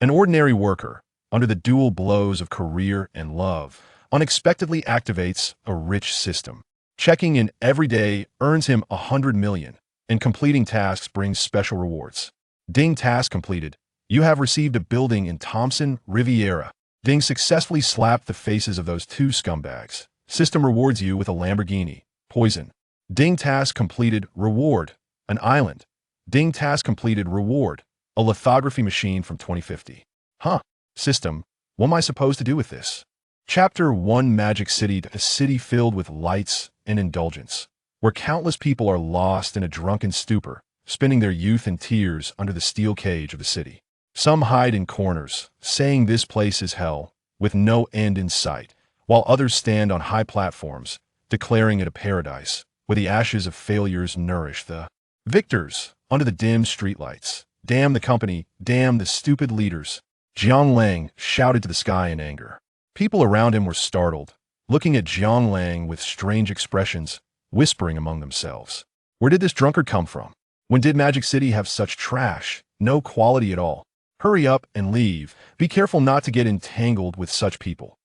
An ordinary worker, under the dual blows of career and love, unexpectedly activates a rich system. Checking in every day earns him 100 million, and completing tasks brings special rewards. Ding, task completed. You have received a building in Thompson, Riviera. Ding, successfully slapped the faces of those two scumbags. System rewards you with a Lamborghini. Poison. Ding, task completed. Reward. An island. Ding, task completed. Reward. A lithography machine from 2050. Huh. System, what am I supposed to do with this? Chapter 1, Magic City, a city filled with lights and indulgence, where countless people are lost in a drunken stupor, spending their youth in tears under the steel cage of the city. Some hide in corners, saying this place is hell, with no end in sight, while others stand on high platforms, declaring it a paradise, where the ashes of failures nourish the victors under the dim streetlights. Damn the company, damn the stupid leaders. Jiang Lang shouted to the sky in anger. People around him were startled, looking at Jiang Lang with strange expressions, whispering among themselves. Where did this drunkard come from? When did Magic City have such trash, no quality at all? Hurry up and leave. Be careful not to get entangled with such people.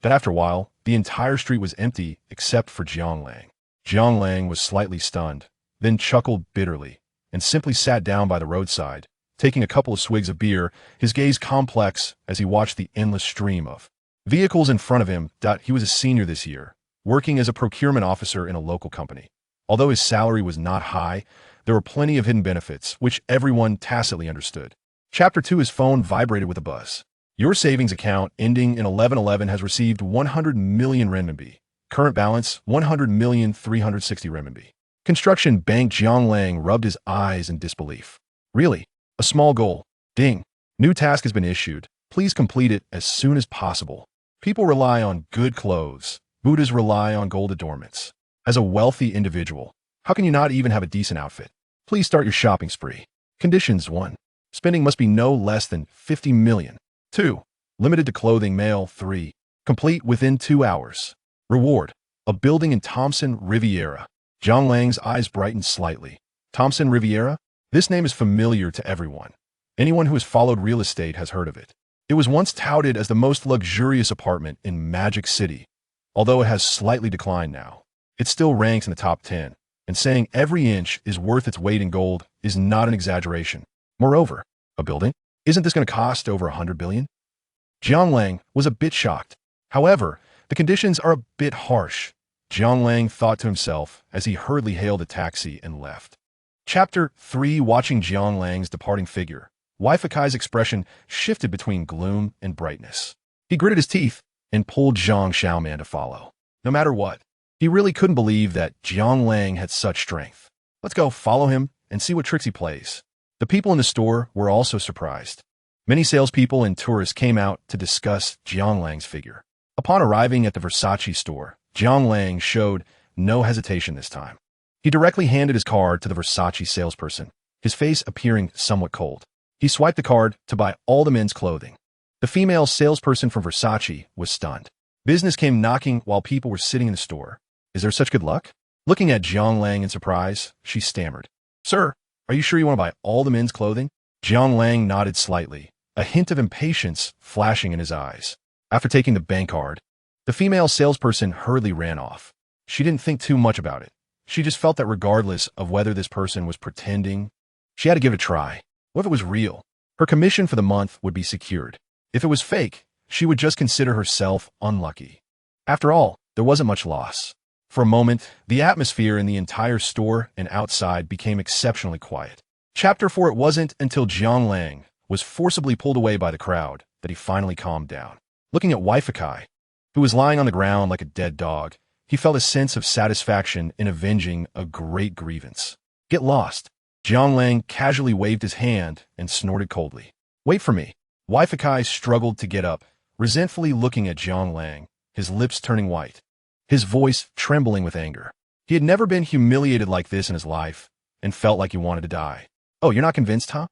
But after a while, the entire street was empty except for Jiang Lang. Jiang Lang was slightly stunned, then chuckled bitterly, and simply sat down by the roadside, taking a couple of swigs of beer, his gaze complex as he watched the endless stream of vehicles in front of him. He was a senior this year, working as a procurement officer in a local company. Although his salary was not high, there were plenty of hidden benefits, which everyone tacitly understood. Chapter 2, his phone vibrated with a buzz. Your savings account ending in 1111 has received 100 million renminbi. Current balance, 100,360 renminbi. Construction bank. Jiang Lang rubbed his eyes in disbelief. Really? A small goal. Ding. New task has been issued. Please complete it as soon as possible. People rely on good clothes. Buddhas rely on gold adornments. As a wealthy individual, how can you not even have a decent outfit? Please start your shopping spree. Conditions. 1. Spending must be no less than 50 million. 2. Limited to clothing. Male. 3. Complete within 2 hours. Reward. A building in Thompson, Riviera. Jiang Lang's eyes brightened slightly. Thompson Riviera? This name is familiar to everyone. Anyone who has followed real estate has heard of it. It was once touted as the most luxurious apartment in Magic City. Although it has slightly declined now, it still ranks in the top 10, and saying every inch is worth its weight in gold is not an exaggeration. Moreover, a building? Isn't this going to cost over 100 billion? Jiang Lang was a bit shocked. However, the conditions are a bit harsh, Jiang Lang thought to himself as he hurriedly hailed a taxi and left. Chapter 3, watching Jiang Lang's departing figure, Wei Fakai's expression shifted between gloom and brightness. He gritted his teeth and pulled Zhang Xiaoman to follow. No matter what, he really couldn't believe that Jiang Lang had such strength. Let's go follow him and see what tricks he plays. The people in the store were also surprised. Many salespeople and tourists came out to discuss Jiang Lang's figure. Upon arriving at the Versace store, Jiang Lang showed no hesitation this time. He directly handed his card to the Versace salesperson, his face appearing somewhat cold. He swiped the card to buy all the men's clothing. The female salesperson from Versace was stunned. Business came knocking while people were sitting in the store. Is there such good luck? Looking at Jiang Lang in surprise, she stammered. Sir, are you sure you want to buy all the men's clothing? Jiang Lang nodded slightly, a hint of impatience flashing in his eyes. After taking the bank card, the female salesperson hurriedly ran off. She didn't think too much about it. She just felt that regardless of whether this person was pretending, she had to give it a try. What if it was real? Her commission for the month would be secured. If it was fake, she would just consider herself unlucky. After all, there wasn't much loss. For a moment, the atmosphere in the entire store and outside became exceptionally quiet. Chapter 4, it wasn't until Jiang Lang was forcibly pulled away by the crowd that he finally calmed down. Looking at Wei Fakai, who was lying on the ground like a dead dog, he felt a sense of satisfaction in avenging a great grievance. Get lost. Jiang Lang casually waved his hand and snorted coldly. Wait for me. Wei Fakai struggled to get up, resentfully looking at Jiang Lang, his lips turning white, his voice trembling with anger. He had never been humiliated like this in his life, and felt like he wanted to die. Oh, you're not convinced, huh?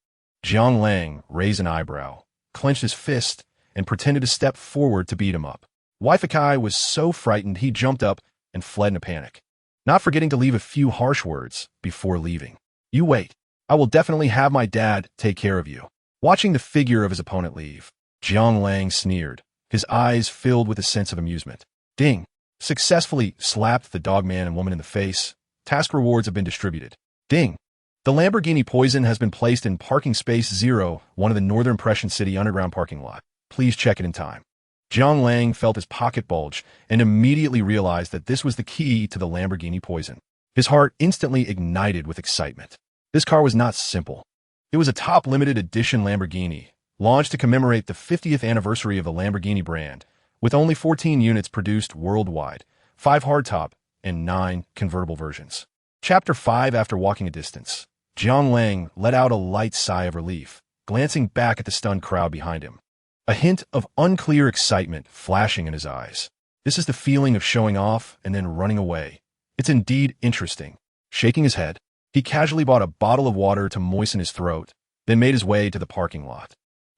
Jiang Lang raised an eyebrow, clenched his fist, and pretended to step forward to beat him up. Wei Fakai was so frightened he jumped up and fled in a panic, not forgetting to leave a few harsh words before leaving. You wait. I will definitely have my dad take care of you. Watching the figure of his opponent leave, Jiang Lang sneered, his eyes filled with a sense of amusement. Ding! Successfully slapped the dogman and woman in the face. Task rewards have been distributed. Ding! The Lamborghini Poison has been placed in parking space 0, one of the Northern Pression City underground parking lot. Please check it in time. Jiang Lang felt his pocket bulge and immediately realized that this was the key to the Lamborghini Poison. His heart instantly ignited with excitement. This car was not simple. It was a top limited edition Lamborghini, launched to commemorate the 50th anniversary of the Lamborghini brand, with only 14 units produced worldwide, 5 hardtop and 9 convertible versions. Chapter 5. After walking a distance, Jiang Lang let out a light sigh of relief, glancing back at the stunned crowd behind him. A hint of unclear excitement flashing in his eyes. This is the feeling of showing off and then running away. It's indeed interesting. Shaking his head, he casually bought a bottle of water to moisten his throat, then made his way to the parking lot.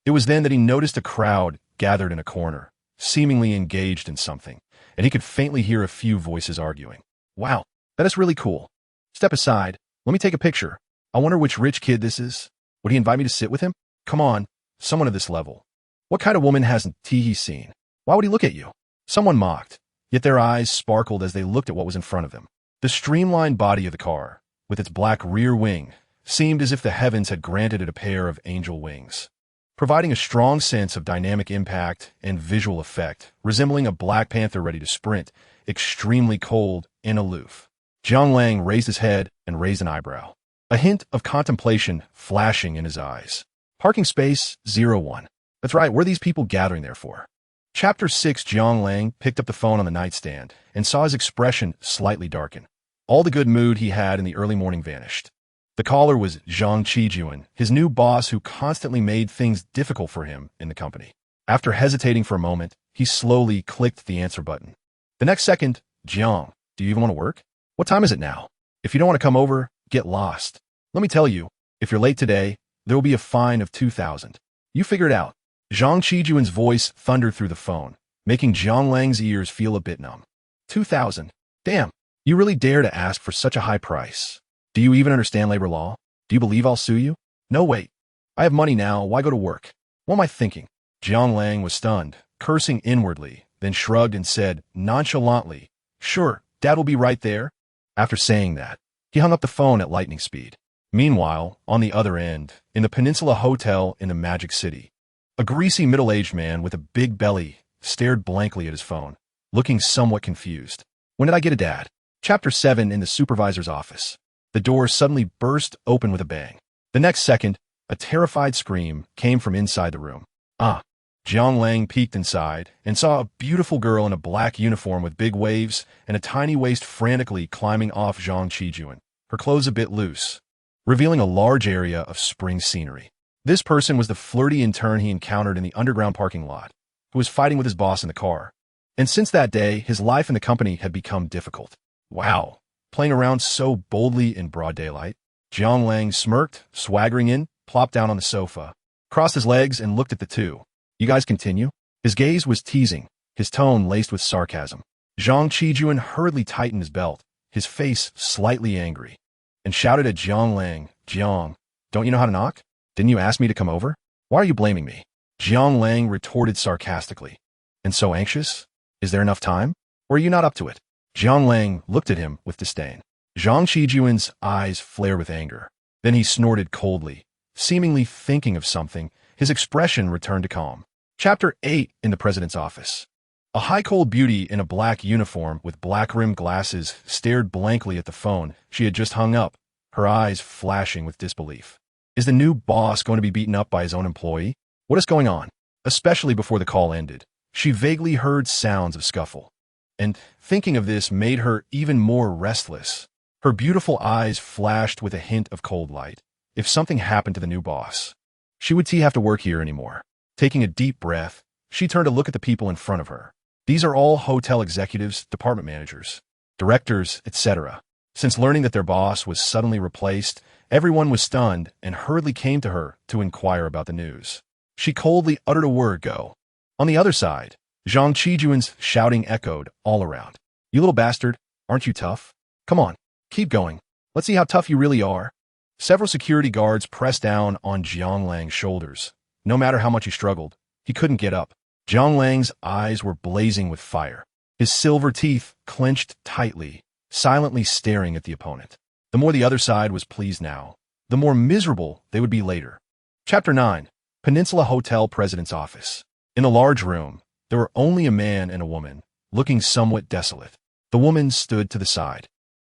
It was then that he noticed a crowd gathered in a corner, seemingly engaged in something, and he could faintly hear a few voices arguing. Wow, that is really cool. Step aside. Let me take a picture. I wonder which rich kid this is. Would he invite me to sit with him? Come on, someone of this level. What kind of woman hasn't he seen? Why would he look at you? Someone mocked, yet their eyes sparkled as they looked at what was in front of them. The streamlined body of the car, with its black rear wing, seemed as if the heavens had granted it a pair of angel wings, providing a strong sense of dynamic impact and visual effect, resembling a Black Panther ready to sprint, extremely cold and aloof. Jiang Lang raised his head and raised an eyebrow, a hint of contemplation flashing in his eyes. Parking space 01. That's right, what are these people gathering there for? Chapter 6. Jiang Lang picked up the phone on the nightstand and saw his expression slightly darken. All the good mood he had in the early morning vanished. The caller was Zhang Qijuan, his new boss who constantly made things difficult for him in the company. After hesitating for a moment, he slowly clicked the answer button. The next second, Jiang, do you even want to work? What time is it now? If you don't want to come over, get lost. Let me tell you, if you're late today, there will be a fine of 2,000. You figure it out. Zhang Qijuan's voice thundered through the phone, making Jiang Lang's ears feel a bit numb. 2,000. Damn, you really dare to ask for such a high price. Do you even understand labor law? Do you believe I'll sue you? No, wait. I have money now, why go to work? What am I thinking? Jiang Lang was stunned, cursing inwardly, then shrugged and said nonchalantly, sure, Dad will be right there. After saying that, he hung up the phone at lightning speed. Meanwhile, on the other end, in the Peninsula Hotel in the Magic City, a greasy middle-aged man with a big belly stared blankly at his phone, looking somewhat confused. When did I get a dad? Chapter 7. In the supervisor's office, the door suddenly burst open with a bang. The next second, a terrified scream came from inside the room. Ah! Jiang Lang peeked inside and saw a beautiful girl in a black uniform with big waves and a tiny waist frantically climbing off Zhang Qijuan, her clothes a bit loose, revealing a large area of spring scenery. This person was the flirty intern he encountered in the underground parking lot, who was fighting with his boss in the car. And since that day, his life in the company had become difficult. Wow, playing around so boldly in broad daylight. Jiang Lang smirked, swaggering in, plopped down on the sofa, crossed his legs and looked at the two. You guys continue? His gaze was teasing, his tone laced with sarcasm. Zhang Qijuan hurriedly tightened his belt, his face slightly angry, and shouted at Jiang Lang, Jiang, don't you know how to knock? Didn't you ask me to come over? Why are you blaming me? Jiang Lang retorted sarcastically. And so anxious? Is there enough time? Or are you not up to it? Jiang Lang looked at him with disdain. Zhang Qijuan's eyes flared with anger. Then he snorted coldly, seemingly thinking of something. His expression returned to calm. Chapter 8. In the president's office. A high-cold beauty in a black uniform with black-rimmed glasses stared blankly at the phone she had just hung up, her eyes flashing with disbelief. Is the new boss going to be beaten up by his own employee? What is going on? Especially before the call ended, she vaguely heard sounds of scuffle, and thinking of this made her even more restless. Her beautiful eyes flashed with a hint of cold light. If something happened to the new boss, she would have to work here anymore. Taking a deep breath, she turned to look at the people in front of her. These are all hotel executives, department managers, directors, etc. Since learning that their boss was suddenly replaced, everyone was stunned and hurriedly came to her to inquire about the news. She coldly uttered a word, go. On the other side, Zhang Qijuan's shouting echoed all around. You little bastard, aren't you tough? Come on, keep going. Let's see how tough you really are. Several security guards pressed down on Jiang Lang's shoulders, No matter how much he struggled, he couldn't get up. Jiang Lang's eyes were blazing with fire. His silver teeth clenched tightly, silently staring at the opponent. The more the other side was pleased now, the more miserable they would be later. Chapter 9. Peninsula Hotel President's Office. In a large room, there were only a man and a woman, looking somewhat desolate. The woman stood to the side,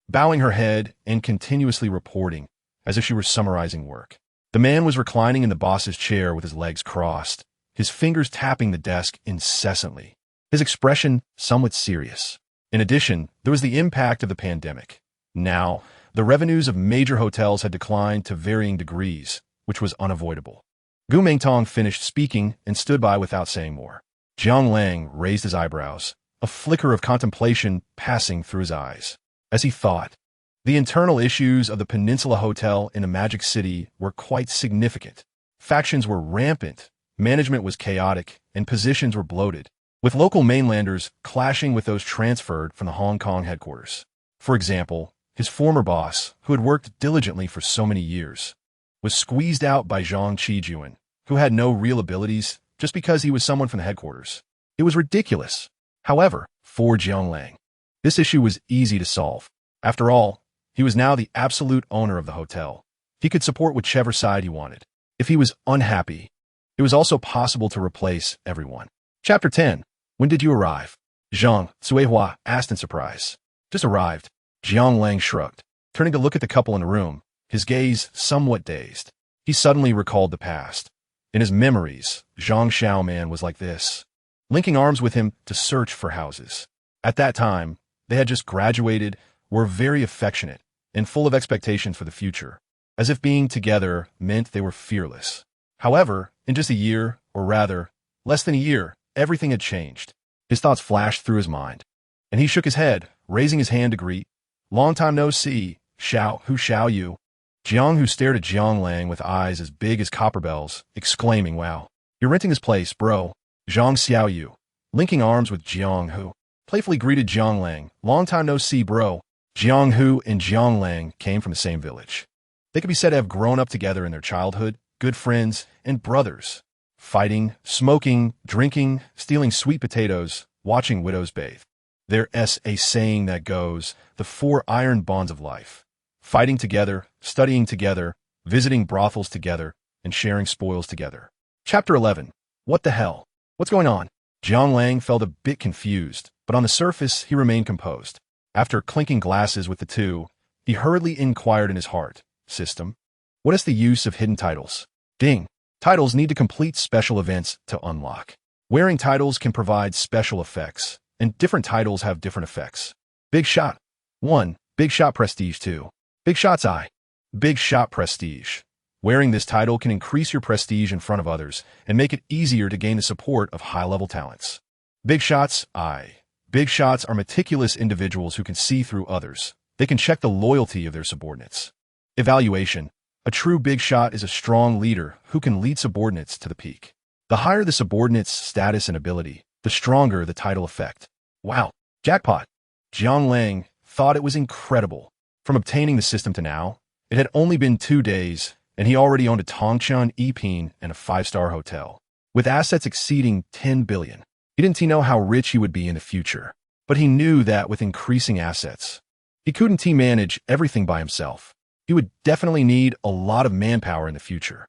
bowing her head and continuously reporting, as if she were summarizing work. The man was reclining in the boss's chair with his legs crossed, his fingers tapping the desk incessantly, his expression somewhat serious. In addition, there was the impact of the pandemic. Now, the revenues of major hotels had declined to varying degrees, which was unavoidable. Gu Mingtong finished speaking and stood by without saying more. Jiang Lang raised his eyebrows, a flicker of contemplation passing through his eyes. As he thought, the internal issues of the Peninsula Hotel in a magic city were quite significant. Factions were rampant, management was chaotic, and positions were bloated, with local mainlanders clashing with those transferred from the Hong Kong headquarters. For example, his former boss, who had worked diligently for so many years, was squeezed out by Zhang Qijuan, who had no real abilities just because he was someone from the headquarters. It was ridiculous. However, for Jiang Lang, this issue was easy to solve. After all, he was now the absolute owner of the hotel. He could support whichever side he wanted. If he was unhappy, it was also possible to replace everyone. Chapter 10. When did you arrive? Zhang Cuihua asked in surprise. Just arrived. Jiang Lang shrugged, turning to look at the couple in the room, his gaze somewhat dazed. He suddenly recalled the past. In his memories, Zhang Xiaoman was like this, linking arms with him to search for houses. At that time, they had just graduated, were very affectionate, and full of expectations for the future, as if being together meant they were fearless. However, in just a year, or rather, less than a year, everything had changed. His thoughts flashed through his mind, and he shook his head, raising his hand to greet. Long time no see, Xiao Yu. Jiang Hu stared at Jiang Lang with eyes as big as copper bells, exclaiming, wow, you're renting this place, bro. Zhang Xiao Yu, linking arms with Jiang Hu, playfully greeted Jiang Lang. Long time no see, bro. Jiang Hu and Jiang Lang came from the same village. They could be said to have grown up together in their childhood, good friends, and brothers. Fighting, smoking, drinking, stealing sweet potatoes, watching widows bathe. There's a saying that goes, the 4 iron bonds of life. Fighting together, studying together, visiting brothels together, and sharing spoils together. Chapter 11. What the hell? What's going on? Jiang Lang felt a bit confused, but on the surface he remained composed. After clinking glasses with the two, he hurriedly inquired in his heart, System, what is the use of hidden titles? Ding. Titles need to complete special events to unlock. Wearing titles can provide special effects, and different titles have different effects. Big Shot 1. Big Shot Prestige 2. Big Shot's Eye. Big Shot Prestige. Wearing this title can increase your prestige in front of others and make it easier to gain the support of high-level talents. Big Shot's Eye. Big shots are meticulous individuals who can see through others. They can check the loyalty of their subordinates. Evaluation. A true big shot is a strong leader who can lead subordinates to the peak. The higher the subordinate's status and ability, the stronger the title effect. Wow, jackpot. Jiang Lang thought it was incredible. From obtaining the system to now, it had only been 2 days, and he already owned a Tongchun Epine and a 5-star hotel, with assets exceeding 10 billion. He didn't know how rich he would be in the future, but he knew that with increasing assets, he couldn't manage everything by himself. He would definitely need a lot of manpower in the future.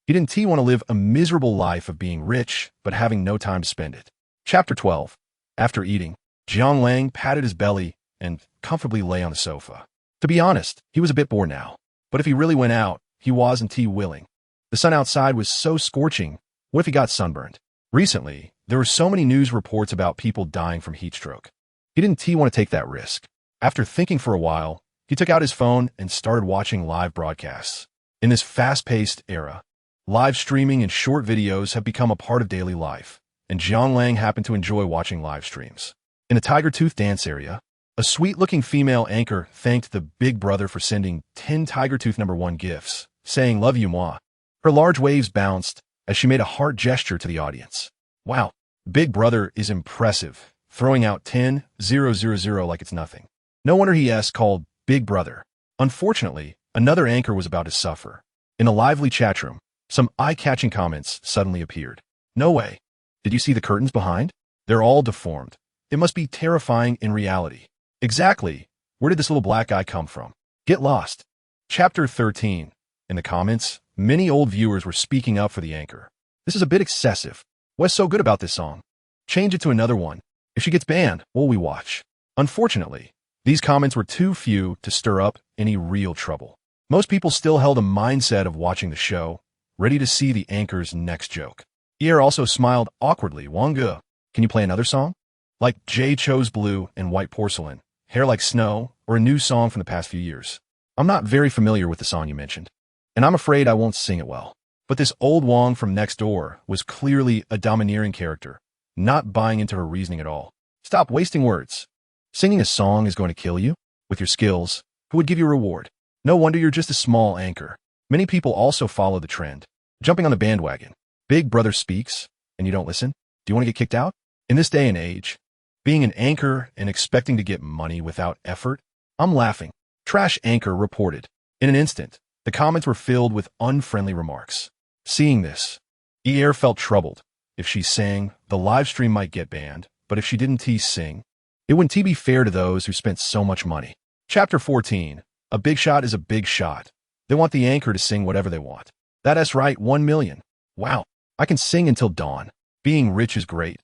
He didn't want to live a miserable life of being rich, but having no time to spend it. Chapter 12. After eating, Jiang Lang patted his belly and comfortably lay on the sofa. To be honest, he was a bit bored now, but if he really went out, he wasn't willing. The sun outside was so scorching. What if he got sunburned? Recently, there were so many news reports about people dying from heat stroke. He didn't want to take that risk. After thinking for a while, he took out his phone and started watching live broadcasts. In this fast-paced era, live streaming and short videos have become a part of daily life, and Jiang Lang happened to enjoy watching live streams. In a Tiger Tooth dance area, a sweet-looking female anchor thanked the Big Brother for sending 10 Tiger Tooth #1 gifts, saying, "Love you, moi." Her large waves bounced as she made a heart gesture to the audience. Wow, Big Brother is impressive, throwing out 10,000 like it's nothing. No wonder he's called Big Brother. Unfortunately, another anchor was about to suffer. In a lively chat room, Some eye-catching comments suddenly appeared. No way. Did you see the curtains behind? They're all deformed. It must be terrifying in reality. Exactly. Where did this little black guy come from? Get lost. Chapter 13. In the comments, many old viewers were speaking up for the anchor. This is a bit excessive. What's so good about this song? Change it to another one. If she gets banned, will we watch? Unfortunately, these comments were too few to stir up any real trouble. Most people still held a mindset of watching the show, ready to see the anchor's next joke. Ear also smiled awkwardly. Wanga, can you play another song? Like Jay chose Blue and White Porcelain, Hair Like Snow, or a new song from the past few years. I'm not very familiar with the song you mentioned, and I'm afraid I won't sing it well. But this old Wong from next door was clearly a domineering character, not buying into her reasoning at all. Stop wasting words. Singing a song is going to kill you? With your skills, who would give you a reward? No wonder you're just a small anchor. Many people also follow the trend, jumping on the bandwagon. Big Brother speaks, and you don't listen? Do you want to get kicked out? In this day and age, being an anchor and expecting to get money without effort? I'm laughing. Trash anchor reported. In an instant, the comments were filled with unfriendly remarks. Seeing this, ER felt troubled. If she sang, the live stream might get banned, but if she didn't sing, it wouldn't be fair to those who spent so much money. Chapter 14. A big shot is a big shot. They want the anchor to sing whatever they want. That's right, 1 million. Wow, I can sing until dawn. Being rich is great.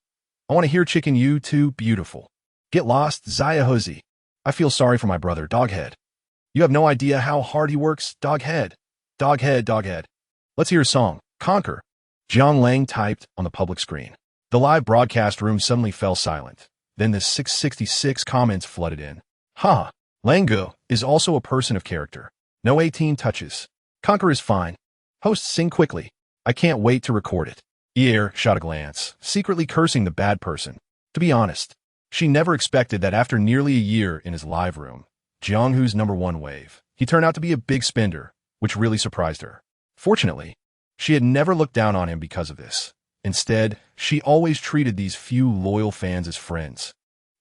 I want to hear Chicken You Too Beautiful. Get lost, Zaya Huzzy. I feel sorry for my brother, Doghead. You have no idea how hard he works, Doghead. Doghead, Doghead. Let's hear a song, Conquer. Jiang Lang typed on the public screen. The live broadcast room suddenly fell silent. Then the 666 comments flooded in. Ha! Lango is also a person of character. No 18 touches. Conquer is fine. Hosts sing quickly. I can't wait to record it. Ear shot a glance, secretly cursing the bad person. To be honest, she never expected that after nearly a year in his live room, Jianghu's #1 wave, he turned out to be a big spender, which really surprised her. Fortunately, she had never looked down on him because of this. Instead, she always treated these few loyal fans as friends.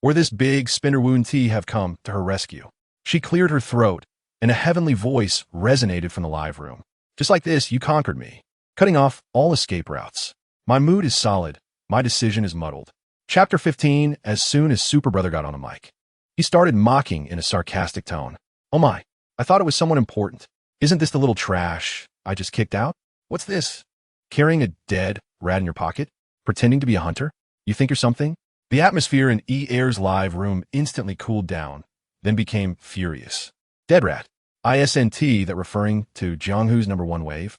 Or this big spinner Woon T have come to her rescue. She cleared her throat, and a heavenly voice resonated from the live room. Just like this, you conquered me, cutting off all escape routes. My mood is solid. My decision is muddled. Chapter 15. As soon as Super Brother got on a mic, he started mocking in a sarcastic tone. Oh my, I thought it was someone important. Isn't this the little trash I just kicked out? What's this? Carrying a dead rat in your pocket? Pretending to be a hunter? You think you're something? The atmosphere in E-Air's live room instantly cooled down, then became furious. Dead rat. ISNT, that referring to Jianghu's #1 wave.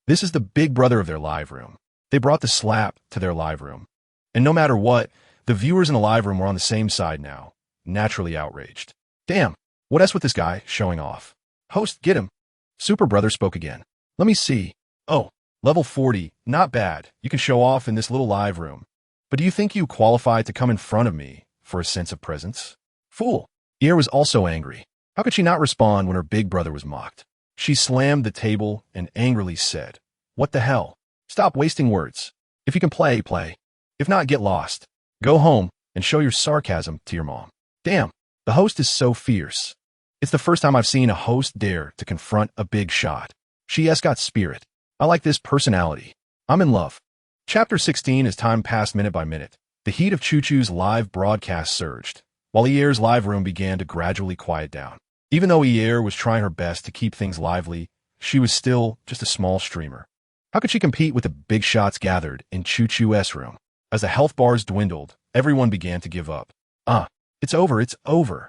This is the big brother of their live room. They brought the slap to their live room. And no matter what, the viewers in the live room were on the same side now, naturally outraged. Damn, what else with this guy showing off? Host, get him. Super Brother spoke again. Let me see. Oh, level 40, not bad. You can show off in this little live room. But do you think you qualify to come in front of me for a sense of presence? Fool. Ear was also angry. How could she not respond when her big brother was mocked? She slammed the table and angrily said, What the hell? Stop wasting words. If you can play, play. If not, get lost. Go home and show your sarcasm to your mom. Damn, the host is so fierce. It's the first time I've seen a host dare to confront a big shot. She has got spirit. I like this personality. I'm in love. Chapter 16. As time passed minute by minute, the heat of Choo Choo's live broadcast surged, while Ear's live room began to gradually quiet down. Even though Ear was trying her best to keep things lively, she was still just a small streamer. How could she compete with the big shots gathered in Choo Choo's room? As the health bars dwindled, everyone began to give up. It's over, it's over.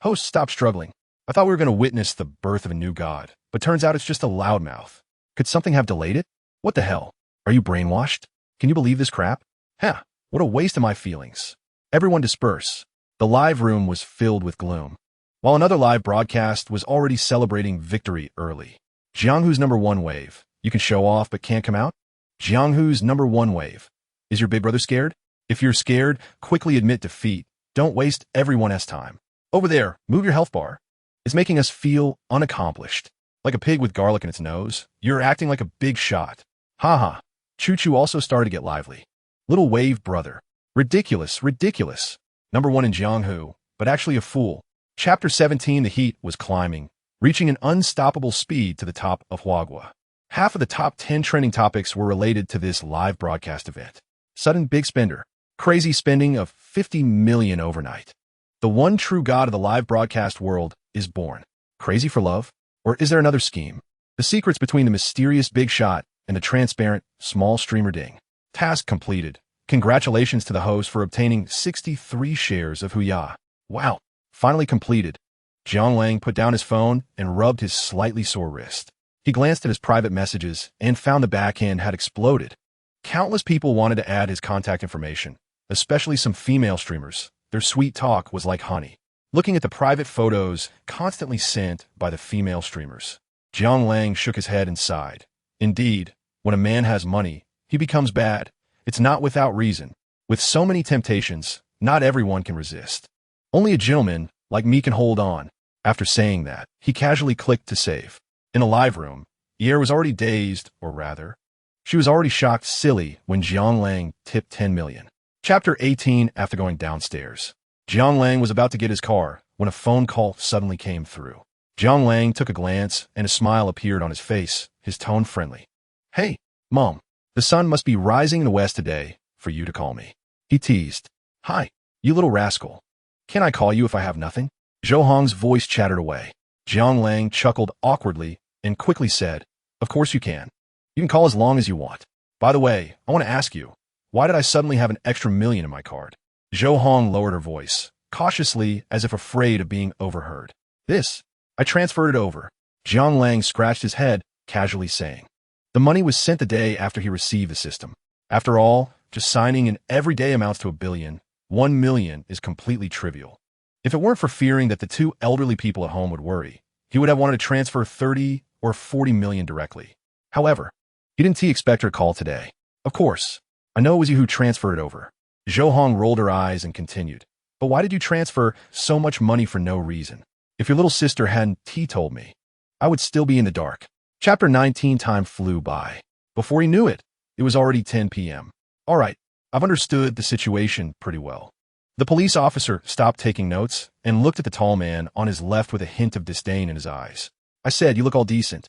Host, stop struggling. I thought we were going to witness the birth of a new god, but turns out it's just a loudmouth. Could something have delayed it? What the hell? Are you brainwashed? Can you believe this crap? What a waste of my feelings. Everyone disperse. The live room was filled with gloom, while another live broadcast was already celebrating victory early. Jianghu's #1 wave. You can show off but can't come out? Jianghu's #1 wave. Is your big brother scared? If you're scared, quickly admit defeat. Don't waste everyone's time. Over there, move your health bar. It's making us feel unaccomplished. Like a pig with garlic in its nose, you're acting like a big shot. Haha. Choo Choo also started to get lively. Little wave brother. Ridiculous, ridiculous. #1 in Jianghu, but actually a fool. Chapter 17. The heat was climbing, reaching an unstoppable speed to the top of Huagua. Half of the top 10 trending topics were related to this live broadcast event. Sudden big spender. Crazy spending of $50 million overnight. The one true god of the live broadcast world is born. Crazy for love? Or is there another scheme? The secrets between the mysterious big shot and the transparent, small streamer ding. Task completed. Congratulations to the host for obtaining 63 shares of Huya. Wow. Finally completed. Jiang Lang put down his phone and rubbed his slightly sore wrist. He glanced at his private messages and found the backhand had exploded. Countless people wanted to add his contact information, especially some female streamers. Their sweet talk was like honey. Looking at the private photos constantly sent by the female streamers, Jiang Lang shook his head and sighed. Indeed, when a man has money, he becomes bad. It's not without reason. With so many temptations, not everyone can resist. Only a gentleman like me can hold on. After saying that, he casually clicked to save. In the live room, Pierre was already dazed, or rather, she was already shocked silly when Jiang Lang tipped 10 million. Chapter 18. After going downstairs, Jiang Lang was about to get his car when a phone call suddenly came through. Jiang Lang took a glance and a smile appeared on his face, his tone friendly. Hey, Mom, the sun must be rising in the west today for you to call me. He teased. Hi, you little rascal. Can I call you if I have nothing? Zhou Hong's voice chattered away. Jiang Lang chuckled awkwardly and quickly said, Of course you can. You can call as long as you want. By the way, I want to ask you, why did I suddenly have an extra million in my card? Zhou Hong lowered her voice, cautiously as if afraid of being overheard. I transferred it over. Jiang Lang scratched his head, casually saying. The money was sent the day after he received the system. After all, just signing an everyday amounts to $1 billion. 1 million is completely trivial. If it weren't for fearing that the two elderly people at home would worry, he would have wanted to transfer 30 or 40 million directly. However, he didn't expect her call today. Of course, I know it was you who transferred it over. Zhou Hong rolled her eyes and continued. But why did you transfer so much money for no reason? If your little sister hadn't told me, I would still be in the dark. Chapter 19. Time flew by. Before he knew it, it was already 10 p.m. All right, I've understood the situation pretty well. The police officer stopped taking notes and looked at the tall man on his left with a hint of disdain in his eyes. I said, you look all decent.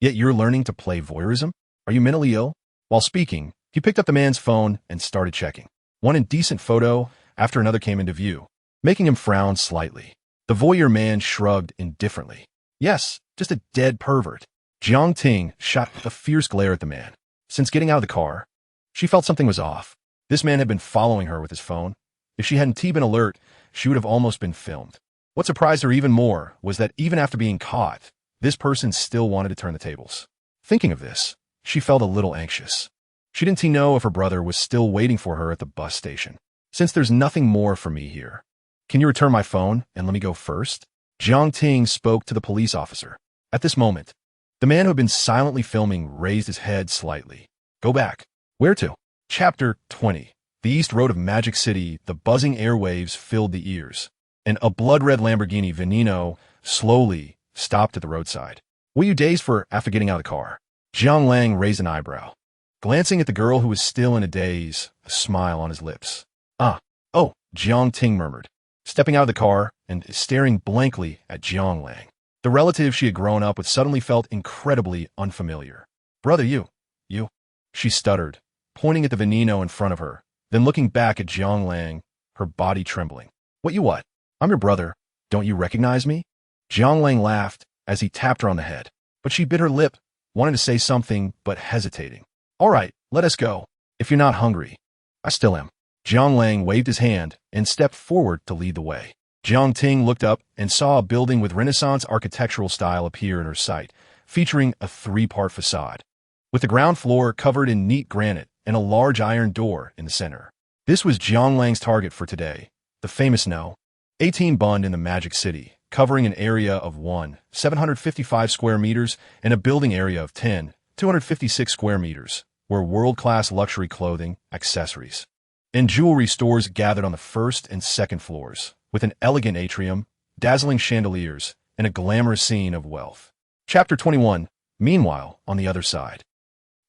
Yet you're learning to play voyeurism? Are you mentally ill? While speaking, he picked up the man's phone and started checking. One indecent photo after another came into view, making him frown slightly. The voyeur man shrugged indifferently. Yes, just a dead pervert. Jiang Ting shot a fierce glare at the man. Since getting out of the car, she felt something was off. This man had been following her with his phone. If she hadn't been alert, she would have almost been filmed. What surprised her even more was that even after being caught, this person still wanted to turn the tables. Thinking of this, she felt a little anxious. She didn't know if her brother was still waiting for her at the bus station. Since there's nothing more for me here, can you return my phone and let me go first? Jiang Ting spoke to the police officer. At this moment, the man who had been silently filming raised his head slightly. Go back. Where to? Chapter 20. The East Road of Magic City, the buzzing airwaves filled the ears, and a blood-red Lamborghini Veneno slowly stopped at the roadside. What are you dazed for after getting out of the car? Jiang Lang raised an eyebrow. Glancing at the girl who was still in a daze, a smile on his lips. Oh, Jiang Ting murmured, stepping out of the car and staring blankly at Jiang Lang. The relative she had grown up with suddenly felt incredibly unfamiliar. Brother, you, she stuttered, pointing at the Veneno in front of her, then looking back at Jiang Lang, her body trembling. What? I'm your brother. Don't you recognize me? Jiang Lang laughed as he tapped her on the head, but she bit her lip, wanting to say something but hesitating. All right, let us go. If you're not hungry. I still am. Jiang Lang waved his hand and stepped forward to lead the way. Jiang Ting looked up and saw a building with Renaissance architectural style appear in her sight, featuring a 3-part facade, with the ground floor covered in neat granite and a large iron door in the center. This was Jiang Lang's target for today, the famous No. 18 Bund in the Magic City, covering an area of 755 square meters and a building area of 256 square meters, where world-class luxury clothing, accessories, and jewelry stores gathered on the first and second floors, with an elegant atrium, dazzling chandeliers, and a glamorous scene of wealth. Chapter 21. Meanwhile, on the other side.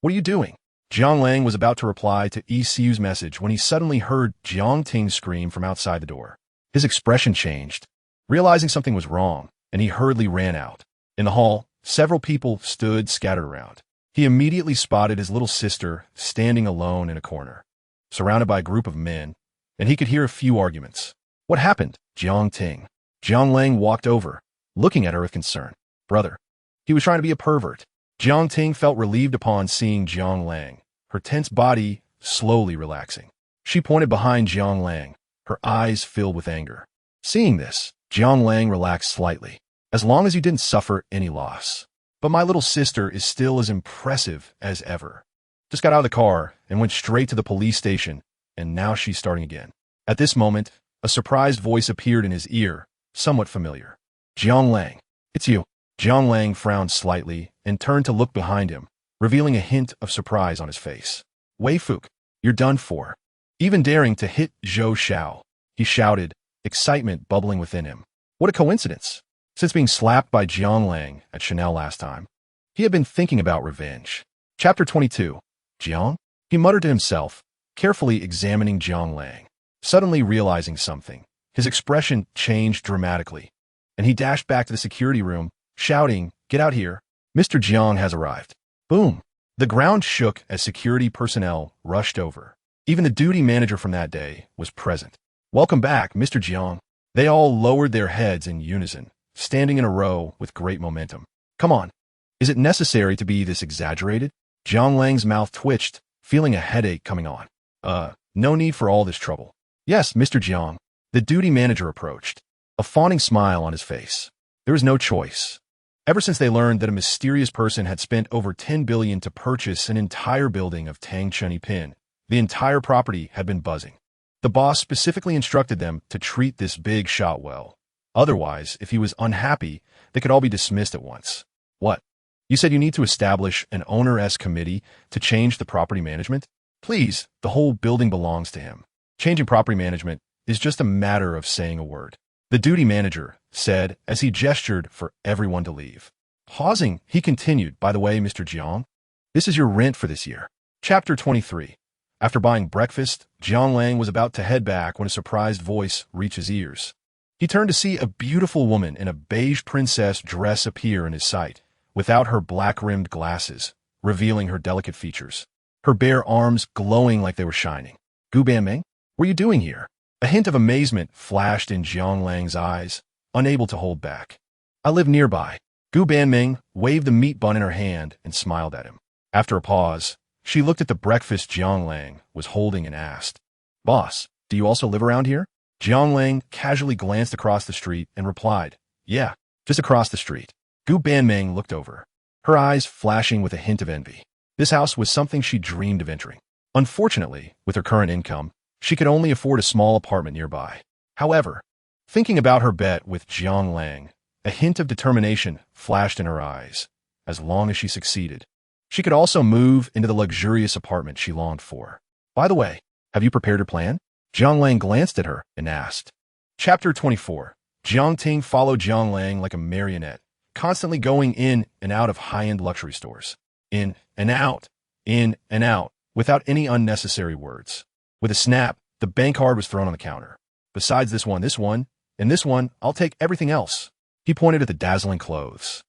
What are you doing? Jiang Lang was about to reply to ECU's message when he suddenly heard Jiang Ting scream from outside the door. His expression changed, realizing something was wrong, and he hurriedly ran out. In the hall, several people stood scattered around. He immediately spotted his little sister standing alone in a corner, surrounded by a group of men, and he could hear a few arguments. What happened, Jiang Ting? Jiang Lang walked over, looking at her with concern. Brother. He was trying to be a pervert. Jiang Ting felt relieved upon seeing Jiang Lang, her tense body slowly relaxing. She pointed behind Jiang Lang, her eyes filled with anger. Seeing this, Jiang Lang relaxed slightly. As long as you didn't suffer any loss. But my little sister is still as impressive as ever. Just got out of the car and went straight to the police station, and now she's starting again. At this moment, a surprised voice appeared in his ear, somewhat familiar. Jiang Lang, it's you. Jiang Lang frowned slightly and turned to look behind him, revealing a hint of surprise on his face. Wei Fuke, you're done for. Even daring to hit Zhou Xiao, he shouted, excitement bubbling within him. What a coincidence. Since being slapped by Jiang Lang at Chanel last time, he had been thinking about revenge. Chapter 22. Jiang? He muttered to himself, carefully examining Jiang Lang. Suddenly realizing something, his expression changed dramatically, and he dashed back to the security room, shouting, Get out here. Mr. Jiang has arrived. Boom. The ground shook as security personnel rushed over. Even the duty manager from that day was present. Welcome back, Mr. Jiang. They all lowered their heads in unison, standing in a row with great momentum. Come on. Is it necessary to be this exaggerated? Jiang Lang's mouth twitched, feeling a headache coming on. No need for all this trouble. Yes, Mr. Jiang. The duty manager approached, a fawning smile on his face. There was no choice. Ever since they learned that a mysterious person had spent over 10 billion to purchase an entire building of Tang Chunyi Pin, the entire property had been buzzing. The boss specifically instructed them to treat this big shot well. Otherwise, if he was unhappy, they could all be dismissed at once. What? You said you need to establish an owner-s committee to change the property management? Please, the whole building belongs to him. Changing property management is just a matter of saying a word. The duty manager said as he gestured for everyone to leave. Pausing, he continued, by the way, Mr. Jiang, this is your rent for this year. Chapter 23. After buying breakfast, Jiang Lang was about to head back when a surprised voice reached his ears. He turned to see a beautiful woman in a beige princess dress appear in his sight, without her black-rimmed glasses, revealing her delicate features. Her bare arms glowing like they were shining. Gu Banming, what are you doing here? A hint of amazement flashed in Jiang Lang's eyes, unable to hold back. I live nearby. Gu Banming waved the meat bun in her hand and smiled at him. After a pause, she looked at the breakfast Jiang Lang was holding and asked, Boss, do you also live around here? Jiang Lang casually glanced across the street and replied, Yeah, just across the street. Gu Banming looked over, her eyes flashing with a hint of envy. This house was something she dreamed of entering. Unfortunately, with her current income, she could only afford a small apartment nearby. However, thinking about her bet with Jiang Lang, a hint of determination flashed in her eyes. As long as she succeeded, she could also move into the luxurious apartment she longed for. By the way, have you prepared your plan? Jiang Lang glanced at her and asked. Chapter 24. Jiang Ting followed Jiang Lang like a marionette, constantly going in and out of high-end luxury stores. In and out, without any unnecessary words. With a snap, the bank card was thrown on the counter. Besides this one, and this one, I'll take everything else. He pointed at the dazzling clothes,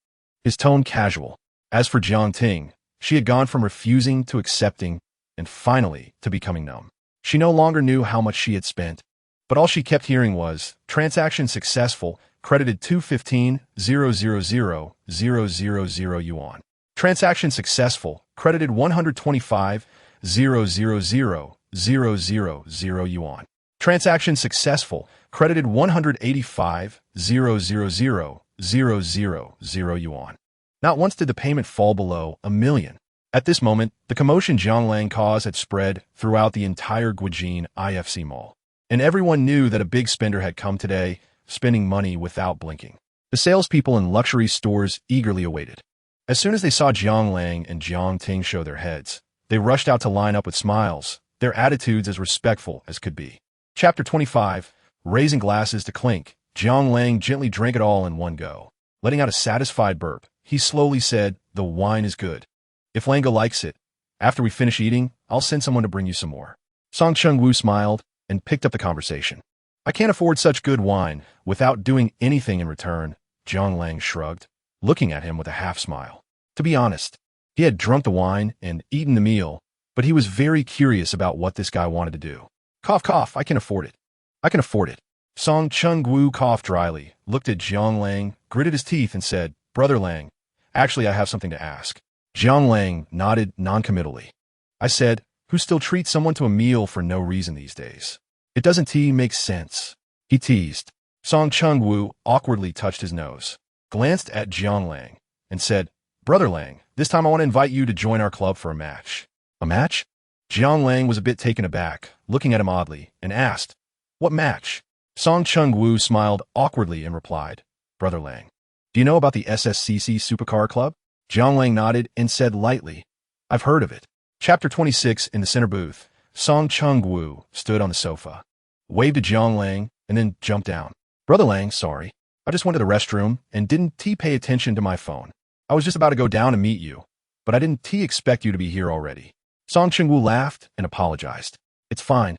his tone casual. As for Jiang Ting, she had gone from refusing to accepting and finally to becoming numb. She no longer knew how much she had spent, but all she kept hearing was, transaction successful, credited 215,000,000 yuan. Transaction successful, credited 125,000,000 yuan. Transaction successful, credited 185,000,000 yuan. Not once did the payment fall below 1,000,000. At this moment, the commotion Jiang Lang caused had spread throughout the entire Guijin IFC mall, and everyone knew that a big spender had come today, spending money without blinking. The salespeople in luxury stores eagerly awaited. As soon as they saw Jiang Lang and Jiang Ting show their heads, they rushed out to line up with smiles, their attitudes as respectful as could be. Chapter 25. Raising glasses to clink, Jiang Lang gently drank it all in one go. Letting out a satisfied burp, he slowly said, The wine is good. If Lango likes it, after we finish eating, I'll send someone to bring you some more. Song Chung-woo smiled and picked up the conversation. I can't afford such good wine without doing anything in return, Jiang Lang shrugged, looking at him with a half-smile. To be honest, He had drunk the wine and eaten the meal, but he was very curious about what this guy wanted to do. Cough, cough, I can afford it. I can afford it. Song Chung-gu coughed dryly, looked at Jiang Lang, gritted his teeth, and said, Brother Lang, actually I have something to ask. Jiang Lang nodded noncommittally. I said, who still treats someone to a meal for no reason these days? It doesn't make sense. He teased. Song Chung-gu awkwardly touched his nose, glanced at Jiang Lang, and said, Brother Lang, this time I want to invite you to join our club for a match. A match? Jiang Lang was a bit taken aback, looking at him oddly, and asked, What match? Song Chung-gu smiled awkwardly and replied, Brother Lang, do you know about the SSCC Supercar Club? Jiang Lang nodded and said lightly, I've heard of it. Chapter 26. In the center booth, Song Chung-gu stood on the sofa, waved to Jiang Lang, and then jumped down. Brother Lang, sorry. I just went to the restroom and didn't pay attention to my phone. I was just about to go down and meet you, but I didn't expect you to be here already. Song Chung-gu laughed and apologized. It's fine.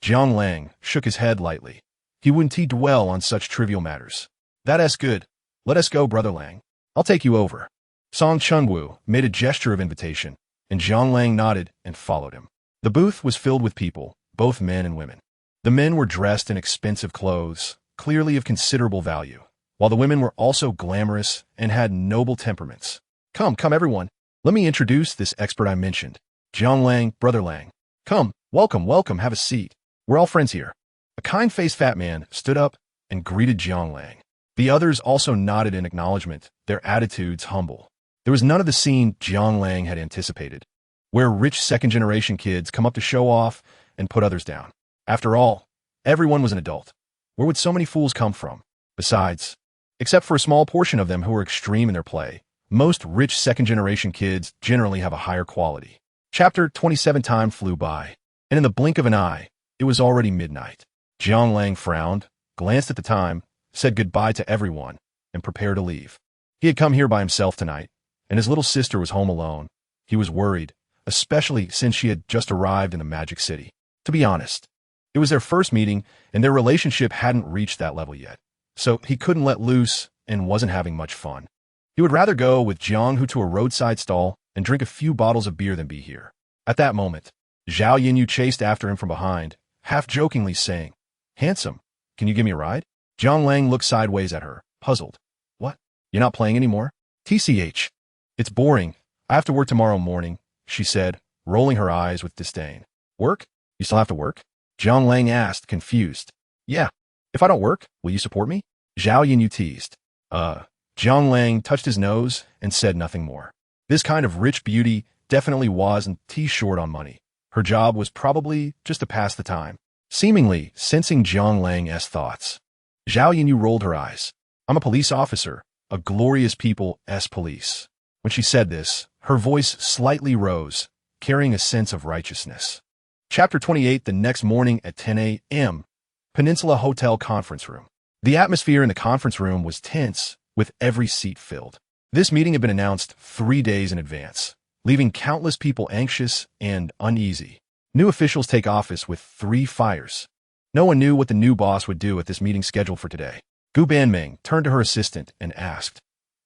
Jiang Lang shook his head lightly. He wouldn't dwell on such trivial matters. That's good. Let us go, Brother Lang. I'll take you over. Song Chung-gu made a gesture of invitation, and Jiang Lang nodded and followed him. The booth was filled with people, both men and women. The men were dressed in expensive clothes, clearly of considerable value, while the women were also glamorous and had noble temperaments. Come, everyone. Let me introduce this expert I mentioned. Jiang Lang, Brother Lang. Come, welcome, have a seat. We're all friends here. A kind-faced fat man stood up and greeted Jiang Lang. The others also nodded in acknowledgement, their attitudes humble. There was none of the scene Jiang Lang had anticipated, where rich second-generation kids come up to show off and put others down. After all, everyone was an adult. Where would so many fools come from? Besides, except for a small portion of them who are extreme in their play, most rich second-generation kids generally have a higher quality. Chapter 27. Time flew by, and in the blink of an eye, it was already midnight. Jiang Lang frowned, glanced at the time, said goodbye to everyone, and prepared to leave. He had come here by himself tonight, and his little sister was home alone. He was worried, especially since she had just arrived in the Magic City. To be honest, it was their first meeting, and their relationship hadn't reached that level yet, so he couldn't let loose and wasn't having much fun. He would rather go with Jiang-hu to a roadside stall and drink a few bottles of beer than be here. At that moment, Zhao Yinyu chased after him from behind, half-jokingly saying, Handsome, can you give me a ride? Jiang Lang looked sideways at her, puzzled. What? You're not playing anymore? TCH. It's boring. I have to work tomorrow morning, she said, rolling her eyes with disdain. Work? You still have to work? Jiang Lang asked, confused. Yeah. If I don't work, will you support me? Zhao Yinyu teased. Jiang Lang touched his nose and said nothing more. This kind of rich beauty definitely wasn't short on money. Her job was probably just to pass the time. Seemingly sensing Jiang Lang's thoughts, Zhao Yinyu rolled her eyes. I'm a police officer, a glorious people's police. When she said this, her voice slightly rose, carrying a sense of righteousness. Chapter 28. The next morning at 10 a.m., Peninsula Hotel conference room. The atmosphere in the conference room was tense, with every seat filled. This meeting had been announced 3 days in advance, leaving countless people anxious and uneasy. New officials take office with 3 fires. No one knew what the new boss would do at this meeting scheduled for today. Gu Banming turned to her assistant and asked,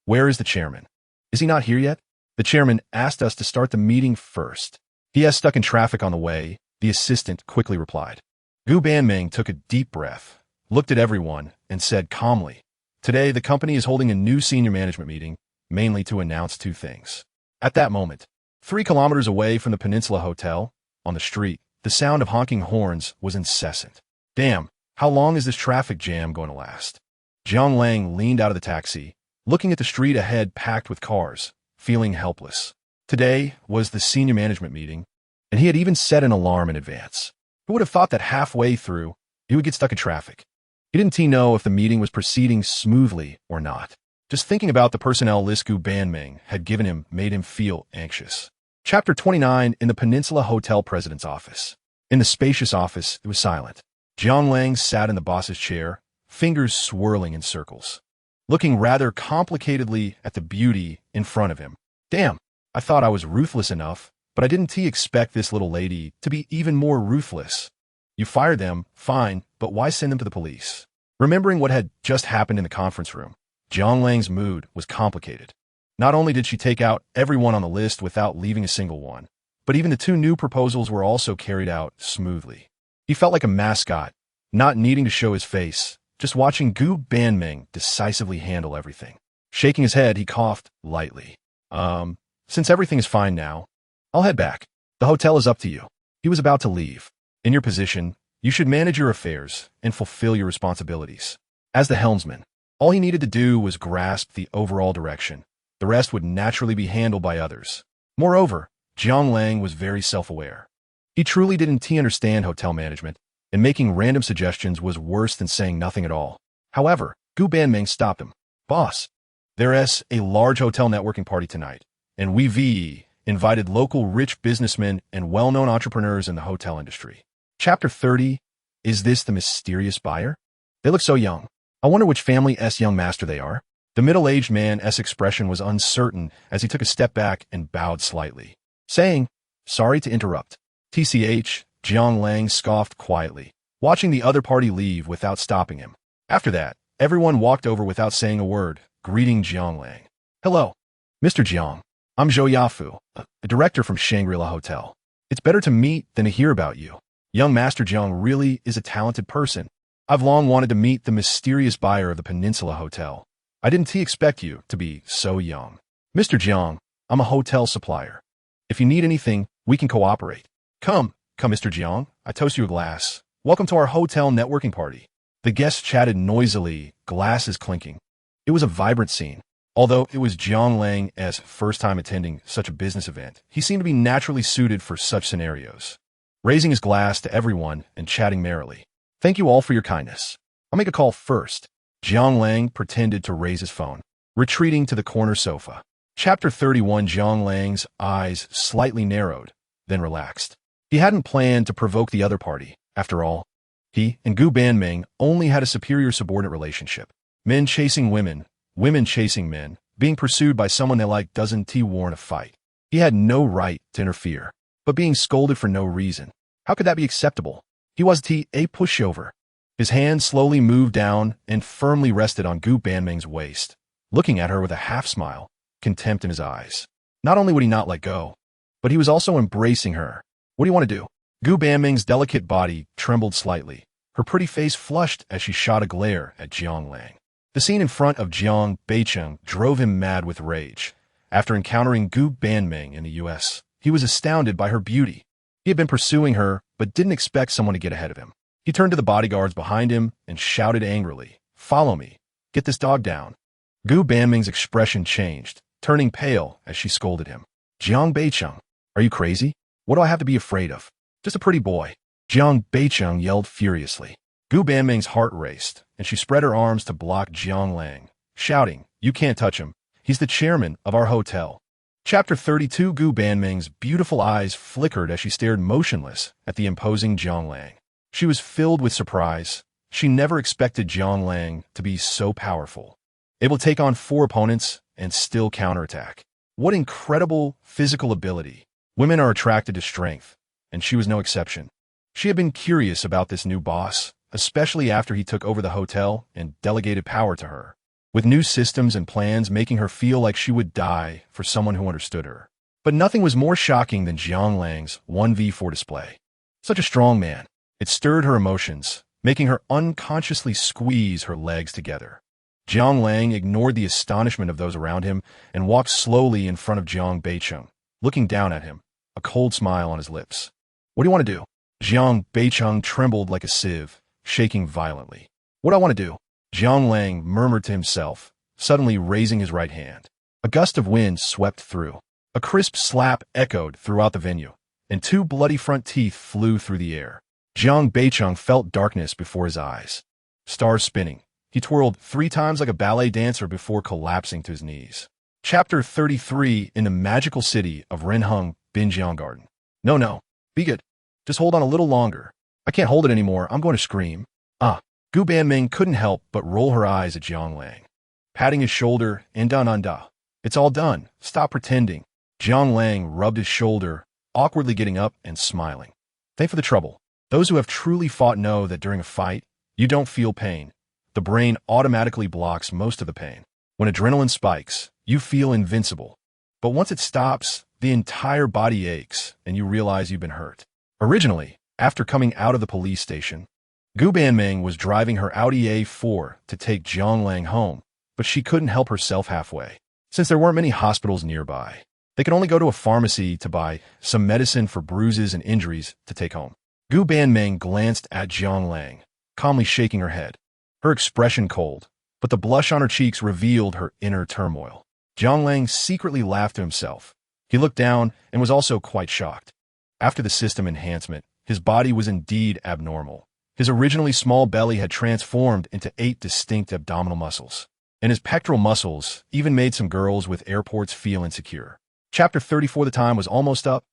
Where is the chairman? Is he not here yet? The chairman asked us to start the meeting first. He has stuck in traffic on the way, the assistant quickly replied. Gu Banming took a deep breath, looked at everyone, and said calmly, Today the company is holding a new senior management meeting, mainly to announce 2 things. At that moment, 3 kilometers away from the Peninsula Hotel, on the street, the sound of honking horns was incessant. Damn, how long is this traffic jam going to last? Jiang Lang leaned out of the taxi, looking at the street ahead packed with cars, feeling helpless. Today was the senior management meeting, and he had even set an alarm in advance. Who would have thought that halfway through, he would get stuck in traffic? He didn't know if the meeting was proceeding smoothly or not. Just thinking about the personnel list Gu Banming had given him made him feel anxious. Chapter 29. In the Peninsula Hotel president's office. In the spacious office, it was silent. Jiang Lang sat in the boss's chair, fingers swirling in circles, looking rather complicatedly at the beauty in front of him. Damn, I thought I was ruthless enough, but I didn't expect this little lady to be even more ruthless. You fired them, fine, but why send them to the police? Remembering what had just happened in the conference room, Jiang Lang's mood was complicated. Not only did she take out everyone on the list without leaving a single one, but even the 2 new proposals were also carried out smoothly. He felt like a mascot, not needing to show his face, just watching Gu Banming decisively handle everything. Shaking his head, he coughed lightly. Since everything is fine now, I'll head back. The hotel is up to you. He was about to leave. In your position, you should manage your affairs and fulfill your responsibilities. As the helmsman, all he needed to do was grasp the overall direction. The rest would naturally be handled by others. Moreover, Jiang Lang was very self-aware. He truly didn't understand hotel management, and making random suggestions was worse than saying nothing at all. However, Gu Banming stopped him. Boss, there's a large hotel networking party tonight, and we've invited local rich businessmen and well-known entrepreneurs in the hotel industry. Chapter 30, is this the mysterious buyer? They look so young. I wonder which family's young master they are. The middle-aged man's expression was uncertain as he took a step back and bowed slightly, saying, "Sorry to interrupt." TCH, Jiang Lang scoffed quietly, watching the other party leave without stopping him. After that, everyone walked over without saying a word, greeting Jiang Lang. "Hello, Mr. Jiang. I'm Zhou Yafu, a director from Shangri-La Hotel. It's better to meet than to hear about you. Young Master Jiang really is a talented person. I've long wanted to meet the mysterious buyer of the Peninsula Hotel. I didn't expect you to be so young. Mr. Jiang, I'm a hotel supplier. If you need anything, we can cooperate. Come, Mr. Jiang, I toast you a glass. Welcome to our hotel networking party." The guests chatted noisily, glasses clinking. It was a vibrant scene. Although it was Jiang Lang's first time attending such a business event, he seemed to be naturally suited for such scenarios. Raising his glass to everyone and chatting merrily. "Thank you all for your kindness. I'll make a call first." Jiang Lang pretended to raise his phone, retreating to the corner sofa. Chapter 31. Jiang Lang's eyes slightly narrowed, then relaxed. He hadn't planned to provoke the other party. After all, he and Gu Banming only had a superior subordinate relationship. Men chasing women, women chasing men, being pursued by someone they liked doesn't warrant a fight. He had no right to interfere, but being scolded for no reason, how could that be acceptable? He was a pushover. His hand slowly moved down and firmly rested on Gu Banming's waist, looking at her with a half-smile, contempt in his eyes. Not only would he not let go, but he was also embracing her. "What do you want to do?" Gu Banming's delicate body trembled slightly. Her pretty face flushed as she shot a glare at Jiang Lang. The scene in front of Jiang Beicheng drove him mad with rage. After encountering Gu Banming in the U.S., he was astounded by her beauty. He had been pursuing her, but didn't expect someone to get ahead of him. He turned to the bodyguards behind him and shouted angrily, "Follow me. Get this dog down." Gu Banming's expression changed, turning pale as she scolded him. "Jiang Beicheng, are you crazy? What do I have to be afraid of? Just a pretty boy." Jiang Beicheng yelled furiously. Gu Banming's heart raced, and she spread her arms to block Jiang Lang, shouting, "You can't touch him. He's the chairman of our hotel." Chapter 32. Gu Banming's beautiful eyes flickered as she stared motionless at the imposing Jiang Lang. She was filled with surprise. She never expected Jiang Lang to be so powerful, able to take on 4 opponents and still counterattack. What incredible physical ability. Women are attracted to strength, and she was no exception. She had been curious about this new boss, especially after he took over the hotel and delegated power to her, with new systems and plans making her feel like she would die for someone who understood her. But nothing was more shocking than Jiang Lang's 1v4 display. Such a strong man. It stirred her emotions, making her unconsciously squeeze her legs together. Jiang Lang ignored the astonishment of those around him and walked slowly in front of Jiang Beicheng, looking down at him, a cold smile on his lips. "What do you want to do?" Jiang Beicheng trembled like a sieve, shaking violently. "What do I want to do?" Jiang Lang murmured to himself, suddenly raising his right hand. A gust of wind swept through. A crisp slap echoed throughout the venue, and 2 bloody front teeth flew through the air. Jiang Beicheng felt darkness before his eyes. Stars spinning. He twirled 3 times like a ballet dancer before collapsing to his knees. Chapter 33. In the magical city of Renheng, Binjiang Garden. No, be good. Just hold on a little longer. I can't hold it anymore. I'm going to scream. Gu Banming couldn't help but roll her eyes at Jiang Lang, patting his shoulder and done. "It's all done. Stop pretending." Jiang Lang rubbed his shoulder, awkwardly getting up and smiling. "Thanks for the trouble. Those who have truly fought know that during a fight, you don't feel pain. The brain automatically blocks most of the pain. When adrenaline spikes, you feel invincible. But once it stops, the entire body aches and you realize you've been hurt. Originally, after coming out of the police station, Gu Banming was driving her Audi A4 to take Jianglang home, but she couldn't help herself halfway. Since there weren't many hospitals nearby, they could only go to a pharmacy to buy some medicine for bruises and injuries to take home. Gu Banming glanced at Jianglang, calmly shaking her head, her expression cold, but the blush on her cheeks revealed her inner turmoil. Jianglang secretly laughed to himself. He looked down and was also quite shocked. After the system enhancement, his body was indeed abnormal. His originally small belly had transformed into 8 distinct abdominal muscles, and his pectoral muscles even made some girls with airports feel insecure. Chapter 34. The time was almost up.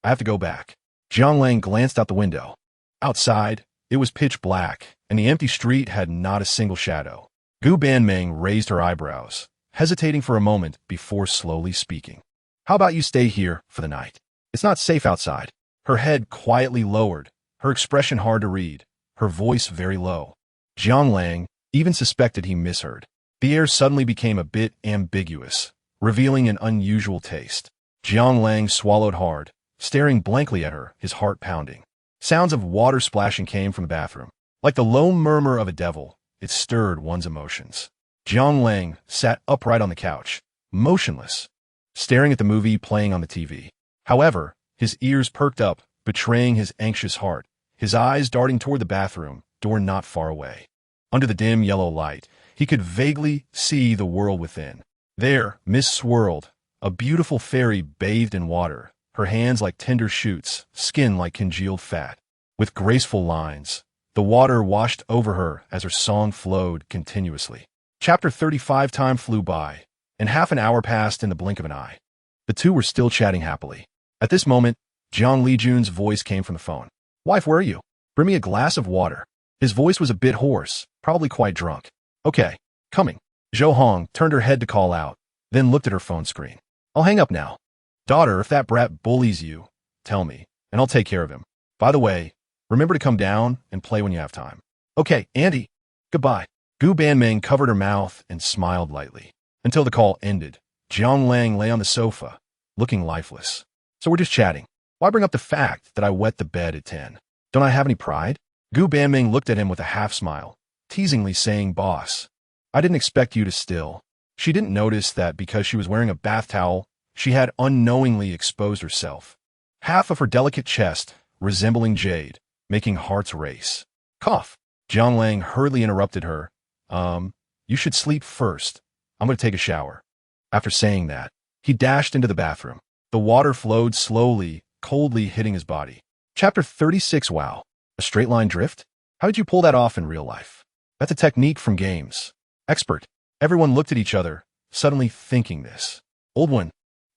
I have to go back. Jianglang glanced out the window. Outside, it was pitch black, and the empty street had not a single shadow. Gu Banming raised her eyebrows, hesitating for a moment before slowly speaking. How about you stay here for the night? It's not safe outside. Her head quietly lowered, her expression hard to read, her voice very low. Jianglang even suspected he misheard. The air suddenly became a bit ambiguous, revealing an unusual taste. Jianglang swallowed hard, staring blankly at her, his heart pounding. Sounds of water splashing came from the bathroom. Like the low murmur of a devil, it stirred one's emotions. Jianglang sat upright on the couch, motionless, staring at the movie playing on the TV. However, his ears perked up, betraying his anxious heart, his eyes darting toward the bathroom door not far away. Under the dim yellow light, he could vaguely see the world within. There, mist swirled, a beautiful fairy bathed in water, her hands like tender shoots, skin like congealed fat. With graceful lines, the water washed over her as her song flowed continuously. Chapter 35. Time flew by, and half an hour passed in the blink of an eye. The two were still chatting happily. At this moment, Jiang Lijun's voice came from the phone. Wife, where are you? Bring me a glass of water. His voice was a bit hoarse, probably quite drunk. Okay, coming. Zhou Hong turned her head to call out, then looked at her phone screen. I'll hang up now. Daughter, if that brat bullies you, tell me, and I'll take care of him. By the way, remember to come down and play when you have time. Okay, Andy. Goodbye. Gu Banming covered her mouth and smiled lightly. Until the call ended, Jianglang lay on the sofa, looking lifeless. So we're just chatting. Why bring up the fact that I wet the bed at 10? Don't I have any pride? Gu Banming looked at him with a half-smile, teasingly saying, Boss, I didn't expect you to still. She didn't notice that because she was wearing a bath towel, she had unknowingly exposed herself. Half of her delicate chest, resembling jade, making hearts race. Cough. Jianglang hurriedly interrupted her. You should sleep first. I'm going to take a shower. After saying that, he dashed into the bathroom. The water flowed slowly, coldly hitting his body. Chapter 36. Wow. A straight line drift? How did you pull that off in real life? That's a technique from games. Expert. Everyone looked at each other, suddenly thinking this. Old one.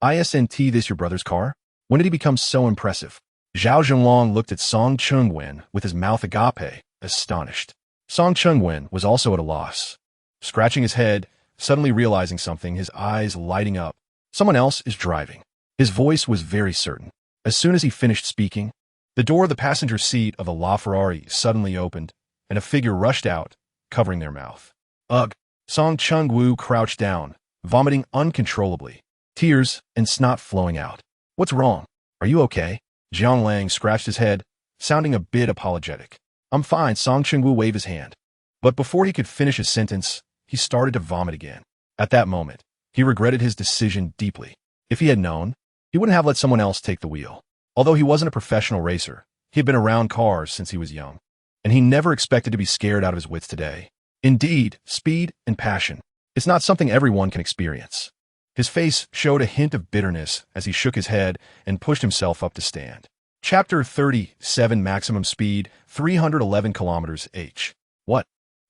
Isn't this your brother's car? When did he become so impressive? Zhao Zhenglong looked at Song Chengwen with his mouth agape, astonished. Song Chengwen was also at a loss. Scratching his head, suddenly realizing something, his eyes lighting up. Someone else is driving. His voice was very certain. As soon as he finished speaking, the door of the passenger seat of the LaFerrari suddenly opened, and a figure rushed out, covering their mouth. Ugh! Song Chengwu crouched down, vomiting uncontrollably, tears and snot flowing out. What's wrong? Are you okay? Jianglang scratched his head, sounding a bit apologetic. I'm fine, Song Chengwu waved his hand. But before he could finish his sentence, he started to vomit again. At that moment, he regretted his decision deeply. If he had known, he wouldn't have let someone else take the wheel. Although he wasn't a professional racer, he had been around cars since he was young, and he never expected to be scared out of his wits today. Indeed, speed and passion, it's not something everyone can experience. His face showed a hint of bitterness as he shook his head and pushed himself up to stand. Chapter 37. Maximum speed, 311 km/h. What?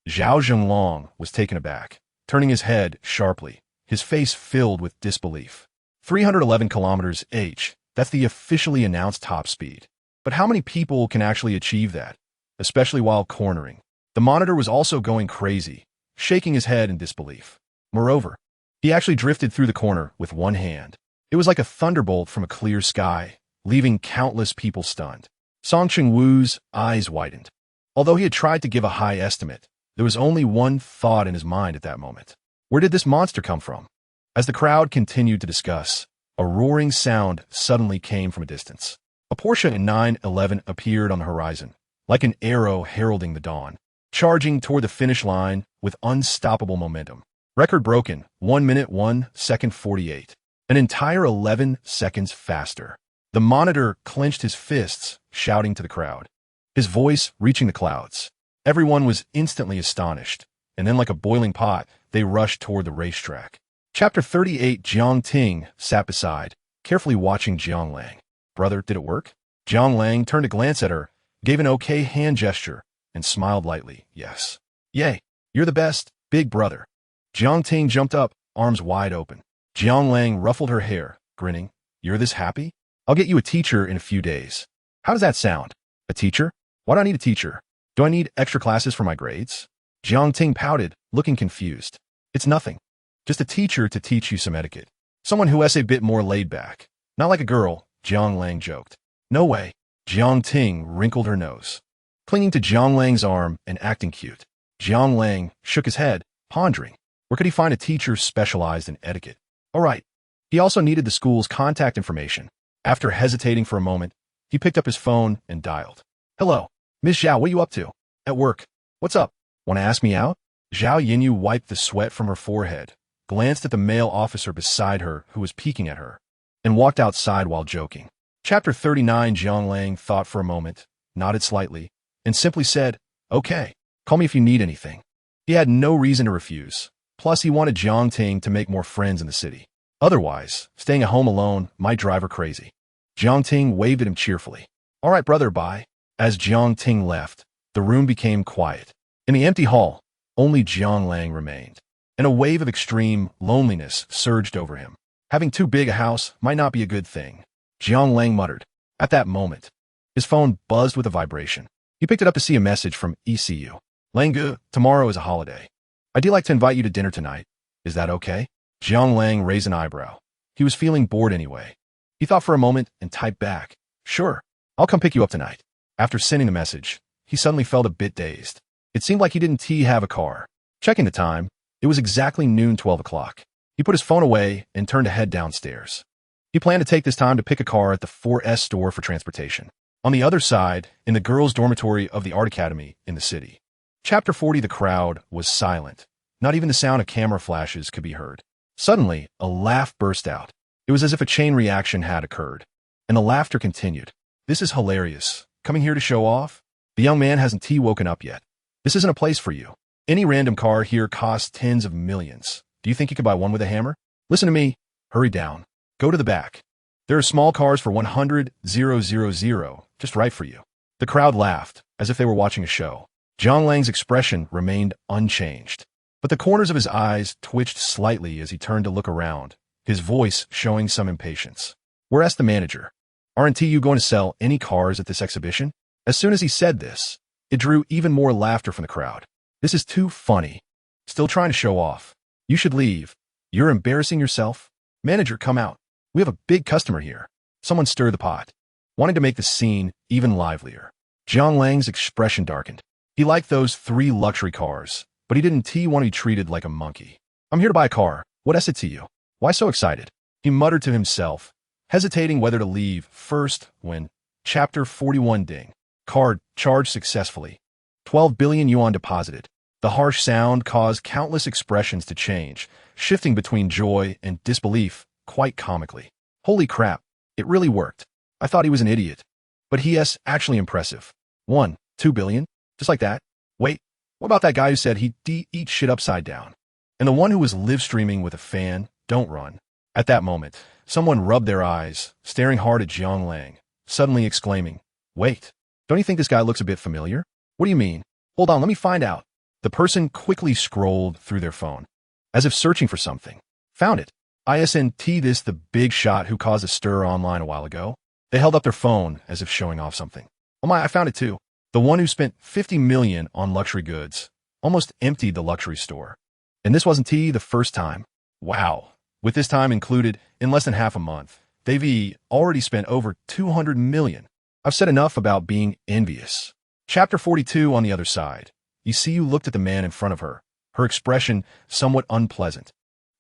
Zhao Zhenglong was taken aback, turning his head sharply, his face filled with disbelief. 311 km/h, that's the officially announced top speed. But how many people can actually achieve that, especially while cornering? The monitor was also going crazy, shaking his head in disbelief. Moreover, he actually drifted through the corner with one hand. It was like a thunderbolt from a clear sky, leaving countless people stunned. Song Chengwu's eyes widened. Although he had tried to give a high estimate, there was only one thought in his mind at that moment. Where did this monster come from? As the crowd continued to discuss, a roaring sound suddenly came from a distance. A Porsche 911 appeared on the horizon, like an arrow heralding the dawn, charging toward the finish line with unstoppable momentum. Record broken, 1 minute 1 second 48. An entire 11 seconds faster. The monitor clenched his fists, shouting to the crowd, his voice reaching the clouds. Everyone was instantly astonished, and then like a boiling pot, they rushed toward the racetrack. Chapter 38. Jiang Ting sat beside, carefully watching Jiang Lang. Brother, did it work? Jiang Lang turned to glance at her, gave an okay hand gesture, and smiled lightly. Yes. Yay, you're the best, big brother. Jiang Ting jumped up, arms wide open. Jiang Lang ruffled her hair, grinning. You're this happy? I'll get you a teacher in a few days. How does that sound? A teacher? Why do I need a teacher? Do I need extra classes for my grades? Jiang Ting pouted, looking confused. It's nothing. Just a teacher to teach you some etiquette. Someone who is a bit more laid back. Not like a girl, Jiang Lang joked. No way. Jiang Ting wrinkled her nose, clinging to Jiang Lang's arm and acting cute. Jiang Lang shook his head, pondering. Where could he find a teacher specialized in etiquette? All right. He also needed the school's contact information. After hesitating for a moment, he picked up his phone and dialed. Hello. Miss Zhao, what are you up to? At work. What's up? Want to ask me out? Zhao Yinyu wiped the sweat from her forehead, glanced at the male officer beside her who was peeking at her, and walked outside while joking. Chapter 39. Jiang Lang thought for a moment, nodded slightly, and simply said, Okay, call me if you need anything. He had no reason to refuse. Plus, he wanted Jiang Ting to make more friends in the city. Otherwise, staying at home alone might drive her crazy. Jiang Ting waved at him cheerfully. All right, brother, bye. As Jiang Ting left, the room became quiet. In the empty hall, only Jiang Lang remained, and a wave of extreme loneliness surged over him. Having too big a house might not be a good thing, Jiang Lang muttered. At that moment, his phone buzzed with a vibration. He picked it up to see a message from ECU. Lang, tomorrow is a holiday. I'd like to invite you to dinner tonight. Is that okay? Jiang Lang raised an eyebrow. He was feeling bored anyway. He thought for a moment and typed back, Sure, I'll come pick you up tonight. After sending the message, he suddenly felt a bit dazed. It seemed like he didn't have a car. Checking the time, it was exactly noon 12 o'clock. He put his phone away and turned to head downstairs. He planned to take this time to pick a car at the 4S store for transportation. On the other side, in the girls' dormitory of the Art Academy in the city. Chapter 40. The crowd was silent. Not even the sound of camera flashes could be heard. Suddenly, a laugh burst out. It was as if a chain reaction had occurred. And the laughter continued. This is hilarious. Coming here to show off? The young man hasn't woken up yet. This isn't a place for you. Any random car here costs tens of millions. Do you think you could buy one with a hammer? Listen to me. Hurry down. Go to the back. There are small cars for 100,000, just right for you. The crowd laughed, as if they were watching a show. Jiang Lang's expression remained unchanged, but the corners of his eyes twitched slightly as he turned to look around, his voice showing some impatience. Whereas the manager, aren't you going to sell any cars at this exhibition? As soon as he said this, it drew even more laughter from the crowd. This is too funny. Still trying to show off. You should leave. You're embarrassing yourself. Manager, come out. We have a big customer here. Someone stirred the pot, wanting to make the scene even livelier. Jiang Lang's expression darkened. He liked those 3 luxury cars, but he didn't want to be treated like a monkey. I'm here to buy a car. What is it to you? Why so excited? He muttered to himself, hesitating whether to leave first when Chapter 41. Ding. Card charged successfully. 12 billion yuan deposited. The harsh sound caused countless expressions to change, shifting between joy and disbelief quite comically. Holy crap, it really worked. I thought he was an idiot. But he is actually impressive. 1, 2 billion? Just like that? Wait, what about that guy who said he'd eat shit upside down? And the one who was live streaming with a fan? Don't run. At that moment, someone rubbed their eyes, staring hard at Jiang Lang, suddenly exclaiming, Wait, don't you think this guy looks a bit familiar? What do you mean? Hold on, let me find out. The person quickly scrolled through their phone, as if searching for something. Found it. ISNT, this the big shot who caused a stir online a while ago. They held up their phone as if showing off something. Oh my, I found it too. The one who spent 50 million on luxury goods almost emptied the luxury store. And this wasn't the first time. Wow. With this time included, in less than half a month, they've already spent over 200 million. I've said enough about being envious. Chapter 42. On the other side, ECU looked at the man in front of her her expression somewhat unpleasant.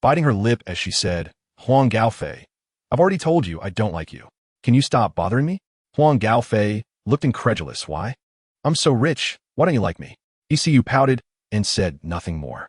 Biting her lip as she said, "Huang Gaofei, I've already told you I don't like you. Can you stop bothering me?" Huang Gaofei looked incredulous. "Why? I'm so rich. Why don't you like me?" ECU pouted and said nothing more.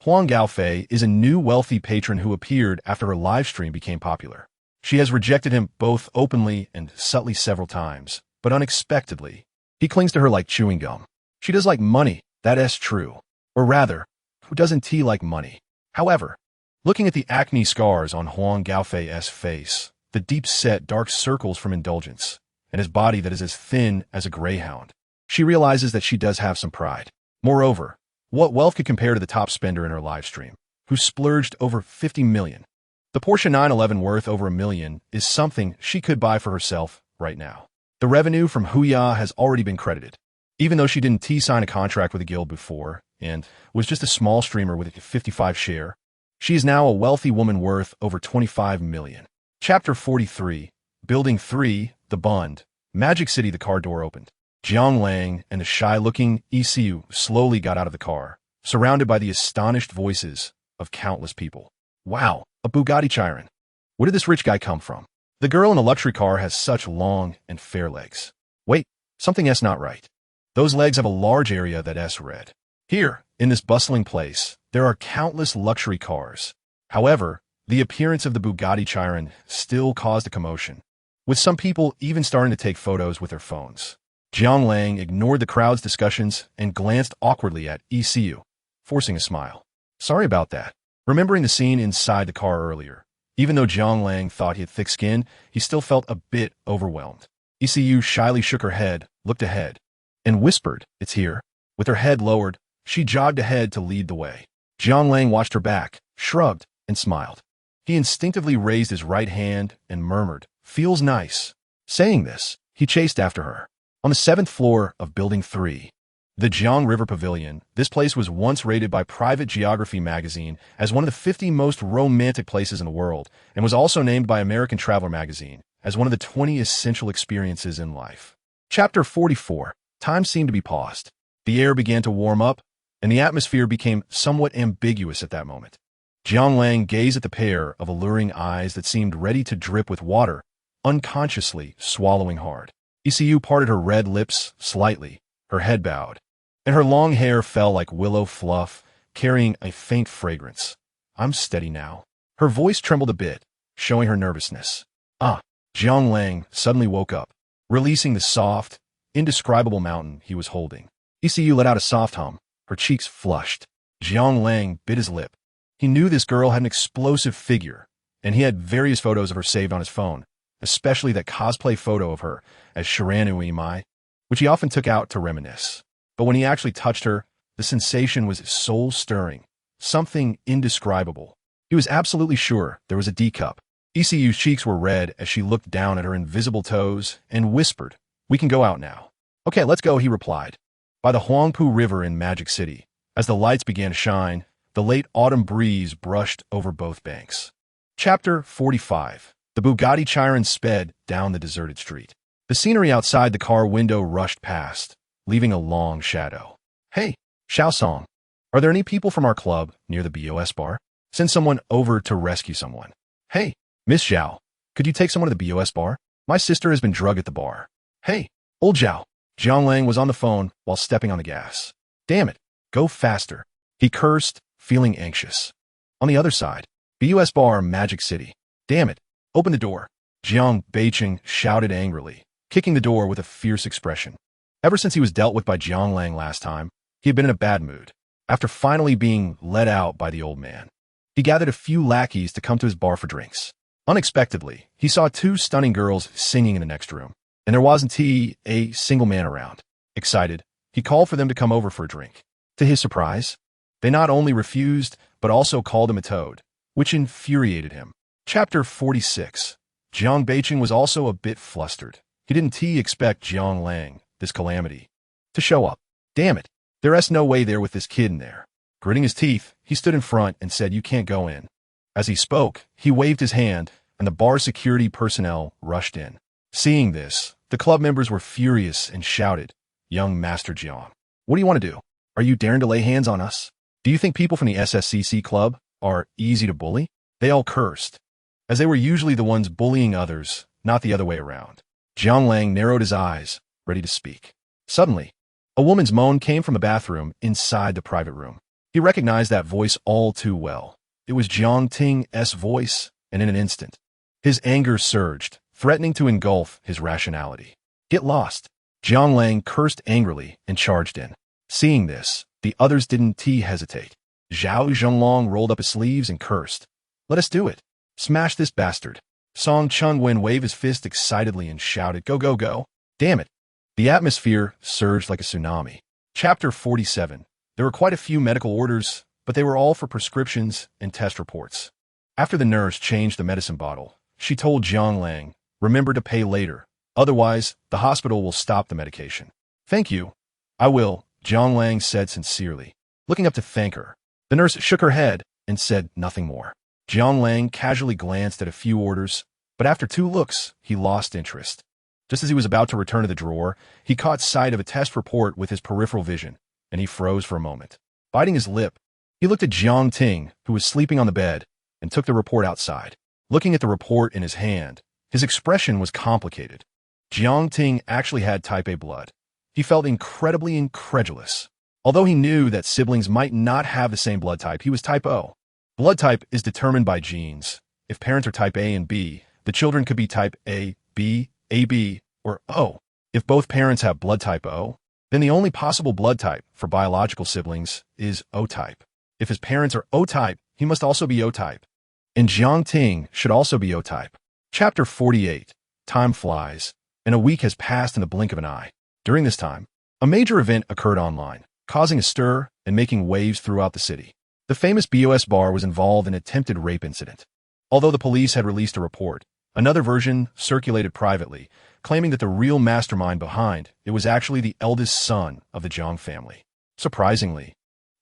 Huang Gaofei is a new wealthy patron who appeared after her live stream became popular. She has rejected him both openly and subtly several times, but unexpectedly, he clings to her like chewing gum. She does like money, that is true. Or rather, who doesn't like money? However, looking at the acne scars on Huang Gaofei's face, the deep-set dark circles from indulgence, and his body that is as thin as a greyhound, she realizes that she does have some pride. Moreover, what wealth could compare to the top spender in her live stream, who splurged over 50 million? The Porsche 911 worth over $1 million is something she could buy for herself right now. The revenue from Huya has already been credited. Even though she didn't sign a contract with a guild before and was just a small streamer with a 55 share, she is now a wealthy woman worth over 25 million. Chapter 43, Building 3, The Bund, Magic City. The car door opened. Jiang Lang and the shy-looking ECU slowly got out of the car, surrounded by the astonished voices of countless people. "Wow, a Bugatti Chiron. Where did this rich guy come from? The girl in a luxury car has such long and fair legs. Wait, something's not right. Those legs have a large area that's red." Here, in this bustling place, there are countless luxury cars. However, the appearance of the Bugatti Chiron still caused a commotion, with some people even starting to take photos with their phones. Jiang Lang ignored the crowd's discussions and glanced awkwardly at ECU, forcing a smile. "Sorry about that." Remembering the scene inside the car earlier, even though Jiang Lang thought he had thick skin, he still felt a bit overwhelmed. ECU shyly shook her head, looked ahead, and whispered, "It's here." With her head lowered, she jogged ahead to lead the way. Jiang Lang watched her back, shrugged, and smiled. He instinctively raised his right hand and murmured, "Feels nice." Saying this, he chased after her. On the 7th floor of Building 3, the Jiang River Pavilion, this place was once rated by Private Geography magazine as one of the 50 most romantic places in the world, and was also named by American Traveler magazine as one of the 20 essential experiences in life. Chapter 44. Time seemed to be paused. The air began to warm up, and the atmosphere became somewhat ambiguous at that moment. Jiang Lang gazed at the pair of alluring eyes that seemed ready to drip with water, unconsciously swallowing hard. ECU parted her red lips slightly, her head bowed, and her long hair fell like willow fluff, carrying a faint fragrance. "I'm steady now." Her voice trembled a bit, showing her nervousness. Jiang Lang suddenly woke up, releasing the soft, indescribable mountain he was holding. ECU let out a soft hum, her cheeks flushed. Jiang Lang bit his lip. He knew this girl had an explosive figure, and he had various photos of her saved on his phone, especially that cosplay photo of her as Shiranui Mai, which he often took out to reminisce. But when he actually touched her, the sensation was soul-stirring, something indescribable. He was absolutely sure there was a D cup. ECU's cheeks were red as she looked down at her invisible toes and whispered, "We can go out now." "Okay, let's go," he replied. By the Huangpu River in Magic City, as the lights began to shine, the late autumn breeze brushed over both banks. Chapter 45. The Bugatti Chiron sped down the deserted street. The scenery outside the car window rushed past, leaving a long shadow. "Hey, Xiaosong, are there any people from our club near the BOS bar? Send someone over to rescue someone." "Hey, Miss Zhao, could you take someone to the BOS bar? My sister has been drugged at the bar." "Hey, old Zhao." Jiang Lang was on the phone while stepping on the gas. "Damn it, go faster," he cursed, feeling anxious. On the other side, BOS bar, Magic City. "Damn it, open the door." Jiang Beiqing shouted angrily, kicking the door with a fierce expression. Ever since he was dealt with by Jiang Lang last time, he had been in a bad mood. After finally being let out by the old man, he gathered a few lackeys to come to his bar for drinks. Unexpectedly, he saw two stunning girls singing in the next room, and there wasn't a single man around. Excited, he called for them to come over for a drink. To his surprise, they not only refused, but also called him a toad, which infuriated him. Chapter 46. Jiang Beiqing was also a bit flustered. He didn't expect Jiang Lang, this calamity, to show up. "Damn it, there's no way there with this kid in there." Gritting his teeth, he stood in front and said, "You can't go in." As he spoke, he waved his hand, and the bar security personnel rushed in. Seeing this, the club members were furious and shouted, "Young Master Jiang, what do you want to do? Are you daring to lay hands on us?" Do you think people from the SSCC club are easy to bully? They all cursed, as they were usually the ones bullying others, not the other way around. Jiang Lang narrowed his eyes, ready to speak. Suddenly, a woman's moan came from the bathroom inside the private room. He recognized that voice all too well. It was Jiang Ting's voice, and in an instant, his anger surged, threatening to engulf his rationality. Get lost. Jiang Lang cursed angrily and charged in. Seeing this, the others didn't hesitate. Zhao Zhenglong rolled up his sleeves and cursed. Let us do it. Smash this bastard. Song Chunwen waved his fist excitedly and shouted, go, go, go. Damn it. The atmosphere surged like a tsunami. Chapter 47. There were quite a few medical orders, but they were all for prescriptions and test reports. After the nurse changed the medicine bottle, she told Jiang Lang, remember to pay later. Otherwise, the hospital will stop the medication. Thank you. I will, Jiang Lang said sincerely, looking up to thank her. The nurse shook her head and said nothing more. Jiang Lang casually glanced at a few orders, but after 2 looks, he lost interest. Just as he was about to return to the drawer, he caught sight of a test report with his peripheral vision, and he froze for a moment. Biting his lip, he looked at Jiang Ting, who was sleeping on the bed, and took the report outside. Looking at the report in his hand, his expression was complicated. Jiang Ting actually had type A blood. He felt incredibly incredulous. Although he knew that siblings might not have the same blood type, he was type O. Blood type is determined by genes. If parents are type A and B, the children could be type A, B, AB, or O. If both parents have blood type O, then the only possible blood type for biological siblings is O type. If his parents are O type, he must also be O type. And Jiang Ting should also be O type. Chapter 48. Time flies, and a week has passed in the blink of an eye. During this time, a major event occurred online, causing a stir and making waves throughout the city. The famous BOS bar was involved in an attempted rape incident. Although the police had released a report, another version circulated privately, claiming that the real mastermind behind it was actually the eldest son of the Jiang family. Surprisingly,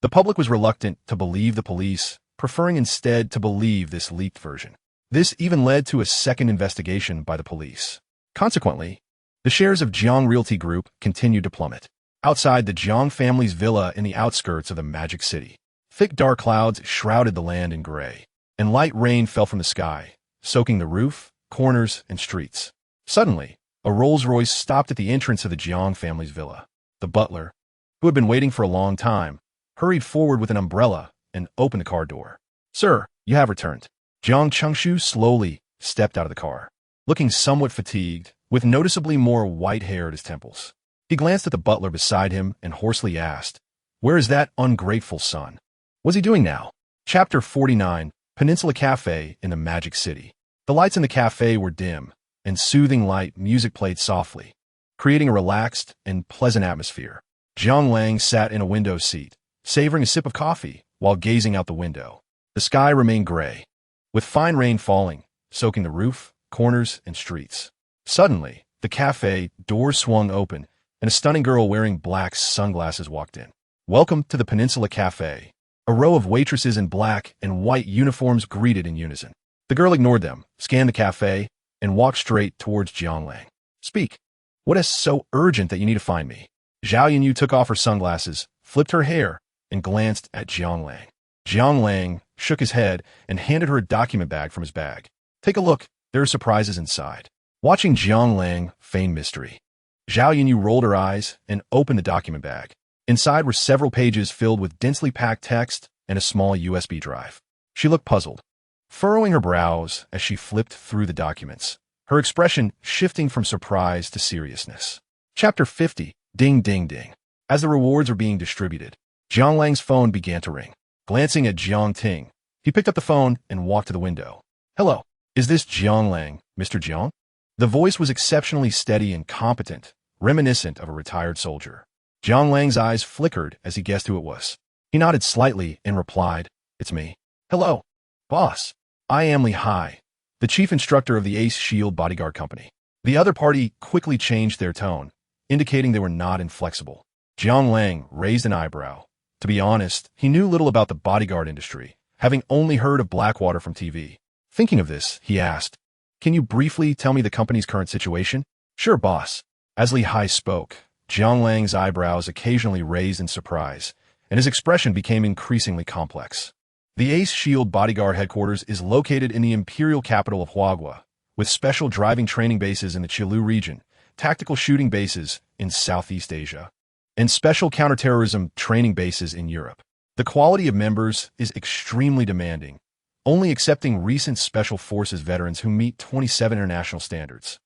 the public was reluctant to believe the police, preferring instead to believe this leaked version. This even led to a second investigation by the police. Consequently, the shares of Jiang Realty Group continued to plummet. Outside the Jiang family's villa in the outskirts of the Magic City, thick dark clouds shrouded the land in gray, and light rain fell from the sky, soaking the roof, corners, and streets. Suddenly, a Rolls-Royce stopped at the entrance of the Jiang family's villa. The butler, who had been waiting for a long time, hurried forward with an umbrella and opened the car door. Sir, you have returned. Jiang Chengshu slowly stepped out of the car, looking somewhat fatigued, with noticeably more white hair at his temples. He glanced at the butler beside him and hoarsely asked, where is that ungrateful son? What's he doing now? Chapter 49. Peninsula Cafe in the Magic City. The lights in the cafe were dim, and soothing light music played softly, creating a relaxed and pleasant atmosphere. Jiang Lang sat in a window seat, savoring a sip of coffee while gazing out the window. The sky remained gray, with fine rain falling, soaking the roof, corners, and streets. Suddenly, the cafe door swung open, and a stunning girl wearing black sunglasses walked in. Welcome to the Peninsula Cafe. A row of waitresses in black and white uniforms greeted in unison. The girl ignored them, scanned the cafe, and walked straight towards Jiang Lang. Speak. What is so urgent that you need to find me? Zhao Yinyu took off her sunglasses, flipped her hair, and glanced at Jiang Lang. Jiang Lang shook his head and handed her a document bag from his bag. Take a look. There are surprises inside. Watching Jiang Lang feign mystery, Zhao Yinyu rolled her eyes and opened the document bag. Inside were several pages filled with densely packed text and a small USB drive. She looked puzzled, furrowing her brows as she flipped through the documents, her expression shifting from surprise to seriousness. Chapter 50. Ding, ding, ding. As the rewards were being distributed, Jiang Lang's phone began to ring. Glancing at Jiang Ting, he picked up the phone and walked to the window. Hello, is this Jiang Lang, Mr. Jiang? The voice was exceptionally steady and competent, reminiscent of a retired soldier. Jiang Lang's eyes flickered as he guessed who it was. He nodded slightly and replied, it's me. Hello, boss. I am Li Hai, the chief instructor of the Ace Shield Bodyguard Company. The other party quickly changed their tone, indicating they were not inflexible. Jiang Lang raised an eyebrow. To be honest, he knew little about the bodyguard industry, having only heard of Blackwater from TV. Thinking of this, he asked, can you briefly tell me the company's current situation? Sure, boss. As Li Hai spoke, Jiang Lang's eyebrows occasionally raised in surprise, and his expression became increasingly complex. The Ace Shield bodyguard headquarters is located in the imperial capital of Huagua, with special driving training bases in the Chilu region, tactical shooting bases in Southeast Asia, and special counterterrorism training bases in Europe. The quality of members is extremely demanding, only accepting recent Special Forces veterans who meet 27 international standards,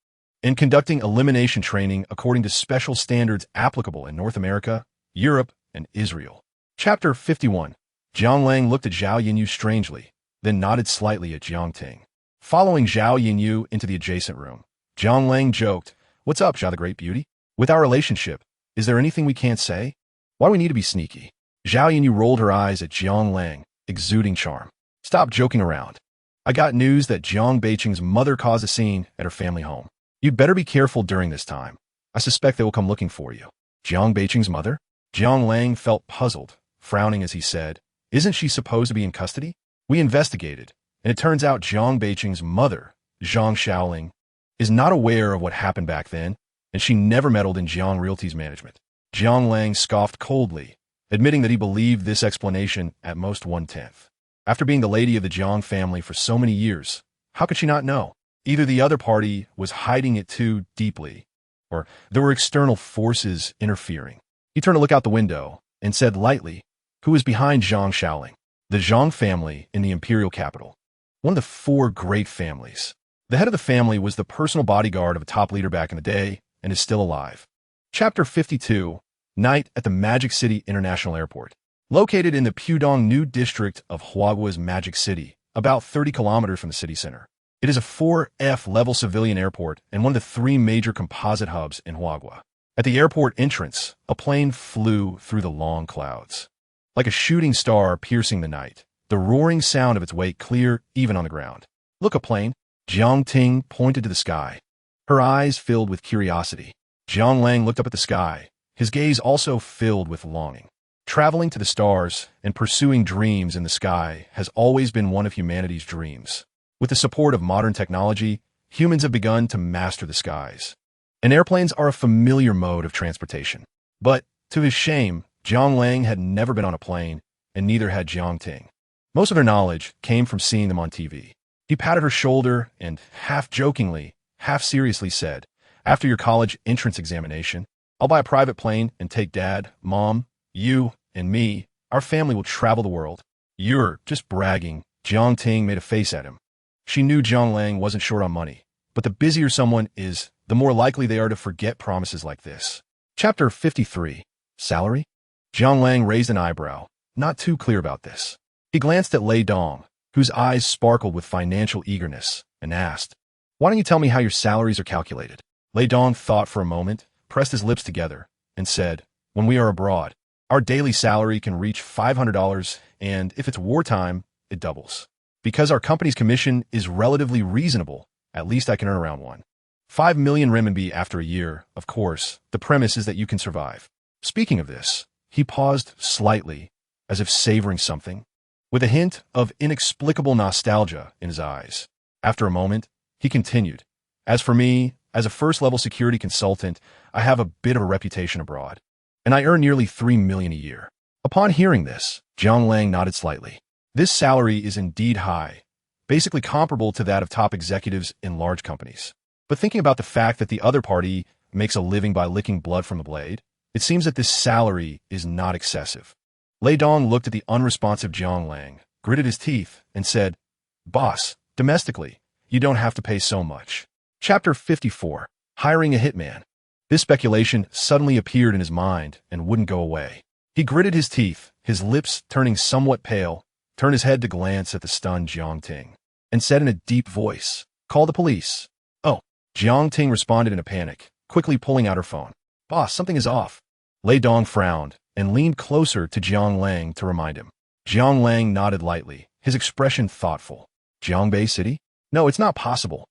and conducting elimination training according to special standards applicable in North America, Europe, and Israel. Chapter 51. Jiang Lang looked at Zhao Yinyu strangely, then nodded slightly at Jiang Ting. Following Zhao Yinyu into the adjacent room, Jiang Lang joked, "What's up, Zhao the Great Beauty? With our relationship, is there anything we can't say? Why do we need to be sneaky?" Zhao Yinyu rolled her eyes at Jiang Lang, exuding charm. "Stop joking around. I got news that Jiang Beiqing's mother caused a scene at her family home. You'd better be careful during this time. I suspect they will come looking for you." Jiang Beiqing's mother? Jiang Lang felt puzzled, frowning as he said, "Isn't she supposed to be in custody? We investigated, and it turns out Jiang Beiqing's mother, Zhang Shaoling, is not aware of what happened back then, and she never meddled in Jiang Realty's management." Jiang Lang scoffed coldly, admitting that he believed this explanation at most 1/10. After being the lady of the Jiang family for so many years, how could she not know? Either the other party was hiding it too deeply, or there were external forces interfering. He turned to look out the window and said lightly, "Who is behind Zhang Shaoling?" The Zhang family in the imperial capital. One of the four great families. The head of the family was the personal bodyguard of a top leader back in the day and is still alive. Chapter 52. Night at the Magic City International Airport. Located in the Pudong New District of Huagua's Magic City, about 30 kilometers from the city center. It is a 4F-level civilian airport and one of the three major composite hubs in Huagua. At the airport entrance, a plane flew through the long clouds. Like a shooting star piercing the night, the roaring sound of its way clear even on the ground. "Look, a plane." Jiang Ting pointed to the sky. Her eyes filled with curiosity. Jiang Lang looked up at the sky, his gaze also filled with longing. Traveling to the stars and pursuing dreams in the sky has always been one of humanity's dreams. With the support of modern technology, humans have begun to master the skies. And airplanes are a familiar mode of transportation. But, to his shame, Jiang Lang had never been on a plane, and neither had Jiang Ting. Most of their knowledge came from seeing them on TV. He patted her shoulder and, half jokingly, half seriously said, "After your college entrance examination, I'll buy a private plane and take Dad, Mom, you, and me. Our family will travel the world." "You're just bragging." Jiang Ting made a face at him. She knew Jiang Lang wasn't short on money, but the busier someone is, the more likely they are to forget promises like this. Chapter 53. Salary? Jiang Lang raised an eyebrow, not too clear about this. He glanced at Lei Dong, whose eyes sparkled with financial eagerness, and asked, "Why don't you tell me how your salaries are calculated?" Lei Dong thought for a moment, pressed his lips together, and said, "When we are abroad, our daily salary can reach $500, and if it's wartime, it doubles. Because our company's commission is relatively reasonable, at least I can earn around 5 million renminbi after a year. Of course, the premise is that you can survive." Speaking of this, he paused slightly, as if savoring something, with a hint of inexplicable nostalgia in his eyes. After a moment, he continued, "As for me, as a first-level security consultant, I have a bit of a reputation abroad, and I earn nearly 3 million a year." Upon hearing this, Jiang Lang nodded slightly. This salary is indeed high, basically comparable to that of top executives in large companies. But thinking about the fact that the other party makes a living by licking blood from the blade, it seems that this salary is not excessive. Lei Dong looked at the unresponsive Jiang Lang, gritted his teeth, and said, "Boss, domestically, you don't have to pay so much." Chapter 54. Hiring a hitman. This speculation suddenly appeared in his mind and wouldn't go away. He gritted his teeth, his lips turning somewhat pale, turned his head to glance at the stunned Jiang Ting, and said in a deep voice, "Call the police." "Oh." Jiang Ting responded in a panic, quickly pulling out her phone. "Boss, something is off." Lei Dong frowned and leaned closer to Jiang Lang to remind him. Jiang Lang nodded lightly, his expression thoughtful. "Jiangbei City? No, it's not possible.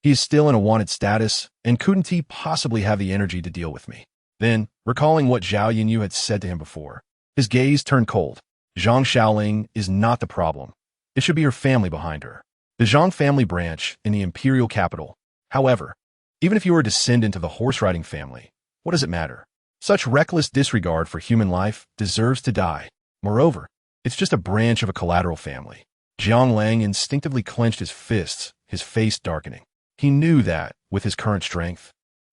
He is still in a wanted status, and couldn't he possibly have the energy to deal with me?" Then, recalling what Zhao Yinyu had said to him before, his gaze turned cold. Zhang Shaoling is not the problem. It should be her family behind her. The Zhang family branch in the imperial capital. However, even if you are a descendant of the horse-riding family, what does it matter? Such reckless disregard for human life deserves to die. Moreover, it's just a branch of a collateral family. Jiang Lang instinctively clenched his fists, his face darkening. He knew that, with his current strength,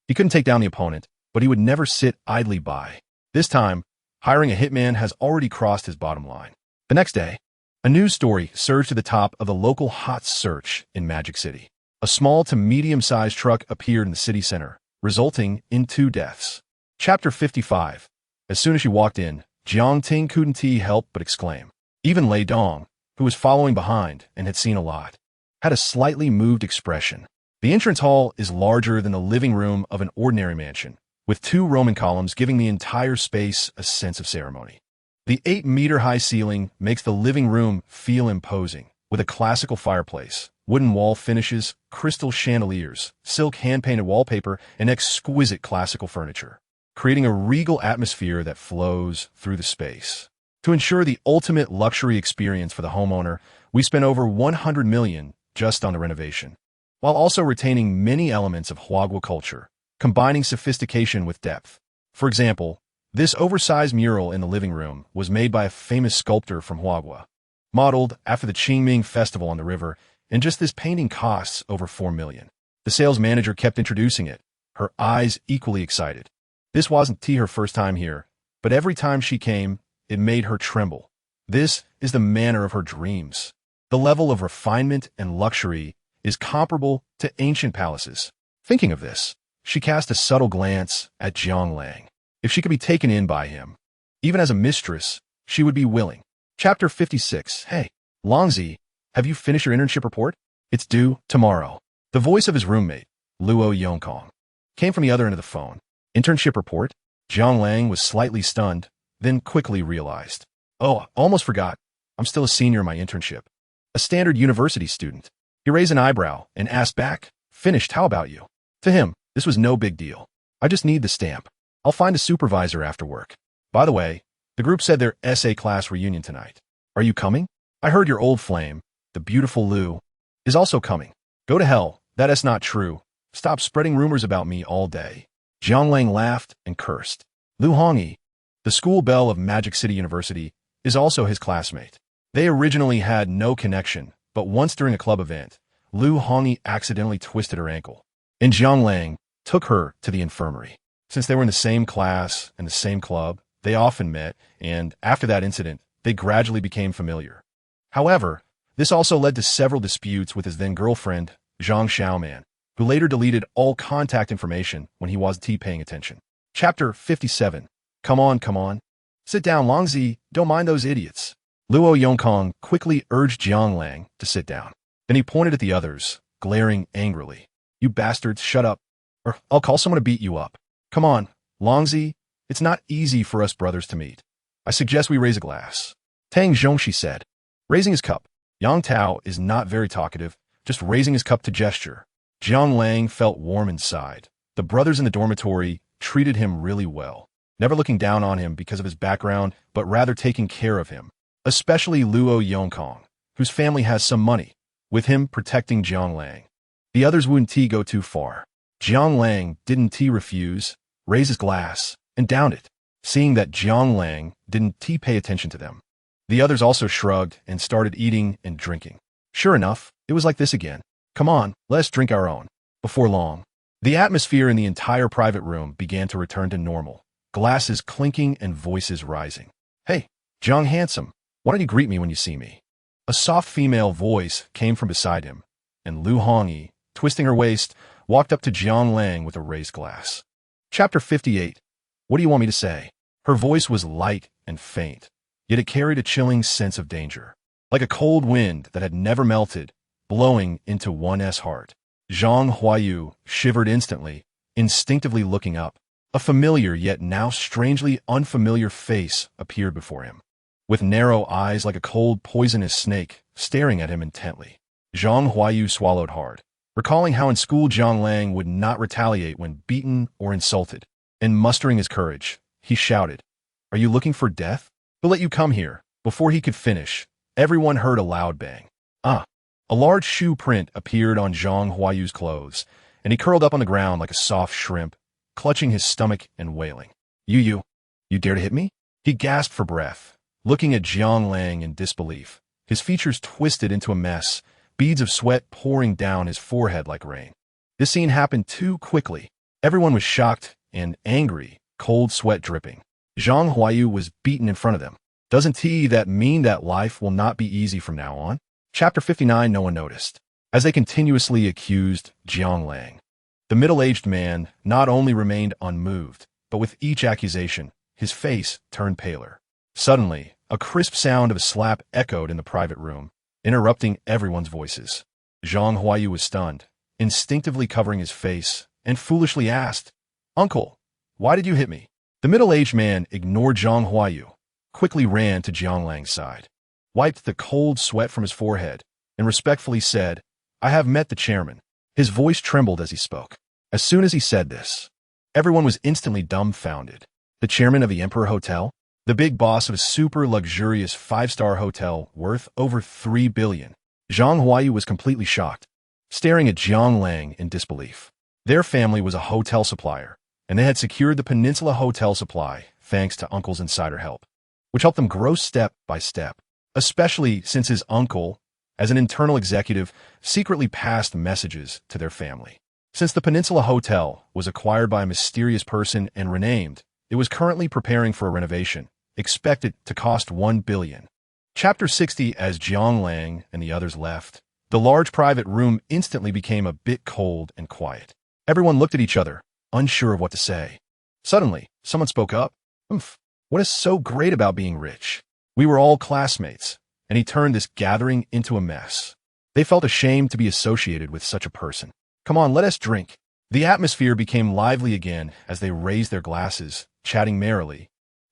he couldn't take down the opponent, but he would never sit idly by. This time, hiring a hitman has already crossed his bottom line. The next day, a news story surged to the top of the local hot search in Magic City. A small to medium-sized truck appeared in the city center, resulting in 2 deaths. Chapter 55. As soon as she walked in, Jiang Ting couldn't help but exclaim. Even Lei Dong, who was following behind and had seen a lot, had a slightly moved expression. The entrance hall is larger than the living room of an ordinary mansion, with 2 Roman columns giving the entire space a sense of ceremony. The 8-meter-high ceiling makes the living room feel imposing, with a classical fireplace, wooden wall finishes, crystal chandeliers, silk hand-painted wallpaper, and exquisite classical furniture, creating a regal atmosphere that flows through the space. To ensure the ultimate luxury experience for the homeowner, we spent over $100 million just on the renovation, while also retaining many elements of Huagua culture, combining sophistication with depth. For example, this oversized mural in the living room was made by a famous sculptor from Huagua, modeled after the Qingming festival on the river, and just this painting costs over $4 million. The sales manager kept introducing it, her eyes equally excited. This wasn't her first time here, but every time she came, it made her tremble. This is the manner of her dreams. The level of refinement and luxury is comparable to ancient palaces. Thinking of this, she cast a subtle glance at Jiang Lang. If she could be taken in by him, even as a mistress, she would be willing. Chapter 56. Hey, Longzi, have you finished your internship report? It's due tomorrow. The voice of his roommate, Luo Yongkong, came from the other end of the phone. Internship report? Jiang Lang was slightly stunned, then quickly realized. Oh, almost forgot. I'm still a senior in my internship. A standard university student. He raised an eyebrow and asked back, Finished, how about you? To him, this was no big deal. I just need the stamp. I'll find a supervisor after work. By the way, the group said their SA class reunion tonight. Are you coming? I heard your old flame, the beautiful Lu, is also coming. Go to hell, that is not true. Stop spreading rumors about me all day. Jiang Lang laughed and cursed. Lu Hongyi, the school belle of Magic City University, is also his classmate. They originally had no connection, but once during a club event, Lu Hongyi accidentally twisted her ankle, and Jiang Lang took her to the infirmary. Since they were in the same class and the same club, they often met, and after that incident, they gradually became familiar. However, this also led to several disputes with his then-girlfriend, Zhang Xiaoman, who later deleted all contact information when he wasn't paying attention. Chapter 57. Come on. Sit down, Longzi, don't mind those idiots. Luo Yongkong quickly urged Jiang Lang to sit down. Then he pointed at the others, glaring angrily. You bastards, shut up, or I'll call someone to beat you up. Come on, Longzi, it's not easy for us brothers to meet. I suggest we raise a glass. Tang Zhongxi said, raising his cup. Yang Tao is not very talkative, just raising his cup to gesture. Jiang Lang felt warm inside. The brothers in the dormitory treated him really well, never looking down on him because of his background, but rather taking care of him, especially Luo Yongkong, whose family has some money, with him protecting Jiang Lang. The others wouldn't go too far. Jiang Lang didn't refuse, raise his glass, and downed it, seeing that Jiang Lang didn't pay attention to them. The others also shrugged and started eating and drinking. Sure enough, it was like this again. Come on, let's drink our own. Before long, the atmosphere in the entire private room began to return to normal, glasses clinking and voices rising. Hey, Jiang Handsome, why don't you greet me when you see me? A soft female voice came from beside him, and Lu Hongyi, twisting her waist, walked up to Jiang Lang with a raised glass. Chapter 58. What do you want me to say? Her voice was light and faint, yet it carried a chilling sense of danger, like a cold wind that had never melted, blowing into one's heart. Zhang Huayu shivered instantly, instinctively looking up. A familiar yet now strangely unfamiliar face appeared before him, with narrow eyes like a cold, poisonous snake staring at him intently. Zhang Huayu swallowed hard, recalling how in school Jiang Lang would not retaliate when beaten or insulted. And mustering his courage, he shouted, Are you looking for death? We'll let you come here. Before he could finish, everyone heard a loud bang. A large shoe print appeared on Zhang Huayu's clothes, and he curled up on the ground like a soft shrimp, clutching his stomach and wailing. You dare to hit me? He gasped for breath, looking at Jiang Lang in disbelief. His features twisted into a mess, beads of sweat pouring down his forehead like rain. This scene happened too quickly. Everyone was shocked and angry, cold sweat dripping. Zhang Huayu was beaten in front of them. Doesn't that mean that life will not be easy from now on? Chapter 59. No one noticed. As they continuously accused Jiang Lang, the middle-aged man not only remained unmoved, but with each accusation, his face turned paler. Suddenly, a crisp sound of a slap echoed in the private room, interrupting everyone's voices. Zhang Huayu was stunned, instinctively covering his face, and foolishly asked, "Uncle, why did you hit me?" The middle-aged man ignored Zhang Huayu, quickly ran to Jiang Lang's side, wiped the cold sweat from his forehead, and respectfully said, "I have met the chairman." His voice trembled as he spoke. As soon as he said this, everyone was instantly dumbfounded. The chairman of the Emperor Hotel? The big boss of a super luxurious 5-star hotel worth over 3 billion. Zhang Huayu was completely shocked, staring at Jiang Lang in disbelief. Their family was a hotel supplier, and they had secured the Peninsula Hotel supply thanks to Uncle's insider help, which helped them grow step by step, especially since his uncle, as an internal executive, secretly passed messages to their family. Since the Peninsula Hotel was acquired by a mysterious person and renamed, it was currently preparing for a renovation, expected to cost 1 billion. Chapter 60. As Jiang Lang and the others left, the large private room instantly became a bit cold and quiet. Everyone looked at each other, unsure of what to say. Suddenly, someone spoke up. What is so great about being rich? We were all classmates, and he turned this gathering into a mess. They felt ashamed to be associated with such a person. Come on, let us drink. The atmosphere became lively again as they raised their glasses, chatting merrily,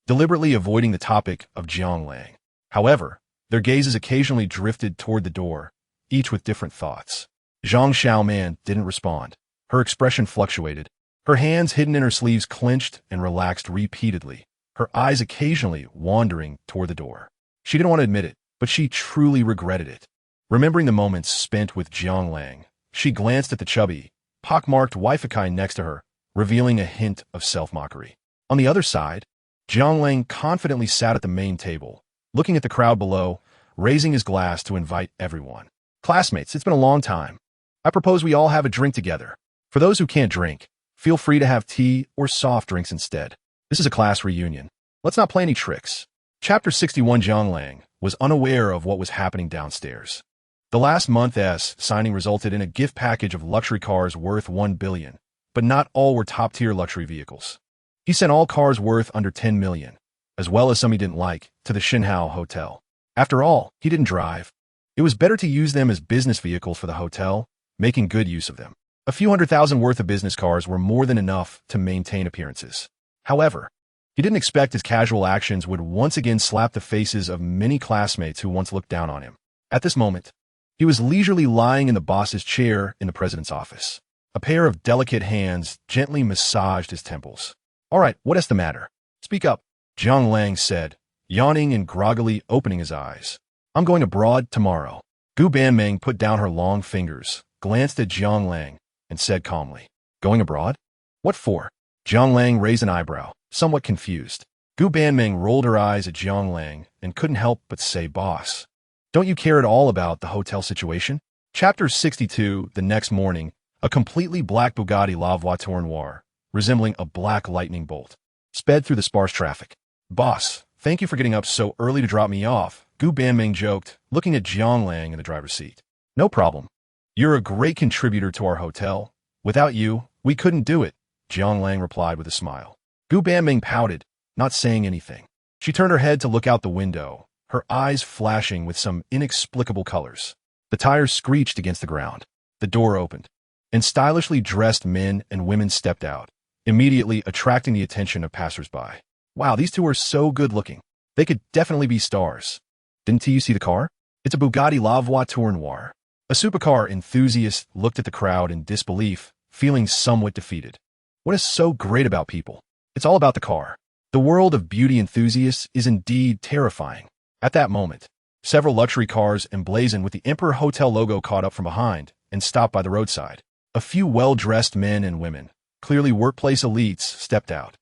deliberately avoiding the topic of Jiang Lang. However, their gazes occasionally drifted toward the door, each with different thoughts. Zhang Xiaoman didn't respond. Her expression fluctuated. Her hands hidden in her sleeves clenched and relaxed repeatedly, her eyes occasionally wandering toward the door. She didn't want to admit it, but she truly regretted it. Remembering the moments spent with Jiang Lang, she glanced at the chubby, pockmarked Waifakai next to her, revealing a hint of self-mockery. On the other side, Jiang Lang confidently sat at the main table, looking at the crowd below, raising his glass to invite everyone. Classmates, it's been a long time. I propose we all have a drink together. For those who can't drink, feel free to have tea or soft drinks instead. This is a class reunion. Let's not play any tricks. Chapter 61. Jiang Lang was unaware of what was happening downstairs. The last month's signing resulted in a gift package of luxury cars worth 1 billion, but not all were top-tier luxury vehicles. He sent all cars worth under 10 million, as well as some he didn't like, to the Xinhao Hotel. After all, he didn't drive. It was better to use them as business vehicles for the hotel, making good use of them. A few 100,000 worth of business cars were more than enough to maintain appearances. However, he didn't expect his casual actions would once again slap the faces of many classmates who once looked down on him. At this moment, he was leisurely lying in the boss's chair in the president's office. A pair of delicate hands gently massaged his temples. "All right, what is the matter? Speak up," Jiang Lang said, yawning and groggily opening his eyes. "I'm going abroad tomorrow." Gu Banmeng put down her long fingers, glanced at Jiang Lang, and said calmly, "Going abroad? What for?" Jiang Lang raised an eyebrow, somewhat confused. Gu Banmeng rolled her eyes at Jiang Lang and couldn't help but say, "Boss, don't you care at all about the hotel situation?" Chapter 62. The next morning, a completely black Bugatti La Voiture Noire, resembling a black lightning bolt, sped through the sparse traffic. "Boss, thank you for getting up so early to drop me off," Gu Banmeng joked, looking at Jiang Lang in the driver's seat. "No problem. You're a great contributor to our hotel. Without you, we couldn't do it," Jiang Lang replied with a smile. Gu Banmeng pouted, not saying anything. She turned her head to look out the window, her eyes flashing with some inexplicable colors. The tires screeched against the ground. The door opened, and stylishly dressed men and women stepped out, immediately attracting the attention of passers-by. "Wow, these two are so good-looking. They could definitely be stars. Didn't you see the car? It's a Bugatti La Voiture Noire." A supercar enthusiast looked at the crowd in disbelief, feeling somewhat defeated. What is so great about people? It's all about the car. The world of beauty enthusiasts is indeed terrifying. At that moment, several luxury cars emblazoned with the Emperor Hotel logo caught up from behind and stopped by the roadside. A few well-dressed men and women, clearly workplace elites, stepped out.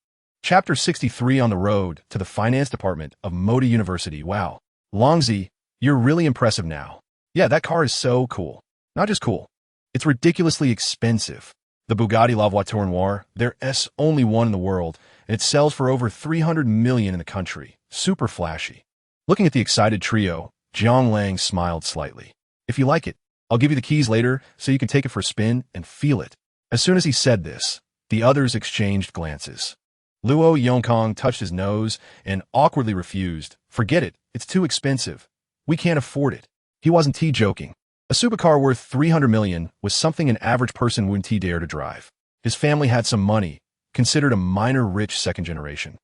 Chapter 63 on the road to the finance department of Modi University. Wow. Longzi, you're really impressive now. Yeah, that car is so cool. Not just cool. It's ridiculously expensive. The Bugatti La Voiture Noire, their only one in the world, and it sells for over 300 million in the country. Super flashy. Looking at the excited trio, Jiang Lang smiled slightly. If you like it, I'll give you the keys later so you can take it for a spin and feel it. As soon as he said this, the others exchanged glances. Luo Yongkong touched his nose and awkwardly refused. Forget it, it's too expensive. We can't afford it. He wasn't joking. A supercar worth 300 million was something an average person wouldn't dare to drive. His family had some money, considered a minor rich second generation.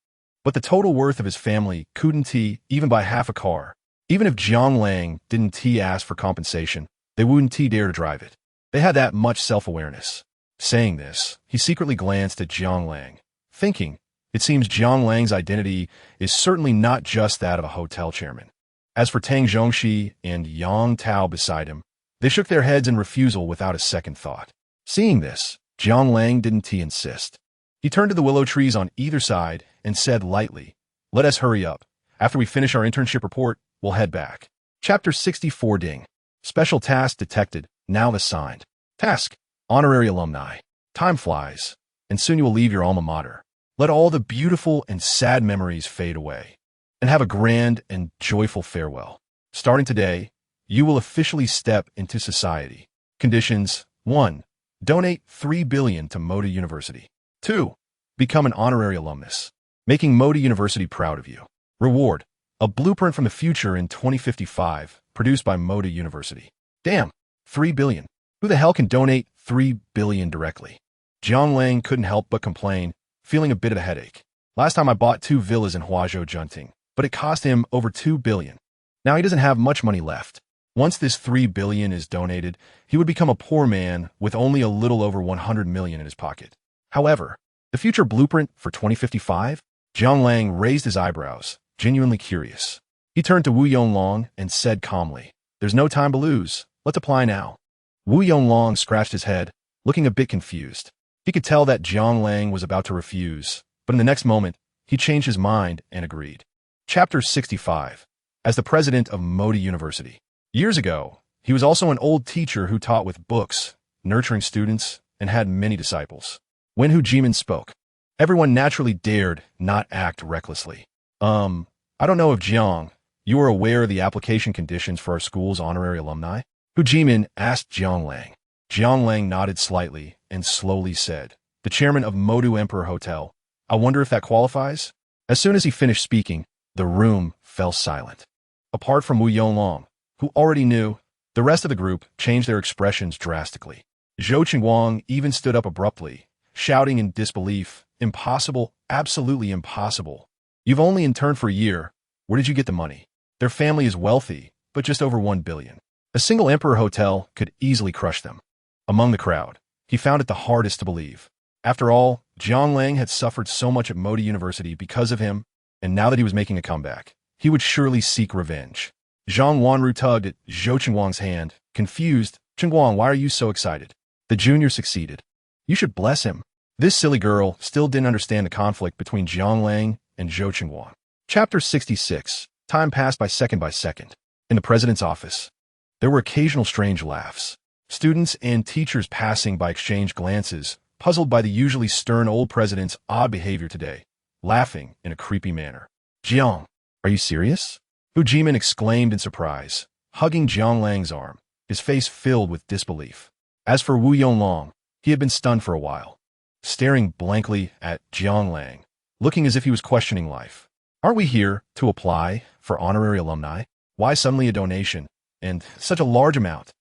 But the total worth of his family couldn't even buy half a car. Even if Jiang Lang didn't ask for compensation, they wouldn't dare to drive it. They had that much self-awareness. Saying this, he secretly glanced at Jiang Lang, thinking, it seems Jiang Lang's identity is certainly not just that of a hotel chairman. As for Tang Zhongxi and Yang Tao beside him, they shook their heads in refusal without a second thought. Seeing this, Jiang Lang didn't insist. He turned to the willow trees on either side and said lightly, let us hurry up. After we finish our internship report, we'll head back. Chapter 64 Ding. Special task detected, now assigned. Task, honorary alumni. Time flies, and soon you will leave your alma mater. Let all the beautiful and sad memories fade away, and have a grand and joyful farewell. Starting today, you will officially step into society. Conditions: 1. Donate 3 billion to Modi University. 2. Become an honorary alumnus, making Modi University proud of you. Reward: a blueprint from the future in 2055, produced by Modi University. Damn, 3 billion. Who the hell can donate 3 billion directly? Jiang Lang couldn't help but complain, feeling a bit of a headache. Last time I bought 2 villas in Huazhou Junting, but it cost him over 2 billion. Now he doesn't have much money left. Once this 3 billion is donated, he would become a poor man with only a little over 100 million in his pocket. However, the future blueprint for 2055? Jiang Lang raised his eyebrows, genuinely curious. He turned to Wu Yonglong and said calmly, there's no time to lose. Let's apply now. Wu Yonglong scratched his head, looking a bit confused. He could tell that Jiang Lang was about to refuse, but in the next moment, he changed his mind and agreed. Chapter 65. As the president of Modi University. Years ago, he was also an old teacher who taught with books, nurturing students, and had many disciples. When Hu Jimin spoke, everyone naturally dared not act recklessly. I don't know if Jiang, you are aware of the application conditions for our school's honorary alumni? Hu Jimin asked Jiang Lang. Jiang Lang nodded slightly and slowly said, the chairman of Modu Emperor Hotel. I wonder if that qualifies? As soon as he finished speaking, the room fell silent. Apart from Wu Yonglong, who already knew, the rest of the group changed their expressions drastically. Zhou Qingguang even stood up abruptly, shouting in disbelief, impossible, absolutely impossible. You've only interned for a year. Where did you get the money? Their family is wealthy, but just over 1 billion. A single Emperor Hotel could easily crush them. Among the crowd, he found it the hardest to believe. After all, Jiang Lang had suffered so much at Modi University because of him, and now that he was making a comeback, he would surely seek revenge. Zhang Wanru tugged at Zhou Qingguang's hand, confused. Qingguang, why are you so excited? The junior succeeded. You should bless him. This silly girl still didn't understand the conflict between Jiang Lang and Zhou Qingguang. Chapter 66. Time passed by second. In the president's office, there were occasional strange laughs. Students and teachers passing by exchanged glances, puzzled by the usually stern old president's odd behavior today, laughing in a creepy manner. Jiang, are you serious? Hu Jimin exclaimed in surprise, hugging Jiang Lang's arm, his face filled with disbelief. As for Wu Yonglong, he had been stunned for a while, staring blankly at Jiang Lang, looking as if he was questioning life. Aren't we here to apply for honorary alumni? Why suddenly a donation, and such a large amount?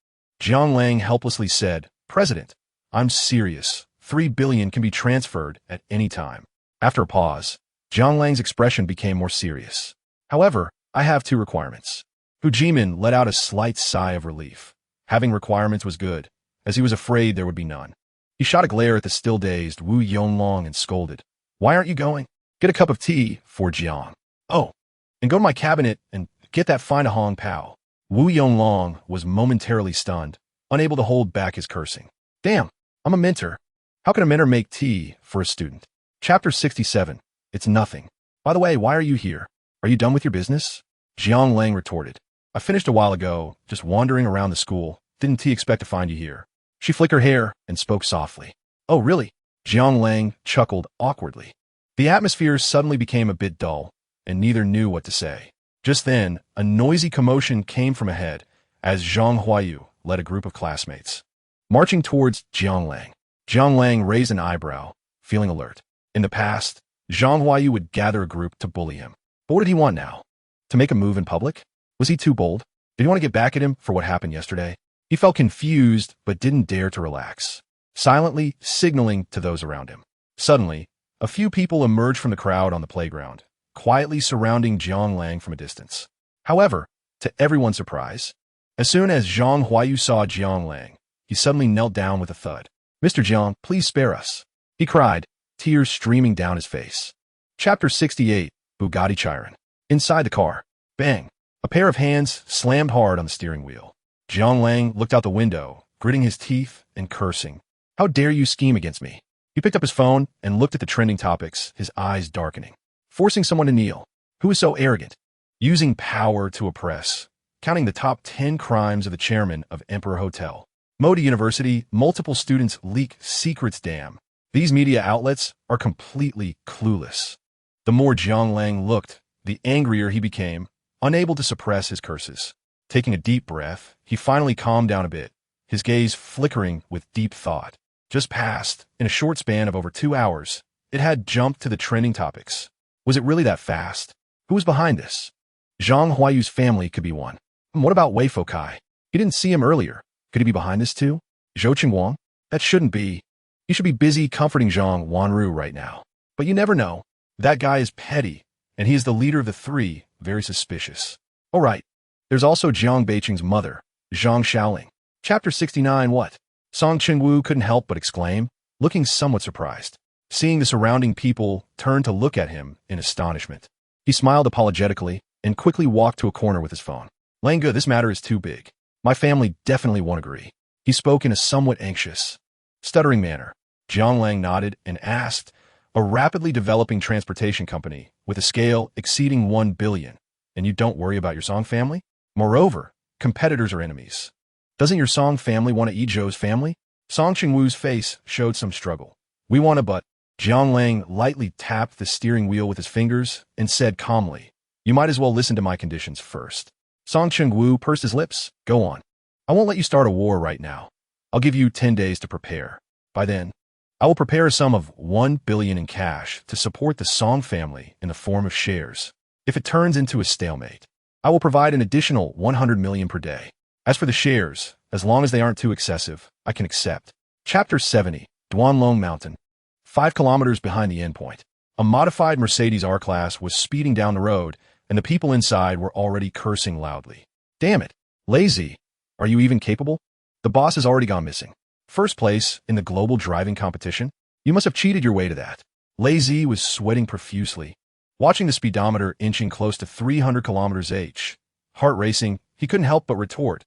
Jiang Lang helplessly said, President, I'm serious. 3 billion can be transferred at any time. After a pause, Jiang Lang's expression became more serious. However, I have 2 requirements. Hu Jimin let out a slight sigh of relief. Having requirements was good, as he was afraid there would be none. He shot a glare at the still-dazed Wu Yonglong and scolded, Why aren't you going? Get a cup of tea for Jiang. Oh, and go to my cabinet and get that fine Hong Pao. Wu Yonglong was momentarily stunned, unable to hold back his cursing. Damn, I'm a mentor. How can a mentor make tea for a student? Chapter 67. It's nothing. By the way, why are you here? Are you done with your business? Jiang Lang retorted. I finished a while ago, just wandering around the school. Didn't he expect to find you here? She flicked her hair and spoke softly. Oh, really? Jiang Lang chuckled awkwardly. The atmosphere suddenly became a bit dull, and neither knew what to say. Just then, a noisy commotion came from ahead as Zhang Huayu led a group of classmates, marching towards Jiang Lang. Jiang Lang raised an eyebrow, feeling alert. In the past, Zhang Huayu would gather a group to bully him. But what did he want now? To make a move in public? Was he too bold? Did he want to get back at him for what happened yesterday? He felt confused, but didn't dare to relax, silently signaling to those around him. Suddenly, a few people emerged from the crowd on the playground, quietly surrounding Jiang Lang from a distance. However, to everyone's surprise, as soon as Zhang Huayu saw Jiang Lang, he suddenly knelt down with a thud. Mr. Jiang, please spare us, he cried, tears streaming down his face. Chapter 68, Bugatti Chiron. Inside the car, bang, a pair of hands slammed hard on the steering wheel. Jiang Lang looked out the window, gritting his teeth and cursing. How dare you scheme against me? He picked up his phone and looked at the trending topics, his eyes darkening. Forcing someone to kneel. Who is so arrogant? Using power to oppress. Counting the top 10 crimes of the chairman of Emperor Hotel. Modi University, multiple students leak secrets. Damn. These media outlets are completely clueless. The more Jiang Lang looked, the angrier he became, unable to suppress his curses. Taking a deep breath, he finally calmed down a bit, his gaze flickering with deep thought. Just past, in a short span of over 2 hours, it had jumped to the trending topics. Was it really that fast? Who was behind this? Zhang Huayu's family could be one. And what about Wei Fokai? He didn't see him earlier. Could he be behind this too? Zhou Qingguang? That shouldn't be. He should be busy comforting Zhang Wanru right now. But you never know. That guy is petty, and he is the leader of the three, very suspicious. All right. There's also Jiang Beiqing's mother, Zhang Xiaoling. Chapter 69. What? Song Qingwu couldn't help but exclaim, looking somewhat surprised. Seeing the surrounding people turn to look at him in astonishment. He smiled apologetically and quickly walked to a corner with his phone. Langa, this matter is too big. My family definitely won't agree. He spoke in a somewhat anxious, stuttering manner. Jiang Lang nodded and asked, a rapidly developing transportation company with a scale exceeding 1 billion, and you don't worry about your Song family? Moreover, competitors are enemies. Doesn't your Song family want to eat Zhou's family? Song Qingwu's face showed some struggle. We want to, but Jiang Lang lightly tapped the steering wheel with his fingers and said calmly, you might as well listen to my conditions first. Song Qingwu pursed his lips. Go on. I won't let you start a war right now. I'll give you 10 days to prepare. By then, I will prepare a sum of 1 billion in cash to support the Song family in the form of shares. If it turns into a stalemate, I will provide an additional 100 million per day. As for the shares, as long as they aren't too excessive, I can accept. Chapter 70, Duanlong Mountain. 5 kilometers behind the endpoint, a modified Mercedes R-Class was speeding down the road, and the people inside were already cursing loudly. Damn it. Lazy. Are you even capable? The boss has already gone missing. First place in the global driving competition? You must have cheated your way to that. Lazy was sweating profusely, watching the speedometer inching close to 300 kilometers h. Heart racing, he couldn't help but retort.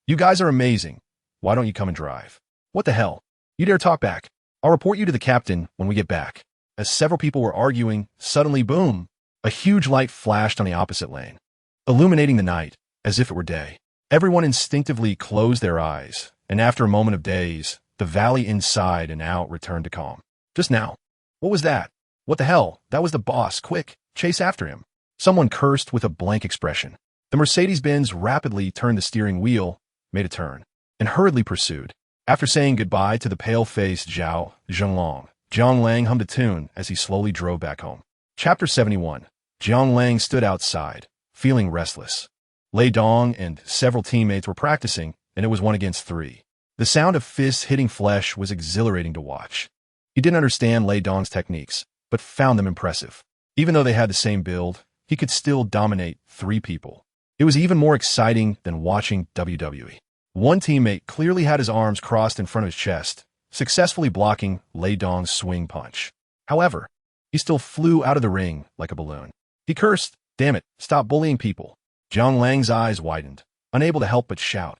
You guys are amazing. Why don't you come and drive? What the hell? You dare talk back. I'll report you to the captain when we get back. As several people were arguing, suddenly boom, a huge light flashed on the opposite lane, illuminating the night as if it were day. Everyone instinctively closed their eyes, and after a moment of daze, the valley inside and out returned to calm. Just now. What was that? What the hell? That was the boss. Quick, chase after him. Someone cursed with a blank expression. The Mercedes-Benz rapidly turned the steering wheel, made a turn, and hurriedly pursued. After saying goodbye to the pale-faced Zhao Zhenglong, Jiang Lang hummed a tune as he slowly drove back home. Chapter 71. Jiang Lang stood outside, feeling restless. Lei Dong and several teammates were practicing, and it was 1 against 3. The sound of fists hitting flesh was exhilarating to watch. He didn't understand Lei Dong's techniques, but found them impressive. Even though they had the same build, he could still dominate 3 people. It was even more exciting than watching WWE. One teammate clearly had his arms crossed in front of his chest, successfully blocking Lei Dong's swing punch. However, he still flew out of the ring like a balloon. He cursed, damn it, stop bullying people. Jiang Lang's eyes widened, unable to help but shout.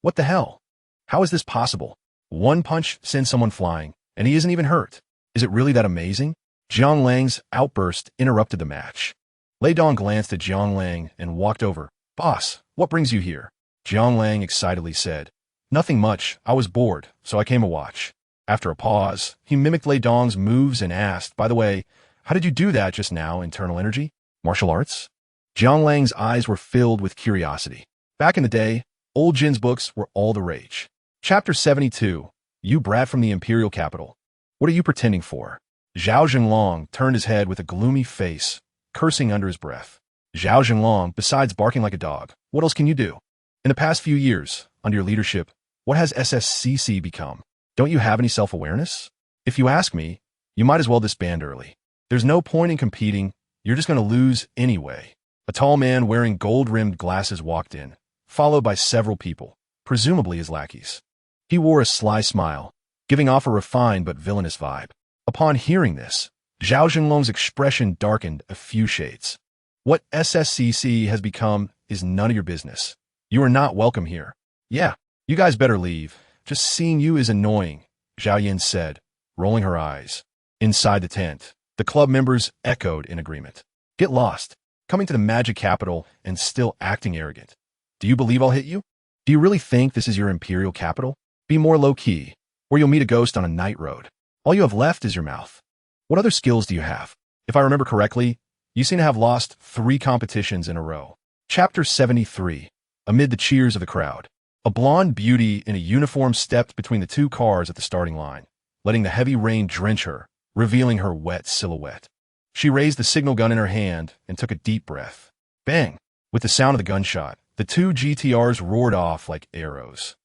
What the hell? How is this possible? 1 punch sends someone flying, and he isn't even hurt. Is it really that amazing? Jiang Lang's outburst interrupted the match. Lei Dong glanced at Jiang Lang and walked over. "Boss, what brings you here?" Jiang Lang excitedly said. "Nothing much. I was bored, so I came to watch." After a pause, he mimicked Lei Dong's moves and asked, "By the way, how did you do that just now, internal energy? Martial arts?" Jiang Lang's eyes were filled with curiosity. Back in the day, old Jin's books were all the rage. Chapter 72. You brat from the imperial capital. What are you pretending for? Zhao Zhenlong turned his head with a gloomy face, cursing under his breath. Zhao Zhenlong, besides barking like a dog, what else can you do? In the past few years, under your leadership, what has SSCC become? Don't you have any self-awareness? If you ask me, you might as well disband early. There's no point in competing. You're just going to lose anyway. A tall man wearing gold-rimmed glasses walked in, followed by several people, presumably his lackeys. He wore a sly smile, giving off a refined but villainous vibe. Upon hearing this, Zhao Zhenlong's expression darkened a few shades. What SSCC has become is none of your business. You are not welcome here. Yeah, you guys better leave. Just seeing you is annoying, Zhao Yin said, rolling her eyes. Inside the tent, the club members echoed in agreement. Get lost, coming to the magic capital and still acting arrogant. Do you believe I'll hit you? Do you really think this is your imperial capital? Be more low-key, or you'll meet a ghost on a night road. All you have left is your mouth. What other skills do you have? If I remember correctly, you seem to have lost 3 competitions in a row. Chapter 73. Amid the cheers of the crowd, a blonde beauty in a uniform stepped between the 2 cars at the starting line, letting the heavy rain drench her, revealing her wet silhouette. She raised the signal gun in her hand and took a deep breath. Bang! With the sound of the gunshot, the 2 GTRs roared off like arrows,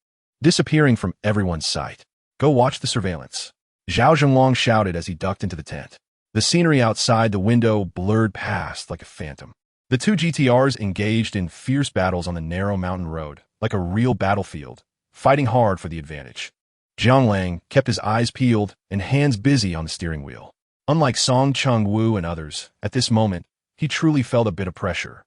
disappearing from everyone's sight. Go watch the surveillance, Zhao Zhenlong shouted as he ducked into the tent. The scenery outside the window blurred past like a phantom. The 2 GTRs engaged in fierce battles on the narrow mountain road, like a real battlefield, fighting hard for the advantage. Jiang Lang kept his eyes peeled and hands busy on the steering wheel. Unlike Song Chung-woo and others, at this moment, he truly felt a bit of pressure.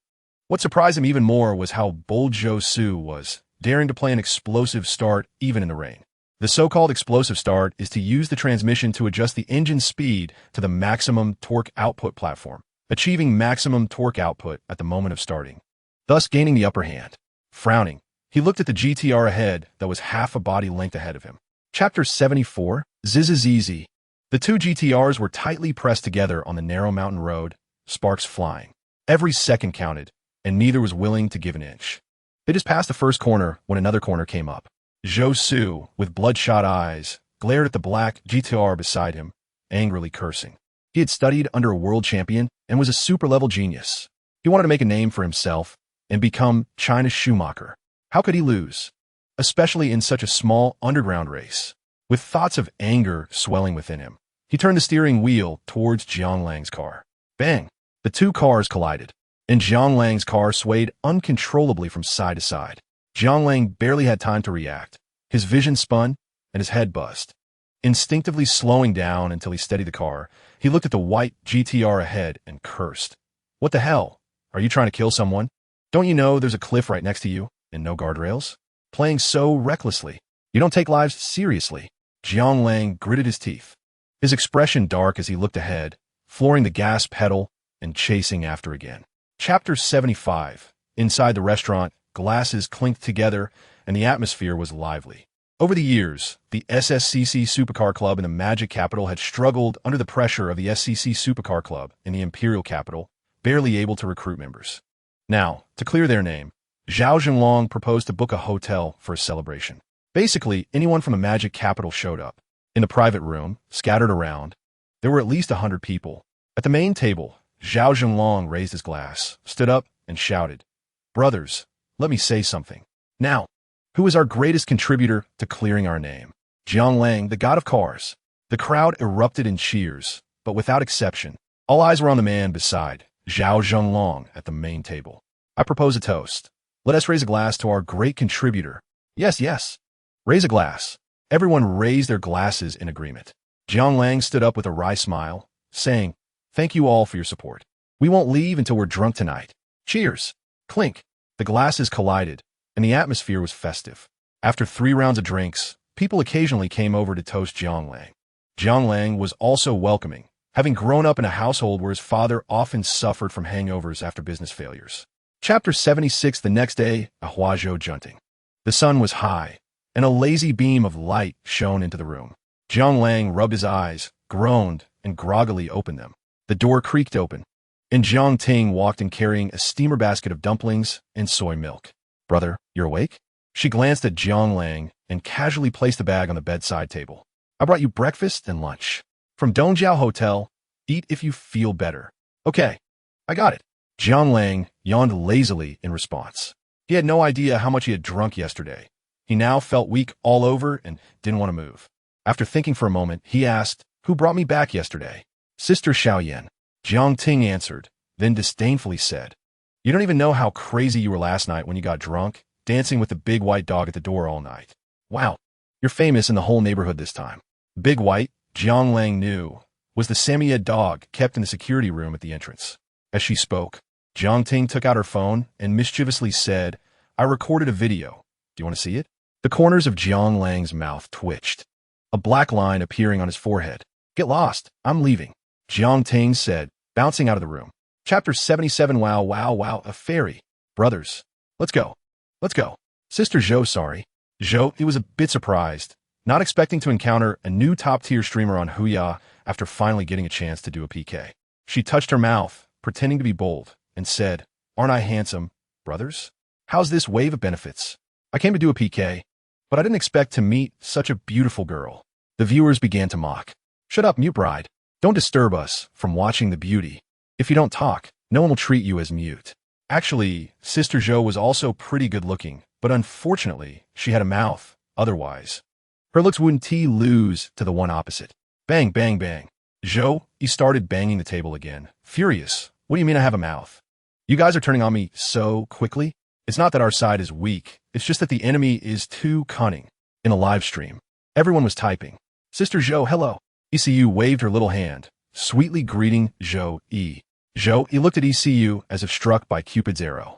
What surprised him even more was how bold Zhou Su was, daring to play an explosive start even in the rain. The so-called explosive start is to use the transmission to adjust the engine speed to the maximum torque output platform, achieving maximum torque output at the moment of starting, thus gaining the upper hand. Frowning, he looked at the GTR ahead that was half a body length ahead of him. Chapter 74. Zizizizi. The 2 GTRs were tightly pressed together on the narrow mountain road, sparks flying. Every second counted, and neither was willing to give an inch. They just passed the first corner when another corner came up. Zhou Su, with bloodshot eyes, glared at the black GTR beside him, angrily cursing. He had studied under a world champion and was a super-level genius. He wanted to make a name for himself and become China's Schumacher. How could he lose? Especially in such a small underground race. With thoughts of anger swelling within him, he turned the steering wheel towards Jiang Lang's car. Bang! The 2 cars collided, and Jiang Lang's car swayed uncontrollably from side to side. Jiang Lang barely had time to react. His vision spun, and his head buzzed. Instinctively slowing down until he steadied the car, he looked at the white GTR ahead and cursed. What the hell? Are you trying to kill someone? Don't you know there's a cliff right next to you, and no guardrails? Playing so recklessly. You don't take lives seriously. Jiang Lang gritted his teeth, his expression dark as he looked ahead, flooring the gas pedal and chasing after again. Chapter 75. Inside the restaurant, glasses clinked together, and the atmosphere was lively. Over the years, the SSCC Supercar Club in the Magic Capital had struggled under the pressure of the SCC Supercar Club in the Imperial Capital, barely able to recruit members. Now, to clear their name, Zhao Zhenlong proposed to book a hotel for a celebration. Basically, anyone from the Magic Capital showed up. In the private room, scattered around, there were at least 100 people. At the main table, Zhao Zhenlong raised his glass, stood up, and shouted, "Brothers, let me say something. Now, who is our greatest contributor to clearing our name? Jiang Lang, the god of cars." The crowd erupted in cheers, but without exception, all eyes were on the man beside Zhao Zhenlong at the main table. I propose a toast. Let us raise a glass to our great contributor. Yes, yes. Raise a glass. Everyone raised their glasses in agreement. Jiang Lang stood up with a wry smile, saying, "Thank you all for your support. We won't leave until we're drunk tonight. Cheers." Clink. The glasses collided, and the atmosphere was festive. After 3 rounds of drinks, people occasionally came over to toast Jiang Lang. Jiang Lang was also welcoming, having grown up in a household where his father often suffered from hangovers after business failures. Chapter 76. The next day, a Huazhou junting. The sun was high, and a lazy beam of light shone into the room. Jiang Lang rubbed his eyes, groaned, and groggily opened them. The door creaked open, and Jiang Ting walked in carrying a steamer basket of dumplings and soy milk. "Brother, you're awake?" She glanced at Jiang Lang and casually placed the bag on the bedside table. "I brought you breakfast and lunch. From Dongjiao Hotel, eat if you feel better." "Okay, I got it." Jiang Lang yawned lazily in response. He had no idea how much he had drunk yesterday. He now felt weak all over and didn't want to move. After thinking for a moment, he asked, "Who brought me back yesterday?" "Sister Xiaoyan." Jiang Ting answered, then disdainfully said, "You don't even know how crazy you were last night when you got drunk, dancing with the big white dog at the door all night. Wow, you're famous in the whole neighborhood this time." Big White, Jiang Lang knew, was the Samoyed dog kept in the security room at the entrance. As she spoke, Jiang Ting took out her phone and mischievously said, "I recorded a video. Do you want to see it?" The corners of Jiang Lang's mouth twitched, a black line appearing on his forehead. "Get lost. I'm leaving," Jiang Ting said, bouncing out of the room. Chapter 77. Wow, wow, wow, a fairy. "Brothers, let's go. Let's go." Sister Zhou, sorry. Zhou, he was a bit surprised, not expecting to encounter a new top-tier streamer on Huya after finally getting a chance to do a PK. She touched her mouth, pretending to be bold, and said, "Aren't I handsome, brothers? How's this wave of benefits? I came to do a PK, but I didn't expect to meet such a beautiful girl." The viewers began to mock. "Shut up, mute bride. Don't disturb us from watching the beauty. If you don't talk, no one will treat you as mute." Actually, Sister Zhou was also pretty good-looking, but unfortunately, she had a mouth, otherwise. Her looks wouldn't lose to the one opposite. Bang, bang, bang. Zhou, he started banging the table again, furious. "What do you mean I have a mouth? You guys are turning on me so quickly? It's not that our side is weak, it's just that the enemy is too cunning." In a live stream, everyone was typing. "Sister Zhou, hello." ECU waved her little hand, sweetly greeting Zhou E. Zhou E looked at ECU as if struck by Cupid's arrow.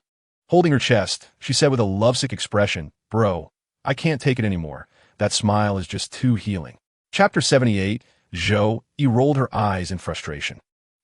Holding her chest, she said with a lovesick expression, "Bro, I can't take it anymore. That smile is just too healing." Chapter 78. Zhou E rolled her eyes in frustration.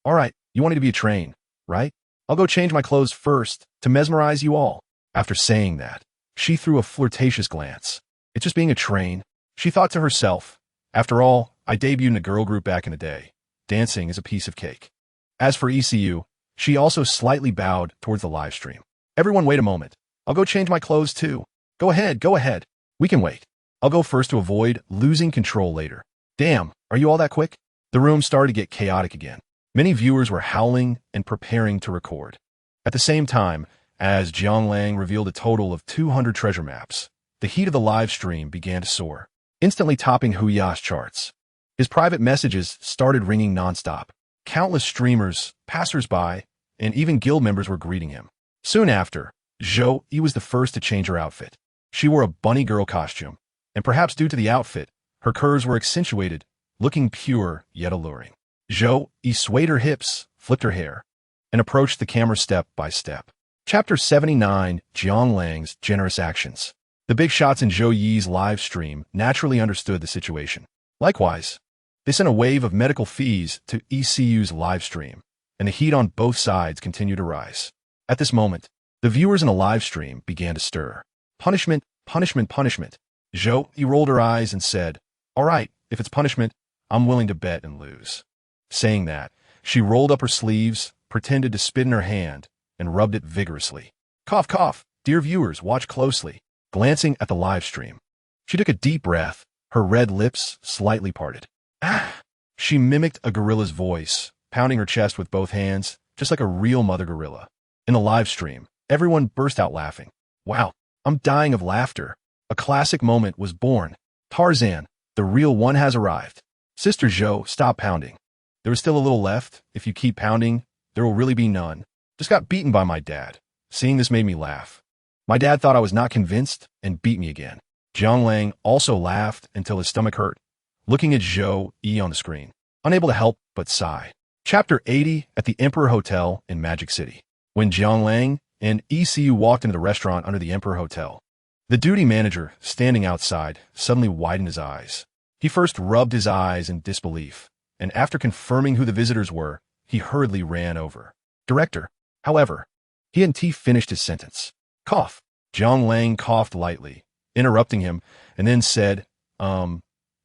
"All right, you want me to be a train, right? I'll go change my clothes first to mesmerize you all." After saying that, she threw a flirtatious glance. "It's just being a train," she thought to herself. "After all, I debuted in a girl group back in the day. Dancing is a piece of cake." As for ECU, she also slightly bowed towards the live stream. "Everyone wait a moment. I'll go change my clothes too." Go ahead, go ahead. We can wait. I'll go first to avoid losing control later." "Damn, are you all that quick?" The room started to get chaotic again. Many viewers were howling and preparing to record. At the same time, as Jiang Lang revealed a total of 200 treasure maps, the heat of the live stream began to soar, instantly topping Huya's charts. His private messages started ringing nonstop. Countless streamers, passers-by, and even guild members were greeting him. Soon after, Zhou E was the first to change her outfit. She wore a bunny girl costume, and perhaps due to the outfit, her curves were accentuated, looking pure yet alluring. Zhou E swayed her hips, flipped her hair, and approached the camera step by step. Chapter 79. Jiang Lang's generous actions. The big shots in Zhou Yi's live stream naturally understood the situation. Likewise, they sent a wave of medical fees to ECU's live stream, and the heat on both sides continued to rise. At this moment, the viewers in the live stream began to stir. "Punishment, punishment, punishment." Zhou E rolled her eyes and said, "All right, if it's punishment, I'm willing to bet and lose." Saying that, she rolled up her sleeves, pretended to spit in her hand, and rubbed it vigorously. Cough, cough. Dear viewers, watch closely. Glancing at the live stream, she took a deep breath, her red lips slightly parted. "Ah!" She mimicked a gorilla's voice, pounding her chest with both hands, just like a real mother gorilla. In the live stream, everyone burst out laughing. "Wow, I'm dying of laughter. A classic moment was born. Tarzan, the real one has arrived." Sister Zhou, stop pounding. There is still a little left. If you keep pounding, there will really be none. Just got beaten by my dad. Seeing this made me laugh. My dad thought I was not convinced and beat me again. Jiang Lang also laughed until his stomach hurt, looking at Zhou E on the screen, unable to help but sigh. Chapter 80. At the Emperor Hotel in Magic City. When Jiang Lang and ECU walked into the restaurant under the Emperor Hotel, the duty manager, standing outside, suddenly widened his eyes. He first rubbed his eyes in disbelief, and after confirming who the visitors were, he hurriedly ran over. Director. However, he hadn't finished his sentence. Cough. Jiang Lang coughed lightly, interrupting him, and then said,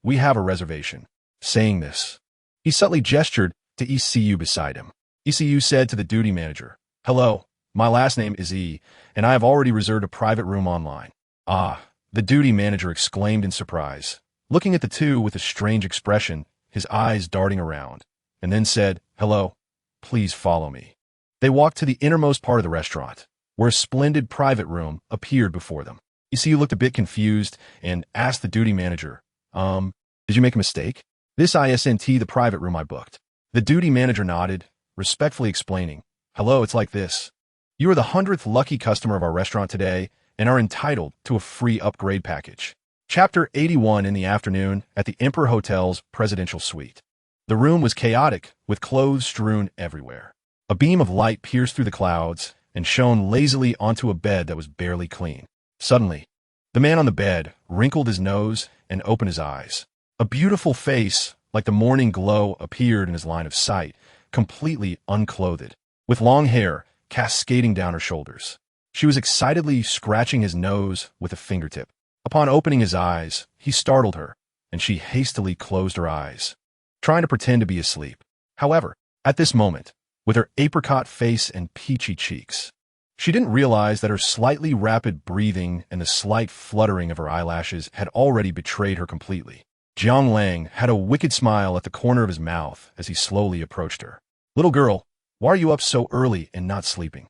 we have a reservation. Saying this, he subtly gestured to ECU beside him. ECU said to the duty manager, hello, my last name is E, and I have already reserved a private room online. Ah, the duty manager exclaimed in surprise, looking at the two with a strange expression, his eyes darting around, and then said, hello, please follow me. They walked to the innermost part of the restaurant, where a splendid private room appeared before them. ECU looked a bit confused and asked the duty manager, did you make a mistake? This isn't the private room I booked. The duty manager nodded, respectfully explaining, hello, it's like this. You are the 100th lucky customer of our restaurant today and are entitled to a free upgrade package. Chapter 81 in the afternoon at the Emperor Hotel's presidential suite. The room was chaotic, with clothes strewn everywhere. A beam of light pierced through the clouds and shone lazily onto a bed that was barely clean. Suddenly, the man on the bed wrinkled his nose and opened his eyes. A beautiful face, like the morning glow, appeared in his line of sight, completely unclothed, with long hair cascading down her shoulders. She was excitedly scratching his nose with a fingertip. Upon opening his eyes, he startled her, and she hastily closed her eyes, trying to pretend to be asleep. However, at this moment, with her apricot face and peachy cheeks, she didn't realize that her slightly rapid breathing and the slight fluttering of her eyelashes had already betrayed her completely. Jiang Lang had a wicked smile at the corner of his mouth as he slowly approached her. Little girl, why are you up so early and not sleeping?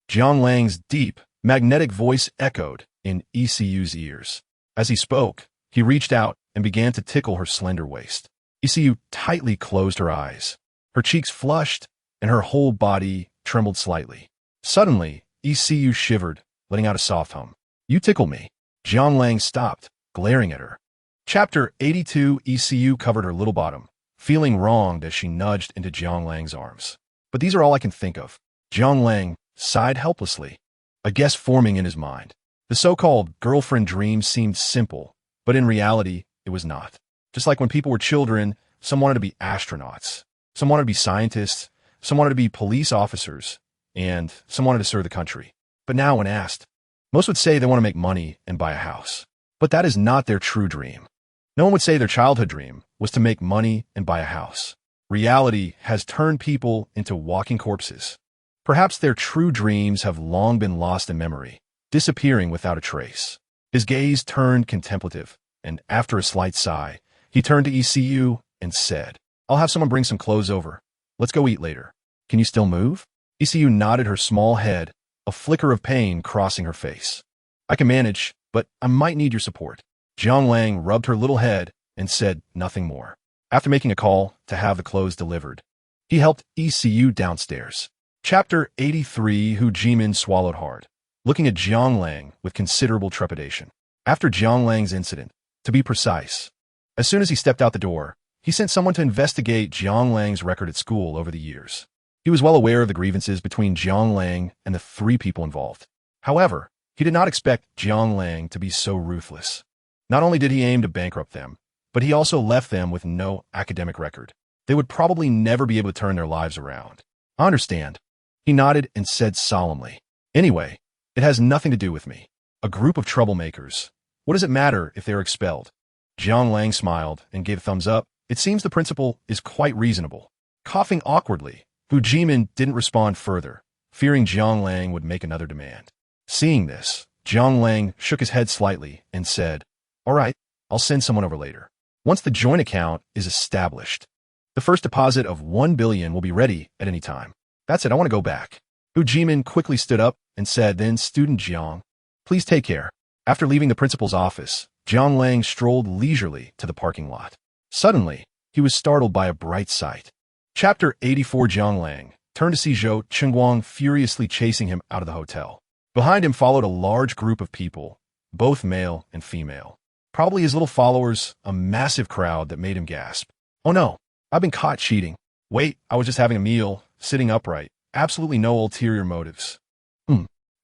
Jiang Lang's deep, magnetic voice echoed in ECU's ears. As he spoke, he reached out and began to tickle her slender waist. ECU tightly closed her eyes. Her cheeks flushed, and her whole body trembled slightly. Suddenly, ECU shivered, letting out a soft hum. You tickle me. Jiang Lang stopped, glaring at her. Chapter 82. ECU covered her little bottom, feeling wronged as she nudged into Jiang Lang's arms. But these are all I can think of. Jiang Lang sighed helplessly, a guess forming in his mind. The so-called girlfriend dream seemed simple, but in reality, it was not. Just like when people were children, some wanted to be astronauts, some wanted to be scientists, some wanted to be police officers, and some wanted to serve the country. But now when asked, most would say they want to make money and buy a house. But that is not their true dream. No one would say their childhood dream was to make money and buy a house. Reality has turned people into walking corpses. Perhaps their true dreams have long been lost in memory, disappearing without a trace. His gaze turned contemplative, and after a slight sigh, he turned to ECU and said, I'll have someone bring some clothes over. Let's go eat later. Can you still move? ECU nodded her small head, a flicker of pain crossing her face. I can manage, but I might need your support. Jiang Lang rubbed her little head and said nothing more. After making a call to have the clothes delivered, he helped ECU downstairs. Chapter 83. Hu Jimin swallowed hard, looking at Jiang Lang with considerable trepidation. After Jiang Lang's incident, to be precise, as soon as he stepped out the door, he sent someone to investigate Jiang Lang's record at school over the years. He was well aware of the grievances between Jiang Lang and the three people involved. However, he did not expect Jiang Lang to be so ruthless. Not only did he aim to bankrupt them, but he also left them with no academic record. They would probably never be able to turn their lives around. I understand. He nodded and said solemnly, Anyway, it has nothing to do with me. A group of troublemakers. What does it matter if they are expelled? Jiang Lang smiled and gave a thumbs up. It seems the principle is quite reasonable. Coughing awkwardly, Hu Jimin didn't respond further, fearing Jiang Lang would make another demand. Seeing this, Jiang Lang shook his head slightly and said, All right, I'll send someone over later. Once the joint account is established, the first deposit of 1 billion will be ready at any time. That's it, I want to go back. Hu Jimin quickly stood up and said, Then, student Jiang, please take care. After leaving the principal's office, Jiang Lang strolled leisurely to the parking lot. Suddenly, he was startled by a bright sight. Chapter 84. Jiang Lang turned to see Zhou Chengguang furiously chasing him out of the hotel. Behind him followed a large group of people, both male and female. Probably his little followers, a massive crowd that made him gasp. Oh no, I've been caught cheating. Wait, I was just having a meal, sitting upright. Absolutely no ulterior motives.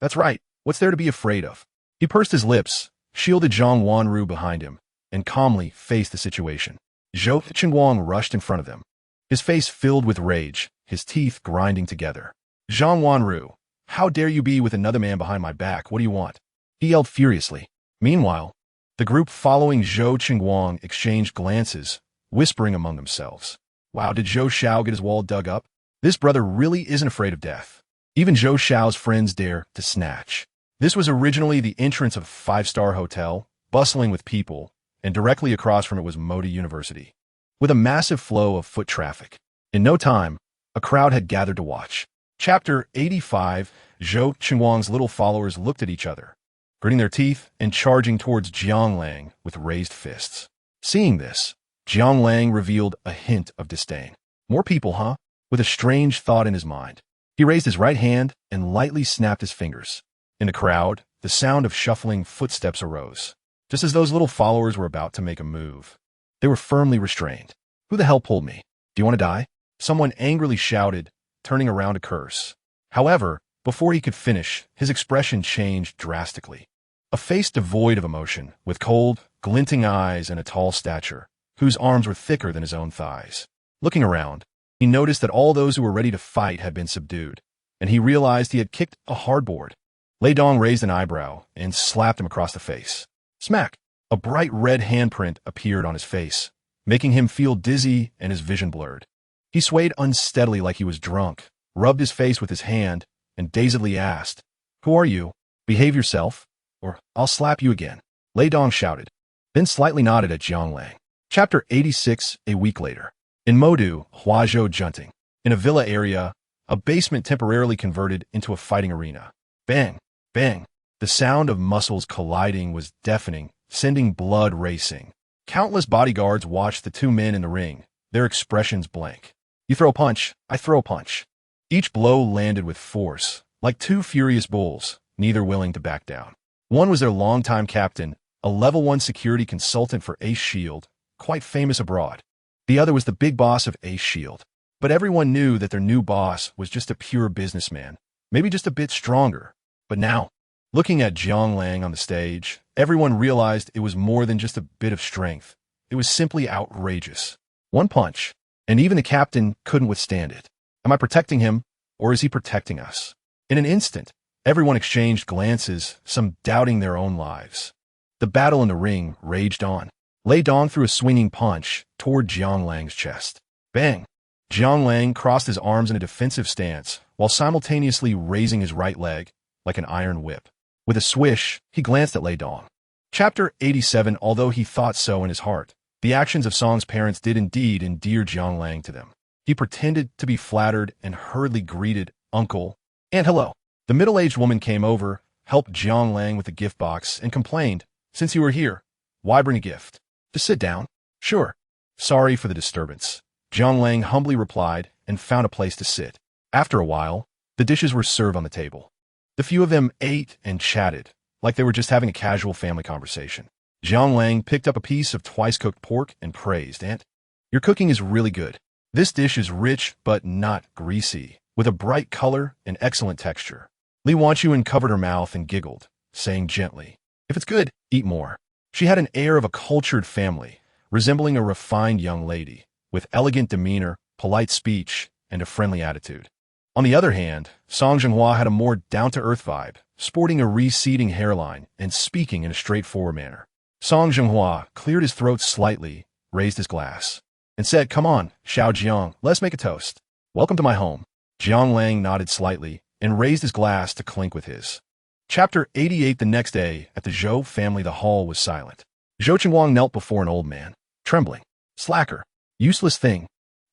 That's right. What's there to be afraid of? He pursed his lips, shielded Zhang Wanru behind him, and calmly faced the situation. Zhou Chengguang rushed in front of them. his face filled with rage, his teeth grinding together. Zhang Wanru, how dare you be with another man behind my back? What do you want? He yelled furiously. Meanwhile, the group following Zhou Qingguang exchanged glances, whispering among themselves. Wow, did Zhou Xiao get his wall dug up? This brother really isn't afraid of death. Even Zhou Xiao's friends dare to snatch. This was originally the entrance of a five-star hotel, bustling with people, and directly across from it was Modi University, with a massive flow of foot traffic. In no time, a crowd had gathered to watch. Chapter 85, Zhou Qingguang's little followers looked at each other, gritting their teeth and charging towards Jiang Lang with raised fists. Seeing this, Jiang Lang revealed a hint of disdain. More people, huh? With a strange thought in his mind. He raised his right hand and lightly snapped his fingers. In the crowd, the sound of shuffling footsteps arose, just as those little followers were about to make a move. They were firmly restrained. Who the hell pulled me? Do you want to die? Someone angrily shouted, turning around to curse. However, before he could finish, his expression changed drastically. A face devoid of emotion, with cold, glinting eyes and a tall stature, whose arms were thicker than his own thighs. Looking around, he noticed that all those who were ready to fight had been subdued, and he realized he had kicked a hardboard. Lei Dong raised an eyebrow and slapped him across the face. Smack! A bright red handprint appeared on his face, making him feel dizzy and his vision blurred. He swayed unsteadily like he was drunk, rubbed his face with his hand, and dazedly asked, "Who are you? Behave yourself, or I'll slap you again." Lei Dong shouted, then slightly nodded at Jiang Lang. Chapter 86, a week later. In Modu, Huazhou Junting, in a villa area, a basement temporarily converted into a fighting arena. Bang! Bang! The sound of muscles colliding was deafening, sending blood racing. Countless bodyguards watched the two men in the ring, their expressions blank. You throw a punch, I throw a punch. Each blow landed with force, like two furious bulls, neither willing to back down. One was their longtime captain, a level 1 security consultant for Ace Shield, quite famous abroad. The other was the big boss of Ace Shield. But everyone knew that their new boss was just a pure businessman, maybe just a bit stronger. But now, looking at Jiang Lang on the stage, everyone realized it was more than just a bit of strength. It was simply outrageous. One punch, and even the captain couldn't withstand it. Am I protecting him, or is he protecting us? In an instant, everyone exchanged glances, some doubting their own lives. The battle in the ring raged on. Lei Dong threw a swinging punch toward Jiang Lang's chest. Bang! Jiang Lang crossed his arms in a defensive stance, while simultaneously raising his right leg, like an iron whip. With a swish, he glanced at Lei Dong. Chapter 87. Although he thought so in his heart, the actions of Song's parents did indeed endear Jiang Lang to them. He pretended to be flattered and hurriedly greeted Uncle and hello. The middle-aged woman came over, helped Jiang Lang with the gift box, and complained, "Since you were here, why bring a gift? Just sit down." "Sure. Sorry for the disturbance," Jiang Lang humbly replied and found a place to sit. After a while, the dishes were served on the table. The few of them ate and chatted, like they were just having a casual family conversation. Jiang Lang picked up a piece of twice-cooked pork and praised, "Aunt, your cooking is really good. This dish is rich but not greasy, with a bright color and excellent texture." Li Wanchuan covered her mouth and giggled, saying gently, "If it's good, eat more." She had an air of a cultured family, resembling a refined young lady, with elegant demeanor, polite speech, and a friendly attitude. On the other hand, Song Zhenghua had a more down-to-earth vibe, sporting a receding hairline and speaking in a straightforward manner. Song Zhenghua cleared his throat slightly, raised his glass, and said, "Come on, Xiao Jiang, let's make a toast. Welcome to my home." Jiang Lang nodded slightly and raised his glass to clink with his. Chapter 88. The next day, at the Zhou family, the hall was silent. Zhou Qingguang knelt before an old man, trembling. "Slacker. Useless thing."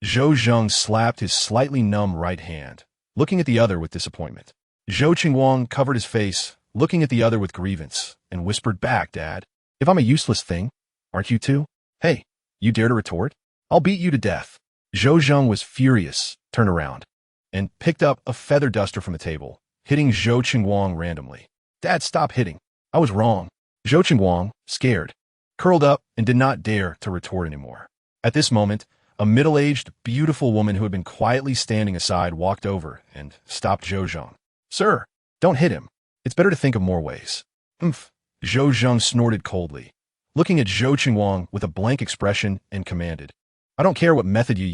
Zhou Zheng slapped his slightly numb right hand, looking at the other with disappointment. Zhou Qingguang covered his face, looking at the other with grievance, and whispered back, "Dad, if I'm a useless thing, aren't you too? Hey, you dare to retort? I'll beat you to death." Zhou Zheng was furious, turned around, and picked up a feather duster from the table, hitting Zhou Qingguang randomly. "Dad, stop hitting. I was wrong." Zhou Qingguang, scared, curled up and did not dare to retort anymore. At this moment, a middle-aged, beautiful woman who had been quietly standing aside walked over and stopped Zhou Zheng. "Sir, don't hit him. It's better to think of more ways." "Umph." Zhou Zheng snorted coldly, looking at Zhou Qingguang with a blank expression, and commanded, "I don't care what method you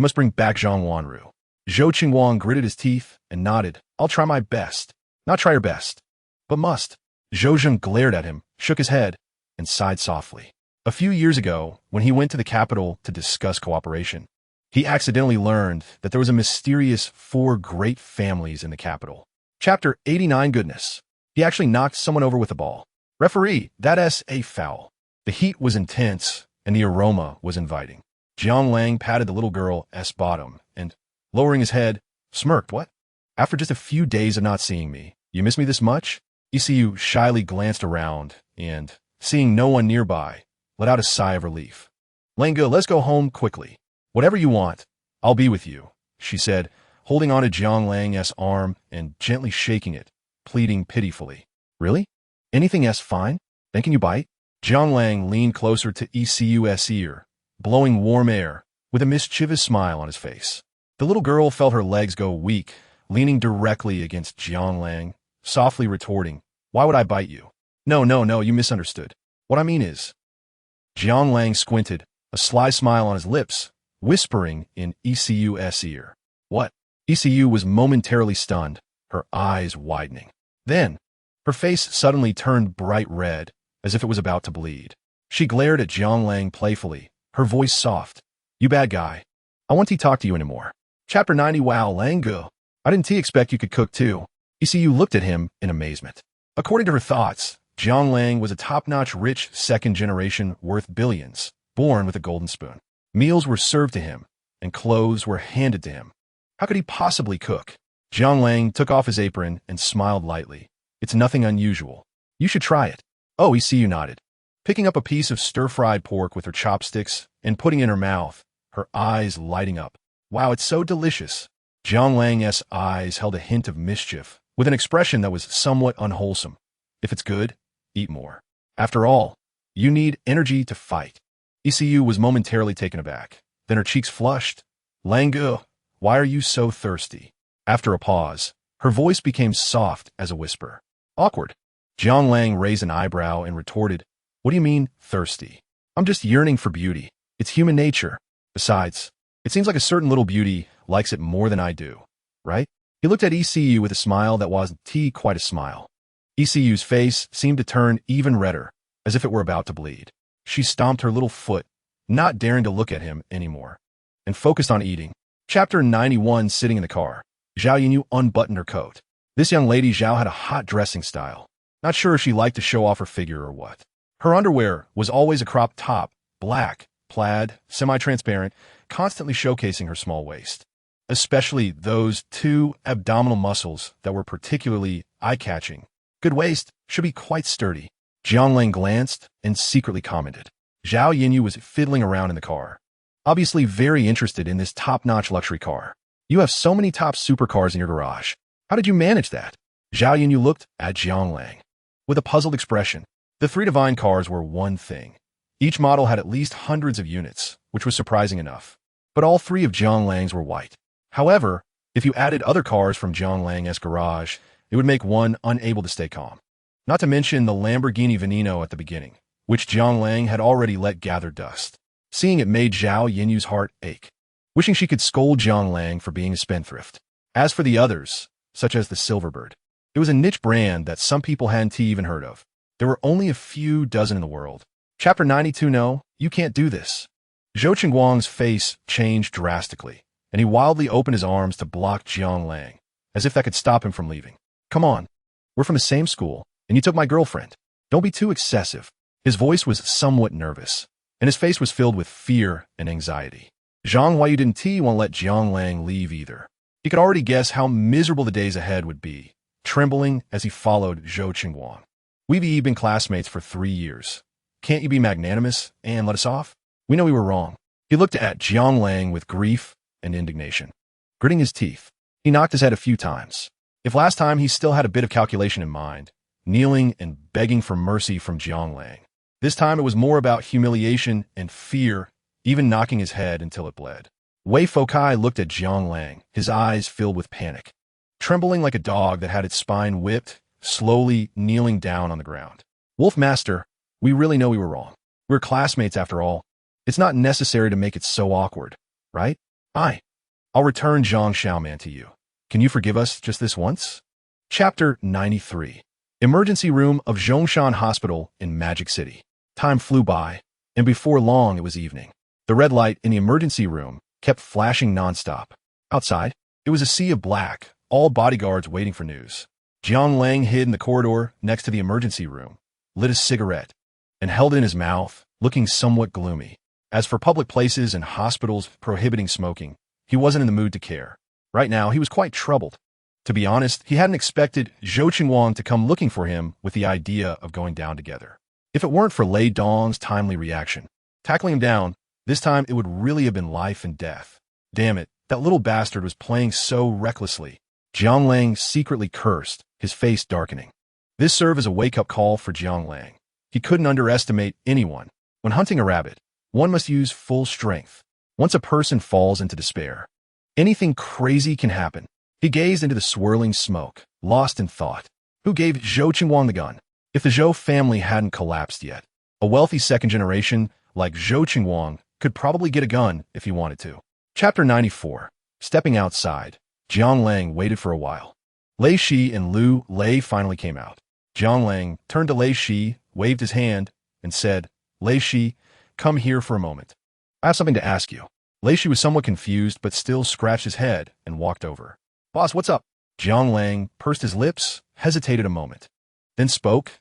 You must bring back Zhang Wanru. Zhou Qingguang gritted his teeth and nodded. I'll try my best. Not try your best, but must. Zhou Zhen glared at him, shook his head, and sighed softly. A few years ago, when he went to the capital to discuss cooperation, he accidentally learned that there was a mysterious 4 great families in the capital. Chapter 89 Goodness. He actually knocked someone over with a ball. Referee, that's a foul. The heat was intense, and the aroma was inviting. Jiang Lang patted the little girl's bottom and, lowering his head, smirked. What? After just a few days of not seeing me, you miss me this much? ECU shyly glanced around and, seeing no one nearby, let out a sigh of relief. Langa, let's go home quickly. Whatever you want, I'll be with you, she said, holding on to Jiang Lang's arm and gently shaking it, pleading pitifully. Really? Anything fine? Then can you bite? Jiang Lang leaned closer to ECU's ear, blowing warm air, with a mischievous smile on his face. The little girl felt her legs go weak, leaning directly against Jiang Lang, softly retorting, Why would I bite you? No, you misunderstood. What I mean is... Jiang Lang squinted, a sly smile on his lips, whispering in ECU's ear. What? ECU was momentarily stunned, her eyes widening. Then, her face suddenly turned bright red, as if it was about to bleed. She glared at Jiang Lang playfully, her voice soft. You bad guy. I won't talk to you anymore. Chapter 90 Wow, Langu. I didn't expect you could cook too. ECU looked at him in amazement. According to her thoughts, Jiang Lang was a top-notch rich second generation worth billions, born with a golden spoon. Meals were served to him, and clothes were handed to him. How could he possibly cook? Jiang Lang took off his apron and smiled lightly. It's nothing unusual. You should try it. Oh, ECU nodded. Picking up a piece of stir-fried pork with her chopsticks and putting it in her mouth, her eyes lighting up. Wow, it's so delicious. Jiang Lang's eyes held a hint of mischief, with an expression that was somewhat unwholesome. If it's good, eat more. After all, you need energy to fight. ECU was momentarily taken aback. Then her cheeks flushed. Langu, why are you so thirsty? After a pause, her voice became soft as a whisper. Awkward. Jiang Lang raised an eyebrow and retorted, What do you mean, thirsty? I'm just yearning for beauty. It's human nature. Besides, it seems like a certain little beauty likes it more than I do, right? He looked at ECU with a smile that wasn't quite a smile. ECU's face seemed to turn even redder, as if it were about to bleed. She stomped her little foot, not daring to look at him anymore, and focused on eating. Chapter 91 Sitting in the car. Zhao Yinyu unbuttoned her coat. This young lady Zhao had a hot dressing style. Not sure if she liked to show off her figure or what. Her underwear was always a crop top, black, plaid, semi-transparent, constantly showcasing her small waist. Especially those 2 abdominal muscles that were particularly eye-catching. Good waist, should be quite sturdy. Jiang Lang glanced and secretly commented. Zhao Yinyu was fiddling around in the car, obviously very interested in this top-notch luxury car. You have so many top supercars in your garage. How did you manage that? Zhao Yinyu looked at Jiang Lang with a puzzled expression. The 3 divine cars were one thing. Each model had at least hundreds of units, which was surprising enough. But all 3 of Jiang Lang's were white. However, if you added other cars from Jiang Lang's garage, it would make one unable to stay calm. Not to mention the Lamborghini Veneno at the beginning, which Jiang Lang had already let gather dust. Seeing it made Zhao Yinyu's heart ache, wishing she could scold Jiang Lang for being a spendthrift. As for the others, such as the Silverbird, it was a niche brand that some people hadn't even heard of. There were only a few dozen in the world. Chapter 92 No, you can't do this. Zhou Qingguang's face changed drastically, and he wildly opened his arms to block Jiang Lang, as if that could stop him from leaving. Come on. We're from the same school, and you took my girlfriend. Don't be too excessive. His voice was somewhat nervous, and his face was filled with fear and anxiety. Zhang Huayu didn't want to let Jiang Lang leave either. He could already guess how miserable the days ahead would be, trembling as he followed Zhou Qingguang. We've been classmates for 3 years. Can't you be magnanimous and let us off? We know we were wrong. He looked at Jiang Lang with grief and indignation. Gritting his teeth, he knocked his head a few times. If last time he still had a bit of calculation in mind, kneeling and begging for mercy from Jiang Lang, this time it was more about humiliation and fear, even knocking his head until it bled. Wei Fokai looked at Jiang Lang, his eyes filled with panic. Trembling like a dog that had its spine whipped, slowly kneeling down on the ground. Wolf Master, we really know we were wrong. We're classmates after all. It's not necessary to make it so awkward, right? I'll return Zhang Xiaoman to you. Can you forgive us just this once? Chapter 93. Emergency Room of Zhongshan Hospital in Magic City. Time flew by, and before long it was evening. The red light in the emergency room kept flashing nonstop. Outside, it was a sea of black, all bodyguards waiting for news. Jiang Lang hid in the corridor next to the emergency room, lit a cigarette, and held it in his mouth, looking somewhat gloomy. As for public places and hospitals prohibiting smoking, he wasn't in the mood to care. Right now, he was quite troubled. To be honest, he hadn't expected Zhou Qingwang to come looking for him with the idea of going down together. If it weren't for Lei Dong's timely reaction, tackling him down, this time it would really have been life and death. Damn it, that little bastard was playing so recklessly. Jiang Lang secretly cursed, his face darkening. This served as a wake-up call for Jiang Lang. He couldn't underestimate anyone. When hunting a rabbit, one must use full strength. Once a person falls into despair, anything crazy can happen. He gazed into the swirling smoke, lost in thought. Who gave Zhou Qingwang the gun? If the Zhou family hadn't collapsed yet, a wealthy second generation like Zhou Qingwang could probably get a gun if he wanted to. Chapter 94. Stepping outside, Jiang Lang waited for a while. Lei Shi and Lu Lei finally came out. Jiang Lang turned to Lei Shi, waved his hand, and said, "Lei Shi, come here for a moment. I have something to ask you." Lei Shi was somewhat confused, but still scratched his head and walked over. "Boss, what's up?" Jiang Lang pursed his lips, hesitated a moment, then spoke.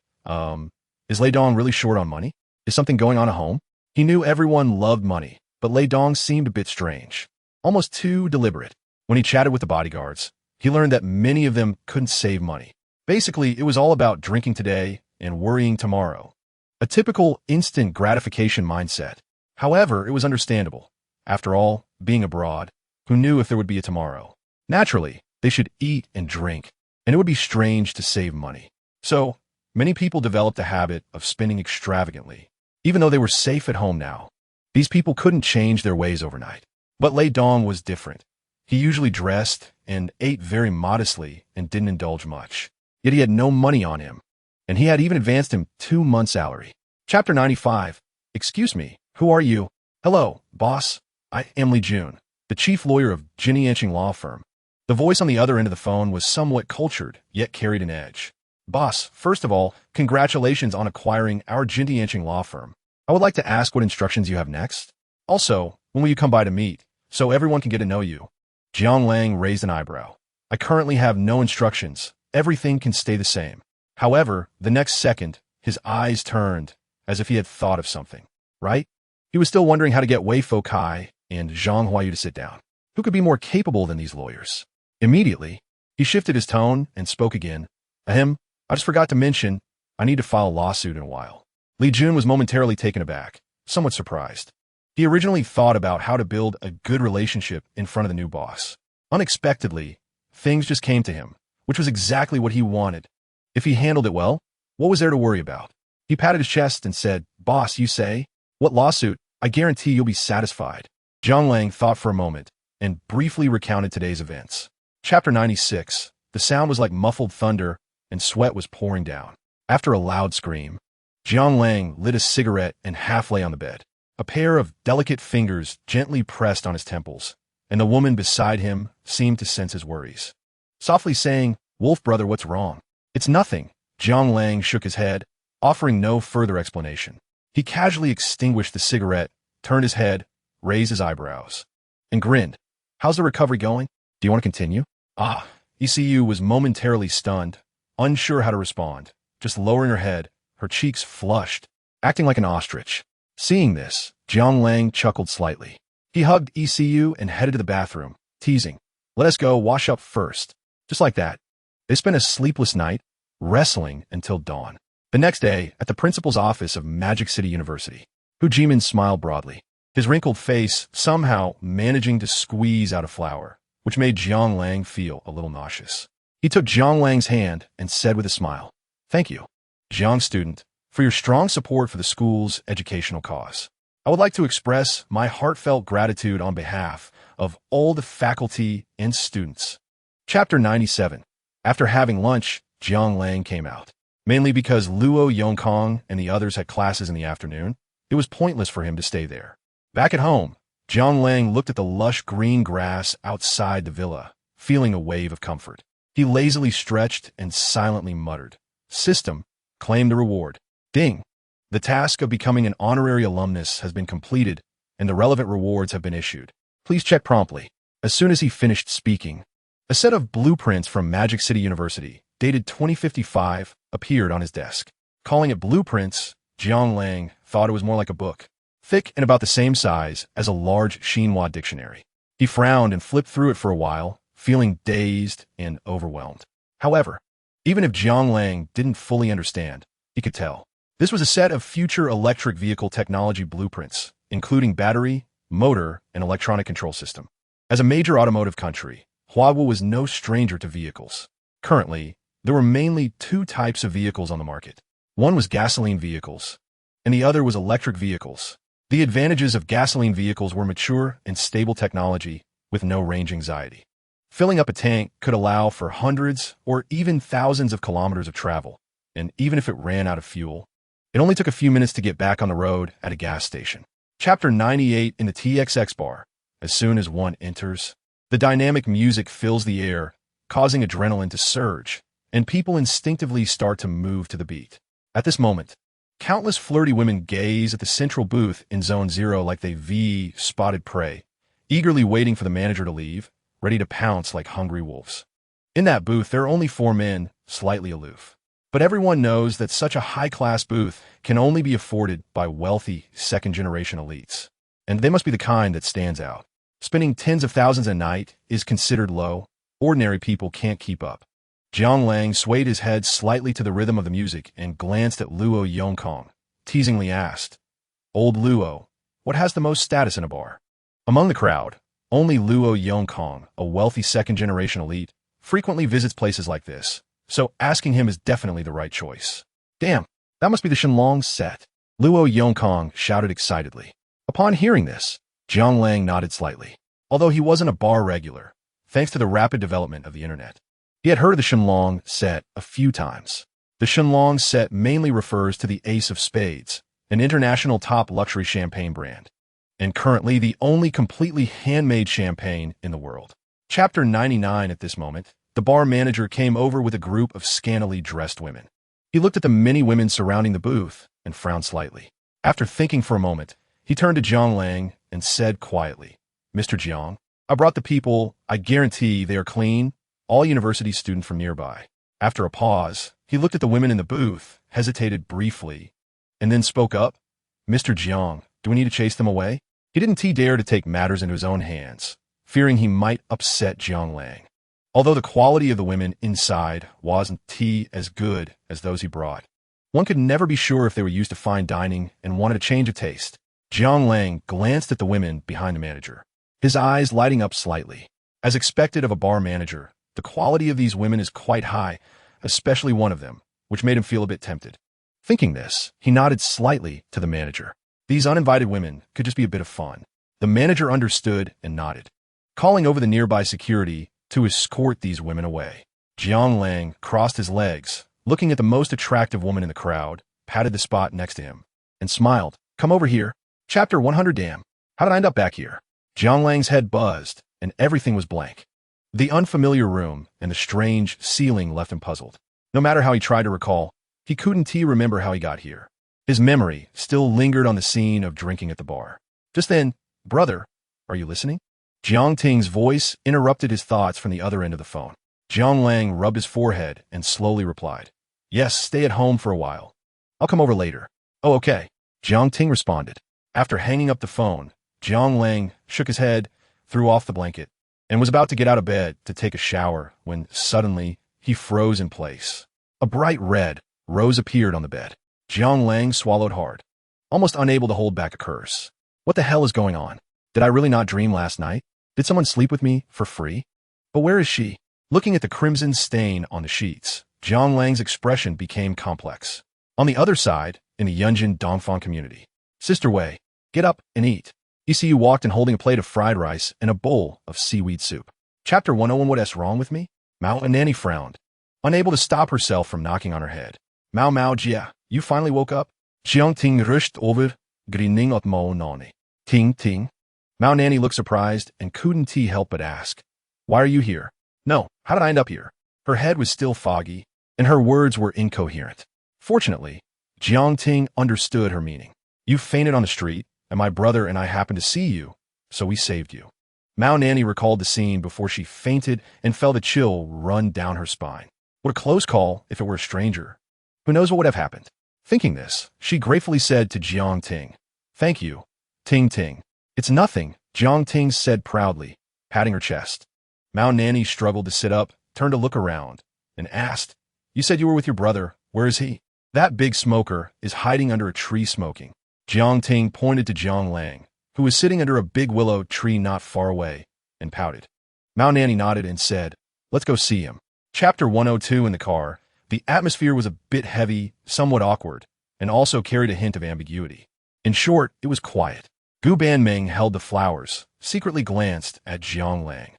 Is Lei Dong really short on money? Is something going on at home? He knew everyone loved money, but Lei Dong seemed a bit strange, almost too deliberate. When he chatted with the bodyguards, he learned that many of them couldn't save money. Basically, it was all about drinking today and worrying tomorrow. A typical instant gratification mindset. However, it was understandable. After all, being abroad, who knew if there would be a tomorrow? Naturally, they should eat and drink, and it would be strange to save money. So, many people developed a habit of spending extravagantly, even though they were safe at home now. These people couldn't change their ways overnight. But Lei Dong was different. He usually dressed and ate very modestly and didn't indulge much. Yet he had no money on him, and he had even advanced him 2 months' salary. Chapter 95. Excuse me, who are you? Hello, boss. I am Li Jun, the chief lawyer of Jinyanqing Law Firm. The voice on the other end of the phone was somewhat cultured, yet carried an edge. Boss, first of all, congratulations on acquiring our Jinyanqing Law Firm. I would like to ask what instructions you have next. Also, when will you come by to meet, so everyone can get to know you? Jiang Lang raised an eyebrow. I currently have no instructions. Everything can stay the same. However, the next second, his eyes turned, as if he had thought of something. Right? He was still wondering how to get Wei Fo Kai and Zhang Huayu to sit down. Who could be more capable than these lawyers? Immediately, he shifted his tone and spoke again. Ahem, I just forgot to mention, I need to file a lawsuit in a while. Li Jun was momentarily taken aback, somewhat surprised. He originally thought about how to build a good relationship in front of the new boss. Unexpectedly, things just came to him, which was exactly what he wanted. If he handled it well, what was there to worry about? He patted his chest and said, Boss, you say? What lawsuit? I guarantee you'll be satisfied. Jiang Lang thought for a moment and briefly recounted today's events. Chapter 96. The sound was like muffled thunder and sweat was pouring down. After a loud scream, Jiang Lang lit a cigarette and half lay on the bed. A pair of delicate fingers gently pressed on his temples, and the woman beside him seemed to sense his worries. Softly saying, Wolf brother, what's wrong? It's nothing. Jiang Lang shook his head, offering no further explanation. He casually extinguished the cigarette, turned his head, raised his eyebrows, and grinned. How's the recovery going? Do you want to continue? ECU was momentarily stunned, unsure how to respond, just lowering her head, her cheeks flushed, acting like an ostrich. Seeing this, Jiang Lang chuckled slightly. He hugged ECU and headed to the bathroom, teasing, Let us go wash up first. Just like that. They spent a sleepless night, wrestling until dawn. The next day, at the principal's office of Magic City University, Hu Jimin smiled broadly, his wrinkled face somehow managing to squeeze out a flower, which made Jiang Lang feel a little nauseous. He took Jiang Lang's hand and said with a smile, Thank you, Jiang student, for your strong support for the school's educational cause. I would like to express my heartfelt gratitude on behalf of all the faculty and students. Chapter 97. After having lunch, Jiang Lang came out. Mainly because Luo Yongkong and the others had classes in the afternoon, it was pointless for him to stay there. Back at home, Jiang Lang looked at the lush green grass outside the villa, feeling a wave of comfort. He lazily stretched and silently muttered, "System, claim the reward." Ding! The task of becoming an honorary alumnus has been completed, and the relevant rewards have been issued. Please check promptly. As soon as he finished speaking, a set of blueprints from Magic City University, dated 2055, appeared on his desk. Calling it blueprints, Jiang Lang thought it was more like a book, thick and about the same size as a large Xinhua dictionary. He frowned and flipped through it for a while, feeling dazed and overwhelmed. However, even if Jiang Lang didn't fully understand, he could tell. This was a set of future electric vehicle technology blueprints, including battery, motor, and electronic control system. As a major automotive country, Huawei was no stranger to vehicles. Currently, there were mainly two types of vehicles on the market. One was gasoline vehicles, and the other was electric vehicles. The advantages of gasoline vehicles were mature and stable technology with no range anxiety. Filling up a tank could allow for hundreds or even thousands of kilometers of travel, and even if it ran out of fuel, it only took a few minutes to get back on the road at a gas station. Chapter 98 in the TXX bar. As soon as one enters, the dynamic music fills the air, causing adrenaline to surge, and people instinctively start to move to the beat. At this moment, countless flirty women gaze at the central booth in Zone 0 like they spotted prey, eagerly waiting for the manager to leave, ready to pounce like hungry wolves. In that booth, there are only 4 men, slightly aloof. But everyone knows that such a high-class booth can only be afforded by wealthy, second-generation elites. And they must be the kind that stands out. Spending tens of thousands a night is considered low. Ordinary people can't keep up. Jiang Lang swayed his head slightly to the rhythm of the music and glanced at Luo Yongkong, teasingly asked, "Old Luo, what has the most status in a bar?" Among the crowd, only Luo Yongkong, a wealthy second-generation elite, frequently visits places like this, so asking him is definitely the right choice. "Damn, that must be the Shenlong set," Luo Yongkong shouted excitedly. Upon hearing this, Jiang Lang nodded slightly. Although he wasn't a bar regular, thanks to the rapid development of the internet, he had heard of the Shenlong set a few times. The Shenlong set mainly refers to the Ace of Spades, an international top luxury champagne brand, and currently the only completely handmade champagne in the world. Chapter 99 at this moment, the bar manager came over with a group of scantily dressed women. He looked at the many women surrounding the booth and frowned slightly. After thinking for a moment, he turned to Jiang Lang and said quietly, "Mr. Jiang, I brought the people. I guarantee they are clean, all university students from nearby." After a pause, he looked at the women in the booth, hesitated briefly, and then spoke up, "Mr. Jiang, do we need to chase them away?" He didn't dare to take matters into his own hands, fearing he might upset Jiang Lang. Although the quality of the women inside wasn't as good as those he brought, one could never be sure if they were used to fine dining and wanted a change of taste. Jiang Lang glanced at the women behind the manager, his eyes lighting up slightly. As expected of a bar manager, the quality of these women is quite high, especially one of them, which made him feel a bit tempted. Thinking this, he nodded slightly to the manager. These uninvited women could just be a bit of fun. The manager understood and nodded, calling over the nearby security to escort these women away. Jiang Lang crossed his legs, looking at the most attractive woman in the crowd, patted the spot next to him, and smiled. "Come over here." Chapter 100. Damn, how did I end up back here? Jiang Lang's head buzzed, and everything was blank. The unfamiliar room and the strange ceiling left him puzzled. No matter how he tried to recall, he couldn't remember how he got here. His memory still lingered on the scene of drinking at the bar. Just then, "Brother, are you listening?" Jiang Ting's voice interrupted his thoughts from the other end of the phone. Jiang Lang rubbed his forehead and slowly replied, "Yes, stay at home for a while. I'll come over later." "Oh, okay," Jiang Ting responded. After hanging up the phone, Jiang Lang shook his head, threw off the blanket, and was about to get out of bed to take a shower when suddenly he froze in place. A bright red rose appeared on the bed. Jiang Lang swallowed hard, almost unable to hold back a curse. What the hell is going on? Did I really not dream last night? Did someone sleep with me for free? But where is she? Looking at the crimson stain on the sheets, Jiang Lang's expression became complex. On the other side, in the Yunjin Dongfang community, "Sister Wei, get up and eat." ECU walked in holding a plate of fried rice and a bowl of seaweed soup. Chapter 101. What's wrong with me? Mao and Nanny frowned, unable to stop herself from knocking on her head. "Mao Mao Jia, you finally woke up?" Jiang Ting rushed over, grinning at Mao Nani. "Ting Ting, Mao Nanny looked surprised and couldn't help but ask, "Why are you here?" "No, how did I end up here?" Her head was still foggy, and her words were incoherent. Fortunately, Jiang Ting understood her meaning. "You fainted on the street, and my brother and I happened to see you, so we saved you." Mao Nanny recalled the scene before she fainted and felt a chill run down her spine. What a close call if it were a stranger. Who knows what would have happened? Thinking this, she gratefully said to Jiang Ting, "Thank you, Ting Ting." "It's nothing," Jiang Ting said proudly, patting her chest. Mao Nanny struggled to sit up, turned to look around, and asked, "You said you were with your brother. Where is he?" "That big smoker is hiding under a tree smoking." Jiang Ting pointed to Jiang Lang, who was sitting under a big willow tree not far away, and pouted. Mao Nanny nodded and said, "Let's go see him." Chapter 102 in the car. The atmosphere was a bit heavy, somewhat awkward, and also carried a hint of ambiguity. In short, it was quiet. Gu Banming held the flowers, secretly glanced at Jiang Lang,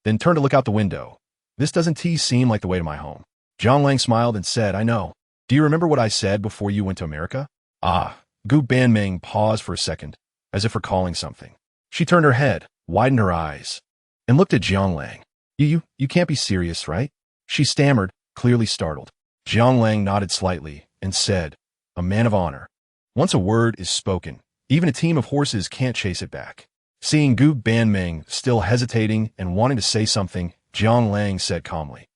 then turned to look out the window. "This doesn't seem like the way to my home." Jiang Lang smiled and said, "I know. Do you remember what I said before you went to America?" "Ah." Gu Banming paused for a second, as if recalling something. She turned her head, widened her eyes, and looked at Jiang Lang. You can't be serious, right?" She stammered, clearly startled. Jiang Lang nodded slightly and said, "A man of honor. Once a word is spoken, even a team of horses can't chase it back." Seeing Gu Banming still hesitating and wanting to say something, Jiang Lang said calmly,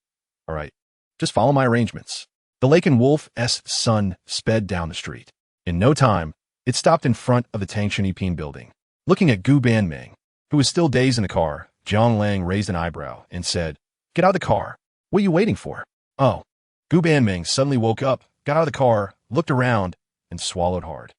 "All right, just follow my arrangements." The Lake and Wolf's son sped down the street. In no time, it stopped in front of the Tang Shinipin building. Looking at Gu Banming, who was still dazed in the car, Jiang Lang raised an eyebrow and said, "Get out of the car. What are you waiting for?" "Oh." Gu Banming suddenly woke up, got out of the car, looked around, and swallowed hard.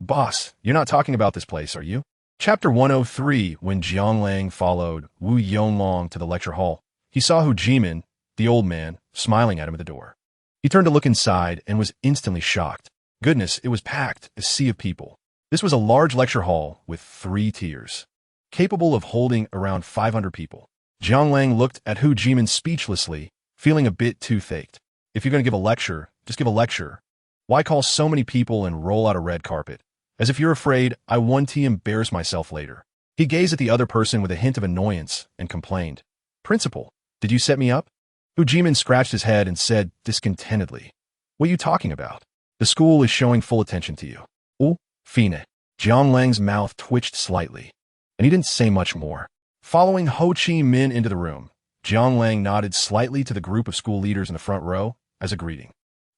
Boss, you're not talking about this place, are you?" Chapter 103. When Jiang Lang followed Wu Yonglong to the lecture hall, he saw Hu Jimin, the old man, smiling at him at the door. He turned to look inside and was instantly shocked. Goodness, it was packed, a sea of people. This was a large lecture hall with 3 tiers, capable of holding around 500 people. Jiang Lang looked at Hu Jimin speechlessly, feeling a bit toothache. "If you're going to give a lecture, just give a lecture. Why call so many people and roll out a red carpet? As if you're afraid I want to embarrass myself later." He gazed at the other person with a hint of annoyance and complained, "Principal, did you set me up?" Hu Jimin scratched his head and said discontentedly, "What are you talking about? The school is showing full attention to you." "Oh, Fine." Jiang Lang's mouth twitched slightly, and he didn't say much more. Following Ho Chi Minh into the room, Jiang Lang nodded slightly to the group of school leaders in the front row as a greeting.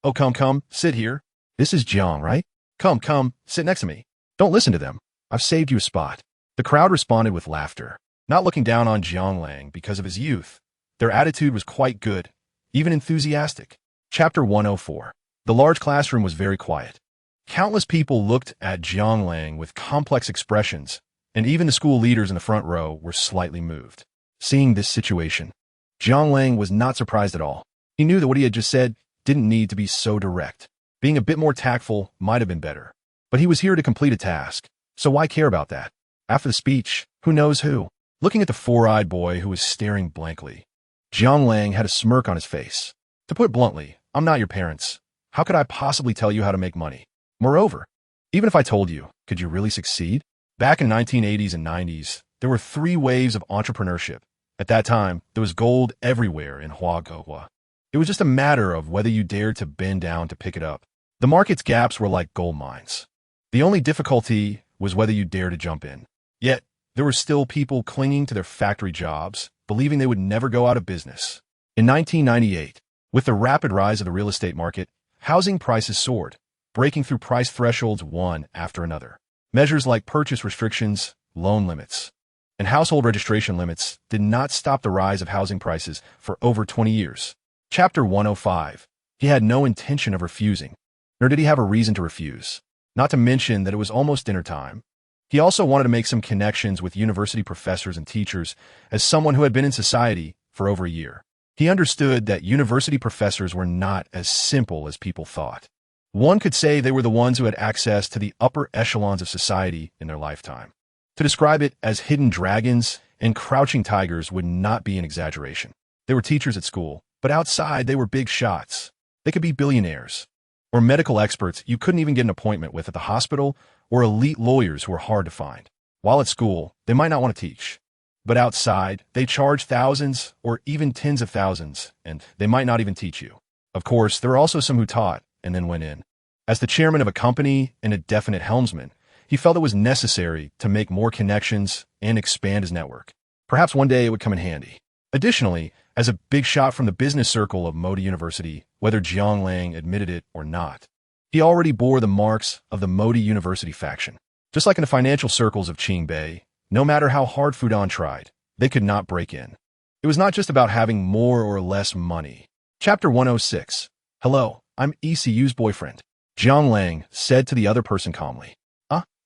"Oh, come, sit here. This is Jiang, right? Come, sit next to me. Don't listen to them. I've saved you a spot." The crowd responded with laughter, not looking down on Jiang Lang because of his youth. Their attitude was quite good, even enthusiastic. Chapter 104. The large classroom was very quiet. Countless people looked at Jiang Lang with complex expressions, and even the school leaders in the front row were slightly moved. Seeing this situation, Jiang Lang was not surprised at all. He knew that what he had just said didn't need to be so direct. Being a bit more tactful might have been better. But he was here to complete a task, so why care about that? After the speech, who knows who? Looking at the 4-eyed boy who was staring blankly, Jiang Lang had a smirk on his face. "To put it bluntly, I'm not your parents. How could I possibly tell you how to make money? Moreover, even if I told you, could you really succeed?" Back in the 1980s and 90s, there were 3 waves of entrepreneurship. At that time, there was gold everywhere in Huaguohua. It was just a matter of whether you dared to bend down to pick it up. The market's gaps were like gold mines. The only difficulty was whether you dared to jump in. Yet, there were still people clinging to their factory jobs, believing they would never go out of business. In 1998, with the rapid rise of the real estate market, housing prices soared, breaking through price thresholds one after another. Measures like purchase restrictions, loan limits, and household registration limits did not stop the rise of housing prices for over 20 years. Chapter 105. He had no intention of refusing, nor did he have a reason to refuse, not to mention that it was almost dinner time. He also wanted to make some connections with university professors and teachers as someone who had been in society for over a year. He understood that university professors were not as simple as people thought. One could say they were the ones who had access to the upper echelons of society in their lifetime. To describe it as hidden dragons and crouching tigers would not be an exaggeration. They were teachers at school, but outside they were big shots. They could be billionaires, or medical experts you couldn't even get an appointment with at the hospital, or elite lawyers who were hard to find. While at school, they might not want to teach. But outside, they charge thousands or even tens of thousands, and they might not even teach you. Of course, there are also some who taught and then went in. As the chairman of a company and a definite helmsman, he felt it was necessary to make more connections and expand his network. Perhaps one day it would come in handy. Additionally, as a big shot from the business circle of Modi University, whether Jiang Lang admitted it or not, he already bore the marks of the Modi University faction. Just like in the financial circles of Qingbei, no matter how hard Fudan tried, they could not break in. It was not just about having more or less money. Chapter 106. Hello, I'm ECU's boyfriend, Jiang Lang said to the other person calmly.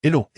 Ilu.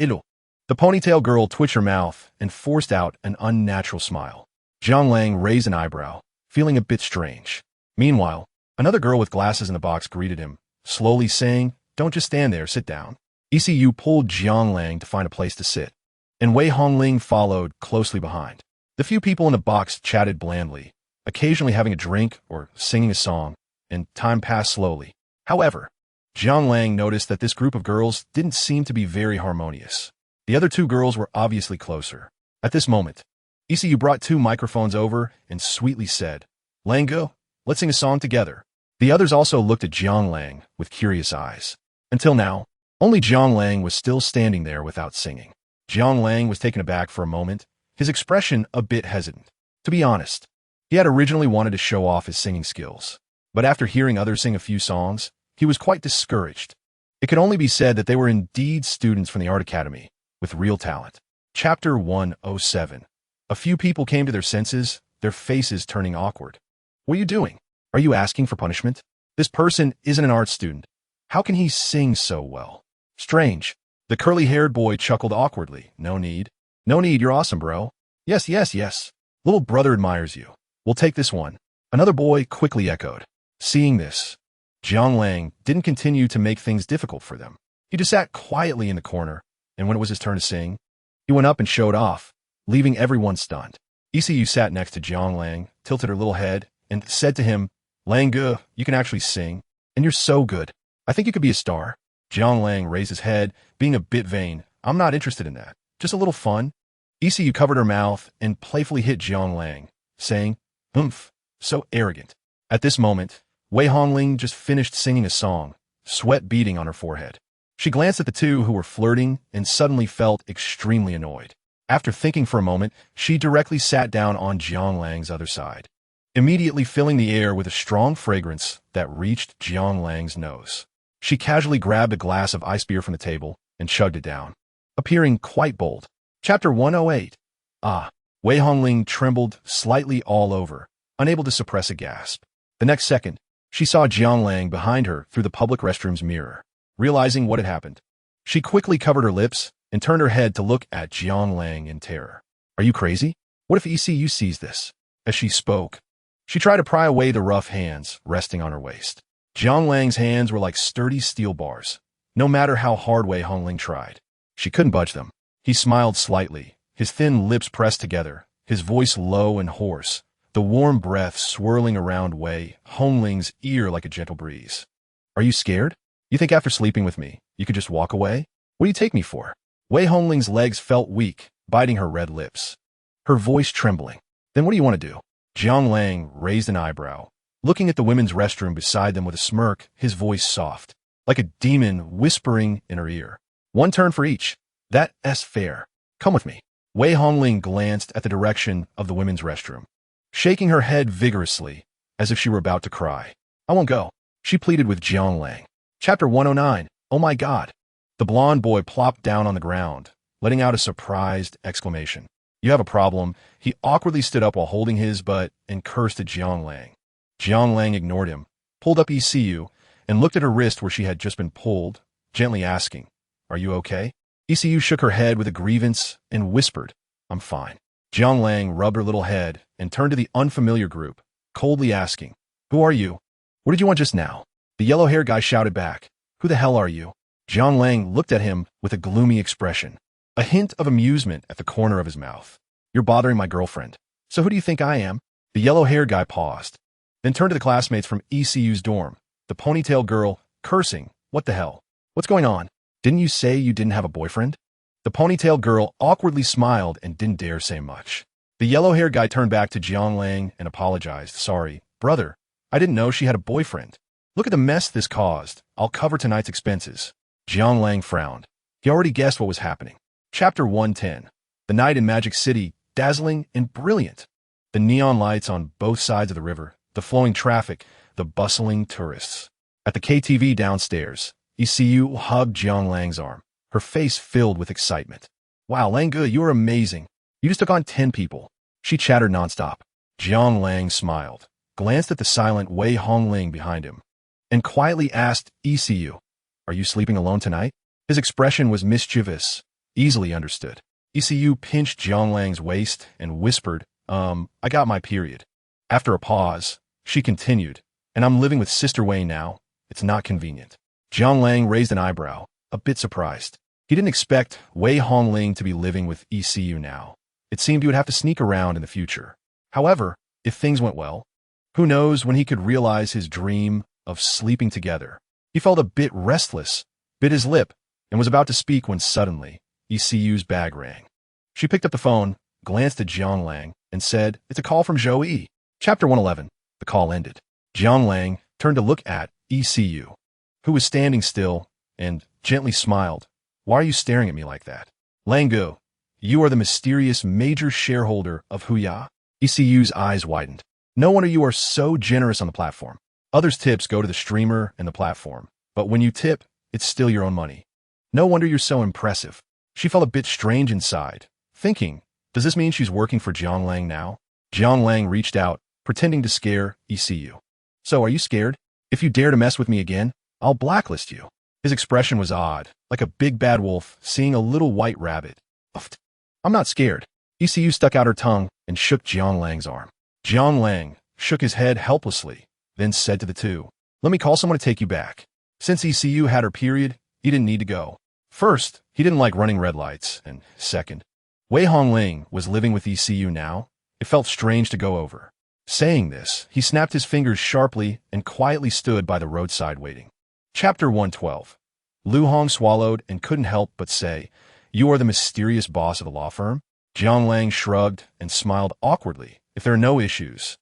The ponytail girl twitched her mouth and forced out an unnatural smile. Jiang Lang raised an eyebrow, feeling a bit strange. Meanwhile, another girl with glasses in the box greeted him, slowly saying, "Don't just stand there, sit down." ECU pulled Jiang Lang to find a place to sit, and Wei Hongling followed closely behind. The few people in the box chatted blandly, occasionally having a drink or singing a song, and time passed slowly. However, Jiang Lang noticed that this group of girls didn't seem to be very harmonious. The other two girls were obviously closer. At this moment, ECU brought two microphones over and sweetly said, "Lango, let's sing a song together." The others also looked at Jiang Lang with curious eyes. Until now, only Jiang Lang was still standing there without singing. Jiang Lang was taken aback for a moment, his expression a bit hesitant. To be honest, he had originally wanted to show off his singing skills, but after hearing others sing a few songs, he was quite discouraged. It could only be said that they were indeed students from the Art Academy, with real talent. Chapter 107. A few people came to their senses, their faces turning awkward. "What are you doing? Are you asking for punishment? This person isn't an art student. How can he sing so well? Strange." The curly-haired boy chuckled awkwardly. No need, you're awesome, bro." Yes. Little brother admires you. We'll take this one." Another boy quickly echoed. Seeing this, Jiang Lang didn't continue to make things difficult for them. He just sat quietly in the corner, and when it was his turn to sing, he went up and showed off, leaving everyone stunned. ECU sat next to Jiang Lang, tilted her little head, and said to him, "Lang, you can actually sing, and you're so good. I think you could be a star." Jiang Lang raised his head, being a bit vain. "I'm not interested in that. Just a little fun." ECU covered her mouth and playfully hit Jiang Lang, saying, "Oomph, so arrogant." At this moment, Wei Hongling just finished singing a song, sweat beading on her forehead. She glanced at the two who were flirting and suddenly felt extremely annoyed. After thinking for a moment, she directly sat down on Jiang Lang's other side, immediately filling the air with a strong fragrance that reached Jiang Lang's nose. She casually grabbed a glass of ice beer from the table and chugged it down, appearing quite bold. Chapter 108. Wei Hongling trembled slightly all over, unable to suppress a gasp. The next second, she saw Jiang Lang behind her through the public restroom's mirror. Realizing what had happened, she quickly covered her lips and turned her head to look at Jiang Lang in terror. "Are you crazy? What if ECU sees this?" As she spoke, she tried to pry away the rough hands resting on her waist. Jiang Lang's hands were like sturdy steel bars. No matter how hard Wei Hongling tried, she couldn't budge them. He smiled slightly, his thin lips pressed together, his voice low and hoarse, the warm breath swirling around Wei Hongling's ear like a gentle breeze. "Are you scared? You think after sleeping with me, you could just walk away? What do you take me for?" Wei Hongling's legs felt weak, biting her red lips, her voice trembling. "Then what do you want to do?" Jiang Lang raised an eyebrow, looking at the women's restroom beside them with a smirk, his voice soft, like a demon whispering in her ear. "One turn for each. That's fair. Come with me." Wei Hongling glanced at the direction of the women's restroom, shaking her head vigorously, as if she were about to cry. "I won't go," she pleaded with Jiang Lang. Chapter 109. Oh my God. The blonde boy plopped down on the ground, letting out a surprised exclamation. "You have a problem." He awkwardly stood up while holding his butt and cursed at Jiang Lang. Jiang Lang ignored him, pulled up ECU, and looked at her wrist where she had just been pulled, gently asking, "Are you okay?" ECU shook her head with a grievance and whispered, "I'm fine." Jiang Lang rubbed her little head and turned to the unfamiliar group, coldly asking, "Who are you? What did you want just now?" The yellow-haired guy shouted back, "Who the hell are you?" Jiang Lang looked at him with a gloomy expression, a hint of amusement at the corner of his mouth. "You're bothering my girlfriend. So who do you think I am?" The yellow-haired guy paused, then turned to the classmates from ECU's dorm, the ponytail girl, cursing, "What the hell? What's going on? Didn't you say you didn't have a boyfriend?" The ponytail girl awkwardly smiled and didn't dare say much. The yellow-haired guy turned back to Jiang Lang and apologized. Sorry, brother. I didn't know she had a boyfriend. Look at the mess this caused. I'll cover tonight's expenses. Jiang Lang frowned. He already guessed what was happening. Chapter 110. The night in Magic City, dazzling and brilliant. The neon lights on both sides of the river, the flowing traffic, the bustling tourists. At the KTV downstairs, ECU hugged Jiang Lang's arm, her face filled with excitement. Wow, Langge, you are amazing. You just took on 10 people. She chattered nonstop. Jiang Lang smiled, glanced at the silent Wei Hongling behind him, and quietly asked ECU, are you sleeping alone tonight? His expression was mischievous, easily understood. ECU pinched Jiang Lang's waist and whispered, I got my period. After a pause, she continued, and I'm living with Sister Wei now. It's not convenient. Jiang Lang raised an eyebrow, a bit surprised. He didn't expect Wei Hongling to be living with ECU now. It seemed he would have to sneak around in the future. However, if things went well, who knows when he could realize his dream of sleeping together. He felt a bit restless, bit his lip, and was about to speak when suddenly, ECU's bag rang. She picked up the phone, glanced at Jiang Lang, and said, it's a call from Zhou Yi. Chapter 111. The call ended. Jiang Lang turned to look at ECU, who was standing still, and gently smiled. Why are you staring at me like that? Langge, you are the mysterious major shareholder of Huya? ECU's eyes widened. No wonder you are so generous on the platform. Others' tips go to the streamer and the platform, but when you tip, it's still your own money. No wonder you're so impressive. She felt a bit strange inside, thinking, does this mean she's working for Jiang Lang now? Jiang Lang reached out, pretending to scare ECU. So are you scared? If you dare to mess with me again, I'll blacklist you. His expression was odd, like a big bad wolf seeing a little white rabbit. Uffed. I'm not scared. ECU stuck out her tongue and shook Jiang Lang's arm. Jiang Lang shook his head helplessly, then said to the two, let me call someone to take you back. Since ECU had her period, he didn't need to go. First, he didn't like running red lights, and second, Wei Hongling was living with ECU now. It felt strange to go over. Saying this, he snapped his fingers sharply and quietly stood by the roadside waiting. Chapter 112. Lu Hong swallowed and couldn't help but say, you are the mysterious boss of the law firm? Jiang Lang shrugged and smiled awkwardly. If there are no issues,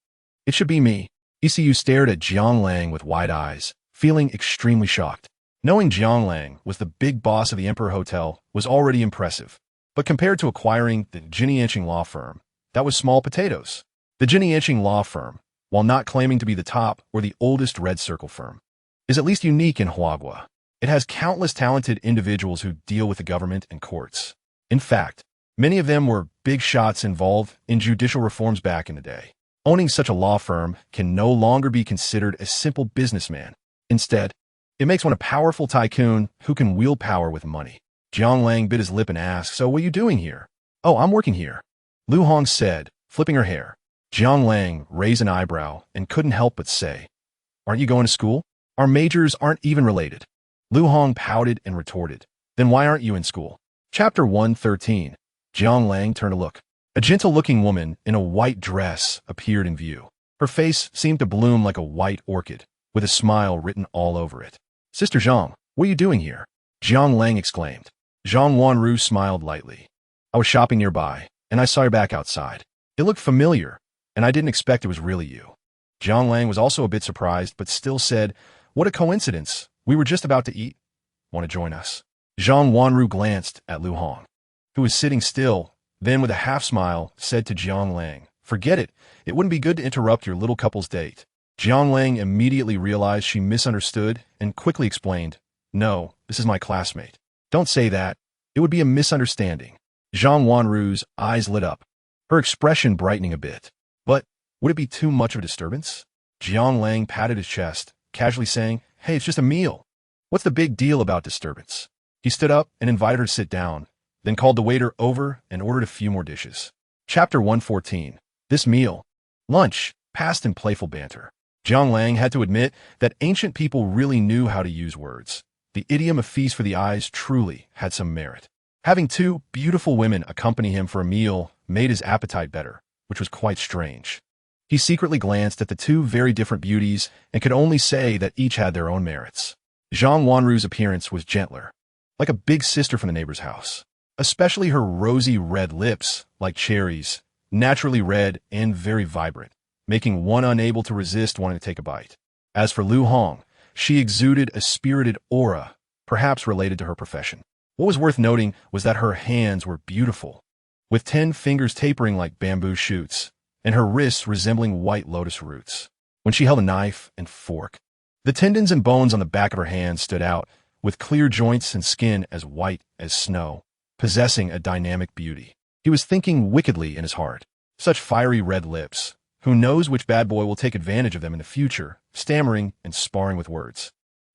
it should be me. ECU stared at Jiang Lang with wide eyes, feeling extremely shocked. Knowing Jiang Lang was the big boss of the Emperor Hotel was already impressive. But compared to acquiring the Jinnianqing law firm, that was small potatoes. The Jinnianqing law firm, while not claiming to be the top or the oldest red circle firm, is at least unique in Huagua. It has countless talented individuals who deal with the government and courts. In fact, many of them were big shots involved in judicial reforms back in the day. Owning such a law firm can no longer be considered a simple businessman. Instead, it makes one a powerful tycoon who can wield power with money. Jiang Lang bit his lip and asked, so what are you doing here? Oh, I'm working here, Lu Hong said, flipping her hair. Jiang Lang raised an eyebrow and couldn't help but say, aren't you going to school? Our majors aren't even related. Lu Hong pouted and retorted, then why aren't you in school? Chapter 113. Jiang Lang turned to look. A gentle-looking woman in a white dress appeared in view. Her face seemed to bloom like a white orchid, with a smile written all over it. Sister Zhang, what are you doing here? Jiang Lang exclaimed. Zhang Wanru smiled lightly. I was shopping nearby, and I saw your back outside. It looked familiar, and I didn't expect it was really you. Jiang Lang was also a bit surprised, but still said, what a coincidence. We were just about to eat. Want to join us? Zhang Wanru glanced at Lu Hong, who was sitting still, then with a half-smile, said to Jiang Lang, forget it. It wouldn't be good to interrupt your little couple's date. Jiang Lang immediately realized she misunderstood and quickly explained, no, this is my classmate. Don't say that. It would be a misunderstanding. Zhang Wanru's eyes lit up, her expression brightening a bit. But would it be too much of a disturbance? Jiang Lang patted his chest, casually saying, hey, it's just a meal. What's the big deal about disturbance? He stood up and invited her to sit down, then called the waiter over and ordered a few more dishes. Chapter 114. This meal, lunch, passed in playful banter. Jiang Lang had to admit that ancient people really knew how to use words. The idiom "a feast for the eyes" truly had some merit. Having two beautiful women accompany him for a meal made his appetite better, which was quite strange. He secretly glanced at the two very different beauties and could only say that each had their own merits. Zhang Wanru's appearance was gentler, like a big sister from the neighbor's house. especially her rosy red lips, like cherries, naturally red and very vibrant, making one unable to resist wanting to take a bite. As for Lu Hong, she exuded a spirited aura, perhaps related to her profession. What was worth noting was that her hands were beautiful, with 10 fingers tapering like bamboo shoots, and her wrists resembling white lotus roots. When she held a knife and fork, the tendons and bones on the back of her hands stood out, with clear joints and skin as white as snow, possessing a dynamic beauty. He was thinking wickedly in his heart. Such fiery red lips. Who knows which bad boy will take advantage of them in the future, stammering and sparring with words.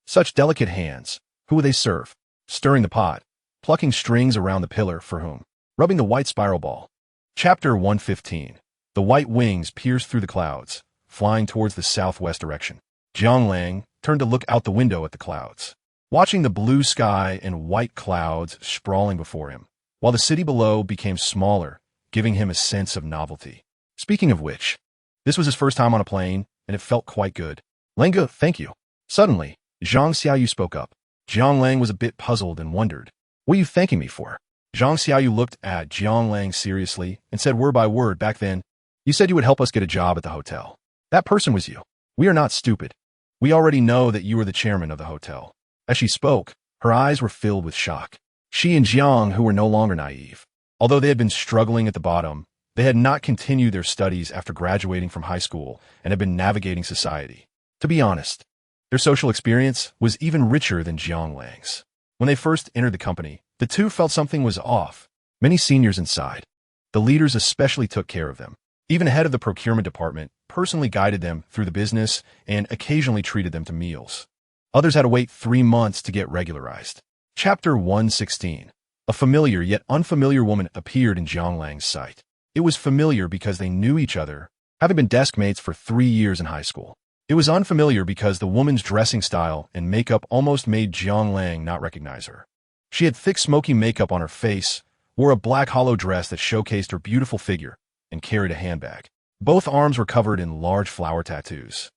Such delicate hands. Who will they serve? Stirring the pot, plucking strings around the pillar for whom? Rubbing the white spiral ball. Chapter 115. The white wings pierced through the clouds, flying towards the southwest direction. Jiang Lang turned to look out the window at the clouds, watching the blue sky and white clouds sprawling before him, while the city below became smaller, giving him a sense of novelty. Speaking of which, this was his first time on a plane, and it felt quite good. Lenga, thank you. Suddenly, Zhang Xiaoyu spoke up. Jiang Lang was a bit puzzled and wondered, what are you thanking me for? Zhang Xiaoyu looked at Jiang Lang seriously and said word by word back then, you said you would help us get a job at the hotel. That person was you. We are not stupid. We already know that you are the chairman of the hotel. As she spoke, her eyes were filled with shock. She and Jiang, who were no longer naive, although they had been struggling at the bottom, they had not continued their studies after graduating from high school and had been navigating society. To be honest, their social experience was even richer than Jiang Lang's. When they first entered the company, the two felt something was off. Many seniors inside, the leaders especially, took care of them. Even the head of the procurement department personally guided them through the business and occasionally treated them to meals. Others had to wait 3 months to get regularized. Chapter 116. A familiar yet unfamiliar woman appeared in Jiang Lang's sight. It was familiar because they knew each other, having been desk mates for 3 years in high school. It was unfamiliar because the woman's dressing style and makeup almost made Jiang Lang not recognize her. She had thick smoky makeup on her face, wore a black hollow dress that showcased her beautiful figure, and carried a handbag. Both arms were covered in large flower tattoos,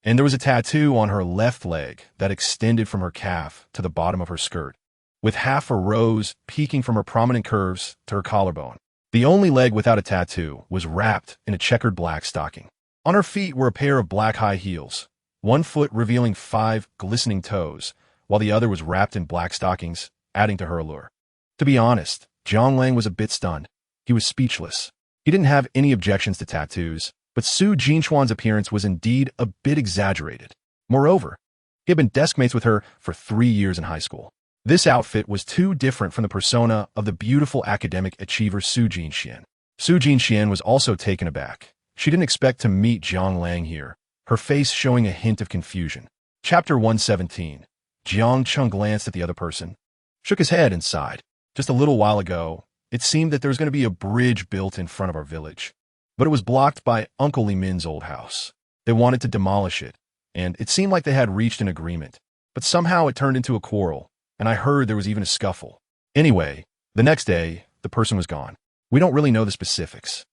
and there was a tattoo on her left leg that extended from her calf to the bottom of her skirt, with half a rose peeking from her prominent curves to her collarbone. The only leg without a tattoo was wrapped in a checkered black stocking. On her feet were a pair of black high heels, one foot revealing 5 glistening toes, while the other was wrapped in black stockings, adding to her allure. To be honest, Jiang Lang was a bit stunned. He was speechless. He didn't have any objections to tattoos, but Su Jinchuan's appearance was indeed a bit exaggerated. Moreover, he had been desk mates with her for 3 years in high school. This outfit was too different from the persona of the beautiful academic achiever Su Jinxian. Su Jinxian was also taken aback. She didn't expect to meet Jiang Lang here, her face showing a hint of confusion. Chapter 117. Jiang Cheng glanced at the other person, shook his head and sighed. Just a little while ago, it seemed that there was going to be a bridge built in front of our village, but it was blocked by Uncle Li Min's old house. They wanted to demolish it, and it seemed like they had reached an agreement, but somehow it turned into a quarrel, and I heard there was even a scuffle. Anyway, the next day, the person was gone. We don't really know the specifics.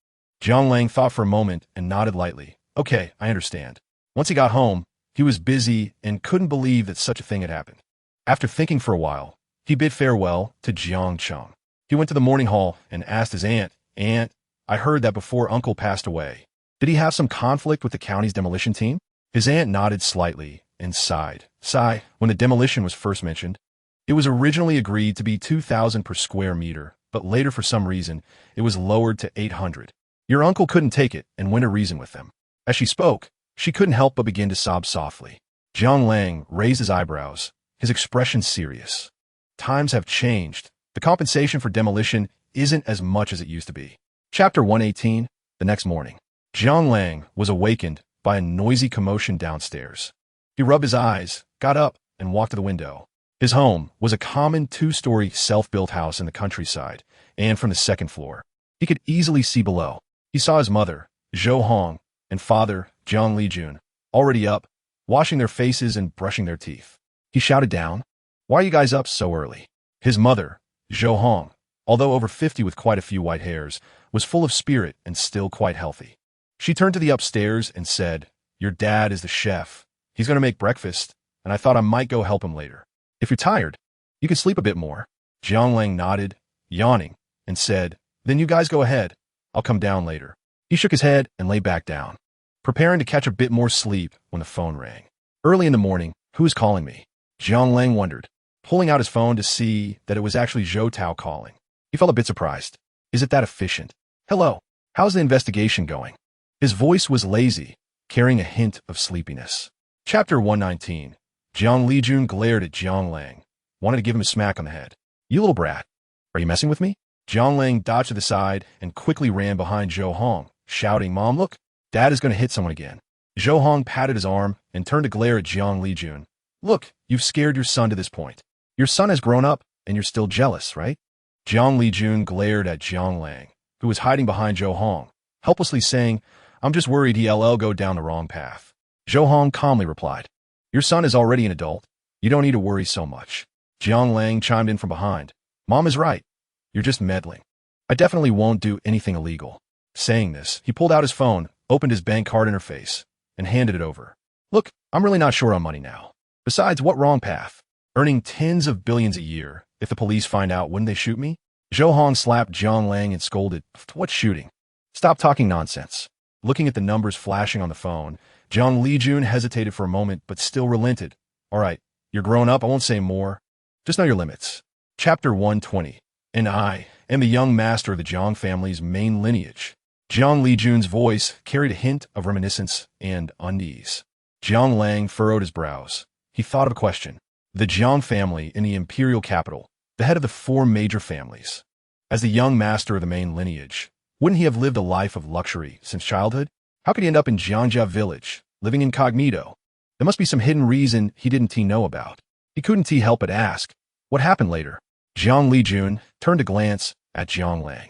Jiang Lang thought for a moment and nodded lightly. Okay, I understand. Once he got home, he was busy and couldn't believe that such a thing had happened. After thinking for a while, he bid farewell to Jiang Cheng. He went to the morning hall and asked his aunt, Aunt, I heard that before Uncle passed away, did he have some conflict with the county's demolition team? His aunt nodded slightly and sighed. When the demolition was first mentioned, it was originally agreed to be 2,000 per square meter, but later for some reason, it was lowered to 800. Your uncle couldn't take it and went to reason with them. As she spoke, she couldn't help but begin to sob softly. Jiang Lang raised his eyebrows, his expression serious. Times have changed. The compensation for demolition isn't as much as it used to be. Chapter 118. The next morning, Jiang Lang was awakened by a noisy commotion downstairs. He rubbed his eyes, got up, and walked to the window. His home was a common 2-story self-built house in the countryside, and from the 2nd floor, he could easily see below. He saw his mother, Zhou Hong, and father, Jiang Lijun, already up, washing their faces and brushing their teeth. He shouted down, Why are you guys up so early? His mother, Zhou Hong, although over 50 with quite a few white hairs, was full of spirit and still quite healthy. She turned to the upstairs and said, Your dad is the chef. He's going to make breakfast, and I thought I might go help him later. If you're tired, you can sleep a bit more. Jiang Lang nodded yawning, and said, "Then you guys go ahead. I'll come down later." He shook his head and lay back down, preparing to catch a bit more sleep when the phone rang. Early in the morning, who was calling me? Jiang Lang wondered, pulling out his phone to see that it was actually Zhou Tao calling. He felt a bit surprised. Is it that efficient? "Hello. How's the investigation going?" His voice was lazy, carrying a hint of sleepiness. Chapter 119. Jiang Lijun glared at Jiang Lang, wanted to give him a smack on the head. "You little brat. Are you messing with me?" Jiang Lang dodged to the side and quickly ran behind Zhou Hong, shouting, "Mom, look, Dad is going to hit someone again." Zhou Hong patted his arm and turned to glare at Jiang Lijun. "Look, you've scared your son to this point. Your son has grown up, and you're still jealous, right?" Jiang Lijun glared at Jiang Lang, who was hiding behind Zhou Hong, helplessly saying, "I'm just worried he'll go down the wrong path." Zhou Hong calmly replied, "Your son is already an adult. You don't need to worry so much." Jiang Lang chimed in from behind. "Mom is right. You're just meddling. I definitely won't do anything illegal." Saying this, he pulled out his phone, opened his bank card interface, and handed it over. "Look, I'm really not short on money now. Besides, what wrong path? Earning tens of billions a year. If the police find out, wouldn't they shoot me?" Zhou Hong slapped Jiang Lang and scolded, "What shooting? Stop talking nonsense." Looking at the numbers flashing on the phone, Jiang Lijun hesitated for a moment but still relented. "All right, you're grown up, I won't say more. Just know your limits." Chapter 120. And I am the young master of the Jiang family's main lineage. Jiang Lijun's voice carried a hint of reminiscence and unease. Jiang Lang furrowed his brows. He thought of a question. The Jiang family in the imperial capital, the head of the 4 major families. As the young master of the main lineage, wouldn't he have lived a life of luxury since childhood? How could he end up in Jiangjia village, living incognito? There must be some hidden reason he didn't know about. He couldn't help but ask, what happened later? Jiang Lijun turned to glance at Jiang Lang,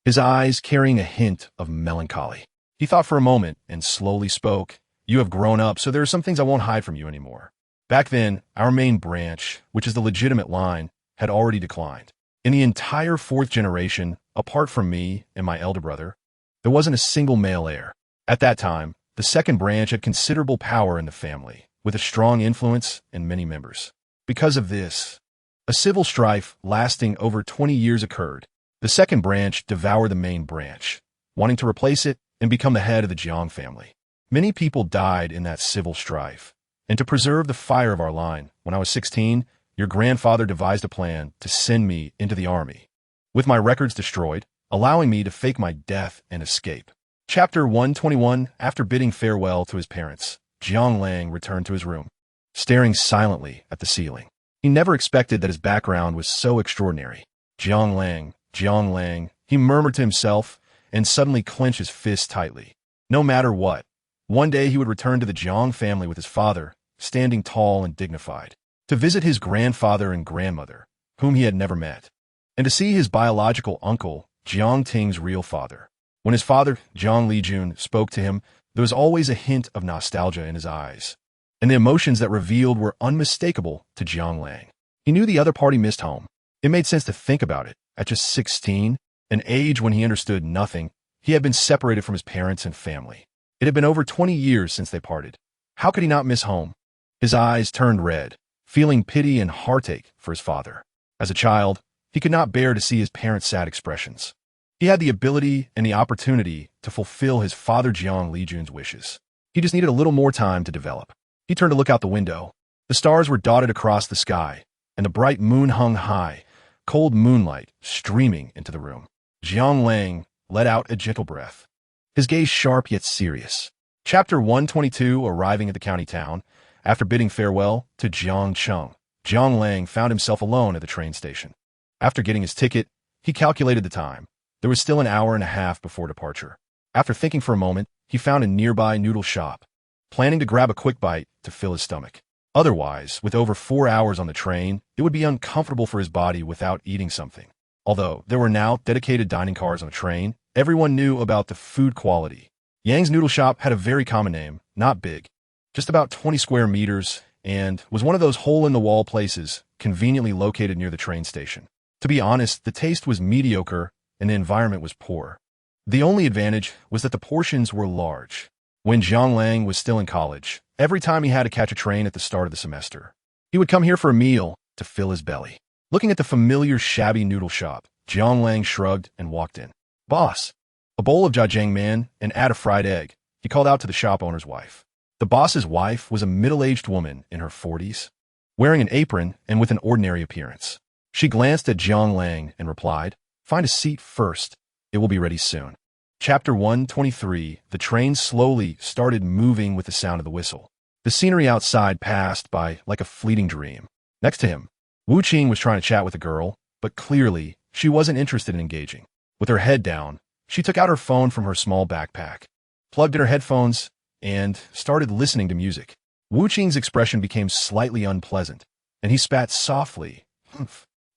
his eyes carrying a hint of melancholy. He thought for a moment and slowly spoke, "You have grown up, so there are some things I won't hide from you anymore. Back then, our main branch, which is the legitimate line, had already declined. In the entire 4th generation, apart from me and my elder brother, there wasn't a single male heir. At that time, the 2nd branch had considerable power in the family, with a strong influence and many members. Because of this, a civil strife lasting over 20 years occurred. The 2nd branch devoured the main branch, wanting to replace it and become the head of the Jiang family. Many people died in that civil strife, and to preserve the fire of our line, when I was 16, your grandfather devised a plan to send me into the army, with my records destroyed, allowing me to fake my death and escape." Chapter 121. After bidding farewell to his parents, Jiang Lang returned to his room, staring silently at the ceiling. He never expected that his background was so extraordinary. Jiang Lang, he murmured to himself and suddenly clenched his fists tightly. No matter what, one day he would return to the Jiang family with his father, standing tall and dignified, to visit his grandfather and grandmother, whom he had never met, and to see his biological uncle, Jiang Ting's real father. When his father, Jiang Lijun, spoke to him, there was always a hint of nostalgia in his eyes, and the emotions that revealed were unmistakable to Jiang Lang. He knew the other party missed home. It made sense to think about it. At just 16, an age when he understood nothing, he had been separated from his parents and family. It had been over 20 years since they parted. How could he not miss home? His eyes turned red, feeling pity and heartache for his father. As a child, he could not bear to see his parents' sad expressions. He had the ability and the opportunity to fulfill his father Jiang Lijun's wishes. He just needed a little more time to develop. He turned to look out the window. The stars were dotted across the sky, and the bright moon hung high, cold moonlight streaming into the room. Jiang Lang let out a gentle breath, his gaze sharp yet serious. Chapter 122. Arriving at the county town, after bidding farewell to Jiang Cheng, Jiang Lang found himself alone at the train station. After getting his ticket, he calculated the time. There was still an hour and a half before departure. After thinking for a moment, he found a nearby noodle shop, planning to grab a quick bite to fill his stomach. Otherwise, with over 4 hours on the train, it would be uncomfortable for his body without eating something. Although there were now dedicated dining cars on the train, everyone knew about the food quality. Yang's noodle shop had a very common name, not big, just about 20 square meters, and was one of those hole-in-the-wall places conveniently located near the train station. To be honest, the taste was mediocre and the environment was poor. The only advantage was that the portions were large. When Jiang Lang was still in college, every time he had to catch a train at the start of the semester, he would come here for a meal to fill his belly. Looking at the familiar shabby noodle shop, Jiang Lang shrugged and walked in. Boss, a bowl of jajangmyeon and add a fried egg, he called out to the shop owner's wife. The boss's wife was a middle-aged woman in her 40s, wearing an apron and with an ordinary appearance. She glanced at Jiang Lang and replied, "Find a seat first. It will be ready soon." Chapter 123. The train slowly started moving with the sound of the whistle. The scenery outside passed by like a fleeting dream. Next to him, Wu Qing was trying to chat with a girl, but clearly she wasn't interested in engaging. With her head down, she took out her phone from her small backpack, plugged in her headphones, and started listening to music. Wu Qing's expression became slightly unpleasant, and he spat softly,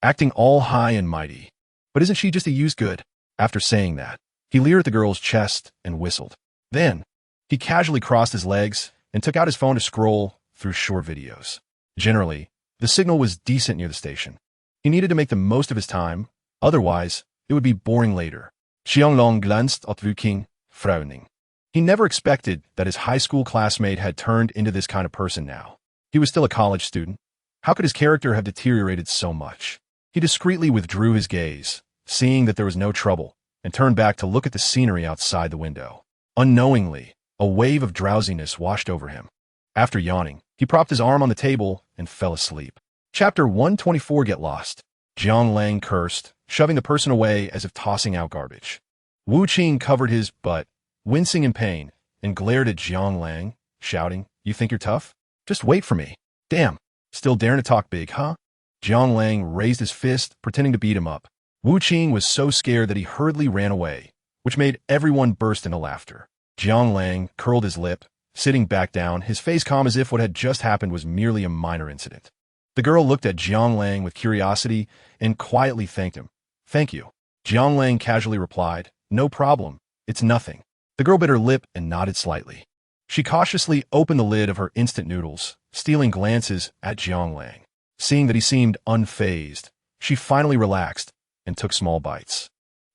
acting all high and mighty. But isn't she just a used good? After saying that, he leered at the girl's chest and whistled. Then, he casually crossed his legs and took out his phone to scroll through short videos. Generally, the signal was decent near the station. He needed to make the most of his time, otherwise, it would be boring later. Xianglong glanced at Wu Qing, frowning. He never expected that his high school classmate had turned into this kind of person now. He was still a college student. How could his character have deteriorated so much? He discreetly withdrew his gaze, seeing that there was no trouble, and turned back to look at the scenery outside the window. Unknowingly, a wave of drowsiness washed over him. After yawning, he propped his arm on the table and fell asleep. Chapter 124. Get lost. Jiang Lang cursed, shoving the person away as if tossing out garbage. Wu Qing covered his butt, wincing in pain, and glared at Jiang Lang, shouting, "You think you're tough? Just wait for me. Damn, still daring to talk big, huh?" Jiang Lang raised his fist, pretending to beat him up. Wu Qing was so scared that he hurriedly ran away, which made everyone burst into laughter. Jiang Lang curled his lip, sitting back down, his face calm as if what had just happened was merely a minor incident. The girl looked at Jiang Lang with curiosity and quietly thanked him. "Thank you." Jiang Lang casually replied, "No problem. It's nothing." The girl bit her lip and nodded slightly. She cautiously opened the lid of her instant noodles, stealing glances at Jiang Lang. Seeing that he seemed unfazed, she finally relaxed and took small bites.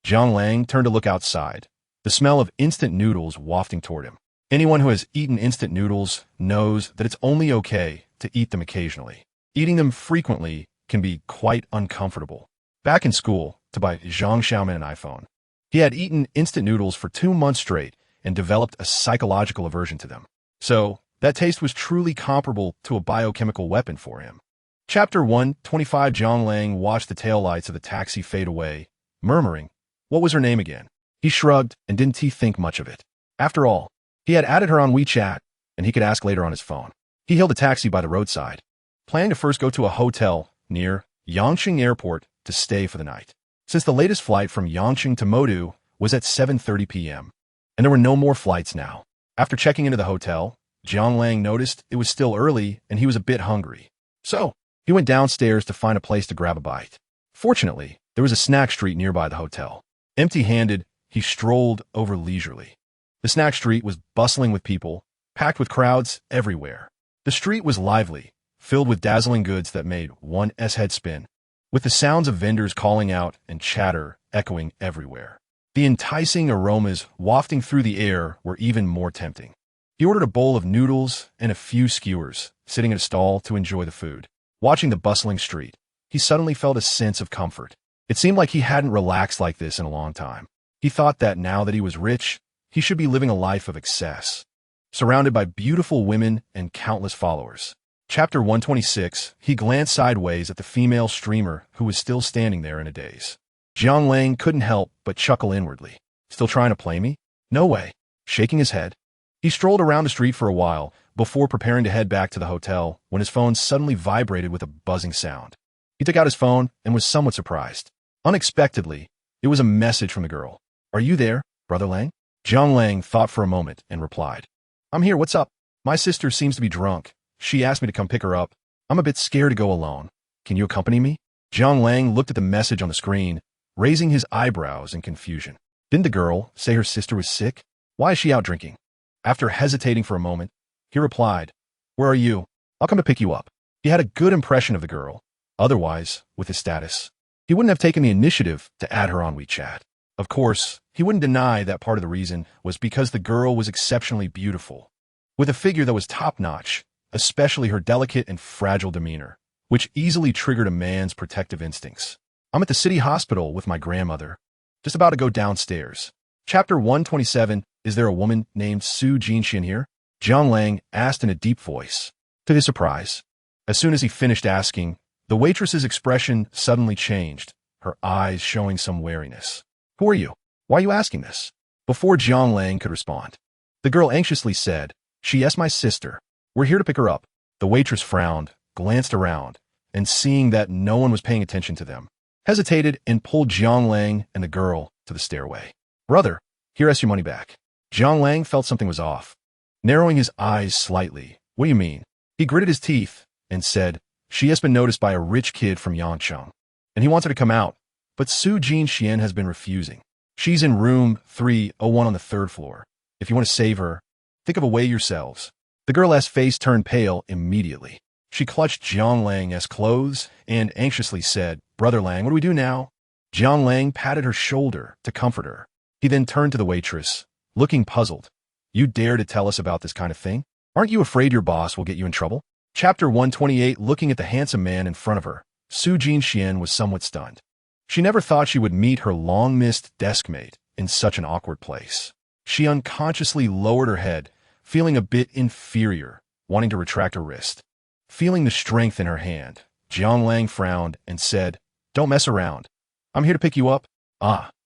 Jiang Lang turned to look outside, the smell of instant noodles wafting toward him. Anyone who has eaten instant noodles knows that it's only okay to eat them occasionally. Eating them frequently can be quite uncomfortable. Back in school, to buy Zhang Xiaoman an iPhone, he had eaten instant noodles for 2 months straight and developed a psychological aversion to them. So, that taste was truly comparable to a biochemical weapon for him. Chapter 125. Jiang Lang watched the taillights of the taxi fade away, murmuring, "What was her name again?" He shrugged and didn't think much of it. After all, he had added her on WeChat, and he could ask later on his phone. He hailed a taxi by the roadside, planning to first go to a hotel near Yangqing Airport to stay for the night, since the latest flight from Yangqing to Modu was at 7:30 p.m., and there were no more flights now. After checking into the hotel, Jiang Lang noticed it was still early and he was a bit hungry. So, he went downstairs to find a place to grab a bite. Fortunately, there was a snack street nearby the hotel. Empty-handed, he strolled over leisurely. The snack street was bustling with people, packed with crowds everywhere. The street was lively, filled with dazzling goods that made one's head spin, with the sounds of vendors calling out and chatter echoing everywhere. The enticing aromas wafting through the air were even more tempting. He ordered a bowl of noodles and a few skewers, sitting at a stall to enjoy the food. Watching the bustling street, he suddenly felt a sense of comfort. It seemed like he hadn't relaxed like this in a long time. He thought that now that he was rich, he should be living a life of excess, surrounded by beautiful women and countless followers. Chapter 126. He glanced sideways at the female streamer who was still standing there in a daze. Jiang Lang couldn't help but chuckle inwardly. Still trying to play me? No way. Shaking his head, he strolled around the street for a while before preparing to head back to the hotel when his phone suddenly vibrated with a buzzing sound. He took out his phone and was somewhat surprised. Unexpectedly, it was a message from the girl. "Are you there, Brother Lang?" Jiang Lang thought for a moment and replied, "I'm here, what's up? My sister seems to be drunk. She asked me to come pick her up. I'm a bit scared to go alone. Can you accompany me?" Jiang Lang looked at the message on the screen, raising his eyebrows in confusion. Didn't the girl say her sister was sick? Why is she out drinking? After hesitating for a moment, he replied, "Where are you? I'll come to pick you up." He had a good impression of the girl. Otherwise, with his status, he wouldn't have taken the initiative to add her on WeChat. Of course, he wouldn't deny that part of the reason was because the girl was exceptionally beautiful, with a figure that was top-notch, especially her delicate and fragile demeanor, which easily triggered a man's protective instincts. I'm at the city hospital with my grandmother, just about to go downstairs. Chapter 127, Is there a woman named Su Jinxian here? Jiang Lang asked in a deep voice. To his surprise, as soon as he finished asking, the waitress's expression suddenly changed, her eyes showing some wariness. Who are you? Why are you asking this? Before Jiang Lang could respond, the girl anxiously said, She's my sister. We're here to pick her up. The waitress frowned, glanced around, and seeing that no one was paying attention to them, hesitated and pulled Jiang Lang and the girl to the stairway. Brother, here has your money back. Jiang Lang felt something was off. Narrowing his eyes slightly, what do you mean? He gritted his teeth and said, She has been noticed by a rich kid from Yangcheng, and he wants her to come out, but Su Jinxian has been refusing. She's in room 301 on the 3rd floor. If you want to save her, think of a way yourselves. The girl's face turned pale immediately. She clutched Jiang Lang's clothes and anxiously said, Brother Lang, what do we do now? Jiang Lang patted her shoulder to comfort her. He then turned to the waitress, looking puzzled. You dare to tell us about this kind of thing? Aren't you afraid your boss will get you in trouble? Chapter 128. Looking at the handsome man in front of her, Su Jinxian was somewhat stunned. She never thought she would meet her long-missed deskmate in such an awkward place. She unconsciously lowered her head, feeling a bit inferior, wanting to retract her wrist. Feeling the strength in her hand, Jiang Lang frowned and said, Don't mess around. I'm here to pick you up.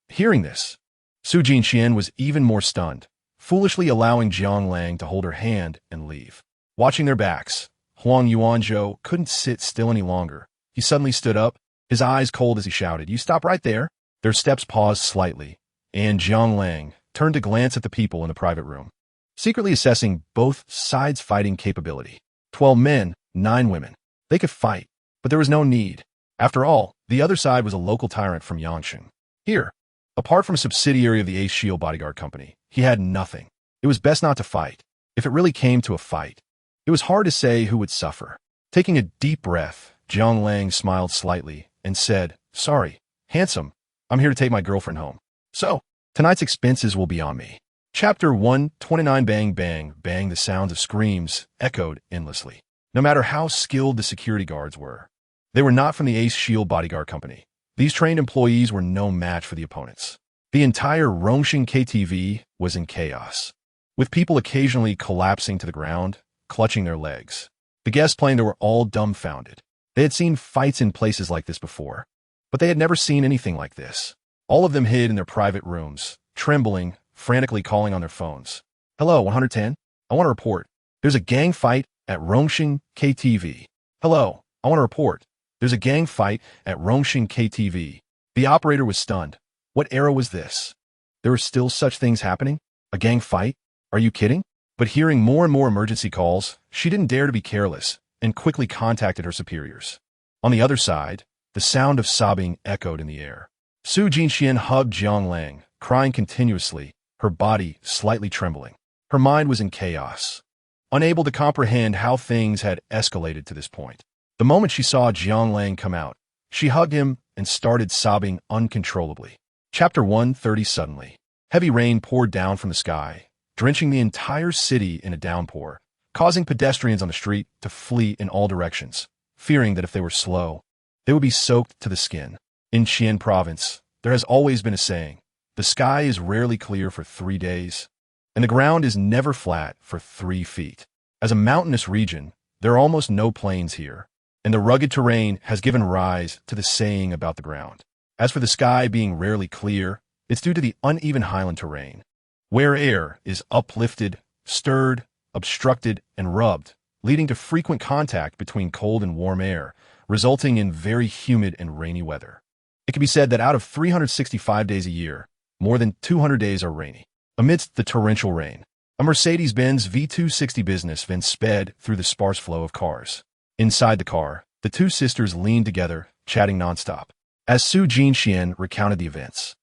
Hearing this, Su Jinxian was even more stunned, foolishly allowing Jiang Lang to hold her hand and leave. Watching their backs, Huang Yuanzhou couldn't sit still any longer. He suddenly stood up, his eyes cold as he shouted, You stop right there. Their steps paused slightly, and Jiang Lang turned to glance at the people in the private room, secretly assessing both sides' fighting capability. 12 men, 9 women. They could fight, but there was no need. After all, the other side was a local tyrant from Yangcheng. Here, apart from a subsidiary of the Ace Shield Bodyguard Company, he had nothing. It was best not to fight. If it really came to a fight, it was hard to say who would suffer. Taking a deep breath, Jiang Lang smiled slightly and said, Sorry, handsome, I'm here to take my girlfriend home. So, tonight's expenses will be on me. Chapter 129. Bang, bang, bang. The sounds of screams echoed endlessly. No matter how skilled the security guards were, they were not from the Ace Shield Bodyguard Company. These trained employees were no match for the opponents. The entire Rongxing KTV was in chaos, with people occasionally collapsing to the ground, clutching their legs. The guests playing there were all dumbfounded. They had seen fights in places like this before, but they had never seen anything like this. All of them hid in their private rooms, trembling, frantically calling on their phones. Hello, 110? I want to report. There's a gang fight at Rongxing KTV. Hello, I want to report. There's a gang fight at Rongxing KTV. The operator was stunned. What era was this? There were still such things happening? A gang fight? Are you kidding? But hearing more and more emergency calls, she didn't dare to be careless and quickly contacted her superiors. On the other side, the sound of sobbing echoed in the air. Su Jinxian hugged Jiang Lang, crying continuously, her body slightly trembling. Her mind was in chaos, unable to comprehend how things had escalated to this point. The moment she saw Jiang Lang come out, she hugged him and started sobbing uncontrollably. Chapter 130. Suddenly, heavy rain poured down from the sky, drenching the entire city in a downpour, causing pedestrians on the street to flee in all directions, fearing that if they were slow, they would be soaked to the skin. In Qian province, there has always been a saying, the sky is rarely clear for 3 days, and the ground is never flat for 3 feet. As a mountainous region, there are almost no plains here, and the rugged terrain has given rise to the saying about the ground. As for the sky being rarely clear, it's due to the uneven highland terrain, where air is uplifted, stirred, obstructed, and rubbed, leading to frequent contact between cold and warm air, resulting in very humid and rainy weather. It can be said that out of 365 days a year, more than 200 days are rainy. Amidst the torrential rain, a Mercedes-Benz V260 business van sped through the sparse flow of cars. Inside the car, the two sisters leaned together, chatting nonstop. As Su Jinxian recounted the events,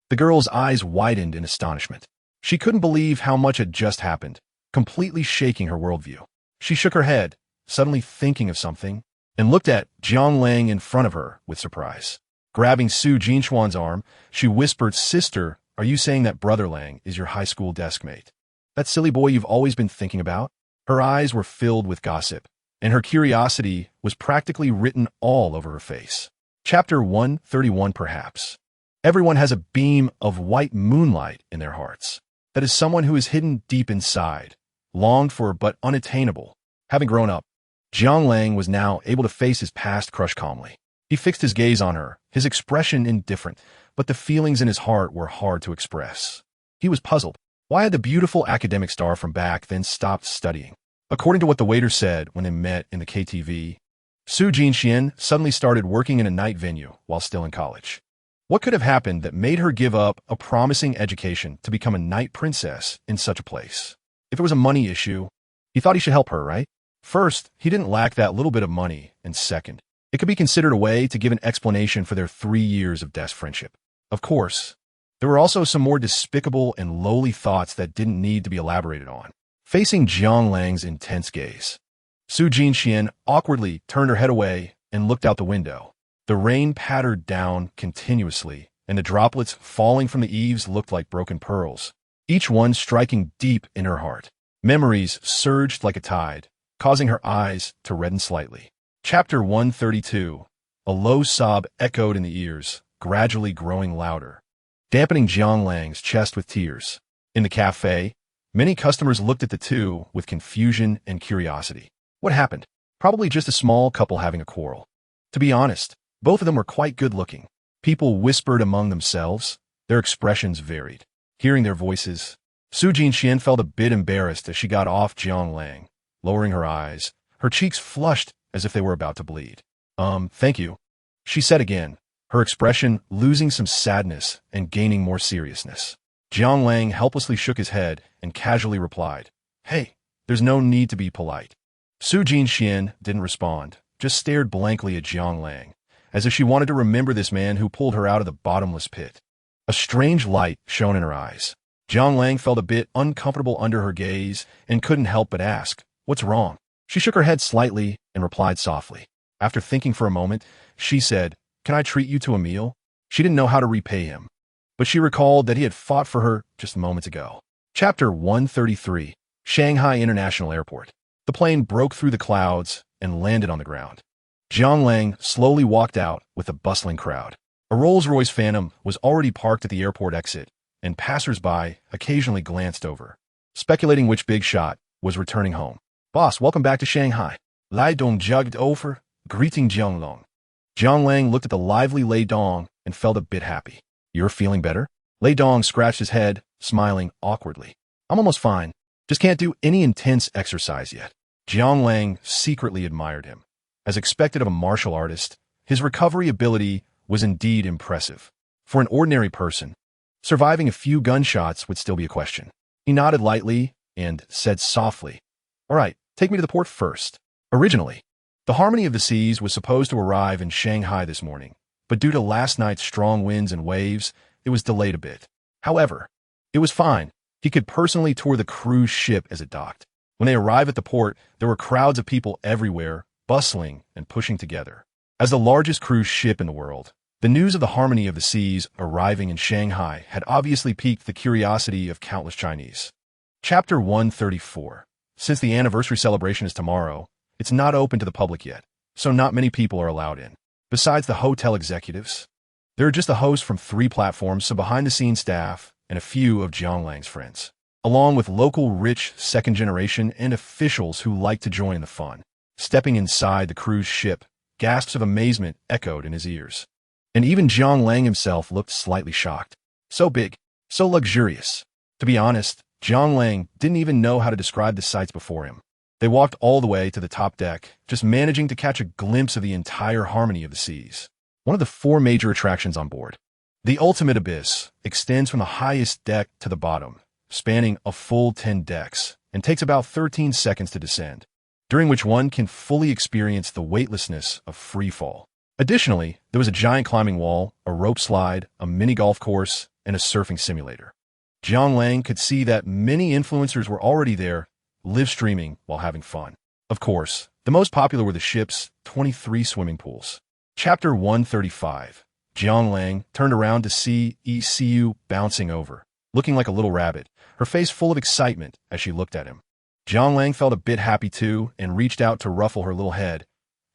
the girl's eyes widened in astonishment. She couldn't believe how much had just happened, completely shaking her worldview. She shook her head, suddenly thinking of something, and looked at Jiang Lang in front of her with surprise. Grabbing Su Jinxuan's arm, she whispered, Sister, are you saying that Brother Lang is your high school deskmate? That silly boy you've always been thinking about? Her eyes were filled with gossip, and her curiosity was practically written all over her face. Chapter 131 perhaps. Everyone has a beam of white moonlight in their hearts. That is someone who is hidden deep inside, longed for but unattainable. Having grown up, Jiang Lang was now able to face his past crush calmly. He fixed his gaze on her, his expression indifferent, but the feelings in his heart were hard to express. He was puzzled. Why had the beautiful academic star from back then stopped studying? According to what the waiter said when they met in the KTV, Su Jinxian suddenly started working in a night venue while still in college. What could have happened that made her give up a promising education to become a night princess in such a place? If it was a money issue, he thought he should help her, right? First, he didn't lack that little bit of money, and second, it could be considered a way to give an explanation for their 3 years of best friendship. Of course, there were also some more despicable and lowly thoughts that didn't need to be elaborated on. Facing Jiang Lang's intense gaze, Su Jinxian awkwardly turned her head away and looked out the window. The rain pattered down continuously, and the droplets falling from the eaves looked like broken pearls, each one striking deep in her heart. Memories surged like a tide, causing her eyes to redden slightly. Chapter 132. A low sob echoed in the ears, gradually growing louder, dampening Jiang Lang's chest with tears. In the cafe, many customers looked at the two with confusion and curiosity. What happened? Probably just a small couple having a quarrel. To be honest, both of them were quite good-looking. People whispered among themselves. Their expressions varied. Hearing their voices, Su Jinxian felt a bit embarrassed as she got off Jiang Lang. Lowering her eyes, her cheeks flushed as if they were about to bleed. Thank you, she said again, her expression losing some sadness and gaining more seriousness. Jiang Lang helplessly shook his head and casually replied, "Hey, there's no need to be polite." Su Jinxian didn't respond, just stared blankly at Jiang Lang, as if she wanted to remember this man who pulled her out of the bottomless pit. A strange light shone in her eyes. Jiang Lang felt a bit uncomfortable under her gaze and couldn't help but ask, "What's wrong?" She shook her head slightly and replied softly. After thinking for a moment, she said, "Can I treat you to a meal?" She didn't know how to repay him, but she recalled that he had fought for her just moments ago. Chapter 133. Shanghai International Airport. The plane broke through the clouds and landed on the ground. Jiang Lang slowly walked out with a bustling crowd. A Rolls-Royce Phantom was already parked at the airport exit, and passers-by occasionally glanced over, speculating which big shot was returning home. "Boss, welcome back to Shanghai." Lai Dong jogged over, greeting Jiang Lang. Jiang Lang looked at the lively Lai Dong and felt a bit happy. "You're feeling better?" Lai Dong scratched his head, smiling awkwardly. "I'm almost fine. Just can't do any intense exercise yet." Jiang Lang secretly admired him. As expected of a martial artist, his recovery ability was indeed impressive. For an ordinary person, surviving a few gunshots would still be a question. He nodded lightly and said softly, "All right, take me to the port first." Originally, the Harmony of the Seas was supposed to arrive in Shanghai this morning, but due to last night's strong winds and waves, it was delayed a bit. However, it was fine. He could personally tour the cruise ship as it docked. When they arrived at the port, there were crowds of people everywhere, bustling and pushing together. As the largest cruise ship in the world, the news of the Harmony of the Seas arriving in Shanghai had obviously piqued the curiosity of countless Chinese. Chapter 134. Since the anniversary celebration is tomorrow, it's not open to the public yet, so not many people are allowed in. Besides the hotel executives, there are just the hosts from 3 platforms, some behind-the-scenes staff, and a few of Jiang Lang's friends, along with local rich second generation and officials who like to join in the fun. Stepping inside the cruise ship, gasps of amazement echoed in his ears. And even Jiang Lang himself looked slightly shocked. So big, so luxurious. To be honest, Jiang Lang didn't even know how to describe the sights before him. They walked all the way to the top deck, just managing to catch a glimpse of the entire Harmony of the Seas. One of the 4 major attractions on board. The ultimate abyss extends from the highest deck to the bottom, spanning a full 10 decks, and takes about 13 seconds to descend, during which one can fully experience the weightlessness of free fall. Additionally, there was a giant climbing wall, a rope slide, a mini golf course, and a surfing simulator. Jiang Lang could see that many influencers were already there, live streaming while having fun. Of course, the most popular were the ship's 23 swimming pools. Chapter 135. Jiang Lang turned around to see ECU bouncing over, looking like a little rabbit, her face full of excitement as she looked at him. Jiang Lang felt a bit happy too and reached out to ruffle her little head,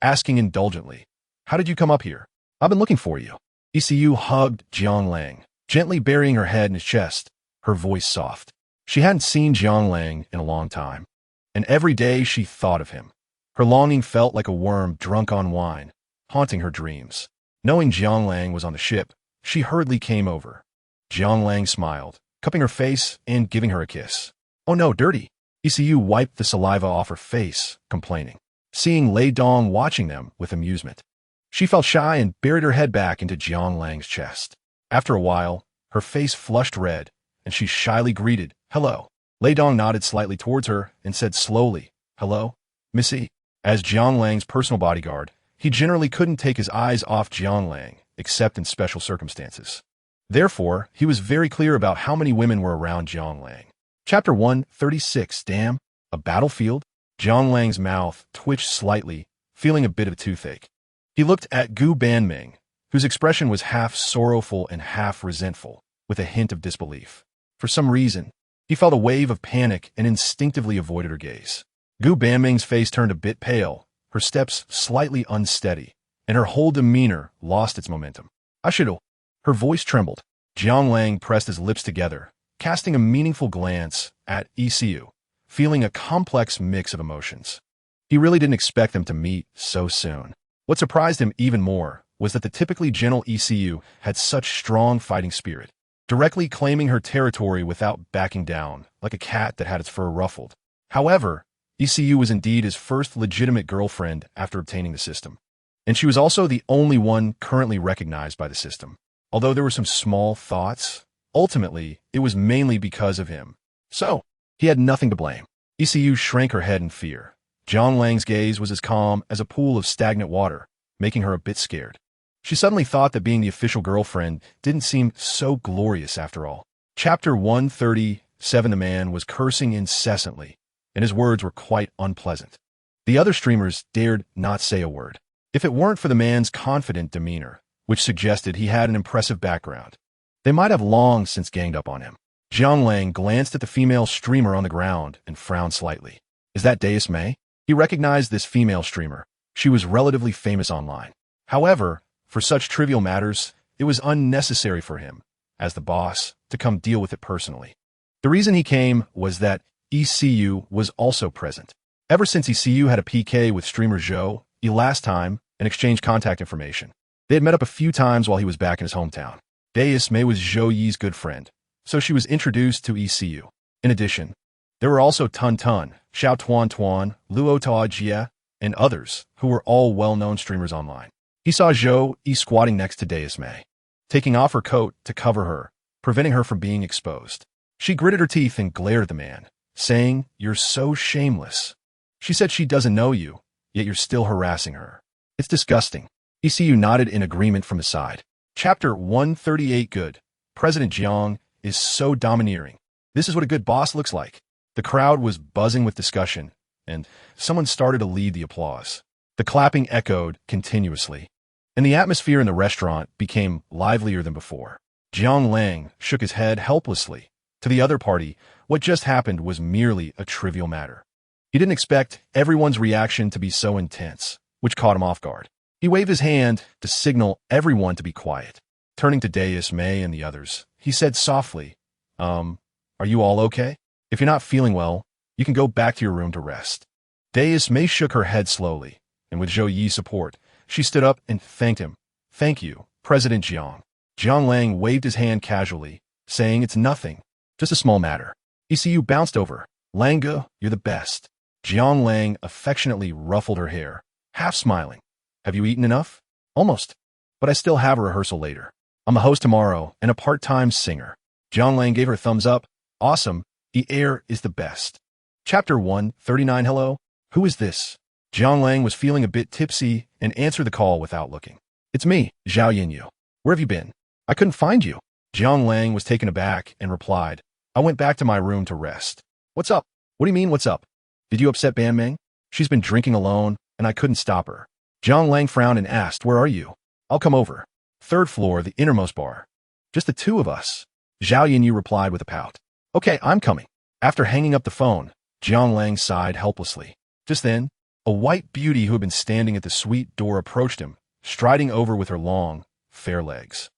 asking indulgently, "How did you come up here? I've been looking for you." ECU hugged Jiang Lang, gently burying her head in his chest, her voice soft. She hadn't seen Jiang Lang in a long time, and every day she thought of him. Her longing felt like a worm drunk on wine, haunting her dreams. Knowing Jiang Lang was on the ship, she hurriedly came over. Jiang Lang smiled, cupping her face and giving her a kiss. "Oh no, dirty." ECU wiped the saliva off her face, complaining, seeing Lei Dong watching them with amusement. She felt shy and buried her head back into Jiang Lang's chest. After a while, her face flushed red, and she shyly greeted, "Hello." Lei Dong nodded slightly towards her and said slowly, "Hello, Missy." As Jiang Lang's personal bodyguard, he generally couldn't take his eyes off Jiang Lang, except in special circumstances. Therefore, he was very clear about how many women were around Jiang Lang. Chapter 136, Damn, a battlefield? Jiang Lang's mouth twitched slightly, feeling a bit of a toothache. He looked at Gu Banming, whose expression was half sorrowful and half resentful, with a hint of disbelief. For some reason, he felt a wave of panic and instinctively avoided her gaze. Gu Banming's face turned a bit pale, her steps slightly unsteady, and her whole demeanor lost its momentum. "Ashido." Her voice trembled. Jiang Lang pressed his lips together, casting a meaningful glance at ECU, feeling a complex mix of emotions. He really didn't expect them to meet so soon. What surprised him even more was that the typically gentle ECU had such strong fighting spirit, directly claiming her territory without backing down, like a cat that had its fur ruffled. However, ECU was indeed his first legitimate girlfriend after obtaining the system, and she was also the only one currently recognized by the system. Although there were some small thoughts, ultimately, it was mainly because of him. So, he had nothing to blame. ECU shrank her head in fear. Jiang Lang's gaze was as calm as a pool of stagnant water, making her a bit scared. She suddenly thought that being the official girlfriend didn't seem so glorious after all. Chapter 137. The man was cursing incessantly, and his words were quite unpleasant. The other streamers dared not say a word. If it weren't for the man's confident demeanor, which suggested he had an impressive background, they might have long since ganged up on him. Jiang Lang glanced at the female streamer on the ground and frowned slightly. "Is that Deus Mei?" He recognized this female streamer. She was relatively famous online. However, for such trivial matters, it was unnecessary for him, as the boss, to come deal with it personally. The reason he came was that ECU was also present. Ever since ECU had a PK with streamer Zhou last time and exchanged contact information, they had met up a few times while he was back in his hometown. Deus Mei was Zhou Yi's good friend, so she was introduced to ECU. In addition, there were also Tun Tun, Xiao Tuan Tuan, Luo Ta Jia, and others who were all well-known streamers online. He saw Zhou Yi squatting next to Deus Mei, taking off her coat to cover her, preventing her from being exposed. She gritted her teeth and glared at the man, saying, "You're so shameless." She said she doesn't know you, yet you're still harassing her. It's disgusting. ECU nodded in agreement from his side. Chapter 138. Good. President Jiang is so domineering. This is what a good boss looks like. The crowd was buzzing with discussion, and someone started to lead the applause. The clapping echoed continuously, and the atmosphere in the restaurant became livelier than before. Jiang Lang shook his head helplessly. To the other party, what just happened was merely a trivial matter. He didn't expect everyone's reaction to be so intense, which caught him off guard. He waved his hand to signal everyone to be quiet. Turning to Deus Mei and the others, he said softly, Are you all okay? If you're not feeling well, you can go back to your room to rest." Deus Mei shook her head slowly, and with Zhou Yi's support, she stood up and thanked him. "Thank you, President Jiang." Jiang Lang waved his hand casually, saying, "It's nothing, just a small matter." ECU bounced over. "Langge, you're the best." Jiang Lang affectionately ruffled her hair, half smiling. "Have you eaten enough?" "Almost, but I still have a rehearsal later. I'm a host tomorrow and a part-time singer." Jiang Lang gave her a thumbs up. "Awesome, the air is the best." Chapter 139. Hello? Who is this? Jiang Lang was feeling a bit tipsy and answered the call without looking. "It's me, Zhao Yinyu. Where have you been? I couldn't find you." Jiang Lang was taken aback and replied, "I went back to my room to rest." "What's up?" "What do you mean, what's up? Did you upset Banming? She's been drinking alone, and I couldn't stop her." Jiang Lang frowned and asked, "Where are you?" "I'll come over. Third floor, the innermost bar." "Just the two of us." Zhao Yinyu replied with a pout. "Okay, I'm coming." After hanging up the phone, Jiang Lang sighed helplessly. Just then, a white beauty who had been standing at the suite door approached him, striding over with her long, fair legs.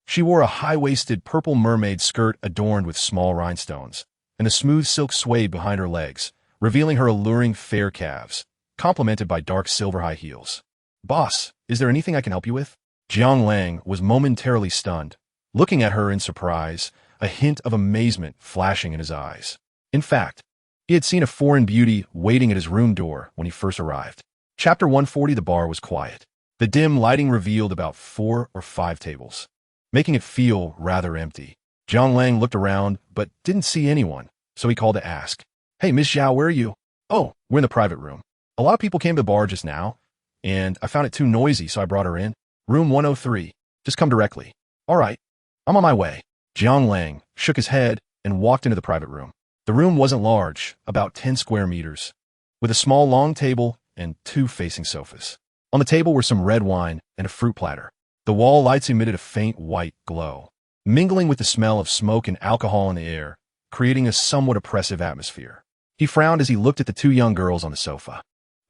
She wore a high-waisted purple mermaid skirt adorned with small rhinestones, and a smooth silk swayed behind her legs, revealing her alluring fair calves, complemented by dark silver high heels. "Boss, is there anything I can help you with?" Jiang Lang was momentarily stunned, looking at her in surprise, a hint of amazement flashing in his eyes. In fact, he had seen a foreign beauty waiting at his room door when he first arrived. Chapter 140. The bar was quiet. The dim lighting revealed about 4 or 5 tables, making it feel rather empty. Jiang Lang looked around but didn't see anyone, so he called to ask, "Hey, Miss Zhao, where are you?" "Oh, we're in the private room. A lot of people came to the bar just now, and I found it too noisy, so I brought her in. Room 103. Just come directly." "All right, I'm on my way." Jiang Lang shook his head and walked into the private room. The room wasn't large, about 10 square meters, with a small long table and 2 facing sofas. On the table were some red wine and a fruit platter. The wall lights emitted a faint white glow, mingling with the smell of smoke and alcohol in the air, creating a somewhat oppressive atmosphere. He frowned as he looked at the 2 young girls on the sofa.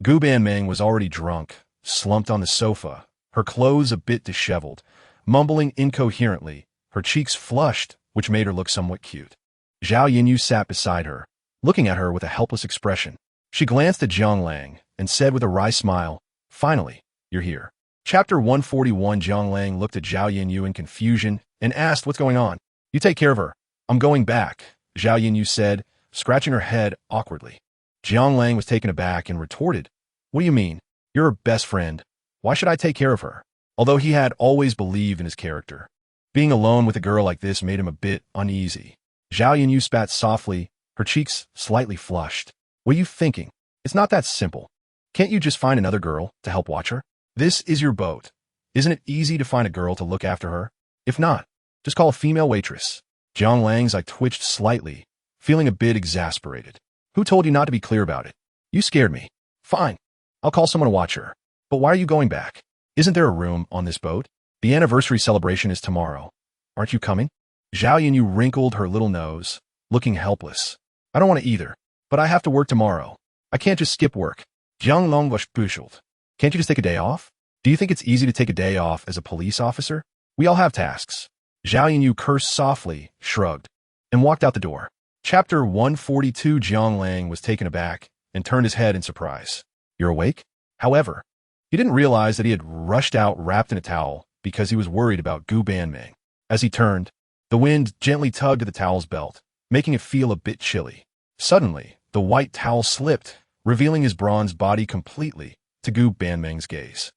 Gu Banming was already drunk, slumped on the sofa, her clothes a bit disheveled, mumbling incoherently, her cheeks flushed, which made her look somewhat cute. Zhao Yinyu sat beside her, looking at her with a helpless expression. She glanced at Jiang Lang and said with a wry smile, "Finally, you're here." Chapter 141. Jiang Lang looked at Zhao Yinyu in confusion and asked, "What's going on?" "You take care of her. I'm going back," Zhao Yinyu said, scratching her head awkwardly. Jiang Lang was taken aback and retorted, "What do you mean? You're her best friend. Why should I take care of her?" Although he had always believed in his character, being alone with a girl like this made him a bit uneasy. Zhao Yinyu spat softly, her cheeks slightly flushed. "What are you thinking? It's not that simple. Can't you just find another girl to help watch her? This is your boat. Isn't it easy to find a girl to look after her? If not, just call a female waitress." Jiang Lang's eye twitched slightly, feeling a bit exasperated. "Who told you not to be clear about it? You scared me. Fine, I'll call someone to watch her. But why are you going back? Isn't there a room on this boat? The anniversary celebration is tomorrow. Aren't you coming?" Zhao Yinyu wrinkled her little nose, looking helpless. "I don't want to either, but I have to work tomorrow. I can't just skip work." Jiang Long was puzzled. "Can't you just take a day off? Do you think it's easy to take a day off as a police officer? We all have tasks." Zhao Yinyu cursed softly, shrugged, and walked out the door. Chapter 142. Jiang Lang was taken aback and turned his head in surprise. "You're awake?" However, he didn't realize that he had rushed out wrapped in a towel because he was worried about Gu Banming. As he turned, the wind gently tugged at the towel's belt, making it feel a bit chilly. Suddenly, the white towel slipped, revealing his bronze body completely to Gu Banming's gaze.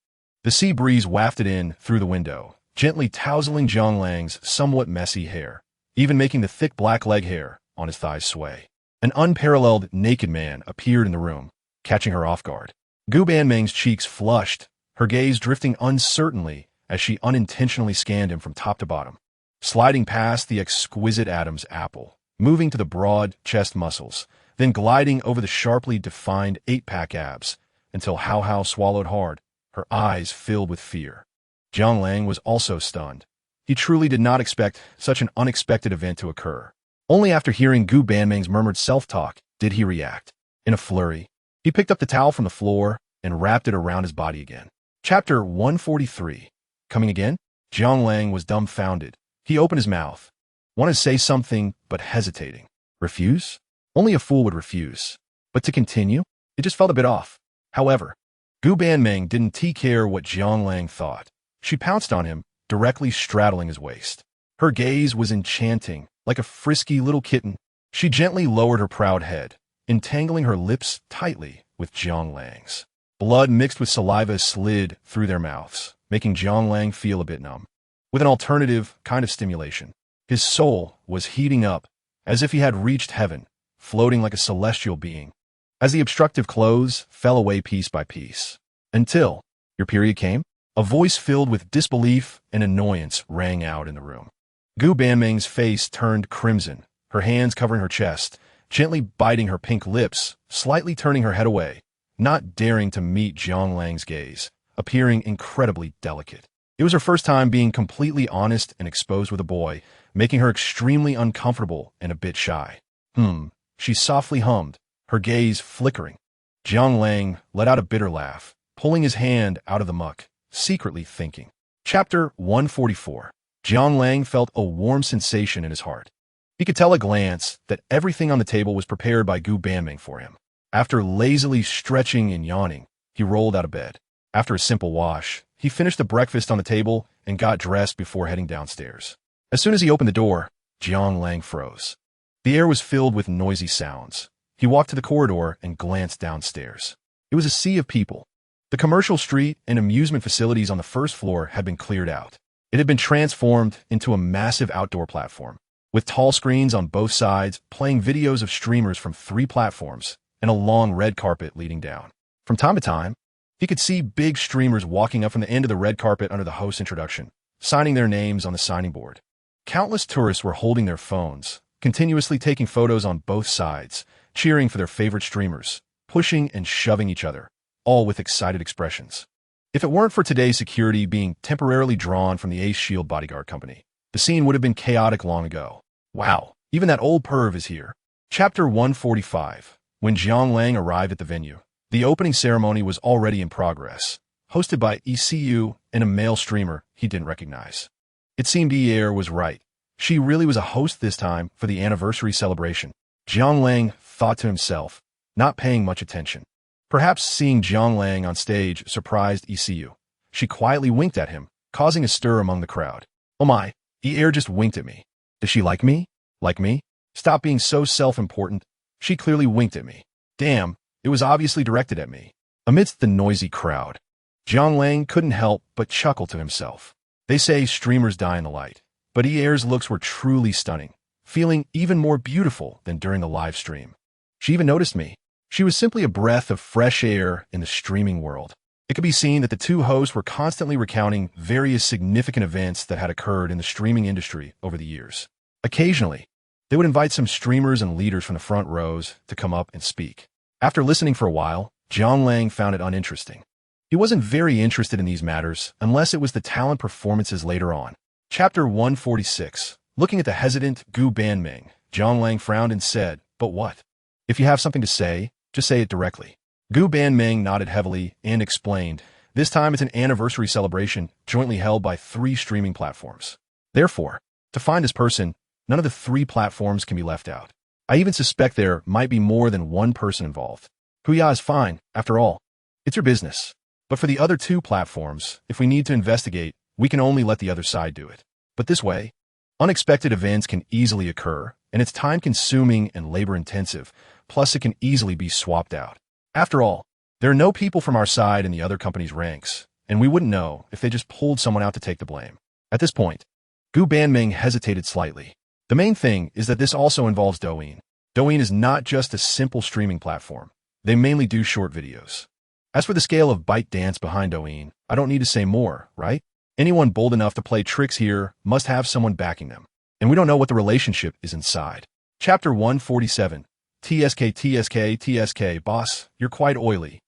The sea breeze wafted in through the window, gently tousling Jiang Lang's somewhat messy hair, even making the thick black leg hair on his thighs sway. An unparalleled naked man appeared in the room, catching her off guard. Gu Banming's cheeks flushed, her gaze drifting uncertainly as she unintentionally scanned him from top to bottom, sliding past the exquisite Adam's apple, moving to the broad chest muscles, then gliding over the sharply defined 8-pack abs, until Hao Hao swallowed hard, her eyes filled with fear. Jiang Lang was also stunned. He truly did not expect such an unexpected event to occur. Only after hearing Gu Banming's murmured self-talk did he react. In a flurry, he picked up the towel from the floor and wrapped it around his body again. Chapter 143. Coming again? Jiang Lang was dumbfounded. He opened his mouth, wanted to say something, but hesitating. Refuse? Only a fool would refuse. But to continue? It just felt a bit off. However, Gu Banming didn't care what Jiang Lang thought. She pounced on him, directly straddling his waist. Her gaze was enchanting, like a frisky little kitten. She gently lowered her proud head, entangling her lips tightly with Jiang Lang's. Blood mixed with saliva slid through their mouths, making Jiang Lang feel a bit numb. With an alternative kind of stimulation, his soul was heating up, as if he had reached heaven, floating like a celestial being, as the obstructive clothes fell away piece by piece. Until your period came, a voice filled with disbelief and annoyance rang out in the room. Gu Banming's face turned crimson, her hands covering her chest, gently biting her pink lips, slightly turning her head away, not daring to meet Jiang Lang's gaze, appearing incredibly delicate. It was her first time being completely honest and exposed with a boy, making her extremely uncomfortable and a bit shy. She softly hummed, her gaze flickering. Jiang Lang let out a bitter laugh, pulling his hand out of the muck, secretly thinking. Chapter 144. Jiang Lang felt a warm sensation in his heart. He could tell at a glance that everything on the table was prepared by Gu Banming for him. After lazily stretching and yawning, he rolled out of bed. After a simple wash, he finished the breakfast on the table and got dressed before heading downstairs. As soon as he opened the door, Jiang Lang froze. The air was filled with noisy sounds. He walked to the corridor and glanced downstairs. It was a sea of people. The commercial street and amusement facilities on the first floor had been cleared out. It had been transformed into a massive outdoor platform, with tall screens on both sides playing videos of streamers from 3 platforms and a long red carpet leading down. From time to time, he could see big streamers walking up from the end of the red carpet under the host's introduction, signing their names on the signing board. Countless tourists were holding their phones, continuously taking photos on both sides, cheering for their favorite streamers, pushing and shoving each other, all with excited expressions. If it weren't for today's security being temporarily drawn from the Ace Shield bodyguard company, the scene would have been chaotic long ago. Wow, even that old perv is here. Chapter 145. When Jiang Lang arrived at the venue, the opening ceremony was already in progress, hosted by ECU and a male streamer he didn't recognize. It seemed Air was right. She really was a host this time for the anniversary celebration. Jiang Lang thought to himself, not paying much attention. Perhaps seeing Jiang Lang on stage surprised ECU. She quietly winked at him, causing a stir among the crowd. Oh my, Air just winked at me. Does she like me? Like me? Stop being so self-important. She clearly winked at me. Damn, it was obviously directed at me. Amidst the noisy crowd, Jiang Lang couldn't help but chuckle to himself. They say streamers die in the light, but Air's looks were truly stunning, feeling even more beautiful than during the live stream. She even noticed me. She was simply a breath of fresh air in the streaming world. It could be seen that the two hosts were constantly recounting various significant events that had occurred in the streaming industry over the years. Occasionally, they would invite some streamers and leaders from the front rows to come up and speak. After listening for a while, Jiang Lang found it uninteresting. He wasn't very interested in these matters unless it was the talent performances later on. Chapter 146. Looking at the hesitant Gu Banming, Jiang Lang frowned and said, "But what? If you have something to say, just say it directly." Gu Banming nodded heavily and explained, "This time it's an anniversary celebration jointly held by 3 streaming platforms. Therefore, to find this person, none of the 3 platforms can be left out. I even suspect there might be more than one person involved. Huya is fine, after all. It's your business. But for the other 2 platforms, if we need to investigate, we can only let the other side do it. But this way, unexpected events can easily occur, and it's time-consuming and labor-intensive, plus it can easily be swapped out. After all, there are no people from our side in the other company's ranks, and we wouldn't know if they just pulled someone out to take the blame." At this point, Gu Banming hesitated slightly. The main thing is that this also involves Douyin. Douyin is not just a simple streaming platform. They mainly do short videos. As for the scale of ByteDance behind Douyin, I don't need to say more, right? Anyone bold enough to play tricks here must have someone backing them. And we don't know what the relationship is inside. Chapter 147. TSK, boss, you're quite oily.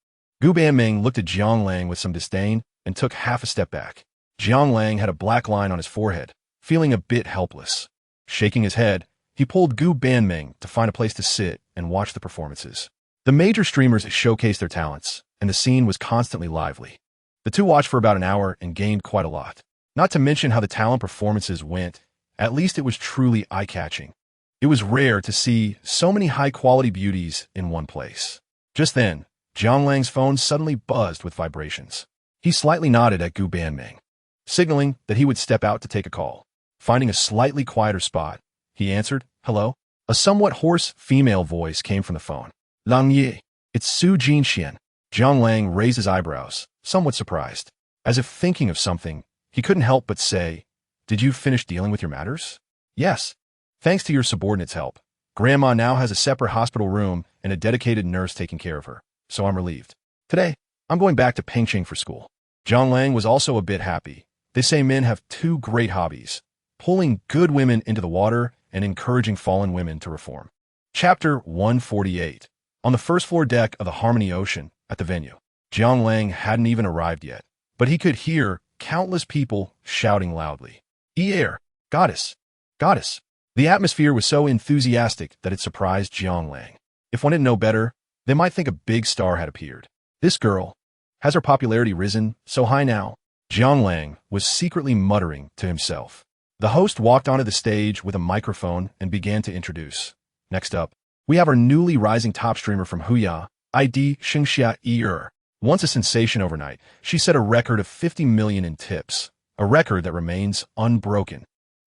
Gu Banming looked at Jiang Lang with some disdain and took half a step back. Jiang Lang had a black line on his forehead, feeling a bit helpless. Shaking his head, he pulled Gu Banming to find a place to sit and watch the performances. The major streamers showcased their talents, and the scene was constantly lively. The two watched for about an hour and gained quite a lot. Not to mention how the talent performances went, at least it was truly eye-catching. It was rare to see so many high-quality beauties in one place. Just then, Jiang Lang's phone suddenly buzzed with vibrations. He slightly nodded at Gu Banming, signaling that he would step out to take a call. Finding a slightly quieter spot, he answered, "Hello?" A somewhat hoarse female voice came from the phone. "Lang Yi, it's Su Jinxian." Jiang Lang raised his eyebrows, somewhat surprised. As if thinking of something, he couldn't help but say, "Did you finish dealing with your matters?" "Yes. Thanks to your subordinate's help. Grandma now has a separate hospital room and a dedicated nurse taking care of her, so I'm relieved. Today, I'm going back to Pengcheng for school." Jiang Lang was also a bit happy. They say men have 2 great hobbies: pulling good women into the water and encouraging fallen women to reform. Chapter 148. On the first floor deck of the Harmony Ocean at the venue, Jiang Lang hadn't even arrived yet, but he could hear countless people shouting loudly, "Air, goddess, goddess." The atmosphere was so enthusiastic that it surprised Jiang Lang. If one didn't know better, they might think a big star had appeared. This girl, has her popularity risen so high now? Jiang Lang was secretly muttering to himself. The host walked onto the stage with a microphone and began to introduce. Next up, we have our newly rising top streamer from Huya, ID Xingxia Yi. Once a sensation overnight, she set a record of 50 million in tips, a record that remains unbroken.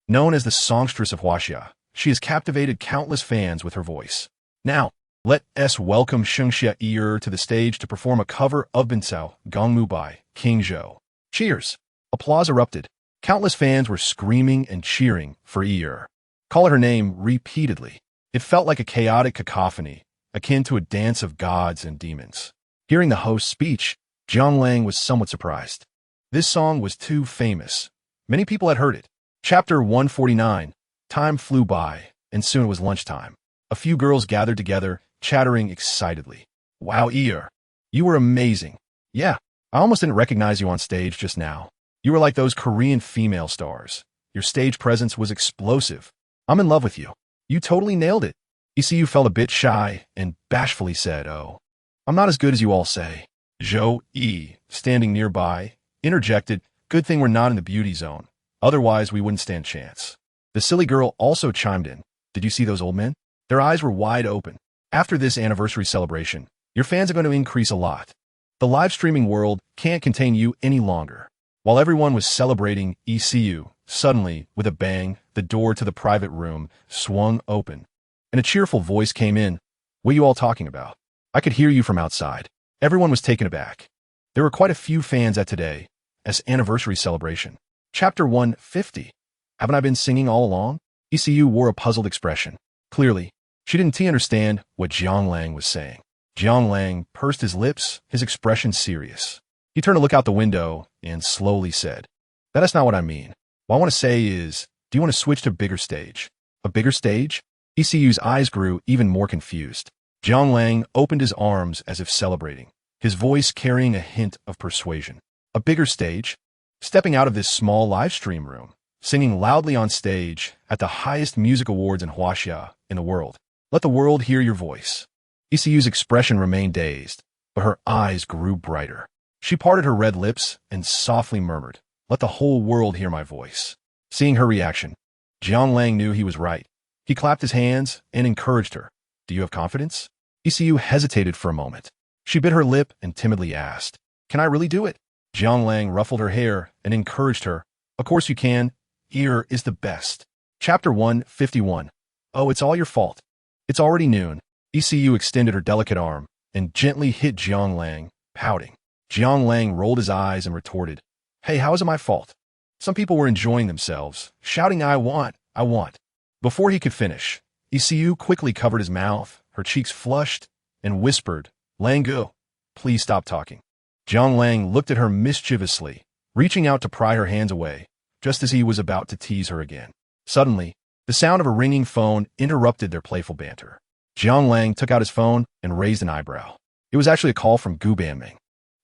Known as the songstress of Huaxia, she has captivated countless fans with her voice. Now, let us welcome Xingxia Yi to the stage to perform a cover of Bincao Gongmu by King Zhou. Cheers! Applause erupted. Countless fans were screaming and cheering for Yi. Calling her name repeatedly. It felt like a chaotic cacophony, akin to a dance of gods and demons. Hearing the host's speech, Jiang Lang was somewhat surprised. This song was too famous. Many people had heard it. Chapter 149. Time flew by, and soon it was lunchtime. A few girls gathered together, chattering excitedly. Wow, Yi, you were amazing. Yeah, I almost didn't recognize you on stage just now. You were like those Korean female stars. Your stage presence was explosive. I'm in love with you. You totally nailed it. ECU felt a bit shy and bashfully said, "Oh, I'm not as good as you all say." Zhou Yi, standing nearby, interjected, "Good thing we're not in the beauty zone. Otherwise, we wouldn't stand chance." The silly girl also chimed in. "Did you see those old men? Their eyes were wide open. After this anniversary celebration, your fans are going to increase a lot. The live streaming world can't contain you any longer." While everyone was celebrating ECU, suddenly, with a bang, the door to the private room swung open, and a cheerful voice came in. "What are you all talking about? I could hear you from outside." Everyone was taken aback. There were quite a few fans at today's anniversary celebration. Chapter 150. Haven't I been singing all along? ECU wore a puzzled expression. Clearly, she didn't understand what Jiang Lang was saying. Jiang Lang pursed his lips, his expression serious. He turned to look out the window and slowly said, "That's not what I mean. What I want to say is, do you want to switch to a bigger stage?" A bigger stage? ECU's eyes grew even more confused. Jiang Lang opened his arms as if celebrating, his voice carrying a hint of persuasion. A bigger stage? Stepping out of this small live stream room, singing loudly on stage at the highest music awards in Huaxia in the world. Let the world hear your voice. ECU's expression remained dazed, but her eyes grew brighter. She parted her red lips and softly murmured, "Let the whole world hear my voice." Seeing her reaction, Jiang Lang knew he was right. He clapped his hands and encouraged her. "Do you have confidence?" ECU hesitated for a moment. She bit her lip and timidly asked, "Can I really do it?" Jiang Lang ruffled her hair and encouraged her. "Of course you can. Yi is the best." Chapter 151. Oh, it's all your fault. It's already noon. ECU extended her delicate arm and gently hit Jiang Lang, pouting. Jiang Lang rolled his eyes and retorted, "Hey, how is it my fault?" Some people were enjoying themselves, shouting, I want, I want." Before he could finish, ECU quickly covered his mouth, her cheeks flushed, and whispered, "Langu, please stop talking." Jiang Lang looked at her mischievously, reaching out to pry her hands away, just as he was about to tease her again. Suddenly, the sound of a ringing phone interrupted their playful banter. Jiang Lang took out his phone and raised an eyebrow. It was actually a call from Gu Banming.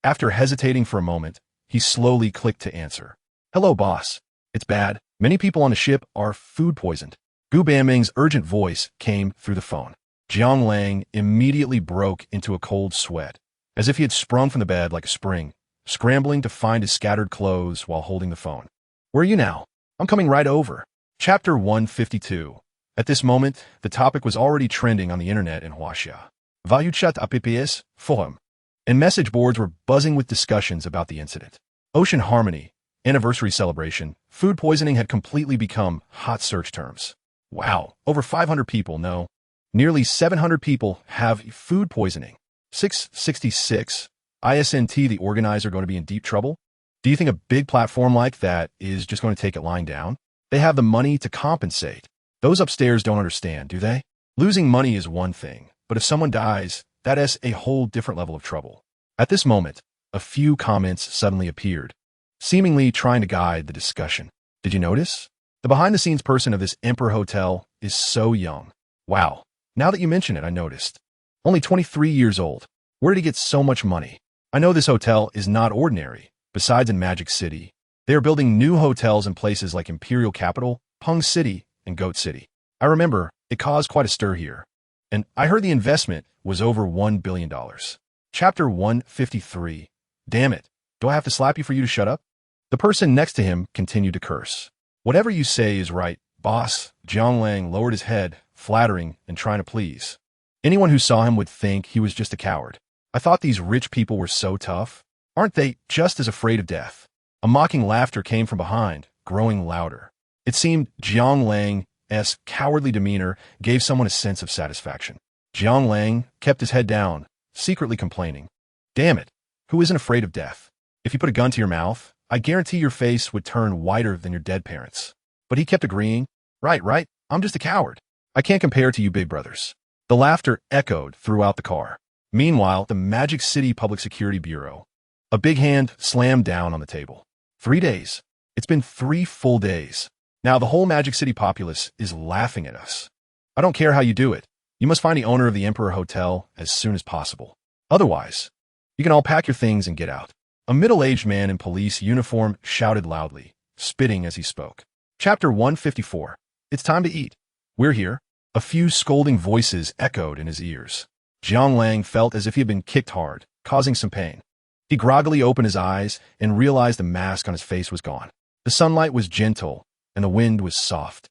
After hesitating for a moment, he slowly clicked to answer. "Hello, boss. It's bad. Many people on the ship are food poisoned." Gu Banming's urgent voice came through the phone. Jiang Lang immediately broke into a cold sweat, as if he had sprung from the bed like a spring, scrambling to find his scattered clothes while holding the phone. "Where are you now? I'm coming right over." Chapter 152. At this moment, the topic was already trending on the internet in Huaxia. Valuchat apps forum, and message boards were buzzing with discussions about the incident. Ocean Harmony, anniversary celebration, food poisoning had completely become hot search terms. Wow, over 500 people know. Nearly 700 people have food poisoning. 666. ISNT, the organizer, going to be in deep trouble? Do you think a big platform like that is just going to take it lying down? They have the money to compensate. Those upstairs don't understand, do they? Losing money is one thing, but if someone dies, that is a whole different level of trouble. At this moment, a few comments suddenly appeared, seemingly trying to guide the discussion. Did you notice? The behind-the-scenes person of this Emperor Hotel is so young. Wow, now that you mention it, I noticed. Only 23 years old. Where did he get so much money? I know this hotel is not ordinary. Besides in Magic City, they are building new hotels in places like Imperial Capital, Peng City, and Goat City. I remember, it caused quite a stir here. And I heard the investment was over $1 billion. Chapter 153. Damn it. Do I have to slap you for you to shut up? The person next to him continued to curse. Whatever you say is right, boss. Jiang Lang lowered his head, flattering and trying to please. Anyone who saw him would think he was just a coward. I thought these rich people were so tough. Aren't they just as afraid of death? A mocking laughter came from behind, growing louder. It seemed Jiang Lang's cowardly demeanor gave someone a sense of satisfaction. Jiang Lang kept his head down, secretly complaining. Damn it, who isn't afraid of death? If you put a gun to your mouth, I guarantee your face would turn whiter than your dead parents. But he kept agreeing. Right, I'm just a coward. I can't compare to you big brothers. The laughter echoed throughout the car. Meanwhile, the Magic City Public Security Bureau. A big hand slammed down on the table. 3 days. It's been 3 full days. Now the whole Magic City populace is laughing at us. I don't care how you do it. You must find the owner of the Emperor Hotel as soon as possible. Otherwise, you can all pack your things and get out. A middle-aged man in police uniform shouted loudly, spitting as he spoke. Chapter 154. It's time to eat. We're here. A few scolding voices echoed in his ears. Jiang Lang felt as if he had been kicked hard, causing some pain. He groggily opened his eyes and realized the mask on his face was gone. The sunlight was gentle, and the wind was soft.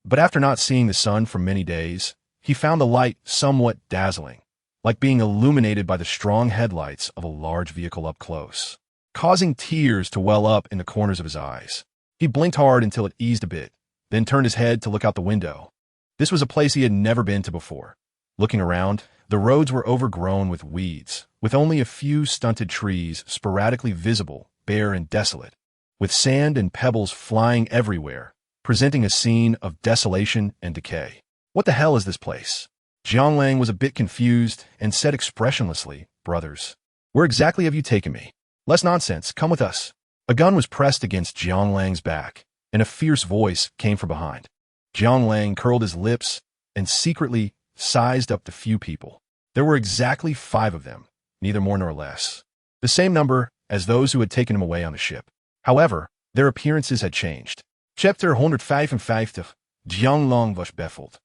But after not seeing the sun for many days, he found the light somewhat dazzling, like being illuminated by the strong headlights of a large vehicle up close, causing tears to well up in the corners of his eyes. He blinked hard until it eased a bit, then turned his head to look out the window. This was a place he had never been to before. Looking around, the roads were overgrown with weeds, with only a few stunted trees sporadically visible, bare and desolate, with sand and pebbles flying everywhere, presenting a scene of desolation and decay. What the hell is this place? Jiang Lang was a bit confused and said expressionlessly, Brothers, where exactly have you taken me? Less nonsense, come with us. A gun was pressed against Jiang Lang's back, and a fierce voice came from behind. Jiang Lang curled his lips and secretly sized up the few people. There were exactly 5 of them, neither more nor less. The same number as those who had taken him away on the ship. However, their appearances had changed. Chapter 155. Jiang Lang was baffled.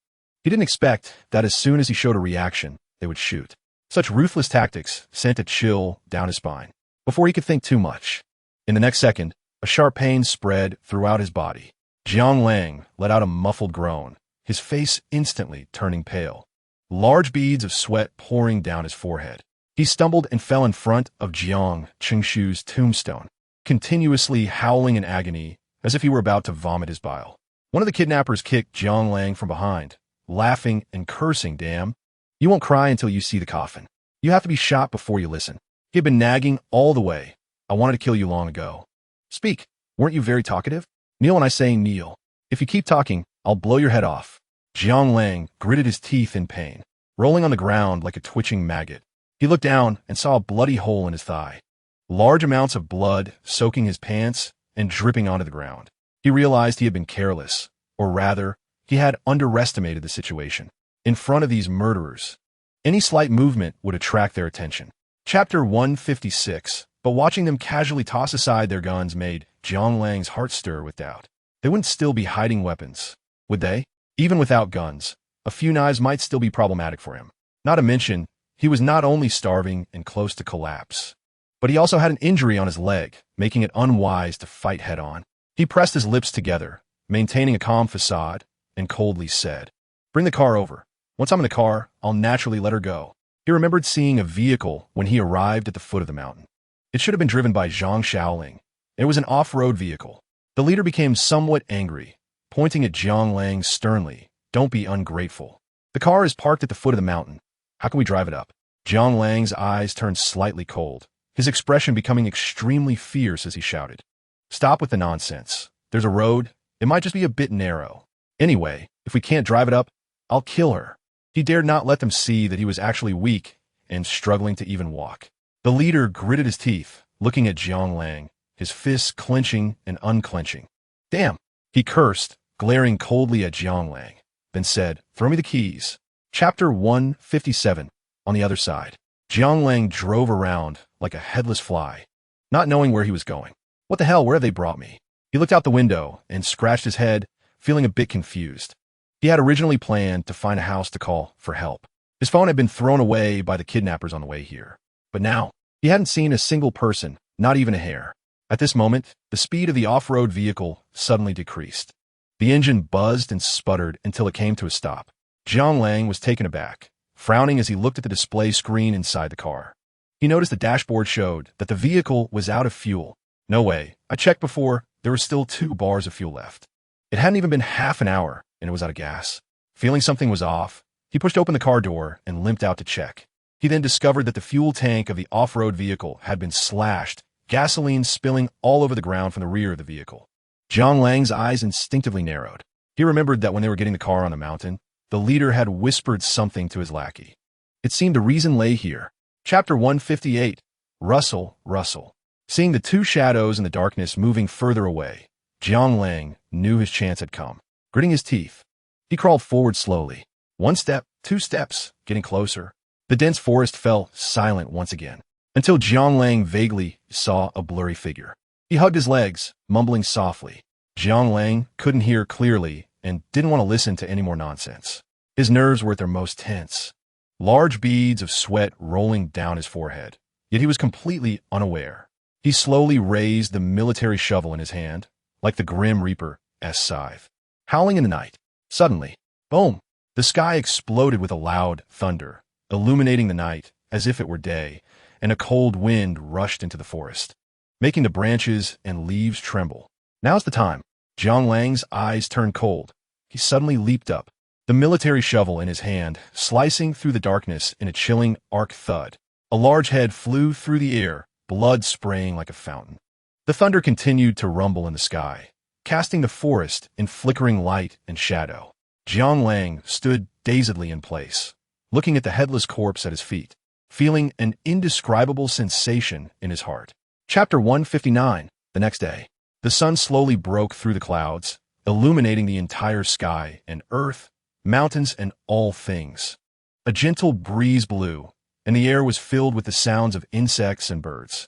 He didn't expect that as soon as he showed a reaction, they would shoot. Such ruthless tactics sent a chill down his spine. Before he could think too much, in the next second, a sharp pain spread throughout his body. Jiang Lang let out a muffled groan, his face instantly turning pale, large beads of sweat pouring down his forehead. He stumbled and fell in front of Jiang Qingshu's tombstone, continuously howling in agony as if he were about to vomit his bile. One of the kidnappers kicked Jiang Lang from behind, laughing and cursing. Damn, you won't cry until you see the coffin. You have to be shot before you listen. He had been nagging all the way. I wanted to kill you long ago. Speak. Weren't you very talkative? Kneel when I say kneel. If you keep talking, I'll blow your head off. Jiang Lang gritted his teeth in pain, rolling on the ground like a twitching maggot. He looked down and saw a bloody hole in his thigh. Large amounts of blood soaking his pants and dripping onto the ground. He realized he had been careless, or rather, he had underestimated the situation. In front of these murderers, any slight movement would attract their attention. Chapter 156. But watching them casually toss aside their guns made Jiang Lang's heart stir with doubt. They wouldn't still be hiding weapons, would they? Even without guns, a few knives might still be problematic for him. Not to mention, he was not only starving and close to collapse, but he also had an injury on his leg, making it unwise to fight head-on. He pressed his lips together, maintaining a calm facade, and coldly said, Bring the car over. Once I'm in the car, I'll naturally let her go. He remembered seeing a vehicle when he arrived at the foot of the mountain. It should have been driven by Zhang Shaoling. It was an off-road vehicle. The leader became somewhat angry, pointing at Jiang Lang sternly. Don't be ungrateful. The car is parked at the foot of the mountain. How can we drive it up? Jiang Lang's eyes turned slightly cold, his expression becoming extremely fierce as he shouted. Stop with the nonsense. There's a road. It might just be a bit narrow. Anyway, if we can't drive it up, I'll kill her. He dared not let them see that he was actually weak and struggling to even walk. The leader gritted his teeth, looking at Jiang Lang, his fists clenching and unclenching. Damn, he cursed, glaring coldly at Jiang Lang, then said, Throw me the keys. Chapter 157. On the other side, Jiang Lang drove around like a headless fly, not knowing where he was going. What the hell, where have they brought me? He looked out the window and scratched his head, feeling a bit confused. He had originally planned to find a house to call for help. His phone had been thrown away by the kidnappers on the way here. But now, he hadn't seen a single person, not even a hair. At this moment, the speed of the off-road vehicle suddenly decreased. The engine buzzed and sputtered until it came to a stop. Jiang Lang was taken aback, frowning as he looked at the display screen inside the car. He noticed the dashboard showed that the vehicle was out of fuel. No way. I checked before. There were still 2 bars of fuel left. It hadn't even been half an hour, and it was out of gas. Feeling something was off, he pushed open the car door and limped out to check. He then discovered that the fuel tank of the off-road vehicle had been slashed, gasoline spilling all over the ground from the rear of the vehicle. Jiang Lang's eyes instinctively narrowed. He remembered that when they were getting the car on the mountain, the leader had whispered something to his lackey. It seemed a reason lay here. Chapter 158. Russell, Russell. Seeing the 2 shadows in the darkness moving further away, Jiang Lang knew his chance had come. Gritting his teeth, he crawled forward slowly. 1 step, 2 steps, getting closer. The dense forest fell silent once again, until Jiang Lang vaguely saw a blurry figure. He hugged his legs, mumbling softly. Jiang Lang couldn't hear clearly and didn't want to listen to any more nonsense. His nerves were at their most tense. Large beads of sweat rolling down his forehead, yet he was completely unaware. He slowly raised the military shovel in his hand, like the Grim Reaper's scythe. Howling in the night. Suddenly, boom! The sky exploded with a loud thunder, illuminating the night as if it were day, and a cold wind rushed into the forest, making the branches and leaves tremble. Now's the time. Jiang Lang's eyes turned cold. He suddenly leaped up, the military shovel in his hand, slicing through the darkness in a chilling arc thud. A large head flew through the air, blood spraying like a fountain. The thunder continued to rumble in the sky, casting the forest in flickering light and shadow. Jiang Lang stood dazedly in place, looking at the headless corpse at his feet, feeling an indescribable sensation in his heart. Chapter 159. The next day, the sun slowly broke through the clouds, illuminating the entire sky and earth, mountains, and all things. A gentle breeze blew, and the air was filled with the sounds of insects and birds.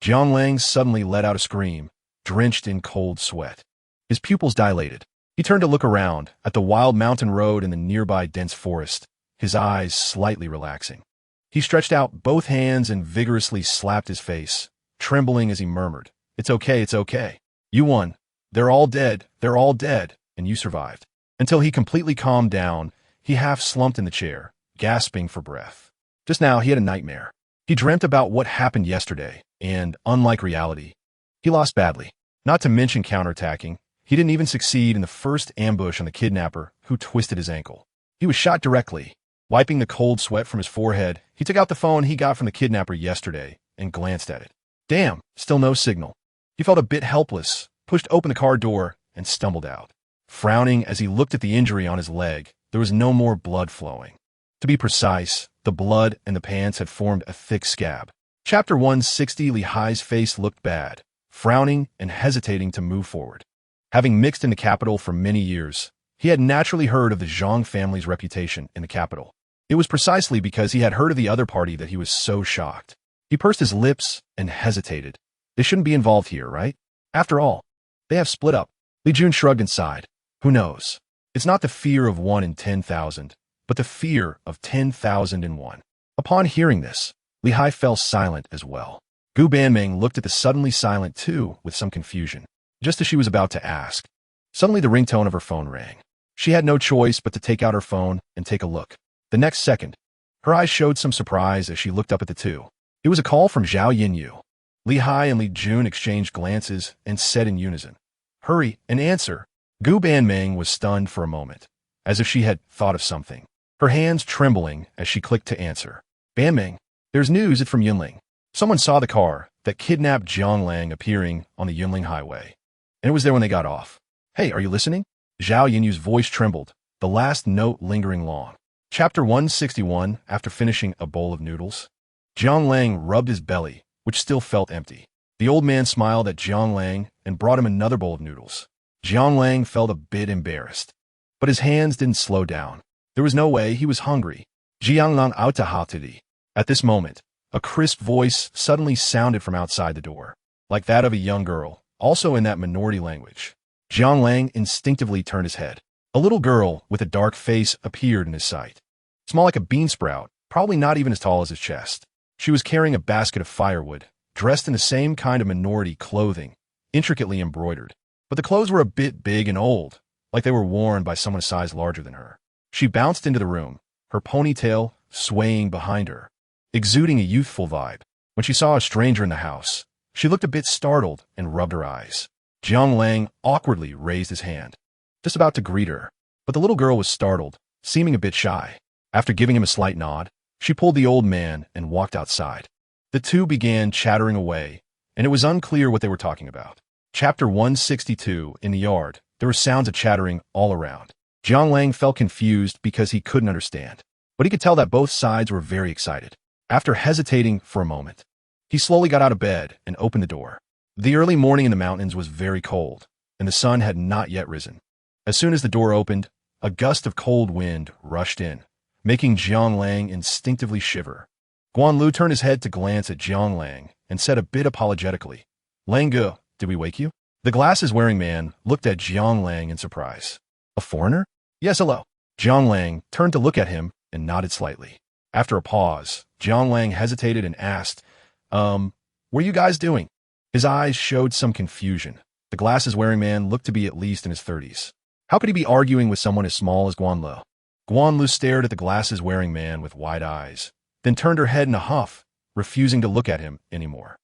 Jiang Lang suddenly let out a scream, drenched in cold sweat. His pupils dilated. He turned to look around at the wild mountain road and the nearby dense forest, his eyes slightly relaxing. He stretched out both hands and vigorously slapped his face, trembling as he murmured, "It's okay, it's okay. You won. They're all dead, and you survived." Until he completely calmed down, he half slumped in the chair, gasping for breath. Just now, he had a nightmare. He dreamt about what happened yesterday, and, unlike reality, he lost badly. Not to mention counterattacking, he didn't even succeed in the first ambush on the kidnapper, who twisted his ankle. He was shot directly. Wiping the cold sweat from his forehead, he took out the phone he got from the kidnapper yesterday and glanced at it. Damn, still no signal. He felt a bit helpless, pushed open the car door, and stumbled out. Frowning as he looked at the injury on his leg, there was no more blood flowing. To be precise, the blood and the pants had formed a thick scab. Chapter 160. Lehai's face looked bad, frowning and hesitating to move forward. Having mixed in the capital for many years, he had naturally heard of the Zhang family's reputation in the capital. It was precisely because he had heard of the other party that he was so shocked. He pursed his lips and hesitated. They shouldn't be involved here, right? After all, they have split up. Li Jun shrugged and sighed. Who knows? It's not the fear of 1 in 10,000, but the fear of 10,001. Upon hearing this, Lehai fell silent as well. Gu Banming looked at the suddenly silent two with some confusion, just as she was about to ask. Suddenly the ringtone of her phone rang. She had no choice but to take out her phone and take a look. The next second, her eyes showed some surprise as she looked up at the two. It was a call from Zhao Yinyu. Lehai and Li Jun exchanged glances and said in unison, "Hurry and answer." Gu Banming was stunned for a moment, as if she had thought of something, her hands trembling as she clicked to answer. "Banming, there's news. It's from Yunling. Someone saw the car that kidnapped Jiang Lang appearing on the Yunling highway, and it was there when they got off. Hey, are you listening?" Zhao Yinyu's voice trembled, the last note lingering long. Chapter 161. After finishing a bowl of noodles, Jiang Lang rubbed his belly, which still felt empty. The old man smiled at Jiang Lang and brought him another bowl of noodles. Jiang Lang felt a bit embarrassed, but his hands didn't slow down. There was no way, he was hungry. Jiang Lang autahatidi. At this moment, a crisp voice suddenly sounded from outside the door, like that of a young girl, also in that minority language. Jiang Lang instinctively turned his head. A little girl with a dark face appeared in his sight. small like a bean sprout, probably not even as tall as his chest. She was carrying a basket of firewood, dressed in the same kind of minority clothing, intricately embroidered. But the clothes were a bit big and old, like they were worn by someone a size larger than her. She bounced into the room, her ponytail swaying behind her, exuding a youthful vibe. When she saw a stranger in the house, she looked a bit startled and rubbed her eyes. Jiang Lang awkwardly raised his hand, just about to greet her, but the little girl was startled, seeming a bit shy. After giving him a slight nod, she pulled the old man and walked outside. The two began chattering away, and it was unclear what they were talking about. Chapter 162. In the yard, there were sounds of chattering all around. Jiang Lang felt confused because he couldn't understand, but he could tell that both sides were very excited. After hesitating for a moment, he slowly got out of bed and opened the door. The early morning in the mountains was very cold, and the sun had not yet risen. As soon as the door opened, a gust of cold wind rushed in, making Jiang Lang instinctively shiver. Guan Lu turned his head to glance at Jiang Lang and said a bit apologetically, "Lang Ge, did we wake you?" The glasses-wearing man looked at Jiang Lang in surprise. "A foreigner?" "Yes, hello." Jiang Lang turned to look at him and nodded slightly. After a pause, Jiang Lang hesitated and asked, what are you guys doing?" His eyes showed some confusion. The glasses-wearing man looked to be at least in his 30s. How could he be arguing with someone as small as Guan Lu? Guan Lu stared at the glasses-wearing man with wide eyes, then turned her head in a huff, refusing to look at him anymore.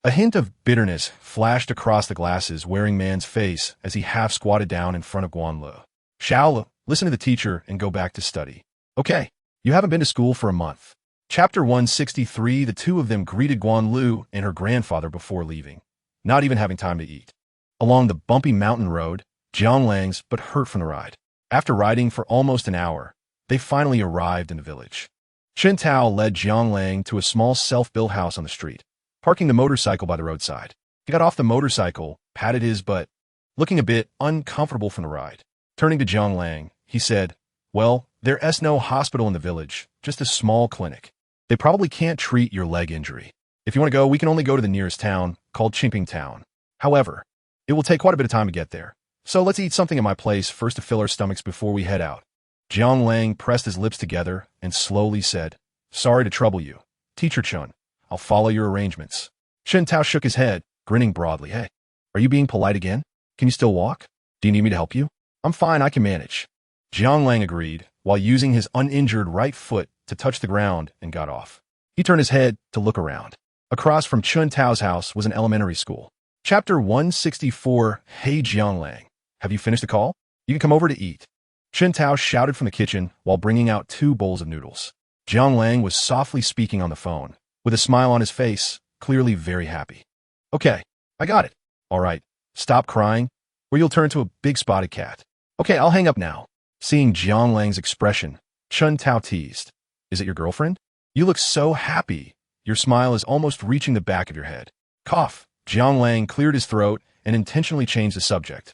A hint of bitterness flashed across the glasses-wearing man's face as he half-squatted down in front of Guan Lu. "Shao, listen to the teacher and go back to study." "Okay, you haven't been to school for a month." Chapter 163. The two of them greeted Guan Lu and her grandfather before leaving, not even having time to eat. Along the bumpy mountain road, Jiang Lang's but hurt from the ride. After riding for almost an hour, they finally arrived in the village. Chen Tao led Jiang Lang to a small self-built house on the street, parking the motorcycle by the roadside. He got off the motorcycle, patted his butt, looking a bit uncomfortable from the ride. Turning to Jiang Lang, he said, "Well, there's no hospital in the village, just a small clinic. They probably can't treat your leg injury. If you want to go, we can only go to the nearest town, called Chimping Town. However, it will take quite a bit of time to get there. So let's eat something at my place first to fill our stomachs before we head out." Jiang Lang pressed his lips together and slowly said, "Sorry to trouble you, Teacher Chun. I'll follow your arrangements." Chen Tao shook his head, grinning broadly. "Hey, are you being polite again? Can you still walk? Do you need me to help you?" "I'm fine, I can manage." Jiang Lang agreed, while using his uninjured right foot to touch the ground and got off. He turned his head to look around. Across from Chen Tao's house was an elementary school. Chapter 164. Hey Jiang Lang, have you finished the call? You can come over to eat. Chen Tao shouted from the kitchen while bringing out 2 bowls of noodles. Jiang Lang was softly speaking on the phone, with a smile on his face, clearly very happy. "Okay, I got it. All right, stop crying, or you'll turn into a big spotted cat. Okay, I'll hang up now." Seeing Jiang Lang's expression, Chen Tao teased, "Is it your girlfriend? You look so happy. Your smile is almost reaching the back of your head." Cough. Jiang Lang cleared his throat and intentionally changed the subject.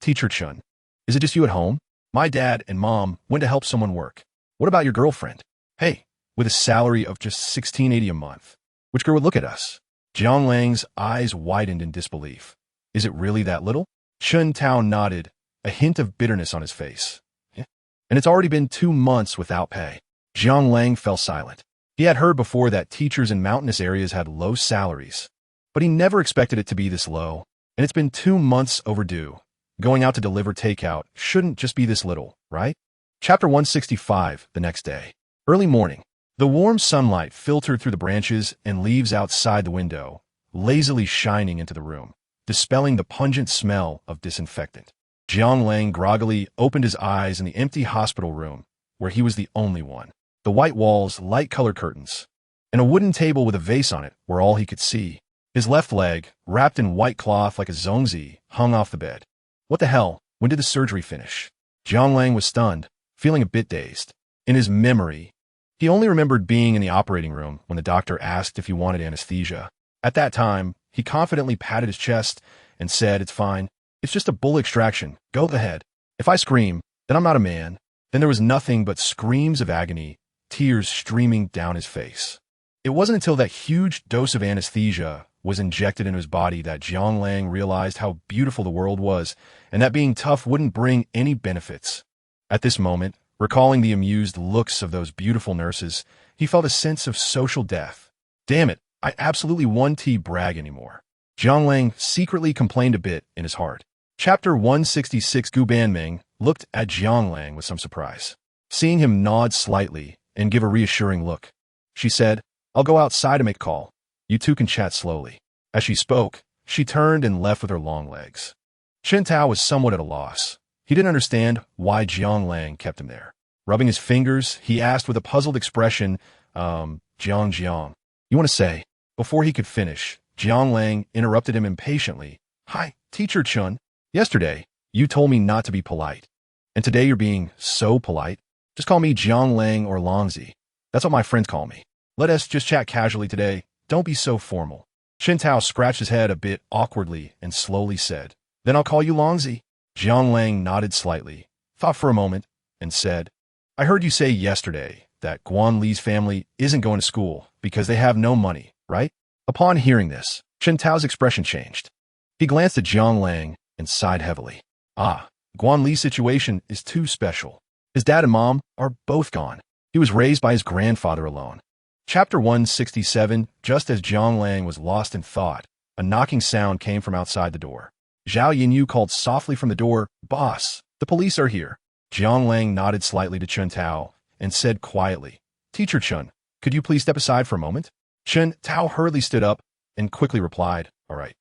Teacher Chun, is it just you at home? My dad and mom went to help someone work. What about your girlfriend? Hey, with a salary of just $16.80 a month, which girl would look at us?" Jiang Lang's eyes widened in disbelief. "Is it really that little?" Chen Tao nodded, a hint of bitterness on his face. "Yeah. And it's already been 2 months without pay." Jiang Lang fell silent. He had heard before that teachers in mountainous areas had low salaries, but he never expected it to be this low, and it's been 2 months overdue. Going out to deliver takeout shouldn't just be this little, right? Chapter 165. The next day. Early morning. The warm sunlight filtered through the branches and leaves outside the window, lazily shining into the room, dispelling the pungent smell of disinfectant. Jiang Lang groggily opened his eyes in the empty hospital room, where he was the only one. The white walls, light-colored curtains, and a wooden table with a vase on it were all he could see. His left leg, wrapped in white cloth like a zongzi, hung off the bed. What the hell? When did the surgery finish? Jiang Lang was stunned, feeling a bit dazed. In his memory, he only remembered being in the operating room when the doctor asked if he wanted anesthesia. At that time, he confidently patted his chest and said, "It's fine. It's just a bull extraction. Go ahead. If I scream, then I'm not a man." Then there was nothing but screams of agony, tears streaming down his face. It wasn't until that huge dose of anesthesia was injected into his body that Jiang Lang realized how beautiful the world was, and that being tough wouldn't bring any benefits. At this moment, Recalling the amused looks of those beautiful nurses, he felt a sense of social death. Damn it, I absolutely won't brag anymore. Jiang Lang secretly complained a bit in his heart. Chapter 166. Gu Banming looked at Jiang Lang with some surprise. Seeing him nod slightly and give a reassuring look, she said, I'll go outside to make a call. You two can chat slowly. As she spoke, she turned and left with her long legs. Chen Tao was somewhat at a loss. He didn't understand why Jiang Lang kept him there. Rubbing his fingers, he asked with a puzzled expression, Jiang, you want to say? Before he could finish, Jiang Lang interrupted him impatiently. Hi, Teacher Chun. Yesterday, you told me not to be polite. And today you're being so polite. Just call me Jiang Lang or Longzi. That's what my friends call me. Let us just chat casually today. Don't be so formal. Chen Tao scratched his head a bit awkwardly and slowly said, Then I'll call you Longzi. Jiang Lang nodded slightly, thought for a moment, and said, I heard you say yesterday that Guan Li's family isn't going to school because they have no money, right? Upon hearing this, Chen Tao's expression changed. He glanced at Jiang Lang and sighed heavily. Guan Li's situation is too special. His dad and mom are both gone. He was raised by his grandfather alone. Chapter 167. Just as Jiang Lang was lost in thought, a knocking sound came from outside the door. Zhao Yinyu called softly from the door, Boss, the police are here. Jiang Lang nodded slightly to Chen Tao and said quietly, Teacher Chun, could you please step aside for a moment? Chen Tao hurriedly stood up and quickly replied, All right.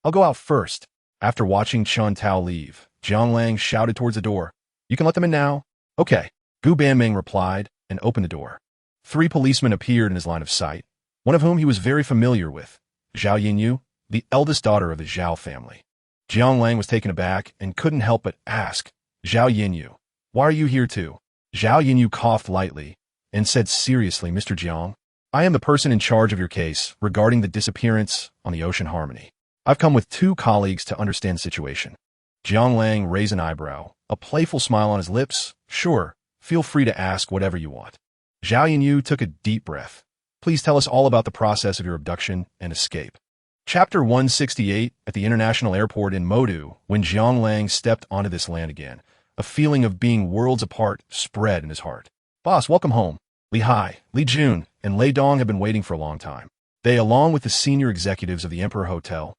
I'll go out first. After watching Chen Tao leave, Jiang Lang shouted towards the door, You can let them in now. Okay. Gu Banming replied and opened the door. 3 policemen appeared in his line of sight, one of whom he was very familiar with, Zhao Yinyu, the eldest daughter of the Zhao family. Jiang Lang was taken aback and couldn't help but ask, Zhao Yinyu, why are you here too? Zhao Yinyu coughed lightly and said seriously, Mr. Jiang, I am the person in charge of your case regarding the disappearance on the Ocean Harmony. I've come with 2 colleagues to understand the situation. Jiang Lang raised an eyebrow, a playful smile on his lips. Sure, feel free to ask whatever you want. Zhao Yinyu took a deep breath. Please tell us all about the process of your abduction and escape. Chapter 168. At the international airport in Modu, when Jiang Lang stepped onto this land again, a feeling of being worlds apart spread in his heart. Boss, welcome home. Li Hai, Li Jun, and Lei Dong have been waiting for a long time. They, along with the senior executives of the Emperor Hotel,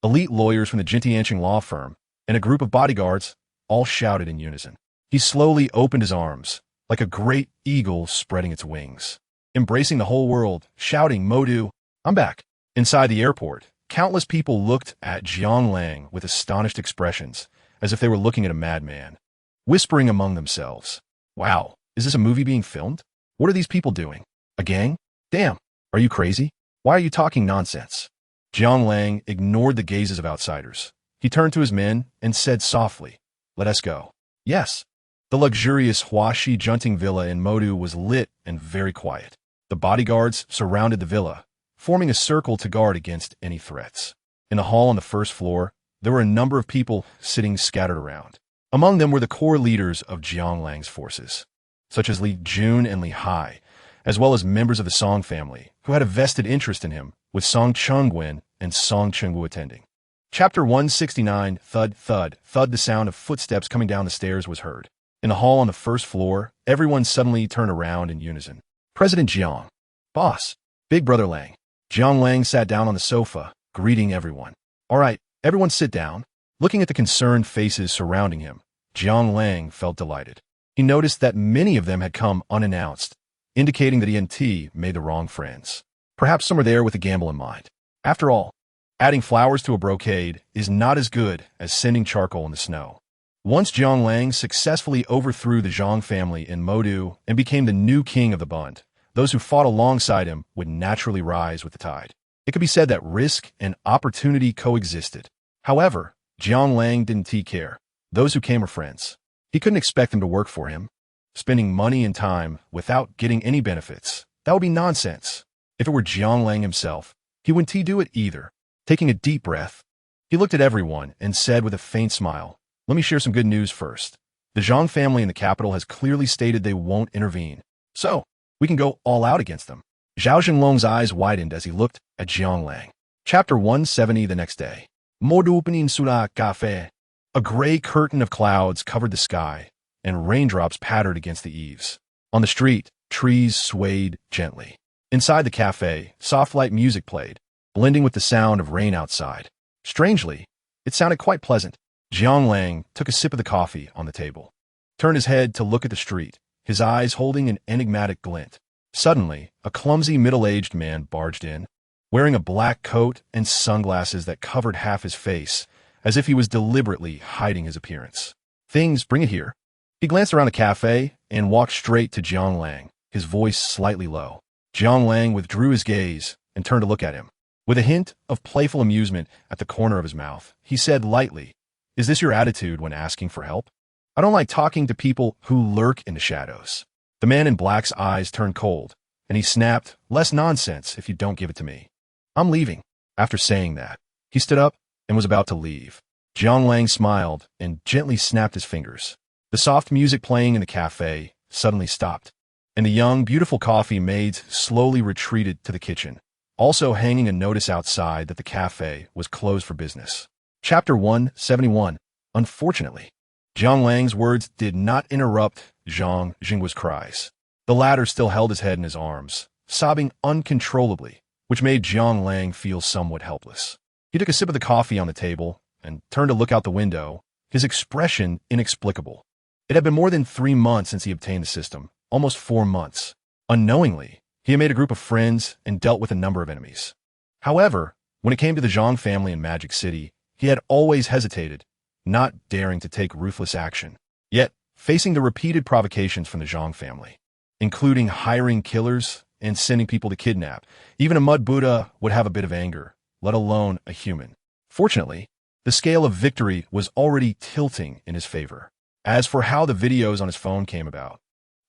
elite lawyers from the Jintianqing law firm, and a group of bodyguards, all shouted in unison. He slowly opened his arms, like a great eagle spreading its wings, embracing the whole world, shouting, Modu, I'm back. Inside the airport, countless people looked at Jiang Lang with astonished expressions, as if they were looking at a madman, whispering among themselves, Wow, is this a movie being filmed? What are these people doing? A gang? Damn, are you crazy? Why are you talking nonsense? Jiang Lang ignored the gazes of outsiders. He turned to his men and said softly, Let us go. Yes. The luxurious Huaxi Junting Villa in Modu was lit and very quiet. The bodyguards surrounded the villa, forming a circle to guard against any threats. In the hall on the first floor, there were a number of people sitting scattered around. Among them were the core leaders of Jiang Lang's forces, such as Li Jun and Li Hai, as well as members of the Song family, who had a vested interest in him, with Song Chengwen and Song Chengwu attending. Chapter 169. Thud, thud, thud. The sound of footsteps coming down the stairs was heard. In the hall on the first floor, everyone suddenly turned around in unison. President Jiang. Boss. Big Brother Lang. Jiang Lang sat down on the sofa, greeting everyone. All right, everyone sit down. Looking at the concerned faces surrounding him, Jiang Lang felt delighted. He noticed that many of them had come unannounced, indicating that ENT made the wrong friends. Perhaps some were there with a gamble in mind. After all, adding flowers to a brocade is not as good as sending charcoal in the snow. Once Jiang Lang successfully overthrew the Zhang family in Modu and became the new king of the Bund, those who fought alongside him would naturally rise with the tide. It could be said that risk and opportunity coexisted. However, Jiang Lang didn't care. Those who came were friends. He couldn't expect them to work for him. Spending money and time without getting any benefits, that would be nonsense. If it were Jiang Lang himself, he wouldn't do it either. Taking a deep breath, he looked at everyone and said with a faint smile, Let me share some good news first. The Zhang family in the capital has clearly stated they won't intervene. So, we can go all out against them. Zhao Xinglong's eyes widened as he looked at Jiang Lang. Chapter 170. The next day. Modu Peninsula Cafe. A gray curtain of clouds covered the sky, and raindrops pattered against the eaves. On the street, trees swayed gently. Inside the cafe, soft light music played, blending with the sound of rain outside. Strangely, it sounded quite pleasant. Jiang Lang took a sip of the coffee on the table, turned his head to look at the street, his eyes holding an enigmatic glint. Suddenly, a clumsy middle-aged man barged in, wearing a black coat and sunglasses that covered half his face, as if he was deliberately hiding his appearance. "Things, bring it here." He glanced around the cafe and walked straight to Jiang Lang, his voice slightly low. Jiang Lang withdrew his gaze and turned to look at him. With a hint of playful amusement at the corner of his mouth, he said lightly, "Is this your attitude when asking for help? I don't like talking to people who lurk in the shadows." The man in black's eyes turned cold, and he snapped, "Less nonsense if you don't give it to me. I'm leaving." After saying that, he stood up and was about to leave. Jiang Lang smiled and gently snapped his fingers. The soft music playing in the cafe suddenly stopped, and the young, beautiful coffee maids slowly retreated to the kitchen, also hanging a notice outside that the cafe was closed for business. Chapter 171. Unfortunately, Jiang Lang's words did not interrupt Zhang Jingguo's cries. The latter still held his head in his arms, sobbing uncontrollably, which made Jiang Lang feel somewhat helpless. He took a sip of the coffee on the table and turned to look out the window, his expression inexplicable. It had been more than 3 months since he obtained the system, almost 4 months. Unknowingly, he had made a group of friends and dealt with a number of enemies. However, when it came to the Zhang family in Magic City, he had always hesitated, not daring to take ruthless action. Yet, facing the repeated provocations from the Zhang family, including hiring killers and sending people to kidnap, even a mud Buddha would have a bit of anger, let alone a human. Fortunately, the scale of victory was already tilting in his favor. As for how the videos on his phone came about,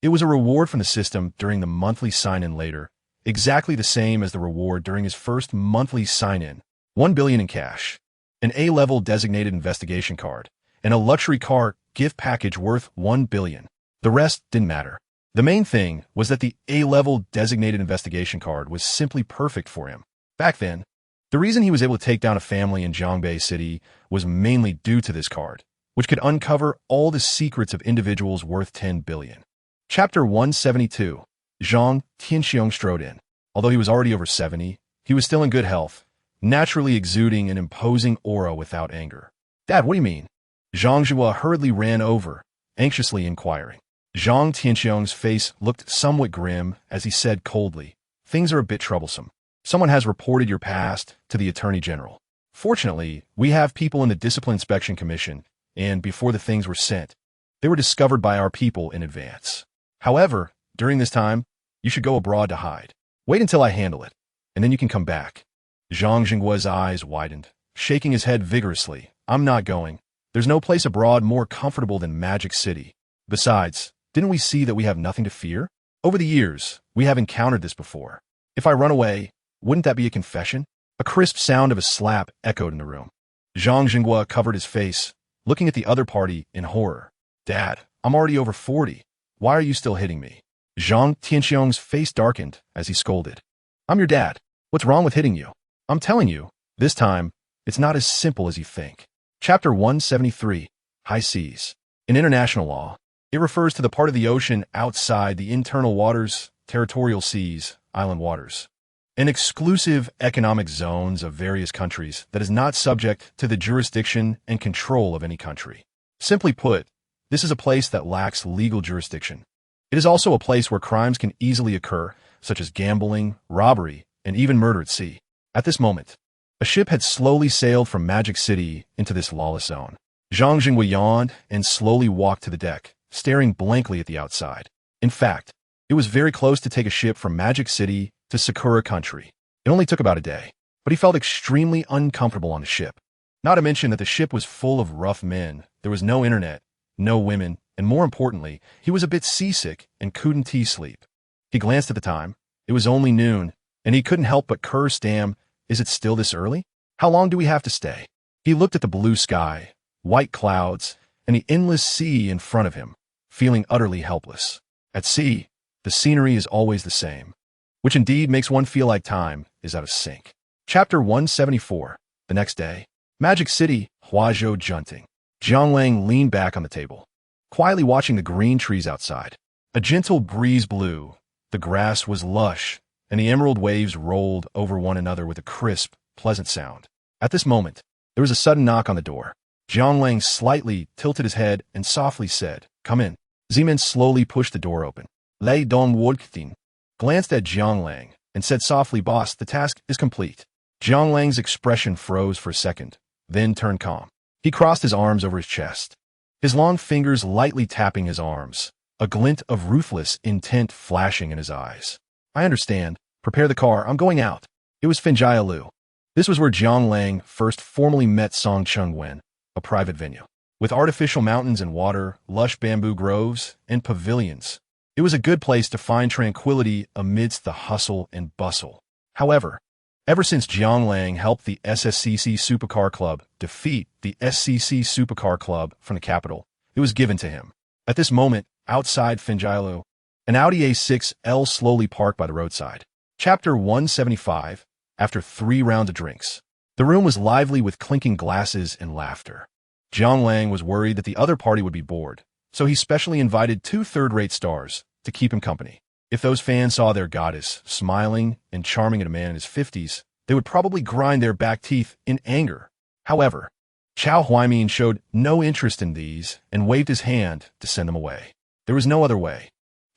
it was a reward from the system during the monthly sign-in later, exactly the same as the reward during his first monthly sign-in, 1 billion in cash, an A-level designated investigation card, and a luxury car gift package worth 1 billion. The rest didn't matter. The main thing was that the A-level designated investigation card was simply perfect for him. Back then, the reason he was able to take down a family in Zhongbei City was mainly due to this card, which could uncover all the secrets of individuals worth 10 billion. Chapter 172. Zhang Tianxiong strode in. Although he was already over 70, he was still in good health, naturally exuding an imposing aura without anger. "Dad, what do you mean?" Zhang Zhihua hurriedly ran over, anxiously inquiring. Zhang Tianxiong's face looked somewhat grim as he said coldly, "Things are a bit troublesome. Someone has reported your past to the Attorney General. Fortunately, we have people in the Discipline Inspection Commission, and before the things were sent, they were discovered by our people in advance. However, during this time, you should go abroad to hide. Wait until I handle it, and then you can come back." Zhang Jingguo's eyes widened, shaking his head vigorously. "I'm not going. There's no place abroad more comfortable than Magic City. Besides, didn't we see that we have nothing to fear? Over the years, we have encountered this before. If I run away, wouldn't that be a confession?" A crisp sound of a slap echoed in the room. Zhang Jingguo covered his face, looking at the other party in horror. "Dad, I'm already over 40. Why are you still hitting me?" Zhang Tianxiong's face darkened as he scolded. "I'm your dad. What's wrong with hitting you? I'm telling you, this time, it's not as simple as you think." Chapter 173. High Seas. In international law, it refers to the part of the ocean outside the internal waters, territorial seas, island waters, and exclusive economic zones of various countries that is not subject to the jurisdiction and control of any country. Simply put, this is a place that lacks legal jurisdiction. It is also a place where crimes can easily occur, such as gambling, robbery, and even murder at sea. At this moment, a ship had slowly sailed from Magic City into this lawless zone. Zhang Jingguo yawned and slowly walked to the deck, staring blankly at the outside. In fact, it was very close to take a ship from Magic City to Sakura Country. It only took about a day, but he felt extremely uncomfortable on the ship. Not to mention that the ship was full of rough men, there was no internet, no women, and more importantly, he was a bit seasick and couldn't sleep. He glanced at the time. It was only noon, and he couldn't help but curse, "Damn, is it still this early? How long do we have to stay?" He looked at the blue sky, white clouds, and the endless sea in front of him, feeling utterly helpless. At sea, the scenery is always the same, which indeed makes one feel like time is out of sync. Chapter 174. The next day, Magic City, Huazhou Junting. Jiang Lang leaned back on the table, quietly watching the green trees outside. A gentle breeze blew, the grass was lush, and the emerald waves rolled over one another with a crisp, pleasant sound. At this moment, there was a sudden knock on the door. Jiang Lang slightly tilted his head and softly said, "Come in." Zeman slowly pushed the door open. Lei Dong Woodkin glanced at Jiang Lang and said softly, "Boss, the task is complete." Jiang Lang's expression froze for a second, then turned calm. He crossed his arms over his chest, his long fingers lightly tapping his arms, a glint of ruthless intent flashing in his eyes. "I understand. Prepare the car. I'm going out." It was Finjia Lu. This was where Jiang Lang first formally met Song Chung Wen, a private venue. With artificial mountains and water, lush bamboo groves, and pavilions, it was a good place to find tranquility amidst the hustle and bustle. However, ever since Jiang Lang helped the SSCC Supercar Club defeat the SCC Supercar Club from the capital, it was given to him. At this moment, outside Finjailu, an Audi A6L slowly parked by the roadside. Chapter 175, after 3 rounds of drinks. The room was lively with clinking glasses and laughter. Jiang Lang was worried that the other party would be bored, so he specially invited 2 third-rate stars to keep him company. If those fans saw their goddess smiling and charming at a man in his 50s, they would probably grind their back teeth in anger. However, Chao Huaimin showed no interest in these and waved his hand to send them away. There was no other way.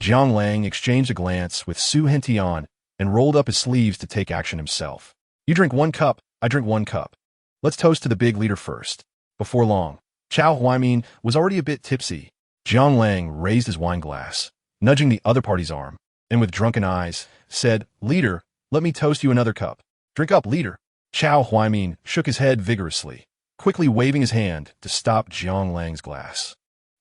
Jiang Lang exchanged a glance with Su Hentian and rolled up his sleeves to take action himself. "You drink 1 cup, I drink 1 cup. Let's toast to the big leader first." Before long, Chao Huaimin was already a bit tipsy. Jiang Lang raised his wine glass, nudging the other party's arm, and with drunken eyes, said, "Leader, let me toast you another cup. Drink up, leader." Chao Huaimin shook his head vigorously, quickly waving his hand to stop Jiang Lang's glass.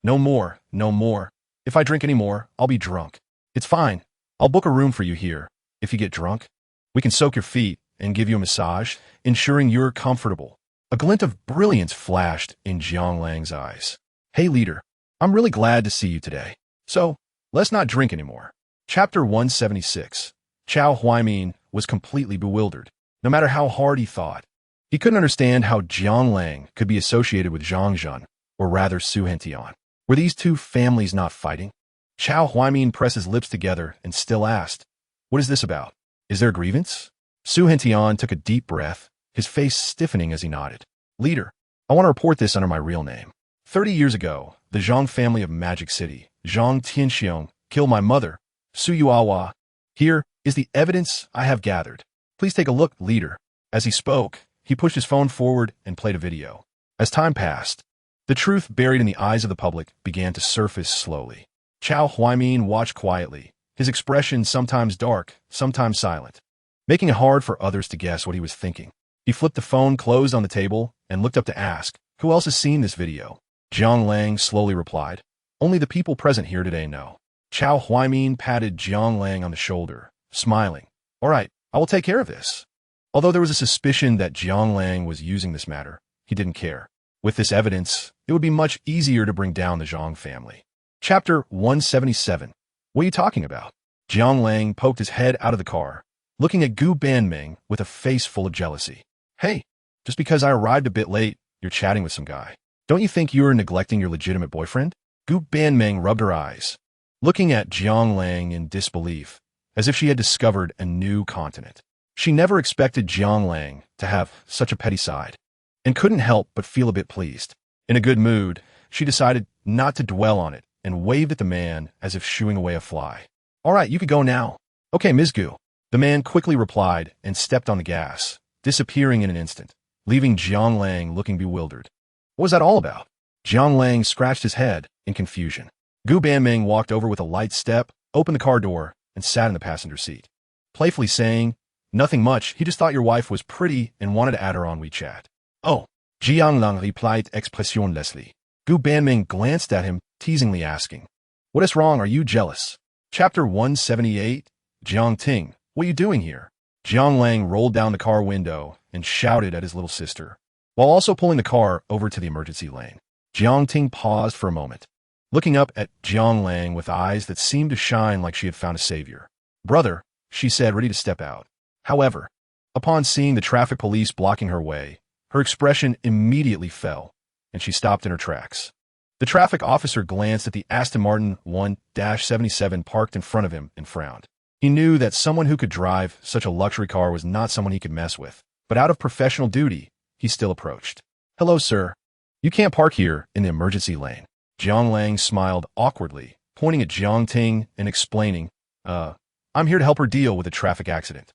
"No more, no more. If I drink any more, I'll be drunk. It's fine. I'll book a room for you here. If you get drunk, we can soak your feet and give you a massage, ensuring you're comfortable." A glint of brilliance flashed in Jiang Lang's eyes. "Hey, leader, I'm really glad to see you today. So, let's not drink anymore." Chapter 176. Chao Huaimin was completely bewildered. No matter how hard he thought, he couldn't understand how Jiang Lang could be associated with Zhang Zhen, or rather Su Hentian. Were these 2 families not fighting? Chao Huaimin pressed his lips together and still asked, "What is this about? Is there a grievance?" Su Hentian took a deep breath, his face stiffening as he nodded. "Leader, I want to report this under my real name. 30 years ago, the Zhang family of Magic City, Zhang Tianxiong, killed my mother, Su Yuawa. Here is the evidence I have gathered. Please take a look, leader." As he spoke, he pushed his phone forward and played a video. As time passed, the truth buried in the eyes of the public began to surface slowly. Chao Huaimin watched quietly, his expression sometimes dark, sometimes silent, making it hard for others to guess what he was thinking. He flipped the phone closed on the table and looked up to ask, "Who else has seen this video?" Jiang Lang slowly replied, "Only the people present here today know." Chao Huaimin patted Jiang Lang on the shoulder, smiling. "All right, I will take care of this." Although there was a suspicion that Jiang Lang was using this matter, he didn't care. With this evidence, it would be much easier to bring down the Zhang family. Chapter 177. What are you talking about? Jiang Lang poked his head out of the car, looking at Gu Banming with a face full of jealousy. "Hey, just because I arrived a bit late, you're chatting with some guy. Don't you think you're neglecting your legitimate boyfriend?" Gu Banming rubbed her eyes, looking at Jiang Lang in disbelief, as if she had discovered a new continent. She never expected Jiang Lang to have such a petty side, and couldn't help but feel a bit pleased. In a good mood, she decided not to dwell on it and waved at the man as if shooing away a fly. "All right, you could go now." "Okay, Ms. Gu." The man quickly replied and stepped on the gas, disappearing in an instant, leaving Jiang Lang looking bewildered. What was that all about? Jiang Lang scratched his head in confusion. Gu Banming walked over with a light step, opened the car door, and sat in the passenger seat, playfully saying, "Nothing much, he just thought your wife was pretty and wanted to add her on WeChat." "Oh," Jiang Lang replied expressionlessly. Gu Banming glanced at him, teasingly asking, "What is wrong? Are you jealous?" Chapter 178. Jiang Ting, what are you doing here? Jiang Lang rolled down the car window and shouted at his little sister, while also pulling the car over to the emergency lane. Jiang Ting paused for a moment, looking up at Jiang Lang with eyes that seemed to shine like she had found a savior. "Brother," she said, ready to step out. However, upon seeing the traffic police blocking her way, her expression immediately fell, and she stopped in her tracks. The traffic officer glanced at the Aston Martin 1-77 parked in front of him and frowned. He knew that someone who could drive such a luxury car was not someone he could mess with, but out of professional duty, he still approached. "Hello, sir. You can't park here in the emergency lane." Jiang Lang smiled awkwardly, pointing at Jiang Ting and explaining, I'm here to help her deal with a traffic accident."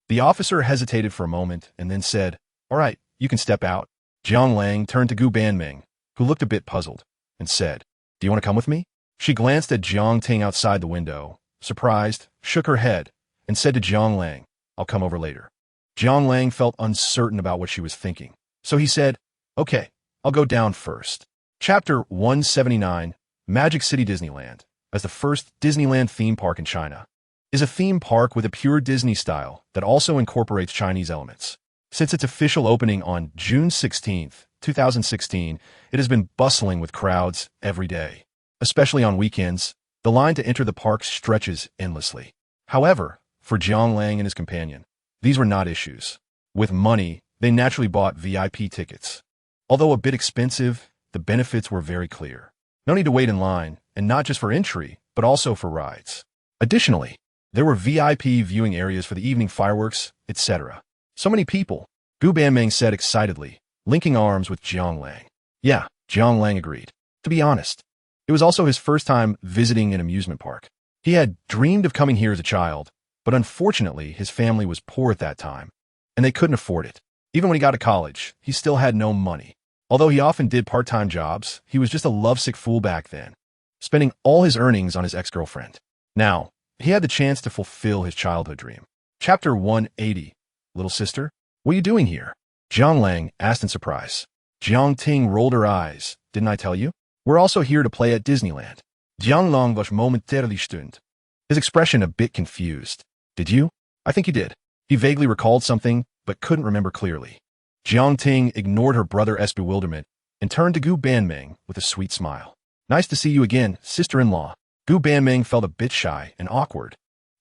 The officer hesitated for a moment and then said, "All right, you can step out." Jiang Lang turned to Gu Banming, who looked a bit puzzled, and said, "Do you want to come with me?" She glanced at Jiang Ting outside the window, surprised, shook her head, and said to Jiang Lang, "I'll come over later." Jiang Lang felt uncertain about what she was thinking, so he said, "Okay, I'll go down first." Chapter 179, Magic City Disneyland, as the first Disneyland theme park in China, is a theme park with a pure Disney style that also incorporates Chinese elements. Since its official opening on June 16, 2016, it has been bustling with crowds every day. Especially on weekends, the line to enter the park stretches endlessly. However, for Jiang Lang and his companion, these were not issues. With money, they naturally bought VIP tickets. Although a bit expensive, the benefits were very clear. No need to wait in line, and not just for entry, but also for rides. Additionally, there were VIP viewing areas for the evening fireworks, etc. So many people, Gu Banming said excitedly, linking arms with Jiang Lang. Yeah, Jiang Lang agreed. To be honest, it was also his first time visiting an amusement park. He had dreamed of coming here as a child, but unfortunately his family was poor at that time, and they couldn't afford it. Even when he got to college, he still had no money. Although he often did part-time jobs, he was just a lovesick fool back then, spending all his earnings on his ex-girlfriend. Now, he had the chance to fulfill his childhood dream. Chapter 180, Little Sister, what are you doing here? Jiang Lang asked in surprise. Jiang Ting rolled her eyes. Didn't I tell you? We're also here to play at Disneyland. Jiang Lang was momentarily stunned, his expression a bit confused. Did you? I think he did. He vaguely recalled something, but couldn't remember clearly. Jiang Ting ignored her brother's bewilderment and turned to Gu Banming with a sweet smile. Nice to see you again, sister-in-law. Gu Banming felt a bit shy and awkward,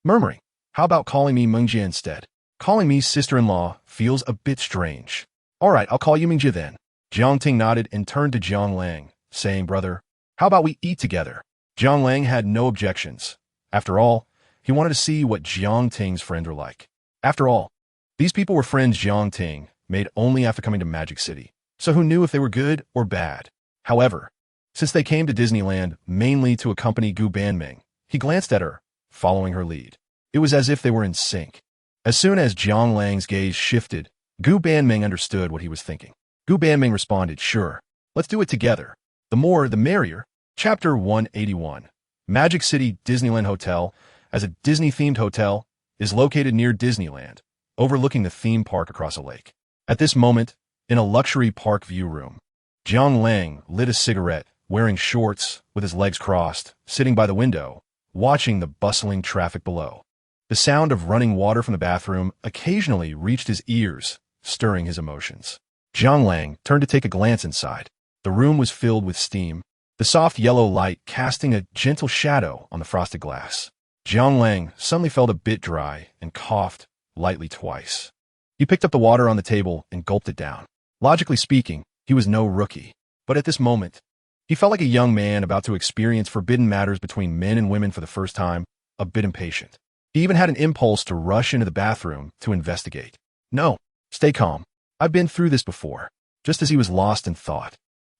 murmuring, how about calling me Mingjie instead? Calling me sister-in-law feels a bit strange. All right, I'll call you Mingjie then. Jiang Ting nodded and turned to Jiang Lang, saying, brother, how about we eat together? Jiang Lang had no objections. After all, he wanted to see what Jiang Ting's friends were like. After all, these people were friends Jiang Ting made only after coming to Magic City, so who knew if they were good or bad? However, since they came to Disneyland mainly to accompany Gu Banming, he glanced at her, following her lead. It was as if they were in sync. As soon as Jiang Lang's gaze shifted, Gu Banming understood what he was thinking. Gu Banming responded, sure, let's do it together. The more, the merrier. Chapter 181. Magic City Disneyland Hotel, as a Disney-themed hotel, is located near Disneyland, overlooking the theme park across a lake. At this moment, in a luxury park view room, Jiang Lang lit a cigarette, wearing shorts, with his legs crossed, sitting by the window, watching the bustling traffic below. The sound of running water from the bathroom occasionally reached his ears, stirring his emotions. Jiang Lang turned to take a glance inside. The room was filled with steam, the soft yellow light casting a gentle shadow on the frosted glass. Jiang Lang suddenly felt a bit dry and coughed lightly twice. He picked up the water on the table and gulped it down. Logically speaking, he was no rookie, but at this moment, he felt like a young man about to experience forbidden matters between men and women for the first time, a bit impatient. He even had an impulse to rush into the bathroom to investigate. No, stay calm. I've been through this before. Just as he was lost in thought,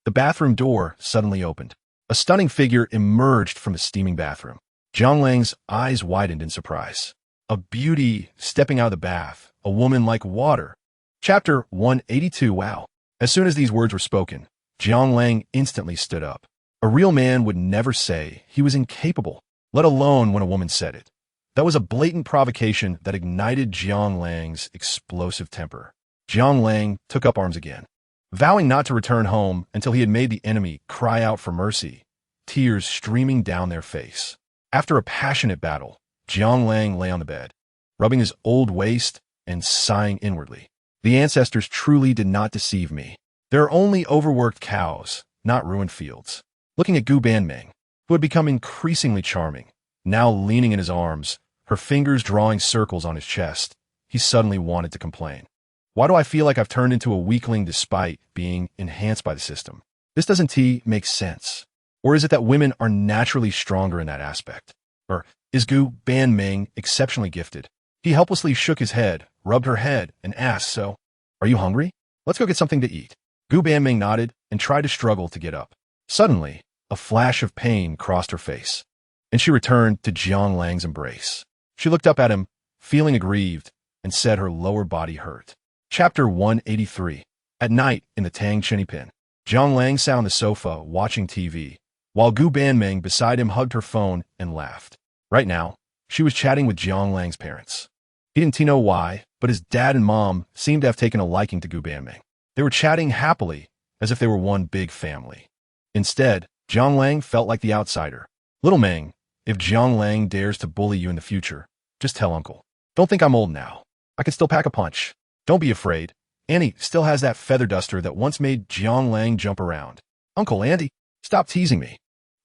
the bathroom door suddenly opened. A stunning figure emerged from the steaming bathroom. Jiang Lang's eyes widened in surprise. A beauty stepping out of the bath, a woman like water. Chapter 182. Wow. As soon as these words were spoken, Jiang Lang instantly stood up. A real man would never say he was incapable, let alone when a woman said it. That was a blatant provocation that ignited Jiang Lang's explosive temper. Jiang Lang took up arms again, vowing not to return home until he had made the enemy cry out for mercy, tears streaming down their face. After a passionate battle, Jiang Lang lay on the bed, rubbing his old waist and sighing inwardly. The ancestors truly did not deceive me. There are only overworked cows, not ruined fields. Looking at Gu Banming, who had become increasingly charming, now leaning in his arms, her fingers drawing circles on his chest, he suddenly wanted to complain. Why do I feel like I've turned into a weakling despite being enhanced by the system? This doesn't make sense. Or is it that women are naturally stronger in that aspect? Or is Gu Banming exceptionally gifted? He helplessly shook his head, rubbed her head, and asked, "So, are you hungry? Let's go get something to eat." Gu Banming nodded and tried to struggle to get up. Suddenly, a flash of pain crossed her face, and she returned to Jiang Lang's embrace. She looked up at him, feeling aggrieved, and said her lower body hurt. Chapter 183. At night in the Tang Pen, Jiang Lang sat on the sofa watching TV, while Gu Banming beside him hugged her phone and laughed. Right now, she was chatting with Jiang Lang's parents. He didn't know why, but his dad and mom seemed to have taken a liking to Gu Banming. They were chatting happily, as if they were one big family. Instead, Jiang Lang felt like the outsider. "Little Meng, if Jiang Lang dares to bully you in the future, just tell Uncle. Don't think I'm old now. I can still pack a punch. Don't be afraid. Annie still has that feather duster that once made Jiang Lang jump around. Uncle Andy, stop teasing me."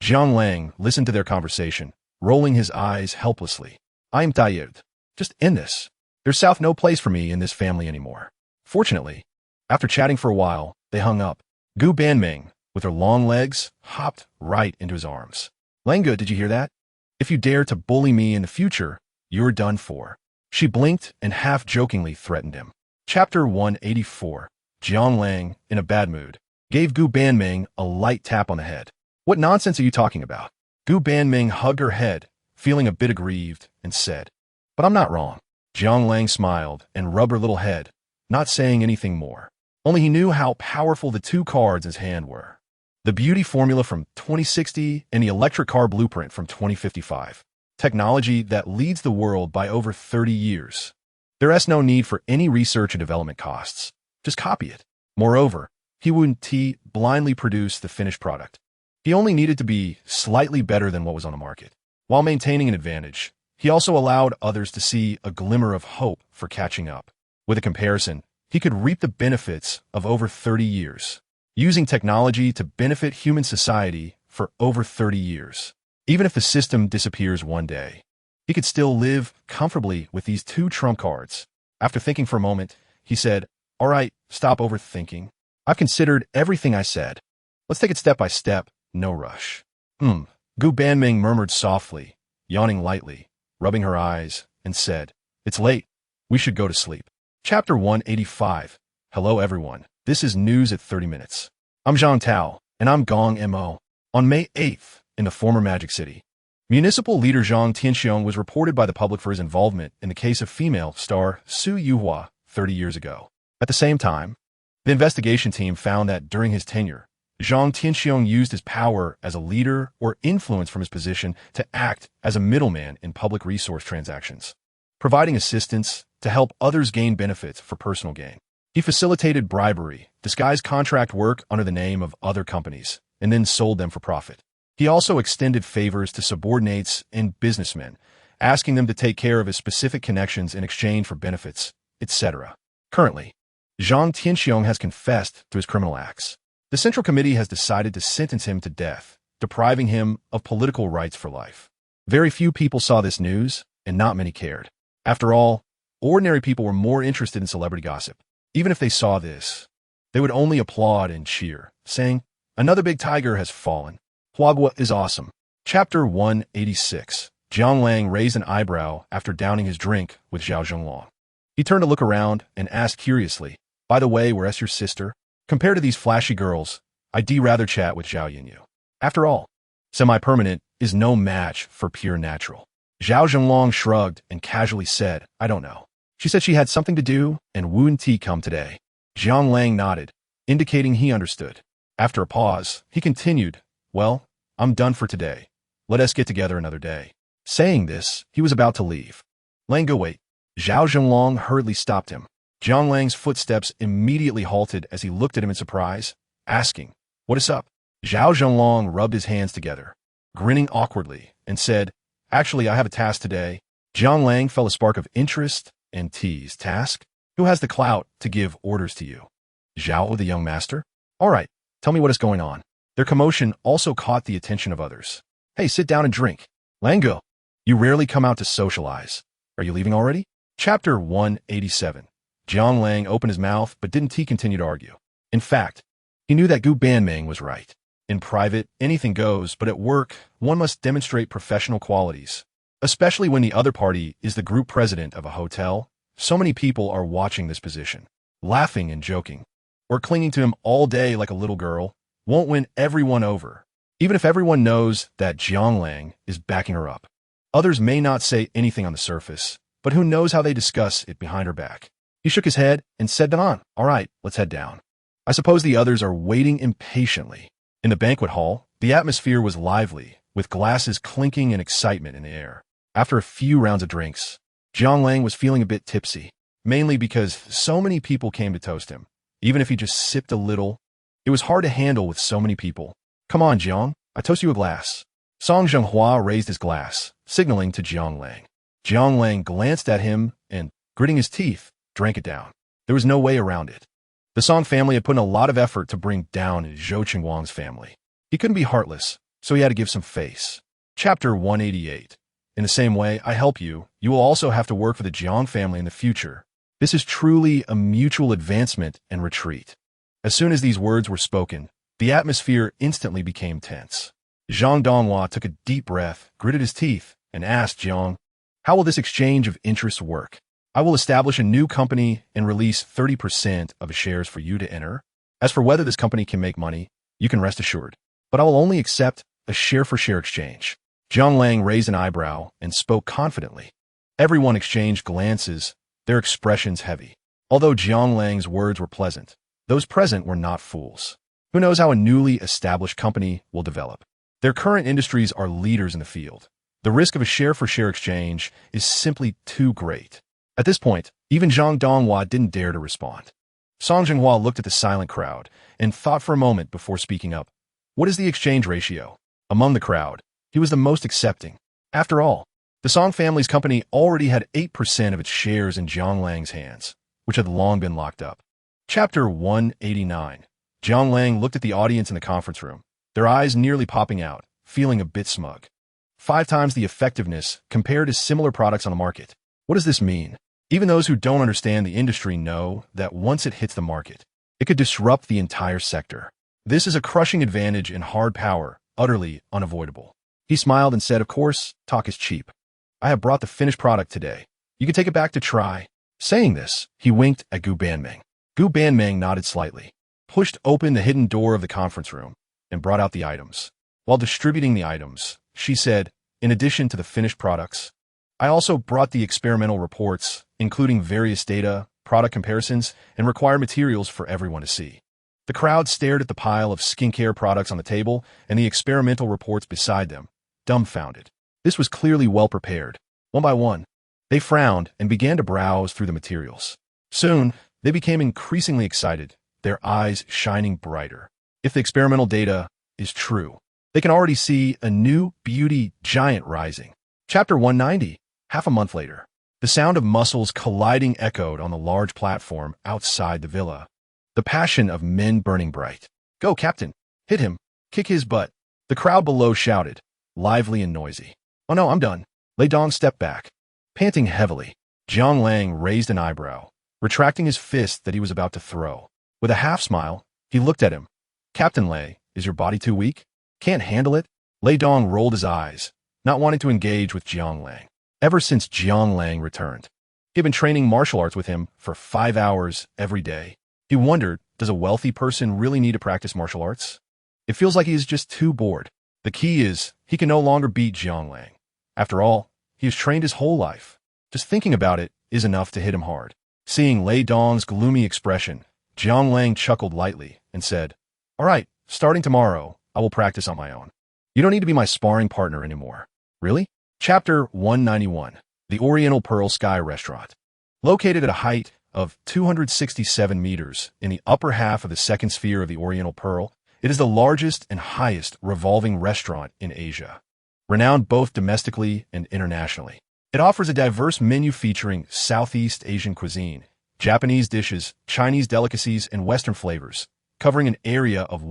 Jiang Lang listened to their conversation, rolling his eyes helplessly. "I am tired. Just end this. There's no place for me in this family anymore." Fortunately, after chatting for a while, they hung up. Gu Banming, with her long legs, hopped right into his arms. "Langge, did you hear that? If you dare to bully me in the future, you're done for." She blinked and half-jokingly threatened him. Chapter 184. Jiang Lang, in a bad mood, gave Gu Banming a light tap on the head. "What nonsense are you talking about?" Gu Banming hugged her head, feeling a bit aggrieved, and said, "But I'm not wrong." Jiang Lang smiled and rubbed her little head, not saying anything more. Only he knew how powerful the two cards in his hand were. The beauty formula from 2060 and the electric car blueprint from 2055. Technology that leads the world by over 30 years. There's no need for any research and development costs. Just copy it. Moreover, he wouldn't blindly produce the finished product. He only needed to be slightly better than what was on the market. While maintaining an advantage, he also allowed others to see a glimmer of hope for catching up. With a comparison, he could reap the benefits of over 30 years, using technology to benefit human society for over 30 years. Even if the system disappears one day, he could still live comfortably with these two trump cards. After thinking for a moment, he said, "All right, stop overthinking. I've considered everything I said. Let's take it step by step, no rush." Gu Banming murmured softly, yawning lightly, rubbing her eyes, and said, "It's late. We should go to sleep." Chapter 185. Hello everyone. This is News at 30 Minutes. I'm Zhang Tao, and I'm Gong Mo. On May 8th, in the former Magic City, municipal leader Zhang Tianxiong was reported by the public for his involvement in the case of female star Su Yuhua 30 years ago. At the same time, the investigation team found that during his tenure, Zhang Tianxiong used his power as a leader or influence from his position to act as a middleman in public resource transactions, providing assistance to help others gain benefits for personal gain. He facilitated bribery, disguised contract work under the name of other companies, and then sold them for profit. He also extended favors to subordinates and businessmen, asking them to take care of his specific connections in exchange for benefits, etc. Currently, Zhang Tianxiong has confessed to his criminal acts. The Central Committee has decided to sentence him to death, depriving him of political rights for life. Very few people saw this news, and not many cared. After all, ordinary people were more interested in celebrity gossip. Even if they saw this, they would only applaud and cheer, saying, "Another big tiger has fallen. Huagua is awesome." Chapter 186. Jiang Lang raised an eyebrow after downing his drink with Zhao Zhenglong. He turned to look around and asked curiously, "By the way, where's your sister? Compared to these flashy girls, I'd rather chat with Zhao Yinyu. After all, semi-permanent is no match for pure natural." Zhao Zhenglong shrugged and casually said, "I don't know. She said she had something to do and wouldn't come today." Jiang Lang nodded, indicating he understood. After a pause, he continued, "Well, I'm done for today. Let us get together another day." Saying this, he was about to leave. "Lang, go wait." Zhao Zhenglong hurriedly stopped him. Jiang Lang's footsteps immediately halted as he looked at him in surprise, asking, "What is up?" Zhao Zhenglong rubbed his hands together, grinning awkwardly, and said, "Actually, I have a task today." Jiang Lang felt a spark of interest and teased, "Task? Who has the clout to give orders to you?" "Zhao, the young master." "All right, tell me what is going on." Their commotion also caught the attention of others. "Hey, sit down and drink. Lango, you rarely come out to socialize. Are you leaving already?" Chapter 187. Jiang Lang opened his mouth but didn't continue to argue. In fact, he knew that Gu Banming was right. In private, anything goes, but at work, one must demonstrate professional qualities. Especially when the other party is the group president of a hotel, so many people are watching this position, laughing and joking, or clinging to him all day like a little girl, won't win everyone over, even if everyone knows that Jiang Lang is backing her up. Others may not say anything on the surface, but who knows how they discuss it behind her back. He shook his head and said, "All right, let's head down." I suppose the others are waiting impatiently. In the banquet hall, the atmosphere was lively, with glasses clinking and excitement in the air. After a few rounds of drinks, Jiang Lang was feeling a bit tipsy, mainly because so many people came to toast him. Even if he just sipped a little, it was hard to handle with so many people. "Come on, Jiang, I toast you a glass." Song Zhenghua raised his glass, signaling to Jiang Lang. Jiang Lang glanced at him and, gritting his teeth, drank it down. There was no way around it. The Song family had put in a lot of effort to bring down Zhou Qingwang's family. He couldn't be heartless, so he had to give some face. Chapter 188. In the same way I help you, you will also have to work for the Jiang family in the future. This is truly a mutual advancement and retreat. As soon as these words were spoken, the atmosphere instantly became tense. Zhang Donghua took a deep breath, gritted his teeth, and asked Jiang, "How will this exchange of interests work? I will establish a new company and release 30% of the shares for you to enter. As for whether this company can make money, you can rest assured. But I will only accept a share-for-share exchange." Jiang Lang raised an eyebrow and spoke confidently. Everyone exchanged glances, their expressions heavy. Although Jiang Lang's words were pleasant, those present were not fools. Who knows how a newly established company will develop? Their current industries are leaders in the field. The risk of a share-for-share exchange is simply too great. At this point, even Zhang Donghua didn't dare to respond. Song Zhenghua looked at the silent crowd and thought for a moment before speaking up. What is the exchange ratio? Among the crowd, he was the most accepting. After all, the Song family's company already had 8% of its shares in Jiang Lang's hands, which had long been locked up. Chapter 189. Jiang Lang looked at the audience in the conference room, their eyes nearly popping out, feeling a bit smug. 5 times the effectiveness compared to similar products on the market. What does this mean? Even those who don't understand the industry know that once it hits the market, it could disrupt the entire sector. This is a crushing advantage in hard power, utterly unavoidable. He smiled and said, "Of course, talk is cheap. I have brought the finished product today. You can take it back to try." Saying this, he winked at Gu Banmeng. Gu Banmeng nodded slightly, pushed open the hidden door of the conference room, and brought out the items. While distributing the items, she said, "In addition to the finished products, I also brought the experimental reports, including various data, product comparisons, and required materials for everyone to see." The crowd stared at the pile of skincare products on the table and the experimental reports beside them, dumbfounded. This was clearly well prepared. One by one, they frowned and began to browse through the materials. Soon, they became increasingly excited, their eyes shining brighter. If the experimental data is true, they can already see a new beauty giant rising. Chapter 190. Half a month later, the sound of muscles colliding echoed on the large platform outside the villa. The passion of men burning bright. "Go, Captain! Hit him! Kick his butt!" The crowd below shouted, lively and noisy. "Oh no, I'm done." Lei Dong stepped back, panting heavily. Jiang Lang raised an eyebrow, retracting his fist that he was about to throw. With a half smile, he looked at him. "Captain Lei, is your body too weak? Can't handle it?" Lei Dong rolled his eyes, not wanting to engage with Jiang Lang. Ever since Jiang Lang returned, he had been training martial arts with him for 5 hours every day. He wondered, does a wealthy person really need to practice martial arts? It feels like he is just too bored. The key is, he can no longer beat Jiang Lang. After all, he has trained his whole life. Just thinking about it is enough to hit him hard. Seeing Lei Dong's gloomy expression, Jiang Lang chuckled lightly and said, "All right, starting tomorrow, I will practice on my own. You don't need to be my sparring partner anymore." "Really?" Chapter 191. The Oriental Pearl Sky Restaurant. Located at a height of 267 meters in the upper half of the second sphere of the Oriental Pearl, it is the largest and highest revolving restaurant in Asia. Renowned both domestically and internationally, it offers a diverse menu featuring Southeast Asian cuisine, Japanese dishes, Chinese delicacies, and Western flavors, covering an area of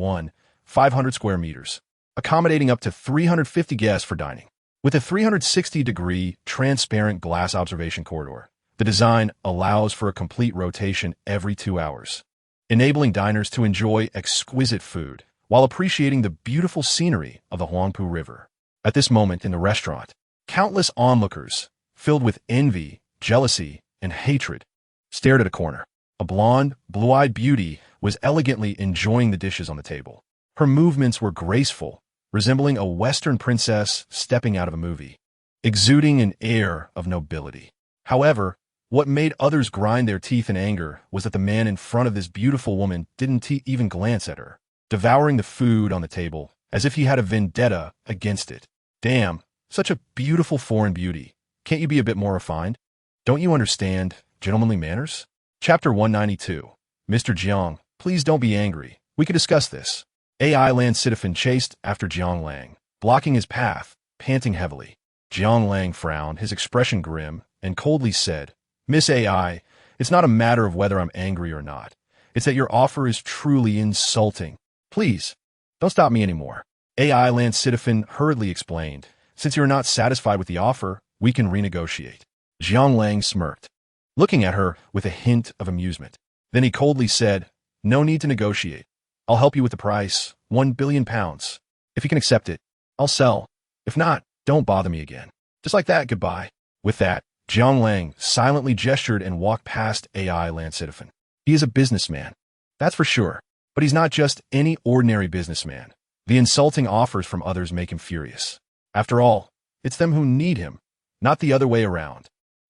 500 square meters, accommodating up to 350 guests for dining. With a 360-degree transparent glass observation corridor, the design allows for a complete rotation every 2 hours, enabling diners to enjoy exquisite food while appreciating the beautiful scenery of the Huangpu River. At this moment in the restaurant, countless onlookers, filled with envy, jealousy, and hatred, stared at a corner. A blonde, blue-eyed beauty was elegantly enjoying the dishes on the table. Her movements were graceful, resembling a Western princess stepping out of a movie, exuding an air of nobility. However, what made others grind their teeth in anger was that the man in front of this beautiful woman didn't even glance at her, devouring the food on the table as if he had a vendetta against it. Damn, such a beautiful foreign beauty. Can't you be a bit more refined? Don't you understand gentlemanly manners? Chapter 192. Mr. Jiang, please don't be angry. We could discuss this. AI Lan Citizen chased after Jiang Lang, blocking his path, panting heavily. Jiang Lang frowned, his expression grim, and coldly said, Miss AI, it's not a matter of whether I'm angry or not. It's that your offer is truly insulting. Please, don't stop me anymore. AI Lan Citizen hurriedly explained, since you're not satisfied with the offer, we can renegotiate. Jiang Lang smirked, looking at her with a hint of amusement. Then he coldly said, No need to negotiate. I'll help you with the price, 1 billion pounds. If you can accept it, I'll sell. If not, don't bother me again. Just like that, goodbye. With that, Jiang Lang silently gestured and walked past AI Lan Citizen. He is a businessman, that's for sure. But he's not just any ordinary businessman. The insulting offers from others make him furious. After all, it's them who need him, not the other way around.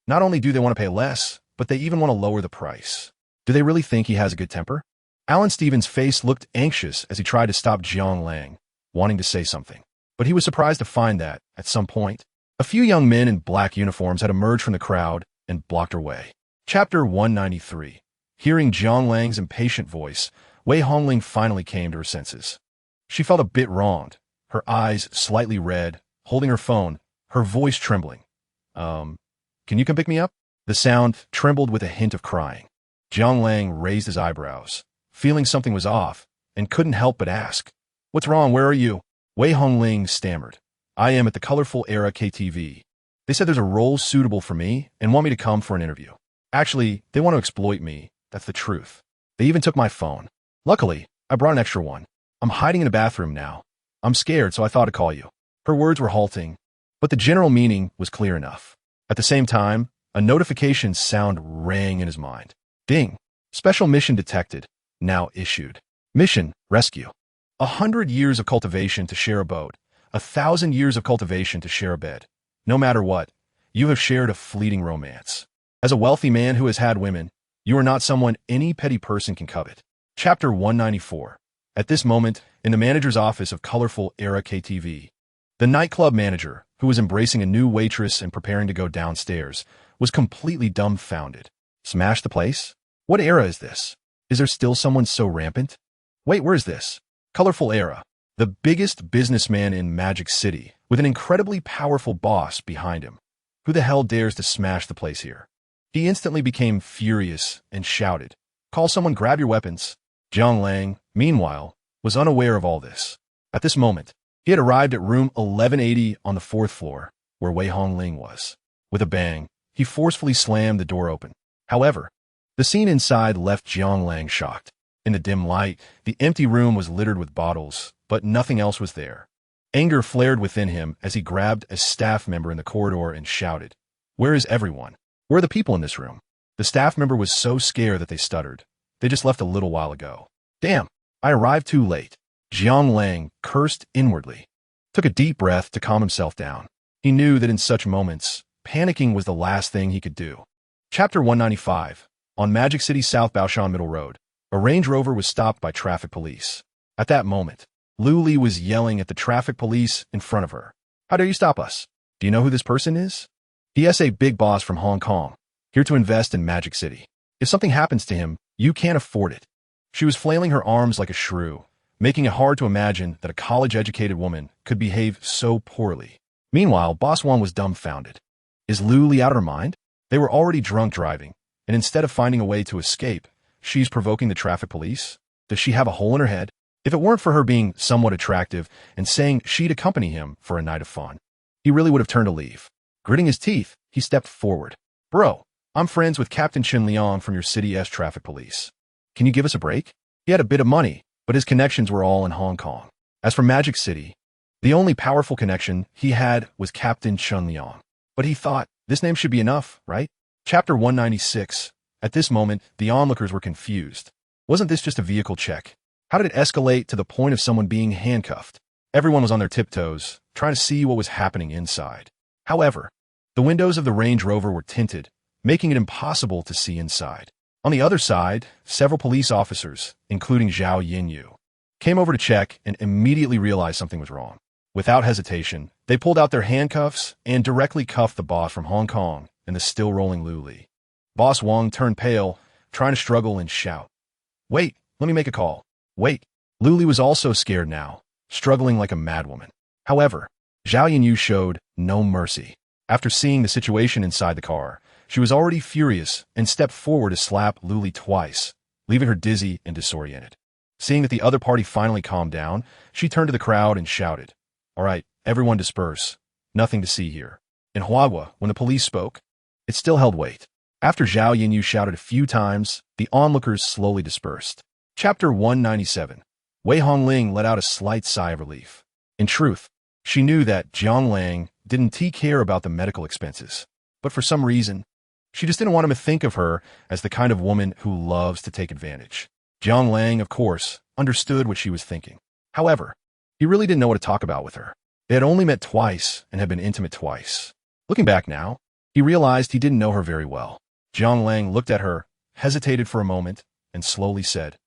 Not only do they want to pay less, but they even want to lower the price. Do they really think he has a good temper? Alan Stevens' face looked anxious as he tried to stop Jiang Lang, wanting to say something. But he was surprised to find that, at some point, a few young men in black uniforms had emerged from the crowd and blocked her way. Chapter 193. Hearing Jiang Lang's impatient voice, Wei Hongling finally came to her senses. She felt a bit wronged, her eyes slightly red, holding her phone, her voice trembling. Can you come pick me up? The sound trembled with a hint of crying. Jiang Lang raised his eyebrows, feeling something was off, and couldn't help but ask, What's wrong? Where are you? Wei Hongling stammered. I am at the Colorful Era KTV. They said there's a role suitable for me and want me to come for an interview. Actually, they want to exploit me. That's the truth. They even took my phone. Luckily, I brought an extra one. I'm hiding in a bathroom now. I'm scared, so I thought to call you. Her words were halting, but the general meaning was clear enough. At the same time, a notification sound rang in his mind. Ding. Special mission detected. Now issued. Mission, rescue. 100 years of cultivation to share a boat. 1,000 years of cultivation to share a bed. No matter what, you have shared a fleeting romance. As a wealthy man who has had women, you are not someone any petty person can covet. Chapter 194. At this moment, in the manager's office of Colorful Era KTV, the nightclub manager, who was embracing a new waitress and preparing to go downstairs, was completely dumbfounded. Smash the place? What era is this? Is there still someone so rampant? Wait, where is this? Colorful Era, the biggest businessman in Magic City, with an incredibly powerful boss behind him. Who the hell dares to smash the place here? He instantly became furious and shouted, Call someone, grab your weapons. Jiang Lang, meanwhile, was unaware of all this. At this moment, he had arrived at room 1180 on the 4th floor, where Wei Hongling was. With a bang, he forcefully slammed the door open. However, the scene inside left Jiang Lang shocked. In the dim light, the empty room was littered with bottles, but nothing else was there. Anger flared within him as he grabbed a staff member in the corridor and shouted, Where is everyone? Where are the people in this room? The staff member was so scared that they stuttered. They just left a little while ago. Damn, I arrived too late. Jiang Lang cursed inwardly, took a deep breath to calm himself down. He knew that in such moments, panicking was the last thing he could do. Chapter 195. On Magic City South Baoshan Middle Road, a Range Rover was stopped by traffic police. At that moment, Lu Li was yelling at the traffic police in front of her. How dare you stop us? Do you know who this person is? He is a big boss from Hong Kong, here to invest in Magic City. If something happens to him, you can't afford it. She was flailing her arms like a shrew, making it hard to imagine that a college-educated woman could behave so poorly. Meanwhile, Boss Wan was dumbfounded. Is Lu Li out of her mind? They were already drunk driving, and instead of finding a way to escape, she's provoking the traffic police? Does she have a hole in her head? If it weren't for her being somewhat attractive and saying she'd accompany him for a night of fun, he really would have turned to leave. Gritting his teeth, he stepped forward. Bro, I'm friends with Captain Chen Liang from your City S traffic police. Can you give us a break? He had a bit of money, but his connections were all in Hong Kong. As for Magic City, the only powerful connection he had was Captain Chun Liang. But he thought, this name should be enough, right? Chapter 196. At this moment, the onlookers were confused. Wasn't this just a vehicle check? How did it escalate to the point of someone being handcuffed? Everyone was on their tiptoes, trying to see what was happening inside. However, the windows of the Range Rover were tinted, making it impossible to see inside. On the other side, several police officers, including Zhao Yinyu, came over to check and immediately realized something was wrong. Without hesitation, they pulled out their handcuffs and directly cuffed the boss from Hong Kong and the still-rolling Lu Li. Boss Wang turned pale, trying to struggle and shout, "Wait, let me make a call. Wait." Lu Li was also scared now, struggling like a madwoman. However, Zhao Yinyu showed no mercy. After seeing the situation inside the car, she was already furious and stepped forward to slap Lu Li twice, leaving her dizzy and disoriented. Seeing that the other party finally calmed down, she turned to the crowd and shouted, "All right, everyone disperse. Nothing to see here." In Huahua, when the police spoke, it still held weight. After Zhao Yinyu shouted a few times, the onlookers slowly dispersed. Chapter 197. Wei Hongling let out a slight sigh of relief. In truth, she knew that Jiang Lang didn't care about the medical expenses. But for some reason, she just didn't want him to think of her as the kind of woman who loves to take advantage. Jiang Lang, of course, understood what she was thinking. However, he really didn't know what to talk about with her. They had only met twice and had been intimate twice. Looking back now, he realized he didn't know her very well. Jiang Lang looked at her, hesitated for a moment, and slowly said,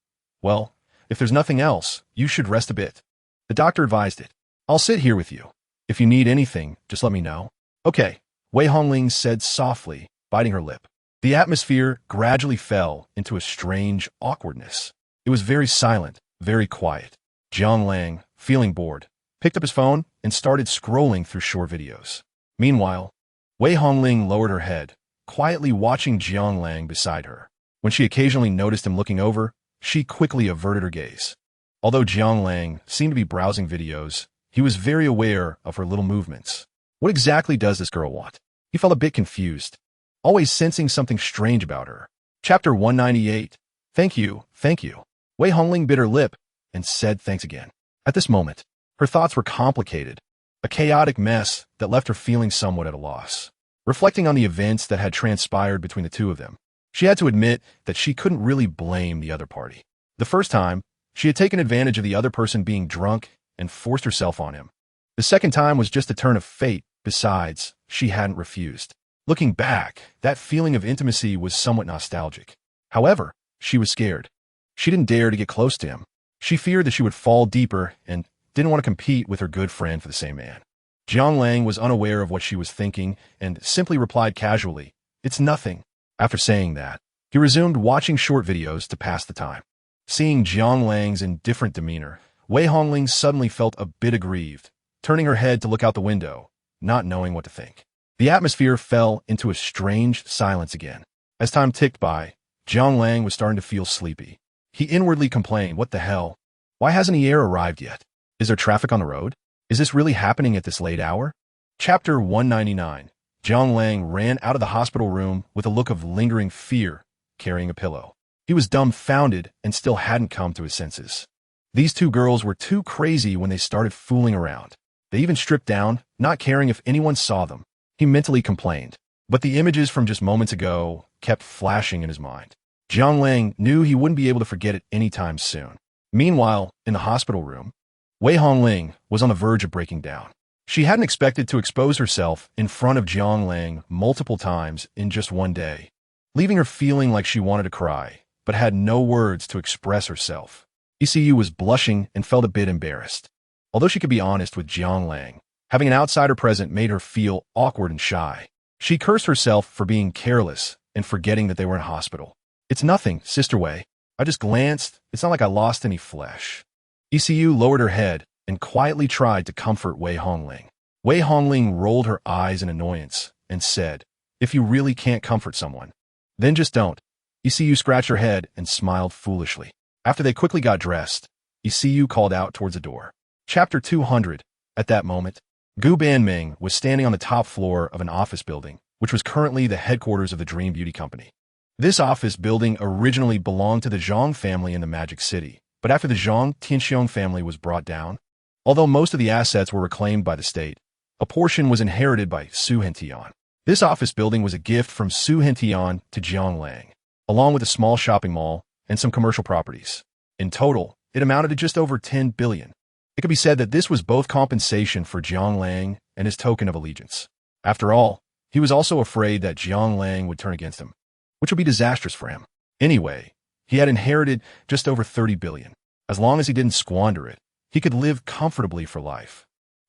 "Well, if there's nothing else, you should rest a bit." The doctor advised it. "I'll sit here with you. If you need anything, just let me know." "Okay," Wei Hongling said softly, biting her lip. The atmosphere gradually fell into a strange awkwardness. It was very silent, very quiet. Jiang Lang, feeling bored, picked up his phone and started scrolling through short videos. Meanwhile, Wei Hongling lowered her head, quietly watching Jiang Lang beside her. When she occasionally noticed him looking over, she quickly averted her gaze. Although Jiang Lang seemed to be browsing videos, he was very aware of her little movements. What exactly does this girl want? He felt a bit confused, always sensing something strange about her. Chapter 198. Thank you, thank you. Wei Hongling bit her lip and said thanks again. At this moment, her thoughts were complicated, a chaotic mess that left her feeling somewhat at a loss. Reflecting on the events that had transpired between the two of them, she had to admit that she couldn't really blame the other party. The first time, she had taken advantage of the other person being drunk and forced herself on him. The second time was just a turn of fate. Besides, she hadn't refused. Looking back, that feeling of intimacy was somewhat nostalgic. However, she was scared. She didn't dare to get close to him. She feared that she would fall deeper and didn't want to compete with her good friend for the same man. Jiang Lang was unaware of what she was thinking and simply replied casually, "It's nothing." After saying that, he resumed watching short videos to pass the time. Seeing Jiang Lang's indifferent demeanor, Wei Hongling suddenly felt a bit aggrieved, turning her head to look out the window, not knowing what to think. The atmosphere fell into a strange silence again. As time ticked by, Jiang Lang was starting to feel sleepy. He inwardly complained, "What the hell? Why hasn't the air arrived yet? Is there traffic on the road? Is this really happening at this late hour?" Chapter 199. Jiang Lang ran out of the hospital room with a look of lingering fear, carrying a pillow. He was dumbfounded and still hadn't come to his senses. These two girls were too crazy when they started fooling around. They even stripped down, not caring if anyone saw them. He mentally complained, but the images from just moments ago kept flashing in his mind. Jiang Lang knew he wouldn't be able to forget it anytime soon. Meanwhile, in the hospital room, Wei Hongling was on the verge of breaking down. She hadn't expected to expose herself in front of Jiang Lang multiple times in just one day, leaving her feeling like she wanted to cry, but had no words to express herself. ECU was blushing and felt a bit embarrassed. Although she could be honest with Jiang Lang, having an outsider present made her feel awkward and shy. She cursed herself for being careless and forgetting that they were in hospital. "It's nothing, Sister Wei. I just glanced. It's not like I lost any flesh." ECU lowered her head and quietly tried to comfort Wei Hongling. Wei Hongling rolled her eyes in annoyance and said, "If you really can't comfort someone, then just don't." ECU scratched her head and smiled foolishly. After they quickly got dressed, ECU called out towards the door. Chapter 200. At that moment, Gu Banming was standing on the top floor of an office building, which was currently the headquarters of the Dream Beauty Company. This office building originally belonged to the Zhang family in the Magic City, But after the Zhang Tianxiong family was brought down, although most of the assets were reclaimed by the state, a portion was inherited by Su Hentian. This office building was a gift from Su Hentian to Jiang Lang, along with a small shopping mall and some commercial properties. In total, it amounted to just over 10 billion. It could be said that this was both compensation for Jiang Lang and his token of allegiance. After all, he was also afraid that Jiang Lang would turn against him, which would be disastrous for him. Anyway, he had inherited just over 30 billion. As long as he didn't squander it, he could live comfortably for life.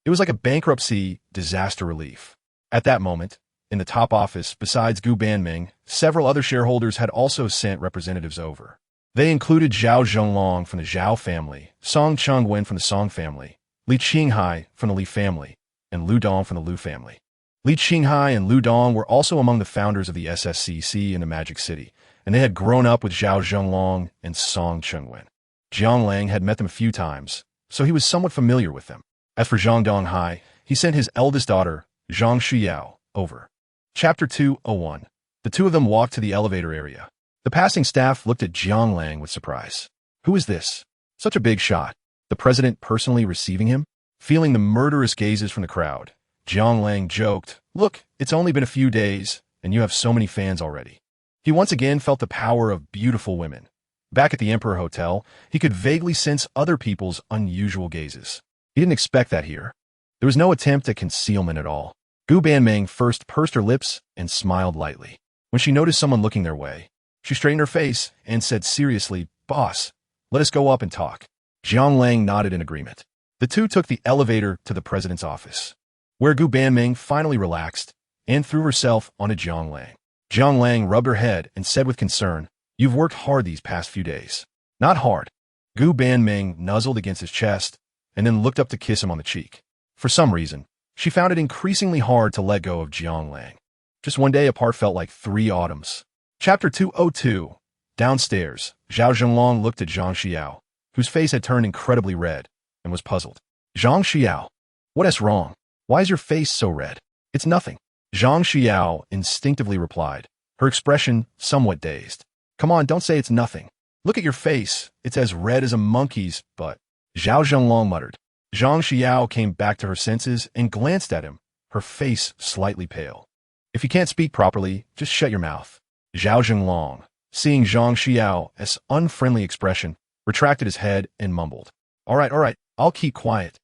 It was like a bankruptcy disaster relief. At that moment, in the top office, besides Gu Banming, several other shareholders had also sent representatives over. They included Zhao Zhenglong from the Zhao family, Song Chengwen from the Song family, Li Qinghai from the Li family, and Lu Dong from the Lu family. Li Qinghai and Lu Dong were also among the founders of the SSCC in the Magic City, and they had grown up with Zhao Zhenglong and Song Chengwen. Jiang Lang had met them a few times, so he was somewhat familiar with them. As for Zhang Donghai, he sent his eldest daughter, Zhang Shiyao, over. Chapter 201. The two of them walked to the elevator area. The passing staff looked at Jiang Lang with surprise. Who is this? Such a big shot. The president personally receiving him? Feeling the murderous gazes from the crowd, Jiang Lang joked, "Look, it's only been a few days, and you have so many fans already." He once again felt the power of beautiful women. Back at the Emperor Hotel, he could vaguely sense other people's unusual gazes. He didn't expect that here. There was no attempt at concealment at all. Gu Banming first pursed her lips and smiled lightly. When she noticed someone looking their way, she straightened her face and said seriously, "Boss, let us go up and talk." Jiang Lang nodded in agreement. The two took the elevator to the president's office, where Gu Banming finally relaxed and threw herself onto Jiang Lang. Jiang Lang rubbed her head and said with concern, "You've worked hard these past few days." "Not hard." Gu Banming nuzzled against his chest and then looked up to kiss him on the cheek. For some reason, she found it increasingly hard to let go of Jiang Lang. Just one day apart felt like 3 autumns. Chapter 202. Downstairs, Zhao Zhenglong looked at Zhang Xiao, whose face had turned incredibly red, and was puzzled. "Zhang Xiao, what is wrong? Why is your face so red?" "It's nothing," Zhang Xiao instinctively replied, her expression somewhat dazed. "Come on, don't say it's nothing. Look at your face. It's as red as a monkey's butt." Zhao Zhenglong muttered. Zhang Xiao came back to her senses and glanced at him, her face slightly pale. "If you can't speak properly, just shut your mouth." Zhao Zhenglong, seeing Zhang Xiao's unfriendly expression, retracted his head and mumbled, all right, I'll keep quiet."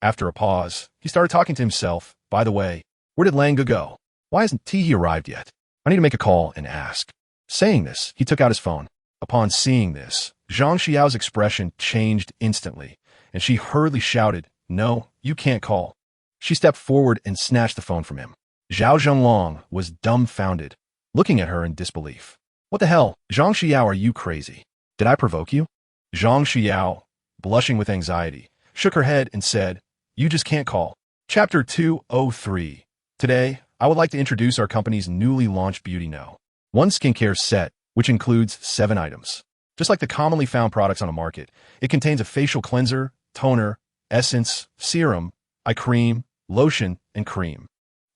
After a pause, he started talking to himself. "By the way, where did Lang go? Why hasn't he arrived yet? I need to make a call and ask." Saying this, he took out his phone. Upon seeing this, Zhang Xiao's expression changed instantly, and she hurriedly shouted, "No, you can't call." She stepped forward and snatched the phone from him. Zhao Zhenglong was dumbfounded, looking at her in disbelief. "What the hell? Zhang Xiao, are you crazy? Did I provoke you?" Zhang Xiao, blushing with anxiety, shook her head and said, "You just can't call." Chapter 203. Today, I would like to introduce our company's newly launched Beauty No. 1 skincare set, which includes 7 items. Just like the commonly found products on the market, it contains a facial cleanser, toner, essence, serum, eye cream, lotion, and cream.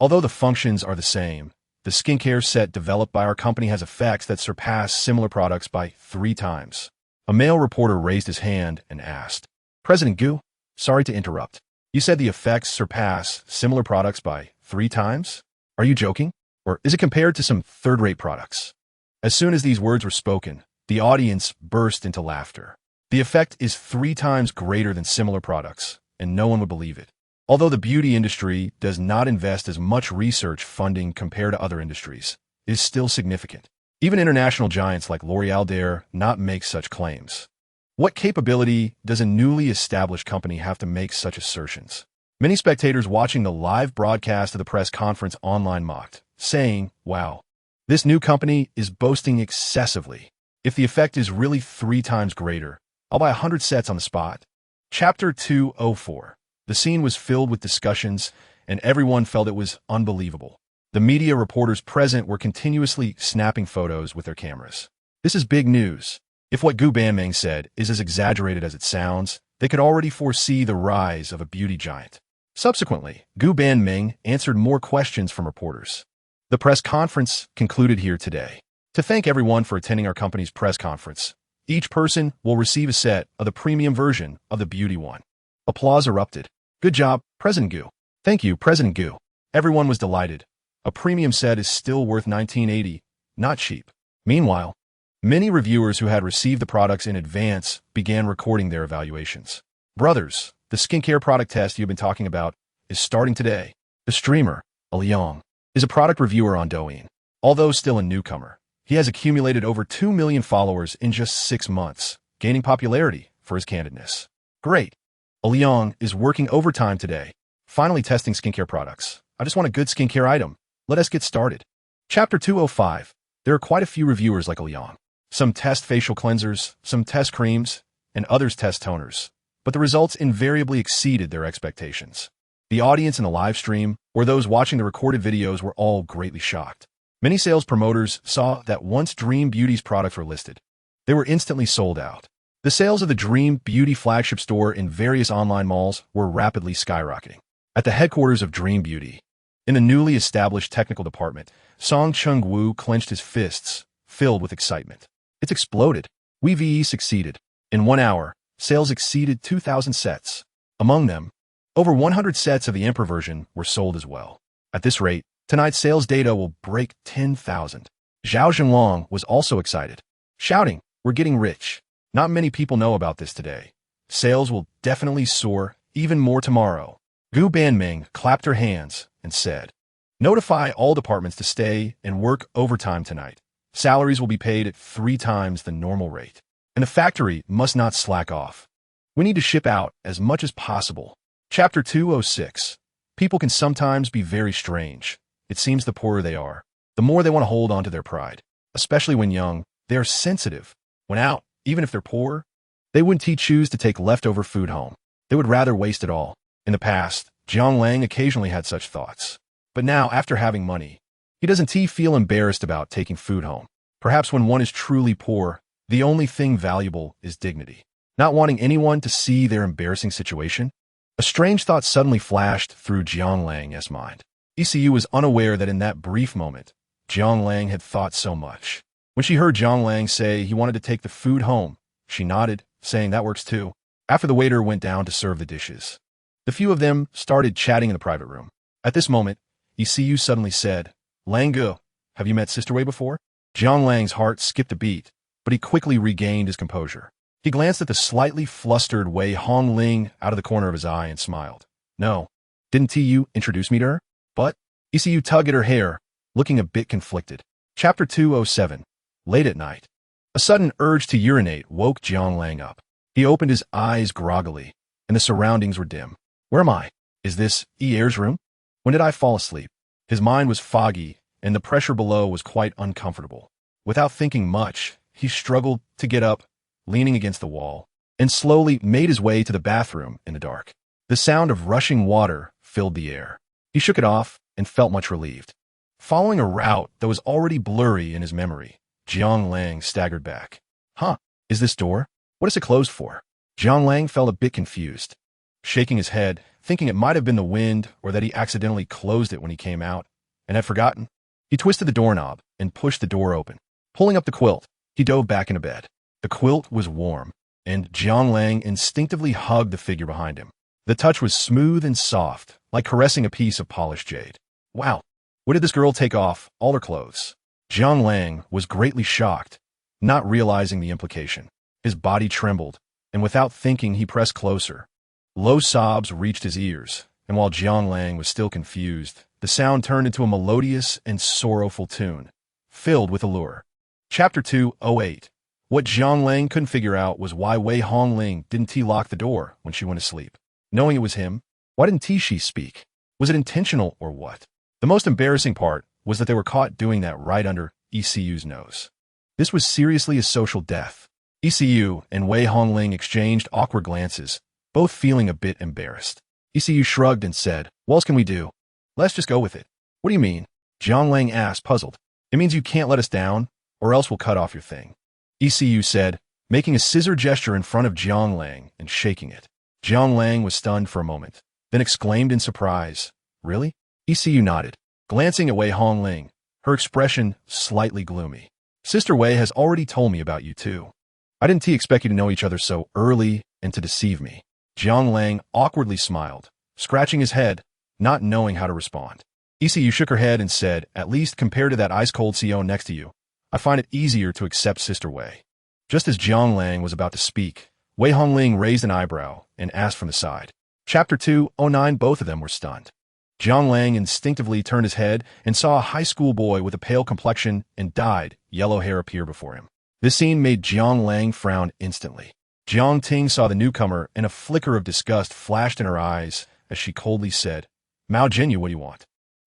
Although the functions are the same, the skincare set developed by our company has effects that surpass similar products by 3 times. A male reporter raised his hand and asked, "President Gu, sorry to interrupt. You said the effects surpass similar products by 3 times? Are you joking? Or is it compared to some third-rate products?" As soon as these words were spoken, the audience burst into laughter. The effect is 3 times greater than similar products, and no one would believe it. Although the beauty industry does not invest as much research funding compared to other industries, it is still significant. Even international giants like L'Oreal dare not make such claims. What capability does a newly established company have to make such assertions? Many spectators watching the live broadcast of the press conference online mocked, saying, "Wow, this new company is boasting excessively. If the effect is really 3 times greater, I'll buy 100 sets on the spot." Chapter 204. The scene was filled with discussions, and everyone felt it was unbelievable. The media reporters present were continuously snapping photos with their cameras. This is big news. If what Gu Banming said is as exaggerated as it sounds, they could already foresee the rise of a beauty giant. Subsequently, Gu Banming answered more questions from reporters. The press conference concluded here today. To thank everyone for attending our company's press conference, Each person will receive a set of the premium version of the Beauty One. Applause erupted. Good job, President Gu. Thank you, President Gu. Everyone was delighted. A premium set is still worth $19.80, not cheap. Meanwhile, many reviewers who had received the products in advance began recording their evaluations. Brothers, the skincare product test you've been talking about is starting today. The streamer, Liang, is a product reviewer on Douyin. Although still a newcomer, he has accumulated over 2 million followers in just 6 months, gaining popularity for his candidness. Great. Liang is working overtime today, finally testing skincare products. I just want a good skincare item. Let us get started. Chapter 205. There are quite a few reviewers like Liang. Some test facial cleansers, some test creams, and others test toners. But the results invariably exceeded their expectations. The audience in the live stream, or those watching the recorded videos, were all greatly shocked. Many sales promoters saw that once Dream Beauty's products were listed, they were instantly sold out. The sales of the Dream Beauty flagship store in various online malls were rapidly skyrocketing. At the headquarters of Dream Beauty, in the newly established technical department, Song Chung-woo clenched his fists, filled with excitement. It's exploded. We succeeded. In 1 hour, sales exceeded 2,000 sets. Among them, over 100 sets of the Emperor version were sold as well. At this rate, tonight's sales data will break 10,000. Zhao Zhenglong was also excited, shouting, "We're getting rich." Not many people know about this today. Sales will definitely soar even more tomorrow. Gu Banming clapped her hands and said, "Notify all departments to stay and work overtime tonight. Salaries will be paid at 3 times the normal rate. And the factory must not slack off. We need to ship out as much as possible." Chapter 206. People can sometimes be very strange. It seems the poorer they are, the more they want to hold on to their pride. Especially when young, they are sensitive. When out, even if they're poor, they wouldn't choose to take leftover food home. They would rather waste it all. In the past, Jiang Lang occasionally had such thoughts. But now, after having money, he doesn't feel embarrassed about taking food home. Perhaps when one is truly poor, the only thing valuable is dignity. Not wanting anyone to see their embarrassing situation? A strange thought suddenly flashed through Jiang Lang's mind. ECU was unaware that in that brief moment, Jiang Lang had thought so much. When she heard Jiang Lang say he wanted to take the food home, she nodded, saying that works too. After the waiter went down to serve the dishes, the few of them started chatting in the private room. At this moment, ECU suddenly said, "Lang Gu, have you met Sister Wei before?" Jiang Lang's heart skipped a beat, but he quickly regained his composure. He glanced at the slightly flustered Wei Hongling out of the corner of his eye and smiled. "No, didn't you introduce me to her?" But ECU tugged at her hair, looking a bit conflicted. Chapter 207. Late at night, a sudden urge to urinate woke Jiang Lang up. He opened his eyes groggily, and the surroundings were dim. Where am I? Is this Air's room? When did I fall asleep? His mind was foggy, and the pressure below was quite uncomfortable. Without thinking much, he struggled to get up, leaning against the wall, and slowly made his way to the bathroom in the dark. The sound of rushing water filled the air. He shook it off and felt much relieved. Following a route that was already blurry in his memory, Jiang Lang staggered back. Is this door? What is it closed for? Jiang Lang felt a bit confused. Shaking his head, thinking it might have been the wind or that he accidentally closed it when he came out and had forgotten, he twisted the doorknob and pushed the door open. Pulling up the quilt, he dove back into bed. The quilt was warm, and Jiang Lang instinctively hugged the figure behind him. The touch was smooth and soft, like caressing a piece of polished jade. Wow, when did this girl take off all her clothes? Jiang Lang was greatly shocked, not realizing the implication. His body trembled, and without thinking he pressed closer. Low sobs reached his ears, and while Jiang Lang was still confused, the sound turned into a melodious and sorrowful tune, filled with allure. Chapter 208. What Jiang Lang couldn't figure out was why Wei Hongling didn't lock the door when she went to sleep. Knowing it was him, why didn't she speak? Was it intentional or what? The most embarrassing part was that they were caught doing that right under ECU's nose. This was seriously a social death. ECU and Wei Hongling exchanged awkward glances, both feeling a bit embarrassed. ECU shrugged and said, "What else can we do? Let's just go with it." "What do you mean?" Jiang Lang asked, puzzled. "It means you can't let us down, or else we'll cut off your thing," ECU said, making a scissor gesture in front of Jiang Lang and shaking it. Jiang Lang was stunned for a moment, then exclaimed in surprise, "Really?" ECU nodded, glancing at Wei Hongling, her expression slightly gloomy. "Sister Wei has already told me about you too." I didn't expect you to know each other so early and to deceive me. Jiang Lang awkwardly smiled, scratching his head, not knowing how to respond. ECU shook her head and said, at least compared to that ice-cold CO next to you, I find it easier to accept Sister Wei. Just as Jiang Lang was about to speak, Wei Hongling raised an eyebrow and asked from the side. Chapter 209. Both of them were stunned. Jiang Lang instinctively turned his head and saw a high school boy with a pale complexion and dyed yellow hair appear before him. This scene made Jiang Lang frown instantly. Jiang Ting saw the newcomer, and a flicker of disgust flashed in her eyes as she coldly said, Mao Jinyu, what do you want?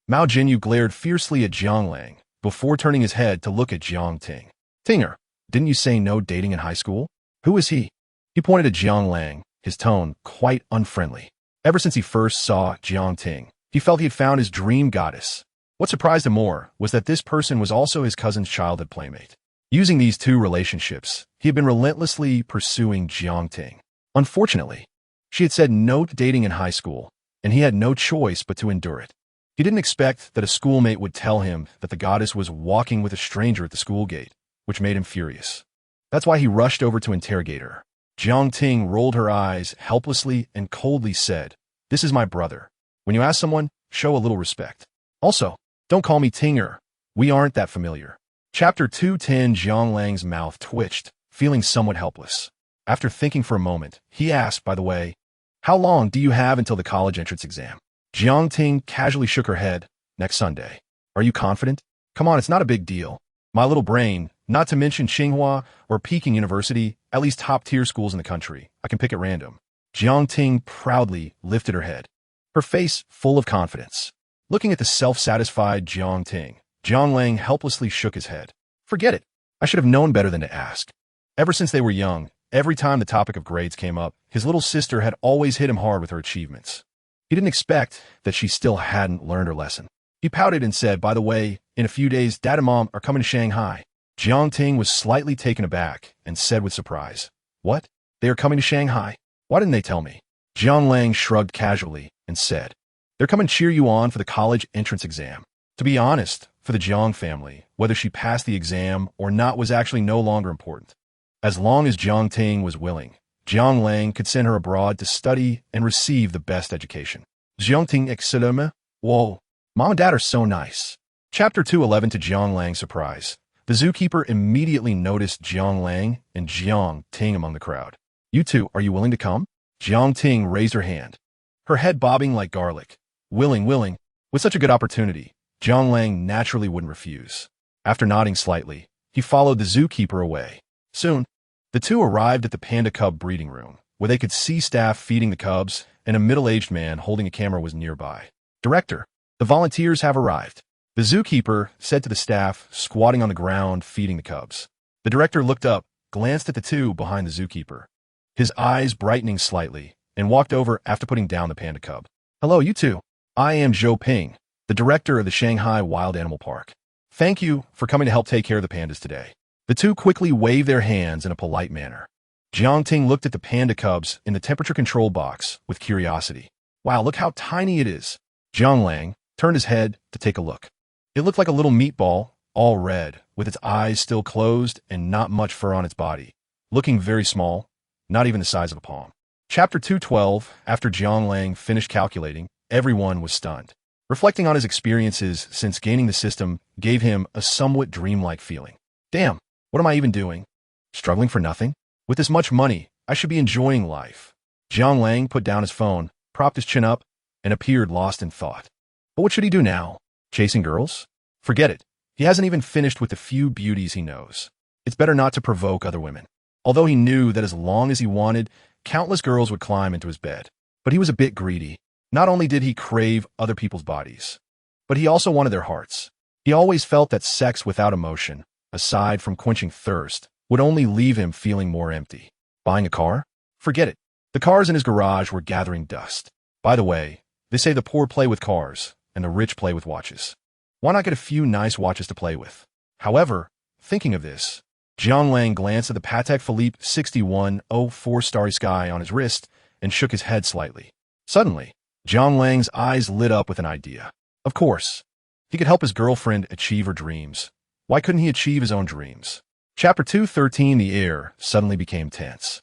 Mao Jinyu glared fiercely at Jiang Lang before turning his head to look at Jiang Ting. Tinger, didn't you say no dating in high school? Who is he? He pointed at Jiang Lang, his tone quite unfriendly. Ever since he first saw Jiang Ting, he felt he had found his dream goddess. What surprised him more was that this person was also his cousin's childhood playmate. Using these two relationships, he had been relentlessly pursuing Jiang Ting. Unfortunately, she had said no to dating in high school, and he had no choice but to endure it. He didn't expect that a schoolmate would tell him that the goddess was walking with a stranger at the school gate, which made him furious. That's why he rushed over to interrogate her. Jiang Ting rolled her eyes helplessly and coldly said, This is my brother. When you ask someone, show a little respect. Also, don't call me Tinger. We aren't that familiar. Chapter 210. Jiang Lang's mouth twitched, feeling somewhat helpless. After thinking for a moment, he asked, by the way, How long do you have until the college entrance exam? Jiang Ting casually shook her head. Next Sunday. Are you confident? Come on, it's not a big deal. My little brain, not to mention Tsinghua or Peking University, at least top-tier schools in the country. I can pick at random. Jiang Ting proudly lifted her head, her face full of confidence. Looking at the self-satisfied Jiang Ting, Jiang Lang helplessly shook his head. Forget it. I should have known better than to ask. Ever since they were young, every time the topic of grades came up, his little sister had always hit him hard with her achievements. He didn't expect that she still hadn't learned her lesson. He pouted and said, By the way, in a few days, Dad and Mom are coming to Shanghai. Jiang Ting was slightly taken aback and said with surprise, What? They are coming to Shanghai? Why didn't they tell me? Jiang Lang shrugged casually and said, They're coming to cheer you on for the college entrance exam. To be honest, for the Jiang family, whether she passed the exam or not was actually no longer important. As long as Jiang Ting was willing, Jiang Lang could send her abroad to study and receive the best education. Jiang Ting excellent. Whoa, Mom and Dad are so nice. Chapter 211. To Jiang Lang's surprise, the zookeeper immediately noticed Jiang Lang and Jiang Ting among the crowd. You two, are you willing to come? Jiang Ting raised her hand, her head bobbing like garlic. Willing. With such a good opportunity, Jiang Lang naturally wouldn't refuse. After nodding slightly, he followed the zookeeper away. Soon, the two arrived at the panda cub breeding room, where they could see staff feeding the cubs, and a middle-aged man holding a camera was nearby. Director, the volunteers have arrived. The zookeeper said to the staff, squatting on the ground feeding the cubs. The director looked up, glanced at the two behind the zookeeper, his eyes brightening slightly, and walked over after putting down the panda cub. Hello, you two. I am Zhou Ping, the director of the Shanghai Wild Animal Park. Thank you for coming to help take care of the pandas today. The two quickly waved their hands in a polite manner. Jiang Ting looked at the panda cubs in the temperature control box with curiosity. Wow, look how tiny it is. Jiang Lang turned his head to take a look. It looked like a little meatball, all red, with its eyes still closed and not much fur on its body, looking very small, not even the size of a palm. Chapter 212. After Jiang Lang finished calculating, everyone was stunned. Reflecting on his experiences since gaining the system gave him a somewhat dreamlike feeling. Damn, what am I even doing? Struggling for nothing? With this much money, I should be enjoying life. Jiang Lang put down his phone, propped his chin up, and appeared lost in thought. But what should he do now? Chasing girls? Forget it. He hasn't even finished with the few beauties he knows. It's better not to provoke other women. Although he knew that as long as he wanted, countless girls would climb into his bed. But he was a bit greedy. Not only did he crave other people's bodies, but he also wanted their hearts. He always felt that sex without emotion, aside from quenching thirst, would only leave him feeling more empty. Buying a car? Forget it. The cars in his garage were gathering dust. By the way, they say the poor play with cars, and the rich play with watches. Why not get a few nice watches to play with? However, thinking of this, Jiang Lang glanced at the Patek Philippe 6104 Starry Sky on his wrist and shook his head slightly. Suddenly, Jiang Lang's eyes lit up with an idea. Of course, he could help his girlfriend achieve her dreams. Why couldn't he achieve his own dreams? Chapter 213. The air suddenly became tense.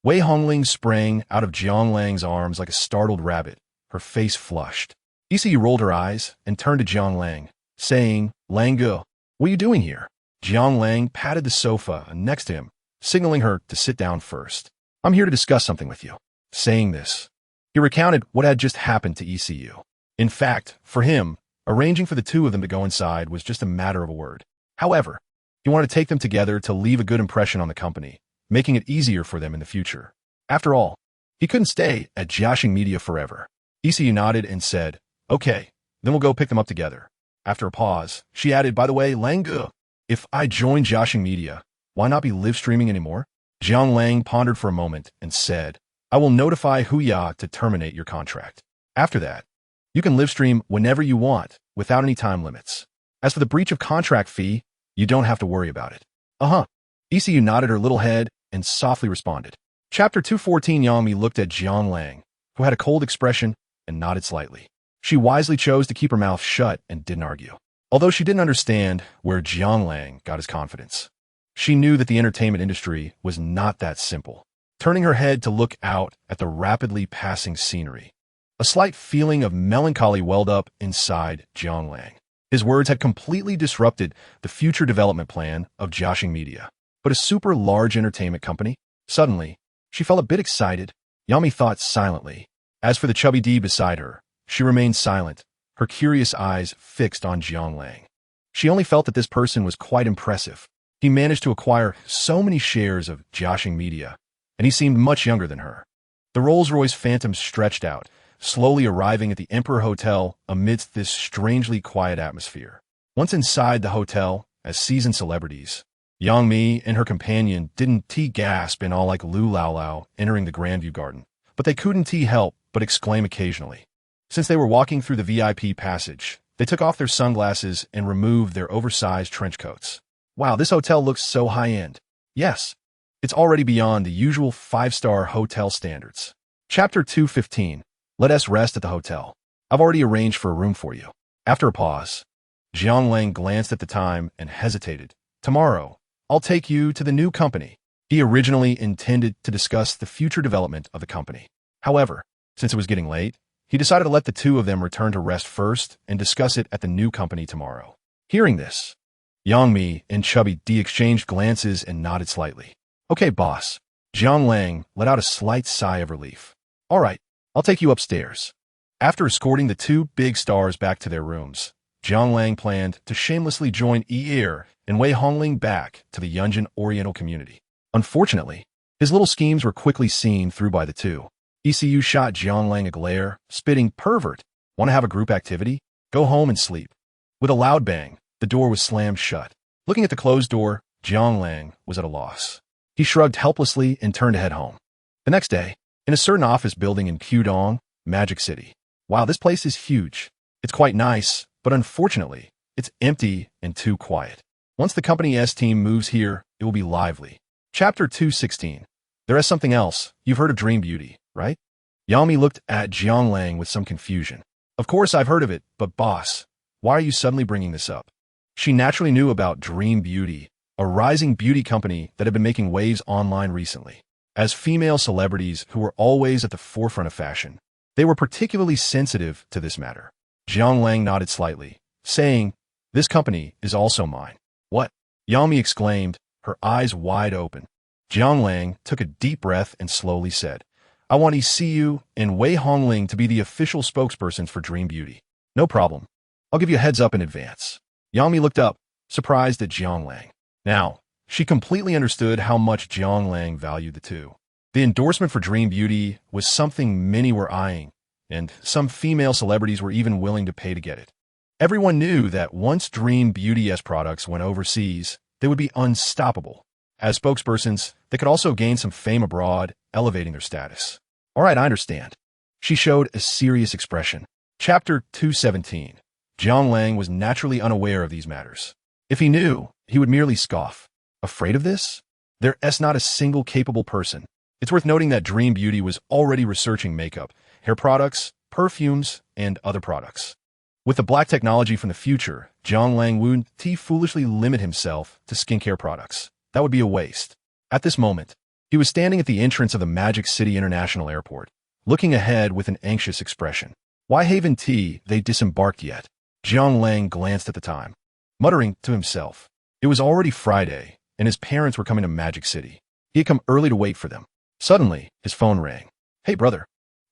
Wei Hongling sprang out of Jiang Lang's arms like a startled rabbit, her face flushed. ECU rolled her eyes and turned to Jiang Lang, saying, "Lang Ge, what are you doing here?" Jiang Lang patted the sofa next to him, signaling her to sit down first. "I'm here to discuss something with you." Saying this, he recounted what had just happened to ECU. In fact, for him, arranging for the two of them to go inside was just a matter of a word. However, he wanted to take them together to leave a good impression on the company, making it easier for them in the future. After all, he couldn't stay at Jiaxing Media forever. ECU nodded and said, "Okay, then we'll go pick them up together." After a pause, she added, "By the way, Lang Ge, if I join Jiaxing Media, why not be live streaming anymore?" Jiang Lang pondered for a moment and said, "I will notify Huya to terminate your contract. After that, you can live stream whenever you want without any time limits. As for the breach of contract fee, you don't have to worry about it." "Uh-huh." ECU nodded her little head and softly responded. Chapter 214. Yang Mi looked at Jiang Lang, who had a cold expression, and nodded slightly. She wisely chose to keep her mouth shut and didn't argue. Although she didn't understand where Jiang Lang got his confidence, she knew that the entertainment industry was not that simple. Turning her head to look out at the rapidly passing scenery, a slight feeling of melancholy welled up inside Jiang Lang. His words had completely disrupted the future development plan of Jiaxing Media. But a super large entertainment company? Suddenly, she felt a bit excited. Yang Mi thought silently. As for the chubby D beside her, she remained silent, her curious eyes fixed on Jiang Lang. She only felt that this person was quite impressive. He managed to acquire so many shares of Jiaxing Media, and he seemed much younger than her. The Rolls-Royce Phantom stretched out, slowly arriving at the Emperor Hotel amidst this strangely quiet atmosphere. Once inside the hotel, as seasoned celebrities, Yang Mi and her companion didn't gasp in awe like Lu Lao entering the Grandview Garden, but they couldn't help but exclaim occasionally. Since they were walking through the VIP passage, they took off their sunglasses and removed their oversized trench coats. "Wow, this hotel looks so high-end." "Yes, it's already beyond the usual 5-star hotel standards." Chapter 215. Let us rest at the hotel. I've already arranged for a room for you. After a pause, Jiang Lang glanced at the time and hesitated. "Tomorrow, I'll take you to the new company." He originally intended to discuss the future development of the company. However, since it was getting late, he decided to let the two of them return to rest first and discuss it at the new company tomorrow. Hearing this, Yang Mi and Chubby D exchanged glances and nodded slightly. "Okay, boss." Jiang Lang let out a slight sigh of relief. "All right, I'll take you upstairs." After escorting the two big stars back to their rooms, Jiang Lang planned to shamelessly join Yi and Wei Hongling back to the Yunjin Oriental community. Unfortunately, his little schemes were quickly seen through by the two. ECU shot Jiang Lang a glare, spitting, "Pervert! Want to have a group activity? Go home and sleep." With a loud bang, the door was slammed shut. Looking at the closed door, Jiang Lang was at a loss. He shrugged helplessly and turned to head home. The next day, in a certain office building in Qudong, Magic City. Wow, this place is huge. It's quite nice, but unfortunately, it's empty and too quiet. Once the company's team moves here, it will be lively. Chapter 216. There is something else. You've heard of Dream Beauty, right? Yang Mi looked at Jiang Lang with some confusion. "Of course I've heard of it, but boss, why are you suddenly bringing this up?" She naturally knew about Dream Beauty, a rising beauty company that had been making waves online recently. As female celebrities who were always at the forefront of fashion, they were particularly sensitive to this matter. Jiang Lang nodded slightly, saying, "This company is also mine." "What?" Yang Mi exclaimed, her eyes wide open. Jiang Lang took a deep breath and slowly said, "I want ECU and Wei Hongling to be the official spokespersons for Dream Beauty." "No problem. I'll give you a heads up in advance." Yang Mi looked up, surprised at Jiang Lang. Now, she completely understood how much Jiang Lang valued the two. The endorsement for Dream Beauty was something many were eyeing, and some female celebrities were even willing to pay to get it. Everyone knew that once Dream Beauty's products went overseas, they would be unstoppable. As spokespersons, they could also gain some fame abroad, elevating their status. "All right, I understand." She showed a serious expression. Chapter 217. Jiang Lang was naturally unaware of these matters. If he knew, he would merely scoff. Afraid of this? There is not a single capable person. It's worth noting that Dream Beauty was already researching makeup, hair products, perfumes, and other products. With the black technology from the future, Jiang Lang would foolishly limit himself to skincare products. That would be a waste. At this moment, he was standing at the entrance of the Magic City International Airport, looking ahead with an anxious expression. Why haven't they disembarked yet? Jiang Lang glanced at the time, muttering to himself. It was already Friday, and his parents were coming to Magic City. He had come early to wait for them. Suddenly, his phone rang. Hey, brother.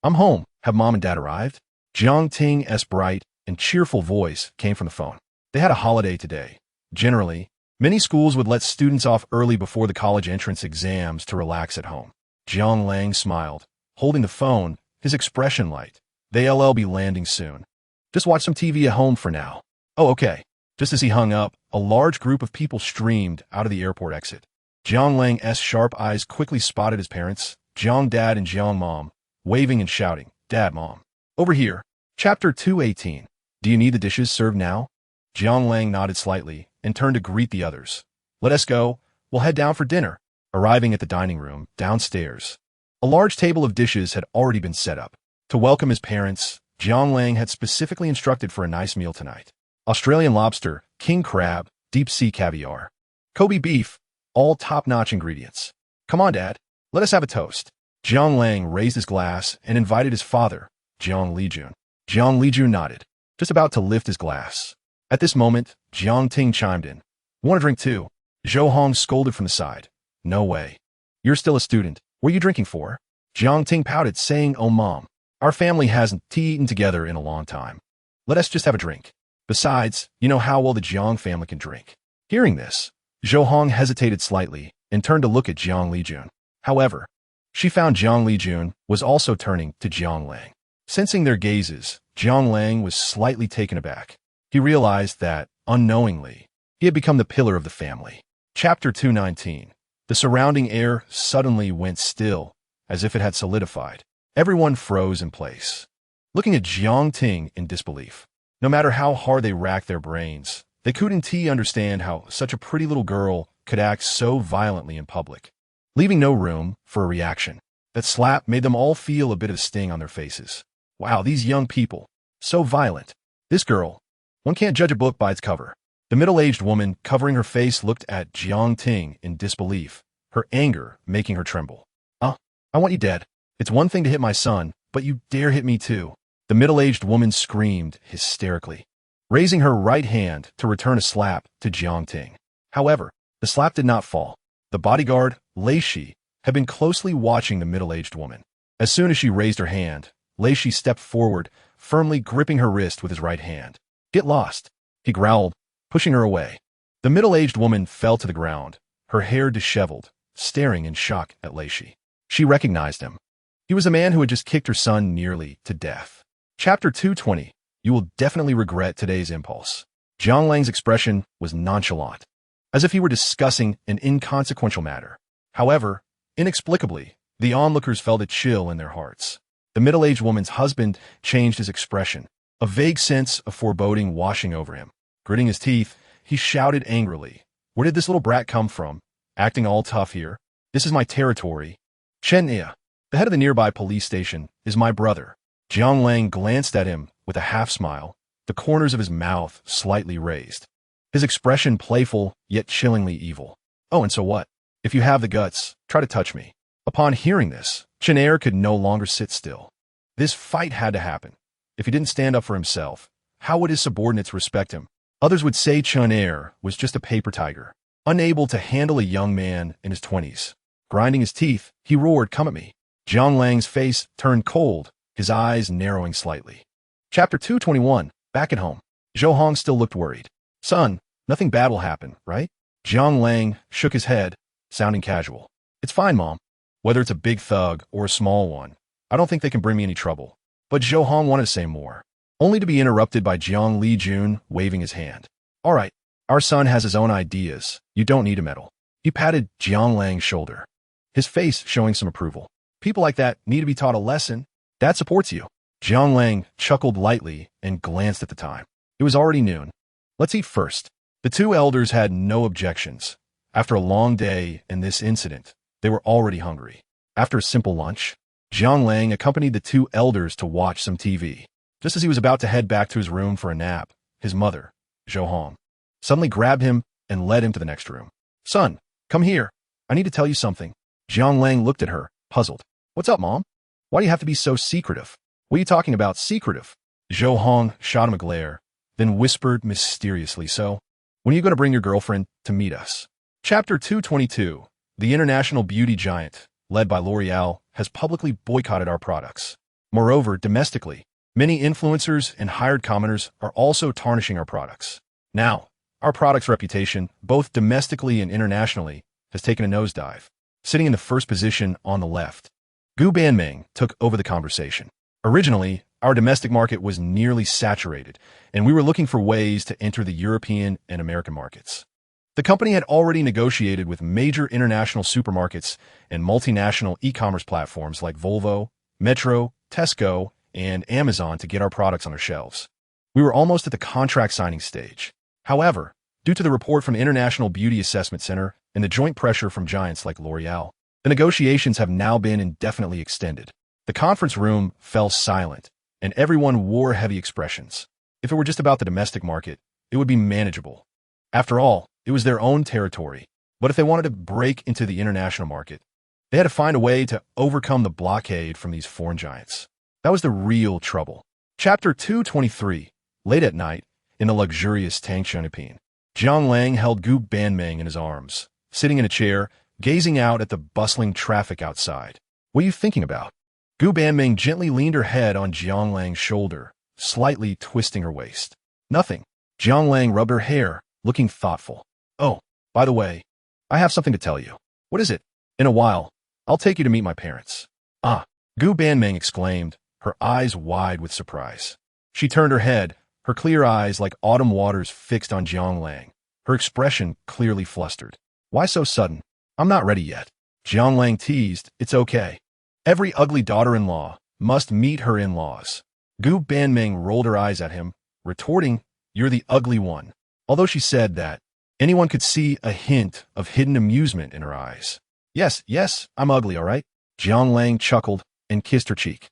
I'm home. Have mom and dad arrived? Jiang Ting's bright and cheerful voice came from the phone. They had a holiday today. Generally, many schools would let students off early before the college entrance exams to relax at home. Jiang Lang smiled, holding the phone, his expression light. They'll be landing soon. Just watch some TV at home for now. Oh, okay. Just as he hung up, a large group of people streamed out of the airport exit. Jiang Lang's sharp eyes quickly spotted his parents, Jiang Dad and Jiang Mom, waving and shouting, Dad, Mom. Over here. Chapter 218. Do you need the dishes served now? Jiang Lang nodded slightly and turned to greet the others. Let us go. We'll head down for dinner. Arriving at the dining room, downstairs, a large table of dishes had already been set up. To welcome his parents, Jiang Lang had specifically instructed for a nice meal tonight. Australian lobster, king crab, deep-sea caviar, Kobe beef, all top-notch ingredients. Come on, Dad. Let us have a toast. Jiang Lang raised his glass and invited his father, Jiang Lijun. Jiang Lijun nodded, just about to lift his glass. At this moment, Jiang Ting chimed in. Want a drink too? Zhou Hong scolded from the side. No way. You're still a student. What are you drinking for? Jiang Ting pouted, saying, Oh, Mom. Our family hasn't eaten together in a long time. Let us just have a drink. Besides, you know how well the Jiang family can drink. Hearing this, Zhou Hong hesitated slightly and turned to look at Jiang Lijun. However, she found Jiang Lijun was also turning to Jiang Lang. Sensing their gazes, Jiang Lang was slightly taken aback. He realized that, unknowingly, he had become the pillar of the family. Chapter 219. The surrounding air suddenly went still, as if it had solidified. Everyone froze in place, looking at Jiang Ting in disbelief. No matter how hard they racked their brains, they couldn't understand how such a pretty little girl could act so violently in public, leaving no room for a reaction. That slap made them all feel a bit of sting on their faces. Wow, these young people, so violent. This girl, one can't judge a book by its cover. The middle-aged woman covering her face looked at Jiang Ting in disbelief, her anger making her tremble. I want you dead. It's one thing to hit my son, but you dare hit me too. The middle-aged woman screamed hysterically, raising her right hand to return a slap to Jiang Ting. However, the slap did not fall. The bodyguard, Lei Shi, had been closely watching the middle-aged woman. As soon as she raised her hand, Lei Shi stepped forward, firmly gripping her wrist with his right hand. Get lost, he growled, pushing her away. The middle-aged woman fell to the ground, her hair disheveled, staring in shock at Lei Shi. She recognized him. He was a man who had just kicked her son nearly to death. Chapter 220. You will definitely regret today's impulse. Jiang Lang's expression was nonchalant, as if he were discussing an inconsequential matter. However, inexplicably, the onlookers felt a chill in their hearts. The middle-aged woman's husband changed his expression, a vague sense of foreboding washing over him. Gritting his teeth, he shouted angrily, Where did this little brat come from? Acting all tough here? This is my territory. Chen Ia, the head of the nearby police station, is my brother. Jiang Lang glanced at him with a half-smile, the corners of his mouth slightly raised. His expression playful, yet chillingly evil. Oh, and so what? If you have the guts, try to touch me. Upon hearing this, Chen Ia could no longer sit still. This fight had to happen. If he didn't stand up for himself, how would his subordinates respect him? Others would say Chen Ia was just a paper tiger, unable to handle a young man in his 20s. Grinding his teeth, he roared, Come at me. Jiang Lang's face turned cold, his eyes narrowing slightly. Chapter 221. Back at home. Zhou Hong still looked worried. Son, nothing bad will happen, right? Jiang Lang shook his head, sounding casual. It's fine, Mom. Whether it's a big thug or a small one, I don't think they can bring me any trouble. But Zhou Hong wanted to say more, only to be interrupted by Jiang Lijun waving his hand. All right, our son has his own ideas. You don't need to meddle. He patted Jiang Lang's shoulder, his face showing some approval. People like that need to be taught a lesson. Dad supports you. Jiang Lang chuckled lightly and glanced at the time. It was already noon. Let's eat first. The two elders had no objections. After a long day and this incident, they were already hungry. After a simple lunch, Jiang Lang accompanied the two elders to watch some TV. Just as he was about to head back to his room for a nap, his mother, Zhou Hong, suddenly grabbed him and led him to the next room. Son, Come here. I need to tell you something. Jiang Lang looked at her, puzzled. What's up, Mom? Why do you have to be so secretive? What are you talking about, secretive? Zhou Hong shot him a glare, then whispered mysteriously, so, when are you going to bring your girlfriend to meet us? Chapter 222. The international beauty giant, led by L'Oreal, has publicly boycotted our products. Moreover, domestically, many influencers and hired commenters are also tarnishing our products. Now, our product's reputation, both domestically and internationally, has taken a nosedive. Sitting in the first position on the left, Gu Banming took over the conversation. Originally, our domestic market was nearly saturated, and we were looking for ways to enter the European and American markets. The company had already negotiated with major international supermarkets and multinational e-commerce platforms like Volvo, Metro, Tesco, and Amazon to get our products on their shelves. We were almost at the contract signing stage. However, due to the report from International Beauty Assessment Center and the joint pressure from giants like L'Oreal, the negotiations have now been indefinitely extended. The conference room fell silent, and everyone wore heavy expressions. If it were just about the domestic market, it would be manageable. After all, it was their own territory. But if they wanted to break into the international market, they had to find a way to overcome the blockade from these foreign giants. That was the real trouble. Chapter 223. Late at night, in the luxurious Tang Shunipin, Jiang Lang held Gu Banming in his arms, sitting in a chair, gazing out at the bustling traffic outside. What are you thinking about? Gu Banming gently leaned her head on Jiang Lang's shoulder, slightly twisting her waist. Nothing. Jiang Lang rubbed her hair, looking thoughtful. Oh, by the way, I have something to tell you. What is it? In a while, I'll take you to meet my parents. Ah, Gu Banming exclaimed, her eyes wide with surprise. She turned her head, her clear eyes like autumn waters fixed on Jiang Lang, her expression clearly flustered. Why so sudden? I'm not ready yet. Jiang Lang teased, it's okay. Every ugly daughter-in-law must meet her in-laws. Gu Banming rolled her eyes at him, retorting, you're the ugly one. Although she said that, anyone could see a hint of hidden amusement in her eyes. Yes, I'm ugly, all right? Jiang Lang chuckled and kissed her cheek.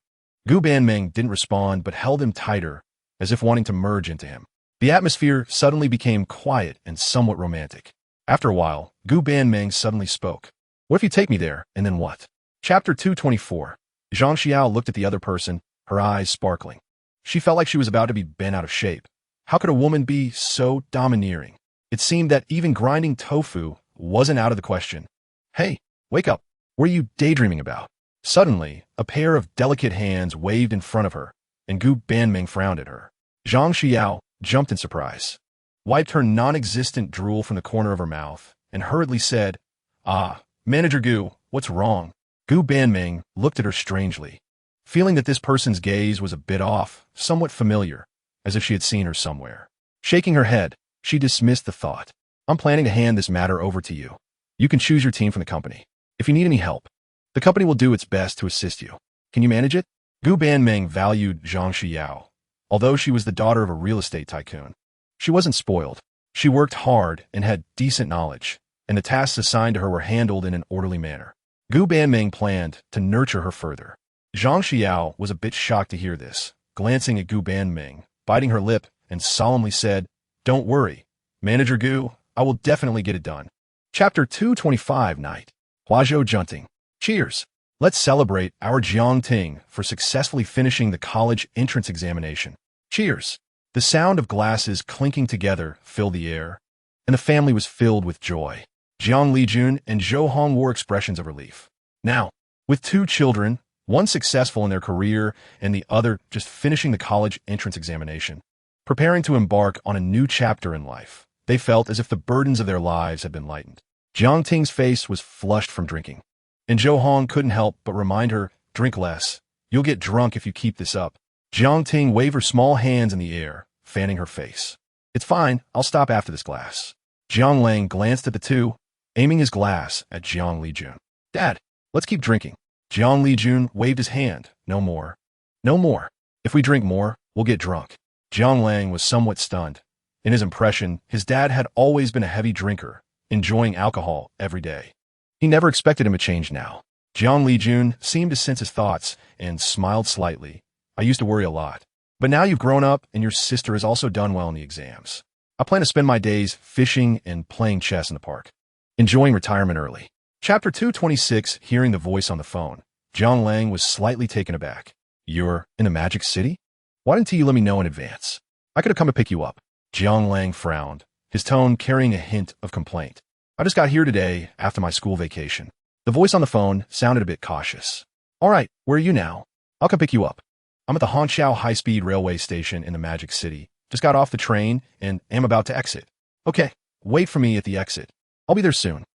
Gu Banming didn't respond but held him tighter, as if wanting to merge into him. The atmosphere suddenly became quiet and somewhat romantic. After a while, Gu Banming suddenly spoke. What if you take me there, and then what? Chapter 224. Zhang Xiao looked at the other person, her eyes sparkling. She felt like she was about to be bent out of shape. How could a woman be so domineering? It seemed that even grinding tofu wasn't out of the question. Hey, wake up. What are you daydreaming about? Suddenly, a pair of delicate hands waved in front of her, and Gu Banming frowned at her. Zhang Xiao jumped in surprise, wiped her non-existent drool from the corner of her mouth, and hurriedly said, Ah, Manager Gu, what's wrong? Gu Banming looked at her strangely, feeling that this person's gaze was a bit off, somewhat familiar, as if she had seen her somewhere. Shaking her head, she dismissed the thought. I'm planning to hand this matter over to you. You can choose your team from the company. If you need any help, the company will do its best to assist you. Can you manage it? Gu Banming valued Zhang Xiao. Although she was the daughter of a real estate tycoon, she wasn't spoiled. She worked hard and had decent knowledge, and the tasks assigned to her were handled in an orderly manner. Gu Banming planned to nurture her further. Zhang Xiao was a bit shocked to hear this, glancing at Gu Banming, biting her lip, and solemnly said, Don't worry, Manager Gu, I will definitely get it done. Chapter 225 Night. Huazhou Junting. Cheers! Let's celebrate our Jiang Ting for successfully finishing the college entrance examination. Cheers! The sound of glasses clinking together filled the air, and the family was filled with joy. Jiang Lijun and Zhou Hong wore expressions of relief. Now, with two children, one successful in their career and the other just finishing the college entrance examination, preparing to embark on a new chapter in life, they felt as if the burdens of their lives had been lightened. Jiang Ting's face was flushed from drinking, and Zhou Hong couldn't help but remind her, drink less. You'll get drunk if you keep this up. Jiang Ting waved her small hands in the air, fanning her face. It's fine, I'll stop after this glass. Jiang Lang glanced at the two, aiming his glass at Jiang Lijun. Dad, let's keep drinking. Jiang Lijun waved his hand. No more. No more. If we drink more, we'll get drunk. Jiang Lang was somewhat stunned. In his impression, his dad had always been a heavy drinker, enjoying alcohol every day. He never expected him to change now. Jiang Lijun seemed to sense his thoughts and smiled slightly. I used to worry a lot. But now you've grown up and your sister has also done well in the exams. I plan to spend my days fishing and playing chess in the park. enjoying retirement early. Chapter 226, hearing the voice on the phone. Jiang Lang was slightly taken aback. You're in the Magic City? Why didn't you let me know in advance? I could have come to pick you up. Jiang Lang frowned, his tone carrying a hint of complaint. I just got here today after my school vacation. The voice on the phone sounded a bit cautious. All right, where are you now? I'll come pick you up. I'm at the Hangzhou High-Speed Railway Station in the Magic City. Just got off the train and am about to exit. Okay, wait for me at the exit. I'll be there soon.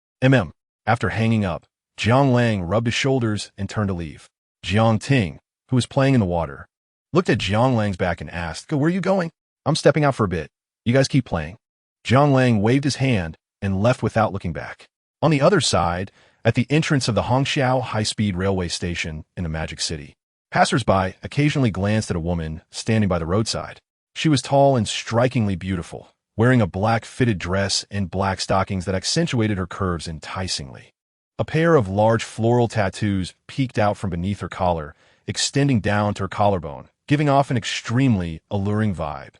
After hanging up, Jiang Lang rubbed his shoulders and turned to leave. Jiang Ting, who was playing in the water, looked at Jiang Lang's back and asked, where are you going? I'm stepping out for a bit. You guys keep playing. Jiang Lang waved his hand and left without looking back. On the other side, at the entrance of the Hangzhou High-Speed Railway Station in the Magic City, passers-by occasionally glanced at a woman standing by the roadside. She was tall and strikingly beautiful, wearing a black fitted dress and black stockings that accentuated her curves enticingly. A pair of large floral tattoos peeked out from beneath her collar, extending down to her collarbone, giving off an extremely alluring vibe.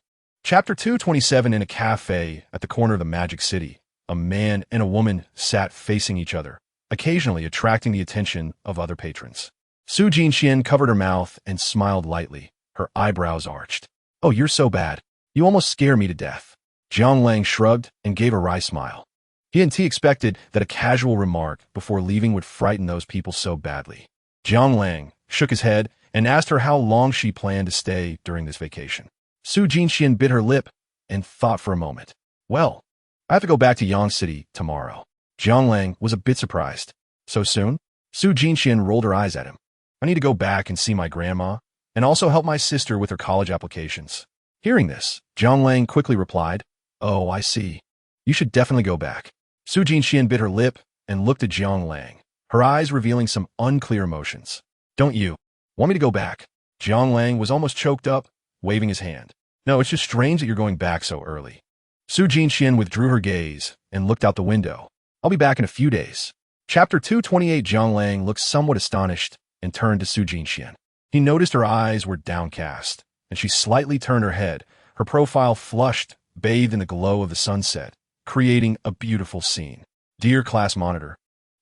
Chapter 227. In a cafe at the corner of the Magic City, a man and a woman sat facing each other, occasionally attracting the attention of other patrons. Su Jinxian covered her mouth and smiled lightly, her eyebrows arched. Oh, you're so bad. You almost scare me to death. Jiang Lang shrugged and gave a wry smile. He expected that a casual remark before leaving would frighten those people so badly. Jiang Lang shook his head and asked her how long she planned to stay during this vacation. Su Jinxian bit her lip and thought for a moment. Well, I have to go back to Yang City tomorrow. Jiang Lang was a bit surprised. So soon? Su Jinxian rolled her eyes at him. I need to go back and see my grandma, and also help my sister with her college applications. Hearing this, Jiang Lang quickly replied, Oh, I see. You should definitely go back. Su Jinxian bit her lip and looked at Jiang Lang, her eyes revealing some unclear emotions. Don't you want me to go back? Jiang Lang was almost choked up, waving his hand. No, it's just strange that you're going back so early. Su Jinxian withdrew her gaze and looked out the window. I'll be back in a few days. Chapter 228. Jiang Lang looked somewhat astonished and turned to Su Jinxian. He noticed her eyes were downcast, and she slightly turned her head, her profile flushed, bathed in the glow of the sunset, creating a beautiful scene. Dear class monitor,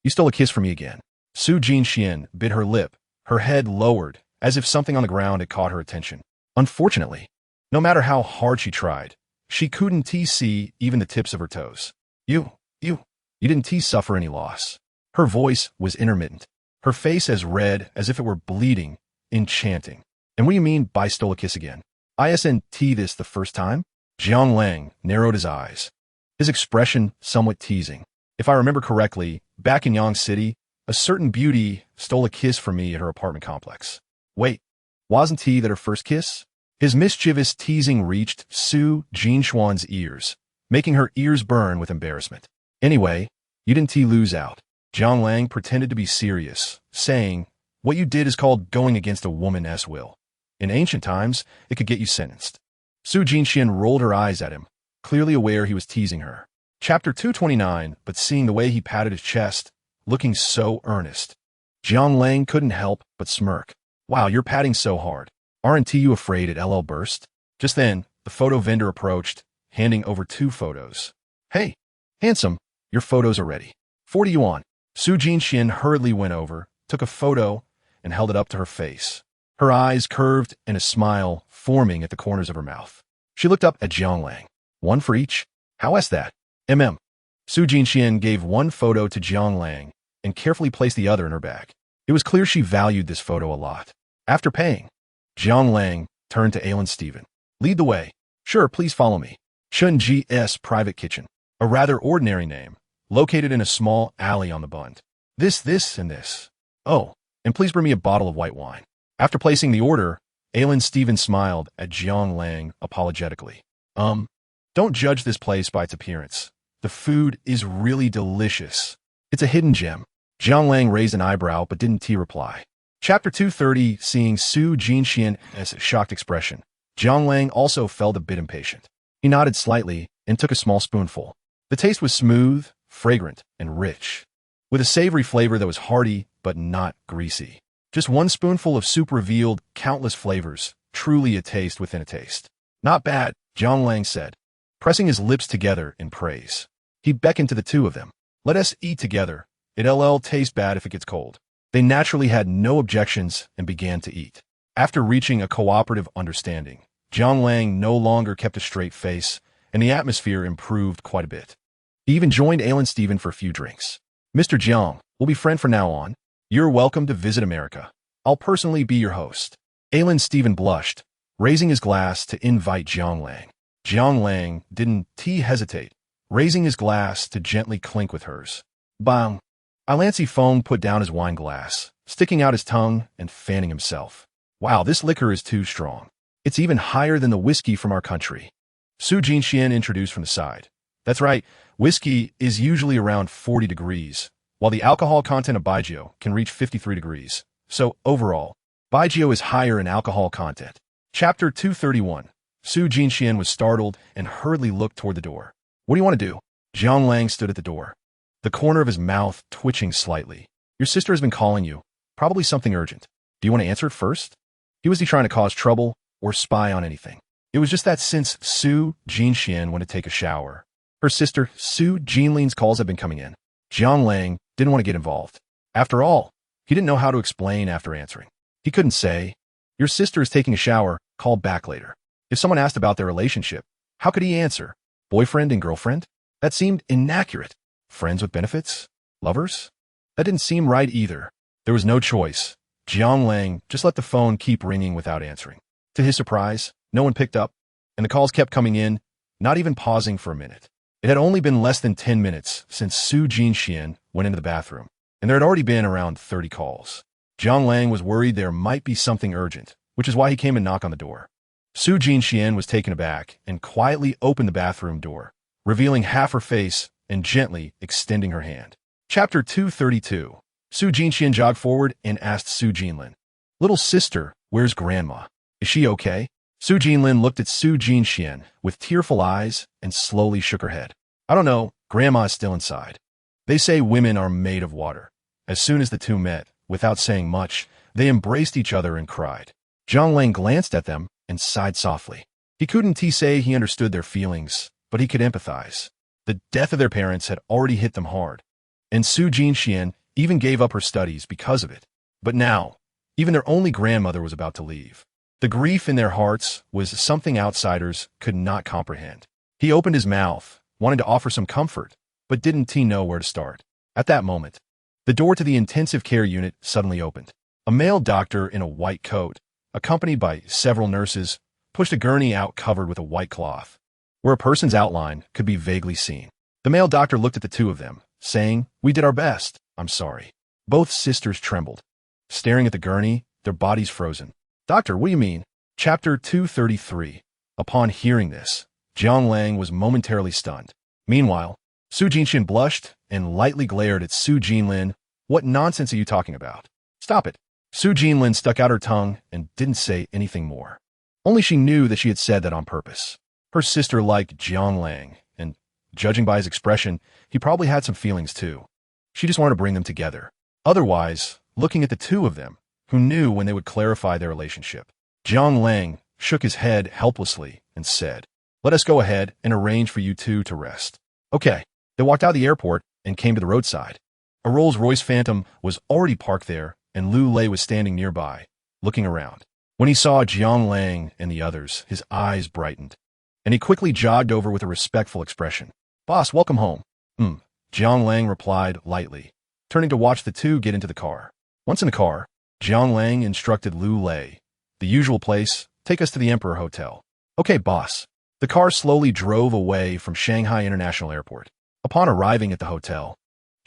you stole a kiss from me again. Su Jinxian bit her lip, her head lowered, as if something on the ground had caught her attention. Unfortunately, no matter how hard she tried, she couldn't see even the tips of her toes. You didn't suffer any loss. Her voice was intermittent, her face as red as if it were bleeding, enchanting. And what do you mean by stole a kiss again? Isn't this the first time? Jiang Lang narrowed his eyes, his expression somewhat teasing. If I remember correctly, back in Yang City, a certain beauty stole a kiss from me at her apartment complex. Wait, wasn't that her first kiss? His mischievous teasing reached Su Jinxuan's ears, making her ears burn with embarrassment. Anyway, you didn't lose out. Jiang Lang pretended to be serious, saying, what you did is called going against a woman's will. In ancient times, it could get you sentenced. Su Jinxian rolled her eyes at him, clearly aware he was teasing her. Chapter 229. But seeing the way he patted his chest, looking so earnest, Jiang Lang couldn't help but smirk. Wow, you're patting so hard. Aren't you afraid it LL burst? Just then, the photo vendor approached, handing over 2 photos. Hey, handsome, your photos are ready. 40 yuan. Su Jinxian hurriedly went over, took a photo, and held it up to her face. Her eyes curved and a smile forming at the corners of her mouth. She looked up at Jiang Lang. One for each? How is that? Su Jinxian gave one photo to Jiang Lang and carefully placed the other in her bag. It was clear she valued this photo a lot. After paying, Jiang Lang turned to Alan Steven. Lead the way. Sure, please follow me. Chun Ji's Private Kitchen, a rather ordinary name, located in a small alley on the Bund. This, and this. Oh, and please bring me a bottle of white wine. After placing the order, Alan Steven smiled at Jiang Lang apologetically. Don't judge this place by its appearance. The food is really delicious. It's a hidden gem. Jiang Lang raised an eyebrow but didn't reply. Chapter 230. Seeing Su Jinxian's shocked expression, Jiang Lang also felt a bit impatient. He nodded slightly and took a small spoonful. The taste was smooth, fragrant, and rich, with a savory flavor that was hearty but not greasy. Just one spoonful of soup revealed countless flavors, truly a taste within a taste. Not bad, Jiang Lang said, pressing his lips together in praise. He beckoned to the 2 of them. Let us eat together. It'll taste bad if it gets cold. They naturally had no objections and began to eat. After reaching a cooperative understanding, Jiang Lang no longer kept a straight face, and the atmosphere improved quite a bit. He even joined Alan Stephen for a few drinks. Mr. Jiang, we'll be friends from now on. You're welcome to visit America. I'll personally be your host. Alan Stephen blushed, raising his glass to invite Jiang Lang. Jiang Lang didn't hesitate, raising his glass to gently clink with hers. Bang! Alancy Fong put down his wine glass, sticking out his tongue and fanning himself. Wow, this liquor is too strong. It's even higher than the whiskey from our country. Su Jinxian introduced from the side. That's right, whiskey is usually around 40 degrees, while the alcohol content of Baijiu can reach 53 degrees. So, overall, Baijiu is higher in alcohol content. Chapter 231. Su Jinxian was startled and hurriedly looked toward the door. What do you want to do? Jiang Lang stood at the door, the corner of his mouth twitching slightly. Your sister has been calling you. Probably something urgent. Do you want to answer it first? Was he trying to cause trouble or spy on anything? It was just that since Su Jinxian went to take a shower, her sister Su Jinlin's calls had been coming in. Jiang Lang didn't want to get involved. After all, he didn't know how to explain after answering. He couldn't say, your sister is taking a shower, call back later. If someone asked about their relationship, how could he answer? Boyfriend and girlfriend? That seemed inaccurate. Friends with benefits? Lovers? That didn't seem right either. There was no choice. Jiang Lang just let the phone keep ringing without answering. To his surprise, no one picked up, and the calls kept coming in, not even pausing for a minute. It had only been less than 10 minutes since Su Jinxian went into the bathroom, and there had already been around 30 calls. Jiang Lang was worried there might be something urgent, which is why he came and knocked on the door. Su Jinxian was taken aback and quietly opened the bathroom door, revealing half her face and gently extending her hand. Chapter 232. Su Jinxian jogged forward and asked Su Jinlin, little sister, where's grandma? Is she okay? Su Jinlin looked at Su Jinxian with tearful eyes and slowly shook her head. I don't know, grandma is still inside. They say women are made of water. As soon as the two met, without saying much, they embraced each other and cried. Jiang Lang glanced at them and sighed softly. He couldn't say he understood their feelings, but he could empathize. The death of their parents had already hit them hard, and Su Jinxian even gave up her studies because of it. But now, even their only grandmother was about to leave. The grief in their hearts was something outsiders could not comprehend. He opened his mouth, wanting to offer some comfort, but didn't know where to start. At that moment, the door to the intensive care unit suddenly opened. A male doctor in a white coat, accompanied by several nurses, pushed a gurney out covered with a white cloth, where a person's outline could be vaguely seen. The male doctor looked at the two of them, saying, we did our best. I'm sorry. Both sisters trembled, staring at the gurney, their bodies frozen. Doctor, what do you mean? Chapter 233. Upon hearing this, Jiang Lang was momentarily stunned. Meanwhile, Su Jinxian blushed and lightly glared at Su Jinlin. What nonsense are you talking about? Stop it. Su Jinlin stuck out her tongue and didn't say anything more. Only she knew that she had said that on purpose. Her sister liked Jiang Lang, and, judging by his expression, he probably had some feelings too. She just wanted to bring them together. Otherwise, looking at the two of them, who knew when they would clarify their relationship, Jiang Lang shook his head helplessly and said, let us go ahead and arrange for you two to rest. Okay. They walked out of the airport and came to the roadside. A Rolls-Royce Phantom was already parked there, and Lu Lei was standing nearby, looking around. When he saw Jiang Lang and the others, his eyes brightened, and he quickly jogged over with a respectful expression. Boss, welcome home. Jiang Lang replied lightly, turning to watch the two get into the car. Once in the car, Jiang Lang instructed Lu Lei, the usual place, take us to the Emperor Hotel. Okay, boss. The car slowly drove away from Shanghai International Airport. Upon arriving at the hotel,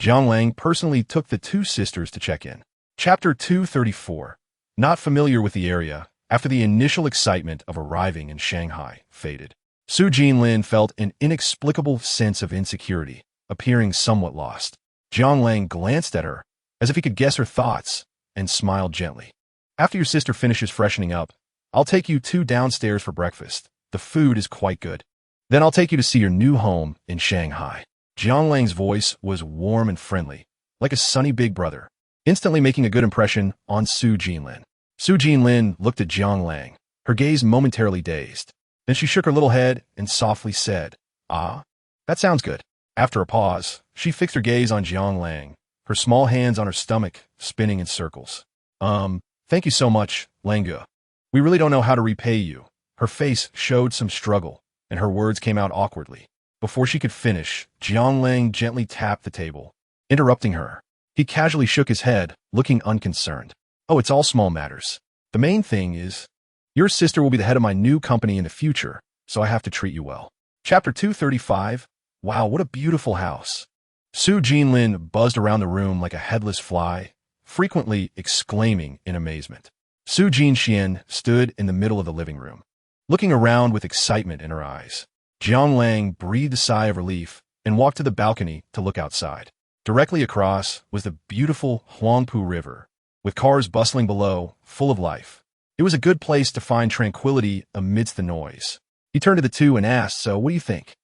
Jiang Lang personally took the two sisters to check in. Chapter 234. Not familiar with the area, after the initial excitement of arriving in Shanghai faded, Su Jinlin felt an inexplicable sense of insecurity, appearing somewhat lost. Jiang Lang glanced at her, as if he could guess her thoughts, and smiled gently. After your sister finishes freshening up, I'll take you two downstairs for breakfast. The food is quite good. Then I'll take you to see your new home in Shanghai. Jiang Lang's voice was warm and friendly, like a sunny big brother, instantly making a good impression on Su Jinlin. Su Jinlin looked at Jiang Lang, her gaze momentarily dazed. Then she shook her little head and softly said, Ah, that sounds good. After a pause, she fixed her gaze on Jiang Lang, her small hands on her stomach, spinning in circles. Thank you so much, Langge. We really don't know how to repay you. Her face showed some struggle, and her words came out awkwardly. Before she could finish, Jiang Lang gently tapped the table, interrupting her. He casually shook his head, looking unconcerned. Oh, it's all small matters. The main thing is, your sister will be the head of my new company in the future, so I have to treat you well. Chapter 235. Wow, what a beautiful house. Su Jinlin buzzed around the room like a headless fly, frequently exclaiming in amazement. Su Jinxian stood in the middle of the living room, looking around with excitement in her eyes. Jiang Lang breathed a sigh of relief and walked to the balcony to look outside. Directly across was the beautiful Huangpu River, with cars bustling below, full of life. It was a good place to find tranquility amidst the noise. He turned to the two and asked, "So, what do you think?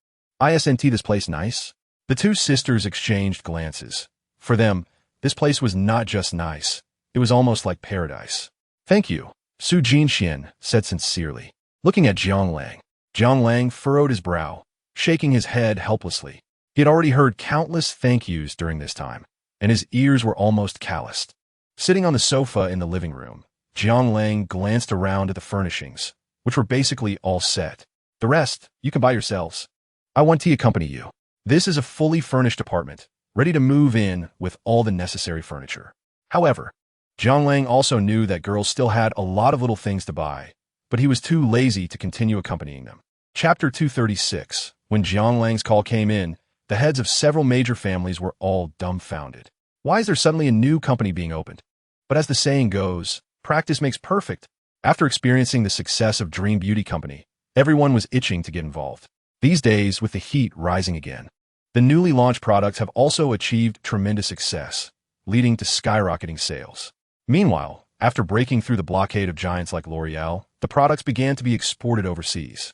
Isn't this place nice?" The two sisters exchanged glances. For them, this place was not just nice. It was almost like paradise. "Thank you," Su Jinxian said sincerely, looking at Jiang Lang. Jiang Lang furrowed his brow, shaking his head helplessly. He had already heard countless thank yous during this time, and his ears were almost calloused. Sitting on the sofa in the living room, Jiang Lang glanced around at the furnishings, which were basically all set. "The rest, you can buy yourselves. I want to accompany you. This is a fully furnished apartment, ready to move in with all the necessary furniture." However, Jiang Lang also knew that girls still had a lot of little things to buy, but he was too lazy to continue accompanying them. Chapter 236. When Jiang Lang's call came in, the heads of several major families were all dumbfounded. Why is there suddenly a new company being opened? But as the saying goes, practice makes perfect. After experiencing the success of Dream Beauty Company, everyone was itching to get involved. These days, with the heat rising again, the newly launched products have also achieved tremendous success, leading to skyrocketing sales. Meanwhile, after breaking through the blockade of giants like L'Oreal, the products began to be exported overseas.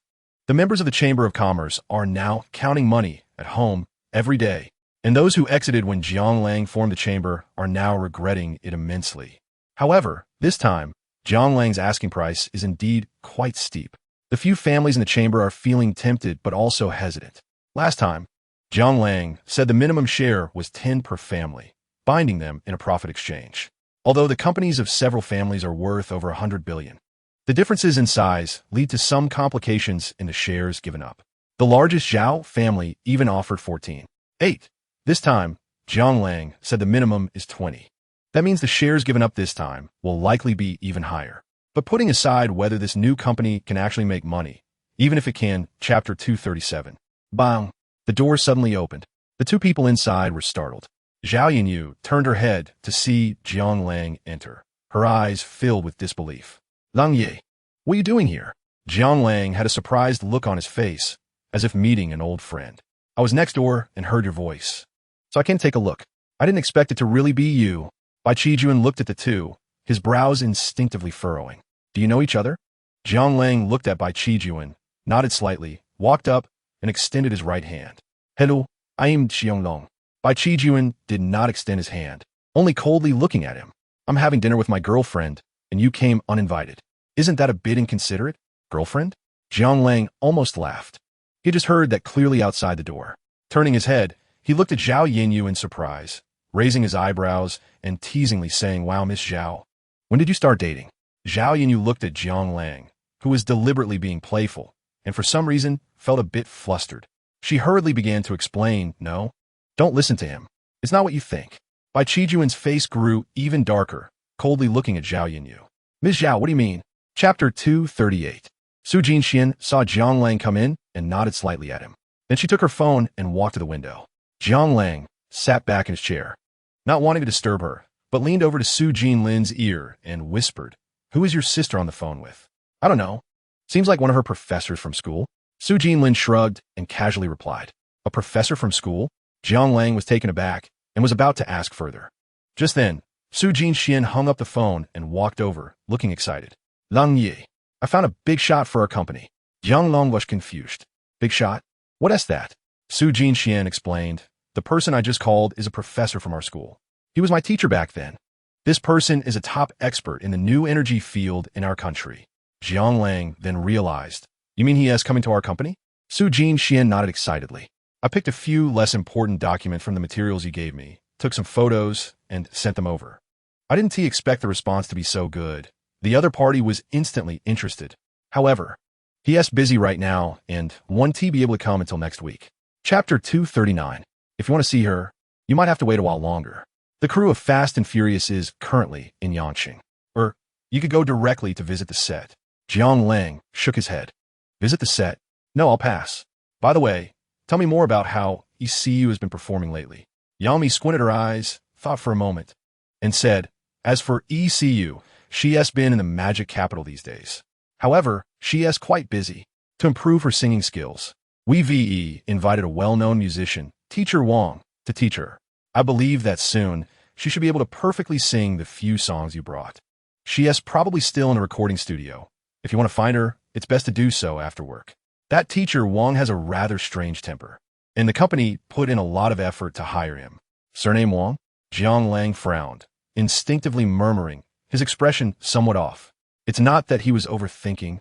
The members of the Chamber of Commerce are now counting money at home every day, and those who exited when Jiang Lang formed the chamber are now regretting it immensely. However, this time, Jiang Lang's asking price is indeed quite steep. The few families in the chamber are feeling tempted but also hesitant. Last time, Jiang Lang said the minimum share was 10 per family, binding them in a profit exchange. Although the companies of several families are worth over 100 billion, the differences in size lead to some complications in the shares given up. The largest Zhao family even offered 14.8. This time, Jiang Lang said the minimum is 20. That means the shares given up this time will likely be even higher. But putting aside whether this new company can actually make money, even if it can, Chapter 237. Bang! The door suddenly opened. The two people inside were startled. Zhao Yinyu turned her head to see Jiang Lang enter, her eyes filled with disbelief. "Lang Ye, what are you doing here?" Jiang Lang had a surprised look on his face, as if meeting an old friend. "I was next door and heard your voice, so I came to take a look. I didn't expect it to really be you." Bai Qijuan looked at the two, his brows instinctively furrowing. "Do you know each other?" Jiang Lang looked at Bai Qijuan, nodded slightly, walked up, and extended his right hand. "Hello, I am Xianglong." Bai Qijuan did not extend his hand, only coldly looking at him. "I'm having dinner with my girlfriend, and you came uninvited. Isn't that a bit inconsiderate? Girlfriend?" Jiang Lang almost laughed. He just heard that clearly outside the door. Turning his head, he looked at Zhao Yinyu in surprise, raising his eyebrows and teasingly saying, "Wow, Miss Zhao, when did you start dating?" Zhao Yinyu looked at Jiang Lang, who was deliberately being playful, and for some reason felt a bit flustered. She hurriedly began to explain, "No, don't listen to him. It's not what you think." Bai Qijuan's face grew even darker, coldly looking at Zhao Yinyu. "Miss Zhao, what do you mean?" Chapter 238. Su Jinxian saw Jiang Lang come in and nodded slightly at him. Then she took her phone and walked to the window. Jiang Lang sat back in his chair, not wanting to disturb her, but leaned over to Su Jinlin's ear and whispered, "Who is your sister on the phone with?" "I don't know. Seems like one of her professors from school." Su Jinlin shrugged and casually replied, "A professor from school?" Jiang Lang was taken aback and was about to ask further. Just then, Su Jinxian hung up the phone and walked over, looking excited. "Lang Yi, I found a big shot for our company." Jiang Long was confused. "Big shot? What is that?" Su Jinxian explained, "The person I just called is a professor from our school. He was my teacher back then. This person is a top expert in the new energy field in our country." Jiang Lang then realized, "You mean he has come into our company?" Su Jinxian nodded excitedly. I picked a few less important documents from the materials you gave me, took some photos, and sent them over. I didn't expect the response to be so good. The other party was instantly interested. However, he busy right now and won't be able to come until next week. Chapter 239. If you want to see her, you might have to wait a while longer. The crew of Fast and Furious is currently in Yanqing. Or, you could go directly to visit the set. Jiang Lang shook his head. Visit the set? No, I'll pass. By the way, tell me more about how ECU has been performing lately. Yami squinted her eyes, thought for a moment, and said, as for ECU, she has been in the magic capital these days. However, she is quite busy. To improve her singing skills, we invited a well-known musician, Teacher Wang, to teach her. I believe that soon, she should be able to perfectly sing the few songs you brought. She is probably still in a recording studio. If you want to find her, it's best to do so after work. That teacher Wang has a rather strange temper, and the company put in a lot of effort to hire him. Surname Wang? Jiang Lang frowned, instinctively murmuring, his expression somewhat off. It's not that he was overthinking,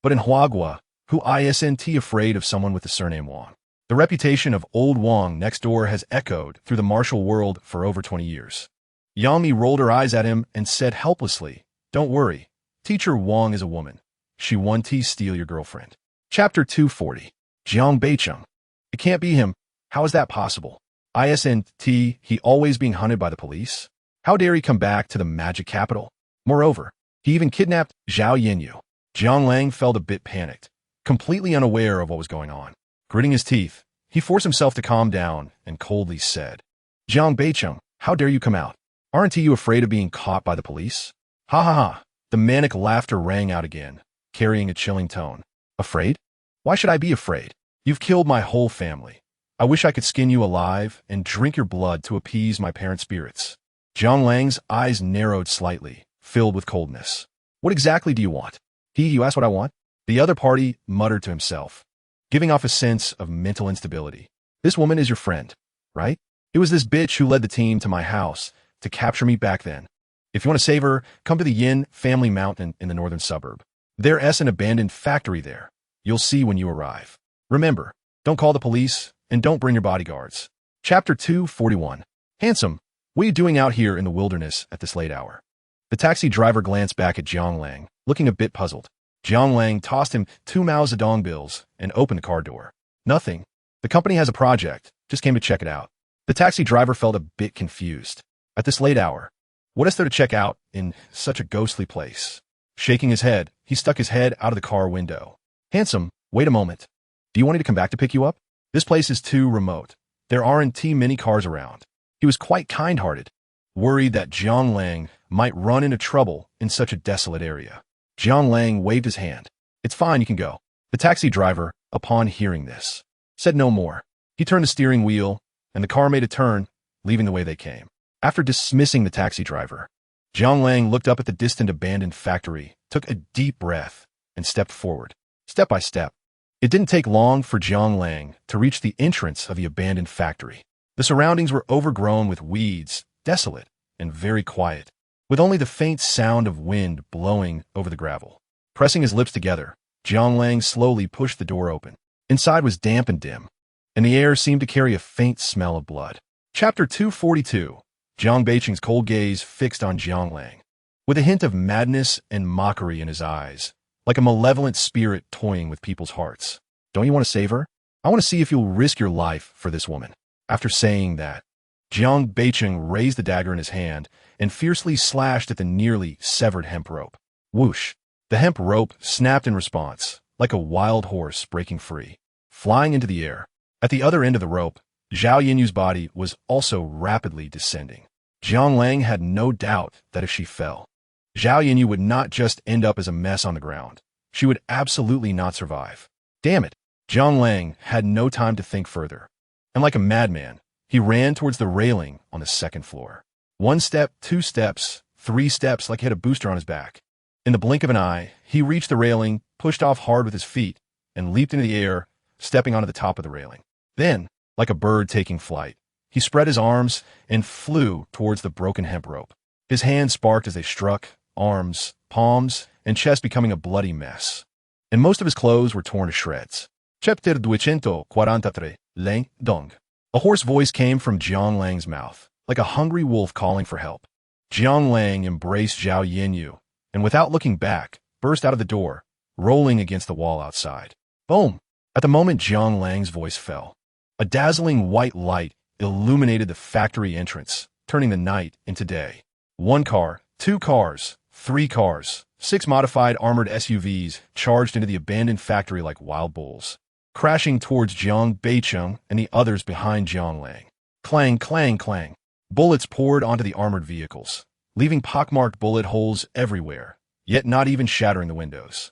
but in Huagua, who isn't afraid of someone with the surname Wang. The reputation of old Wang next door has echoed through the martial world for over 20 years. Yami rolled her eyes at him and said helplessly, don't worry, Teacher Wang is a woman. She won't steal your girlfriend. Chapter 240. Jiang Beicheng. It can't be him. How is that possible? Isn't he always being hunted by the police? How dare he come back to the magic capital? Moreover, he even kidnapped Zhao Yinyu. Jiang Lang felt a bit panicked, completely unaware of what was going on. Gritting his teeth, he forced himself to calm down and coldly said, Jiang Beicheng, how dare you come out? Aren't you afraid of being caught by the police? Ha ha ha. The manic laughter rang out again, carrying a chilling tone. Afraid? Why should I be afraid? You've killed my whole family. I wish I could skin you alive and drink your blood to appease my parents' spirits. Jiang Lang's eyes narrowed slightly, filled with coldness. What exactly do you want? You asked what I want? The other party muttered to himself, giving off a sense of mental instability. This woman is your friend, right? It was this bitch who led the team to my house to capture me back then. If you want to save her, come to the Yin family mountain in the northern suburb. There's an abandoned factory there. You'll see when you arrive. Remember, don't call the police and don't bring your bodyguards. Chapter 241. Handsome, what are you doing out here in the wilderness at this late hour? The taxi driver glanced back at Jiang Lang, looking a bit puzzled. Jiang Lang tossed him 2 Mao Zedong bills and opened the car door. Nothing. The company has a project. Just came to check it out. The taxi driver felt a bit confused. At this late hour, what is there to check out in such a ghostly place? Shaking his head, he stuck his head out of the car window. Handsome, wait a moment. Do you want me to come back to pick you up? This place is too remote. There aren't many cars around. He was quite kind-hearted, worried that Jiang Lang might run into trouble in such a desolate area. Jiang Lang waved his hand. It's fine, you can go. The taxi driver, upon hearing this, said no more. He turned the steering wheel, and the car made a turn, leaving the way they came. After dismissing the taxi driver, Jiang Lang looked up at the distant abandoned factory, took a deep breath, and stepped forward, step by step. It didn't take long for Jiang Lang to reach the entrance of the abandoned factory. The surroundings were overgrown with weeds, desolate, and very quiet, with only the faint sound of wind blowing over the gravel. Pressing his lips together, Jiang Lang slowly pushed the door open. Inside was damp and dim, and the air seemed to carry a faint smell of blood. Chapter 242. Jiang Beicheng's cold gaze fixed on Jiang Lang, with a hint of madness and mockery in his eyes, like a malevolent spirit toying with people's hearts. Don't you want to save her? I want to see if you'll risk your life for this woman. After saying that, Jiang Beicheng raised the dagger in his hand and fiercely slashed at the nearly severed hemp rope. Whoosh! The hemp rope snapped in response, like a wild horse breaking free, flying into the air. At the other end of the rope, Zhao Yinyu's body was also rapidly descending. Jiang Lang had no doubt that if she fell, Zhao Yinyu would not just end up as a mess on the ground. She would absolutely not survive. Damn it! Jiang Lang had no time to think further. And like a madman, he ran towards the railing on the second floor. 1 step, 2 steps, 3 steps like he had a booster on his back. In the blink of an eye, he reached the railing, pushed off hard with his feet, and leaped into the air, stepping onto the top of the railing. Then, like a bird taking flight, he spread his arms and flew towards the broken hemp rope. His hands sparked as they struck, arms, palms, and chest becoming a bloody mess. And most of his clothes were torn to shreds. Chapter 243, Lang Dong. A hoarse voice came from Jiang Lang's mouth, like a hungry wolf calling for help. Jiang Lang embraced Zhao Yinyu, and without looking back, burst out of the door, rolling against the wall outside. Boom! At the moment Jiang Lang's voice fell, a dazzling white light illuminated the factory entrance, turning the night into day. 1 car, 2 cars, 3 cars, 6 modified armored SUVs charged into the abandoned factory like wild bulls, crashing towards Jiang Beicheng and the others behind Jiang Lang. Clang, clang, clang. Bullets poured onto the armored vehicles, leaving pockmarked bullet holes everywhere, yet not even shattering the windows.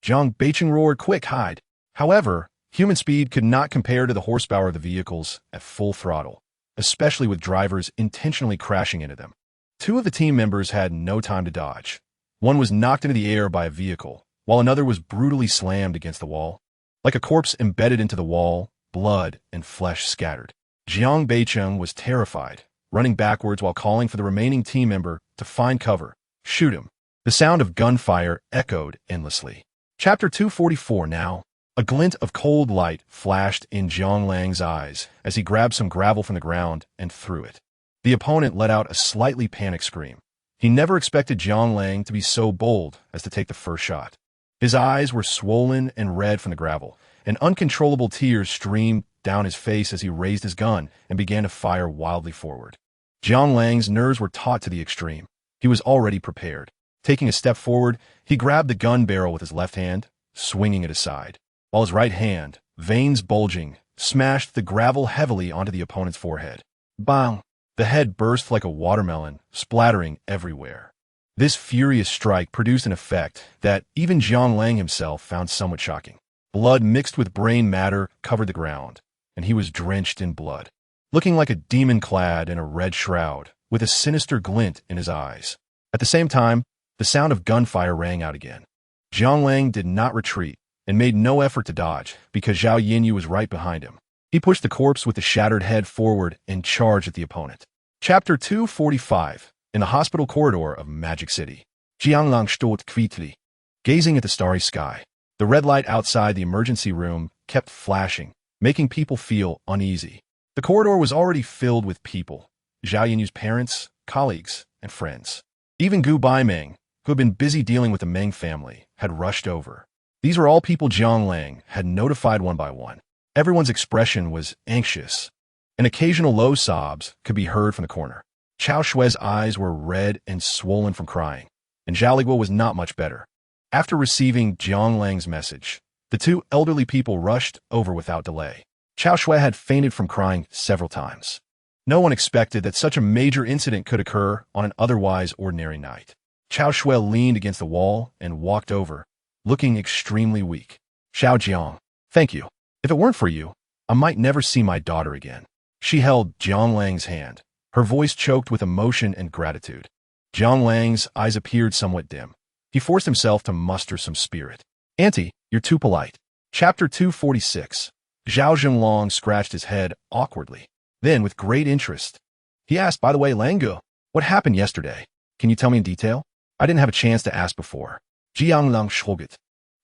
Jiang Beicheng roared, "Quick, hide!" However, human speed could not compare to the horsepower of the vehicles at full throttle, especially with drivers intentionally crashing into them. 2 of the team members had no time to dodge. One was knocked into the air by a vehicle, while another was brutally slammed against the wall. Like a corpse embedded into the wall, blood and flesh scattered. Jiang Beicheng was terrified, running backwards while calling for the remaining team member to find cover. Shoot him. The sound of gunfire echoed endlessly. Chapter 244 now. A glint of cold light flashed in Jiang Lang's eyes as he grabbed some gravel from the ground and threw it. The opponent let out a slightly panicked scream. He never expected Jiang Lang to be so bold as to take the first shot. His eyes were swollen and red from the gravel, and uncontrollable tears streamed down his face as he raised his gun and began to fire wildly forward. Jiang Lang's nerves were taut to the extreme. He was already prepared. Taking a step forward, he grabbed the gun barrel with his left hand, swinging it aside, while his right hand, veins bulging, smashed the gravel heavily onto the opponent's forehead. Bang! The head burst like a watermelon, splattering everywhere. This furious strike produced an effect that even Jiang Lang himself found somewhat shocking. Blood mixed with brain matter covered the ground, and he was drenched in blood, looking like a demon clad in a red shroud, with a sinister glint in his eyes. At the same time, the sound of gunfire rang out again. Jiang Lang did not retreat and made no effort to dodge because Zhao Yinyu was right behind him. He pushed the corpse with the shattered head forward and charged at the opponent. Chapter 245. In the hospital corridor of Magic City. Jiang Lang stood quietly, gazing at the starry sky. The red light outside the emergency room kept flashing, making people feel uneasy. The corridor was already filled with people, Zhao Yinyu's parents, colleagues, and friends. Even Gu Baimeng, who had been busy dealing with the Meng family, had rushed over. These were all people Jiang Lang had notified one by one. Everyone's expression was anxious, and occasional low sobs could be heard from the corner. Chao Shue's eyes were red and swollen from crying, and Zhao Liguo was not much better. After receiving Jiang Lang's message, the 2 elderly people rushed over without delay. Chao Shui had fainted from crying several times. No one expected that such a major incident could occur on an otherwise ordinary night. Chao Shui leaned against the wall and walked over, looking extremely weak. Xiao Jiang, thank you. If it weren't for you, I might never see my daughter again. She held Jiang Lang's hand, her voice choked with emotion and gratitude. Jiang Lang's eyes appeared somewhat dim. He forced himself to muster some spirit. Auntie, you're too polite. Chapter 246. Zhao Zhenglong scratched his head awkwardly. Then, with great interest, he asked, by the way, Langu, what happened yesterday? Can you tell me in detail? I didn't have a chance to ask before. Jiang Lang shrugged,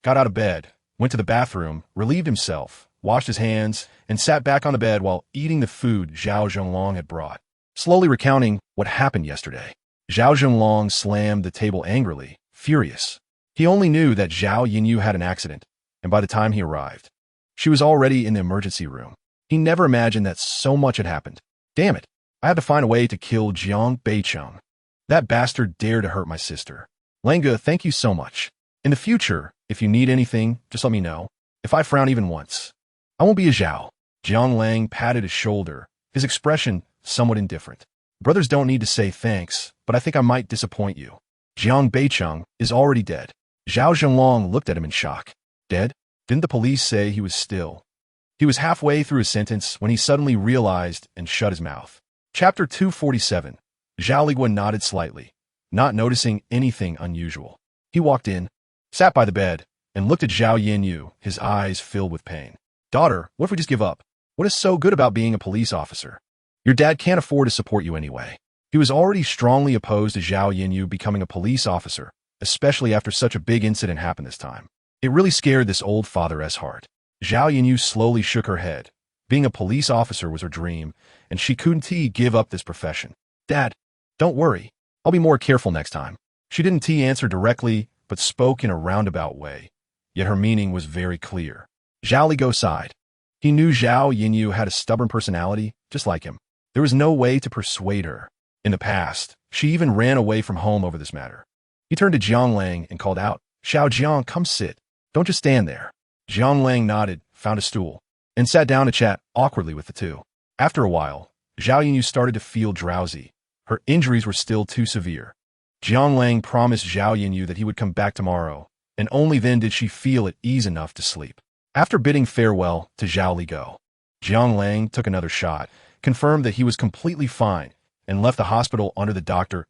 got out of bed, went to the bathroom, relieved himself, washed his hands, and sat back on the bed while eating the food Zhao Zhenglong had brought. Slowly recounting what happened yesterday. Zhao Zhenglong slammed the table angrily, furious. He only knew that Zhao Yinyu had an accident, and by the time he arrived, she was already in the emergency room. He never imagined that so much had happened. Damn it, I have to find a way to kill Jiang Beicheng. That bastard dared to hurt my sister. Lenga, thank you so much. In the future, if you need anything, just let me know. If I frown even once, I won't be a Zhao. Jiang Lang patted his shoulder, his expression somewhat indifferent. Brothers don't need to say thanks, but I think I might disappoint you. Jiang Beicheng is already dead. Zhao Zhenglong looked at him in shock. Dead? Didn't the police say he was still? He was halfway through his sentence when he suddenly realized and shut his mouth. Chapter 247. Zhao Ligua nodded slightly, not noticing anything unusual. He walked in, sat by the bed, and looked at Zhao Yinyu, his eyes filled with pain. Daughter, what if we just give up? What is so good about being a police officer? Your dad can't afford to support you anyway. He was already strongly opposed to Zhao Yinyu becoming a police officer, especially after such a big incident happened this time. It really scared this old father's heart. Zhao Yinyu slowly shook her head. Being a police officer was her dream, and she couldn't give up this profession. Dad, don't worry. I'll be more careful next time. She didn't answer directly, but spoke in a roundabout way. Yet her meaning was very clear. Zhao Ligo sighed. He knew Zhao Yinyu had a stubborn personality, just like him. There was no way to persuade her. In the past, she even ran away from home over this matter. He turned to Jiang Lang and called out, Xiao Jiang, come sit. Don't just stand there. Jiang Lang nodded, found a stool, and sat down to chat awkwardly with the two. After a while, Zhao Yinyu started to feel drowsy. Her injuries were still too severe. Jiang Lang promised Zhao Yinyu that he would come back tomorrow, and only then did she feel at ease enough to sleep. After bidding farewell to Zhao Ligo, Jiang Lang took another shot, confirmed that he was completely fine, and left the hospital under the doctor's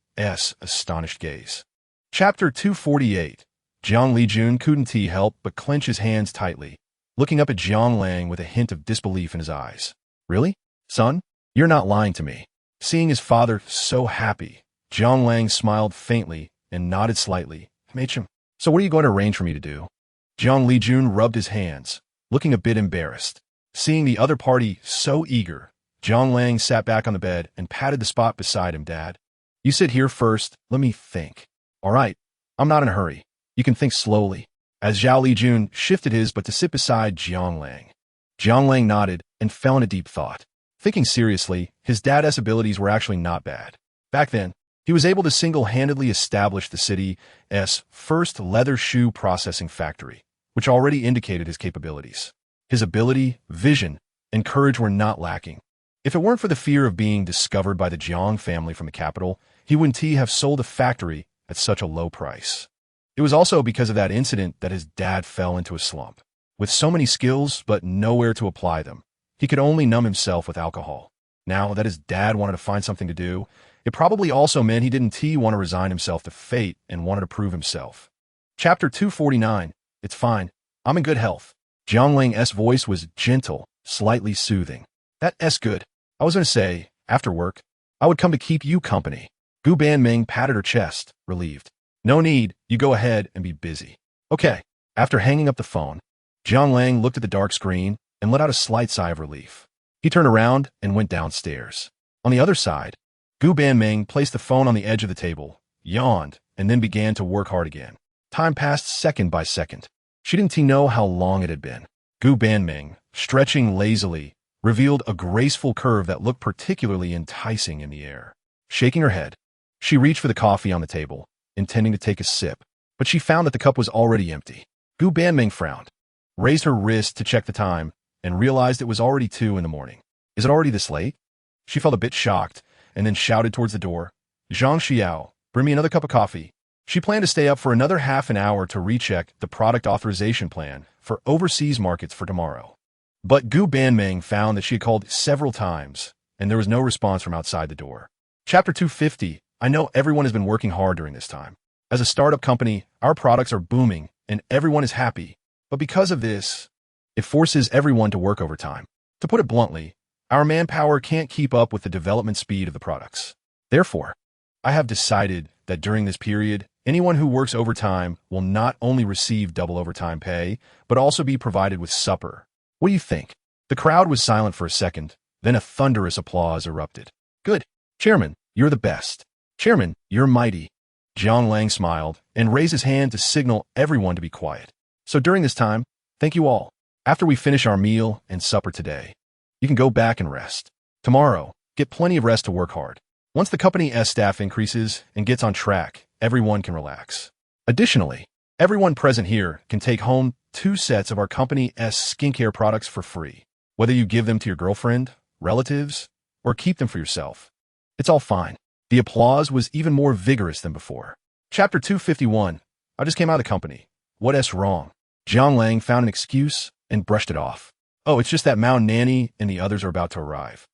astonished gaze. Chapter 248. Jiang Lijun couldn't help but clench his hands tightly, looking up at Jiang Lang with a hint of disbelief in his eyes. Really? Son? You're not lying to me. Seeing his father so happy, Jiang Lang smiled faintly and nodded slightly. Machem, so what are you going to arrange for me to do? Jiang Lijun rubbed his hands, looking a bit embarrassed. Seeing the other party so eager, Jiang Lang sat back on the bed and patted the spot beside him. Dad, you sit here first, let me think. All right, I'm not in a hurry. You can think slowly. As Zhao Lijun shifted his butt to sit beside Jiang Lang. Jiang Lang nodded and fell in a deep thought. Thinking seriously, his dad's abilities were actually not bad. Back then, he was able to single-handedly establish the city's first leather shoe processing factory, which already indicated his capabilities. His ability, vision, and courage were not lacking. If it weren't for the fear of being discovered by the Jiang family from the capital, he wouldn't have sold the factory at such a low price. It was also because of that incident that his dad fell into a slump. With so many skills, but nowhere to apply them, he could only numb himself with alcohol. Now that his dad wanted to find something to do, it probably also meant he didn't want to resign himself to fate and wanted to prove himself. Chapter 249. It's fine. I'm in good health. Jiang Lang's voice was gentle, slightly soothing. That's good. I was going to say, after work, I would come to keep you company. Gu Banming patted her chest, relieved. No need, you go ahead and be busy. Okay. After hanging up the phone, Jiang Lang looked at the dark screen and let out a slight sigh of relief. He turned around and went downstairs. On the other side, Gu Banming placed the phone on the edge of the table, yawned, and then began to work hard again. Time passed second by second. She didn't know how long it had been. Gu Banming, stretching lazily, revealed a graceful curve that looked particularly enticing in the air. Shaking her head, she reached for the coffee on the table, intending to take a sip, but she found that the cup was already empty. Gu Banming frowned, raised her wrist to check the time, and realized it was already 2 in the morning. Is it already this late? She felt a bit shocked, and then shouted towards the door, Zhang Xiao, bring me another cup of coffee. She planned to stay up for another half an hour to recheck the product authorization plan for overseas markets for tomorrow. But Gu Banming found that she had called several times, and there was no response from outside the door. Chapter 250. I know everyone has been working hard during this time. As a startup company, our products are booming, and everyone is happy. But because of this, it forces everyone to work overtime. To put it bluntly, our manpower can't keep up with the development speed of the products. Therefore, I have decided that during this period, anyone who works overtime will not only receive double overtime pay, but also be provided with supper. What do you think? The crowd was silent for a second, then a thunderous applause erupted. Good. Chairman, you're the best. Chairman, you're mighty. Jiang Lang smiled and raised his hand to signal everyone to be quiet. So during this time, thank you all. After we finish our meal and supper today, you can go back and rest. Tomorrow, get plenty of rest to work hard. Once the company's staff increases and gets on track, everyone can relax. Additionally, everyone present here can take home 2 sets of our company's skincare products for free. Whether you give them to your girlfriend, relatives, or keep them for yourself, it's all fine. The applause was even more vigorous than before. Chapter 251. I just came out of the company. What's wrong? Jiang Lang found an excuse and brushed it off. Oh, it's just that Mao Nanny and the others are about to arrive.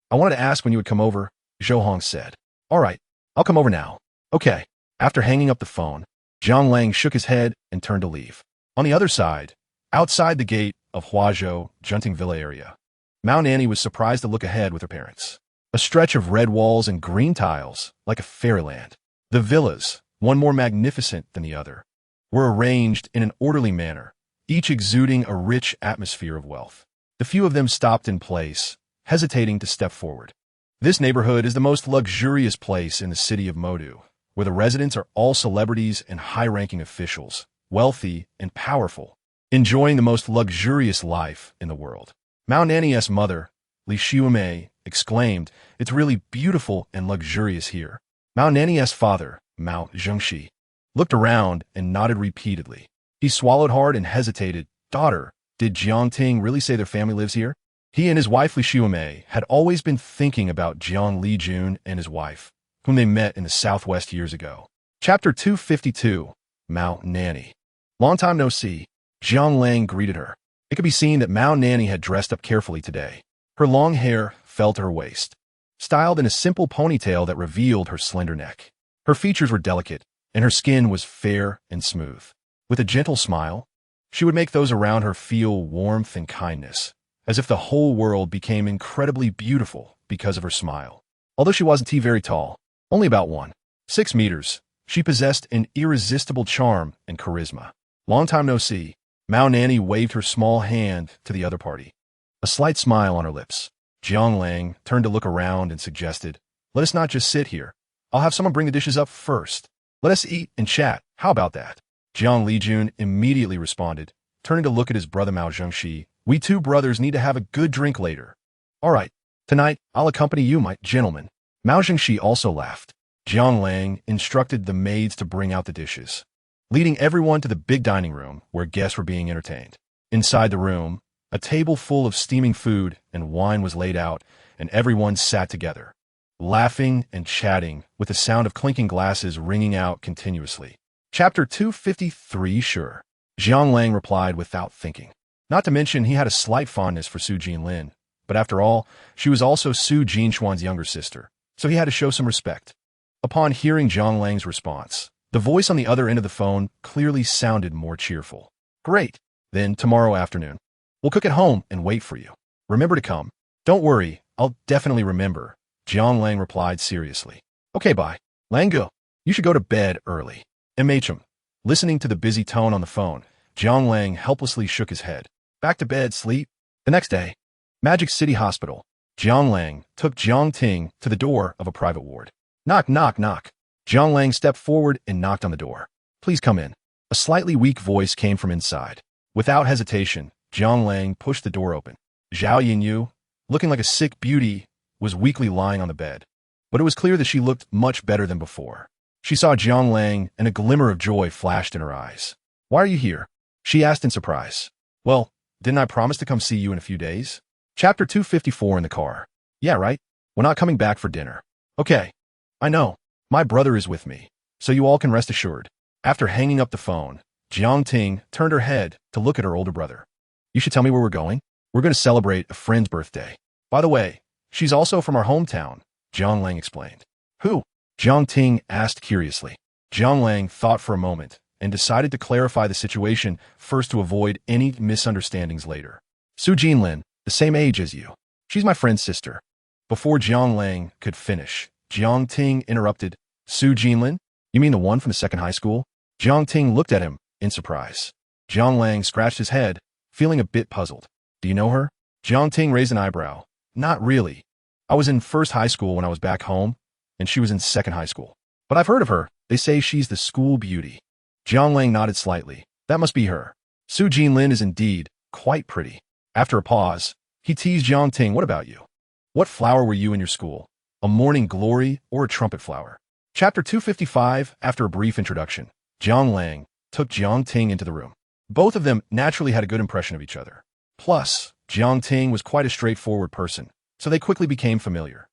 I wanted to ask when you would come over, Zhou Hong said. All right, I'll come over now. Okay. After hanging up the phone, Jiang Lang shook his head and turned to leave. On the other side, outside the gate of Huazhou Junting Villa area, Mao Nanny was surprised to look ahead with her parents. A stretch of red walls and green tiles, like a fairyland. The villas, one more magnificent than the other, were arranged in an orderly manner, each exuding a rich atmosphere of wealth. The few of them stopped in place, hesitating to step forward. This neighborhood is the most luxurious place in the city of Modu, where the residents are all celebrities and high-ranking officials, wealthy and powerful, enjoying the most luxurious life in the world. Mao Nanny's mother, Li Xiumei, exclaimed, "It's really beautiful and luxurious here." Mao Nanny's father, Mao Zhengxi, looked around and nodded repeatedly. He swallowed hard and hesitated. "Daughter, did Jiang Ting really say their family lives here?" He and his wife Li Xiumei had always been thinking about Jiang Lijun and his wife, whom they met in the southwest years ago. Chapter 252, Mao Nanny. Long time no see. Jiang Lang greeted her. It could be seen that Mao Nanny had dressed up carefully today. Her long hair fell to her waist, styled in a simple ponytail that revealed her slender neck. Her features were delicate, and her skin was fair and smooth. With a gentle smile, she would make those around her feel warmth and kindness, as if the whole world became incredibly beautiful because of her smile. Although she wasn't very tall, only about 1.6 meters, she possessed an irresistible charm and charisma. Long time no see. Mao Nanny waved her small hand to the other party, a slight smile on her lips. Jiang Lang turned to look around and suggested, "Let us not just sit here. I'll have someone bring the dishes up first. Let us eat and chat. How about that?" Jiang Lijun immediately responded, turning to look at his brother Mao Zhengxi. "We two brothers need to have a good drink later." "All right, tonight I'll accompany you, my gentleman." Mao Zhengxi also laughed. Jiang Lang instructed the maids to bring out the dishes, leading everyone to the big dining room where guests were being entertained. Inside the room, a table full of steaming food and wine was laid out, and everyone sat together, laughing and chatting, with the sound of clinking glasses ringing out continuously. Chapter 253. Sure, Jiang Lang replied without thinking. Not to mention he had a slight fondness for Su Jinlin, but after all, she was also Su Jinxuan's younger sister, so he had to show some respect. Upon hearing Jiang Lang's response, the voice on the other end of the phone clearly sounded more cheerful. "Great. Then tomorrow afternoon, we'll cook at home and wait for you. Remember to come." "Don't worry, I'll definitely remember," Jiang Lang replied seriously. "Okay, bye. Langge, you should go to bed early." MHM. Listening to the busy tone on the phone, Jiang Lang helplessly shook his head. "Back to bed, sleep." The next day, Magic City Hospital. Jiang Lang took Jiang Ting to the door of a private ward. "Knock, knock, knock." Jiang Lang stepped forward and knocked on the door. "Please come in." A slightly weak voice came from inside. Without hesitation, Jiang Lang pushed the door open. Zhao Yinyu, looking like a sick beauty, was weakly lying on the bed, but it was clear that she looked much better than before. She saw Jiang Lang, and a glimmer of joy flashed in her eyes. "Why are you here?" she asked in surprise. "Well, didn't I promise to come see you in a few days?" Chapter 254 in the car. "Yeah, right. We're not coming back for dinner." "Okay. I know. My brother is with me, so you all can rest assured." After hanging up the phone, Jiang Ting turned her head to look at her older brother. "You should tell me where we're going." "We're going to celebrate a friend's birthday. By the way, she's also from our hometown," Jiang Lang explained. "Who?" Jiang Ting asked curiously. Jiang Lang thought for a moment and decided to clarify the situation first to avoid any misunderstandings later. "Su Jinlin, the same age as you. She's my friend's sister." Before Jiang Lang could finish, Jiang Ting interrupted. "Su Jinlin? You mean the one from the second high school?" Jiang Ting looked at him in surprise. Jiang Lang scratched his head, feeling a bit puzzled. "Do you know her?" Jiang Ting raised an eyebrow. "Not really. I was in first high school when I was back home, and she was in second high school. But I've heard of her. They say she's the school beauty." Jiang Lang nodded slightly. "That must be her. Su Jinlin is indeed quite pretty." After a pause, he teased Jiang Ting, "What about you? What flower were you in your school? A morning glory or a trumpet flower?" Chapter 255. After a brief introduction, Jiang Lang took Jiang Ting into the room. Both of them naturally had a good impression of each other. Plus, Jiang Ting was quite a straightforward person, so they quickly became familiar.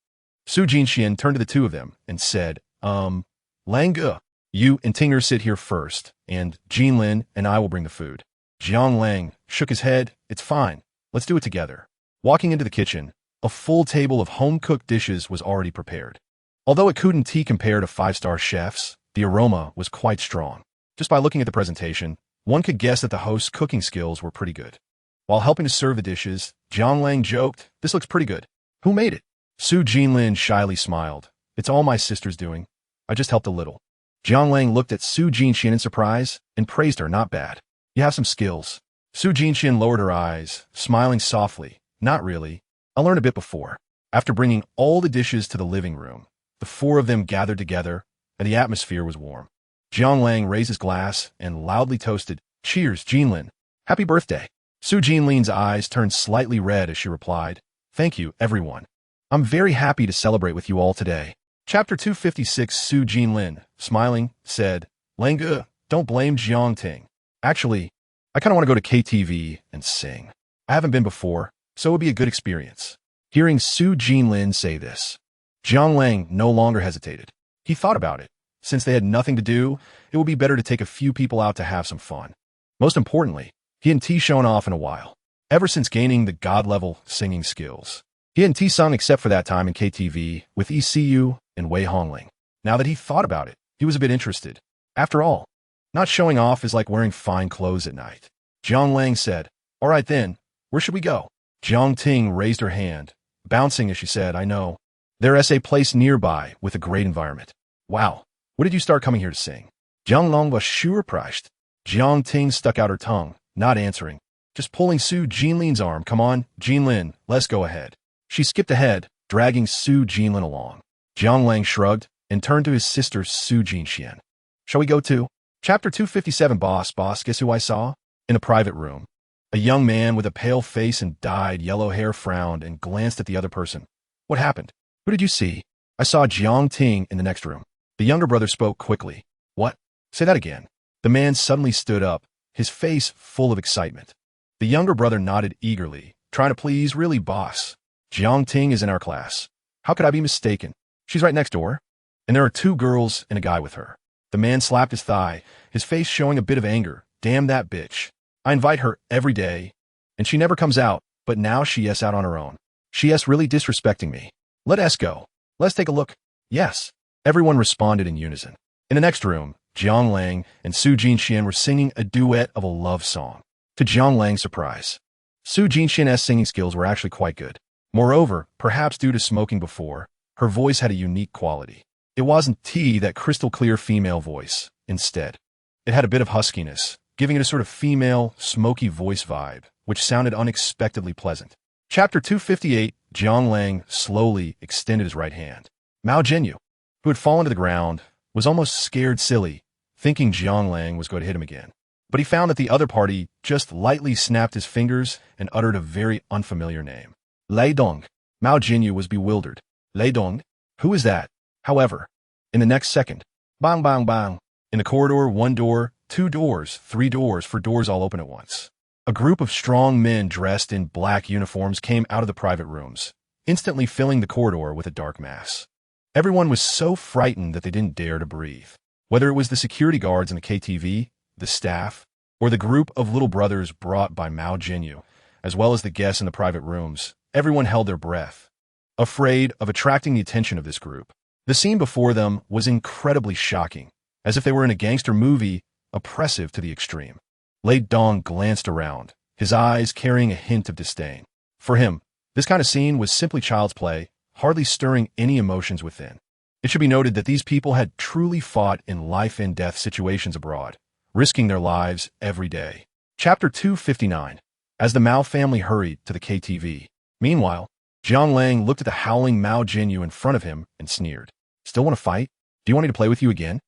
Su Jinxian turned to the two of them and said, Langge, you and Tinger sit here first, and Jinlin and I will bring the food." Jiang Lang shook his head. "It's fine. Let's do it together." Walking into the kitchen, a full table of home-cooked dishes was already prepared. Although it couldn't compare to five-star chefs, the aroma was quite strong. Just by looking at the presentation, one could guess that the host's cooking skills were pretty good. While helping to serve the dishes, Jiang Lang joked, "This looks pretty good. Who made it?" Su Jinlin shyly smiled. "It's all my sister's doing. I just helped a little." Jiang Lang looked at Su Jinxian in surprise and praised her. "Not bad. You have some skills." Su Jinxian lowered her eyes, smiling softly. Not really. I learned a bit before. After bringing all the dishes to the living room, the four of them gathered together, and the atmosphere was warm. Jiang Lang raised his glass and loudly toasted, "Cheers, Jinlin. Happy birthday." Su Jinlin's eyes turned slightly red as she replied, "Thank you, everyone. I'm very happy to celebrate with you all today." Chapter 256. Su Jinlin, smiling, said, "Langge, don't blame Jiang Ting. Actually, I kind of want to go to KTV and sing. I haven't been before, so it would be a good experience." Hearing Su Jinlin say this, Jiang Lang no longer hesitated. He thought about it. Since they had nothing to do, it would be better to take a few people out to have some fun. Most importantly, he hadn't shown off in a while, ever since gaining the god-level singing skills. He hadn't sung except for that time in KTV with ECU and Wei Hongling. Now that he thought about it, he was a bit interested. After all, not showing off is like wearing fine clothes at night. Jiang Lang said, "All right then, where should we go?" Jiang Ting raised her hand, bouncing as she said, "I know. There's a place nearby with a great environment." "Wow, what did you start coming here to sing?" Jiang Lang was surprised. Jiang Ting stuck out her tongue, not answering, just pulling Su Jinlin's arm. "Come on, Jinlin, let's go ahead." She skipped ahead, dragging Su Jinlin along. Jiang Lang shrugged and turned to his sister Su Jinxian. "Shall we go too?" Chapter 257. Boss, guess who I saw? In a private room. A young man with a pale face and dyed yellow hair frowned and glanced at the other person. "What happened? Who did you see?" "I saw Jiang Ting in the next room." The younger brother spoke quickly. "What? Say that again." The man suddenly stood up, his face full of excitement. The younger brother nodded eagerly, trying to please. "Really, boss? Jiang Ting is in our class. How could I be mistaken? She's right next door. And there are 2 girls and a guy with her." The man slapped his thigh, his face showing a bit of anger. "Damn that bitch. I invite her every day, and she never comes out, but now she's out on her own. She's really disrespecting me. Let us go. Let's take a look." "Yes." Everyone responded in unison. In the next room, Jiang Lang and Su Jinxian were singing a duet of a love song. To Jiang Lang's surprise, Su Jinxian's singing skills were actually quite good. Moreover, perhaps due to smoking before, her voice had a unique quality. It wasn't that crystal-clear female voice. Instead, it had a bit of huskiness, giving it a sort of female, smoky voice vibe, which sounded unexpectedly pleasant. Chapter 258. Jiang Lang slowly extended his right hand. Mao Jinyu, who had fallen to the ground, was almost scared silly, thinking Jiang Lang was going to hit him again. But he found that the other party just lightly snapped his fingers and uttered a very unfamiliar name. "Lei Dong." Mao Jinyu was bewildered. "Lei Dong? Who is that?" However, in the next second, bang, bang, bang. In the corridor, 1 door, 2 doors, 3 doors, 4 doors all open at once. A group of strong men dressed in black uniforms came out of the private rooms, instantly filling the corridor with a dark mass. Everyone was so frightened that they didn't dare to breathe. Whether it was the security guards in the KTV, the staff, or the group of little brothers brought by Mao Jinyu, as well as the guests in the private rooms, everyone held their breath, afraid of attracting the attention of this group. The scene before them was incredibly shocking, as if they were in a gangster movie, oppressive to the extreme. Lei Dong glanced around, his eyes carrying a hint of disdain. For him, this kind of scene was simply child's play, hardly stirring any emotions within. It should be noted that these people had truly fought in life-and-death situations abroad, risking their lives every day. Chapter 259. As the Mao family hurried to the KTV. Meanwhile, Jiang Lang looked at the howling Mao Jinyu in front of him and sneered. "Still want to fight? Do you want me to play with you again?"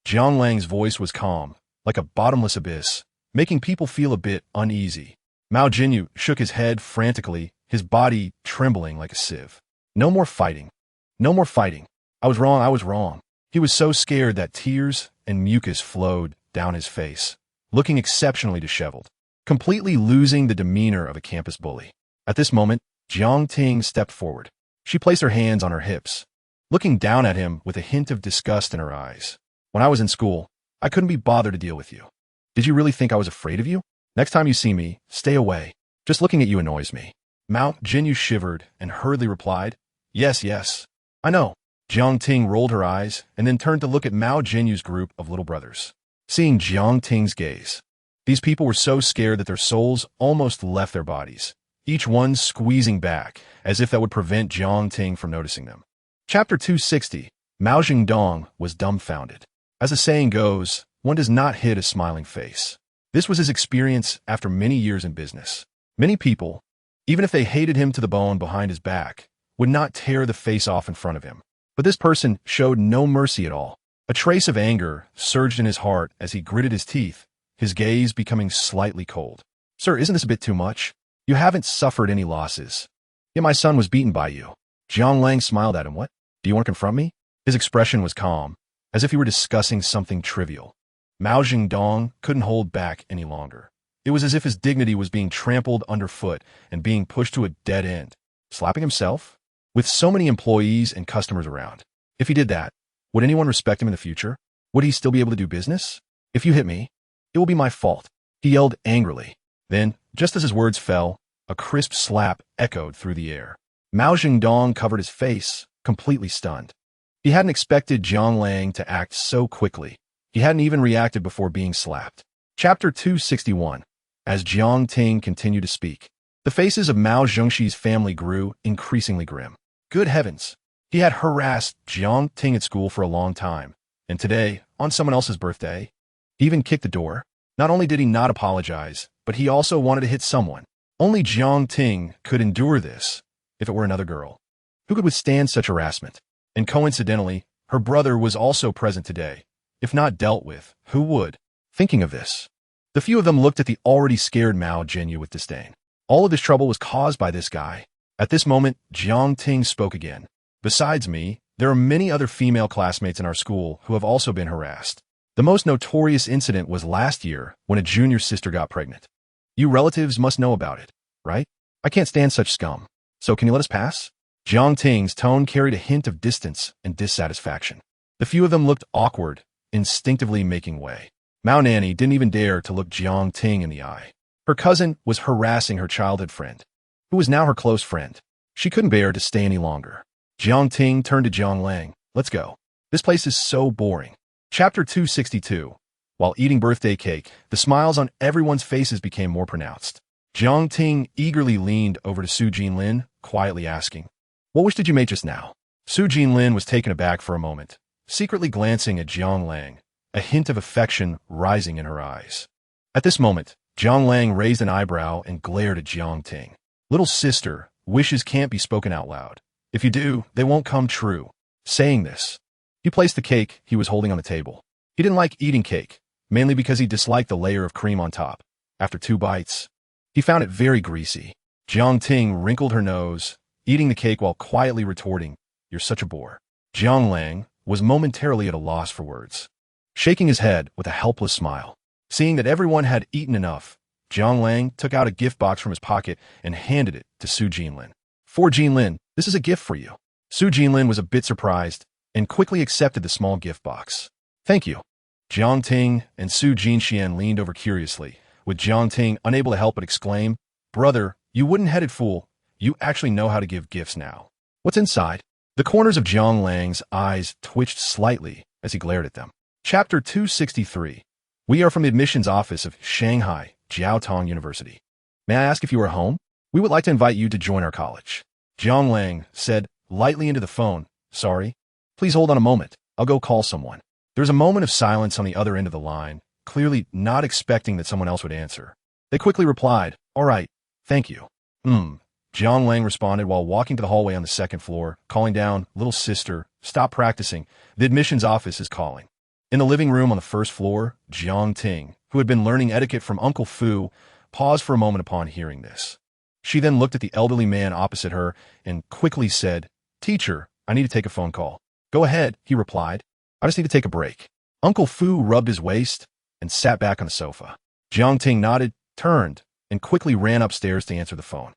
Jiang Lang's voice was calm, like a bottomless abyss, making people feel a bit uneasy. Mao Jinyu shook his head frantically, his body trembling like a sieve. "No more fighting. No more fighting. I was wrong. He was so scared that tears and mucus flowed down his face, looking exceptionally disheveled, completely losing the demeanor of a campus bully. At this moment, Jiang Ting stepped forward. She placed her hands on her hips, looking down at him with a hint of disgust in her eyes. "When I was in school, I couldn't be bothered to deal with you. Did you really think I was afraid of you? Next time you see me, stay away. Just looking at you annoys me." Mao Jinyu shivered and hurriedly replied, Yes, I know." Jiang Ting rolled her eyes and then turned to look at Mao Jinyu's group of little brothers. Seeing Jiang Ting's gaze, these people were so scared that their souls almost left their bodies, each one squeezing back, as if that would prevent Jiang Ting from noticing them. Chapter 260. Mao Jingdong was dumbfounded. As the saying goes, one does not hit a smiling face. This was his experience after many years in business. Many people, even if they hated him to the bone behind his back, would not tear the face off in front of him. But this person showed no mercy at all. A trace of anger surged in his heart as he gritted his teeth, his gaze becoming slightly cold. Sir, isn't this a bit too much? You haven't suffered any losses. Yet my son was beaten by you. Jiang Lang smiled at him. What? Do you want to confront me? His expression was calm, as if he were discussing something trivial. Mao Jingdong couldn't hold back any longer. It was as if his dignity was being trampled underfoot and being pushed to a dead end. Slapping himself? With so many employees and customers around. If he did that, would anyone respect him in the future? Would he still be able to do business? If you hit me, it will be my fault, he yelled angrily. Then, just as his words fell, a crisp slap echoed through the air. Mao Jingdong covered his face, completely stunned. He hadn't expected Jiang Lang to act so quickly. He hadn't even reacted before being slapped. Chapter 261. As Jiang Ting continued to speak, the faces of Mao Zhengxi's family grew increasingly grim. Good heavens! He had harassed Jiang Ting at school for a long time, and today, on someone else's birthday, he even kicked the door. Not only did he not apologize, but he also wanted to hit someone. Only Jiang Ting could endure this, if it were another girl. Who could withstand such harassment? And coincidentally, her brother was also present today. If not dealt with, who would? Thinking of this, the few of them looked at the already scared Mao Jinyu with disdain. All of this trouble was caused by this guy. At this moment, Jiang Ting spoke again. Besides me, there are many other female classmates in our school who have also been harassed. The most notorious incident was last year when a junior sister got pregnant. You relatives must know about it, right? I can't stand such scum. So can you let us pass? Jiang Ting's tone carried a hint of distance and dissatisfaction. The few of them looked awkward, instinctively making way. Mao Nanny didn't even dare to look Jiang Ting in the eye. Her cousin was harassing her childhood friend, who was now her close friend. She couldn't bear to stay any longer. Jiang Ting turned to Jiang Lang. Let's go. This place is so boring. Chapter 262. While eating birthday cake, the smiles on everyone's faces became more pronounced. Jiang Ting eagerly leaned over to Su Jinlin, quietly asking, "What wish did you make just now?" Su Jinlin was taken aback for a moment, secretly glancing at Jiang Lang, a hint of affection rising in her eyes. At this moment, Jiang Lang raised an eyebrow and glared at Jiang Ting. "Little sister, wishes can't be spoken out loud. If you do, they won't come true." Saying this, he placed the cake he was holding on the table. He didn't like eating cake, mainly because he disliked the layer of cream on top. After 2 bites, he found it very greasy. Jiang Ting wrinkled her nose, eating the cake while quietly retorting, "You're such a bore." Jiang Lang was momentarily at a loss for words, shaking his head with a helpless smile. Seeing that everyone had eaten enough, Jiang Lang took out a gift box from his pocket and handed it to Su Jinlin. "For Jinlin, this is a gift for you." Su Jinlin was a bit surprised and quickly accepted the small gift box. "Thank you." Jiang Ting and Su Jinxian leaned over curiously, with Jiang Ting unable to help but exclaim, "Brother, you wooden-headed fool, you actually know how to give gifts now. What's inside?" The corners of Jiang Lang's eyes twitched slightly as he glared at them. Chapter 263. We are from the admissions office of Shanghai Jiaotong University. May I ask if you are home? We would like to invite you to join our college. Jiang Lang said lightly into the phone, "Sorry. Please hold on a moment. I'll go call someone." There was a moment of silence on the other end of the line, clearly not expecting that someone else would answer. They quickly replied, "All right, thank you." Jiang Lang responded while walking to the hallway on the 2nd floor, calling down, "Little sister, stop practicing. The admissions office is calling." In the living room on the 1st floor, Jiang Ting, who had been learning etiquette from Uncle Fu, paused for a moment upon hearing this. She then looked at the elderly man opposite her and quickly said, "Teacher, I need to take a phone call." "Go ahead," he replied. "I just need to take a break." Uncle Fu rubbed his waist and sat back on the sofa. Jiang Ting nodded, turned, and quickly ran upstairs to answer the phone.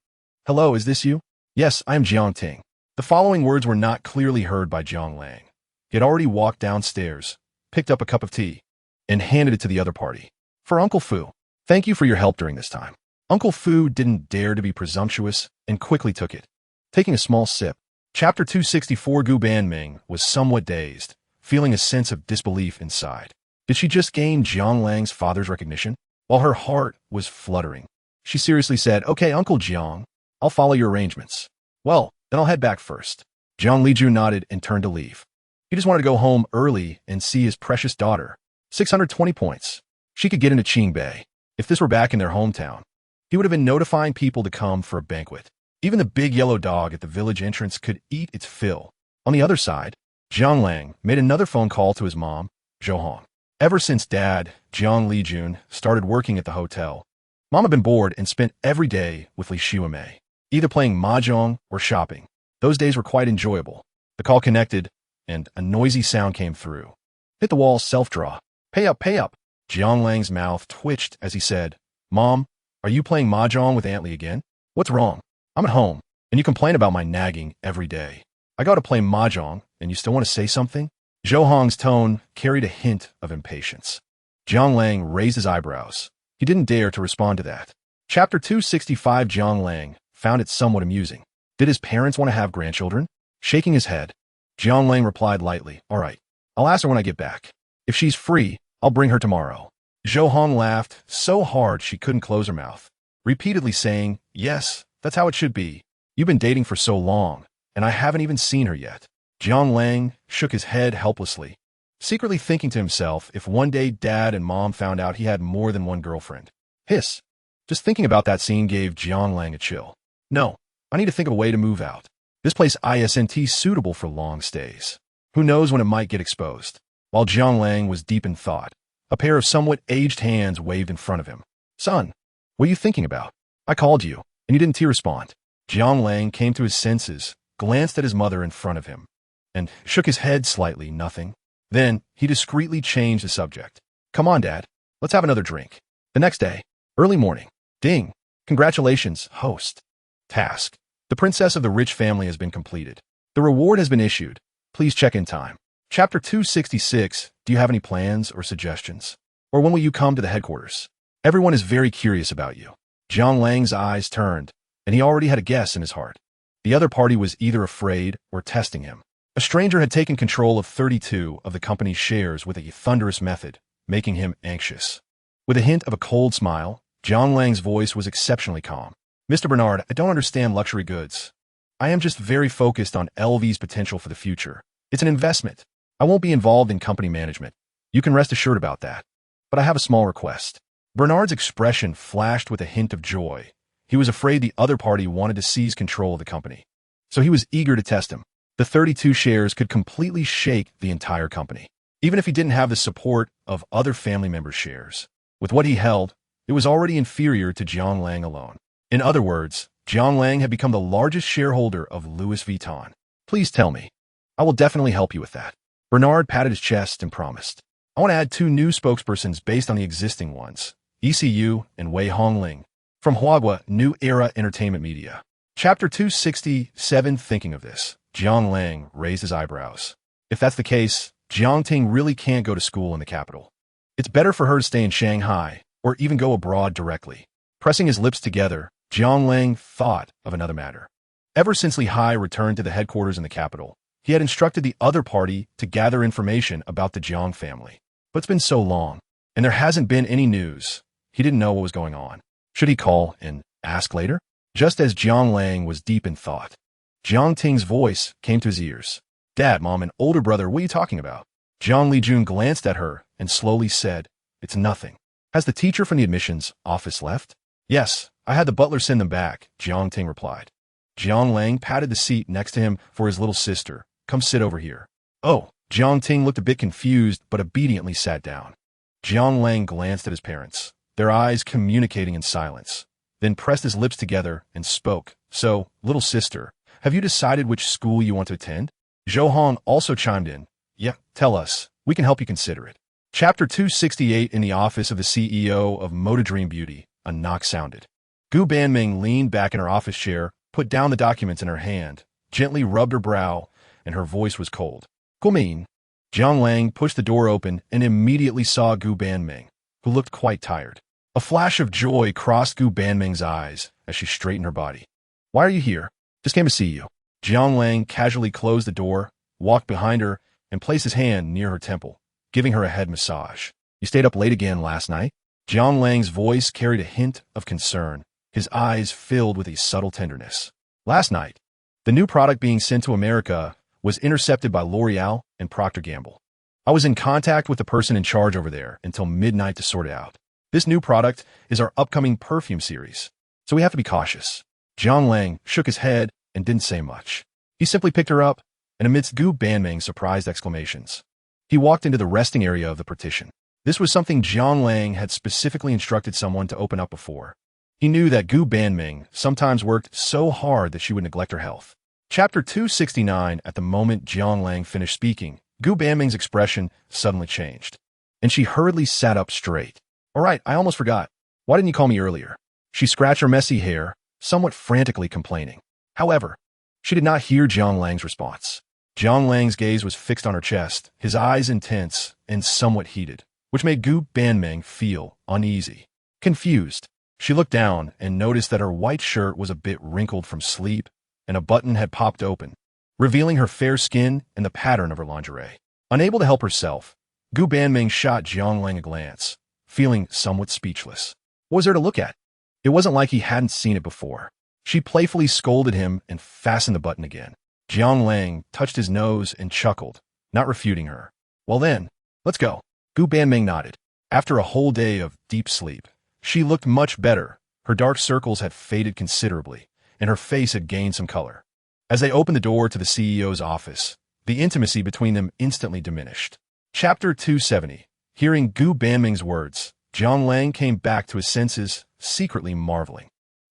"Hello, is this you?" "Yes, I am Jiang Ting." The following words were not clearly heard by Jiang Lang. He had already walked downstairs, picked up a cup of tea, and handed it to the other party. "For Uncle Fu. Thank you for your help during this time." Uncle Fu didn't dare to be presumptuous and quickly took it, taking a small sip. Chapter 264. Gu Banming was somewhat dazed, feeling a sense of disbelief inside. Did she just gain Jiang Lang's father's recognition? While her heart was fluttering, she seriously said, "Okay, Uncle Jiang, I'll follow your arrangements." "Well, then I'll head back first." Jiang Liju nodded and turned to leave. He just wanted to go home early and see his precious daughter. 620 points. She could get into Qingbei. If this were back in their hometown, he would have been notifying people to come for a banquet. Even the big yellow dog at the village entrance could eat its fill. On the other side, Jiang Lang made another phone call to his mom, Zhou Hong. Ever since Dad, Jiang Lijun, started working at the hotel, Mom had been bored and spent every day with Li Xiumei, either playing mahjong or shopping. Those days were quite enjoyable. The call connected, and a noisy sound came through. Hit the wall, self-draw. Pay up, pay up. Jiang Lang's mouth twitched as he said, Mom, are you playing mahjong with Aunt Li again? What's wrong? I'm at home, and you complain about my nagging every day. I go to play mahjong, and you still want to say something? Zhou Hong's tone carried a hint of impatience. Jiang Lang raised his eyebrows. He didn't dare to respond to that. Chapter 265. Jiang Lang found it somewhat amusing. Did his parents want to have grandchildren? Shaking his head, Jiang Lang replied lightly, All right, I'll ask her when I get back. If she's free, I'll bring her tomorrow. Zhou Hong laughed so hard she couldn't close her mouth, repeatedly saying, Yes, that's how it should be. You've been dating for so long, and I haven't even seen her yet. Jiang Lang shook his head helplessly, secretly thinking to himself if one day Dad and Mom found out he had more than one girlfriend. Hiss. Just thinking about that scene gave Jiang Lang a chill. No, I need to think of a way to move out. This place isn't suitable for long stays. Who knows when it might get exposed? While Jiang Lang was deep in thought, a pair of somewhat aged hands waved in front of him. Son, what are you thinking about? I called you, and you didn't respond. Jiang Lang came to his senses, glanced at his mother in front of him, and shook his head slightly, nothing. Then he discreetly changed the subject. Come on, Dad, let's have another drink. The next day, early morning. Ding. Congratulations, host. Task. The princess of the rich family has been completed. The reward has been issued. Please check in time. Chapter 266. Do you have any plans or suggestions? Or when will you come to the headquarters? Everyone is very curious about you. Jiang Lang's eyes turned, and he already had a guess in his heart. The other party was either afraid or testing him. A stranger had taken control of 32 of the company's shares with a thunderous method, making him anxious. With a hint of a cold smile, Jiang Lang's voice was exceptionally calm. Mr. Bernard, I don't understand luxury goods. I am just very focused on LV's potential for the future. It's an investment. I won't be involved in company management. You can rest assured about that. But I have a small request. Bernard's expression flashed with a hint of joy. He was afraid the other party wanted to seize control of the company. So he was eager to test him. The 32 shares could completely shake the entire company, even if he didn't have the support of other family members' shares. With what he held, it was already inferior to Jiang Lang alone. In other words, Jiang Lang had become the largest shareholder of Louis Vuitton. Please tell me. I will definitely help you with that. Bernard patted his chest and promised. I want to add 2 new spokespersons based on the existing ones, ECU and Wei Hongling, from Huagua New Era Entertainment Media. Chapter 267. Thinking of this, Jiang Lang raised his eyebrows. If that's the case, Jiang Ting really can't go to school in the capital. It's better for her to stay in Shanghai, or even go abroad directly. Pressing his lips together, Jiang Lang thought of another matter. Ever since Li Hai returned to the headquarters in the capital, he had instructed the other party to gather information about the Jiang family. But it's been so long, and there hasn't been any news. He didn't know what was going on. Should he call and ask later? Just as Jiang Lang was deep in thought, Jiang Ting's voice came to his ears. Dad, Mom, and older brother, what are you talking about? Jiang Lijun glanced at her and slowly said, It's nothing. Has the teacher from the admissions office left? Yes, I had the butler send them back, Jiang Ting replied. Jiang Lang patted the seat next to him for his little sister. Come sit over here. Oh, Jiang Ting looked a bit confused but obediently sat down. Jiang Lang glanced at his parents, their eyes communicating in silence, then pressed his lips together and spoke. So, little sister, have you decided which school you want to attend? Zhou Hong also chimed in. Yeah, tell us. We can help you consider it. Chapter 268. In the office of the CEO of Motodream Beauty, a knock sounded. Gu Banming leaned back in her office chair, put down the documents in her hand, gently rubbed her brow, and her voice was cold. Gumin. Jiang Lang pushed the door open and immediately saw Gu Banming, who looked quite tired. A flash of joy crossed Gu Banming's eyes as she straightened her body. Why are you here? Just came to see you. Jiang Lang casually closed the door, walked behind her, and placed his hand near her temple, giving her a head massage. You stayed up late again last night? Jiang Lang's voice carried a hint of concern, his eyes filled with a subtle tenderness. Last night, the new product being sent to America was intercepted by L'Oreal and Procter & Gamble. I was in contact with the person in charge over there until midnight to sort it out. This new product is our upcoming perfume series, so we have to be cautious." Jiang Lang shook his head and didn't say much. He simply picked her up, and amidst Gu Banming's surprised exclamations, he walked into the resting area of the partition. This was something Jiang Lang had specifically instructed someone to open up before. He knew that Gu Banming sometimes worked so hard that she would neglect her health. Chapter 269. At the moment Jiang Lang finished speaking, Gu Banming's expression suddenly changed, and she hurriedly sat up straight. "All right, I almost forgot. Why didn't you call me earlier?" She scratched her messy hair, somewhat frantically complaining. However, she did not hear Jiang Lang's response. Jiang Lang's gaze was fixed on her chest, his eyes intense and somewhat heated, which made Gu Banming feel uneasy. Confused, she looked down and noticed that her white shirt was a bit wrinkled from sleep, and a button had popped open, revealing her fair skin and the pattern of her lingerie. Unable to help herself, Gu Banming shot Jiang Lang a glance, feeling somewhat speechless. What was there to look at? It wasn't like he hadn't seen it before. She playfully scolded him and fastened the button again. Jiang Lang touched his nose and chuckled, not refuting her. "Well then, let's go." Gu Banming nodded. After a whole day of deep sleep, she looked much better. Her dark circles had faded considerably, and her face had gained some color. As they opened the door to the CEO's office, the intimacy between them instantly diminished. Chapter 270. Hearing Gu Banming's words, Jiang Lang came back to his senses, secretly marveling.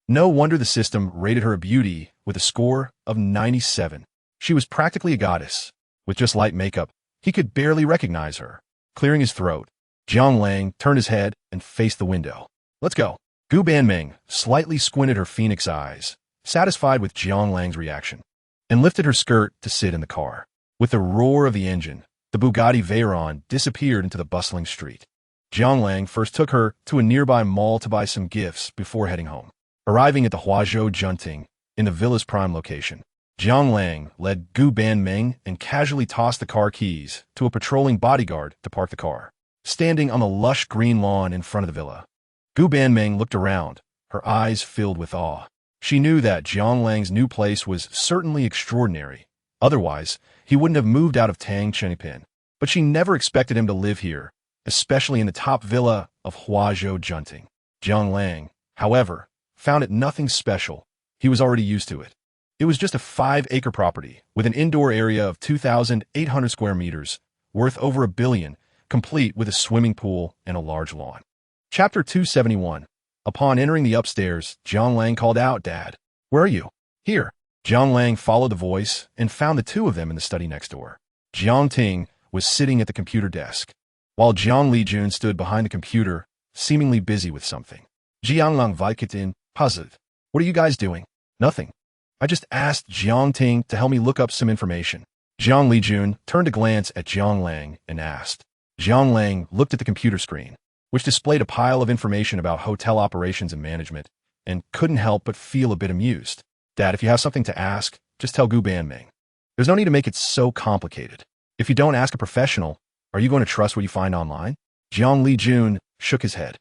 No wonder the system rated her a beauty with a score of 97. She was practically a goddess. With just light makeup, he could barely recognize her. Clearing his throat, Jiang Lang turned his head and faced the window. "Let's go." Gu Banming slightly squinted her phoenix eyes, satisfied with Jiang Lang's reaction, and lifted her skirt to sit in the car. With the roar of the engine, the Bugatti Veyron disappeared into the bustling street. Jiang Lang first took her to a nearby mall to buy some gifts before heading home. Arriving at the Huazhou Junting, in the villa's prime location, Jiang Lang led Gu Banming and casually tossed the car keys to a patrolling bodyguard to park the car. Standing on the lush green lawn in front of the villa, Gu Banming looked around, her eyes filled with awe. She knew that Jiang Lang's new place was certainly extraordinary. Otherwise, he wouldn't have moved out of Tang Chenipin. But she never expected him to live here, especially in the top villa of Huazhou Junting. Jiang Lang, however, found it nothing special. He was already used to it. It was just a 5-acre property with an indoor area of 2,800 square meters, worth over $1 billion, complete with a swimming pool and a large lawn. Chapter 271. Upon entering the upstairs, Jiang Lang called out, "Dad, where are you?" "Here." Jiang Lang followed the voice and found the two of them in the study next door. Jiang Ting was sitting at the computer desk, while Jiang Lijun stood behind the computer, seemingly busy with something. Jiang Lang Vaikitin, puzzled. "What are you guys doing?" "Nothing. I just asked Jiang Ting to help me look up some information." Jiang Lijun turned to glance at Jiang Lang and asked. Jiang Lang looked at the computer screen, which displayed a pile of information about hotel operations and management, and couldn't help but feel a bit amused. "Dad, if you have something to ask, just tell Gu Banming. There's no need to make it so complicated. If you don't ask a professional, are you going to trust what you find online?" Jiang Lijun shook his head.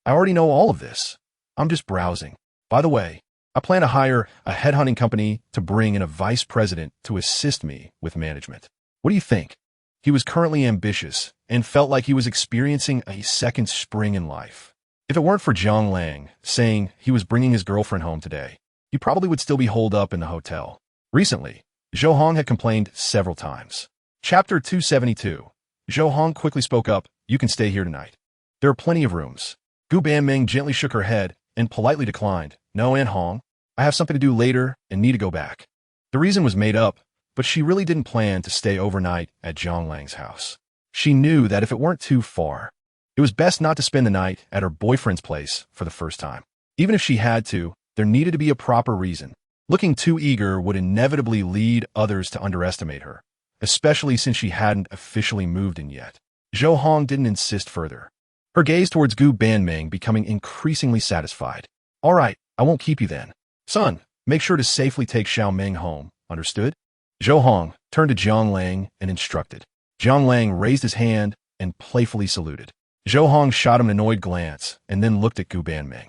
"I already know all of this. I'm just browsing. By the way, I plan to hire a headhunting company to bring in a vice president to assist me with management. What do you think?" He was currently ambitious and felt like he was experiencing a second spring in life. If it weren't for Jiang Lang saying he was bringing his girlfriend home today, he probably would still be holed up in the hotel. Recently, Zhou Hong had complained several times. Chapter 272. Zhou Hong quickly spoke up, "You can stay here tonight. There are plenty of rooms." Gu Banming gently shook her head and politely declined. "No, Aunt Hong, I have something to do later and need to go back." The reason was made up, but she really didn't plan to stay overnight at Jiang Lang's house. She knew that if it weren't too far, it was best not to spend the night at her boyfriend's place for the first time. Even if she had to, there needed to be a proper reason. Looking too eager would inevitably lead others to underestimate her, especially since she hadn't officially moved in yet. Zhou Hong didn't insist further, her gaze towards Gu Banming becoming increasingly satisfied. "All right, I won't keep you then. Son, make sure to safely take Xiao Meng home, understood?" Zhou Hong turned to Jiang Lang and instructed. Jiang Lang raised his hand and playfully saluted. Zhou Hong shot him an annoyed glance and then looked at Gu Banming.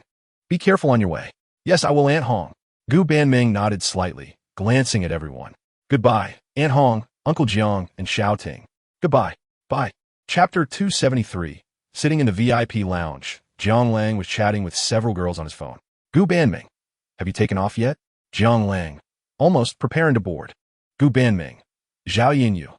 "Be careful on your way." "Yes, I will, Aunt Hong." Gu Banming nodded slightly, glancing at everyone. "Goodbye, Aunt Hong, Uncle Jiang, and Xiao Ting. Goodbye. Bye." Chapter 273. Sitting in the VIP lounge, Jiang Lang was chatting with several girls on his phone. Gu Banming, have you taken off yet? Jiang Lang, almost preparing to board. Gu Banming, Zhao Yinyu,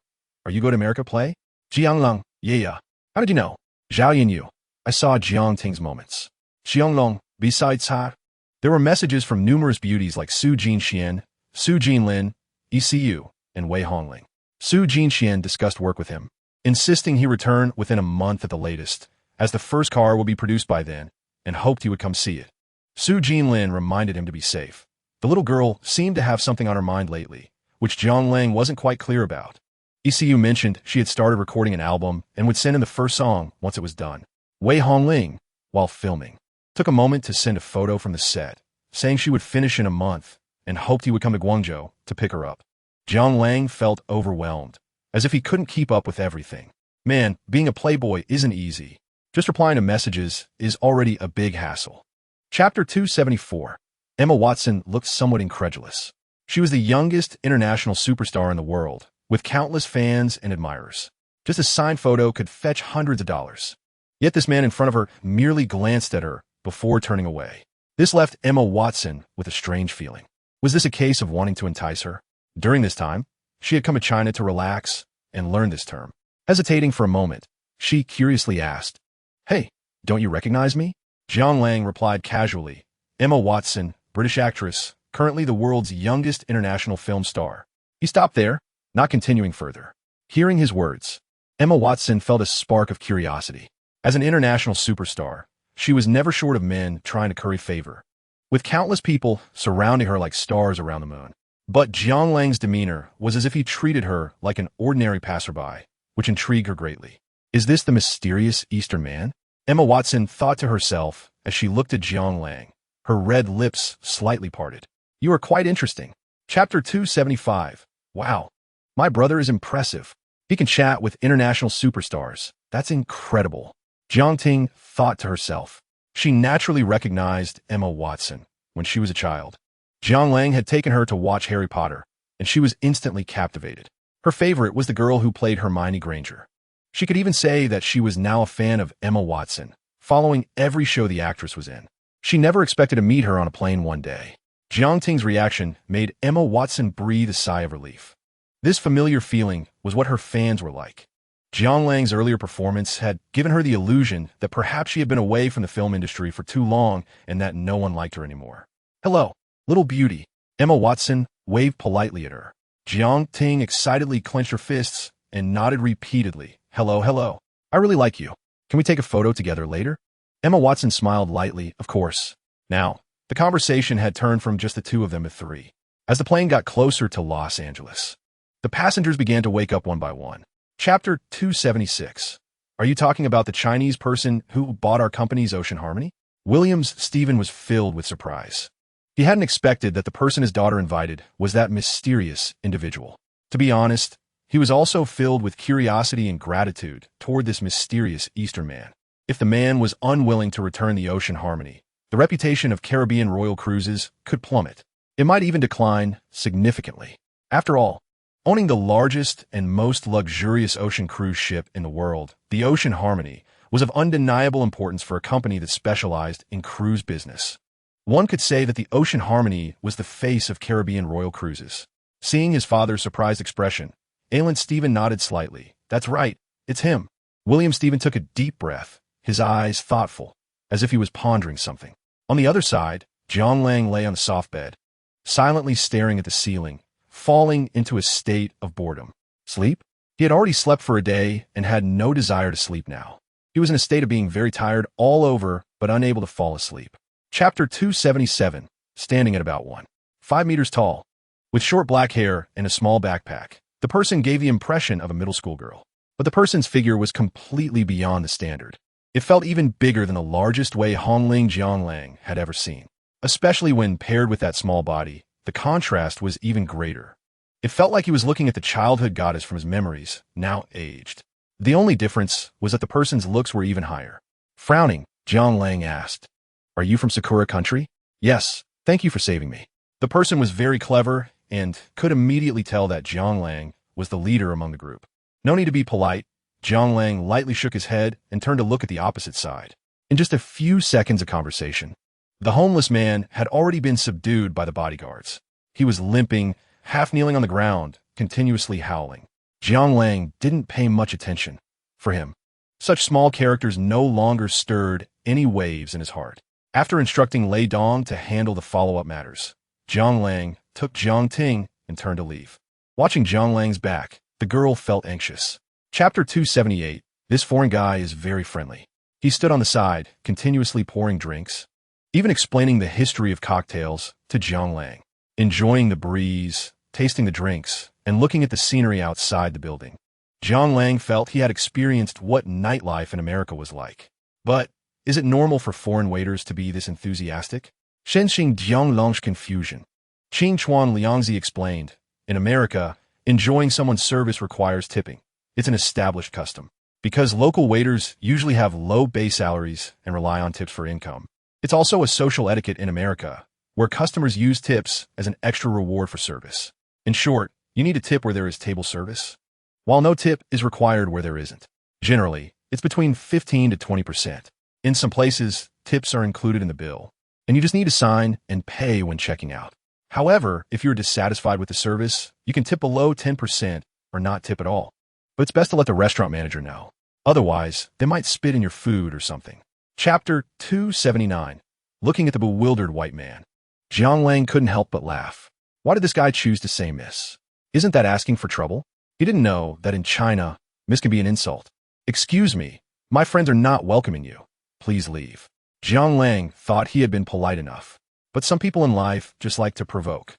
are you going to America play? Jiang Lang, yeah. How did you know? Zhao Yinyu, I saw Jiang Ting's moments. Xiang Long, besides her. There were messages from numerous beauties like Su Jinxian, Su Jinlin, ECU, and Wei Hongling. Su Jinxian discussed work with him, insisting he return within a month at the latest, as the first car will be produced by then, and hoped he would come see it. Su Jinlin reminded him to be safe. The little girl seemed to have something on her mind lately, which Jiang Lang wasn't quite clear about. ECU mentioned she had started recording an album and would send in the first song once it was done. Wei Hongling, while filming, took a moment to send a photo from the set, saying she would finish in a month and hoped he would come to Guangzhou to pick her up. Jiang Lang felt overwhelmed, as if he couldn't keep up with everything. Man, being a playboy isn't easy. Just replying to messages is already a big hassle. Chapter 274. Emma Watson looked somewhat incredulous. She was the youngest international superstar in the world, with countless fans and admirers. Just a signed photo could fetch hundreds of dollars. Yet this man in front of her merely glanced at her before turning away. This left Emma Watson with a strange feeling. Was this a case of wanting to entice her? During this time, she had come to China to relax and learn this term. Hesitating for a moment, she curiously asked, "Hey, don't you recognize me?" Jiang Lang replied casually, "Emma Watson, British actress, currently the world's youngest international film star." He stopped there, not continuing further. Hearing his words, Emma Watson felt a spark of curiosity. As an international superstar, she was never short of men trying to curry favor, with countless people surrounding her like stars around the moon. But Jiang Lang's demeanor was as if he treated her like an ordinary passerby, which intrigued her greatly. Is this the mysterious Eastern man? Emma Watson thought to herself as she looked at Jiang Lang, her red lips slightly parted. You are quite interesting. Chapter 275. Wow. My brother is impressive. He can chat with international superstars. That's incredible. Jiang Ting thought to herself. She naturally recognized Emma Watson when she was a child. Jiang Lang had taken her to watch Harry Potter, and she was instantly captivated. Her favorite was the girl who played Hermione Granger. She could even say that she was now a fan of Emma Watson, following every show the actress was in. She never expected to meet her on a plane one day. Jiang Ting's reaction made Emma Watson breathe a sigh of relief. This familiar feeling was what her fans were like. Jiang Lang's earlier performance had given her the illusion that perhaps she had been away from the film industry for too long and that no one liked her anymore. "Hello, little beauty." Emma Watson waved politely at her. Jiang Ting excitedly clenched her fists and nodded repeatedly. "Hello, hello. I really like you. Can we take a photo together later?" Emma Watson smiled lightly, of course. Now, the conversation had turned from just the two of them to three. As the plane got closer to Los Angeles, the passengers began to wake up one by one. Chapter 276. Are you talking about the Chinese person who bought our company's Ocean Harmony? Williams Stephen was filled with surprise. He hadn't expected that the person his daughter invited was that mysterious individual. To be honest, he was also filled with curiosity and gratitude toward this mysterious Eastern man. If the man was unwilling to return the Ocean Harmony, the reputation of Caribbean Royal Cruises could plummet. It might even decline significantly. After all, owning the largest and most luxurious ocean cruise ship in the world, the Ocean Harmony, was of undeniable importance for a company that specialized in cruise business. One could say that the Ocean Harmony was the face of Caribbean Royal Cruises. Seeing his father's surprised expression, Alan Stephen nodded slightly. "That's right, it's him." William Stephen took a deep breath, his eyes thoughtful, as if he was pondering something. On the other side, Jiang Lang lay on the soft bed, silently staring at the ceiling, falling into a state of boredom. Sleep? He had already slept for a day and had no desire to sleep now. He was in a state of being very tired all over, but unable to fall asleep. Chapter 277. Standing at about 1.5 meters tall, with short black hair and a small backpack, the person gave the impression of a middle school girl. But the person's figure was completely beyond the standard. It felt even bigger than the largest Wei Hongling Jiang Lang had ever seen. Especially when paired with that small body, the contrast was even greater. It felt like he was looking at the childhood goddess from his memories, now aged. The only difference was that the person's looks were even higher. Frowning, Jiang Lang asked, "Are you from Sakura country?" "Yes, thank you for saving me." The person was very clever and could immediately tell that Jiang Lang was the leader among the group. No need to be polite. Jiang Lang lightly shook his head and turned to look at the opposite side. In just a few seconds of conversation, the homeless man had already been subdued by the bodyguards. He was limping, half kneeling on the ground, continuously howling. Jiang Lang didn't pay much attention. For him, such small characters no longer stirred any waves in his heart. After instructing Lei Dong to handle the follow-up matters, Jiang Lang took Jiang Ting and turned to leave. Watching Jiang Lang's back, the girl felt anxious. Chapter 278. This foreign guy is very friendly. He stood on the side, continuously pouring drinks, even explaining the history of cocktails to Jiang Lang, enjoying the breeze, tasting the drinks, and looking at the scenery outside the building. Jiang Lang felt he had experienced what nightlife in America was like. But is it normal for foreign waiters to be this enthusiastic? Shenxing Jiang Lang's confusion. Qing Chuan Liangzi explained, in America, enjoying someone's service requires tipping. It's an established custom. Because local waiters usually have low base salaries and rely on tips for income. It's also a social etiquette in America, where customers use tips as an extra reward for service. In short, you need a tip where there is table service, while no tip is required where there isn't. Generally, it's between 15 to 20%. In some places, tips are included in the bill, and you just need to sign and pay when checking out. However, if you're dissatisfied with the service, you can tip below 10% or not tip at all. But it's best to let the restaurant manager know. Otherwise, they might spit in your food or something. Chapter 279. Looking at the bewildered white man, Jiang Lang couldn't help but laugh. Why did this guy choose to say miss? Isn't that asking for trouble? He didn't know that in China, miss can be an insult. Excuse me, my friends are not welcoming you. Please leave. Jiang Lang thought he had been polite enough. But some people in life just like to provoke.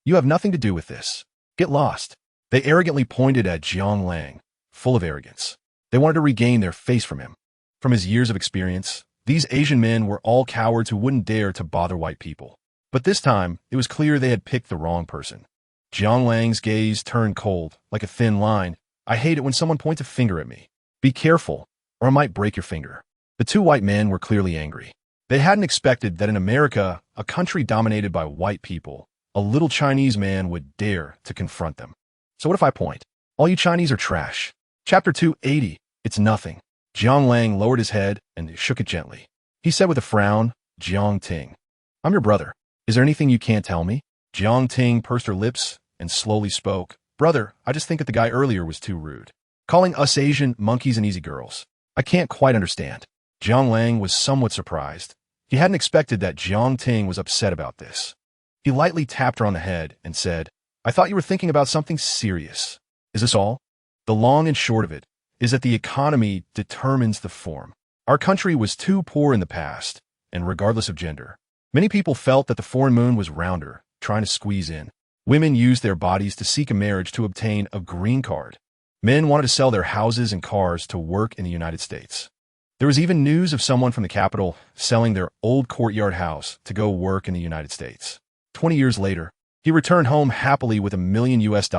You have nothing to do with this. Get lost. They arrogantly pointed at Jiang Lang, full of arrogance. They wanted to regain their face from him. From his years of experience, these Asian men were all cowards who wouldn't dare to bother white people. But this time, it was clear they had picked the wrong person. Jiang Lang's gaze turned cold, like a thin line. I hate it when someone points a finger at me. Be careful, or I might break your finger. The two white men were clearly angry. They hadn't expected that in America, a country dominated by white people, a little Chinese man would dare to confront them. So what if I point? All you Chinese are trash. Chapter 280. It's nothing. Jiang Lang lowered his head and shook it gently. He said with a frown, Jiang Ting. I'm your brother. Is there anything you can't tell me? Jiang Ting pursed her lips and slowly spoke. Brother, I just think that the guy earlier was too rude. Calling us Asian monkeys and easy girls. I can't quite understand. Jiang Lang was somewhat surprised. He hadn't expected that Jiang Ting was upset about this. He lightly tapped her on the head and said, I thought you were thinking about something serious. Is this all? The long and short of it is that the economy determines the form. Our country was too poor in the past, and regardless of gender, many people felt that the foreign moon was rounder, trying to squeeze in. Women used their bodies to seek a marriage to obtain a green card. Men wanted to sell their houses and cars to work in the United States. There was even news of someone from the capital selling their old courtyard house to go work in the United States. 20 years later, he returned home happily with $1 million US,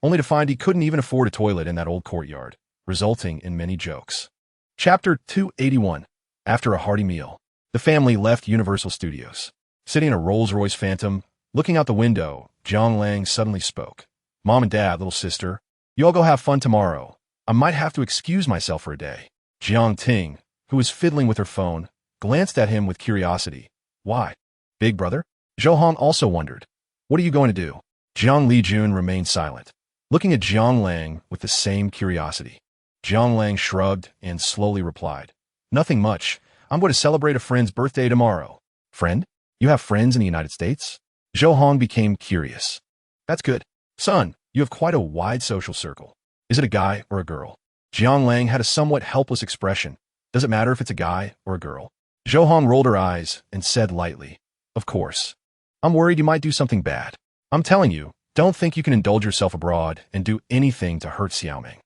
only to find he couldn't even afford a toilet in that old courtyard, resulting in many jokes. Chapter 281. After a hearty meal, the family left Universal Studios. Sitting in a Rolls-Royce Phantom, looking out the window, Jiang Lang suddenly spoke. Mom and Dad, little sister, you all go have fun tomorrow. I might have to excuse myself for a day. Jiang Ting, who was fiddling with her phone, glanced at him with curiosity. Why? Big brother? Zhou Hong also wondered. What are you going to do? Jiang Lijun remained silent, looking at Jiang Lang with the same curiosity. Jiang Lang shrugged and slowly replied. Nothing much. I'm going to celebrate a friend's birthday tomorrow. Friend? You have friends in the United States? Zhou Hong became curious. That's good. Son, you have quite a wide social circle. Is it a guy or a girl? Jiang Lang had a somewhat helpless expression. Does it matter if it's a guy or a girl? Zhou Hong rolled her eyes and said lightly, Of course. I'm worried you might do something bad. I'm telling you, don't think you can indulge yourself abroad and do anything to hurt Xiaoming.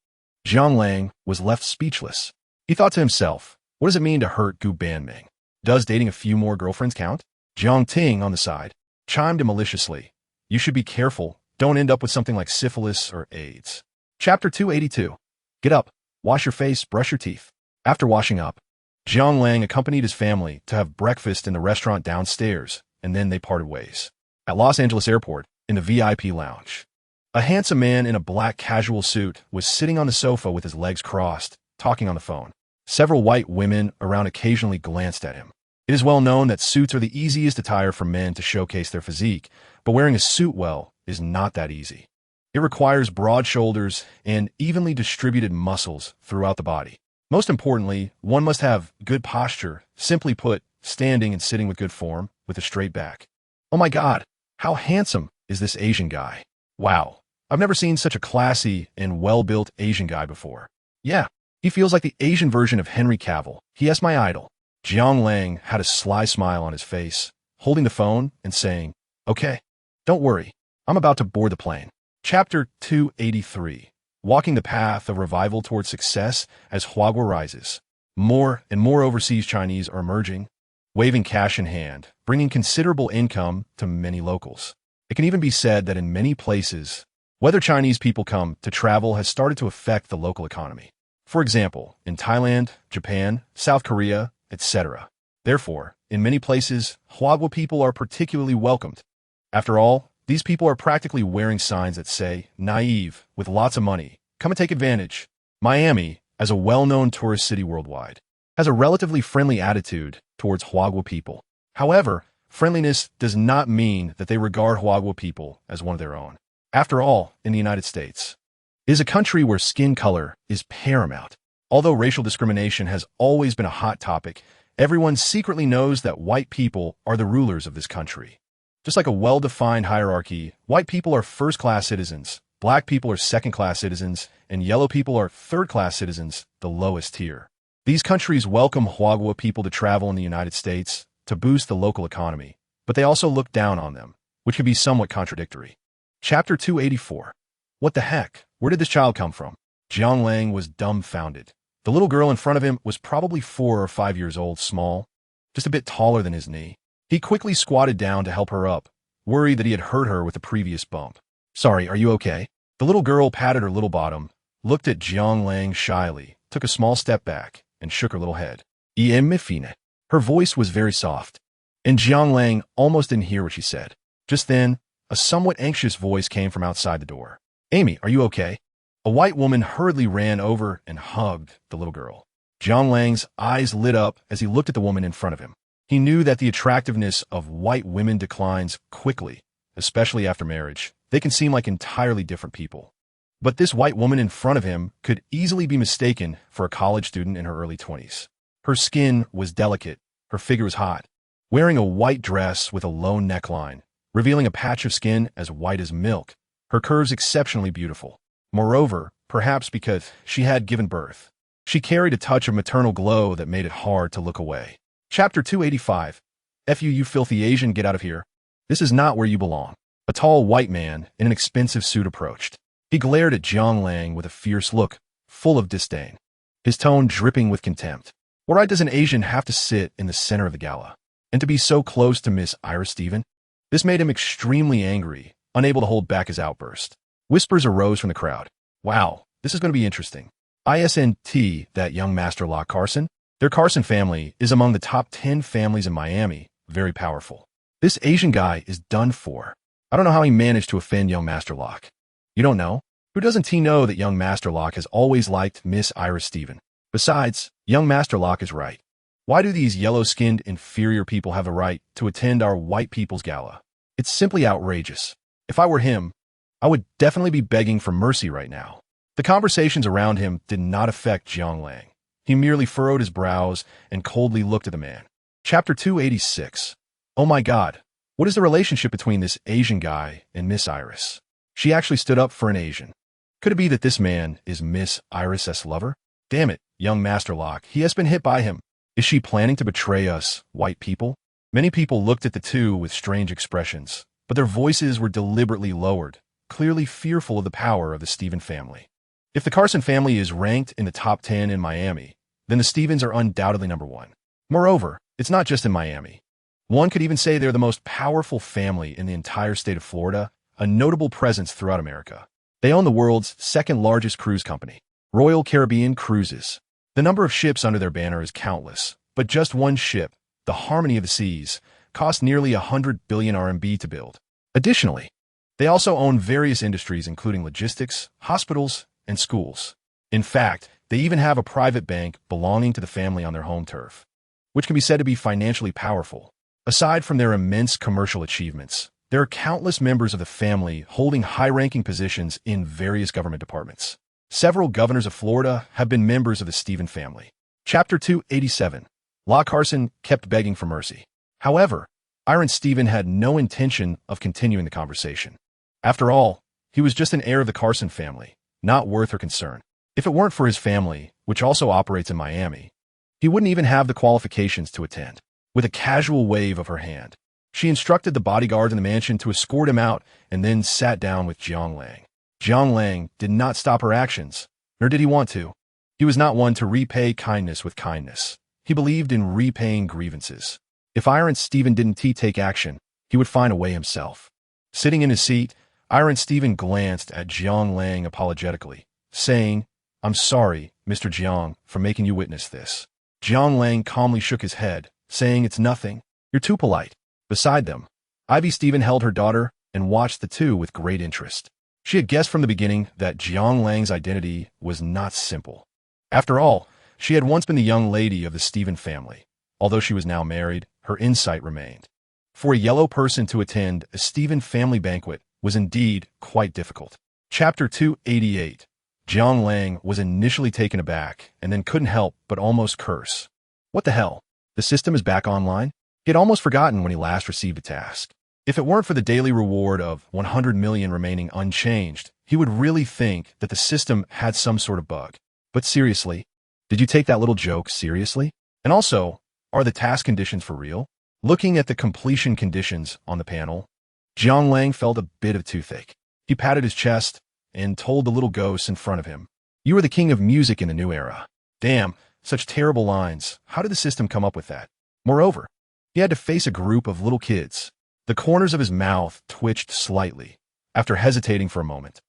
Jiang Lang was left speechless. He thought to himself, what does it mean to hurt Gu Banming? Does dating a few more girlfriends count? Jiang Ting, on the side, chimed in maliciously. You should be careful. Don't end up with something like syphilis or AIDS. Chapter 282. Get up, wash your face, brush your teeth. After washing up, Jiang Lang accompanied his family to have breakfast in the restaurant downstairs, and then they parted ways. At Los Angeles Airport, in the VIP lounge, a handsome man in a black casual suit was sitting on the sofa with his legs crossed, talking on the phone. Several white women around occasionally glanced at him. It is well known that suits are the easiest attire for men to showcase their physique, but wearing a suit well is not that easy. It requires broad shoulders and evenly distributed muscles throughout the body. Most importantly, one must have good posture, simply put, standing and sitting with good form, with a straight back. Oh my God, how handsome is this Asian guy? Wow, I've never seen such a classy and well-built Asian guy before. Yeah, he feels like the Asian version of Henry Cavill. He is my idol. Jiang Lang had a sly smile on his face, holding the phone and saying, "Okay, don't worry, I'm about to board the plane." Chapter 283. Walking the path of revival towards success as Huagua rises. More and more overseas Chinese are emerging, waving cash in hand, bringing considerable income to many locals. It can even be said that in many places, whether Chinese people come to travel has started to affect the local economy. For example, in Thailand, Japan, South Korea, etc. Therefore, in many places, Huagua people are particularly welcomed. After all, these people are practically wearing signs that say, "Naive, with lots of money, come and take advantage." Miami, as a well-known tourist city worldwide, has a relatively friendly attitude towards Huagua people. However, friendliness does not mean that they regard Huagua people as one of their own. After all, in the United States, it is a country where skin color is paramount. Although racial discrimination has always been a hot topic, everyone secretly knows that white people are the rulers of this country. Just like a well-defined hierarchy, white people are first-class citizens, black people are second-class citizens, and yellow people are third-class citizens, the lowest tier. These countries welcome Huagua people to travel in the United States to boost the local economy, but they also look down on them, which can be somewhat contradictory. Chapter 284. What the heck? Where did this child come from? Jiang Lang was dumbfounded. The little girl in front of him was probably 4 or 5 years old, small, just a bit taller than his knee. He quickly squatted down to help her up, worried that he had hurt her with the previous bump. "Sorry, are you okay?" The little girl patted her little bottom, looked at Jiang Lang shyly, took a small step back, and shook her little head. "Fine." Her voice was very soft, and Jiang Lang almost didn't hear what she said. Just then, a somewhat anxious voice came from outside the door. "Amy, are you okay?" A white woman hurriedly ran over and hugged the little girl. Jiang Lang's eyes lit up as he looked at the woman in front of him. He knew that the attractiveness of white women declines quickly, especially after marriage. They can seem like entirely different people. But this white woman in front of him could easily be mistaken for a college student in her early 20s. Her skin was delicate, her figure was hot, wearing a white dress with a low neckline, revealing a patch of skin as white as milk, her curves exceptionally beautiful. Moreover, perhaps because she had given birth, she carried a touch of maternal glow that made it hard to look away. Chapter 285. You filthy Asian, get out of here. This is not where you belong. A tall white man in an expensive suit approached. He glared at Jiang Lang with a fierce look, full of disdain, his tone dripping with contempt. What right does an Asian have to sit in the center of the gala, and to be so close to Miss Iris Stephen? This made him extremely angry, unable to hold back his outburst. Whispers arose from the crowd. "Wow, this is going to be interesting. ISNT, that young Master Locke Carson? Their Carson family is among the top 10 families in Miami, very powerful. This Asian guy is done for. I don't know how he managed to offend young Master Locke." "You don't know? Who doesn't he know that young Master Locke has always liked Miss Iris Stephen? Besides, young Master Locke is right. Why do these yellow-skinned inferior people have a right to attend our white people's gala? It's simply outrageous. If I were him, I would definitely be begging for mercy right now." The conversations around him did not affect Jiang Lang. He merely furrowed his brows and coldly looked at the man. Chapter 286. Oh my God, what is the relationship between this Asian guy and Miss Iris? She actually stood up for an Asian. Could it be that this man is Miss Iris's lover? Damn it, young Master Locke, he has been hit by him. Is she planning to betray us, white people? Many people looked at the two with strange expressions, but their voices were deliberately lowered, clearly fearful of the power of the Stephen family. If the Carson family is ranked in the top 10 in Miami, then the Stephens are undoubtedly number 1. Moreover, it's not just in Miami. One could even say they're the most powerful family in the entire state of Florida, a notable presence throughout America. They own the world's second-largest cruise company, Royal Caribbean Cruises. The number of ships under their banner is countless, but just one ship, the Harmony of the Seas, cost nearly 100 billion RMB to build. Additionally, they also own various industries including logistics, hospitals, and schools. In fact, they even have a private bank belonging to the family on their home turf, which can be said to be financially powerful. Aside from their immense commercial achievements, there are countless members of the family holding high-ranking positions in various government departments. Several governors of Florida have been members of the Stephen family. Chapter 287. La Carson kept begging for mercy. However, Iron Stephen had no intention of continuing the conversation. After all, he was just an heir of the Carson family, not worth her concern. If it weren't for his family, which also operates in Miami, he wouldn't even have the qualifications to attend. With a casual wave of her hand, she instructed the bodyguards in the mansion to escort him out and then sat down with Jiang Lang. Jiang Lang did not stop her actions, nor did he want to. He was not one to repay kindness with kindness. He believed in repaying grievances. If Iron Stephen didn't take action, he would find a way himself. Sitting in his seat, Iron Stephen glanced at Jiang Lang apologetically, saying, "I'm sorry, Mr. Jiang, for making you witness this." Jiang Lang calmly shook his head, saying, "It's nothing. You're too polite." Beside them, Ivy Stephen held her daughter and watched the two with great interest. She had guessed from the beginning that Jiang Lang's identity was not simple. After all, she had once been the young lady of the Stephen family. Although she was now married, her insight remained. For a yellow person to attend a Stephen family banquet was indeed quite difficult. Chapter 288. Jiang Lang was initially taken aback and then couldn't help but almost curse. What the hell? The system is back online? He had almost forgotten when he last received a task. If it weren't for the daily reward of 100 million remaining unchanged, he would really think that the system had some sort of bug. But seriously, did you take that little joke seriously? And also, are the task conditions for real? Looking at the completion conditions on the panel, Jiang Lang felt a bit of toothache. He patted his chest and told the little ghosts in front of him, "You are the king of music in the new era." Damn, such terrible lines. How did the system come up with that? Moreover, he had to face a group of little kids. The corners of his mouth twitched slightly. After hesitating for a moment,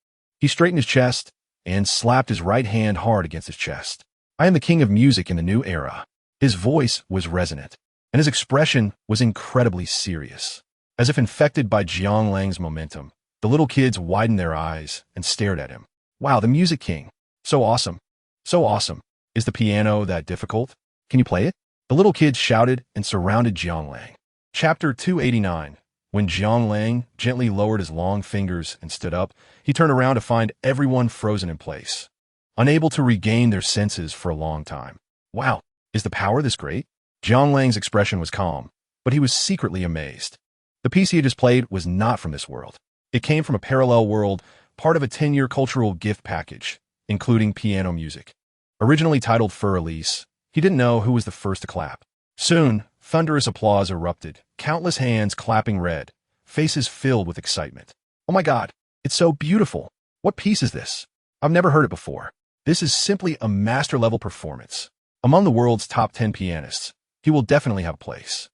he straightened his chest and slapped his right hand hard against his chest. "I am the king of music in the new era." His voice was resonant, and his expression was incredibly serious. As if infected by Jiang Lang's momentum, the little kids widened their eyes and stared at him. "Wow, the music king. So awesome. So awesome. Is the piano that difficult? Can you play it?" The little kids shouted and surrounded Jiang Lang. Chapter 289. When Jiang Lang gently lowered his long fingers and stood up, he turned around to find everyone frozen in place, unable to regain their senses for a long time. "Wow, is the power this great?" Jiang Lang's expression was calm, but he was secretly amazed. The piece he had just played was not from this world. It came from a parallel world, part of a 10-year cultural gift package, including piano music. Originally titled Fur Elise, he didn't know who was the first to clap. Soon, thunderous applause erupted, countless hands clapping red, faces filled with excitement. "Oh my God, it's so beautiful. What piece is this? I've never heard it before. This is simply a master-level performance. Among the world's top 10 pianists, he will definitely have a place.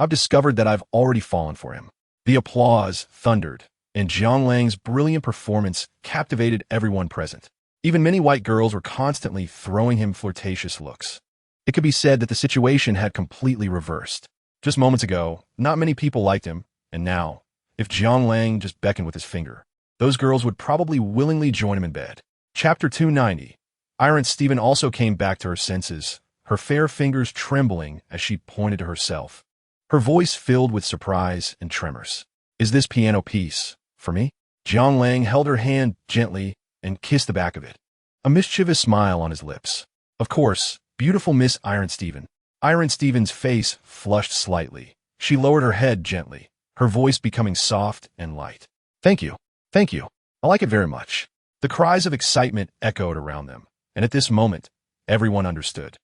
I've discovered that I've already fallen for him." The applause thundered, and Jiang Lang's brilliant performance captivated everyone present. Even many white girls were constantly throwing him flirtatious looks. It could be said that the situation had completely reversed. Just moments ago, not many people liked him, and now, if Jiang Lang just beckoned with his finger, those girls would probably willingly join him in bed. Chapter 290. Iron Stephen also came back to her senses, her fair fingers trembling as she pointed to herself. Her voice filled with surprise and tremors. "Is this piano piece for me?" Jiang Lang held her hand gently and kissed the back of it, a mischievous smile on his lips. "Of course, beautiful Miss Iron Stephen." Iron Stephen's face flushed slightly. She lowered her head gently, her voice becoming soft and light. "Thank you. Thank you. I like it very much." The cries of excitement echoed around them, and at this moment, everyone understood.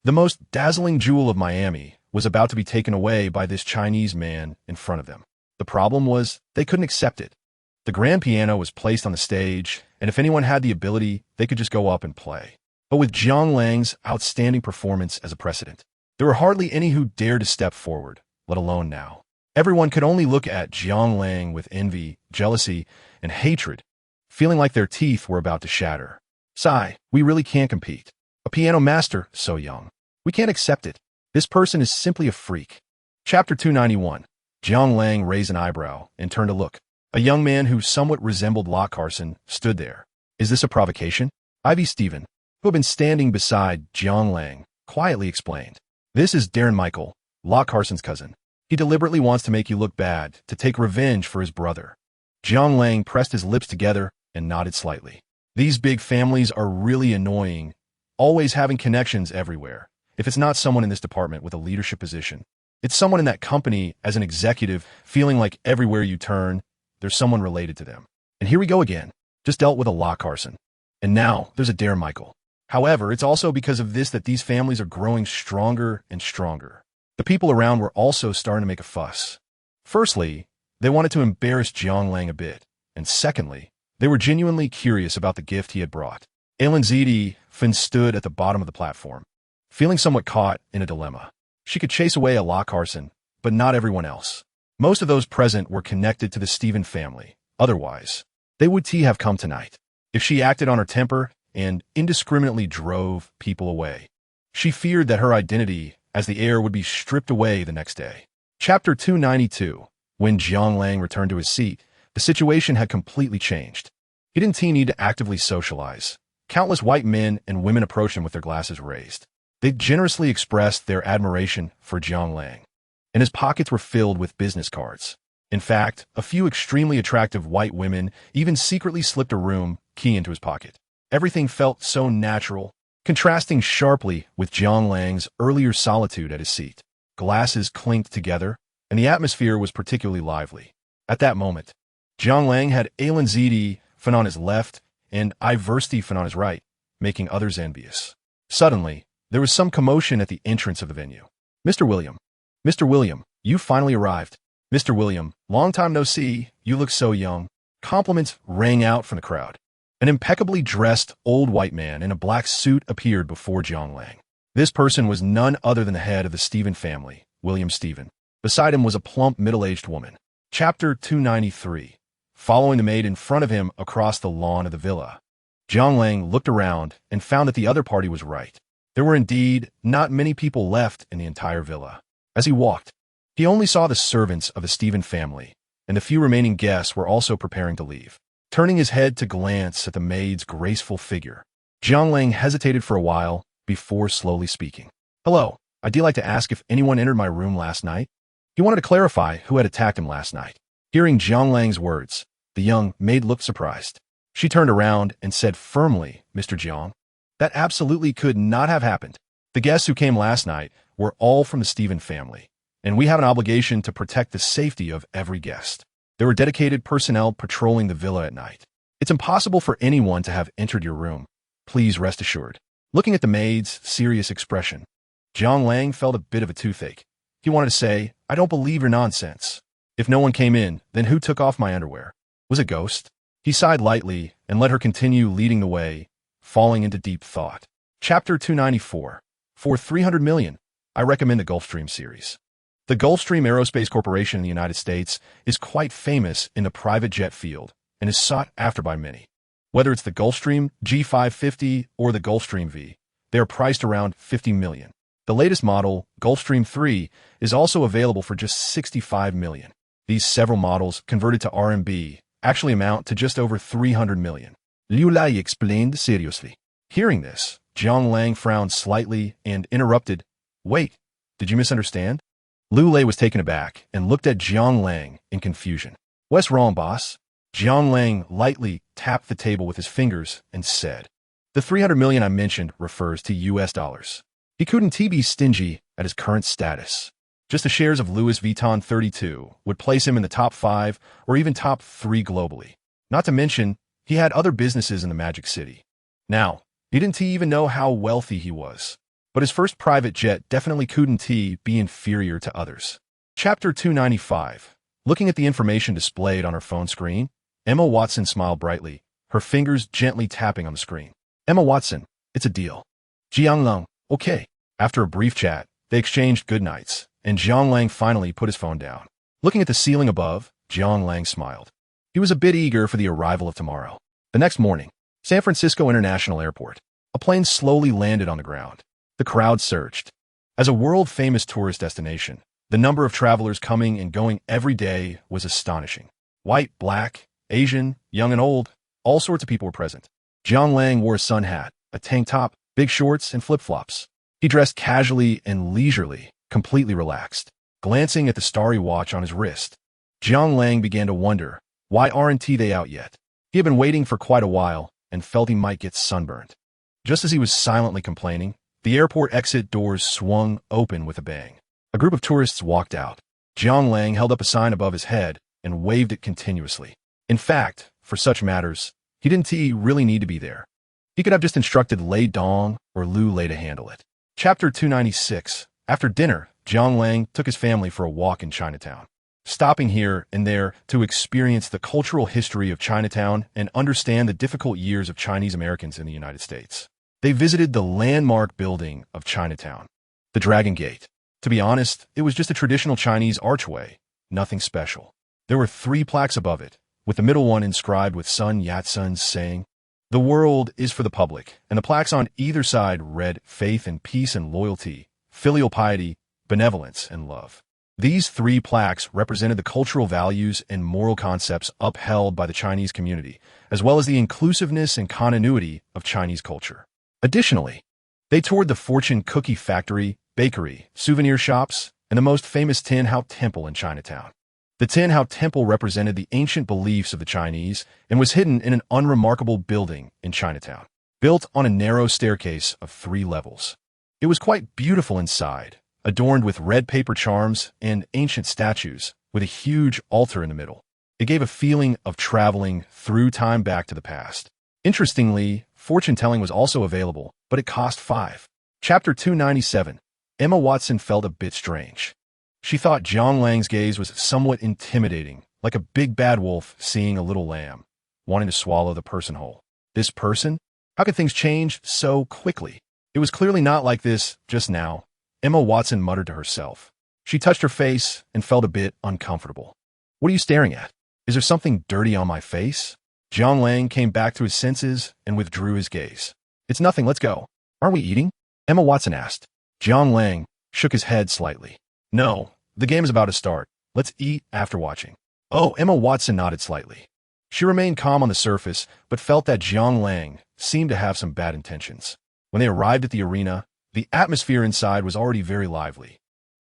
The most dazzling jewel of Miami was about to be taken away by this Chinese man in front of them. The problem was they couldn't accept it. The grand piano was placed on the stage, and if anyone had the ability, they could just go up and play. But with Jiang Lang's outstanding performance as a precedent, there were hardly any who dared to step forward, let alone now. Everyone could only look at Jiang Lang with envy, jealousy, and hatred, feeling like their teeth were about to shatter. "Sigh, we really can't compete. A piano master so young. We can't accept it. This person is simply a freak." Chapter 291. Jiang Lang raised an eyebrow and turned to look. A young man who somewhat resembled La Carson stood there. "Is this a provocation?" "Ivy Stephen, who had been standing beside Jiang Lang, quietly explained. This is Darren Michael, Locke Carson's cousin. He deliberately wants to make you look bad, to take revenge for his brother. Jiang Lang pressed his lips together and nodded slightly. These big families are really annoying, always having connections everywhere. If it's not someone in this department with a leadership position, it's someone in that company as an executive, feeling like everywhere you turn, there's someone related to them. And here we go again. Just dealt with a Locke Carson. And now there's a Darren Michael. However, it's also because of this that these families are growing stronger and stronger. The people around were also starting to make a fuss. Firstly, they wanted to embarrass Jiang Lang a bit. And secondly, they were genuinely curious about the gift he had brought. Alan Zidi Finn stood at the bottom of the platform, feeling somewhat caught in a dilemma. She could chase away a Locke Carson, but not everyone else. Most of those present were connected to the Stephen family. Otherwise, they would have come tonight. If she acted on her temper and indiscriminately drove people away, she feared that her identity as the heir would be stripped away the next day. Chapter 292. When Jiang Lang returned to his seat, the situation had completely changed. He didn't need to actively socialize. Countless white men and women approached him with their glasses raised. They generously expressed their admiration for Jiang Lang, and his pockets were filled with business cards. In fact, a few extremely attractive white women even secretly slipped a room key into his pocket. Everything felt so natural, contrasting sharply with Jiang Lang's earlier solitude at his seat. Glasses clinked together, and the atmosphere was particularly lively. At that moment, Jiang Lang had Alan Zidi Finn on his left and Iversti Finn on his right, making others envious. Suddenly, there was some commotion at the entrance of the venue. Mr. William, you finally arrived. Mr. William, long time no see, you look so young. Compliments rang out from the crowd. An impeccably dressed old white man in a black suit appeared before Jiang Lang. This person was none other than the head of the Stephen family, William Stephen. Beside him was a plump, middle-aged woman. Chapter 293. Following the maid in front of him across the lawn of the villa, Jiang Lang looked around and found that the other party was right. There were indeed not many people left in the entire villa. As he walked, he only saw the servants of the Stephen family, and the few remaining guests were also preparing to leave. Turning his head to glance at the maid's graceful figure, Jiang Lang hesitated for a while before slowly speaking. Hello, I'd like to ask if anyone entered my room last night. He wanted to clarify who had attacked him last night. Hearing Jiang Lang's words, the young maid looked surprised. She turned around and said firmly, Mr. Jiang, that absolutely could not have happened. The guests who came last night were all from the Stephen family, and we have an obligation to protect the safety of every guest. There were dedicated personnel patrolling the villa at night. It's impossible for anyone to have entered your room. Please rest assured. Looking at the maid's serious expression, Jiang Lang felt a bit of a toothache. He wanted to say, I don't believe your nonsense. If no one came in, then who took off my underwear? Was it a ghost? He sighed lightly and let her continue leading the way, falling into deep thought. Chapter 294. For $300 million, I recommend the Gulfstream series. The Gulfstream Aerospace Corporation in the United States is quite famous in the private jet field and is sought after by many. Whether it's the Gulfstream G550 or the Gulfstream V, they are priced around $50 million. The latest model, Gulfstream 3, is also available for just $65 million. These several models, converted to RMB, actually amount to just over $300 million. Liu Lai explained seriously. Hearing this, Jiang Lang frowned slightly and interrupted, Wait, did you misunderstand? Liu Lai was taken aback and looked at Jiang Lang in confusion. What's wrong, boss? Jiang Lang lightly tapped the table with his fingers and said, The $300 million I mentioned refers to US dollars. He couldn't be stingy at his current status. Just the shares of Louis Vuitton 32 would place him in the top 5 or even top 3 globally. Not to mention, he had other businesses in the Magic City. Now, he didn't even know how wealthy he was. But his first private jet definitely couldn't be inferior to others. Chapter 295. Looking at the information displayed on her phone screen, Emma Watson smiled brightly, her fingers gently tapping on the screen. Emma Watson, it's a deal. Jiang Lang, okay. After a brief chat, they exchanged goodnights, and Jiang Lang finally put his phone down. Looking at the ceiling above, Jiang Lang smiled. He was a bit eager for the arrival of tomorrow. The next morning, San Francisco International Airport. A plane slowly landed on the ground. The crowd surged. As a world-famous tourist destination, the number of travelers coming and going every day was astonishing. White, black, Asian, young and old, all sorts of people were present. Jiang Lang wore a sun hat, a tank top, big shorts, and flip-flops. He dressed casually and leisurely, completely relaxed, glancing at the starry watch on his wrist. Jiang Lang began to wonder, why aren't they out yet? He had been waiting for quite a while and felt he might get sunburned. Just as he was silently complaining, the airport exit doors swung open with a bang. A group of tourists walked out. Jiang Lang held up a sign above his head and waved it continuously. In fact, for such matters, he didn't really need to be there. He could have just instructed Lei Dong or Lu Lei to handle it. Chapter 296. After dinner, Jiang Lang took his family for a walk in Chinatown, stopping here and there to experience the cultural history of Chinatown and understand the difficult years of Chinese Americans in the United States. They visited the landmark building of Chinatown, the Dragon Gate. To be honest, it was just a traditional Chinese archway, nothing special. There were 3 plaques above it, with the middle one inscribed with Sun Yat-sen's saying, "The world is for the public," and the plaques on either side read faith and peace and loyalty, filial piety, benevolence, and love. These 3 plaques represented the cultural values and moral concepts upheld by the Chinese community, as well as the inclusiveness and continuity of Chinese culture. Additionally, they toured the Fortune Cookie Factory, bakery, souvenir shops, and the most famous Tin Hao Temple in Chinatown. The Tin Hao Temple represented the ancient beliefs of the Chinese and was hidden in an unremarkable building in Chinatown, built on a narrow staircase of 3 levels. It was quite beautiful inside, adorned with red paper charms and ancient statues, with a huge altar in the middle. It gave a feeling of traveling through time back to the past. Interestingly, fortune-telling was also available, but it cost 5. Chapter 297. Emma Watson felt a bit strange. She thought Jiang Lang's gaze was somewhat intimidating, like a big bad wolf seeing a little lamb, wanting to swallow the person whole. This person? How could things change so quickly? It was clearly not like this just now, Emma Watson muttered to herself. She touched her face and felt a bit uncomfortable. What are you staring at? Is there something dirty on my face? Jiang Lang came back to his senses and withdrew his gaze. It's nothing, let's go. Aren't we eating? Emma Watson asked. Jiang Lang shook his head slightly. No, the game is about to start. Let's eat after watching. Oh, Emma Watson nodded slightly. She remained calm on the surface, but felt that Jiang Lang seemed to have some bad intentions. When they arrived at the arena, the atmosphere inside was already very lively.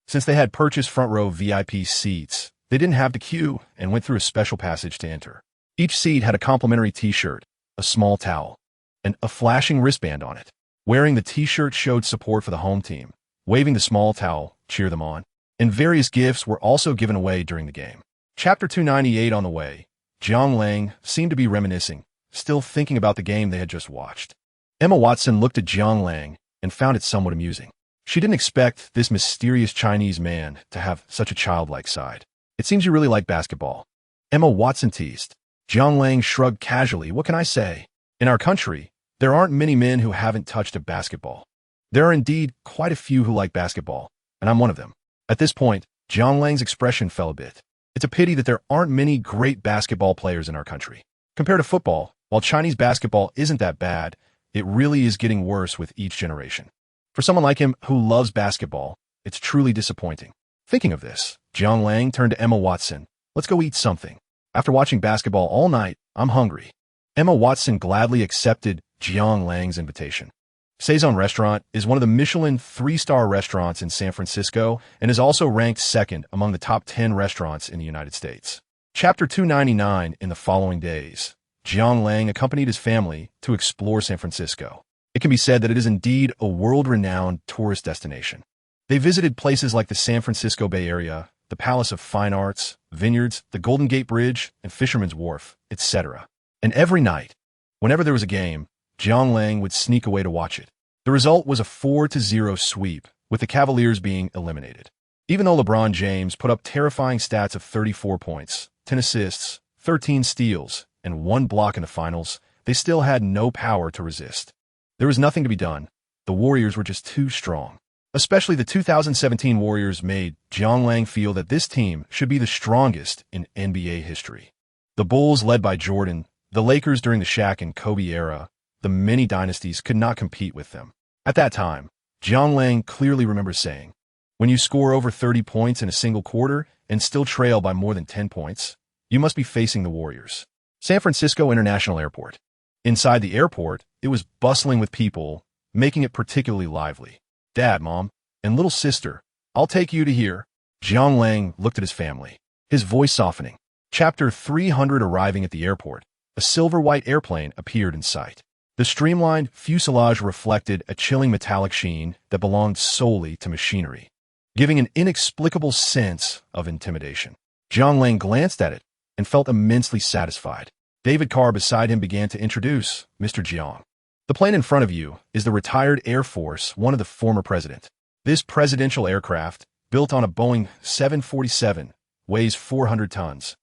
Since they had purchased front row VIP seats, they didn't have to queue and went through a special passage to enter. Each seat had a complimentary t-shirt, a small towel, and a flashing wristband on it. Wearing the t-shirt showed support for the home team. Waving the small towel, cheer them on. And various gifts were also given away during the game. Chapter 298 on the way. Jiang Lang seemed to be reminiscing, still thinking about the game they had just watched. Emma Watson looked at Jiang Lang and found it somewhat amusing. She didn't expect this mysterious Chinese man to have such a childlike side. It seems you really like basketball. Emma Watson teased. Jiang Lang shrugged casually. What can I say? In our country, there aren't many men who haven't touched a basketball. There are indeed quite a few who like basketball, and I'm one of them. At this point, Jiang Lang's expression fell a bit. It's a pity that there aren't many great basketball players in our country. Compared to football, while Chinese basketball isn't that bad, it really is getting worse with each generation. For someone like him who loves basketball, it's truly disappointing. Thinking of this, Jiang Lang turned to Emma Watson. Let's go eat something. After watching basketball all night, I'm hungry. Emma Watson gladly accepted Jiang Lang's invitation. Saison Restaurant is one of the Michelin 3-star restaurants in San Francisco and is also ranked second among the top 10 restaurants in the United States. Chapter 299. In the following days, Jiang Lang accompanied his family to explore San Francisco. It can be said that it is indeed a world-renowned tourist destination. They visited places like the San Francisco Bay Area, the Palace of Fine Arts, vineyards, the Golden Gate Bridge, and Fisherman's Wharf, etc. And every night, whenever there was a game, Jiang Lang would sneak away to watch it. The result was a 4-0 sweep, with the Cavaliers being eliminated. Even though LeBron James put up terrifying stats of 34 points, 10 assists, 13 steals, and 1 block in the finals, they still had no power to resist. There was nothing to be done. The Warriors were just too strong. Especially the 2017 Warriors made Jiang Lang feel that this team should be the strongest in NBA history. The Bulls, led by Jordan, the Lakers during the Shaq and Kobe era, the many dynasties could not compete with them. At that time, Jiang Lang clearly remembers saying, "When you score over 30 points in a single quarter and still trail by more than 10 points, you must be facing the Warriors." San Francisco International Airport. Inside the airport, it was bustling with people, making it particularly lively. Dad, Mom, and little sister, I'll take you to here. Jiang Lang looked at his family, his voice softening. Chapter 300. Arriving at the airport, a silver-white airplane appeared in sight. The streamlined fuselage reflected a chilling metallic sheen that belonged solely to machinery, giving an inexplicable sense of intimidation. Jiang Lang glanced at it and felt immensely satisfied. David Carr beside him began to introduce Mr. Jiang. The plane in front of you is the retired Air Force One of the former president. This presidential aircraft, built on a Boeing 747, weighs 400 tons,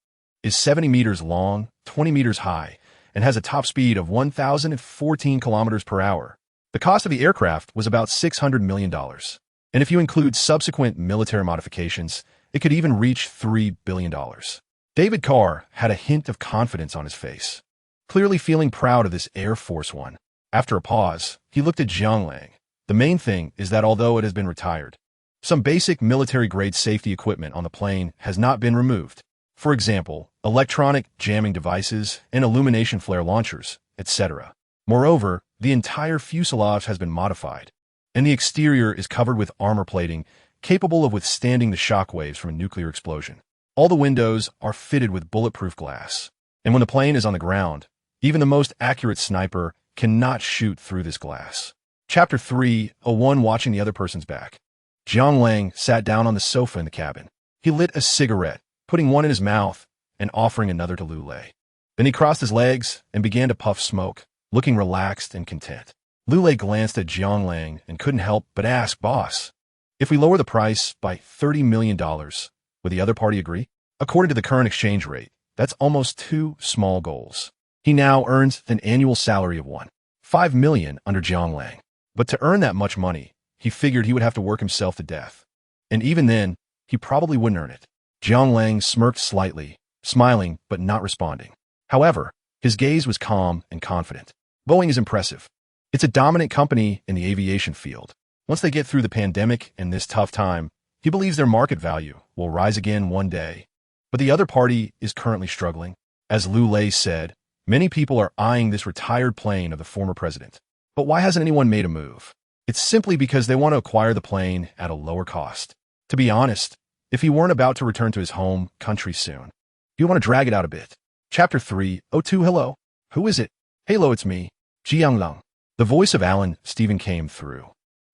is 70 meters long, 20 meters high, and has a top speed of 1,014 kilometers per hour. The cost of the aircraft was about $600 million. And if you include subsequent military modifications, it could even reach $3 billion. David Carr had a hint of confidence on his face, clearly feeling proud of this Air Force One. After a pause, he looked at Jiang Lang. The main thing is that although it has been retired, some basic military-grade safety equipment on the plane has not been removed. For example, electronic jamming devices and illumination flare launchers, etc. Moreover, the entire fuselage has been modified, and the exterior is covered with armor plating capable of withstanding the shock waves from a nuclear explosion. All the windows are fitted with bulletproof glass, and when the plane is on the ground, even the most accurate sniper cannot shoot through this glass. Chapter 301. Watching the other person's back. Jiang Lang sat down on the sofa in the cabin. He lit a cigarette, putting one in his mouth and offering another to Lu Lei. Then he crossed his legs and began to puff smoke, looking relaxed and content. Lu Lei glanced at Jiang Lang and couldn't help but ask, "Boss, if we lower the price by $30 million, would the other party agree?" According to the current exchange rate, that's almost 2 small goals. He now earns an annual salary of $1.5 million under Jiang Lang. But to earn that much money, he figured he would have to work himself to death. And even then, he probably wouldn't earn it. Jiang Lang smirked slightly, smiling but not responding. However, his gaze was calm and confident. Boeing is impressive. It's a dominant company in the aviation field. Once they get through the pandemic and this tough time, he believes their market value will rise again one day. But the other party is currently struggling. As Lu Lei said, many people are eyeing this retired plane of the former president. But why hasn't anyone made a move? It's simply because they want to acquire the plane at a lower cost. To be honest, if he weren't about to return to his home country soon, you want to drag it out a bit. Chapter 302. Hello. Who is it? Hello, it's me, Jiang Lang. The voice of Alan Stephen came through.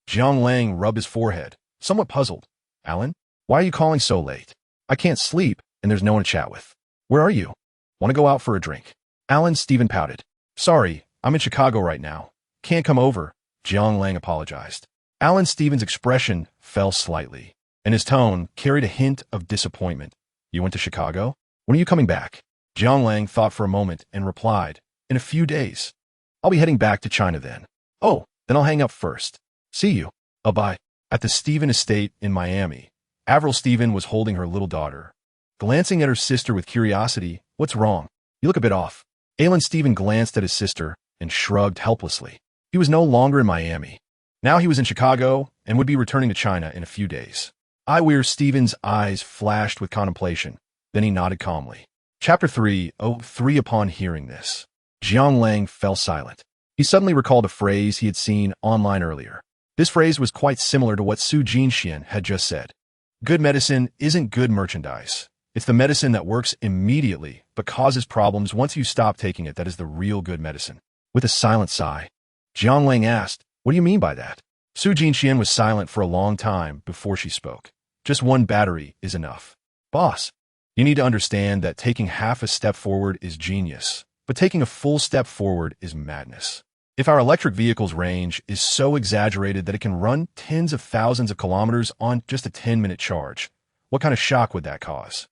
Jiang Lang rubbed his forehead, somewhat puzzled. Alan, why are you calling so late? I can't sleep, and there's no one to chat with. Where are you? Want to go out for a drink? Alan Stephen pouted. Sorry, I'm in Chicago right now. Can't come over. Jiang Lang apologized. Alan Stephen's expression fell slightly, and his tone carried a hint of disappointment. You went to Chicago? When are you coming back? Jiang Lang thought for a moment and replied, in a few days. I'll be heading back to China then. Oh, then I'll hang up first. See you. Bye. At the Stephen estate in Miami, Avril Stephen was holding her little daughter. Glancing at her sister with curiosity, what's wrong? You look a bit off. Alan Stephen glanced at his sister and shrugged helplessly. He was no longer in Miami. Now he was in Chicago and would be returning to China in a few days. Iweir Stephen's eyes flashed with contemplation. Then he nodded calmly. Chapter 303. Upon hearing this, Jiang Lang fell silent. He suddenly recalled a phrase he had seen online earlier. This phrase was quite similar to what Su Jinxian had just said. Good medicine isn't good merchandise. It's the medicine that works immediately but causes problems once you stop taking it that is the real good medicine. With a silent sigh, Jiang Lang asked, what do you mean by that? Su Jinxian was silent for a long time before she spoke. Just one battery is enough. Boss, you need to understand that taking half a step forward is genius, but taking a full step forward is madness. If our electric vehicle's range is so exaggerated that it can run tens of thousands of kilometers on just a 10-minute charge, what kind of shock would that cause?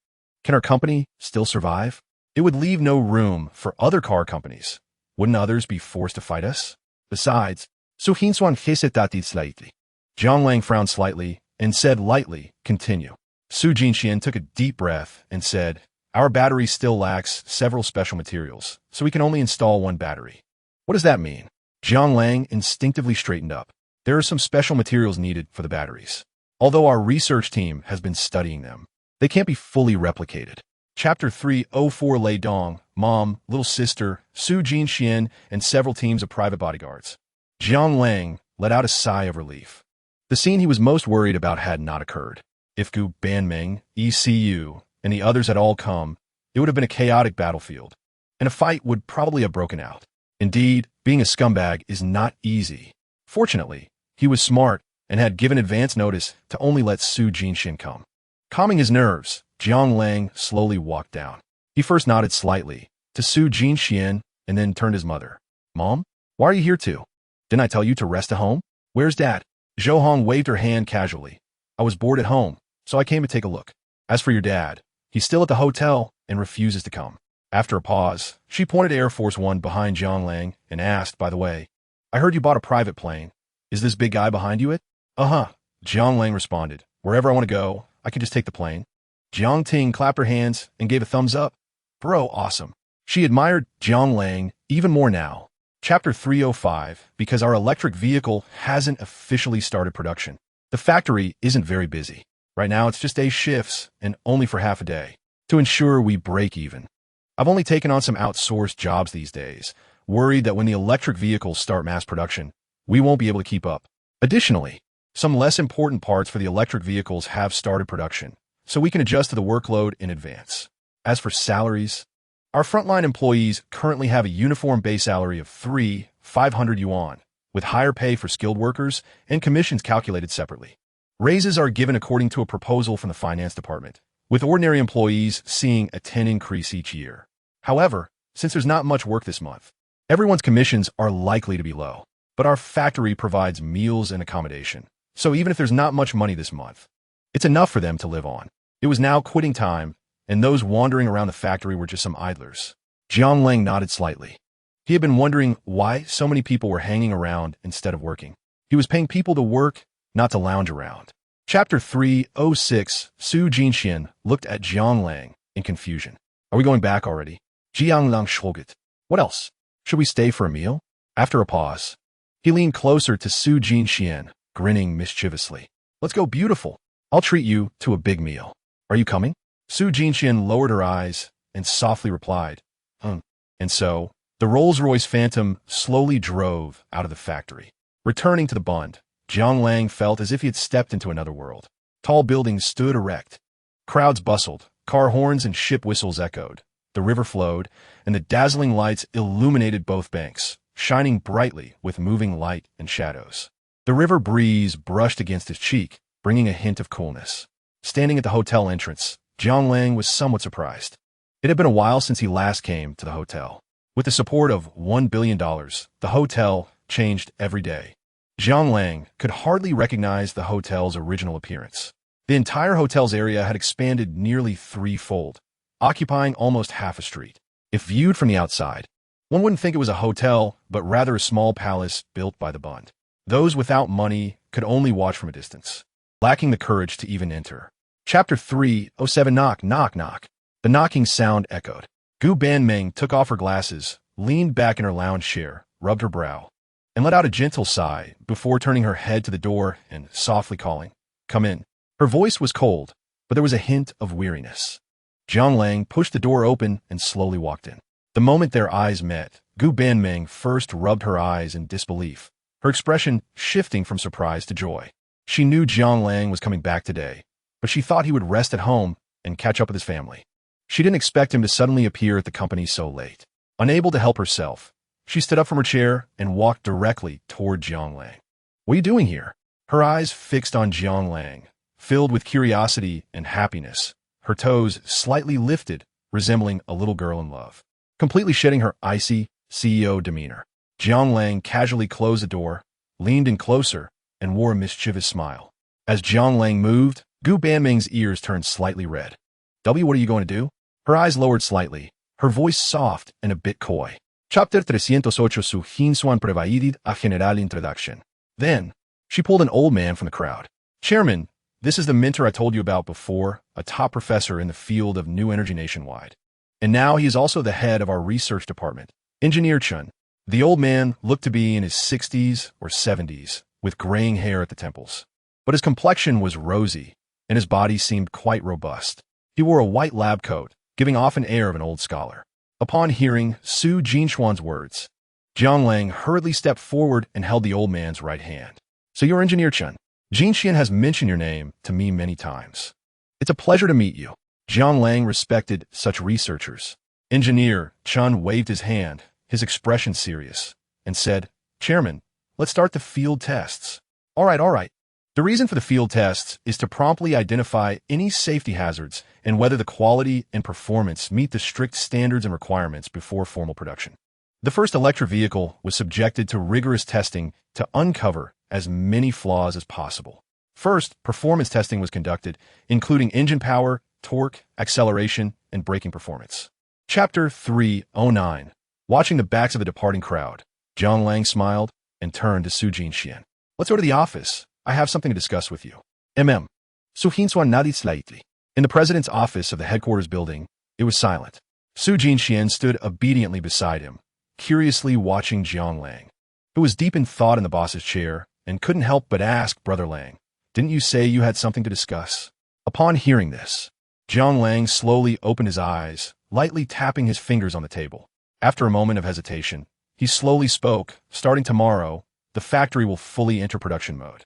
Can our company still survive? It would leave no room for other car companies. Wouldn't others be forced to fight us? Besides, Jiang Lang frowned slightly and said lightly, continue. Su Jinxian took a deep breath and said, our battery still lacks several special materials, so we can only install one battery. What does that mean? Jiang Lang instinctively straightened up. There are some special materials needed for the batteries. Although our research team has been studying them, they can't be fully replicated. Chapter 304. Lei Dong, mom, little sister, Su Jinxian, and several teams of private bodyguards. Jiang Lang let out a sigh of relief. The scene he was most worried about had not occurred. If Gu Banming, ECU, and the others had all come, it would have been a chaotic battlefield, and a fight would probably have broken out. Indeed, being a scumbag is not easy. Fortunately, he was smart and had given advance notice to only let Su Jinxian come. Calming his nerves, Jiang Lang slowly walked down. He first nodded slightly to Su Jinxian and then turned to his mother. Mom, why are you here too? Didn't I tell you to rest at home? Where's Dad? Zhou Hong waved her hand casually. I was bored at home, so I came to take a look. As for your dad, he's still at the hotel and refuses to come. After a pause, she pointed to Air Force One behind Jiang Lang and asked, by the way, I heard you bought a private plane. Is this big guy behind you it? Uh-huh, Jiang Lang responded. Wherever I want to go, I can just take the plane. Jiang Ting clapped her hands and gave a thumbs up. Bro, awesome. She admired Jiang Lang even more now. Chapter 305, because our electric vehicle hasn't officially started production. The factory isn't very busy. Right now it's just day shifts and only for half a day, to ensure we break even. I've only taken on some outsourced jobs these days, worried that when the electric vehicles start mass production, we won't be able to keep up. Additionally, some less important parts for the electric vehicles have started production, so we can adjust to the workload in advance. As for salaries, our frontline employees currently have a uniform base salary of 3,500 yuan, with higher pay for skilled workers and commissions calculated separately. Raises are given according to a proposal from the finance department, with ordinary employees seeing a 10 increase each year. However, since there's not much work this month, everyone's commissions are likely to be low. But our factory provides meals and accommodation, so even if there's not much money this month, it's enough for them to live on. It was now quitting time, and those wandering around the factory were just some idlers. Jiang Lang nodded slightly. He had been wondering why so many people were hanging around instead of working. He was paying people to work, not to lounge around. Chapter 306, Su Jinxian looked at Jiang Lang in confusion. Are we going back already? Jiang Lang shrugged. What else? Should we stay for a meal? After a pause, he leaned closer to Su Jinxian, grinning mischievously. Let's go, beautiful. I'll treat you to a big meal. Are you coming? Su Jinxian lowered her eyes and softly replied, And so, the Rolls-Royce Phantom slowly drove out of the factory. Returning to the Bund, Jiang Lang felt as if he had stepped into another world. Tall buildings stood erect. Crowds bustled, car horns and ship whistles echoed. The river flowed, and the dazzling lights illuminated both banks, shining brightly with moving light and shadows. The river breeze brushed against his cheek, bringing a hint of coolness. Standing at the hotel entrance, Jiang Lang was somewhat surprised. It had been a while since he last came to the hotel. With the support of $1 billion, the hotel changed every day. Jiang Lang could hardly recognize the hotel's original appearance. The entire hotel's area had expanded nearly threefold, occupying almost half a street. If viewed from the outside, one wouldn't think it was a hotel, but rather a small palace built by the Bund. Those without money could only watch from a distance, lacking the courage to even enter. Chapter 307, Knock, knock, knock. The knocking sound echoed. Gu Banming took off her glasses, leaned back in her lounge chair, rubbed her brow, and let out a gentle sigh before turning her head to the door and softly calling, Come in. Her voice was cold, but there was a hint of weariness. Jiang Lang pushed the door open and slowly walked in. The moment their eyes met, Gu Banming first rubbed her eyes in disbelief, her expression shifting from surprise to joy. She knew Jiang Lang was coming back today, but she thought he would rest at home and catch up with his family. She didn't expect him to suddenly appear at the company so late. Unable to help herself, she stood up from her chair and walked directly toward Jiang Lang. What are you doing here? Her eyes fixed on Jiang Lang, filled with curiosity and happiness, her toes slightly lifted, resembling a little girl in love. Completely shedding her icy CEO demeanor, Jiang Lang casually closed the door, leaned in closer, and wore a mischievous smile. As Jiang Lang moved, Gu Banming's ears turned slightly red. What are you going to do? Her eyes lowered slightly, her voice soft and a bit coy. Chapter 308, Su Hinsuan provided a general introduction. Then, she pulled an old man from the crowd. Chairman, this is the mentor I told you about before, a top professor in the field of new energy nationwide. And now he is also the head of our research department, Engineer Chun. The old man looked to be in his 60s or 70s, with graying hair at the temples. But his complexion was rosy, and his body seemed quite robust. He wore a white lab coat, giving off an air of an old scholar. Upon hearing Su Jinxuan's words, Jiang Lang hurriedly stepped forward and held the old man's right hand. So you're Engineer Chen. Jinxian has mentioned your name to me many times. It's a pleasure to meet you. Jiang Lang respected such researchers. Engineer Chen waved his hand, his expression serious, and said, Chairman, let's start the field tests. All right. The reason for the field tests is to promptly identify any safety hazards and whether the quality and performance meet the strict standards and requirements before formal production. The first electric vehicle was subjected to rigorous testing to uncover as many flaws as possible. First, performance testing was conducted, including engine power, torque, acceleration, and braking performance. Chapter 309. Watching the backs of the departing crowd, Jiang Lang smiled and turned to Su Jinxian. Let's go to the office. I have something to discuss with you. Su Jinxuan nodded slightly. In the president's office of the headquarters building, it was silent. Su Jinxian stood obediently beside him, curiously watching Jiang Lang, who was deep in thought in the boss's chair and couldn't help but ask, Brother Lang, didn't you say you had something to discuss? Upon hearing this, Jiang Lang slowly opened his eyes, lightly tapping his fingers on the table. After a moment of hesitation, he slowly spoke, starting tomorrow, the factory will fully enter production mode.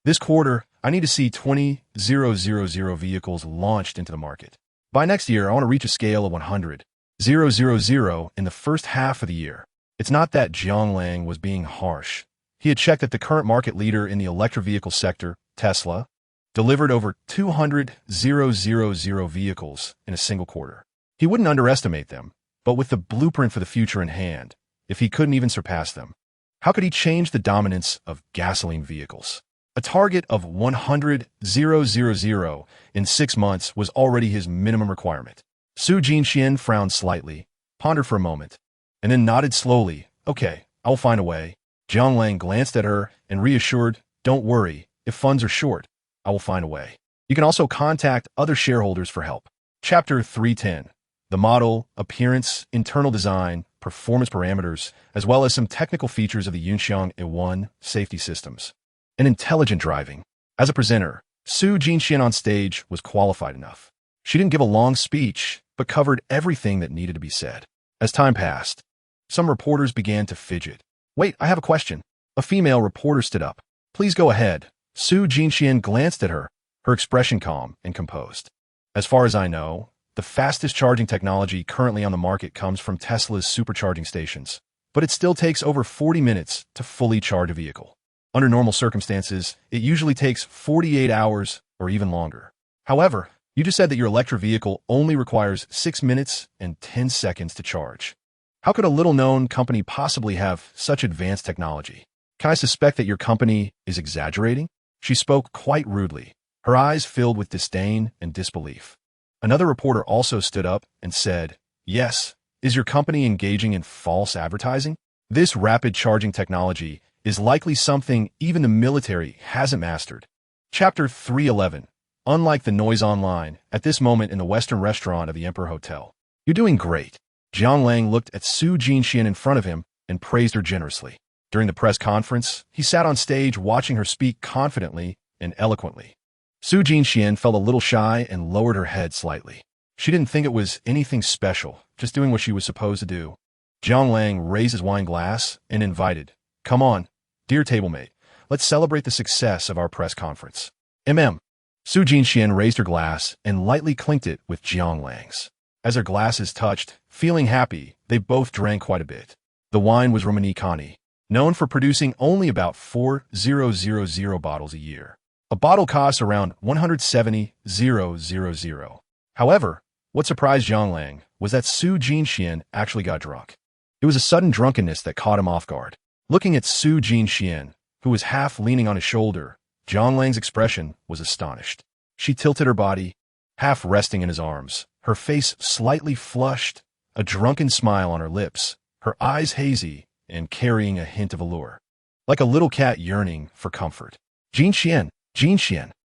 This quarter, I need to see 20,000 vehicles launched into the market. By next year, I want to reach a scale of 100,000 in the first half of the year. It's not that Jiang Lang was being harsh. He had checked that the current market leader in the electric vehicle sector, Tesla, delivered over 200,000 vehicles in a single quarter. He wouldn't underestimate them, but with the blueprint for the future in hand, if he couldn't even surpass them, how could he change the dominance of gasoline vehicles? A target of 100,000 in 6 months was already his minimum requirement. Su Jinxian frowned slightly, pondered for a moment, and then nodded slowly. Okay, I will find a way. Jiang Lang glanced at her and reassured, don't worry, if funds are short, I will find a way. You can also contact other shareholders for help. Chapter 310. The model, appearance, internal design, performance parameters, as well as some technical features of the Yunxiang E1 safety systems. And intelligent driving. As a presenter, Su Jinxian on stage was qualified enough. She didn't give a long speech, but covered everything that needed to be said. As time passed, some reporters began to fidget. Wait, I have a question. A female reporter stood up. Please go ahead. Su Jinxian glanced at her, her expression calm and composed. As far as I know, the fastest charging technology currently on the market comes from Tesla's supercharging stations, but it still takes over 40 minutes to fully charge a vehicle. Under normal circumstances, it usually takes 48 hours or even longer. However, you just said that your electric vehicle only requires 6 minutes and 10 seconds to charge. How could a little-known company possibly have such advanced technology? Can I suspect that your company is exaggerating? She spoke quite rudely, her eyes filled with disdain and disbelief. Another reporter also stood up and said, yes, is your company engaging in false advertising? This rapid charging technology is likely something even the military hasn't mastered. Chapter 311. Unlike the noise online, at this moment in the Western restaurant of the Emperor Hotel. You're doing great. Jiang Lang looked at Su Jinxian in front of him and praised her generously. During the press conference, he sat on stage watching her speak confidently and eloquently. Su Jinxian felt a little shy and lowered her head slightly. She didn't think it was anything special, just doing what she was supposed to do. Jiang Lang raised his wine glass and invited, come on, dear tablemate, let's celebrate the success of our press conference. Su Jinxian raised her glass and lightly clinked it with Jiang Lang's. As their glasses touched, feeling happy, they both drank quite a bit. The wine was Romani Kani, known for producing only about 4,000 bottles a year. A bottle costs around 170,000. However, what surprised Jiang Lang was that Su Jinxian actually got drunk. It was a sudden drunkenness that caught him off guard. Looking at Su Jinxian, who was half leaning on his shoulder, Jiang Lang's expression was astonished. She tilted her body, half resting in his arms, her face slightly flushed, a drunken smile on her lips, her eyes hazy and carrying a hint of allure. Like a little cat yearning for comfort. Jinxian.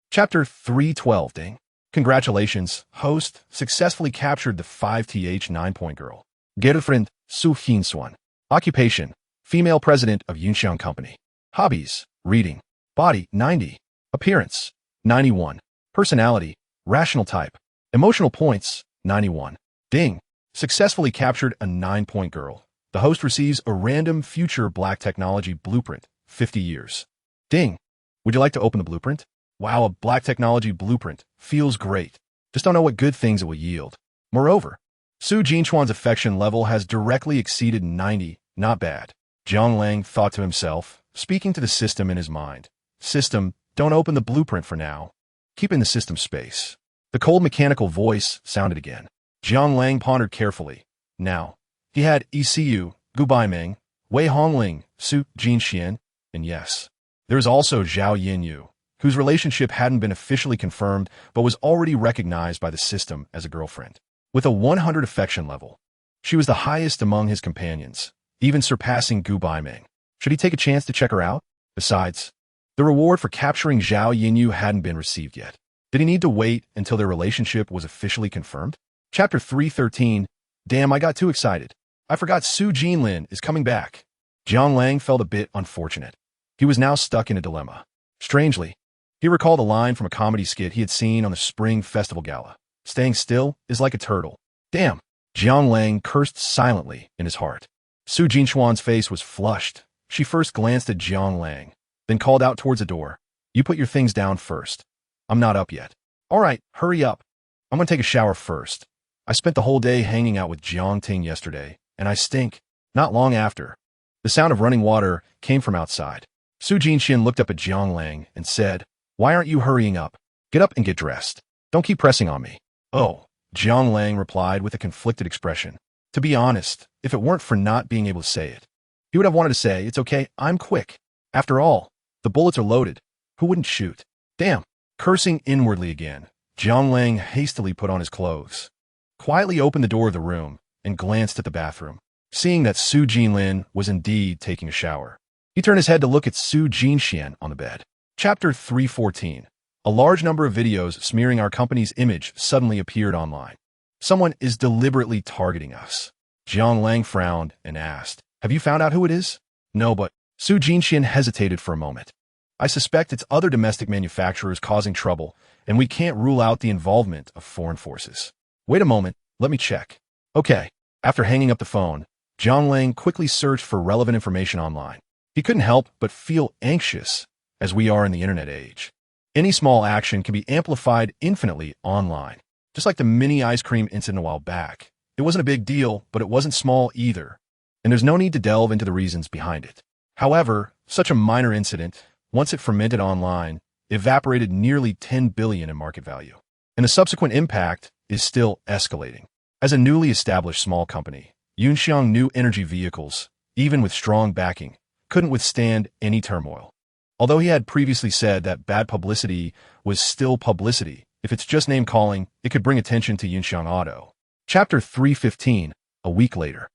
Chapter 312. Ding. Congratulations, host successfully captured the 5th 9-point girl. Girlfriend, Su Jinxuan. Occupation, female president of Yunxiang Company. Hobbies, reading. Body, 90. Appearance, 91. Personality, rational type. Emotional points, 91. Ding. Successfully captured a 9-point girl. The host receives a random future black technology blueprint, 50 years. Ding! Would you like to open the blueprint? Wow, a black technology blueprint. Feels great. Just don't know what good things it will yield. Moreover, Su Jinchuan's affection level has directly exceeded 90. Not bad. Jiang Lang thought to himself, speaking to the system in his mind. System, don't open the blueprint for now. Keep in the system space. The cold mechanical voice sounded again. Jiang Lang pondered carefully. Now, he had ECU, Gu Baiming, Wei Hongling, Su Jinxian, and yes, there is also Zhao Yinyu, whose relationship hadn't been officially confirmed but was already recognized by the system as a girlfriend. With a 100 affection level, she was the highest among his companions, even surpassing Gu Baiming. Should he take a chance to check her out? Besides, the reward for capturing Zhao Yinyu hadn't been received yet. Did he need to wait until their relationship was officially confirmed? Chapter 313. Damn, I got too excited. I forgot Su Jinlin is coming back. Jiang Lang felt a bit unfortunate. He was now stuck in a dilemma. Strangely, he recalled a line from a comedy skit he had seen on the Spring Festival Gala. Staying still is like a turtle. Damn! Jiang Lang cursed silently in his heart. Su Jinchuan's face was flushed. She first glanced at Jiang Lang, then called out towards the door. You put your things down first. I'm not up yet. All right, hurry up. I'm going to take a shower first. I spent the whole day hanging out with Jiang Ting yesterday, and I stink. Not long after, the sound of running water came from outside. Su Jinxian looked up at Jiang Lang and said, Why aren't you hurrying up? Get up and get dressed. Don't keep pressing on me. Oh, Jiang Lang replied with a conflicted expression. To be honest, if it weren't for not being able to say it, he would have wanted to say, It's okay, I'm quick. After all, the bullets are loaded. Who wouldn't shoot? Damn. Cursing inwardly again, Jiang Lang hastily put on his clothes, quietly opened the door of the room, and glanced at the bathroom. Seeing that Su Jinlin was indeed taking a shower, he turned his head to look at Su Jinxian on the bed. Chapter 314. A large number of videos smearing our company's image suddenly appeared online. Someone is deliberately targeting us. Jiang Lang frowned and asked, Have you found out who it is? No, but Su Jinxian hesitated for a moment. I suspect it's other domestic manufacturers causing trouble, and we can't rule out the involvement of foreign forces. Wait a moment, let me check. Okay. After hanging up the phone, Jiang Lang quickly searched for relevant information online. He couldn't help but feel anxious, as we are in the internet age. Any small action can be amplified infinitely online. Just like the mini ice cream incident a while back. It wasn't a big deal, but it wasn't small either, and there's no need to delve into the reasons behind it. However, such a minor incident, once it fermented online, evaporated nearly 10 billion in market value. And the subsequent impact is still escalating. As a newly established small company, Yunxiang New Energy Vehicles, even with strong backing, couldn't withstand any turmoil. Although he had previously said that bad publicity was still publicity, if it's just name-calling, it could bring attention to Yunxiang Auto. Chapter 315. A week later,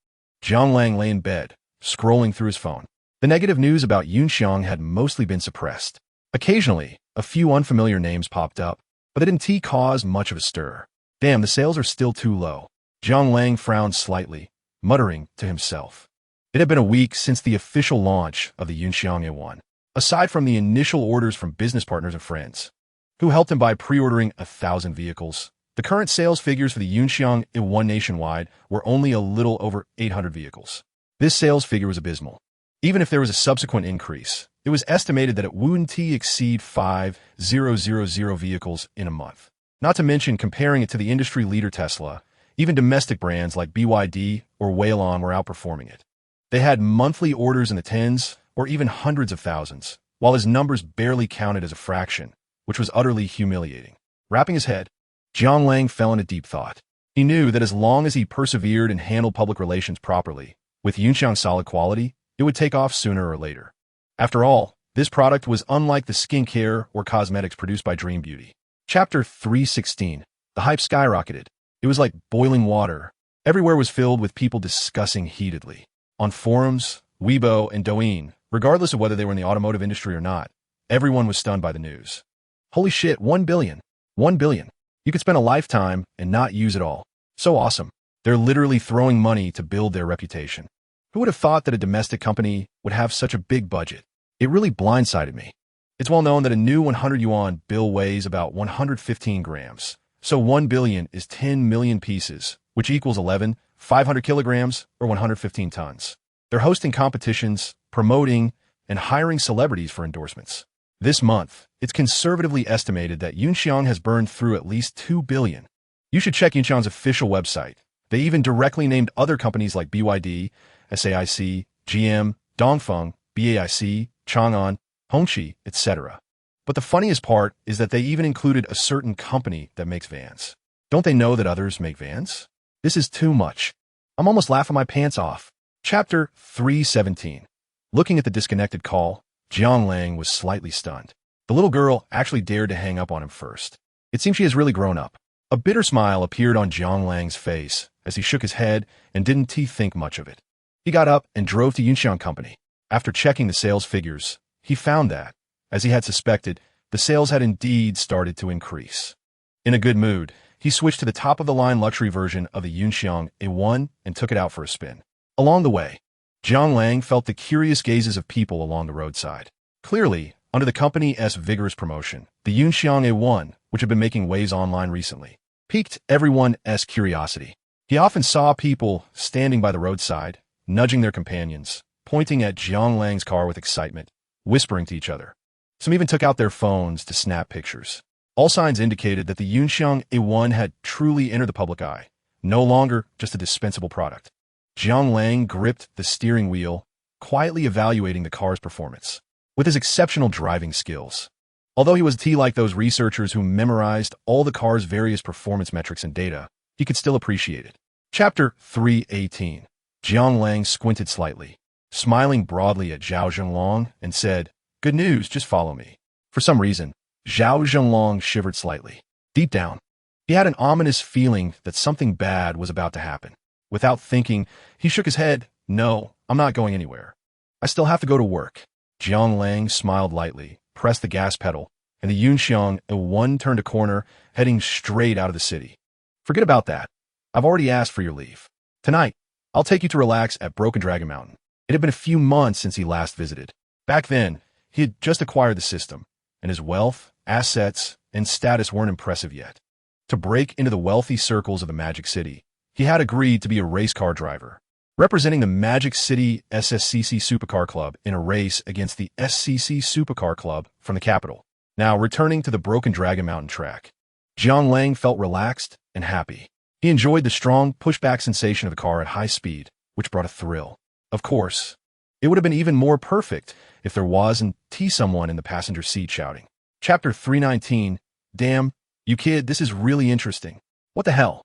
Jiang Lang lay in bed, scrolling through his phone. The negative news about Yunxiang had mostly been suppressed. Occasionally, a few unfamiliar names popped up, but they didn't cause much of a stir. Damn, the sales are still too low. Jiang Lang frowned slightly, muttering to himself. It had been a week since the official launch of the Yunxiang A1. Aside from the initial orders from business partners and friends, who helped him by pre-ordering 1,000 vehicles, the current sales figures for the Yunxiang A1 nationwide were only a little over 800 vehicles. This sales figure was abysmal. Even if there was a subsequent increase, it was estimated that it wouldn't exceed 5,000 vehicles in a month. Not to mention comparing it to the industry leader Tesla, even domestic brands like BYD or Waylon were outperforming it. They had monthly orders in the tens or even hundreds of thousands, while his numbers barely counted as a fraction, which was utterly humiliating. Wrapping his head, Jiang Lang fell into deep thought. He knew that as long as he persevered and handled public relations properly, with Yunxiang's solid quality, it would take off sooner or later. After all, this product was unlike the skincare or cosmetics produced by Dream Beauty. Chapter 316. The hype skyrocketed. It was like boiling water. Everywhere was filled with people discussing heatedly. On forums, Weibo, and Douyin, regardless of whether they were in the automotive industry or not, everyone was stunned by the news. Holy shit, 1 billion. 1 billion. You could spend a lifetime and not use it all. So awesome. They're literally throwing money to build their reputation. Who would have thought that a domestic company would have such a big budget? It really blindsided me. It's well known that a new 100 yuan bill weighs about 115 grams. So 1 billion is 10 million pieces, which equals 11 500 kilograms, or 115 tons. They're hosting competitions, promoting, and hiring celebrities for endorsements. This month, it's conservatively estimated that Yunxiang has burned through at least $2 billion. You should check Yunxiang's official website. They even directly named other companies like BYD, SAIC, GM, Dongfeng, BAIC, Chang'an, Hongqi, etc. But the funniest part is that they even included a certain company that makes vans. Don't they know that others make vans? This is too much. I'm almost laughing my pants off. Chapter 317. Looking at the disconnected call, Jiang Lang was slightly stunned. The little girl actually dared to hang up on him first. It seems she has really grown up. A bitter smile appeared on Jiang Lang's face as he shook his head and didn't think much of it. He got up and drove to Yunxiang Company. After checking the sales figures, he found that, as he had suspected, the sales had indeed started to increase. In a good mood, he switched to the top-of-the-line luxury version of the Yunxiang A1 and took it out for a spin. Along the way, Jiang Lang felt the curious gazes of people along the roadside. Clearly, under the company's vigorous promotion, the Yunxiang A1, which had been making waves online recently, piqued everyone's curiosity. He often saw people standing by the roadside, nudging their companions, pointing at Jiang Lang's car with excitement, whispering to each other. Some even took out their phones to snap pictures. All signs indicated that the Yunxiang A1 had truly entered the public eye, no longer just a dispensable product. Jiang Lang gripped the steering wheel, quietly evaluating the car's performance. With his exceptional driving skills, although he was like those researchers who memorized all the car's various performance metrics and data, he could still appreciate it. Chapter 318. Jiang Lang squinted slightly, smiling broadly at Zhao Zhenglong, and said, "Good news, just follow me." For some reason, Zhao Zhenglong shivered slightly. Deep down, he had an ominous feeling that something bad was about to happen. Without thinking, he shook his head. "No, I'm not going anywhere. I still have to go to work." Jiang Lang smiled lightly, pressed the gas pedal, and the Yunxiang A1 turned a corner, heading straight out of the city. "Forget about that. I've already asked for your leave. Tonight, I'll take you to relax at Broken Dragon Mountain." It had been a few months since he last visited. Back then, he had just acquired the system, and his wealth, assets, and status weren't impressive yet. To break into the wealthy circles of the Magic City, he had agreed to be a race car driver, representing the Magic City SSCC Supercar Club in a race against the SCC Supercar Club from the capital. Now, returning to the Broken Dragon Mountain track, Jiang Lang felt relaxed and happy. He enjoyed the strong pushback sensation of the car at high speed, which brought a thrill. Of course, it would have been even more perfect if there wasn't someone in the passenger seat shouting. Chapter 319. Damn, you kid, this is really interesting. What the hell?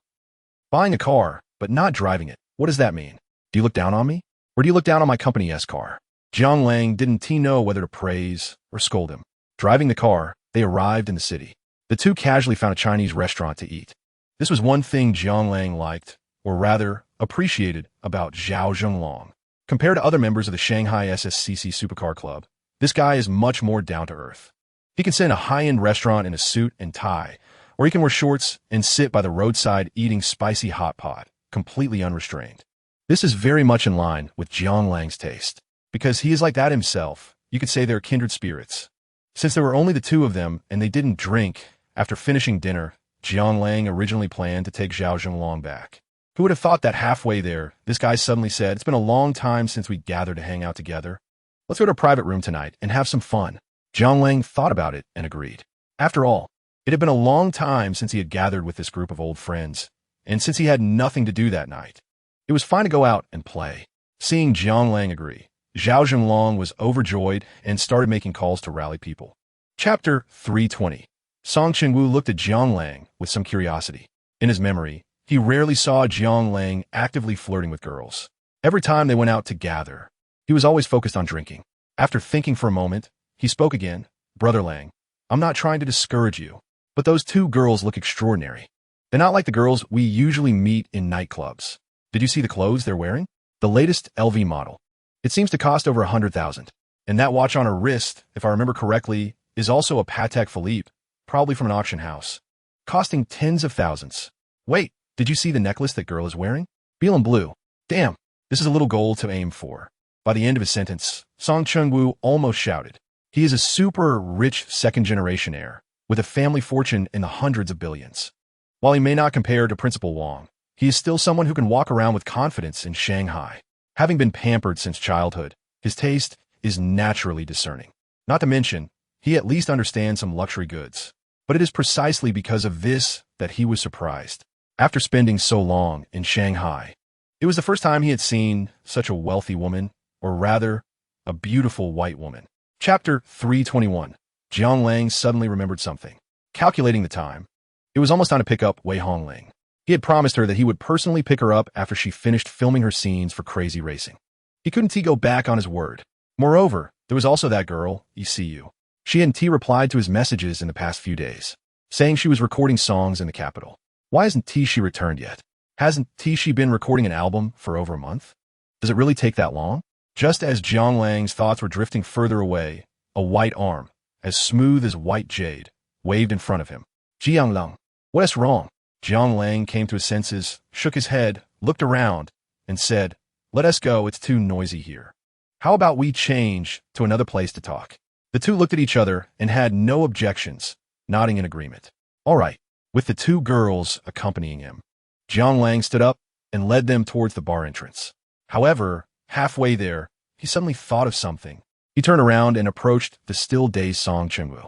Buying a car, but not driving it. What does that mean? Do you look down on me? Or do you look down on my company's car? Jiang Lang didn't know whether to praise or scold him. Driving the car, they arrived in the city. The two casually found a Chinese restaurant to eat. This was one thing Jiang Lang liked, or rather, appreciated about Zhao Zhenglong. Compared to other members of the Shanghai SSCC Supercar Club, this guy is much more down-to-earth. He can sit in a high-end restaurant in a suit and tie, or he can wear shorts and sit by the roadside eating spicy hot pot, completely unrestrained. This is very much in line with Jiang Lang's taste. Because he is like that himself, you could say they're kindred spirits. Since there were only the two of them and they didn't drink, after finishing dinner, Jiang Lang originally planned to take Zhao Zhenglong back. Who would have thought that halfway there, this guy suddenly said, "It's been a long time since we gathered to hang out together. Let's go to a private room tonight and have some fun." Jiang Lang thought about it and agreed. After all, it had been a long time since he had gathered with this group of old friends, and since he had nothing to do that night, it was fine to go out and play. Seeing Jiang Lang agree, Zhao Zhenglong was overjoyed and started making calls to rally people. Chapter 320. Song Qingwu looked at Jiang Lang with some curiosity. In his memory, he rarely saw Jiang Lang actively flirting with girls. Every time they went out to gather, he was always focused on drinking. After thinking for a moment, he spoke again. "Brother Lang, I'm not trying to discourage you, but those two girls look extraordinary. They're not like the girls we usually meet in nightclubs. Did you see the clothes they're wearing? The latest LV model. It seems to cost over 100,000. And that watch on her wrist, if I remember correctly, is also a Patek Philippe, probably from an auction house, costing tens of thousands. Wait, did you see the necklace that girl is wearing? Beal and blue. Damn, this is a little goal to aim for." By the end of his sentence, Song Qingwu almost shouted. He is a super rich second-generation heir, with a family fortune in the hundreds of billions. While he may not compare to Principal Wang, he is still someone who can walk around with confidence in Shanghai. Having been pampered since childhood, his taste is naturally discerning. Not to mention, he at least understands some luxury goods. But it is precisely because of this that he was surprised. After spending so long in Shanghai, it was the first time he had seen such a wealthy woman, or rather, a beautiful white woman. Chapter 321. Jiang Lang suddenly remembered something. Calculating the time, it was almost time to pick up Wei Hongling. He had promised her that he would personally pick her up after she finished filming her scenes for Crazy Racing. He couldn't go back on his word. Moreover, there was also that girl, ECU. She hadn't replied to his messages in the past few days, saying she was recording songs in the capital. Why hasn't she returned yet? Hasn't she been recording an album for over a month? Does it really take that long? Just as Jiang Lang's thoughts were drifting further away, a white arm, as smooth as white jade, waved in front of him. Jiang Lang, what is wrong? Jiang Lang came to his senses, shook his head, looked around, and said, "Let us go, it's too noisy here. How about we change to another place to talk?" The two looked at each other and had no objections, nodding in agreement. All right, with the two girls accompanying him. Jiang Lang stood up and led them towards the bar entrance. However, halfway there, he suddenly thought of something. He turned around and approached the still dazed Song Chengwu.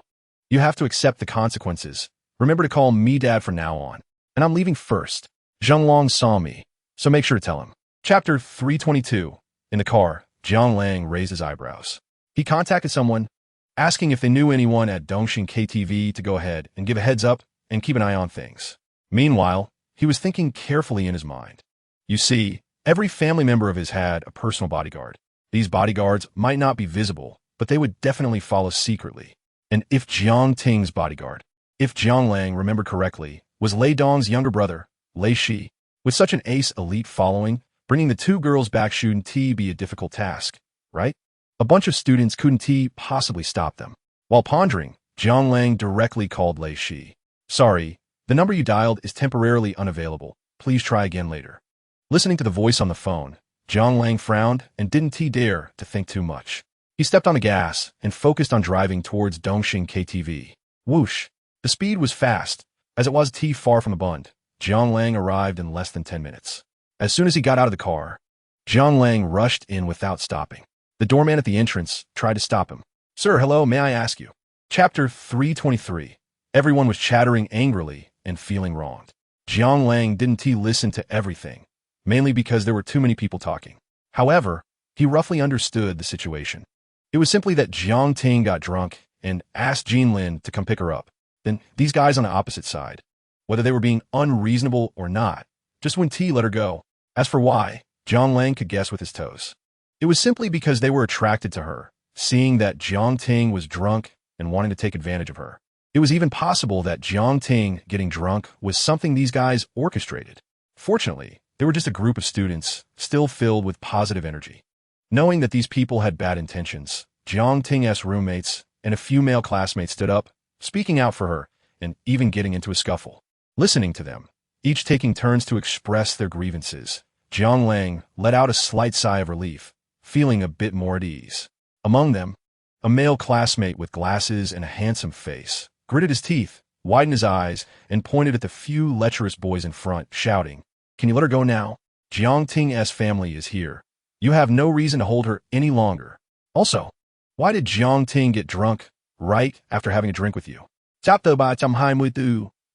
"You have to accept the consequences. Remember to call me Dad from now on. And I'm leaving first. Zheng Long saw me, so make sure to tell him." Chapter 322. In the car, Jiang Lang raised his eyebrows. He contacted someone, asking if they knew anyone at Dongxing KTV to go ahead and give a heads up and keep an eye on things. Meanwhile, he was thinking carefully in his mind. You see, every family member of his had a personal bodyguard. These bodyguards might not be visible, but they would definitely follow secretly. And if Jiang Ting's bodyguard, if Jiang Lang remembered correctly, was Lei Dong's younger brother, Lei Shi, with such an ace elite following, bringing the two girls back shouldn't be a difficult task, right? A bunch of students couldn't possibly stop them. While pondering, Jiang Lang directly called Lei Shi. "Sorry, the number you dialed is temporarily unavailable. Please try again later." Listening to the voice on the phone, Jiang Lang frowned and didn't dare to think too much. He stepped on the gas and focused on driving towards Dongxing KTV. Whoosh! The speed was fast. As it was far from the Bund, Jiang Lang arrived in less than 10 minutes. As soon as he got out of the car, Jiang Lang rushed in without stopping. The doorman at the entrance tried to stop him. "Sir, hello, may I ask you?" Chapter 323. Everyone was chattering angrily and feeling wronged. Jiang Lang didn't listen to everything, mainly because there were too many people talking. However, he roughly understood the situation. It was simply that Jiang Ting got drunk and asked Jean Lin to come pick her up. Then these guys on the opposite side, whether they were being unreasonable or not, just wouldn't let her go. As for why, Jiang Lang could guess with his toes. It was simply because they were attracted to her, seeing that Jiang Ting was drunk and wanting to take advantage of her. It was even possible that Jiang Ting getting drunk was something these guys orchestrated. Fortunately, they were just a group of students, still filled with positive energy. Knowing that these people had bad intentions, Jiang Ting's roommates and a few male classmates stood up, speaking out for her, and even getting into a scuffle. Listening to them, each taking turns to express their grievances, Jiang Lang let out a slight sigh of relief, feeling a bit more at ease. Among them, a male classmate with glasses and a handsome face gritted his teeth, widened his eyes, and pointed at the few lecherous boys in front, shouting, "Can you let her go now? Jiang Ting's family is here. You have no reason to hold her any longer. Also, why did Jiang Ting get drunk right after having a drink with you?"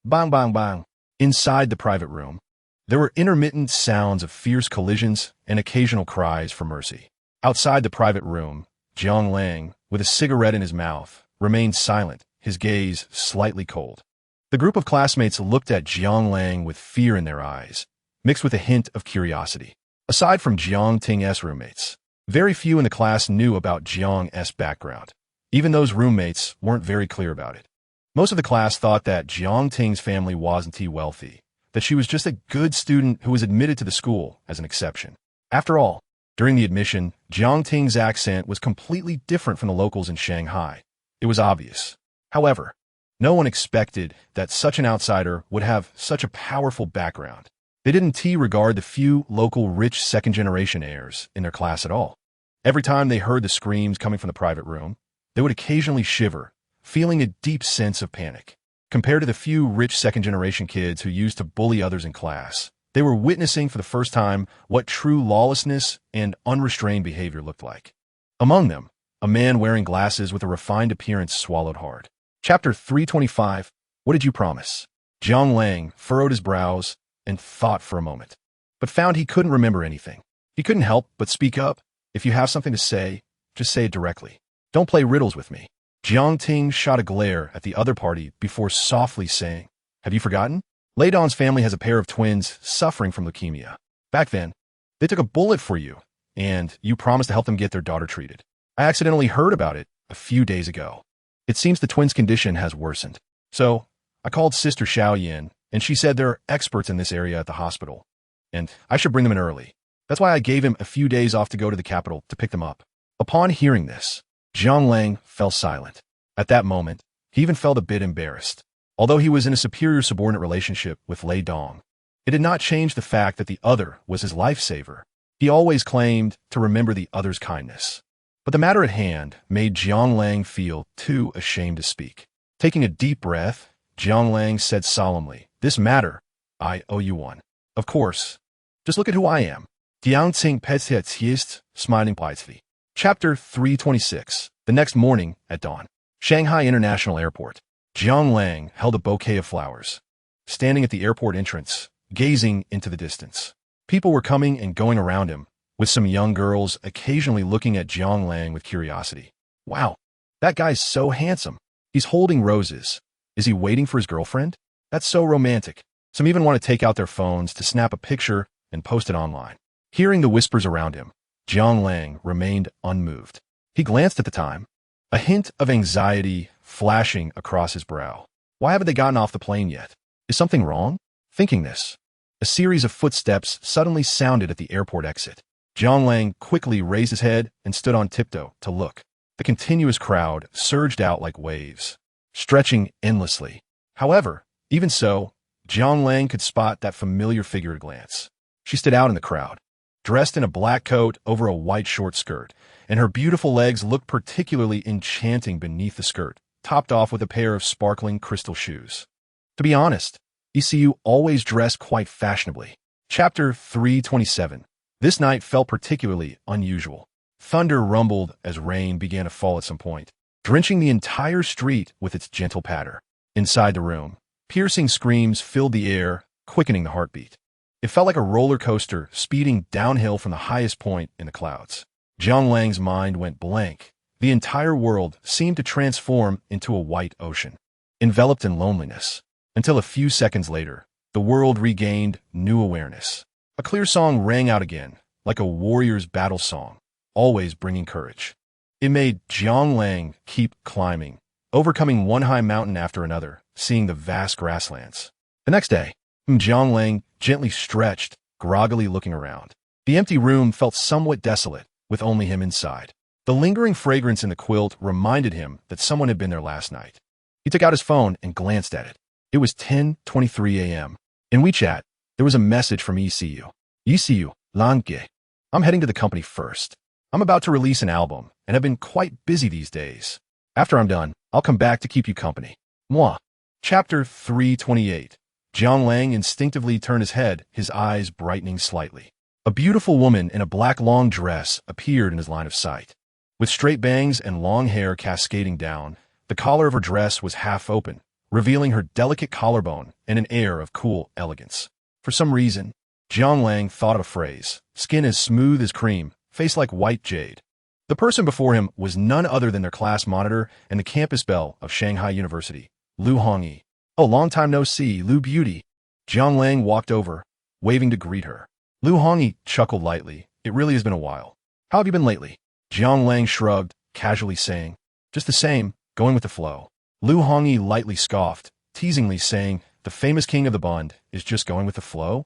Bang, bang, bang. Inside the private room, there were intermittent sounds of fierce collisions and occasional cries for mercy. Outside the private room, Jiang Lang, with a cigarette in his mouth, remained silent, his gaze slightly cold. The group of classmates looked at Jiang Lang with fear in their eyes, mixed with a hint of curiosity. Aside from Jiang Ting's roommates, very few in the class knew about Jiang's background. Even those roommates weren't very clear about it. Most of the class thought that Jiang Ting's family wasn't wealthy, that she was just a good student who was admitted to the school as an exception. After all, during the admission, Jiang Ting's accent was completely different from the locals in Shanghai. It was obvious. However, no one expected that such an outsider would have such a powerful background. They didn't regard the few local rich second-generation heirs in their class at all. Every time they heard the screams coming from the private room, they would occasionally shiver, feeling a deep sense of panic. Compared to the few rich second-generation kids who used to bully others in class, They were witnessing for the first time what true lawlessness and unrestrained behavior looked like. Among them, a man wearing glasses with a refined appearance swallowed hard. Chapter 325, What Did You Promise? Jiang Lang furrowed his brows and thought for a moment, but found he couldn't remember anything. He couldn't help but speak up. If you have something to say, just say it directly. Don't play riddles with me. Jiang Ting shot a glare at the other party before softly saying, Have you forgotten? Lei Dong's family has a pair of twins suffering from leukemia. Back then, they took a bullet for you, and you promised to help them get their daughter treated. I accidentally heard about it a few days ago. It seems the twins' condition has worsened. So, I called Sister Xiaoyan, and she said there are experts in this area at the hospital, and I should bring them in early. That's why I gave him a few days off to go to the capital to pick them up. Upon hearing this, Jiang Lang fell silent. At that moment, he even felt a bit embarrassed. Although he was in a superior subordinate relationship with Lei Dong, it did not change the fact that the other was his lifesaver. He always claimed to remember the other's kindness. But the matter at hand made Jiang Lang feel too ashamed to speak. Taking a deep breath, Jiang Lang said solemnly, This matter, I owe you one. Of course. Just look at who I am. Diang Tsing Petshiest, smiling politely. Chapter 326. The next morning, at dawn. Shanghai International Airport. Jiang Lang held a bouquet of flowers. Standing at the airport entrance, gazing into the distance. People were coming and going around him, with some young girls occasionally looking at Jiang Lang with curiosity. Wow, that guy's so handsome. He's holding roses. Is he waiting for his girlfriend? That's so romantic. Some even want to take out their phones to snap a picture and post it online. Hearing the whispers around him, Jiang Lang remained unmoved. He glanced at the time, a hint of anxiety flashing across his brow. Why haven't they gotten off the plane yet? Is something wrong? Thinking this, a series of footsteps suddenly sounded at the airport exit. Jiang Lang quickly raised his head and stood on tiptoe to look. The continuous crowd surged out like waves, stretching endlessly. However, even so, Jiang Lang could spot that familiar figure at a glance. She stood out in the crowd, dressed in a black coat over a white short skirt, and her beautiful legs looked particularly enchanting beneath the skirt, topped off with a pair of sparkling crystal shoes. To be honest, ECU always dressed quite fashionably. Chapter 327. This night felt particularly unusual. Thunder rumbled as rain began to fall at some point, drenching the entire street with its gentle patter. Inside the room, piercing screams filled the air, quickening the heartbeat. It felt like a roller coaster speeding downhill from the highest point in the clouds. Jiang Lang's mind went blank. The entire world seemed to transform into a white ocean, enveloped in loneliness. Until a few seconds later, the world regained new awareness. A clear song rang out again, like a warrior's battle song, always bringing courage. It made Jiang Lang keep climbing, overcoming one high mountain after another, seeing the vast grasslands. The next day, Jiang Lang gently stretched, groggily looking around. The empty room felt somewhat desolate, with only him inside. The lingering fragrance in the quilt reminded him that someone had been there last night. He took out his phone and glanced at it. It was 10:23 a.m. In WeChat, there was a message from ECU. ECU, Lange. I'm heading to the company first. I'm about to release an album and have been quite busy these days. After I'm done, I'll come back to keep you company. Moi. Chapter 328. Jiang Lang instinctively turned his head, his eyes brightening slightly. A beautiful woman in a black long dress appeared in his line of sight. With straight bangs and long hair cascading down, the collar of her dress was half open, revealing her delicate collarbone and an air of cool elegance. For some reason, Jiang Lang thought of a phrase, skin as smooth as cream, face like white jade. The person before him was none other than their class monitor and the campus belle of Shanghai University, Lu Hongyi. Oh, long time no see, Lu Beauty. Jiang Lang walked over, waving to greet her. Lu Hongyi chuckled lightly. It really has been a while. How have you been lately? Jiang Lang shrugged, casually saying, Just the same, going with the flow. Lu Hongyi lightly scoffed, teasingly saying, The famous king of the Bund is just going with the flow?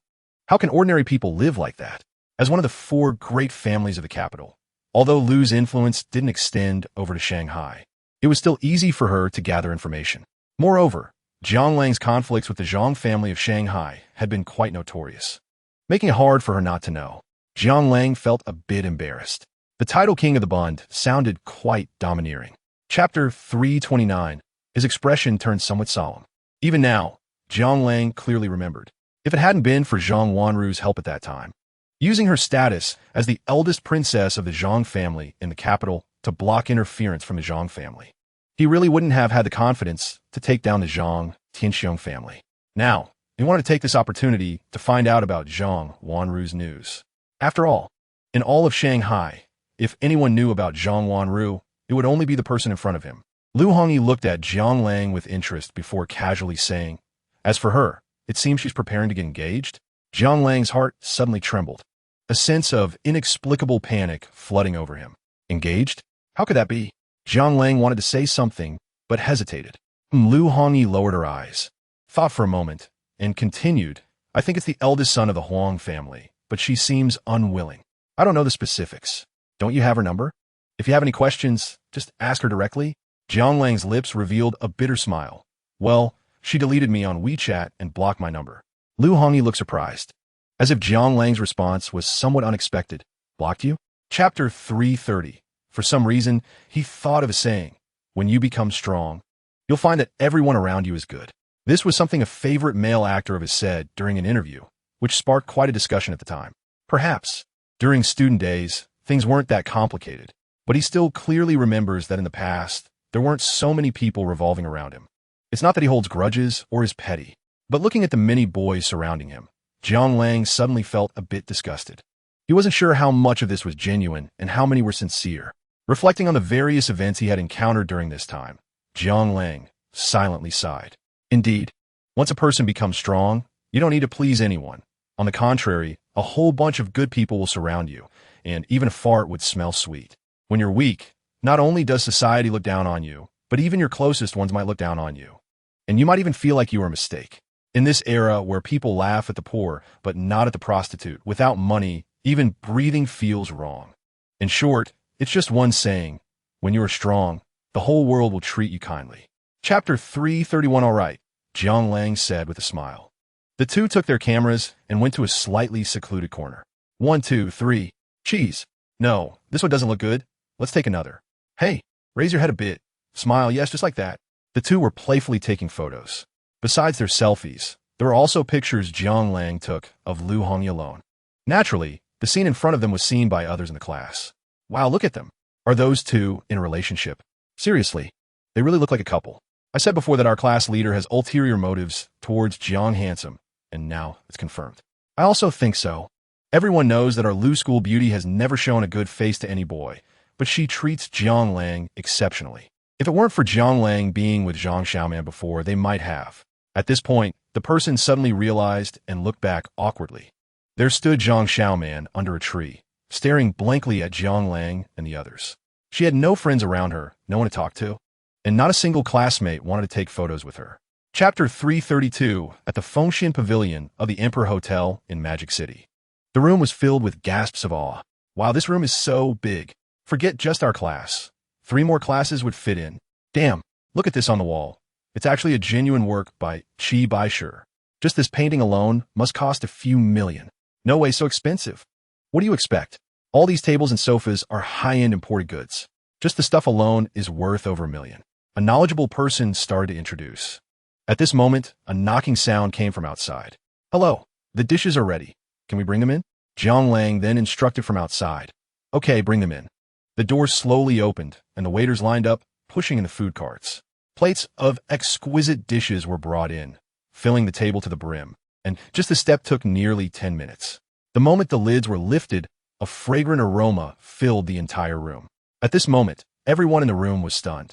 How can ordinary people live like that? As one of the four great families of the capital, although Lu's influence didn't extend over to Shanghai, it was still easy for her to gather information. Moreover, Jiang Lang's conflicts with the Zhang family of Shanghai had been quite notorious, making it hard for her not to know. Jiang Lang felt a bit embarrassed. The title king of the Bund sounded quite domineering. Chapter 329. His expression turned somewhat solemn. Even now, Jiang Lang clearly remembered. if it hadn't been for Zhang Wanru's help at that time. Using her status as the eldest princess of the Zhang family in the capital to block interference from the Zhang family. He really wouldn't have had the confidence to take down the Zhang Tianxiong family. Now, he wanted to take this opportunity to find out about Zhang Wanru's news. After all, in all of Shanghai, if anyone knew about Zhang Wanru, it would only be the person in front of him. Lu Hongyi looked at Jiang Lang with interest before casually saying, "As for her, it seems she's preparing to get engaged." Jiang Lang's heart suddenly trembled. A sense of inexplicable panic flooding over him. Engaged? How could that be? Jiang Lang wanted to say something, but hesitated. Lu Hongyi lowered her eyes, thought for a moment, and continued, "I think it's the eldest son of the Huang family, but she seems unwilling. I don't know the specifics. Don't you have her number? If you have any questions, just ask her directly." Jiang Lang's lips revealed a bitter smile. "Well, she deleted me on WeChat and blocked my number." Lu Hongyi looked surprised, as if Jiang Lang's response was somewhat unexpected. "Blocked you?" Chapter 330. For some reason, he thought of a saying, "When you become strong, you'll find that everyone around you is good." This was something a favorite male actor of his said during an interview, which sparked quite a discussion at the time. Perhaps, during student days, things weren't that complicated, but he still clearly remembers that in the past, there weren't so many people revolving around him. It's not that he holds grudges or is petty, but looking at the many boys surrounding him, Jiang Lang suddenly felt a bit disgusted. He wasn't sure how much of this was genuine and how many were sincere. Reflecting on the various events he had encountered during this time, Jiang Lang silently sighed. Indeed, once a person becomes strong, you don't need to please anyone. On the contrary, a whole bunch of good people will surround you, and even a fart would smell sweet. When you're weak, not only does society look down on you, but even your closest ones might look down on you. And you might even feel like you were a mistake. In this era where people laugh at the poor, but not at the prostitute, without money, even breathing feels wrong. In short, it's just one saying, when you are strong, the whole world will treat you kindly. Chapter 331. All right, Jiang Lang said with a smile. The two took their cameras and went to a slightly secluded corner. 1, 2, 3. Cheese. No, this one doesn't look good. Let's take another. Hey, raise your head a bit. Smile, yes, just like that. The two were playfully taking photos. Besides their selfies, there were also pictures Jiang Lang took of Lu Hongyi alone. Naturally, the scene in front of them was seen by others in the class. Wow, look at them. Are those two in a relationship? Seriously, they really look like a couple. I said before that our class leader has ulterior motives towards Jiang Handsome, and now it's confirmed. I also think so. Everyone knows that our Lu School beauty has never shown a good face to any boy, but she treats Jiang Lang exceptionally. If it weren't for Jiang Lang being with Zhang Xiaoman before, they might have. At this point, the person suddenly realized and looked back awkwardly. There stood Zhang Xiaoman under a tree, staring blankly at Jiang Lang and the others. She had no friends around her, no one to talk to, and not a single classmate wanted to take photos with her. Chapter 332. At the Fengshan Pavilion of the Emperor Hotel in Magic City. The room was filled with gasps of awe. Wow, this room is so big. Forget just our class. 3 more classes would fit in. Damn, look at this on the wall. It's actually a genuine work by Qi Baishe. Just this painting alone must cost a few million. No way, so expensive. What do you expect? All these tables and sofas are high-end imported goods. Just the stuff alone is worth over $1 million. A knowledgeable person started to introduce. At this moment, a knocking sound came from outside. "Hello, the dishes are ready. Can we bring them in?" Jiang Lang then instructed from outside. "Okay, bring them in." The door slowly opened, and the waiters lined up, pushing in the food carts. Plates of exquisite dishes were brought in, filling the table to the brim, and just the step took nearly 10 minutes. The moment the lids were lifted, a fragrant aroma filled the entire room. At this moment, everyone in the room was stunned.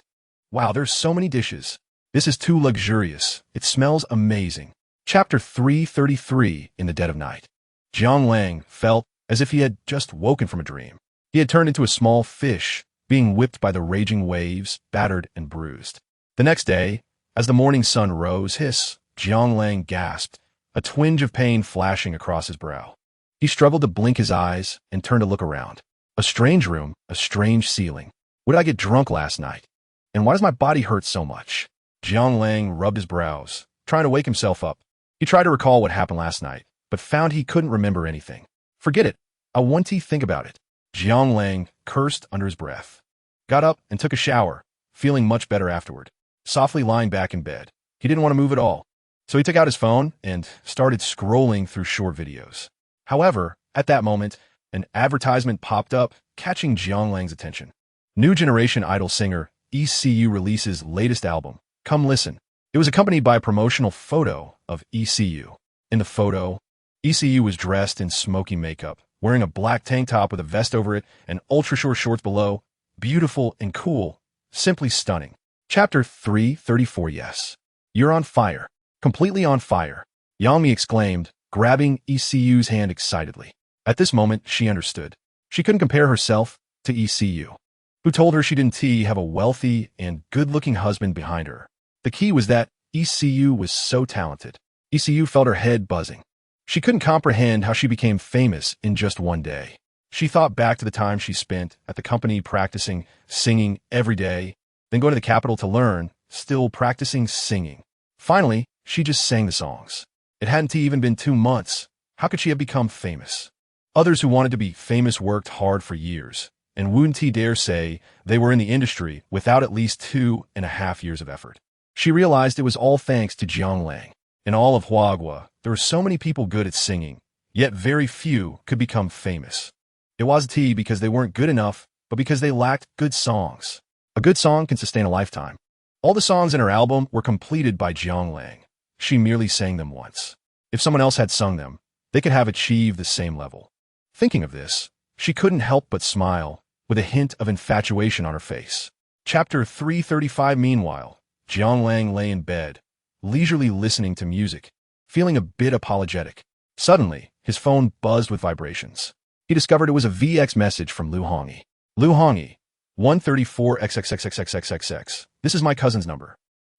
Wow, there's so many dishes. This is too luxurious. It smells amazing. Chapter 333. In the dead of night. Jiang Lang felt as if he had just woken from a dream. He had turned into a small fish, being whipped by the raging waves, battered and bruised. The next day, as the morning sun rose, Jiang Lang gasped, a twinge of pain flashing across his brow. He struggled to blink his eyes and turned to look around. A strange room, a strange ceiling. What did I get drunk last night? And why does my body hurt so much? Jiang Lang rubbed his brows, trying to wake himself up. He tried to recall what happened last night, but found he couldn't remember anything. Forget it. I want to think about it. Jiang Lang cursed under his breath, got up and took a shower, feeling much better afterward. Softly lying back in bed. He didn't want to move at all. So he took out his phone and started scrolling through short videos. However, at that moment, an advertisement popped up, catching Jiang Lang's attention. New generation idol singer ECU releases latest album. Come listen. It was accompanied by a promotional photo of ECU. In the photo, ECU was dressed in smoky makeup, wearing a black tank top with a vest over it and ultra-short shorts below. Beautiful and cool. Simply stunning. Chapter 334. Yes. You're on fire. Completely on fire. Yang Mi exclaimed, grabbing ECU's hand excitedly. At this moment, she understood. She couldn't compare herself to ECU, who told her she didn't have a wealthy and good-looking husband behind her. The key was that ECU was so talented. ECU felt her head buzzing. She couldn't comprehend how she became famous in just one day. She thought back to the time she spent at the company practicing singing every day, then going to the capital to learn, still practicing singing. Finally, she just sang the songs. It hadn't even been 2 months. How could she have become famous? Others who wanted to be famous worked hard for years, and wouldn't dare say they were in the industry without at least 2.5 years of effort. She realized it was all thanks to Jiang Lang. In all of Huagua, there were so many people good at singing, yet very few could become famous. It wasn't because they weren't good enough, but because they lacked good songs. A good song can sustain a lifetime. All the songs in her album were completed by Jiang Lang. She merely sang them once. If someone else had sung them, they could have achieved the same level. Thinking of this, she couldn't help but smile, with a hint of infatuation on her face. Chapter 335. Meanwhile, Jiang Lang lay in bed, leisurely listening to music, feeling a bit apologetic. Suddenly, his phone buzzed with vibrations. He discovered it was a VX message from Lu Hongyi. Lu Hongyi, 134XXXXXXXX. This is my cousin's number.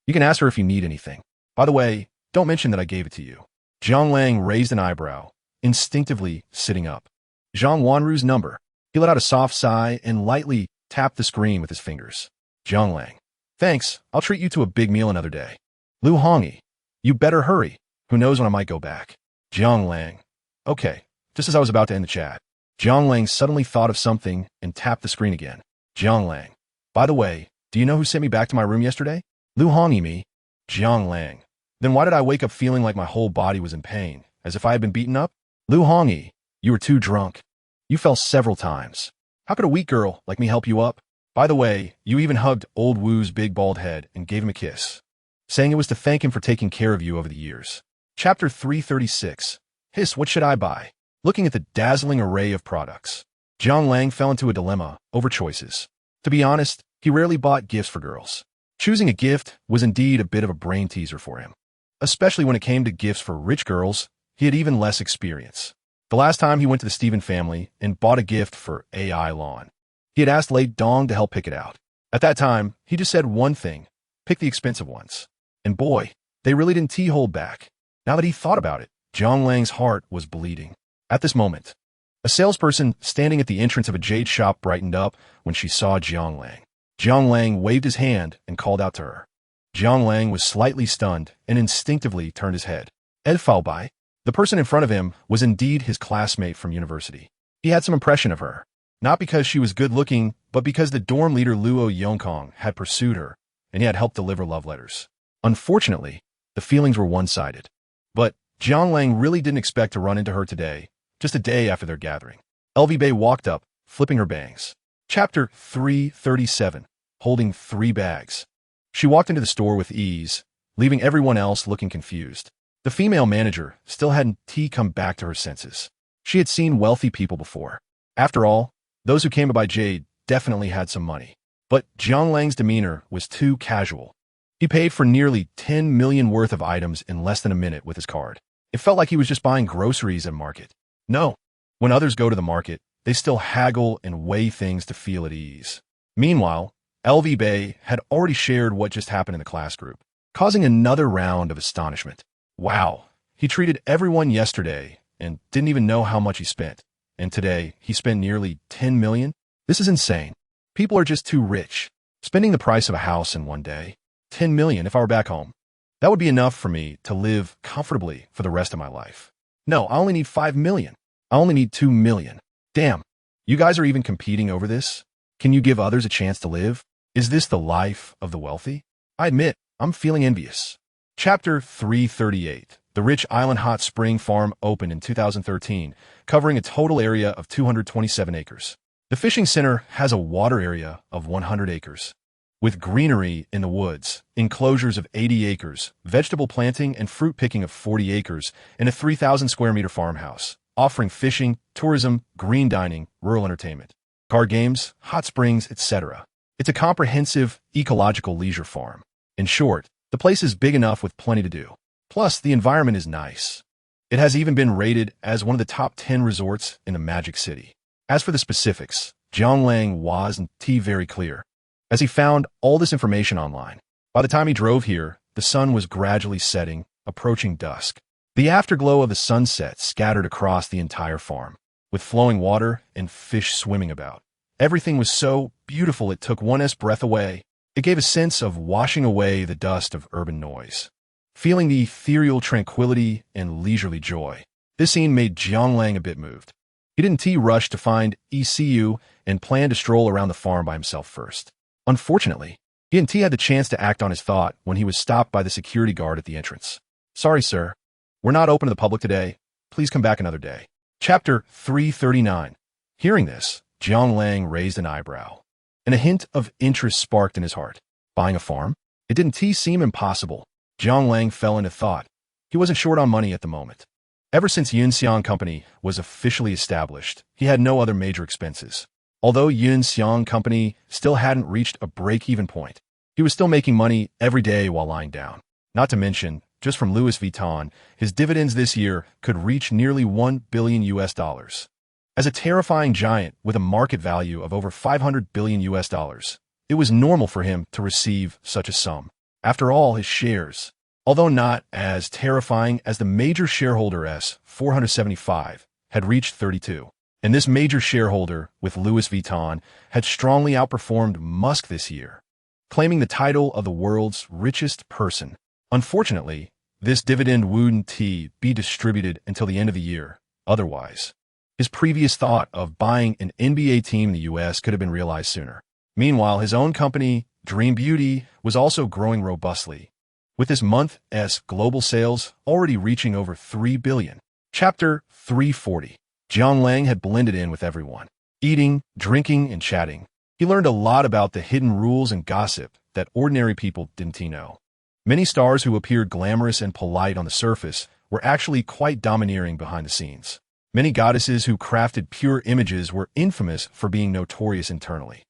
You can ask her if you need anything. By the way, don't mention that I gave it to you. Jiang Lang raised an eyebrow, instinctively sitting up. Zhang Wanru's number. He let out a soft sigh and lightly tapped the screen with his fingers. Jiang Lang. Thanks, I'll treat you to a big meal another day. Lu Hongyi. You better hurry. Who knows when I might go back. Jiang Lang. Okay, just as I was about to end the chat. Jiang Lang suddenly thought of something and tapped the screen again. Jiang Lang. By the way, do you know who sent me back to my room yesterday? Lu Hongyi me. Jiang Lang. Then why did I wake up feeling like my whole body was in pain, as if I had been beaten up? Lu Hongyi. You were too drunk. You fell several times. How could a weak girl like me help you up? By the way, you even hugged old Wu's big bald head and gave him a kiss, saying it was to thank him for taking care of you over the years. Chapter 336. Hiss, what should I buy? Looking at the dazzling array of products, Jiang Lang fell into a dilemma over choices. To be honest, he rarely bought gifts for girls. Choosing a gift was indeed a bit of a brain teaser for him. Especially when it came to gifts for rich girls, he had even less experience. The last time he went to the Steven family and bought a gift for AI Lawn, he had asked Lei Dong to help pick it out. At that time, he just said one thing, pick the expensive ones. And boy, they really didn't hold back. Now that he thought about it, Jiang Lang's heart was bleeding. At this moment, a salesperson standing at the entrance of a jade shop brightened up when she saw Jiang Lang. Jiang Lang waved his hand and called out to her. Jiang Lang was slightly stunned and instinctively turned his head. Ed Faobai, the person in front of him, was indeed his classmate from university. He had some impression of her, not because she was good-looking, but because the dorm leader Luo Yongkong had pursued her, and he had helped deliver love letters. Unfortunately, the feelings were one-sided. But Jiang Lang really didn't expect to run into her today, just a day after their gathering. LV Bei walked up, flipping her bangs. Chapter 337. Holding 3 bags. She walked into the store with ease, leaving everyone else looking confused. The female manager still hadn't come back to her senses. She had seen wealthy people before. After all, those who came to buy jade definitely had some money. But Jiang Lang's demeanor was too casual. He paid for nearly 10 million worth of items in less than a minute with his card. It felt like he was just buying groceries at market. No, when others go to the market, they still haggle and weigh things to feel at ease. Meanwhile, LV Bei had already shared what just happened in the class group, causing another round of astonishment. Wow, he treated everyone yesterday and didn't even know how much he spent. And today, he spent nearly 10 million? This is insane. People are just too rich. Spending the price of a house in one day. 10 million if I were back home. That would be enough for me to live comfortably for the rest of my life. No, I only need 5 million. I only need 2 million. Damn, you guys are even competing over this? Can you give others a chance to live? Is this the life of the wealthy? I admit, I'm feeling envious. Chapter 338. The rich island hot spring farm opened in 2013, covering a total area of 227 acres. The fishing center has a water area of 100 acres. With greenery in the woods, enclosures of 80 acres, vegetable planting and fruit picking of 40 acres, and a 3,000 square meter farmhouse, offering fishing, tourism, green dining, rural entertainment, card games, hot springs, etc. It's a comprehensive, ecological leisure farm. In short, the place is big enough with plenty to do. Plus, the environment is nice. It has even been rated as one of the top 10 resorts in the Magic City. As for the specifics, Jianglang wasn't very clear, as he found all this information online. By the time he drove here, the sun was gradually setting, approaching dusk. The afterglow of the sunset scattered across the entire farm, with flowing water and fish swimming about. Everything was so beautiful it took one's breath away. It gave a sense of washing away the dust of urban noise. Feeling the ethereal tranquility and leisurely joy, this scene made Jianglang a bit moved. He didn't rush to find ECU and planned to stroll around the farm by himself first. Unfortunately, he had the chance to act on his thought when he was stopped by the security guard at the entrance. "Sorry, sir. We're not open to the public today. Please come back another day." Chapter 339. Hearing this, Jianglang raised an eyebrow, and a hint of interest sparked in his heart. Buying a farm? It didn't seem impossible. Jianglang fell into thought. He wasn't short on money at the moment. Ever since Yunxiang Company was officially established, he had no other major expenses. Although Yunxiang Company still hadn't reached a break-even point, he was still making money every day while lying down. Not to mention, just from Louis Vuitton, his dividends this year could reach nearly $1 billion. As a terrifying giant with a market value of over $500 billion, it was normal for him to receive such a sum. After all, his shares, although not as terrifying as the major shareholder S475, had reached 32. And this major shareholder, with Louis Vuitton, had strongly outperformed Musk this year, claiming the title of the world's richest person. Unfortunately, this dividend wouldn't be distributed until the end of the year. Otherwise, his previous thought of buying an NBA team in the U.S. could have been realized sooner. Meanwhile, his own company, Dream Beauty, was also growing robustly, with this month's global sales already reaching over $3 billion. Chapter 340. Jianglang had blended in with everyone, eating, drinking, and chatting. He learned a lot about the hidden rules and gossip that ordinary people didn't know. Many stars who appeared glamorous and polite on the surface were actually quite domineering behind the scenes. Many goddesses who crafted pure images were infamous for being notorious internally.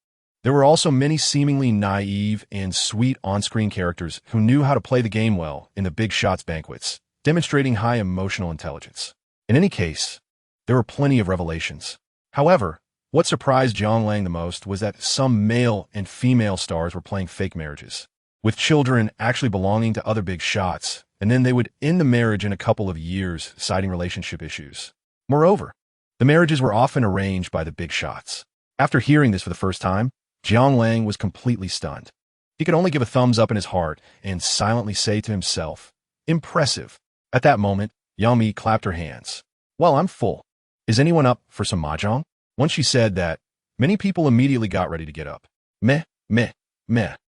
There were also many seemingly naive and sweet on-screen characters who knew how to play the game well in the big shots banquets, demonstrating high emotional intelligence. In any case, there were plenty of revelations. However, what surprised Jianglang the most was that some male and female stars were playing fake marriages, with children actually belonging to other big shots, and then they would end the marriage in a couple of years, citing relationship issues. Moreover, the marriages were often arranged by the big shots. After hearing this for the first time, Jianglang was completely stunned. He could only give a thumbs up in his heart and silently say to himself, "Impressive." At that moment, Yami clapped her hands. "Well, I'm full. Is anyone up for some mahjong?" Once she said that, many people immediately got ready to get up. Meh.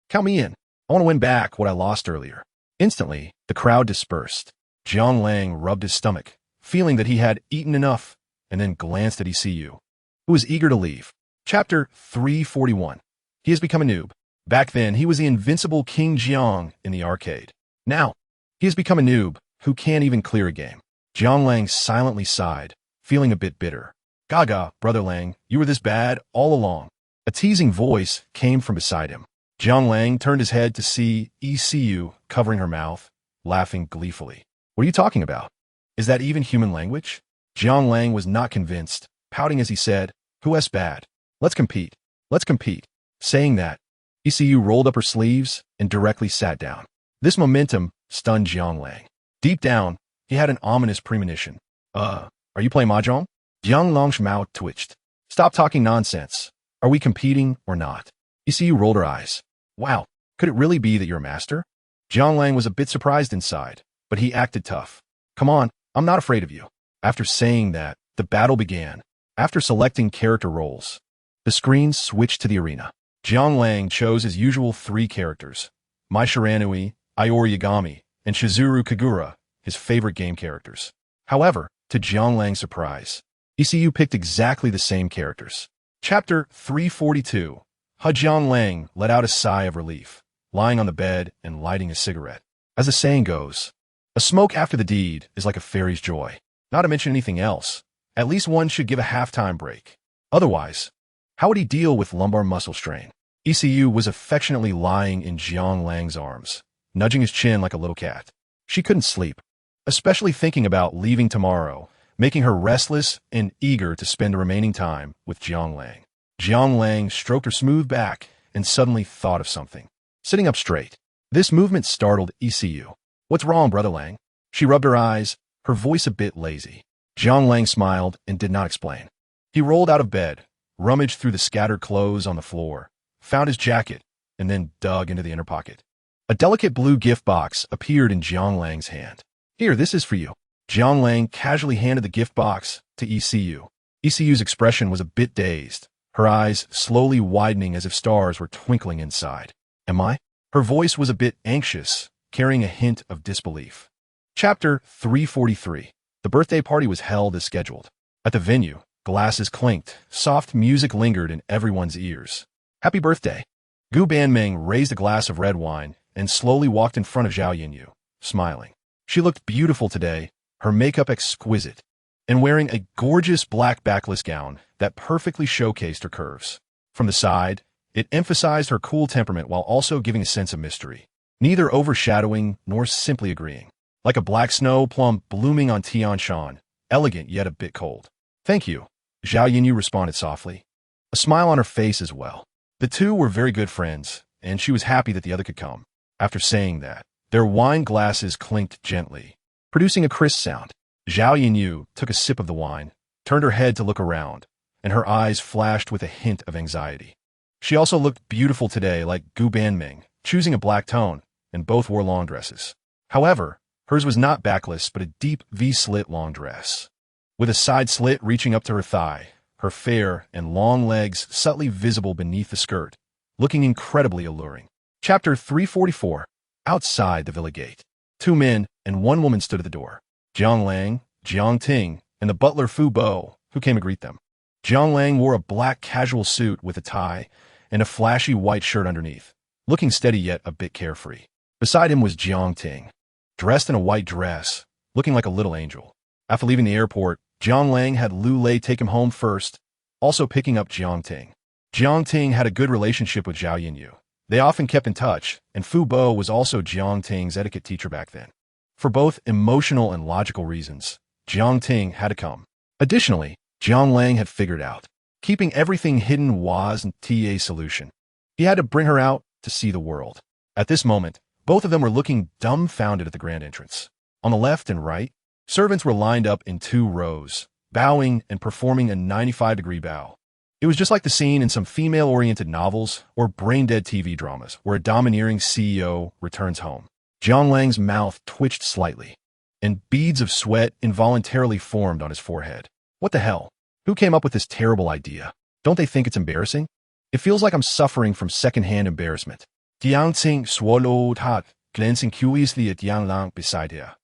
Count me in. I want to win back what I lost earlier." Instantly, the crowd dispersed. Jianglang rubbed his stomach, feeling that he had eaten enough, and then glanced at ECU, who was eager to leave. Chapter 341. He has become a noob. Back then, he was the invincible King Jiang in the arcade. Now, he has become a noob who can't even clear a game. Jianglang silently sighed, feeling a bit bitter. "Gaga, Brother Lang, you were this bad all along." A teasing voice came from beside him. Jianglang turned his head to see ECU covering her mouth, laughing gleefully. "What are you talking about? Is that even human language?" Jianglang was not convinced, pouting as he said, "Who's bad? Let's compete. Let's compete." Saying that, ECU rolled up her sleeves and directly sat down. This momentum stunned Jianglang. Deep down, he had an ominous premonition. Are you playing mahjong?" Jianglang's mouth twitched. "Stop talking nonsense. Are we competing or not?" ECU rolled her eyes. "Wow, could it really be that you're a master?" Jianglang was a bit surprised inside, but he acted tough. "Come on, I'm not afraid of you." After saying that, the battle began. After selecting character roles, the screen switched to the arena. Jianglang chose his usual 3 characters, Mai Shiranui, Iori Yagami, and Shizuru Kagura, his favorite game characters. However, to Jiang Lang's surprise, ECU picked exactly the same characters. Chapter 342. Jiang Lang let out a sigh of relief, lying on the bed and lighting a cigarette. As the saying goes, a smoke after the deed is like a fairy's joy. Not to mention anything else, at least one should give a halftime break. Otherwise, how would he deal with lumbar muscle strain? ECU was affectionately lying in Jiang Lang's arms, nudging his chin like a little cat. She couldn't sleep, especially thinking about leaving tomorrow, making her restless and eager to spend the remaining time with Jiang Lang. Jiang Lang stroked her smooth back and suddenly thought of something. Sitting up straight, this movement startled ECU. "What's wrong, Brother Lang?" She rubbed her eyes, her voice a bit lazy. Jiang Lang smiled and did not explain. He rolled out of bed, rummaged through the scattered clothes on the floor, found his jacket, and then dug into the inner pocket. A delicate blue gift box appeared in Jiang Lang's hand. "Here, this is for you." Jiang Lang casually handed the gift box to ECU. ECU's expression was a bit dazed, her eyes slowly widening as if stars were twinkling inside. "Am I?" Her voice was a bit anxious, carrying a hint of disbelief. Chapter 343. The birthday party was held as scheduled. At the venue, glasses clinked, soft music lingered in everyone's ears. "Happy birthday." Gu Banming raised a glass of red wine and slowly walked in front of Zhao Yinyu, smiling. She looked beautiful today, her makeup exquisite, and wearing a gorgeous black backless gown that perfectly showcased her curves. From the side, it emphasized her cool temperament while also giving a sense of mystery, neither overshadowing nor simply agreeing. Like a black snow plum blooming on Tian Shan, elegant yet a bit cold. "Thank you," Zhao Yinyu responded softly, a smile on her face as well. The two were very good friends, and she was happy that the other could come. After saying that, their wine glasses clinked gently, producing a crisp sound. Zhao Yinyu took a sip of the wine, turned her head to look around, and her eyes flashed with a hint of anxiety. She also looked beautiful today, like Gu Banming, choosing a black tone, and both wore long dresses. However, hers was not backless but a deep V-slit long dress, with a side slit reaching up to her thigh, her fair and long legs subtly visible beneath the skirt, looking incredibly alluring. Chapter 344. Outside the villa gate, 2 men and 1 woman stood at the door. Jiang Lang, Jiang Ting, and the butler Fu Bo, who came to greet them. Jiang Lang wore a black casual suit with a tie and a flashy white shirt underneath, looking steady yet a bit carefree. Beside him was Jiang Ting, dressed in a white dress, looking like a little angel. After leaving the airport, Jiang Lang had Lu Lei take him home first, also picking up Jiang Ting. Jiang Ting had a good relationship with Zhao Yinyu. They often kept in touch, and Fu Bo was also Jiang Ting's etiquette teacher back then. For both emotional and logical reasons, Jiang Ting had to come. Additionally, Jiang Lang had figured out keeping everything hidden wasn't a solution. He had to bring her out to see the world. At this moment, both of them were looking dumbfounded at the grand entrance. On the left and right, servants were lined up in 2 rows, bowing and performing a 95-degree bow. It was just like the scene in some female-oriented novels or brain-dead TV dramas where a domineering CEO returns home. Jiang Lang's mouth twitched slightly, and beads of sweat involuntarily formed on his forehead. What the hell? Who came up with this terrible idea? Don't they think it's embarrassing? It feels like I'm suffering from second-hand embarrassment. Jiang Ting swallowed hot, glancing curiously at Jiang Lang beside her.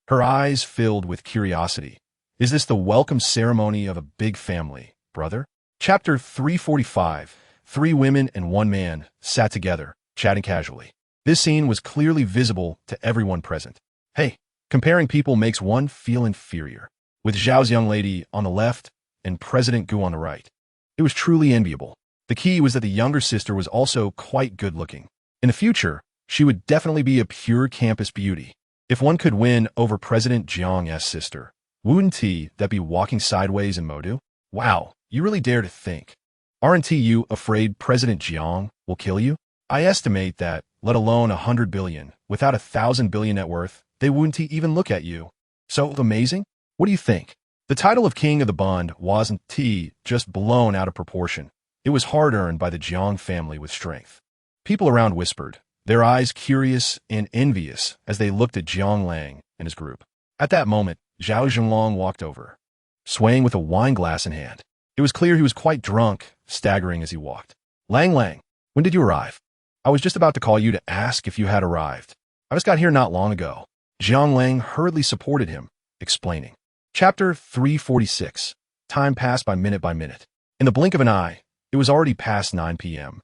Her eyes filled with curiosity. Is this the welcome ceremony of a big family, brother? Chapter 345. 3 women and 1 man sat together, chatting casually. This scene was clearly visible to everyone present. Hey, comparing people makes one feel inferior. With Zhao's young lady on the left and President Gu on the right, it was truly enviable. The key was that the younger sister was also quite good-looking. In the future, she would definitely be a pure campus beauty. If one could win over President Jiang's sister, wouldn't that be walking sideways in Modu? Wow, you really dare to think. Aren't you afraid President Jiang will kill you? I estimate that, let alone 100 billion, without 1,000 billion net worth, they wouldn't even look at you. So amazing? What do you think? The title of King of the Bund wasn't just blown out of proportion. It was hard-earned by the Jiang family with strength. People around whispered, their eyes curious and envious as they looked at Jiang Lang and his group. At that moment, Zhao Zhenlong walked over, swaying with a wine glass in hand. It was clear he was quite drunk, staggering as he walked. Lang, when did you arrive? I was just about to call you to ask if you had arrived. I just got here not long ago. Jiang Lang hurriedly supported him, explaining. Chapter 346. Time passed by minute. In the blink of an eye, it was already past 9 p.m.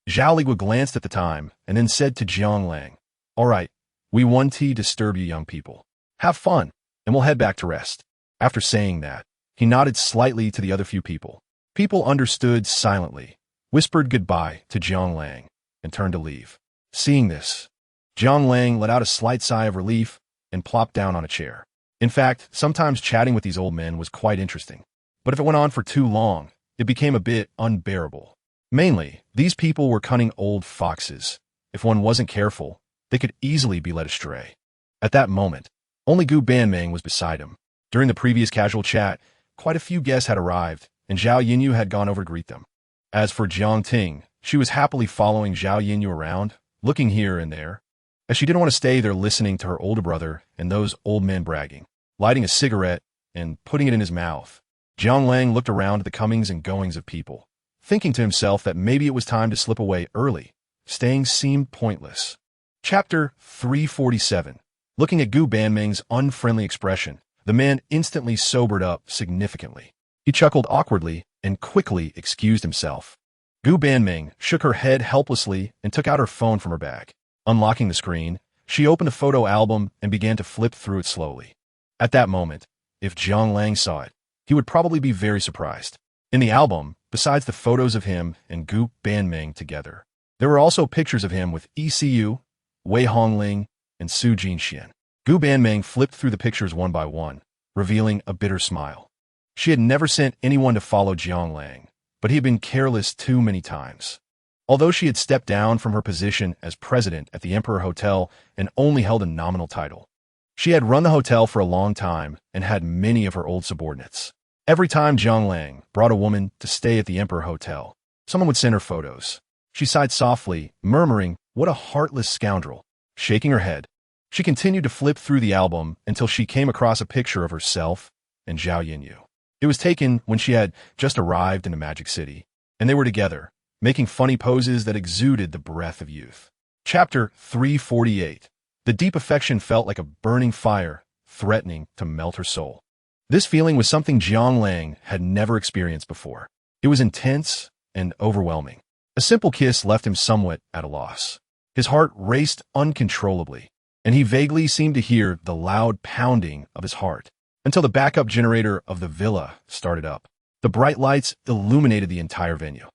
Zhao Ligua glanced at the time and then said to Jiang Lang, "All right, we won't disturb you young people. Have fun, and we'll head back to rest." After saying that, he nodded slightly to the other few people. People understood silently, whispered goodbye to Jiang Lang, and turned to leave. Seeing this, Jiang Lang let out a slight sigh of relief and plopped down on a chair. In fact, sometimes chatting with these old men was quite interesting. But if it went on for too long, it became a bit unbearable. Mainly, these people were cunning old foxes. If one wasn't careful, they could easily be led astray. At that moment, only Gu Banming was beside him. During the previous casual chat, quite a few guests had arrived, and Zhao Yinyu had gone over to greet them. As for Jiang Ting, she was happily following Zhao Yinyu around, looking here and there, as she didn't want to stay there listening to her older brother and those old men bragging. Lighting a cigarette and putting it in his mouth, Jiang Lang looked around at the comings and goings of people, thinking to himself that maybe it was time to slip away early. Staying seemed pointless. Chapter 347. Looking at Gu Banming's unfriendly expression, the man instantly sobered up significantly. He chuckled awkwardly and quickly excused himself. Gu Banming shook her head helplessly and took out her phone from her bag. Unlocking the screen, she opened a photo album and began to flip through it slowly. At that moment, if Jiang Lang saw it, he would probably be very surprised. In the album, besides the photos of him and Gu Banming together, there were also pictures of him with ECU, Wei Hongling, and Su Jinxian. Gu Banming flipped through the pictures one by one, revealing a bitter smile. She had never sent anyone to follow Jiang Lang, but he had been careless too many times. Although she had stepped down from her position as president at the Emperor Hotel and only held a nominal title, she had run the hotel for a long time and had many of her old subordinates. Every time Jiang Lang brought a woman to stay at the Emperor Hotel, someone would send her photos. She sighed softly, murmuring, "What a heartless scoundrel." Shaking her head, she continued to flip through the album until she came across a picture of herself and Zhao Yinyu. It was taken when she had just arrived in the Magic City, and they were together, making funny poses that exuded the breath of youth. Chapter 348. The deep affection felt like a burning fire, threatening to melt her soul. This feeling was something Jiang Lang had never experienced before. It was intense and overwhelming. A simple kiss left him somewhat at a loss. His heart raced uncontrollably, and he vaguely seemed to hear the loud pounding of his heart, until the backup generator of the villa started up. The bright lights illuminated the entire venue.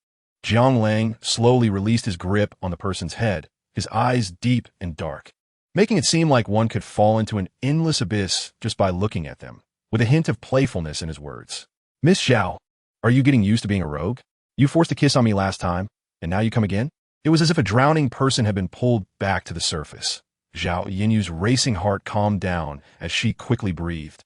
Jiang Lang slowly released his grip on the person's head, his eyes deep and dark, making it seem like one could fall into an endless abyss just by looking at them, with a hint of playfulness in his words. "Miss Zhao, are you getting used to being a rogue? You forced a kiss on me last time, and now you come again?" It was as if a drowning person had been pulled back to the surface. Zhao Yinyu's racing heart calmed down as she quickly breathed,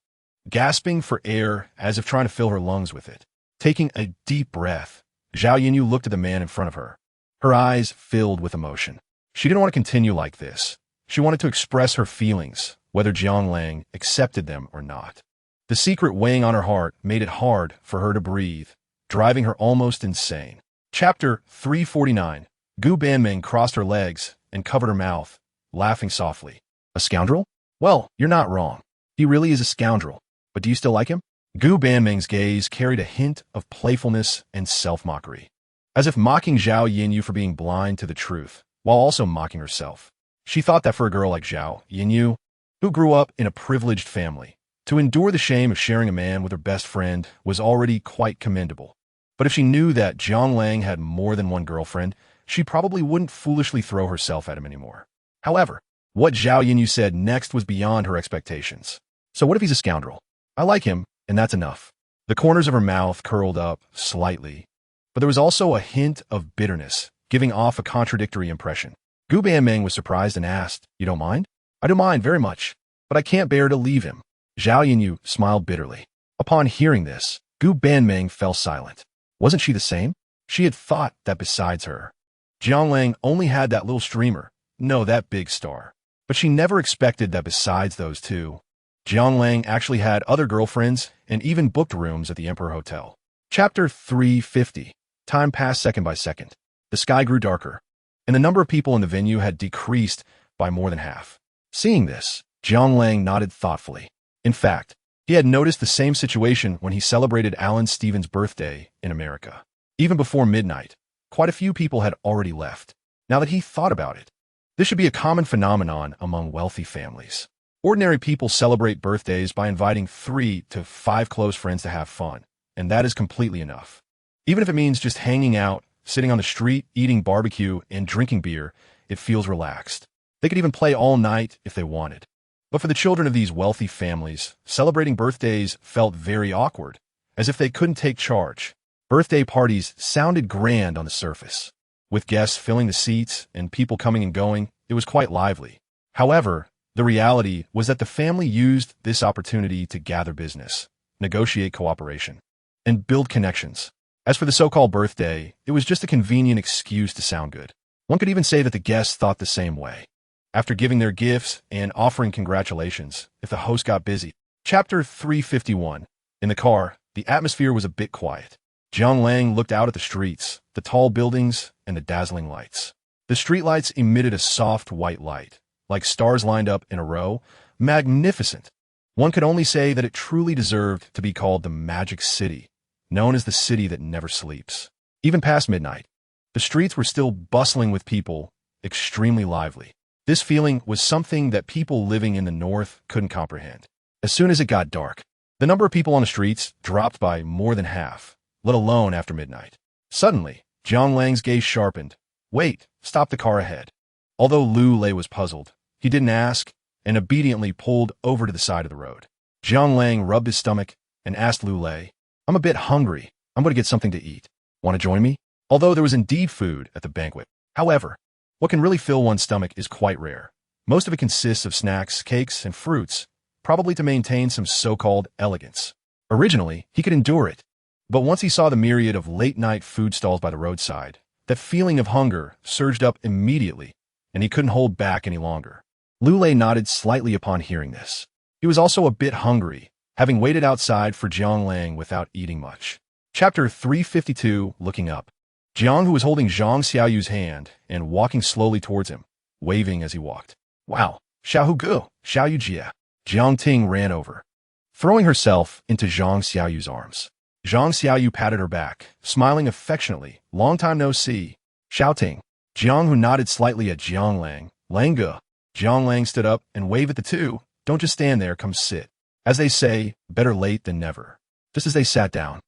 gasping for air as if trying to fill her lungs with it. Taking a deep breath, Zhao Yinyu looked at the man in front of her. Her eyes filled with emotion. She didn't want to continue like this. She wanted to express her feelings, whether Jiang Lang accepted them or not. The secret weighing on her heart made it hard for her to breathe, driving her almost insane. Chapter 349. Gu Banming crossed her legs and covered her mouth, laughing softly. "A scoundrel? Well, you're not wrong. He really is a scoundrel. But do you still like him?" Gu Banming's gaze carried a hint of playfulness and self-mockery, as if mocking Zhao Yinyu for being blind to the truth, while also mocking herself. She thought that for a girl like Zhao Yinyu, who grew up in a privileged family, to endure the shame of sharing a man with her best friend was already quite commendable. But if she knew that Jiang Lang had more than one girlfriend, she probably wouldn't foolishly throw herself at him anymore. However, what Zhao Yinyu said next was beyond her expectations. "So what if he's a scoundrel? I like him, and that's enough." The corners of her mouth curled up slightly, but there was also a hint of bitterness, giving off a contradictory impression. Gu Banming was surprised and asked, "You don't mind?" "I do mind very much, but I can't bear to leave him." Zhao Yinyu smiled bitterly. Upon hearing this, Gu Banming fell silent. Wasn't she the same? She had thought that besides her, Jiang Lang only had that little streamer, no, that big star. But she never expected that besides those two, Jiang Lang actually had other girlfriends and even booked rooms at the Emperor Hotel. Chapter 350. Time passed second by second. The sky grew darker, and the number of people in the venue had decreased by more than half. Seeing this, Jiang Lang nodded thoughtfully. In fact, he had noticed the same situation when he celebrated Alan Stevens' birthday in America. Even before midnight, quite a few people had already left. Now that he thought about it, this should be a common phenomenon among wealthy families. Ordinary people celebrate birthdays by inviting 3 to 5 close friends to have fun, and that is completely enough. Even if it means just hanging out, sitting on the street, eating barbecue, and drinking beer, it feels relaxed. They could even play all night if they wanted. But for the children of these wealthy families, celebrating birthdays felt very awkward, as if they couldn't take charge. Birthday parties sounded grand on the surface. With guests filling the seats and people coming and going, it was quite lively. However, the reality was that the family used this opportunity to gather business, negotiate cooperation, and build connections. As for the so-called birthday, it was just a convenient excuse to sound good. One could even say that the guests thought the same way. After giving their gifts and offering congratulations, if the host got busy. Chapter 351. In the car, the atmosphere was a bit quiet. Jiang Lang looked out at the streets, the tall buildings, and the dazzling lights. The streetlights emitted a soft white light, like stars lined up in a row. Magnificent. One could only say that it truly deserved to be called the Magic City, known as the city that never sleeps. Even past midnight, the streets were still bustling with people, extremely lively. This feeling was something that people living in the north couldn't comprehend. As soon as it got dark, the number of people on the streets dropped by more than half, let alone after midnight. Suddenly, Jiang Lang's gaze sharpened. Wait, stop the car ahead. Although Lu Lei was puzzled, he didn't ask and obediently pulled over to the side of the road. Jiang Lang rubbed his stomach and asked Lu Lei, I'm a bit hungry. I'm going to get something to eat. Want to join me? Although there was indeed food at the banquet. However, what can really fill one's stomach is quite rare. Most of it consists of snacks, cakes, and fruits, probably to maintain some so-called elegance. Originally, he could endure it, but once he saw the myriad of late-night food stalls by the roadside, that feeling of hunger surged up immediately, and he couldn't hold back any longer. Lu Lei nodded slightly upon hearing this. He was also a bit hungry, having waited outside for Jiang Lang without eating much. Chapter 352, Looking Up. Jiang, who was holding Zhang Xiaoyu's hand and walking slowly towards him, waving as he walked. Wow, Xiaohu Gu, Xiaoyu Jia. Jiang Ting ran over, throwing herself into Zhang Xiaoyu's arms. Zhang Xiaoyu patted her back, smiling affectionately. Long time no see. Xiao Ting. Jiang, who nodded slightly at Jiang Lang. Lang Gu. Jiang Lang stood up and waved at the two. Don't just stand there, come sit. As they say, better late than never. Just as they sat down,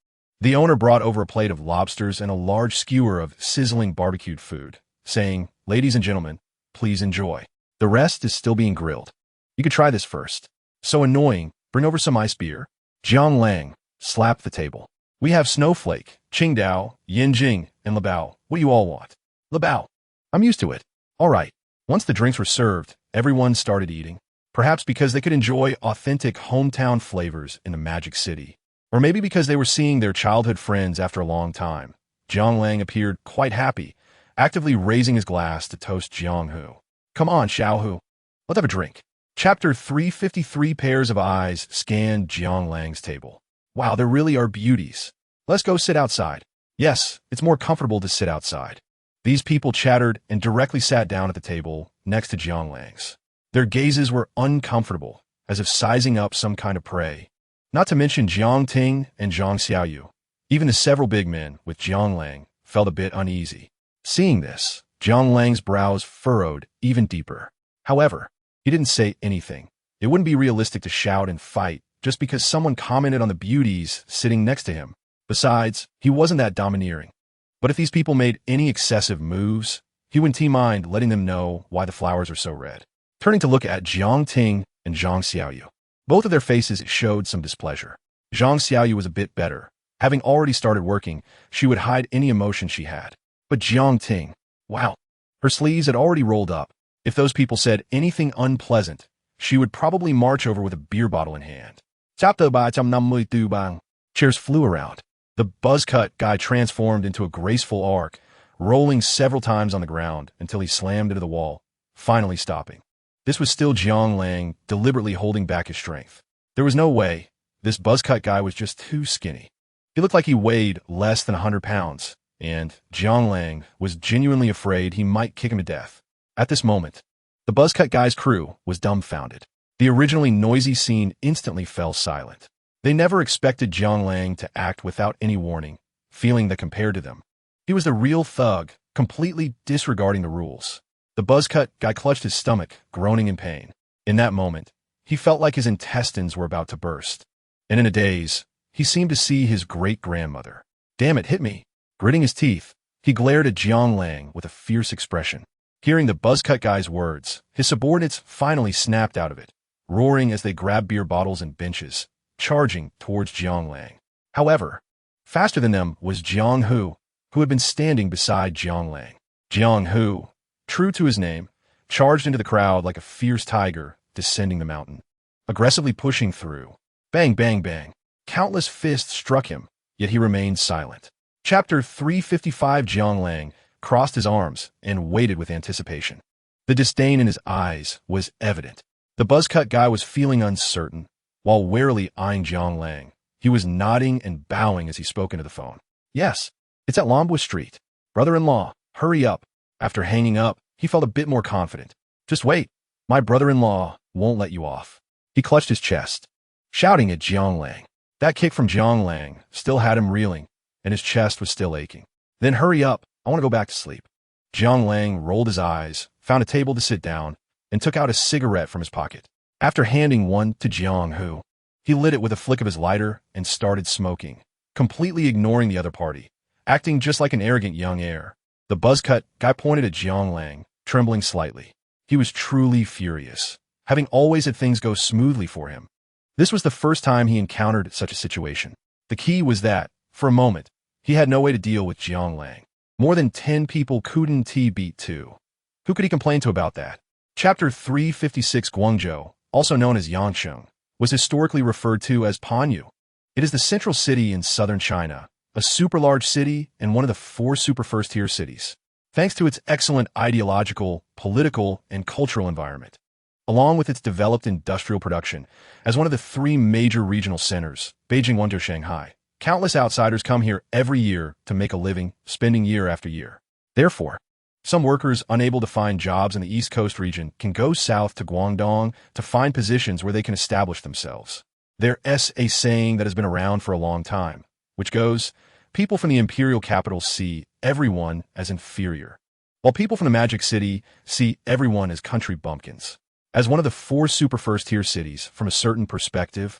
the owner brought over a plate of lobsters and a large skewer of sizzling barbecued food, saying, Ladies and gentlemen, please enjoy. The rest is still being grilled. You could try this first. So annoying, bring over some ice beer. Jiang Lang slapped the table. We have Snowflake, Qingdao, Yinjing, and Lebao. What do you all want? Lebao. I'm used to it. All right. Once the drinks were served, everyone started eating. Perhaps because they could enjoy authentic hometown flavors in the Magic City. Or maybe because they were seeing their childhood friends after a long time. Jiang Lang appeared quite happy, actively raising his glass to toast Jiang Hu. Come on, Xiaohu. Let's have a drink. Chapter 353. Pairs of eyes scanned Jiang Lang's table. Wow, there really are beauties. Let's go sit outside. Yes, it's more comfortable to sit outside. These people chattered and directly sat down at the table next to Jiang Lang's. Their gazes were uncomfortable, as if sizing up some kind of prey. Not to mention Jiang Ting and Zhang Xiaoyu. Even the several big men with Jiang Lang felt a bit uneasy. Seeing this, Jiang Lang's brows furrowed even deeper. However, he didn't say anything. It wouldn't be realistic to shout and fight just because someone commented on the beauties sitting next to him. Besides, he wasn't that domineering. But if these people made any excessive moves, he wouldn't mind letting them know why the flowers are so red. Turning to look at Jiang Ting and Zhang Xiaoyu. Both of their faces showed some displeasure. Zhang Xiaoyu was a bit better. Having already started working, she would hide any emotion she had. But Jiang Ting, wow, her sleeves had already rolled up. If those people said anything unpleasant, she would probably march over with a beer bottle in hand. Chairs flew around. The buzz-cut guy transformed into a graceful arc, rolling several times on the ground until he slammed into the wall, finally stopping. This was still Jiang Lang deliberately holding back his strength. There was no way. This buzz-cut guy was just too skinny. He looked like he weighed less than 100 pounds, and Jiang Lang was genuinely afraid he might kick him to death. At this moment, the buzz-cut guy's crew was dumbfounded. The originally noisy scene instantly fell silent. They never expected Jiang Lang to act without any warning, feeling that compared to them, he was the real thug, completely disregarding the rules. The buzzcut guy clutched his stomach, groaning in pain. In that moment, he felt like his intestines were about to burst. And in a daze, he seemed to see his great-grandmother. "Damn it, hit me." Gritting his teeth, he glared at Jiang Lang with a fierce expression. Hearing the buzzcut guy's words, his subordinates finally snapped out of it, roaring as they grabbed beer bottles and benches, charging towards Jiang Lang. However, faster than them was Jiang Hu, who had been standing beside Jiang Lang. Jiang Hu, true to his name, charged into the crowd like a fierce tiger descending the mountain, aggressively pushing through. Bang, bang, bang. Countless fists struck him, yet he remained silent. Chapter 355. Jiang Lang crossed his arms and waited with anticipation. The disdain in his eyes was evident. The buzzcut guy was feeling uncertain, while warily eyeing Jiang Lang. He was nodding and bowing as he spoke into the phone. "Yes, it's at Lombwa Street. Brother-in-law, hurry up." After hanging up, he felt a bit more confident. "Just wait. My brother-in-law won't let you off." He clutched his chest, shouting at Jiang Lang. That kick from Jiang Lang still had him reeling, and his chest was still aching. "Then hurry up. I want to go back to sleep." Jiang Lang rolled his eyes, found a table to sit down, and took out a cigarette from his pocket. After handing one to Jiang Hu, he lit it with a flick of his lighter and started smoking, completely ignoring the other party, acting just like an arrogant young heir. The buzzcut guy pointed at Jiang Lang, trembling slightly. He was truly furious, having always had things go smoothly for him. This was the first time he encountered such a situation. The key was that, for a moment, he had no way to deal with Jiang Lang. More than 10 people couldn't beat 2. Who could he complain to about that? Chapter 356. Guangzhou, also known as Yangcheng, was historically referred to as Panyu. It is the central city in southern China, a super-large city and one of the 4 super first-tier cities, thanks to its excellent ideological, political, and cultural environment. Along with its developed industrial production, as one of the 3 major regional centers, Beijing, Guangzhou, Shanghai, countless outsiders come here every year to make a living, spending year after year. Therefore, some workers unable to find jobs in the East Coast region can go south to Guangdong to find positions where they can establish themselves. There's a saying that has been around for a long time, which goes, people from the imperial capital see everyone as inferior, while people from the Magic City see everyone as country bumpkins. As one of the 4 super first-tier cities, from a certain perspective,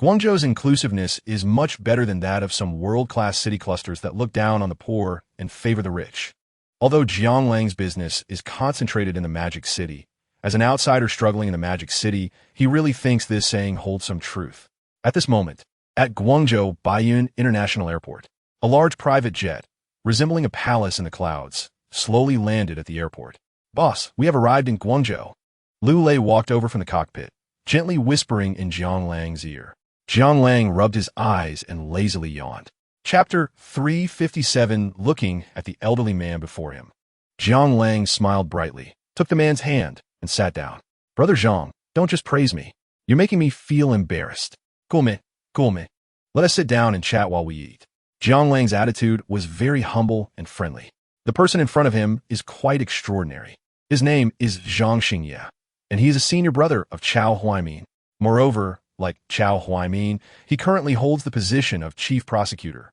Guangzhou's inclusiveness is much better than that of some world-class city clusters that look down on the poor and favor the rich. Although Jiang Lang's business is concentrated in the Magic City, as an outsider struggling in the Magic City, he really thinks this saying holds some truth. At this moment, at Guangzhou Baiyun International Airport, a large private jet, resembling a palace in the clouds, slowly landed at the airport. "Boss, we have arrived in Guangzhou." Liu Lei walked over from the cockpit, gently whispering in Jiang Lang's ear. Jiang Lang rubbed his eyes and lazily yawned. Chapter 357. Looking at the elderly man before him, Jiang Lang smiled brightly, took the man's hand, and sat down. "Brother Zhang, don't just praise me. You're making me feel embarrassed." Cool me. Let us sit down and chat while we eat." Jiang Lang's attitude was very humble and friendly. The person in front of him is quite extraordinary. His name is Zhang Xingye, and he is a senior brother of Chao Huaimin. Moreover, like Chao Huaimin, he currently holds the position of chief prosecutor.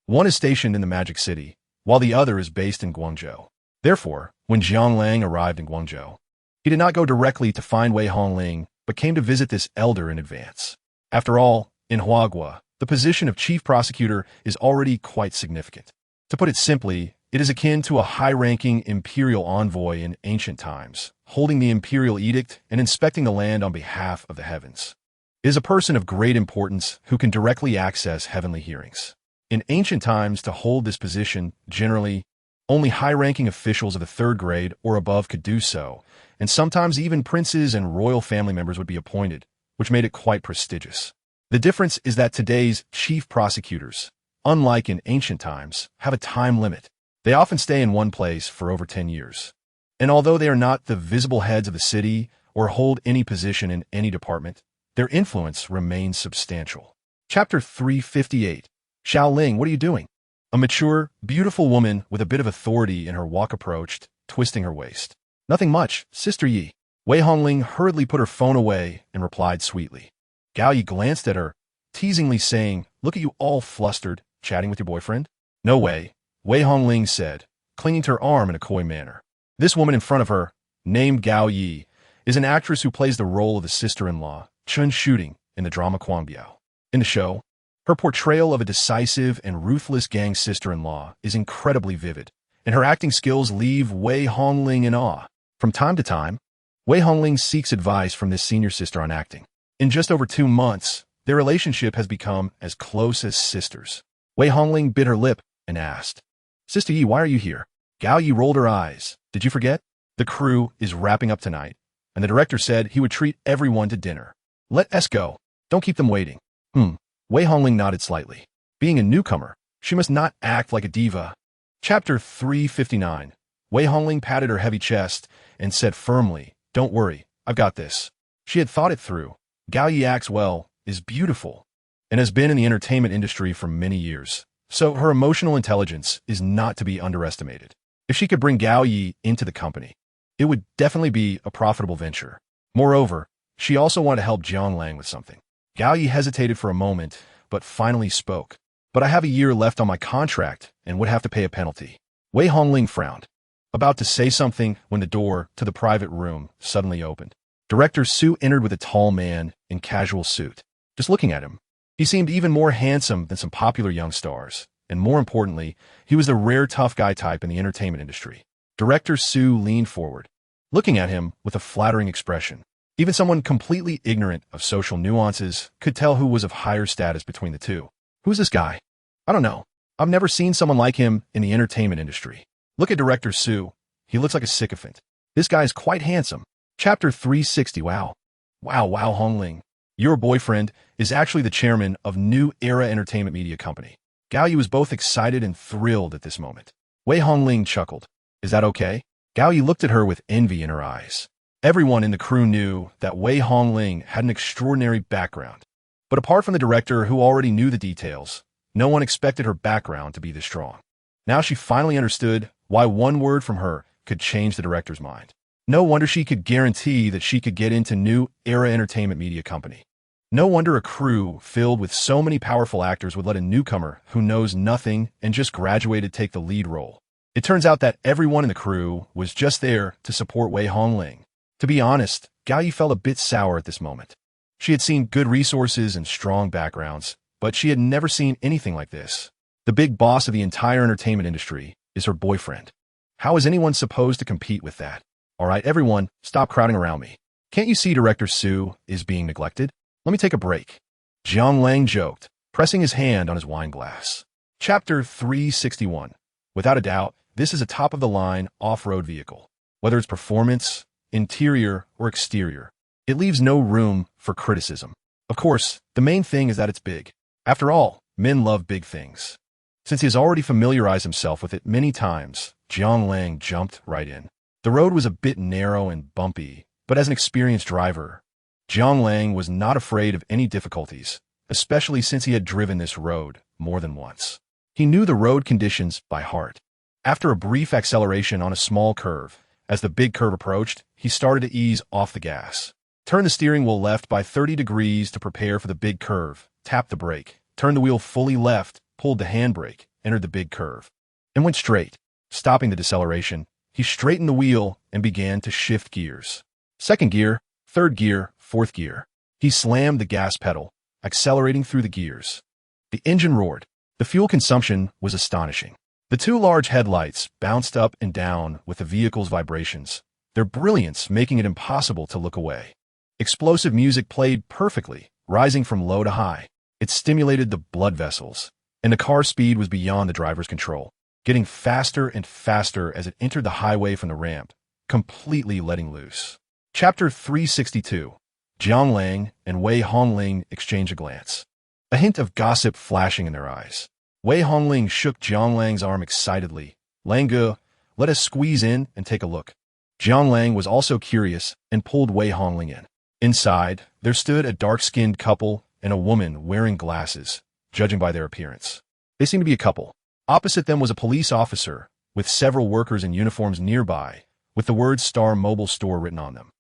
One is stationed in the Magic City, while the other is based in Guangzhou. Therefore, when Jiang Lang arrived in Guangzhou, he did not go directly to find Wei Hongling, but came to visit this elder in advance. After all, in Huagua, the position of chief prosecutor is already quite significant. To put it simply, it is akin to a high-ranking imperial envoy in ancient times, holding the imperial edict and inspecting the land on behalf of the heavens. It is a person of great importance who can directly access heavenly hearings. In ancient times, to hold this position, generally, only high-ranking officials of the 3rd grade or above could do so, and sometimes even princes and royal family members would be appointed, which made it quite prestigious. The difference is that today's chief prosecutors, unlike in ancient times, have a time limit. They often stay in one place for over 10 years. And although they are not the visible heads of the city or hold any position in any department, their influence remains substantial. Chapter 358. Xiao Ling, what are you doing? A mature, beautiful woman with a bit of authority in her walk approached, twisting her waist. Nothing much, Sister Yi. Wei Hongling hurriedly put her phone away and replied sweetly. Gao Yi glanced at her, teasingly saying, "Look at you all flustered, chatting with your boyfriend?" "No way," Wei Hongling said, clinging to her arm in a coy manner. This woman in front of her, named Gao Yi, is an actress who plays the role of the sister-in-law, Chun Shooting, in the drama Biao. In the show, her portrayal of a decisive and ruthless gang sister-in-law is incredibly vivid, and her acting skills leave Wei Hongling in awe. From time to time, Wei Hongling seeks advice from this senior sister on acting. In just over 2 months, their relationship has become as close as sisters. Wei Hongling bit her lip and asked, "Sister Yi, why are you here?" Gao Yi rolled her eyes. "Did you forget? The crew is wrapping up tonight, and the director said he would treat everyone to dinner. Let us go. Don't keep them waiting." Wei Hongling nodded slightly. Being a newcomer, she must not act like a diva. Chapter 359. Wei Hongling patted her heavy chest and said firmly, "Don't worry, I've got this." She had thought it through. Gao Yi acts well, is beautiful, and has been in the entertainment industry for many years, so her emotional intelligence is not to be underestimated. If she could bring Gao Yi into the company, it would definitely be a profitable venture. Moreover, she also wanted to help Jiang Lang with something. Gao Yi hesitated for a moment, but finally spoke. "But I have a year left on my contract and would have to pay a penalty." Wei Hongling frowned, about to say something when the door to the private room suddenly opened. Director Su entered with a tall man in casual suit. Just looking at him, he seemed even more handsome than some popular young stars, and more importantly, he was the rare tough guy type in the entertainment industry. Director Su leaned forward, looking at him with a flattering expression. Even someone completely ignorant of social nuances could tell who was of higher status between the two. "Who's this guy?" "I don't know. I've never seen someone like him in the entertainment industry." "Look at Director Su. He looks like a sycophant. This guy is quite handsome." Chapter 360. Wow, Hongling. Your boyfriend is actually the chairman of New Era Entertainment Media Company. Gao Yi was both excited and thrilled at this moment. Wei Hongling chuckled. "Is that okay?" Gao Yi looked at her with envy in her eyes. Everyone in the crew knew that Wei Hongling had an extraordinary background. But apart from the director who already knew the details, no one expected her background to be this strong. Now she finally understood why one word from her could change the director's mind. No wonder she could guarantee that she could get into New Era Entertainment Media Company. No wonder a crew filled with so many powerful actors would let a newcomer who knows nothing and just graduated take the lead role. It turns out that everyone in the crew was just there to support Wei Hongling. To be honest, Gao Yi felt a bit sour at this moment. She had seen good resources and strong backgrounds, but she had never seen anything like this. The big boss of the entire entertainment industry is her boyfriend. How is anyone supposed to compete with that? "All right, everyone, stop crowding around me. Can't you see Director Su is being neglected? Let me take a break." Jiang Lang joked, pressing his hand on his wine glass. Chapter 361. Without a doubt, this is a top-of-the-line off-road vehicle. Whether it's performance, interior, or exterior, it leaves no room for criticism. Of course, the main thing is that it's big. After all, men love big things. Since he has already familiarized himself with it many times, Jiang Lang jumped right in. The road was a bit narrow and bumpy, but as an experienced driver, Jiang Lang was not afraid of any difficulties, especially since he had driven this road more than once. He knew the road conditions by heart. After a brief acceleration on a small curve, as the big curve approached, he started to ease off the gas. Turn the steering wheel left by 30 degrees to prepare for the big curve, tapped the brake, turned the wheel fully left, pulled the handbrake, entered the big curve, and went straight. Stopping the deceleration, he straightened the wheel and began to shift gears. Second gear, third gear, fourth gear. He slammed the gas pedal, accelerating through the gears. The engine roared. The fuel consumption was astonishing. The two large headlights bounced up and down with the vehicle's vibrations, their brilliance making it impossible to look away. Explosive music played perfectly, rising from low to high. It stimulated the blood vessels, and the car's speed was beyond the driver's control, getting faster and faster as it entered the highway from the ramp, completely letting loose. Chapter 362. Jiang Lang and Wei Hongling exchanged a glance, a hint of gossip flashing in their eyes. Wei Hongling shook Jiang Lang's arm excitedly. "Langge, let us squeeze in and take a look." Jiang Lang was also curious and pulled Wei Hongling in. Inside, there stood a dark-skinned couple and a woman wearing glasses, judging by their appearance. They seemed to be a couple. Opposite them was a police officer, with several workers in uniforms nearby, with the words Star Mobile Store written on them.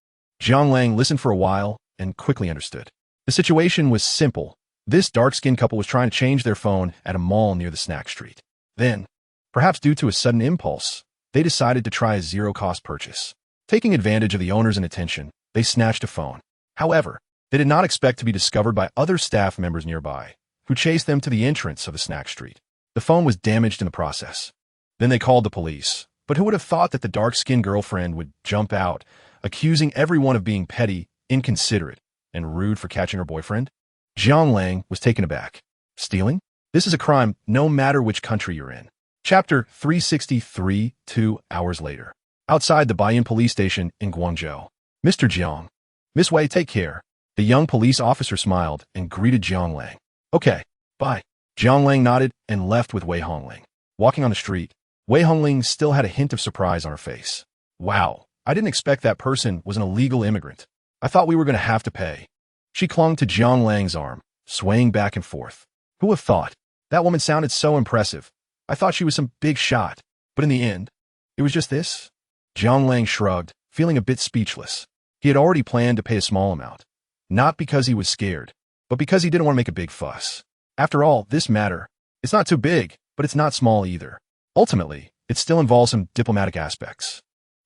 Jiang Lang listened for a while and quickly understood. The situation was simple. This dark-skinned couple was trying to change their phone at a mall near the snack street. Then, perhaps due to a sudden impulse, they decided to try a zero-cost purchase. Taking advantage of the owner's inattention, they snatched a phone. However, they did not expect to be discovered by other staff members nearby, who chased them to the entrance of the snack street. The phone was damaged in the process. Then they called the police. But who would have thought that the dark-skinned girlfriend would jump out, accusing everyone of being petty, inconsiderate, and rude for catching her boyfriend? Jiang Lang was taken aback. Stealing? This is a crime no matter which country you're in. Chapter 363, 2 hours later. Outside the Baiyun police station in Guangzhou. Mr. Jiang. Miss Wei, take care. The young police officer smiled and greeted Jiang Lang. Okay, bye. Jiang Lang nodded and left with Wei Hongling. Walking on the street, Wei Hongling still had a hint of surprise on her face. Wow, I didn't expect that person was an illegal immigrant. I thought we were going to have to pay. She clung to Jiang Lang's arm, swaying back and forth. Who would have thought? That woman sounded so impressive. I thought she was some big shot. But in the end, it was just this? Jiang Lang shrugged, feeling a bit speechless. He had already planned to pay a small amount. Not because he was scared, but because he didn't want to make a big fuss. After all, this matter, it's not too big, but it's not small either. Ultimately, it still involves some diplomatic aspects.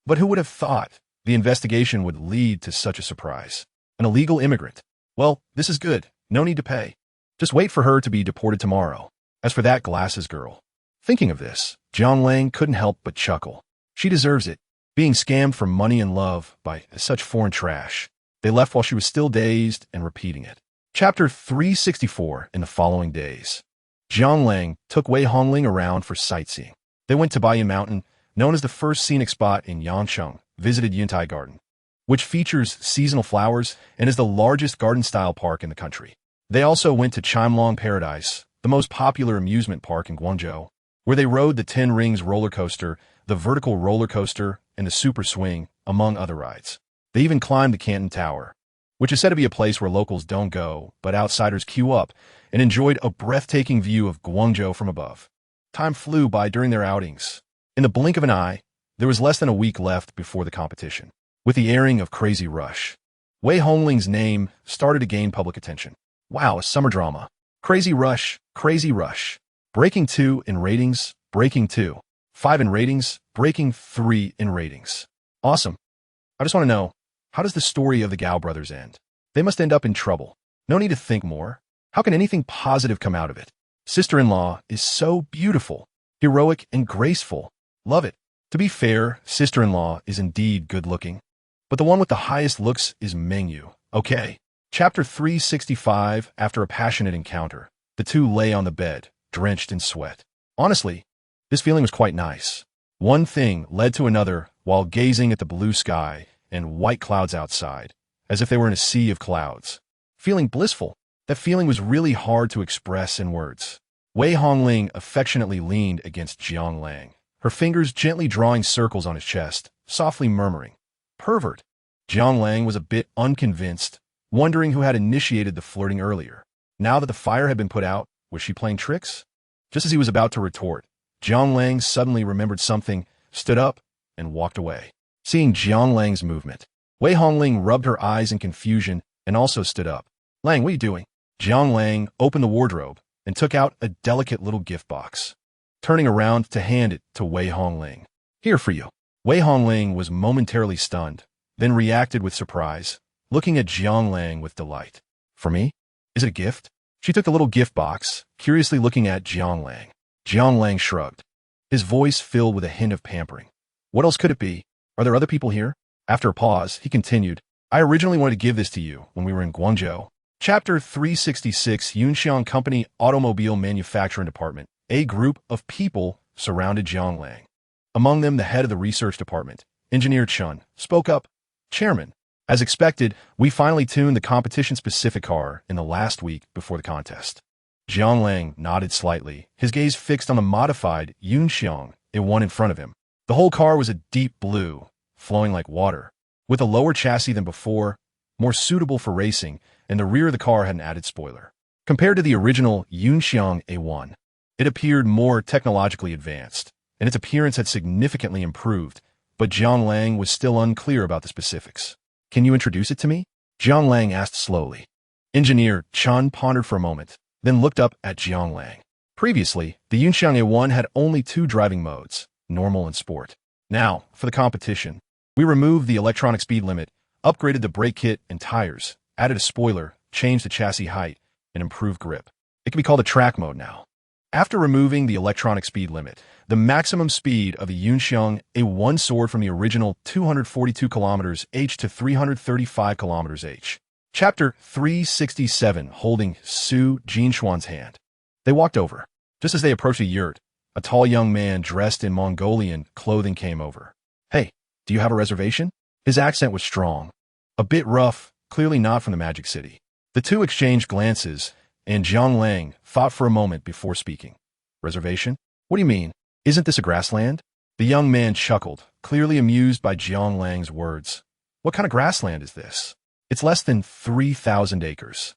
But who would have thought the investigation would lead to such a surprise? An illegal immigrant. Well, this is good. No need to pay. Just wait for her to be deported tomorrow. As for that glasses girl. Thinking of this, Jiang Lang couldn't help but chuckle. She deserves it. Being scammed for money and love by such foreign trash. They left while she was still dazed and repeating it. Chapter 364 in the following days. Jiang Lang took Wei Hongling around for sightseeing. They went to Baiyun Mountain, known as the first scenic spot in Yancheng, visited Yuntai Garden, which features seasonal flowers and is the largest garden-style park in the country. They also went to Chimelong Paradise, the most popular amusement park in Guangzhou, where they rode the 10 Rings roller coaster, the vertical roller coaster, and the super swing, among other rides. They even climbed the Canton Tower, which is said to be a place where locals don't go, but outsiders queue up, and enjoyed a breathtaking view of Guangzhou from above. Time flew by during their outings. In the blink of an eye, there was less than a week left before the competition. With the airing of Crazy Rush, Wei Hongling's name started to gain public attention. Wow, a summer drama. Crazy Rush, Crazy Rush. Breaking 2 in ratings, breaking 2. 5 in ratings, breaking 3 in ratings. Awesome. I just want to know, how does the story of the Gao brothers end? They must end up in trouble. No need to think more. How can anything positive come out of it? Sister-in-law is so beautiful, heroic, and graceful. Love it. To be fair, sister-in-law is indeed good-looking. But the one with the highest looks is Mengyu. Okay. Chapter 365. After a passionate encounter, the two lay on the bed, drenched in sweat. Honestly, this feeling was quite nice. One thing led to another while gazing at the blue sky and white clouds outside, as if they were in a sea of clouds. Feeling blissful. That feeling was really hard to express in words. Wei Hongling affectionately leaned against Jiang Lang, her fingers gently drawing circles on his chest, softly murmuring, "Pervert." Jiang Lang was a bit unconvinced, wondering who had initiated the flirting earlier. Now that the fire had been put out, was she playing tricks? Just as he was about to retort, Jiang Lang suddenly remembered something, stood up, and walked away. Seeing Jiang Lang's movement, Wei Hongling rubbed her eyes in confusion and also stood up. "Lang, what are you doing?" Jiang Lang opened the wardrobe and took out a delicate little gift box, turning around to hand it to Wei Hongling. "Here for you." Wei Hongling was momentarily stunned, then reacted with surprise, looking at Jiang Lang with delight. "For me? Is it a gift?" She took the little gift box, curiously looking at Jiang Lang. Jiang Lang shrugged, his voice filled with a hint of pampering. "What else could it be? Are there other people here?" After a pause, he continued, "I originally wanted to give this to you when we were in Guangzhou." Chapter 366. Yunxiang Company Automobile Manufacturing Department. A group of people surrounded Jiang Lang. Among them, the head of the research department, Engineer Chun, spoke up. "Chairman, as expected, we finally tuned the competition-specific car in the last week before the contest." Jiang Lang nodded slightly, his gaze fixed on the modified Yunxiang A1 in front of him. The whole car was a deep blue, flowing like water, with a lower chassis than before, more suitable for racing, and the rear of the car had an added spoiler. Compared to the original Yunxiang A1, it appeared more technologically advanced, and its appearance had significantly improved, but Jiang Lang was still unclear about the specifics. Can you introduce it to me? Jiang Lang asked slowly. Engineer Chun pondered for a moment, then looked up at Jiang Lang. Previously, the Yunxiang A1 had only two driving modes, normal and sport. Now, for the competition, we removed the electronic speed limit, upgraded the brake kit and tires, added a spoiler, changed the chassis height, and improved grip. It can be called a track mode now. After removing the electronic speed limit, the maximum speed of the Yunxiang A1 soared from the original 242 km/h to 335 km/h. Chapter 367, holding Su Jinxuan's hand. They walked over. Just as they approached the yurt, a tall young man dressed in Mongolian clothing came over. Hey, do you have a reservation? His accent was strong, a bit rough, clearly not from the Magic City. The two exchanged glances, and Jiang Lang thought for a moment before speaking. Reservation? What do you mean? Isn't this a grassland? The young man chuckled, clearly amused by Jiang Lang's words. What kind of grassland is this? It's less than 3,000 acres.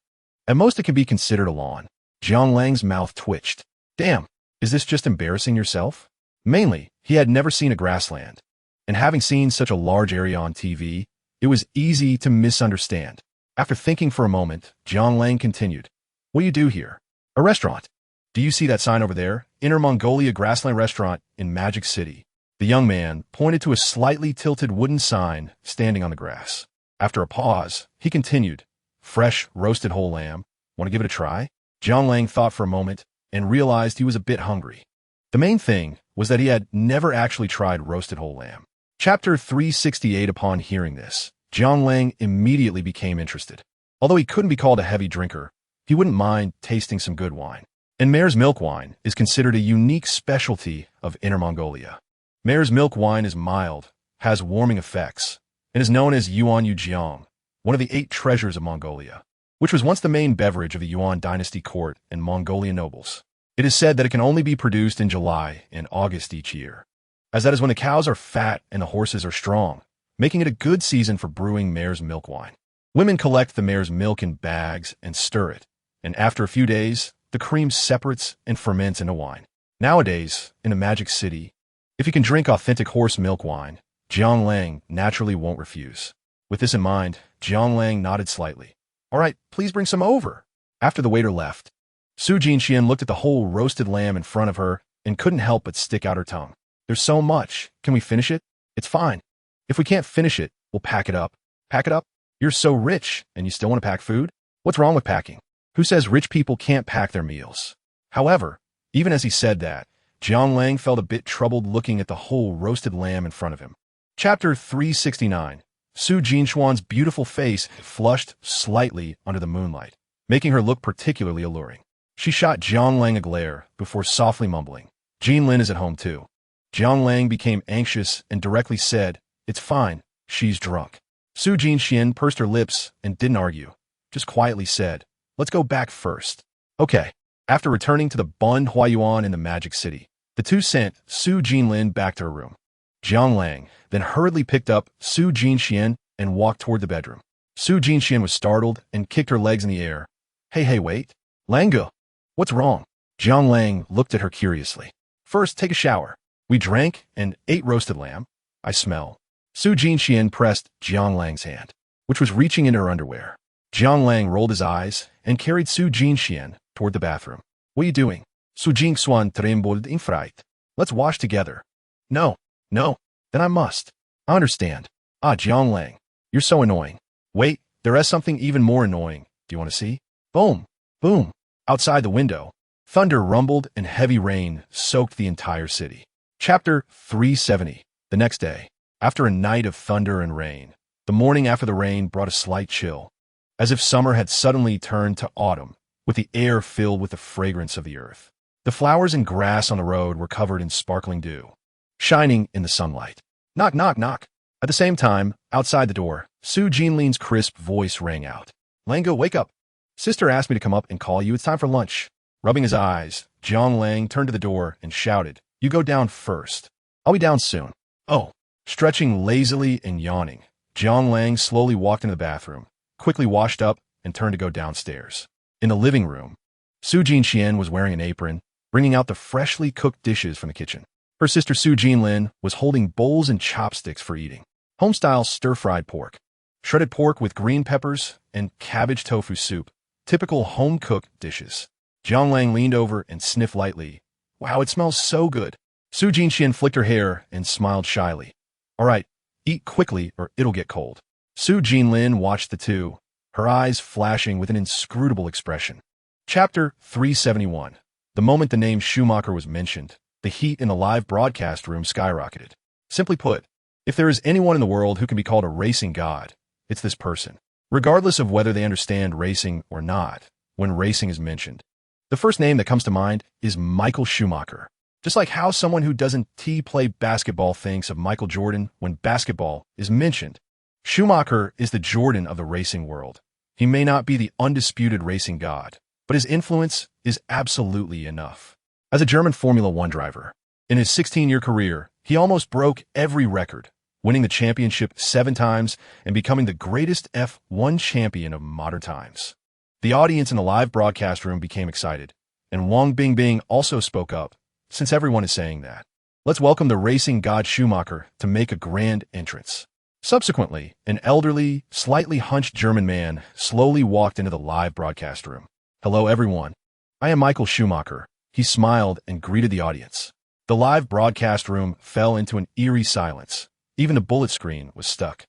At most, it can be considered a lawn. Jiang Lang's mouth twitched. Damn, is this just embarrassing yourself? Mainly, he had never seen a grassland. And having seen such a large area on TV, it was easy to misunderstand. After thinking for a moment, Jiang Lang continued. What do you do here? A restaurant. Do you see that sign over there? Inner Mongolia Grassland Restaurant in Magic City. The young man pointed to a slightly tilted wooden sign standing on the grass. After a pause, he continued. Fresh, roasted whole lamb. Want to give it a try? Jiang Lang thought for a moment and realized he was a bit hungry. The main thing was that he had never actually tried roasted whole lamb. Chapter 368. Upon hearing this, Jiang Lang immediately became interested. Although he couldn't be called a heavy drinker, he wouldn't mind tasting some good wine. And Mare's milk wine is considered a unique specialty of Inner Mongolia. Mare's milk wine is mild, has warming effects, and is known as Yuan Yujiang, one of the 8 treasures of Mongolia, which was once the main beverage of the Yuan dynasty court and Mongolian nobles. It is said that it can only be produced in July and August each year, as that is when the cows are fat and the horses are strong, making it a good season for brewing Mare's milk wine. Women collect the mare's milk in bags and stir it, and after a few days, the cream separates and ferments into wine. Nowadays, in the Magic City, if you can drink authentic horse milk wine, Jiang Lang naturally won't refuse. With this in mind, Jiang Lang nodded slightly. All right, please bring some over. After the waiter left, Su Jinxian looked at the whole roasted lamb in front of her and couldn't help but stick out her tongue. There's so much. Can we finish it? It's fine. If we can't finish it, we'll pack it up. Pack it up? You're so rich, and you still want to pack food? What's wrong with packing? Who says rich people can't pack their meals? However, even as he said that, Jiang Lang felt a bit troubled looking at the whole roasted lamb in front of him. Chapter 369. Su Jinxuan's beautiful face flushed slightly under the moonlight, making her look particularly alluring. She shot Jiang Lang a glare before softly mumbling, Jean Lin is at home too. Jiang Lang became anxious and directly said, It's fine, she's drunk. Su Jinxian pursed her lips and didn't argue, just quietly said, Let's go back first. Okay. After returning to the Bun Huayuan in the Magic City, the two sent Su Jinlin back to her room. Jiang Lang then hurriedly picked up Su Jinxian and walked toward the bedroom. Su Jinxian was startled and kicked her legs in the air. Hey, wait. Lango, what's wrong? Jiang Lang looked at her curiously. First, take a shower. We drank and ate roasted lamb. I smell. Su Jinxian pressed Jiang Lang's hand, which was reaching into her underwear. Jiang Lang rolled his eyes and carried Su Jinxian toward the bathroom. What are you doing? Su Jinxuan trembled in fright. Let's wash together. No, then I must. I understand. Jiang Lang, you're so annoying. Wait, there is something even more annoying. Do you want to see? Boom, boom. Outside the window, thunder rumbled and heavy rain soaked the entire city. Chapter 370. The next day, after a night of thunder and rain, the morning after the rain brought a slight chill, as if summer had suddenly turned to autumn, with the air filled with the fragrance of the earth. The flowers and grass on the road were covered in sparkling dew, shining in the sunlight. Knock, knock, knock. At the same time, outside the door, Su Jinlin's crisp voice rang out. Lango, wake up. Sister asked me to come up and call you. It's time for lunch. Rubbing his eyes, Jiang Lang turned to the door and shouted, You go down first. I'll be down soon. Oh. Stretching lazily and yawning, Jiang Lang slowly walked into the bathroom, quickly washed up, and turned to go downstairs. In the living room, Su Jinxian was wearing an apron, bringing out the freshly cooked dishes from the kitchen. Her sister Su Jinlin was holding bowls and chopsticks for eating. Home-style stir-fried pork. shredded pork with green peppers, and cabbage tofu soup. Typical home-cooked dishes. Jiang Lang leaned over and sniffed lightly. Wow, it smells so good. Su Jinxian flicked her hair and smiled shyly. All right, eat quickly or it'll get cold. Su Jinlin watched the two, her eyes flashing with an inscrutable expression. Chapter 371. The moment the name Schumacher was mentioned, the heat in the live broadcast room skyrocketed. Simply put, if there is anyone in the world who can be called a racing god, it's this person. Regardless of whether they understand racing or not, when racing is mentioned, the first name that comes to mind is Michael Schumacher. Just like how someone who doesn't play basketball thinks of Michael Jordan when basketball is mentioned, Schumacher is the Jordan of the racing world. He may not be the undisputed racing god, but his influence is absolutely enough. As a German Formula One driver, in his 16-year career, he almost broke every record, winning the championship 7 times and becoming the greatest F1 champion of modern times. The audience in the live broadcast room became excited, and Wang Bingbing also spoke up, since everyone is saying that. Let's welcome the racing god Schumacher to make a grand entrance. Subsequently, an elderly, slightly hunched German man slowly walked into the live broadcast room. Hello everyone. I am Michael Schumacher. He smiled and greeted the audience. The live broadcast room fell into an eerie silence. Even the bullet screen was stuck.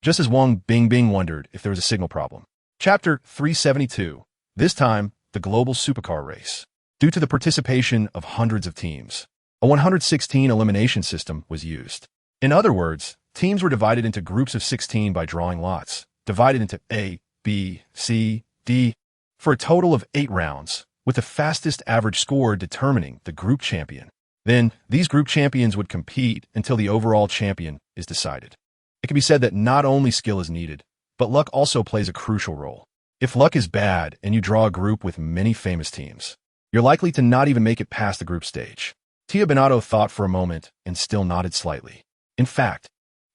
Just as Wang Bingbing wondered if there was a signal problem. Chapter 372. This time, the global supercar race. Due to the participation of hundreds of teams, a 116 elimination system was used. In other words, teams were divided into groups of 16 by drawing lots, divided into A, B, C, D, for a total of 8 rounds, with the fastest average score determining the group champion. Then, these group champions would compete until the overall champion is decided. It can be said that not only skill is needed, but luck also plays a crucial role. If luck is bad and you draw a group with many famous teams, you're likely to not even make it past the group stage. Tia Benato thought for a moment and still nodded slightly. In fact,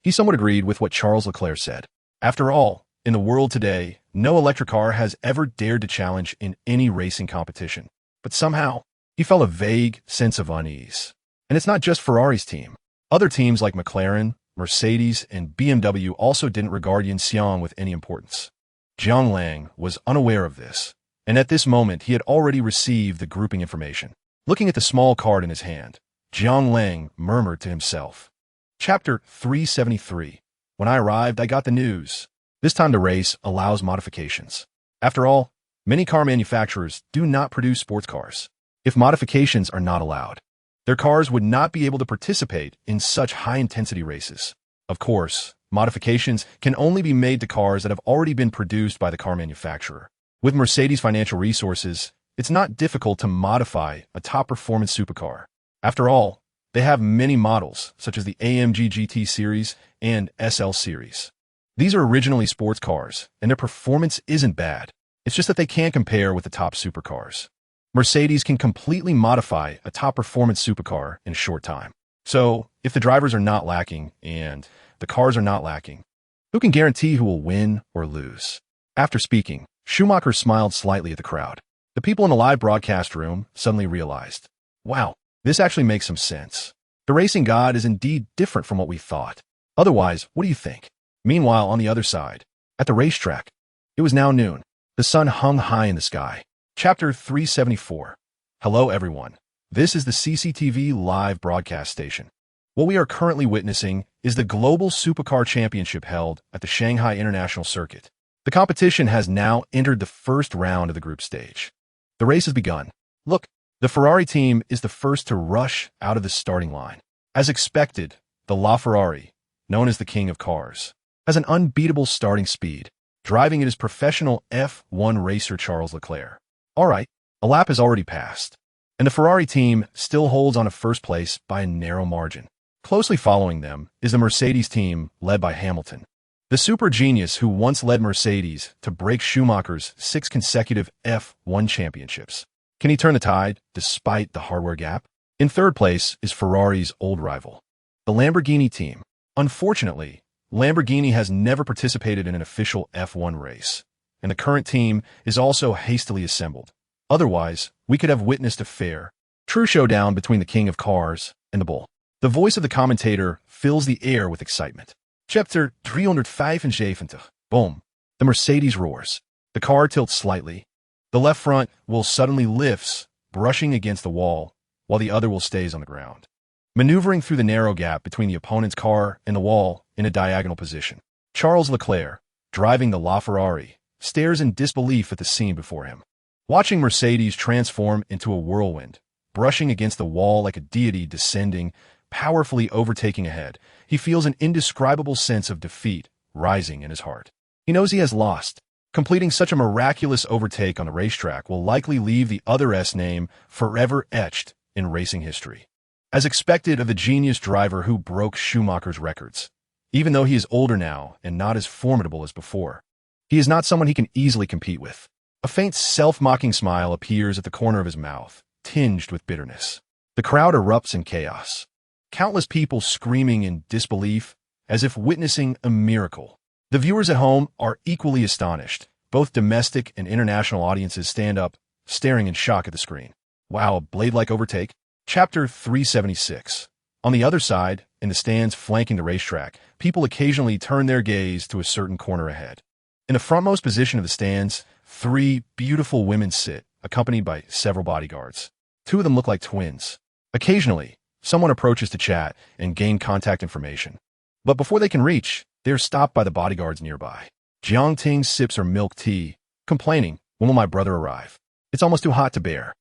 he somewhat agreed with what Charles Leclerc said. After all, in the world today, no electric car has ever dared to challenge in any racing competition. But somehow, he felt a vague sense of unease. And it's not just Ferrari's team. Other teams like McLaren, Mercedes, and BMW also didn't regard Yin Xiang with any importance. Jiang Lang was unaware of this, and at this moment he had already received the grouping information. Looking at the small card in his hand, Jiang Lang murmured to himself. Chapter 373. When I arrived, I got the news. This time the race allows modifications. After all, many car manufacturers do not produce sports cars. If modifications are not allowed, their cars would not be able to participate in such high-intensity races. Of course, modifications can only be made to cars that have already been produced by the car manufacturer. With Mercedes' financial resources, it's not difficult to modify a top-performance supercar. After all, they have many models, such as the AMG GT Series and SL Series. These are originally sports cars, and their performance isn't bad. It's just that they can't compare with the top supercars. Mercedes can completely modify a top-performance supercar in a short time. So, if the drivers are not lacking and the cars are not lacking, who can guarantee who will win or lose? After speaking, Schumacher smiled slightly at the crowd. The people in the live broadcast room suddenly realized, wow, this actually makes some sense. The racing god is indeed different from what we thought. Otherwise, what do you think? Meanwhile, on the other side, at the racetrack, it was now noon. The sun hung high in the sky. Chapter 374. Hello, everyone. This is the CCTV live broadcast station. What we are currently witnessing is the Global Supercar Championship held at the Shanghai International Circuit. The competition has now entered the first round of the group stage. The race has begun. Look, the Ferrari team is the first to rush out of the starting line. As expected, the LaFerrari, known as the king of cars, has an unbeatable starting speed. Driving it is professional F1 racer Charles Leclerc. All right, a lap has already passed, and the Ferrari team still holds on to first place by a narrow margin. Closely following them is the Mercedes team led by Hamilton, the super genius who once led Mercedes to break Schumacher's 6 consecutive F1 championships. Can he turn the tide despite the hardware gap? In third place is Ferrari's old rival, the Lamborghini team. Unfortunately, Lamborghini has never participated in an official F1 race, and the current team is also hastily assembled. Otherwise, we could have witnessed a fair, true showdown between the king of cars and the bull. The voice of the commentator fills the air with excitement. Chapter 375. Boom. The Mercedes roars. The car tilts slightly. The left front wheel suddenly lifts, brushing against the wall, while the other wheel stays on the ground, maneuvering through the narrow gap between the opponent's car and the wall in a diagonal position. Charles Leclerc, driving the LaFerrari, stares in disbelief at the scene before him. Watching Mercedes transform into a whirlwind, brushing against the wall like a deity descending, powerfully overtaking ahead, he feels an indescribable sense of defeat rising in his heart. He knows he has lost. Completing such a miraculous overtake on the racetrack will likely leave the other S name forever etched in racing history. As expected of the genius driver who broke Schumacher's records, even though he is older now and not as formidable as before, he is not someone he can easily compete with. A faint self-mocking smile appears at the corner of his mouth, tinged with bitterness. The crowd erupts in chaos. Countless people screaming in disbelief, as if witnessing a miracle. The viewers at home are equally astonished. Both domestic and international audiences stand up, staring in shock at the screen. Wow, a blade-like overtake? Chapter 376. On the other side, in the stands flanking the racetrack, people occasionally turn their gaze to a certain corner ahead. In the frontmost position of the stands, 3 beautiful women sit, accompanied by several bodyguards. 2 of them look like twins. Occasionally, someone approaches to chat and gain contact information. But before they can reach, they are stopped by the bodyguards nearby. Jiang Ting sips her milk tea, complaining, "When will my brother arrive? It's almost too hot to bear."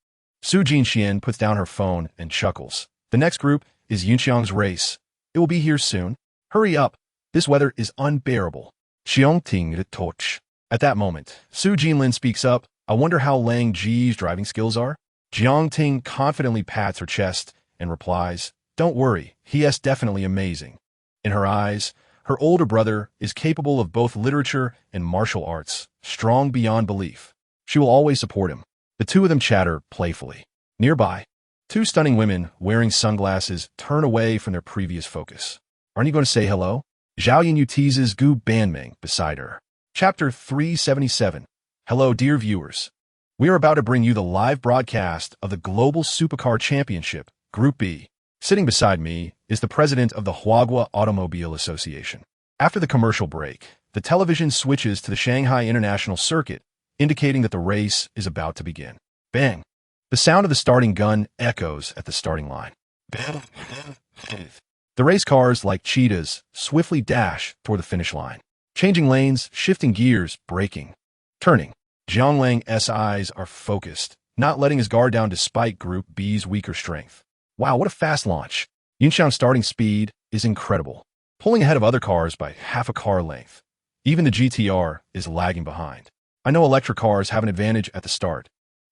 Su Jinxian puts down her phone and chuckles. The next group is Yunxiang's race. It will be here soon. Hurry up. This weather is unbearable. Xiong Ting Toch. At that moment, Su Jinlin speaks up. "I wonder how Lang Ji's driving skills are?" Jiang Ting confidently pats her chest and replies, "Don't worry, he is definitely amazing." In her eyes, her older brother is capable of both literature and martial arts, strong beyond belief. She will always support him. The 2 of them chatter playfully. Nearby, 2 stunning women wearing sunglasses turn away from their previous focus. "Aren't you going to say hello?" Zhao Yinyu teases Gu Banming beside her. Chapter 377. Hello, dear viewers. We are about to bring you the live broadcast of the Global Supercar Championship, Group B. Sitting beside me is the president of the Huagua Automobile Association. After the commercial break, the television switches to the Shanghai International Circuit, indicating that the race is about to begin. Bang! The sound of the starting gun echoes at the starting line. The race cars, like cheetahs, swiftly dash toward the finish line. Changing lanes, shifting gears, braking, turning. Jiang Lang's eyes are focused, not letting his guard down despite Group B's weaker strength. Wow, what a fast launch. Yunxiang's starting speed is incredible, pulling ahead of other cars by half a car length. Even the GTR is lagging behind. I know electric cars have an advantage at the start,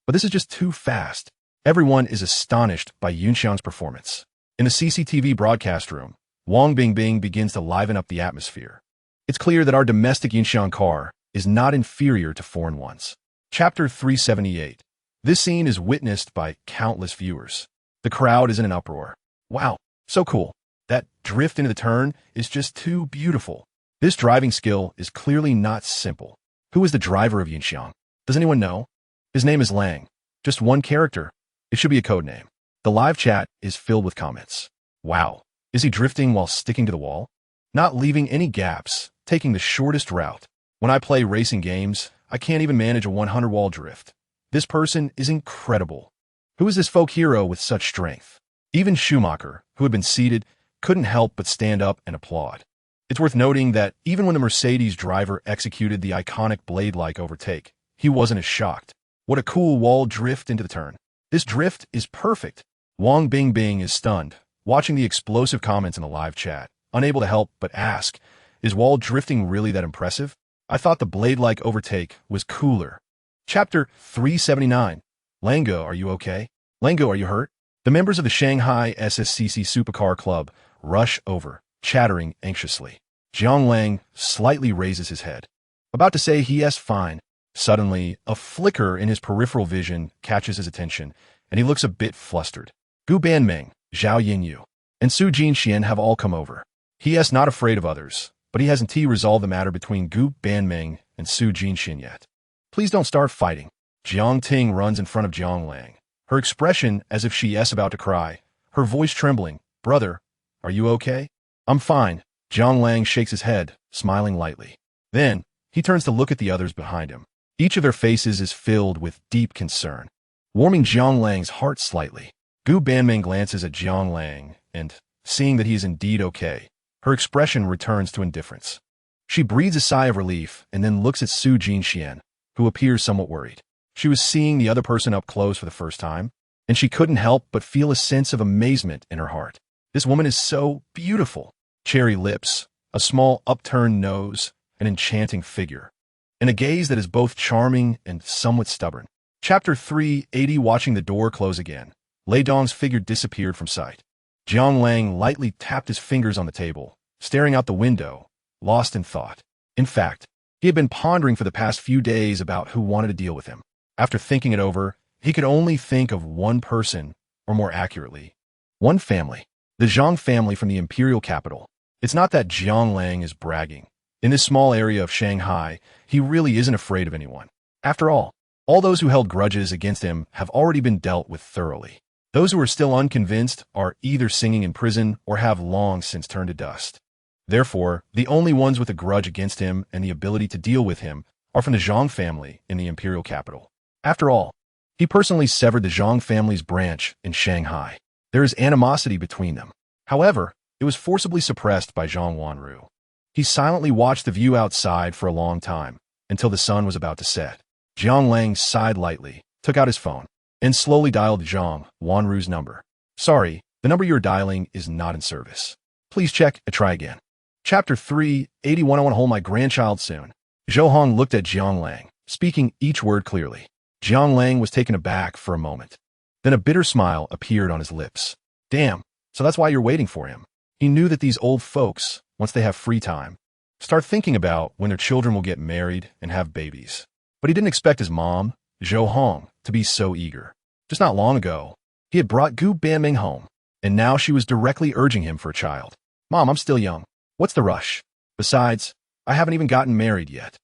but this is just too fast. Everyone is astonished by Yunxiang's performance. In the CCTV broadcast room, Wang Bingbing begins to liven up the atmosphere. It's clear that our domestic Yunxiang car is not inferior to foreign ones. Chapter 378. This scene is witnessed by countless viewers. The crowd is in an uproar. Wow, so cool. That drift into the turn is just too beautiful. This driving skill is clearly not simple. Who is the driver of Yunxiang? Does anyone know? His name is Lang. Just one character. It should be a code name. The live chat is filled with comments. Wow, is he drifting while sticking to the wall? Not leaving any gaps, taking the shortest route. When I play racing games, I can't even manage a 100-wall drift. This person is incredible. Who is this folk hero with such strength? Even Schumacher, who had been seated, couldn't help but stand up and applaud. It's worth noting that even when the Mercedes driver executed the iconic blade-like overtake, he wasn't as shocked. What a cool wall drift into the turn. This drift is perfect. Wang Bingbing is stunned, watching the explosive comments in the live chat, unable to help but ask, is wall drifting really that impressive? I thought the blade-like overtake was cooler. Chapter 379. Lango, are you okay? Lango, are you hurt? The members of the Shanghai SSCC Supercar Club rush over, chattering anxiously. Jiang Lang slightly raises his head, about to say he is fine. Suddenly, a flicker in his peripheral vision catches his attention, and he looks a bit flustered. Gu Banming, Zhao Yinyu, and Su Jinxian have all come over. He is not afraid of others, but he hasn't resolved the matter between Gu Banming and Su Jinxian yet. Please don't start fighting. Jiang Ting runs in front of Jiang Lang, her expression as if she is about to cry, her voice trembling. Brother, are you okay? I'm fine. Jiang Lang shakes his head, smiling lightly. Then, He turns to look at the others behind him. Each of their faces is filled with deep concern, warming Jiang Lang's heart slightly. Gu Banming glances at Jiang Lang, and, seeing that he is indeed okay, her expression returns to indifference. She breathes a sigh of relief and then looks at Su Jinxian, who appears somewhat worried. She was seeing the other person up close for the first time, and she couldn't help but feel a sense of amazement in her heart. This woman is so beautiful. Cherry lips, a small upturned nose, an enchanting figure, and a gaze that is both charming and somewhat stubborn. Chapter 380. Watching the door close again, Lei Dong's figure disappeared from sight. Jiang Lang lightly tapped his fingers on the table, staring out the window, lost in thought. In fact, he had been pondering for the past few days about who wanted to deal with him. After thinking it over, he could only think of one person, or more accurately, one family. The Zhang family from the imperial capital. It's not that Jiang Lang is bragging. In this small area of Shanghai, he really isn't afraid of anyone. After all those who held grudges against him have already been dealt with thoroughly. Those who are still unconvinced are either singing in prison or have long since turned to dust. Therefore, the only ones with a grudge against him and the ability to deal with him are from the Zhang family in the imperial capital. After all, he personally severed the Zhang family's branch in Shanghai. There is animosity between them. However, it was forcibly suppressed by Zhang Wanru. He silently watched the view outside for a long time, until the sun was about to set. Jiang Lang sighed lightly, took out his phone, and slowly dialed Zhang Wanru's number. Sorry, the number you're dialing is not in service. Please check and try again. Chapter 381. I want to hold my grandchild soon. Zhou Hong looked at Jiang Lang, speaking each word clearly. Jiang Lang was taken aback for a moment. Then a bitter smile appeared on his lips. Damn, so that's why you're waiting for him. He knew that these old folks, once they have free time, start thinking about when their children will get married and have babies. But he didn't expect his mom, Zhou Hong, to be so eager. Just not long ago, he had brought Gu Banming home, and now she was directly urging him for a child. Mom, I'm still young. What's the rush? Besides, I haven't even gotten married yet.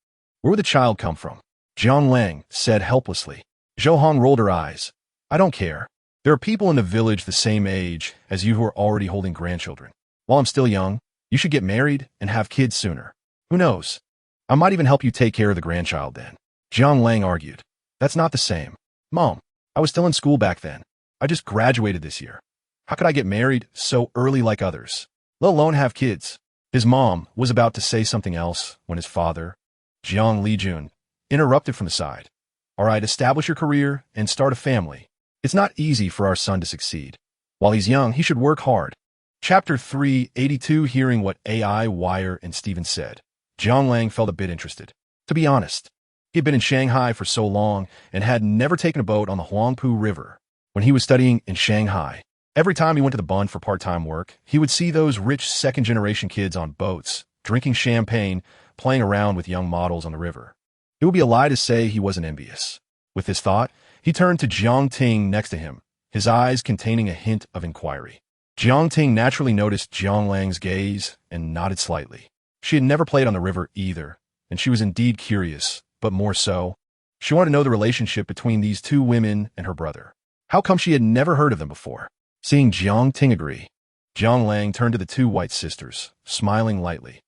Where would the child come from? Jiang Lang said helplessly. Zhou Hong rolled her eyes. I don't care. There are people in the village the same age as you who are already holding grandchildren. While I'm still young, you should get married and have kids sooner. Who knows? I might even help you take care of the grandchild then. Jiang Lang argued. That's not the same. Mom, I was still in school back then. I just graduated this year. How could I get married so early like others, let alone have kids? His mom was about to say something else when his father, Jiang Lijun, interrupted from the side. All right, establish your career and start a family. It's not easy for our son to succeed. While he's young, he should work hard. Chapter 382. Hearing what AI, Wire, and Steven said, Jiang Lang felt a bit interested. To be honest, he had been in Shanghai for so long and had never taken a boat on the Huangpu River. When he was studying in Shanghai, every time he went to the Bund for part-time work, he would see those rich second-generation kids on boats, drinking champagne, playing around with young models on the river. It would be a lie to say he wasn't envious. With this thought, he turned to Jiang Ting next to him, his eyes containing a hint of inquiry. Jiang Ting naturally noticed Jiang Lang's gaze and nodded slightly. She had never played on the river either, and she was indeed curious, but more so, she wanted to know the relationship between these two women and her brother. How come she had never heard of them before? Seeing Jiang Ting agree, Jiang Lang turned to the two white sisters, smiling lightly.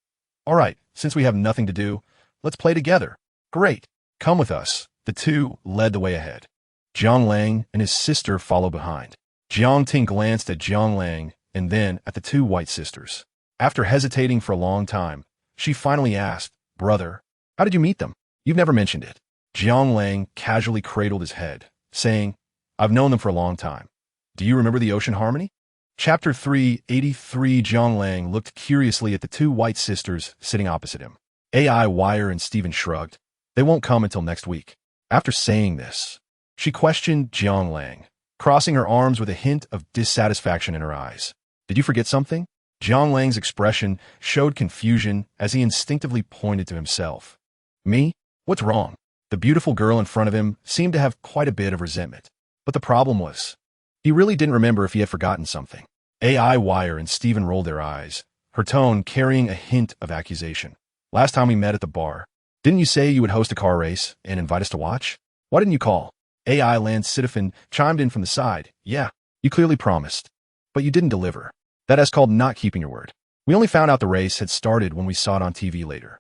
All right, since we have nothing to do, let's play together. Great, come with us. The two led the way ahead. Jiang Lang and his sister followed behind. Jiang Ting glanced at Jiang Lang and then at the two white sisters. After hesitating for a long time, she finally asked, Brother, how did you meet them? You've never mentioned it. Jiang Lang casually cradled his head, saying, I've known them for a long time. Do you remember the Ocean Harmony? Chapter 383. Jiang Lang looked curiously at the two white sisters sitting opposite him. AI, Wire, and Steven shrugged. They won't come until next week. After saying this, she questioned Jiang Lang, crossing her arms with a hint of dissatisfaction in her eyes. Did you forget something? Jiang Lang's expression showed confusion as he instinctively pointed to himself. Me? What's wrong? The beautiful girl in front of him seemed to have quite a bit of resentment. But the problem was, he really didn't remember if he had forgotten something. AI, Wire, and Steven rolled their eyes, her tone carrying a hint of accusation. Last time we met at the bar, didn't you say you would host a car race and invite us to watch? Why didn't you call? AI Land Sitifin chimed in from the side. Yeah, you clearly promised, but you didn't deliver. That is called not keeping your word. We only found out the race had started when we saw it on TV later.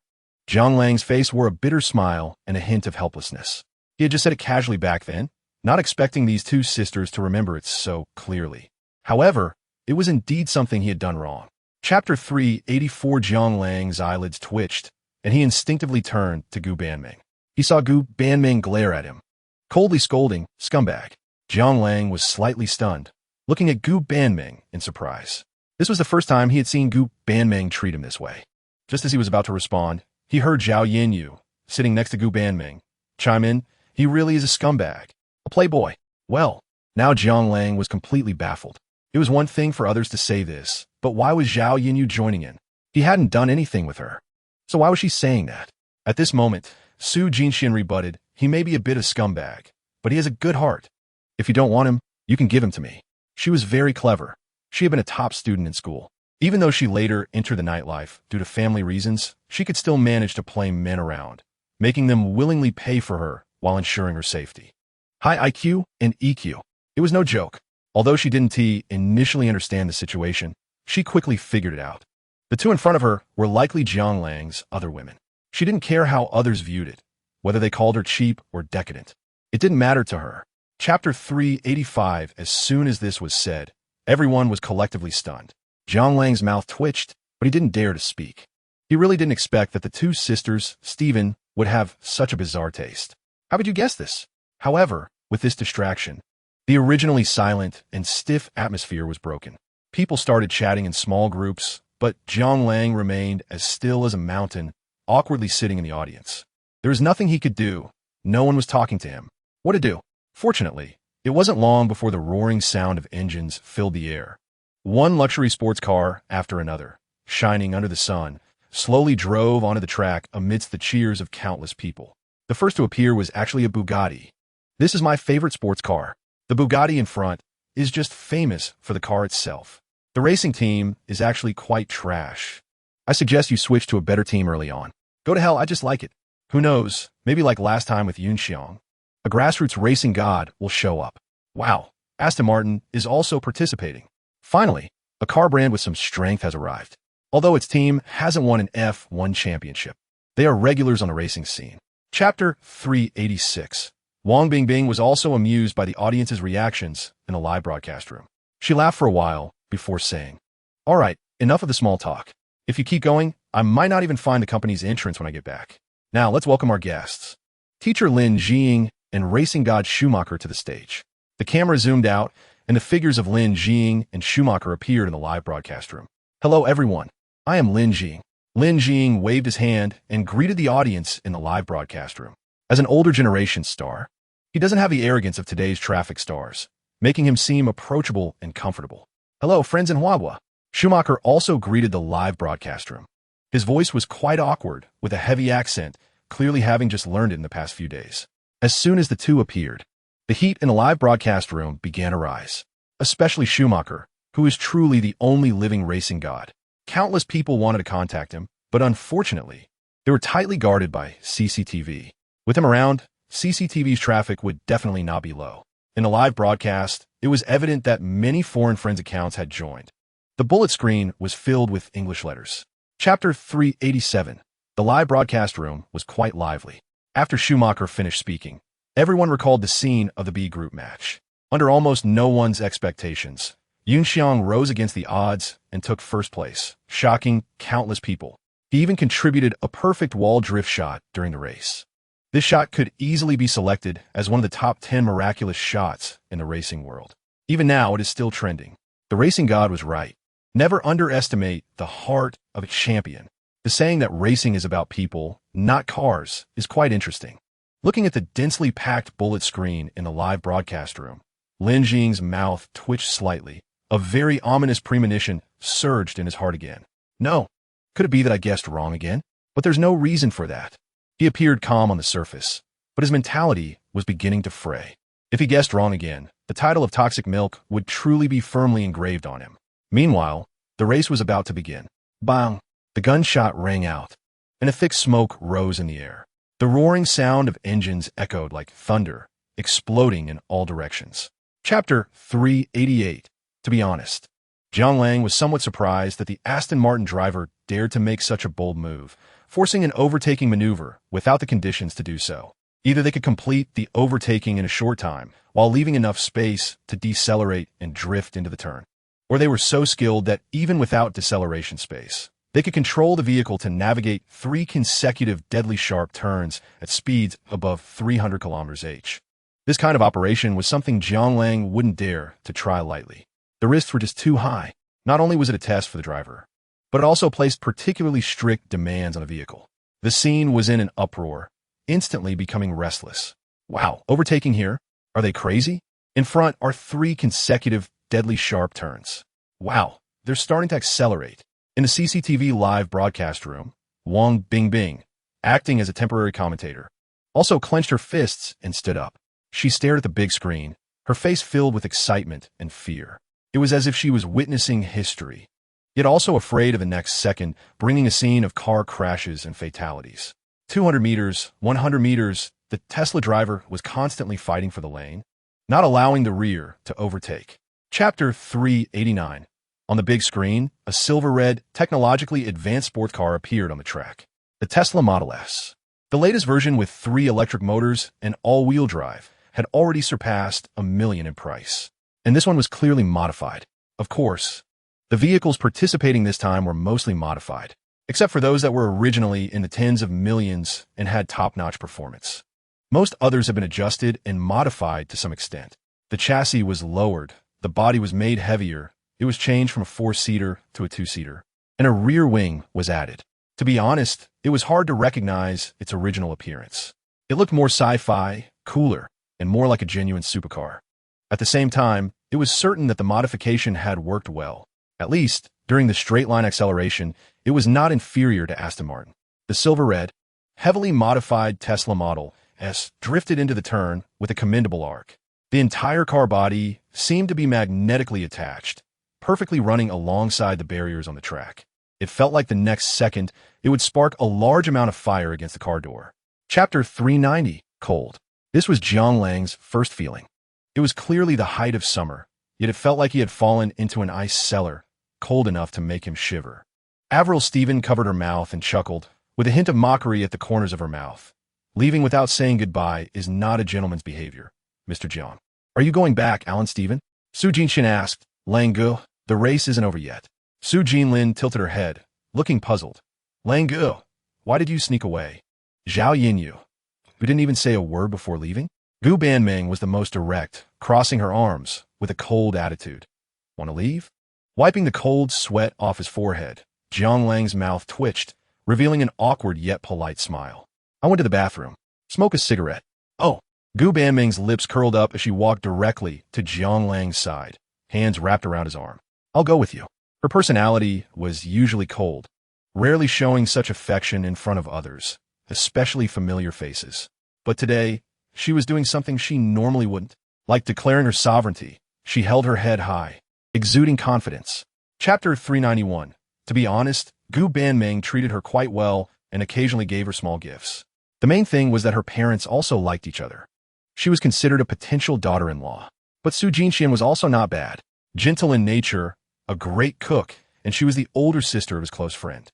Zhang Lang's face wore a bitter smile and a hint of helplessness. He had just said it casually back then, not expecting these two sisters to remember it so clearly. However, it was indeed something he had done wrong. Chapter 384. Zhang Lang's eyelids twitched, and he instinctively turned to Gu Banming. He saw Gu Banming glare at him, coldly scolding, "Scumbag." Zhang Lang was slightly stunned, looking at Gu Banming in surprise. This was the first time he had seen Gu Banming treat him this way. Just as he was about to respond, he heard Zhao Yinyu, sitting next to Gu Banming, chime in, "He really is a scumbag. A playboy." Well, now Zhang Lang was completely baffled. It was one thing for others to say this, but why was Zhao Yinyu joining in? He hadn't done anything with her. So why was she saying that? At this moment, Su Jinxian rebutted, "He may be a bit of scumbag, but he has a good heart. If you don't want him, you can give him to me." She was very clever. She had been a top student in school. Even though she later entered the nightlife due to family reasons, she could still manage to play men around, making them willingly pay for her while ensuring her safety. High IQ and EQ. It was no joke. Although she didn't initially understand the situation, she quickly figured it out. The two in front of her were likely Zhang Lang's other women. She didn't care how others viewed it, whether they called her cheap or decadent. It didn't matter to her. Chapter 385. As soon as this was said, everyone was collectively stunned. Zhang Lang's mouth twitched, but he didn't dare to speak. He really didn't expect that the two sisters, Stephen, would have such a bizarre taste. How could you guess this? However, with this distraction, the originally silent and stiff atmosphere was broken. People started chatting in small groups, but Zhang Lang remained as still as a mountain, awkwardly sitting in the audience. There was nothing he could do. No one was talking to him. What to do? Fortunately, it wasn't long before the roaring sound of engines filled the air. One luxury sports car after another, shining under the sun, slowly drove onto the track amidst the cheers of countless people. The first to appear was actually a Bugatti. This is my favorite sports car. The Bugatti in front is just famous for the car itself. The racing team is actually quite trash. I suggest you switch to a better team early on. Go to hell, I just like it. Who knows, maybe like last time with Yunxiang, a grassroots racing god will show up. Wow, Aston Martin is also participating. Finally, a car brand with some strength has arrived. Although its team hasn't won an F1 championship, they are regulars on the racing scene. Chapter 386. Wang Bingbing was also amused by the audience's reactions in the live broadcast room. She laughed for a while before saying, "All right, enough of the small talk. If you keep going, I might not even find the company's entrance when I get back. Now let's welcome our guests. Teacher Lin Jing and racing god Schumacher to the stage." The camera zoomed out, and the figures of Lin Jing and Schumacher appeared in the live broadcast room. "Hello everyone, I am Lin Jing." Lin Jing waved his hand and greeted the audience in the live broadcast room. As an older generation star, he doesn't have the arrogance of today's traffic stars, making him seem approachable and comfortable. "Hello, friends in Huahua." Schumacher also greeted the live broadcast room. His voice was quite awkward, with a heavy accent, clearly having just learned it in the past few days. As soon as the two appeared, the heat in the live broadcast room began to rise, especially Schumacher, who is truly the only living racing god. Countless people wanted to contact him, but unfortunately, they were tightly guarded by CCTV. With him around, CCTV's traffic would definitely not be low. In the live broadcast, it was evident that many foreign friends' accounts had joined. The bullet screen was filled with English letters. Chapter 387. The live broadcast room was quite lively. After Schumacher finished speaking, everyone recalled the scene of the B group match. Under almost no one's expectations, Yunxiang rose against the odds and took first place, shocking countless people. He even contributed a perfect wall drift shot during the race. This shot could easily be selected as one of the top 10 miraculous shots in the racing world. Even now, it is still trending. The racing god was right. Never underestimate the heart of a champion. The saying that racing is about people, not cars, is quite interesting. Looking at the densely packed bullet screen in the live broadcast room, Lin Jing's mouth twitched slightly. A very ominous premonition surged in his heart again. No, could it be that I guessed wrong again? But there's no reason for that. He appeared calm on the surface, but his mentality was beginning to fray. If he guessed wrong again, the title of Toxic Milk would truly be firmly engraved on him. Meanwhile, the race was about to begin. Bang! The gunshot rang out, and a thick smoke rose in the air. The roaring sound of engines echoed like thunder, exploding in all directions. Chapter 388. To be honest, Zhang Lang was somewhat surprised that the Aston Martin driver dared to make such a bold move, forcing an overtaking maneuver without the conditions to do so. Either they could complete the overtaking in a short time, while leaving enough space to decelerate and drift into the turn, or they were so skilled that even without deceleration space, they could control the vehicle to navigate 3 consecutive deadly sharp turns at speeds above 300 km/h. This kind of operation was something Jiang Lang wouldn't dare to try lightly. The risks were just too high. Not only was it a test for the driver, but it also placed particularly strict demands on the vehicle. The scene was in an uproar, instantly becoming restless. Wow, overtaking here? Are they crazy? In front are 3 consecutive deadly sharp turns. Wow, they're starting to accelerate. In the CCTV live broadcast room, Wang Bingbing, acting as a temporary commentator, also clenched her fists and stood up. She stared at the big screen, her face filled with excitement and fear. It was as if she was witnessing history, yet also afraid of the next second, bringing a scene of car crashes and fatalities. 200 meters, 100 meters, the Tesla driver was constantly fighting for the lane, not allowing the rear to overtake. Chapter 389. On the big screen, a silver-red, technologically advanced sports car appeared on the track. The Tesla Model S. The latest version with 3 electric motors and all-wheel drive had already surpassed $1 million in price. And this one was clearly modified. Of course, the vehicles participating this time were mostly modified, except for those that were originally in the tens of millions and had top-notch performance. Most others have been adjusted and modified to some extent. The chassis was lowered, the body was made heavier, it was changed from a 4-seater to a 2-seater, and a rear wing was added. To be honest, it was hard to recognize its original appearance. It looked more sci-fi, cooler, and more like a genuine supercar. At the same time, it was certain that the modification had worked well. At least, during the straight-line acceleration, it was not inferior to Aston Martin. The silver-red, heavily modified Tesla Model S drifted into the turn with a commendable arc. The entire car body seemed to be magnetically attached, perfectly running alongside the barriers on the track. It felt like the next second, it would spark a large amount of fire against the car door. Chapter 390. Cold. This was Jiang Lang's first feeling. It was clearly the height of summer, yet it felt like he had fallen into an ice cellar, cold enough to make him shiver. Avril Stephen covered her mouth and chuckled, with a hint of mockery at the corners of her mouth. Leaving without saying goodbye is not a gentleman's behavior, Mr. Jiang. Are you going back, Alan Stephen? Su Jinshin asked. Lang Gu, the race isn't over yet. Su Jinlin tilted her head, looking puzzled. Lang Gu, why did you sneak away? Zhao Yinyu, who didn't even say a word before leaving? Gu Banming was the most direct, crossing her arms with a cold attitude. Want to leave? Wiping the cold sweat off his forehead, Jiang Lang's mouth twitched, revealing an awkward yet polite smile. I went to the bathroom. Smoke a cigarette. Oh. Gu Banming's lips curled up as she walked directly to Jiang Lang's side, hands wrapped around his arm. I'll go with you. Her personality was usually cold, rarely showing such affection in front of others, especially familiar faces. But today, she was doing something she normally wouldn't. Like declaring her sovereignty, she held her head high, exuding confidence. Chapter 391. To be honest, Gu Banming treated her quite well and occasionally gave her small gifts. The main thing was that her parents also liked each other. She was considered a potential daughter-in-law. But Su Jinxian was also not bad. Gentle in nature, a great cook, and she was the older sister of his close friend.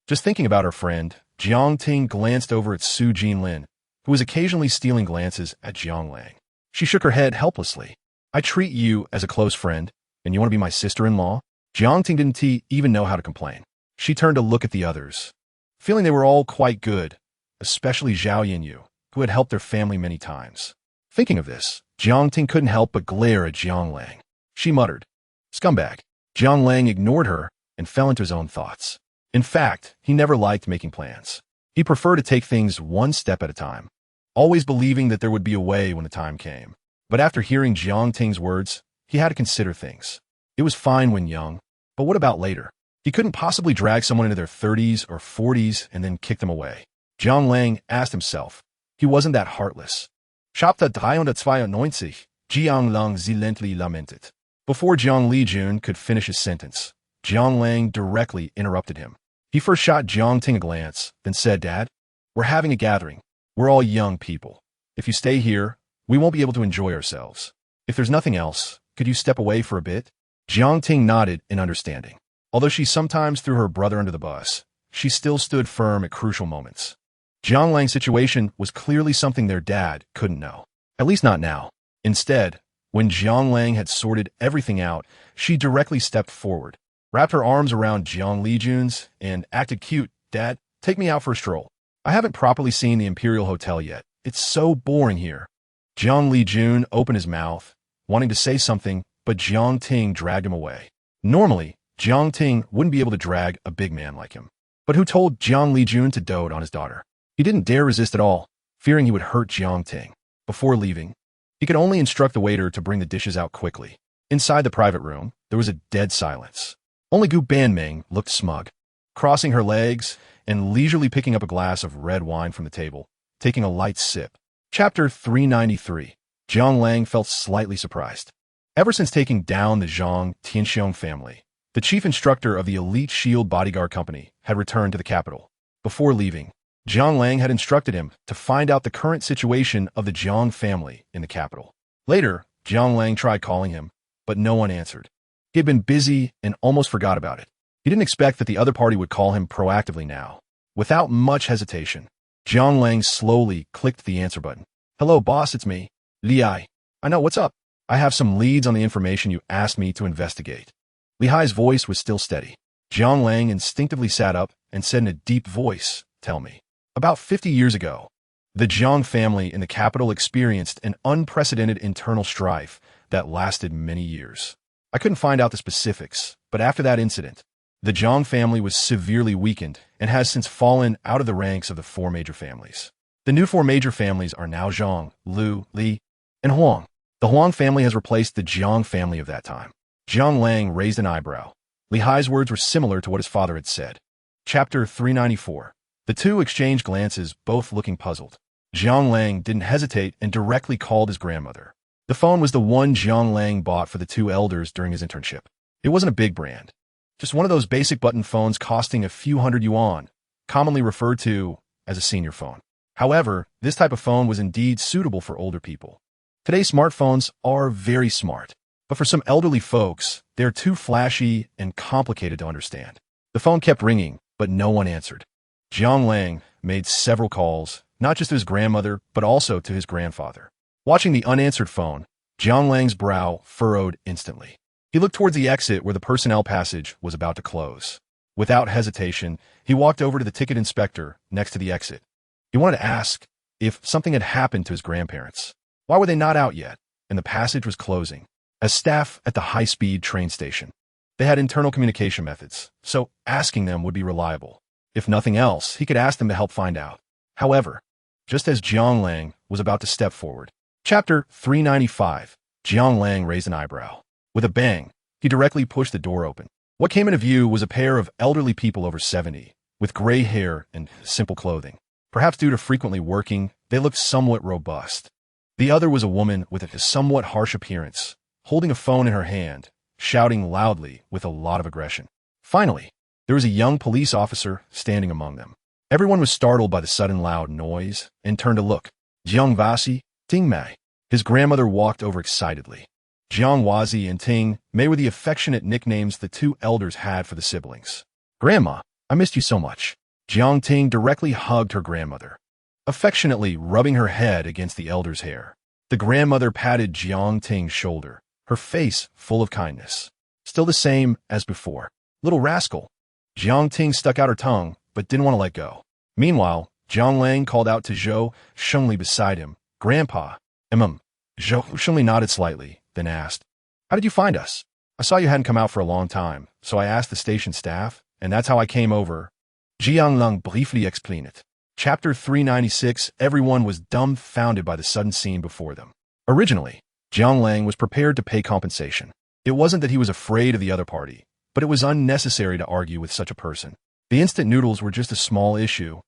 Just thinking about her friend, Jiang Ting glanced over at Su Jinlin, who was occasionally stealing glances at Jiang Lang. She shook her head helplessly. I treat you as a close friend, and you want to be my sister-in-law? Jiang Ting didn't even know how to complain. She turned to look at the others, feeling they were all quite good, especially Zhao Yinyu, who had helped their family many times. Thinking of this, Jiang Ting couldn't help but glare at Jiang Lang. She muttered, "Scumbag." Jiang Lang ignored her and fell into his own thoughts. In fact, he never liked making plans. He preferred to take things one step at a time, always believing that there would be a way when the time came. But after hearing Jiang Ting's words, he had to consider things. It was fine when young, but what about later? He couldn't possibly drag someone into their 30s or 40s and then kick them away. Jiang Lang asked himself. He wasn't that heartless. Chapter 392, Jiang Lang silently lamented. Before Jiang Lijun could finish his sentence, Jiang Lang directly interrupted him. He first shot Jiang Ting a glance, then said, Dad, we're having a gathering. We're all young people. If you stay here, we won't be able to enjoy ourselves. If there's nothing else, could you step away for a bit? Jiang Ting nodded in understanding. Although she sometimes threw her brother under the bus, she still stood firm at crucial moments. Jiang Lang's situation was clearly something their dad couldn't know. At least not now. Instead, when Jiang Lang had sorted everything out, she directly stepped forward, wrapped her arms around Jiang Lijun's, and acted cute. "Dad, take me out for a stroll. I haven't properly seen the Imperial Hotel yet. It's so boring here." Jiang Lijun opened his mouth, wanting to say something, but Jiang Ting dragged him away. Normally, Jiang Ting wouldn't be able to drag a big man like him. But who told Jiang Lijun to dote on his daughter? He didn't dare resist at all, fearing he would hurt Jiang Ting. Before leaving, he could only instruct the waiter to bring the dishes out quickly. Inside the private room, there was a dead silence. Only Gu Banming looked smug, crossing her legs and leisurely picking up a glass of red wine from the table, taking a light sip. Chapter 393. Jiang Lang felt slightly surprised. Ever since taking down the Zhang Tianxiong family, the chief instructor of the elite shield bodyguard company had returned to the capital. Before leaving, Jiang Lang had instructed him to find out the current situation of the Jiang family in the capital. Later, Jiang Lang tried calling him, but no one answered. He had been busy and almost forgot about it. He didn't expect that the other party would call him proactively now. Without much hesitation, Jiang Lang slowly clicked the answer button. "Hello, boss, it's me. Li Hai. I know, what's up? I have some leads on the information you asked me to investigate." Li Hai's voice was still steady. Jiang Lang instinctively sat up and said in a deep voice, "Tell me." About 50 years ago, the Jiang family in the capital experienced an unprecedented internal strife that lasted many years. I couldn't find out the specifics, but after that incident, the Jiang family was severely weakened and has since fallen out of the ranks of the four major families. The new four major families are now Zhang, Lu, Li, and Huang. The Huang family has replaced the Jiang family of that time. Jiang Lang raised an eyebrow. Li Hai's words were similar to what his father had said. Chapter 394. The two exchanged glances, both looking puzzled. Jiang Lang didn't hesitate and directly called his grandmother. The phone was the one Jiang Lang bought for the two elders during his internship. It wasn't a big brand. Just one of those basic button phones costing a few hundred yuan, commonly referred to as a senior phone. However, this type of phone was indeed suitable for older people. Today's smartphones are very smart, but for some elderly folks, they're too flashy and complicated to understand. The phone kept ringing, but no one answered. Jiang Lang made several calls, not just to his grandmother, but also to his grandfather. Watching the unanswered phone, Jiang Lang's brow furrowed instantly. He looked towards the exit where the personnel passage was about to close. Without hesitation, he walked over to the ticket inspector next to the exit. He wanted to ask if something had happened to his grandparents. Why were they not out yet? And the passage was closing. As staff at the high-speed train station, they had internal communication methods, so asking them would be reliable. If nothing else, he could ask them to help find out. However, just as Jiang Lang was about to step forward, Chapter 395, Jiang Lang raised an eyebrow. With a bang, he directly pushed the door open. What came into view was a pair of elderly people over 70, with gray hair and simple clothing. Perhaps due to frequently working, they looked somewhat robust. The other was a woman with a somewhat harsh appearance, holding a phone in her hand, shouting loudly with a lot of aggression. Finally, there was a young police officer standing among them. Everyone was startled by the sudden loud noise and turned to look. Jiang Vasi, Ting Mei. His grandmother walked over excitedly. Jiang Wazi and Ting Mei were the affectionate nicknames the two elders had for the siblings. "Grandma, I missed you so much." Jiang Ting directly hugged her grandmother, affectionately rubbing her head against the elder's hair. The grandmother patted Jiang Ting's shoulder, her face full of kindness. "Still the same as before. Little rascal." Jiang Ting stuck out her tongue, but didn't want to let go. Meanwhile, Jiang Lang called out to Zhou Shengli beside him. "Grandpa." Zhou Shengli nodded slightly, then asked, "How did you find us? I saw you hadn't come out for a long time, so I asked the station staff, and that's how I came over." Jiang Lang briefly explained it. Chapter 396. Everyone was dumbfounded by the sudden scene before them. Originally, Jiang Lang was prepared to pay compensation. It wasn't that he was afraid of the other party, but it was unnecessary to argue with such a person. The instant noodles were just a small issue,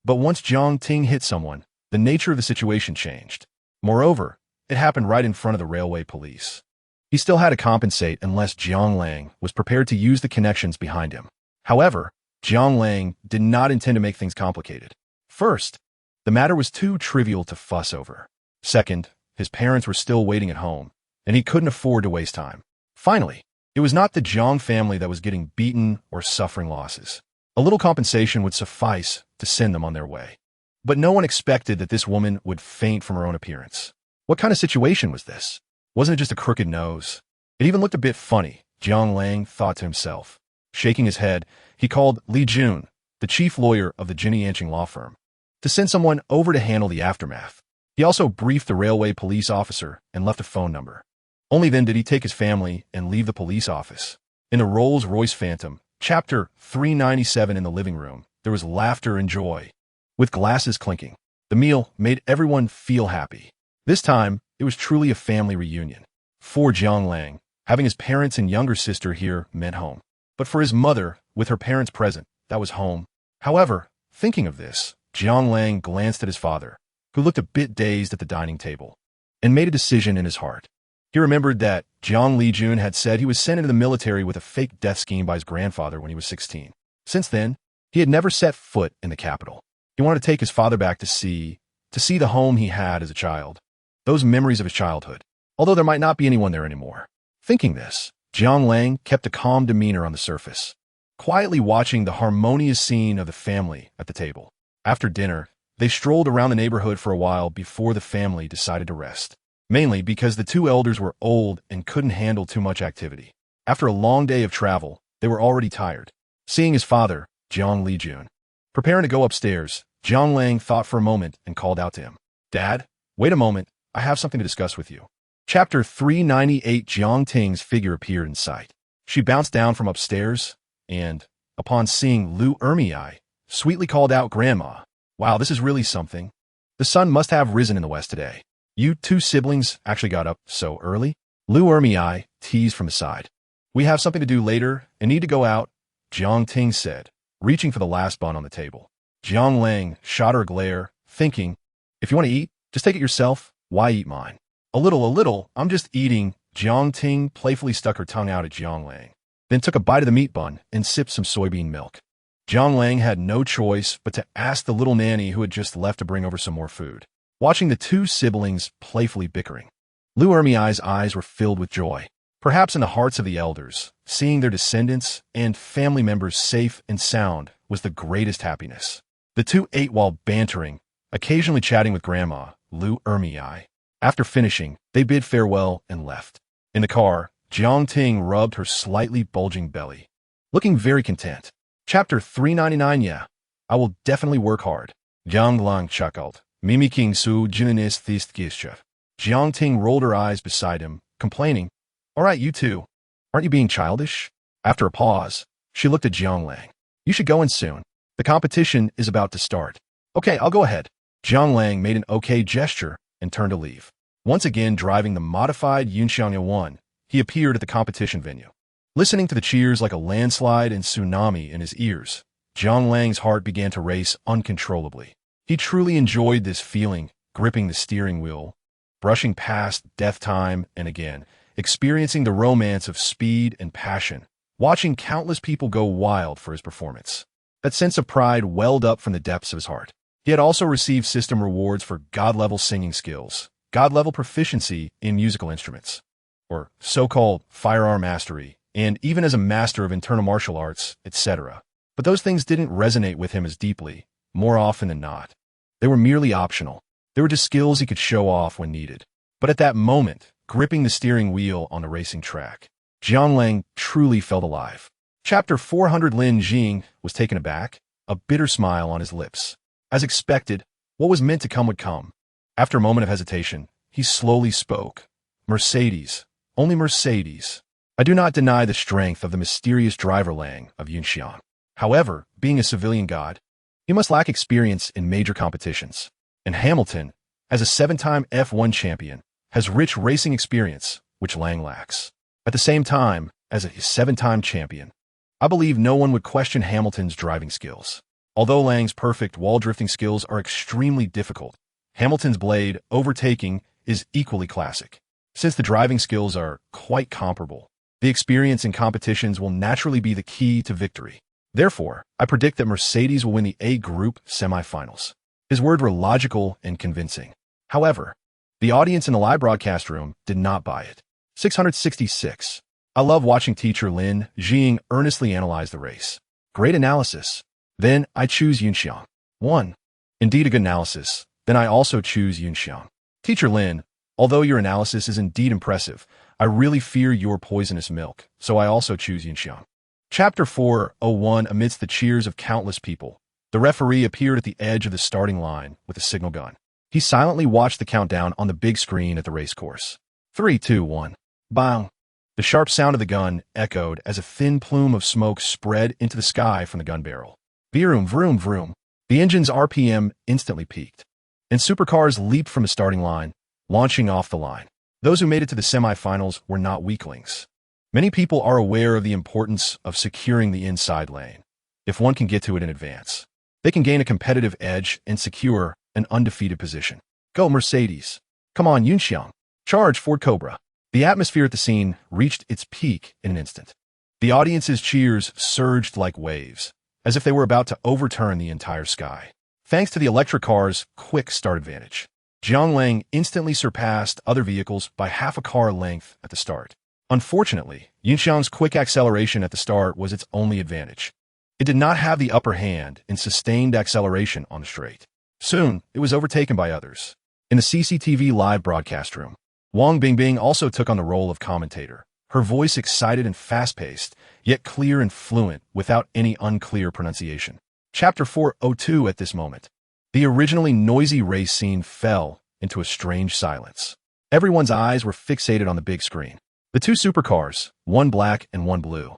but once Jiang Ting hit someone, the nature of the situation changed. Moreover, it happened right in front of the railway police. He still had to compensate unless Jiang Lang was prepared to use the connections behind him. However, Jiang Lang did not intend to make things complicated. First, the matter was too trivial to fuss over. Second, his parents were still waiting at home, and he couldn't afford to waste time. Finally, it was not the Jiang family that was getting beaten or suffering losses. A little compensation would suffice to send them on their way. But no one expected that this woman would faint from her own appearance. What kind of situation was this? Wasn't it just a crooked nose? It even looked a bit funny, Jiang Lang thought to himself. Shaking his head, he called Li Jun, the chief lawyer of the Jinyanqing law firm, to send someone over to handle the aftermath. He also briefed the railway police officer and left a phone number. Only then did he take his family and leave the police office. In a Rolls-Royce Phantom, Chapter 397 in the living room, there was laughter and joy. With glasses clinking, the meal made everyone feel happy. This time, it was truly a family reunion. For Jiang Lang, having his parents and younger sister here meant home. But for his mother, with her parents present, that was home. However, thinking of this, Jiang Lang glanced at his father, who looked a bit dazed at the dining table, and made a decision in his heart. He remembered that Jiang Lijun had said he was sent into the military with a fake death scheme by his grandfather when he was 16. Since then, he had never set foot in the capital. He wanted to take his father back to see the home he had as a child, those memories of his childhood, although there might not be anyone there anymore. Thinking this, Jiang Lang kept a calm demeanor on the surface, quietly watching the harmonious scene of the family at the table. After dinner, they strolled around the neighborhood for a while before the family decided to rest, mainly because the two elders were old and couldn't handle too much activity. After a long day of travel, they were already tired. Seeing his father, Jiang Lijun, preparing to go upstairs, Jiang Lang thought for a moment and called out to him. "Dad, wait a moment, I have something to discuss with you." Chapter 398. Jiang Ting's figure appeared in sight. She bounced down from upstairs and, upon seeing Lu Ermei, sweetly called out, "Grandma, wow, this is really something. The sun must have risen in the west today. You two siblings actually got up so early?" Lu Ermei teased from the side. "We have something to do later and need to go out," Jiang Ting said, reaching for the last bun on the table. Jiang Lang shot her a glare, thinking, "If you want to eat, just take it yourself. Why eat mine?" A little, I'm just eating." Jiang Ting playfully stuck her tongue out at Jiang Lang, then took a bite of the meat bun and sipped some soybean milk. Jiang Lang had no choice but to ask the little nanny who had just left to bring over some more food. Watching the two siblings playfully bickering, Lu Ermei's eyes were filled with joy. Perhaps in the hearts of the elders, seeing their descendants and family members safe and sound was the greatest happiness. The two ate while bantering, occasionally chatting with Grandma, Lu Ermei. After finishing, they bid farewell and left. In the car, Jiang Ting rubbed her slightly bulging belly, looking very content. Chapter 399. Yeah, I will definitely work hard. Jiang Lang chuckled, mimicking Su Jinan's gesture. Jiang Ting rolled her eyes beside him, complaining, "All right, you two. Aren't you being childish?" After a pause, she looked at Jiang Lang. "You should go in soon. The competition is about to start." "Okay, I'll go ahead." Jiang Lang made an okay gesture and turned to leave. Once again driving the modified Yunxiang 1, he appeared at the competition venue. Listening to the cheers like a landslide and tsunami in his ears, Jiang Lang's heart began to race uncontrollably. He truly enjoyed this feeling, gripping the steering wheel, brushing past death time and again, experiencing the romance of speed and passion, watching countless people go wild for his performance. That sense of pride welled up from the depths of his heart. He had also received system rewards for God-level singing skills, God-level proficiency in musical instruments, or so-called firearm mastery, and even as a master of internal martial arts, etc. But those things didn't resonate with him as deeply, more often than not. They were merely optional. They were just skills he could show off when needed. But at that moment, gripping the steering wheel on the racing track, Jiang Lang truly felt alive. Chapter 400. Lin Jing was taken aback, a bitter smile on his lips. As expected, what was meant to come would come. After a moment of hesitation, he slowly spoke. "Mercedes, only Mercedes. I do not deny the strength of the mysterious driver Lang of Yunxiang. However, being a civilian god, he must lack experience in major competitions. And Hamilton, as a 7-time F1 champion, has rich racing experience, which Lang lacks. At the same time, as a 7-time champion, I believe no one would question Hamilton's driving skills. Although Lang's perfect wall drifting skills are extremely difficult, Hamilton's blade overtaking is equally classic. Since the driving skills are quite comparable, the experience in competitions will naturally be the key to victory. Therefore, I predict that Mercedes will win the A Group semifinals." His words were logical and convincing. However, the audience in the live broadcast room did not buy it. 666. I love watching teacher Lin Jing earnestly analyze the race. Great analysis. Then I choose Yunxiang. 1. Indeed a good analysis. Then I also choose Yunxiang. Teacher Lin, although your analysis is indeed impressive, I really fear your poisonous milk, so I also choose Yunxiang. Chapter 4:01 Amidst the cheers of countless people, the referee appeared at the edge of the starting line with a signal gun. He silently watched the countdown on the big screen at the racecourse. 3, 2, 1. Bang! The sharp sound of the gun echoed as a thin plume of smoke spread into the sky from the gun barrel. Vroom, vroom, vroom. The engine's RPM instantly peaked, and supercars leaped from the starting line, launching off the line. Those who made it to the semifinals were not weaklings. Many people are aware of the importance of securing the inside lane. If one can get to it in advance, they can gain a competitive edge and secure an undefeated position. Go Mercedes! Come on, Yunxiang! Charge Ford Cobra! The atmosphere at the scene reached its peak in an instant. The audience's cheers surged like waves, as if they were about to overturn the entire sky. Thanks to the electric car's quick start advantage, Jianglang instantly surpassed other vehicles by half a car length at the start. Unfortunately, Yunxiang's quick acceleration at the start was its only advantage. It did not have the upper hand in sustained acceleration on the straight. Soon, it was overtaken by others. In the CCTV live broadcast room, Wang Bingbing also took on the role of commentator, her voice excited and fast-paced, yet clear and fluent without any unclear pronunciation. Chapter 4:02 At this moment, the originally noisy race scene fell into a strange silence. Everyone's eyes were fixated on the big screen. The two supercars, one black and one blue,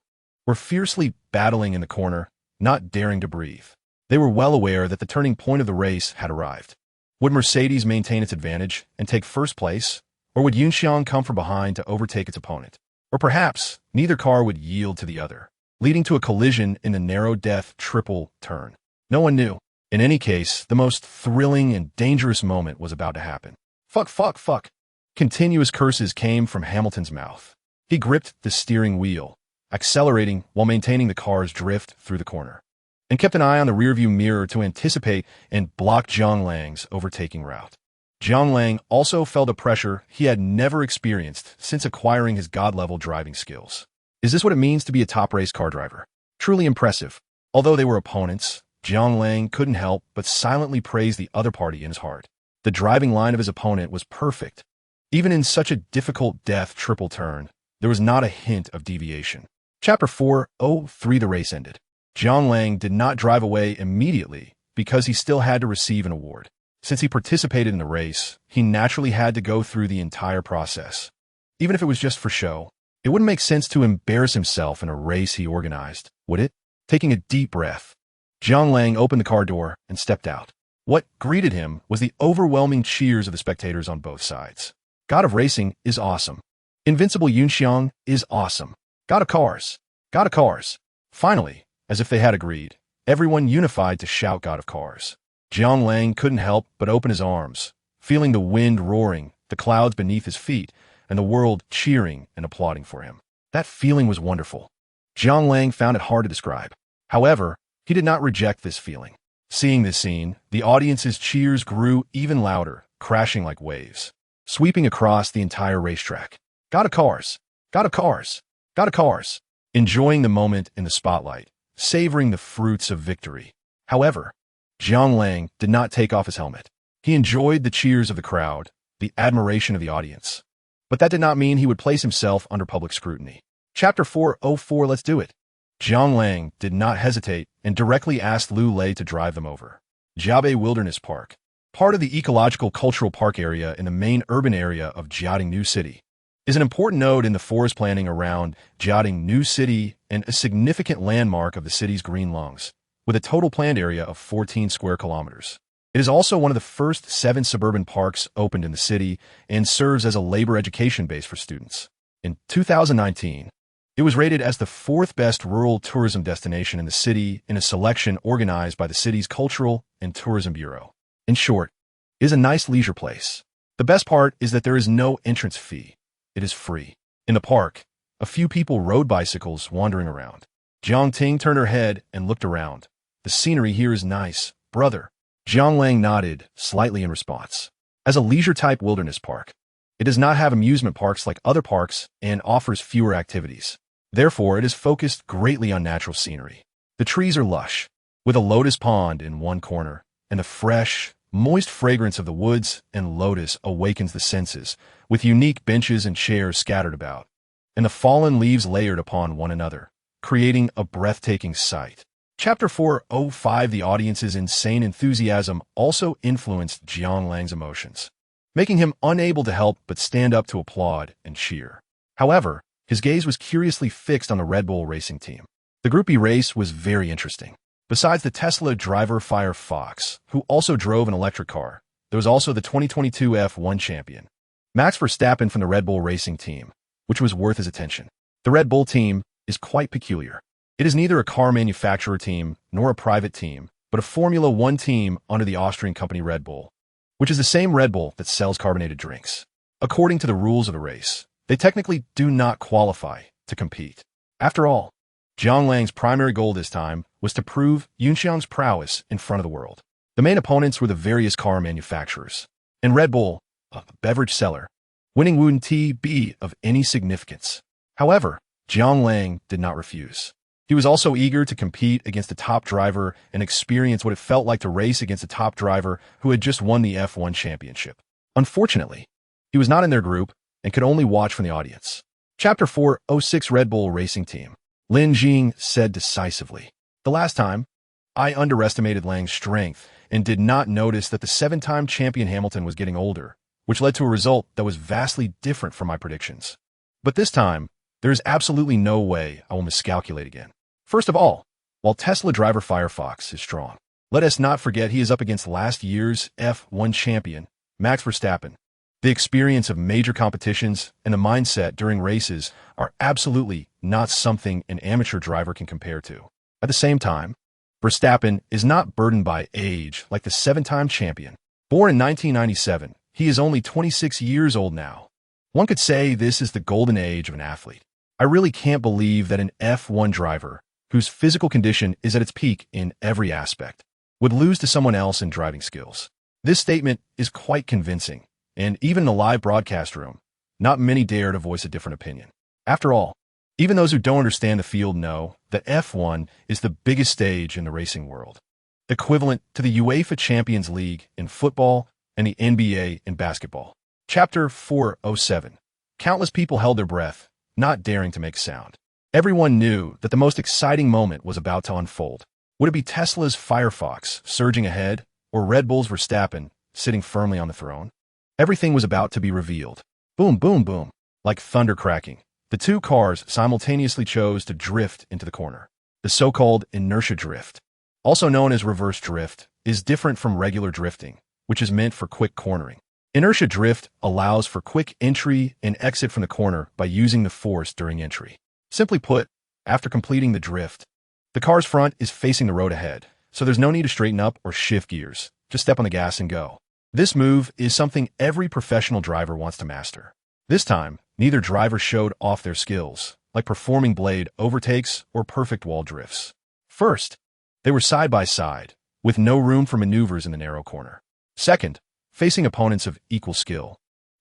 were fiercely battling in the corner, not daring to breathe. They were well aware that the turning point of the race had arrived. Would Mercedes maintain its advantage and take first place, or would Yunxiang come from behind to overtake its opponent? Or perhaps neither car would yield to the other, leading to a collision in the narrow death triple turn. No one knew. In any case, the most thrilling and dangerous moment was about to happen. Fuck, fuck, fuck. Continuous curses came from Hamilton's mouth. He gripped the steering wheel, accelerating while maintaining the car's drift through the corner, and kept an eye on the rearview mirror to anticipate and block Jianglang's overtaking route. Jianglang also felt a pressure he had never experienced since acquiring his god-level driving skills. Is this what it means to be a top race car driver? Truly impressive. Although they were opponents, Jianglang couldn't help but silently praise the other party in his heart. The driving line of his opponent was perfect. Even in such a difficult death triple turn, there was not a hint of deviation. Chapter 4:03 The race ended. Jianglang did not drive away immediately because he still had to receive an award. Since he participated in the race, he naturally had to go through the entire process. Even if it was just for show, it wouldn't make sense to embarrass himself in a race he organized, would it? Taking a deep breath, Jianglang opened the car door and stepped out. What greeted him was the overwhelming cheers of the spectators on both sides. God of Racing is awesome. Invincible Yunxiang is awesome. God of Cars. God of Cars. Finally, as if they had agreed, everyone unified to shout God of Cars. Jianglang couldn't help but open his arms, feeling the wind roaring, the clouds beneath his feet, and the world cheering and applauding for him. That feeling was wonderful. Jianglang found it hard to describe. However, he did not reject this feeling. Seeing this scene, the audience's cheers grew even louder, crashing like waves, sweeping across the entire racetrack. God of Cars! God of Cars! God of Cars! Enjoying the moment in the spotlight, savoring the fruits of victory. However, Jianglang did not take off his helmet. He enjoyed the cheers of the crowd, the admiration of the audience. But that did not mean he would place himself under public scrutiny. Chapter 4:04 Let's do it. Jianglang did not hesitate and directly asked Liu Lei to drive them over. Jiabe Wilderness Park, part of the ecological cultural park area in the main urban area of Jiading New City, is an important node in the forest planning around Jiading New City and a significant landmark of the city's green lungs, with a total planned area of 14 square kilometers. It is also one of the first 7 suburban parks opened in the city and serves as a labor education base for students. In 2019, it was rated as the 4th best rural tourism destination in the city in a selection organized by the city's Cultural and Tourism Bureau. In short, it is a nice leisure place. The best part is that there is no entrance fee. It is free. In the park, a few people rode bicycles wandering around. Jiang Ting turned her head and looked around. The scenery here is nice, brother. Jianglang nodded slightly in response. As a leisure-type wilderness park, it does not have amusement parks like other parks and offers fewer activities. Therefore, it is focused greatly on natural scenery. The trees are lush, with a lotus pond in one corner, and the fresh, moist fragrance of the woods and lotus awakens the senses, with unique benches and chairs scattered about, and the fallen leaves layered upon one another, creating a breathtaking sight. Chapter 405. The audience's insane enthusiasm also influenced Jiang Lang's emotions, making him unable to help but stand up to applaud and cheer. However, his gaze was curiously fixed on the Red Bull racing team. The Group E race was very interesting. Besides the Tesla driver Firefox, who also drove an electric car, there was also the 2022 F1 champion, Max Verstappen from the Red Bull racing team, which was worth his attention. The Red Bull team is quite peculiar. It is neither a car manufacturer team nor a private team, but a Formula One team under the Austrian company Red Bull, which is the same Red Bull that sells carbonated drinks. According to the rules of the race, they technically do not qualify to compete. After all, Jiang Lang's primary goal this time was to prove Yunxiang's prowess in front of the world. The main opponents were the various car manufacturers, and Red Bull, a beverage seller, winning wouldn't be of any significance. However, Jiang Lang did not refuse. He was also eager to compete against the top driver and experience what it felt like to race against a top driver who had just won the F1 championship. Unfortunately, he was not in their group and could only watch from the audience. Chapter 406. Red Bull Racing Team. Lin Jing said decisively, "The last time, I underestimated Lang's strength and did not notice that the 7-time champion Hamilton was getting older, which led to a result that was vastly different from my predictions. But this time, there is absolutely no way I will miscalculate again. First of all, while Tesla driver Firefox is strong, let us not forget he is up against last year's F1 champion, Max Verstappen. The experience of major competitions and the mindset during races are absolutely not something an amateur driver can compare to. At the same time, Verstappen is not burdened by age like the 7-time champion. Born in 1997, he is only 26 years old now. One could say this is the golden age of an athlete. I really can't believe that an F1 driver, whose physical condition is at its peak in every aspect, would lose to someone else in driving skills. This statement is quite convincing, and even in the live broadcast room, not many dare to voice a different opinion. After all, even those who don't understand the field know that F1 is the biggest stage in the racing world, equivalent to the UEFA Champions League in football and the NBA in basketball. Chapter 407. Countless people held their breath, not daring to make sound. Everyone knew that the most exciting moment was about to unfold. Would it be Tesla's Firefox surging ahead, or Red Bull's Verstappen sitting firmly on the throne? Everything was about to be revealed. Boom, boom, boom. Like thunder cracking, the two cars simultaneously chose to drift into the corner. The so-called inertia drift, also known as reverse drift, is different from regular drifting, which is meant for quick cornering. Inertia drift allows for quick entry and exit from the corner by using the force during entry. Simply put, after completing the drift, the car's front is facing the road ahead, so there's no need to straighten up or shift gears. Just step on the gas and go. This move is something every professional driver wants to master. This time, neither driver showed off their skills, like performing blade overtakes or perfect wall drifts. First, they were side by side, with no room for maneuvers in the narrow corner. Second, facing opponents of equal skill.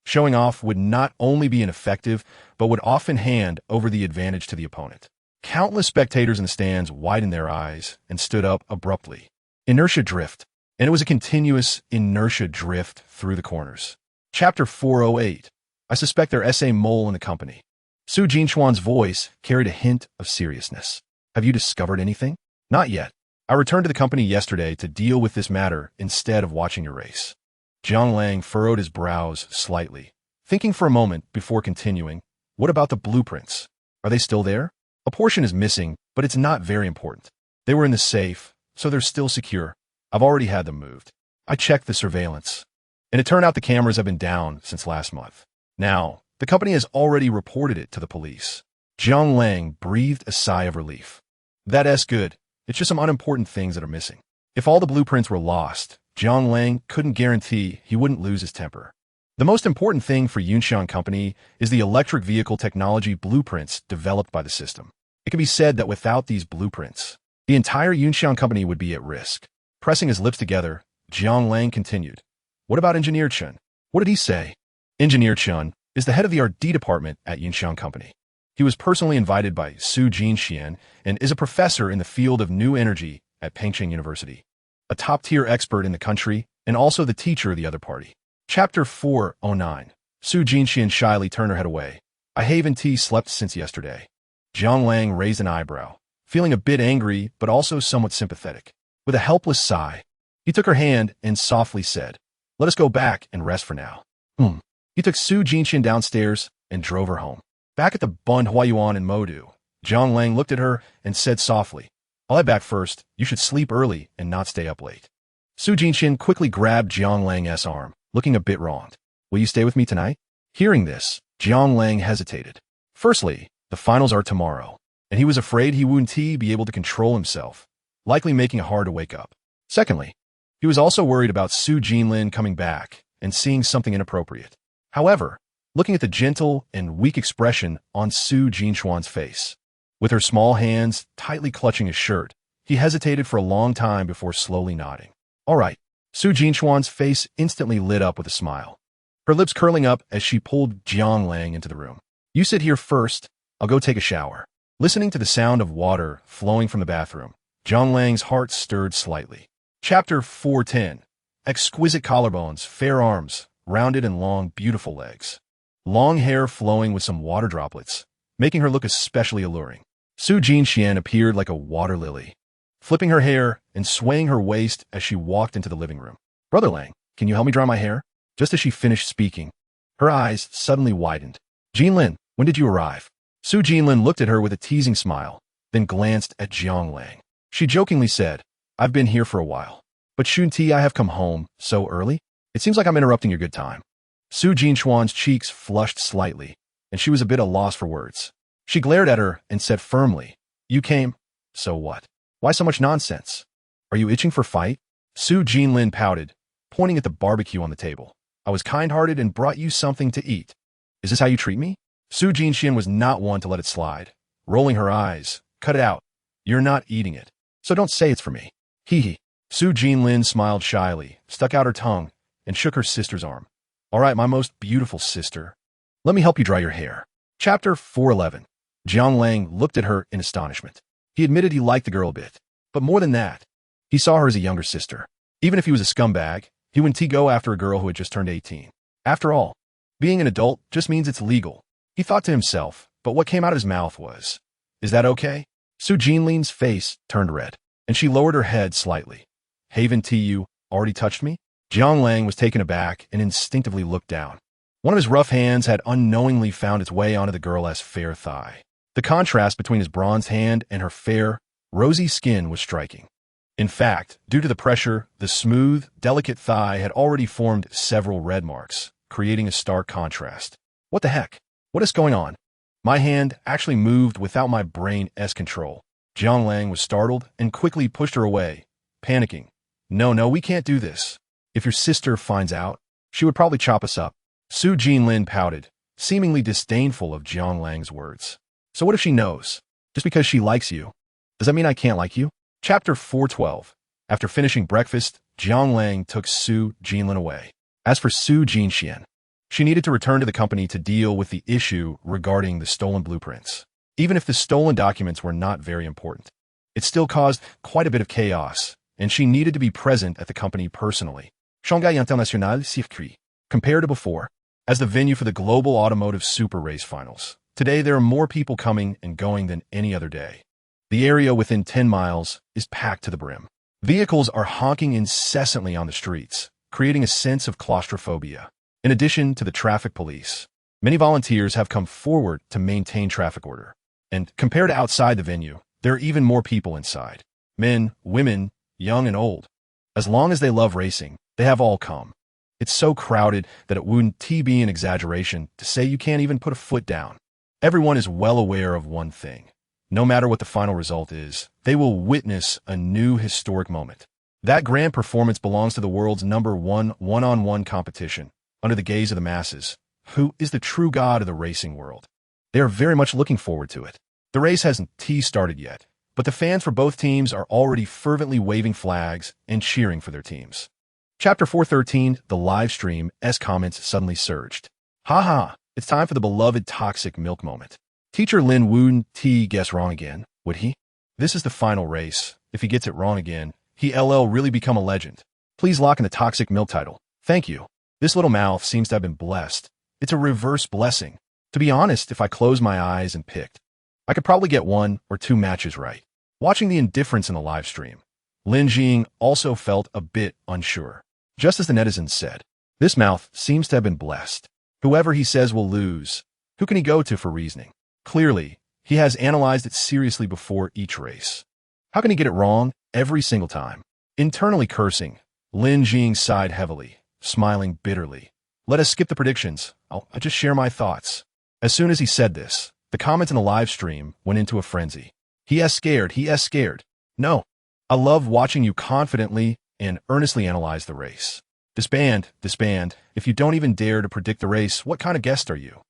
Showing off would not only be ineffective, but would often hand over the advantage to the opponent. Countless spectators in the stands widened their eyes and stood up abruptly. Inertia drift. And it was a continuous inertia drift through the corners. Chapter 408. I suspect there's a mole in the company. Su Jinchuan's voice carried a hint of seriousness. Have you discovered anything? Not yet. I returned to the company yesterday to deal with this matter instead of watching your race. Jiang Lang furrowed his brows slightly, thinking for a moment before continuing. What about the blueprints? Are they still there? A portion is missing, but it's not very important. They were in the safe, so they're still secure. I've already had them moved. I checked the surveillance, and it turned out the cameras have been down since last month. Now, the company has already reported it to the police. Jiang Lang breathed a sigh of relief. That's good. It's just some unimportant things that are missing. If all the blueprints were lost, Jiang Lang couldn't guarantee he wouldn't lose his temper. The most important thing for Yunxiang Company is the electric vehicle technology blueprints developed by the system. It can be said that without these blueprints, the entire Yunxiang Company would be at risk. Pressing his lips together, Jiang Lang continued. What about Engineer Chen? What did he say? Engineer Chen is the head of the R&D department at Yunxiang Company. He was personally invited by Su Jinxian and is a professor in the field of new energy at Pengcheng University, a top-tier expert in the country and also the teacher of the other party. Chapter 409. Su Jinxian shyly turned her head away. I haven't slept since yesterday. Jiang Lang raised an eyebrow, feeling a bit angry but also somewhat sympathetic. With a helpless sigh, he took her hand and softly said, let us go back and rest for now. He took Su Jinxian downstairs and drove her home. Back at the Bund Huayuan in Modu, Jiang Lang looked at her and said softly, I'll head back first. You should sleep early and not stay up late. Su Jinxian quickly grabbed Jiang Lang's arm, looking a bit wronged. Will you stay with me tonight? Hearing this, Jiang Lang hesitated. Firstly, the finals are tomorrow, and he was afraid he wouldn't be able to control himself, likely making it hard to wake up. Secondly, he was also worried about Su Jinlin coming back and seeing something inappropriate. However, looking at the gentle and weak expression on Su Jinxuan's face, with her small hands tightly clutching his shirt, he hesitated for a long time before slowly nodding. All right. Su Jinxuan's face instantly lit up with a smile, her lips curling up as she pulled Jiang Lang into the room. You sit here first. I'll go take a shower. Listening to the sound of water flowing from the bathroom, Jiang Lang's heart stirred slightly. Chapter 410. Exquisite collarbones, fair arms, rounded and long, beautiful legs. Long hair flowing with some water droplets, making her look especially alluring. Su Jinxian appeared like a water lily, flipping her hair and swaying her waist as she walked into the living room. Brother Lang, can you help me dry my hair? Just as she finished speaking, her eyes suddenly widened. Jinlin, when did you arrive? Su Jinlin looked at her with a teasing smile, then glanced at Jiang Lang. She jokingly said, I've been here for a while. But shouldn't I have come home so early? It seems like I'm interrupting your good time. Su Jinxuan's cheeks flushed slightly, and she was a bit at a loss for words. She glared at her and said firmly, You came? So what? Why so much nonsense? Are you itching for fight? Su Jinlin pouted, pointing at the barbecue on the table. I was kind-hearted and brought you something to eat. Is this how you treat me? Su Jinxian was not one to let it slide. Rolling her eyes, cut it out. You're not eating it. So don't say it's for me. Hee hee. Su Jinlin smiled shyly, stuck out her tongue, and shook her sister's arm. All right, my most beautiful sister. Let me help you dry your hair. Chapter 411. Jiang Lang looked at her in astonishment. He admitted he liked the girl a bit, but more than that, he saw her as a younger sister. Even if he was a scumbag, he wouldn't go after a girl who had just turned 18. After all, being an adult just means it's legal. He thought to himself, but what came out of his mouth was, Is that okay? Su Jinlin's face turned red, and she lowered her head slightly. Haven't you already touched me? Jiang Lang was taken aback and instinctively looked down. One of his rough hands had unknowingly found its way onto the girl's fair thigh. The contrast between his bronzed hand and her fair, rosy skin was striking. In fact, due to the pressure, the smooth, delicate thigh had already formed several red marks, creating a stark contrast. What the heck? What is going on? My hand actually moved without my brain's control. Jiang Lang was startled and quickly pushed her away, panicking. No, we can't do this. If your sister finds out, she would probably chop us up. Su Jinlin pouted, seemingly disdainful of Jiang Lang's words. So what if she knows? Just because she likes you, does that mean I can't like you? Chapter 412. After finishing breakfast, Jiang Lang took Su Jinlin away. As for Su Jinxian, she needed to return to the company to deal with the issue regarding the stolen blueprints. Even if the stolen documents were not very important, it still caused quite a bit of chaos, and she needed to be present at the company personally. Shanghai International Circuit. Compared to before, as the venue for the Global Automotive Super Race Finals, today there are more people coming and going than any other day. The area within 10 miles is packed to the brim. Vehicles are honking incessantly on the streets, creating a sense of claustrophobia. In addition to the traffic police, many volunteers have come forward to maintain traffic order. And compared to outside the venue, there are even more people inside. Men, women, young and old. As long as they love racing, they have all come. It's so crowded that it wouldn't be an exaggeration to say you can't even put a foot down. Everyone is well aware of one thing. No matter what the final result is, they will witness a new historic moment. That grand performance belongs to the world's #1 one-on-one competition, under the gaze of the masses, who is the true god of the racing world. They are very much looking forward to it. The race hasn't started yet, but the fans for both teams are already fervently waving flags and cheering for their teams. Chapter 413, the live stream, comments suddenly surged. Haha, it's time for the beloved toxic milk moment. Teacher Lin wouldn't guess wrong again, would he? This is the final race. If he gets it wrong again, he'll really become a legend. Please lock in the toxic milk title. Thank you. This little mouth seems to have been blessed. It's a reverse blessing. To be honest, if I closed my eyes and picked, I could probably get 1 or 2 matches right. Watching the indifference in the live stream, Lin Jing also felt a bit unsure. Just as the netizens said, this mouth seems to have been blessed. Whoever he says will lose. Who can he go to for reasoning? Clearly, he has analyzed it seriously before each race. How can he get it wrong every single time? Internally cursing, Lin Jing sighed heavily, smiling bitterly. Let us skip the predictions. I'll just share my thoughts. As soon as he said this, the comments in the live stream went into a frenzy. He is scared. He is scared. No. I love watching you confidently and earnestly analyze the race. Disband. If you don't even dare to predict the race, what kind of guest are you?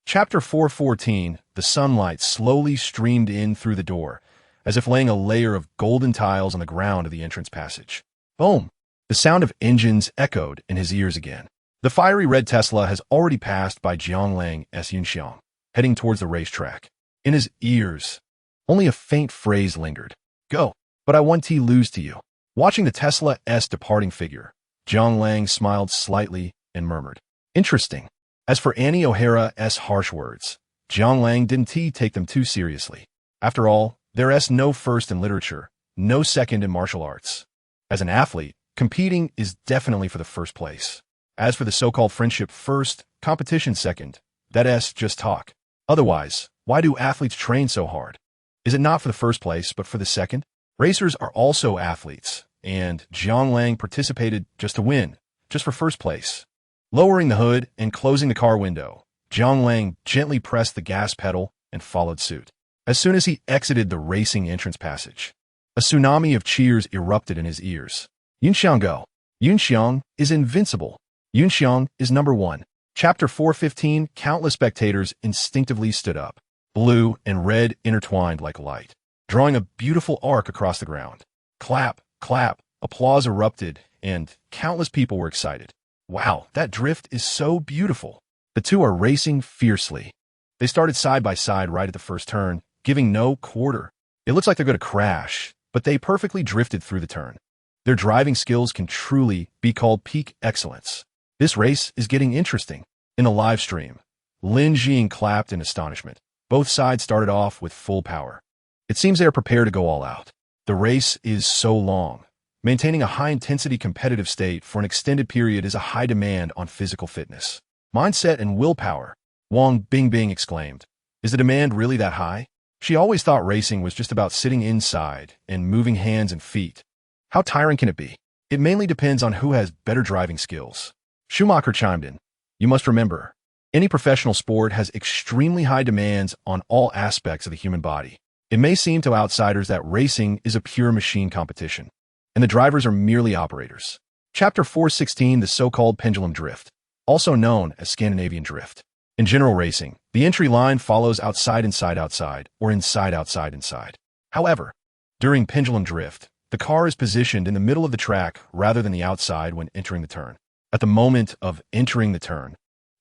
Chapter 414, the sunlight slowly streamed in through the door, as if laying a layer of golden tiles on the ground of the entrance passage. Boom! The sound of engines echoed in his ears again. The fiery red Tesla has already passed by Jianglang S. Yunxiang, heading towards the racetrack. In his ears, only a faint phrase lingered. Go, but I want to lose to you. Watching the Tesla S departing figure, Jianglang smiled slightly and murmured, interesting. As for Annie O'Hara's harsh words, Jianglang didn't take them too seriously. After all, there is no first in literature, no second in martial arts. As an athlete, competing is definitely for the first place. As for the so-called friendship first, competition second, that is just talk. Otherwise, why do athletes train so hard? Is it not for the first place, but for the second? Racers are also athletes, and Jianglang participated just to win, just for first place. Lowering the hood and closing the car window, Jianglang gently pressed the gas pedal and followed suit. As soon as he exited the racing entrance passage, a tsunami of cheers erupted in his ears. Yunxiang go! Yunxiang is invincible. Yunxiang is number 1. Chapter 415, countless spectators instinctively stood up. Blue and red intertwined like light, drawing a beautiful arc across the ground. Clap, clap, applause erupted, and countless people were excited. Wow, that drift is so beautiful. The two are racing fiercely. They started side by side right at the first turn, giving no quarter. It looks like they're going to crash, but they perfectly drifted through the turn. Their driving skills can truly be called peak excellence. This race is getting interesting. In the live stream, Lin Jing clapped in astonishment. Both sides started off with full power. It seems they are prepared to go all out. The race is so long. Maintaining a high-intensity competitive state for an extended period is a high demand on physical fitness. Mindset and willpower, Wang Bingbing exclaimed. Is the demand really that high? She always thought racing was just about sitting inside and moving hands and feet. How tiring can it be? It mainly depends on who has better driving skills. Schumacher chimed in. You must remember, any professional sport has extremely high demands on all aspects of the human body. It may seem to outsiders that racing is a pure machine competition, and the drivers are merely operators. Chapter 416, the so-called pendulum drift, also known as Scandinavian drift. In general racing, the entry line follows outside, inside, outside, or inside, outside, inside. However, during pendulum drift, the car is positioned in the middle of the track rather than the outside when entering the turn. At the moment of entering the turn,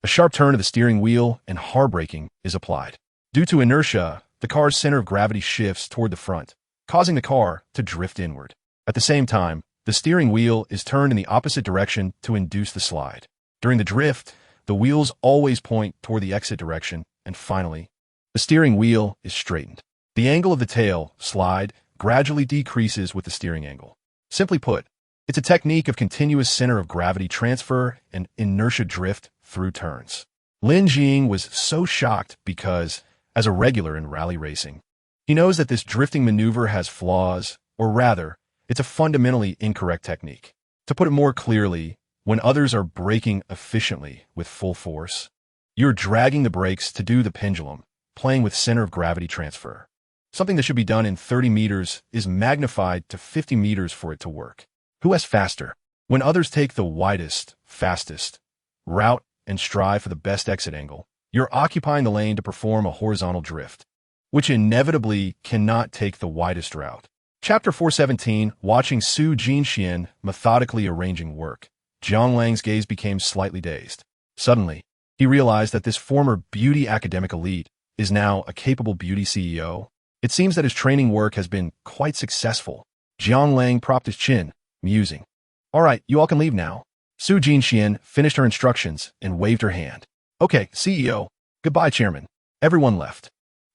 a sharp turn of the steering wheel and hard braking is applied. Due to inertia, the car's center of gravity shifts toward the front, causing the car to drift inward. At the same time, the steering wheel is turned in the opposite direction to induce the slide. During the drift, the wheels always point toward the exit direction, and finally, the steering wheel is straightened. The angle of the tail slide gradually decreases with the steering angle. Simply put, it's a technique of continuous center of gravity transfer and inertia drift through turns. Lin Jing was so shocked because, as a regular in rally racing, he knows that this drifting maneuver has flaws, or rather, it's a fundamentally incorrect technique. To put it more clearly, when others are braking efficiently with full force, you're dragging the brakes to do the pendulum, playing with center of gravity transfer. Something that should be done in 30 meters is magnified to 50 meters for it to work. Who is faster? When others take the widest, fastest route and strive for the best exit angle, you're occupying the lane to perform a horizontal drift, which inevitably cannot take the widest route. Chapter 417, watching Su Jinxian methodically arranging work, Jianglang's gaze became slightly dazed. Suddenly, he realized that this former beauty academic elite is now a capable beauty CEO. It seems that his training work has been quite successful. Jiang Lang propped his chin, musing. All right, you all can leave now. Su Jinxian finished her instructions and waved her hand. Okay, CEO. Goodbye, Chairman. Everyone left.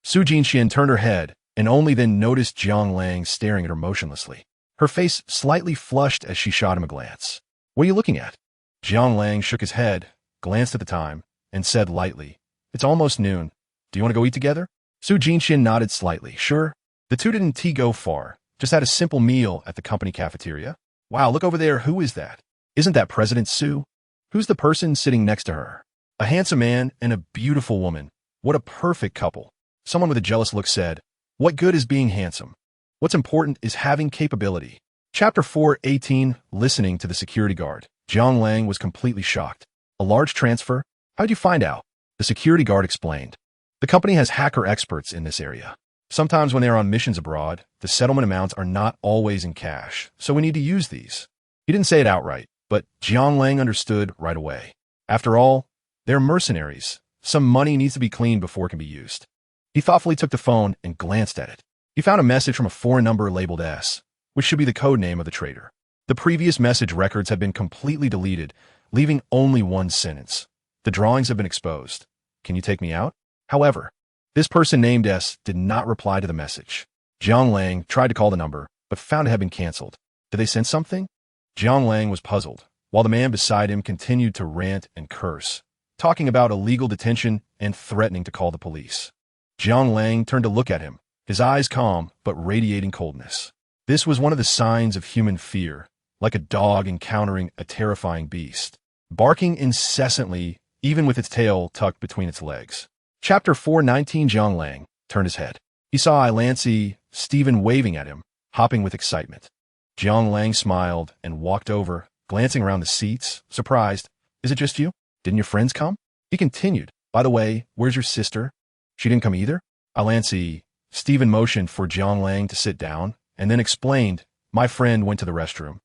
Su Jinxian turned her head and only then noticed Jiang Lang staring at her motionlessly. Her face slightly flushed as she shot him a glance. What are you looking at? Jiang Lang shook his head, glanced at the time, and said lightly, It's almost noon. Do you want to go eat together? Su Jinxian nodded slightly. Sure. The two didn't go far, just had a simple meal at the company cafeteria. Wow, look over there. Who is that? Isn't that President Su? Who's the person sitting next to her? A handsome man and a beautiful woman. What a perfect couple. Someone with a jealous look said, What good is being handsome? What's important is having capability. Chapter 4:18, Listening to the Security Guard. Jiang Lang was completely shocked. A large transfer? How'd you find out? The security guard explained. The company has hacker experts in this area. Sometimes when they are on missions abroad, the settlement amounts are not always in cash, so we need to use these. He didn't say it outright, but Jiang Lang understood right away. After all, they're mercenaries. Some money needs to be cleaned before it can be used. He thoughtfully took the phone and glanced at it. He found a message from a foreign number labeled S, which should be the code name of the traitor. The previous message records had been completely deleted, leaving only one sentence. The drawings have been exposed. Can you take me out? However, this person named S did not reply to the message. Jiang Lang tried to call the number, but found it had been canceled. Did they send something? Jiang Lang was puzzled, while the man beside him continued to rant and curse, talking about illegal detention and threatening to call the police. Jiang Lang turned to look at him, his eyes calm but radiating coldness. This was one of the signs of human fear, like a dog encountering a terrifying beast, barking incessantly, even with its tail tucked between its legs. Chapter 4:19. Jiang Lang turned his head. He saw Ilancy Stephen waving at him, hopping with excitement. Jiang Lang smiled and walked over, glancing around the seats, surprised. Is it just you? Didn't your friends come? He continued. By the way, where's your sister? She didn't come either? Ilancy Stephen motioned for Jiang Lang to sit down, and then explained, My friend went to the restroom.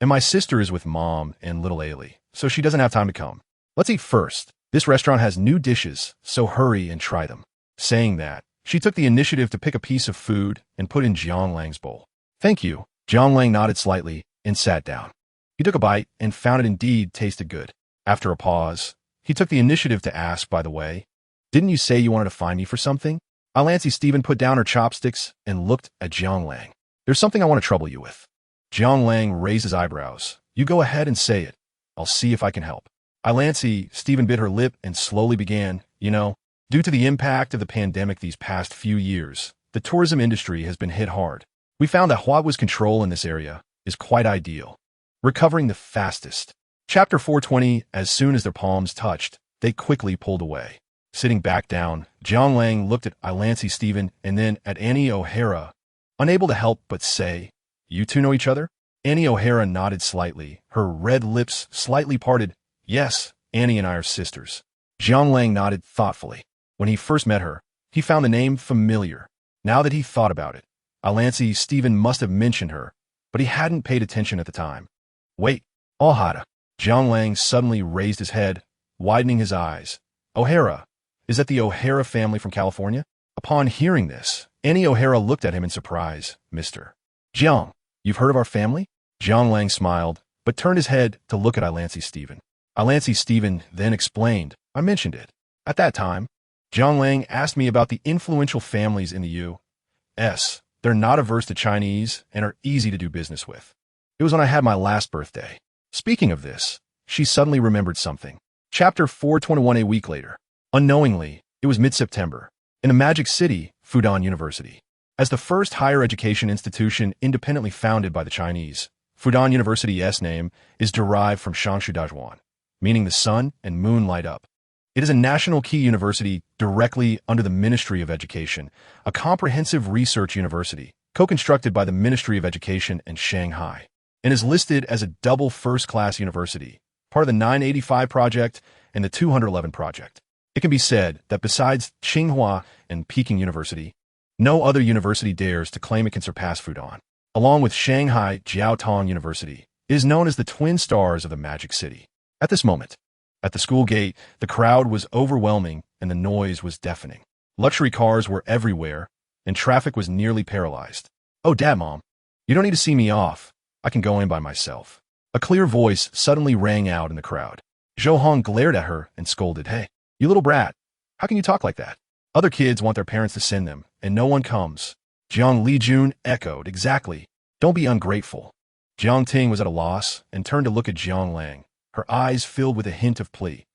And my sister is with Mom and little Ailey, so she doesn't have time to come. Let's eat first. This restaurant has new dishes, so hurry and try them. Saying that, she took the initiative to pick a piece of food and put in Jiang Lang's bowl. Thank you. Jiang Lang nodded slightly and sat down. He took a bite and found it indeed tasted good. After a pause, he took the initiative to ask, by the way, Didn't you say you wanted to find me for something? Ilancy Stephen put down her chopsticks and looked at Jiang Lang. There's something I want to trouble you with. Jiang Lang raised his eyebrows. You go ahead and say it. I'll see if I can help. Ilancy Stephen bit her lip and slowly began, due to the impact of the pandemic these past few years, the tourism industry has been hit hard. We found that Huawei's control in this area is quite ideal, recovering the fastest. Chapter 4:20, as soon as their palms touched, they quickly pulled away. Sitting back down, Jiang Lang looked at Ilancy Stephen and then at Annie O'Hara, unable to help but say, You two know each other? Annie O'Hara nodded slightly, her red lips slightly parted. Yes, Annie and I are sisters. Jiang Lang nodded thoughtfully. When he first met her, he found the name familiar. Now that he thought about it, Ilancy Stephen must have mentioned her, but he hadn't paid attention at the time. Wait, O'Hara. Jiang Lang suddenly raised his head, widening his eyes. O'Hara, is that the O'Hara family from California? Upon hearing this, Annie O'Hara looked at him in surprise. Mr. Jiang, you've heard of our family? Jiang Lang smiled, but turned his head to look at Ilancy Stephen. Ilancy Stephen then explained, I mentioned it. At that time, Jiang Lang asked me about the influential families in the U.S. They're not averse to Chinese and are easy to do business with. It was when I had my last birthday. Speaking of this, she suddenly remembered something. Chapter 4:21. A week later. Unknowingly, it was mid-September, in a magic city, Fudan University. As the first higher education institution independently founded by the Chinese, Fudan University's name is derived from Shangshu Dajuan, meaning the sun and moon light up. It is a national key university directly under the Ministry of Education, a comprehensive research university, co-constructed by the Ministry of Education and Shanghai, and is listed as a double first-class university, part of the 985 project and the 211 project. It can be said that besides Tsinghua and Peking University, no other university dares to claim it can surpass Fudan. Along with Shanghai Jiaotong University, it is known as the twin stars of the Magic City. At this moment, at the school gate, the crowd was overwhelming and the noise was deafening. Luxury cars were everywhere, and traffic was nearly paralyzed. "Oh, Dad, Mom, you don't need to see me off. I can go in by myself." A clear voice suddenly rang out in the crowd. Zhou Hong glared at her and scolded, "Hey, you little brat, how can you talk like that? Other kids want their parents to send them, and no one comes." Jiang Lijun echoed, "Exactly. Don't be ungrateful." Jiang Ting was at a loss and turned to look at Jiang Lang, her eyes filled with a hint of plea.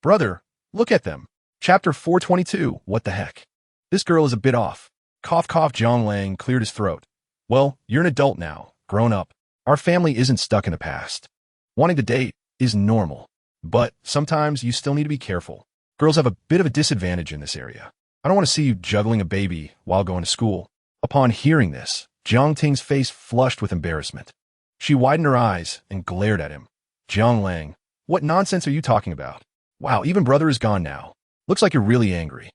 "Brother, look at them." Chapter 422, What the heck? This girl is a bit off. Cough, cough. Jiang Lang cleared his throat. "Well, you're an adult now, grown up. Our family isn't stuck in the past. Wanting to date is normal. But sometimes you still need to be careful. Girls have a bit of a disadvantage in this area. I don't want to see you juggling a baby while going to school." Upon hearing this, Jiang Ting's face flushed with embarrassment. She widened her eyes and glared at him. "Jiang Lang, what nonsense are you talking about? Wow, even brother is gone now. Looks like you're really angry."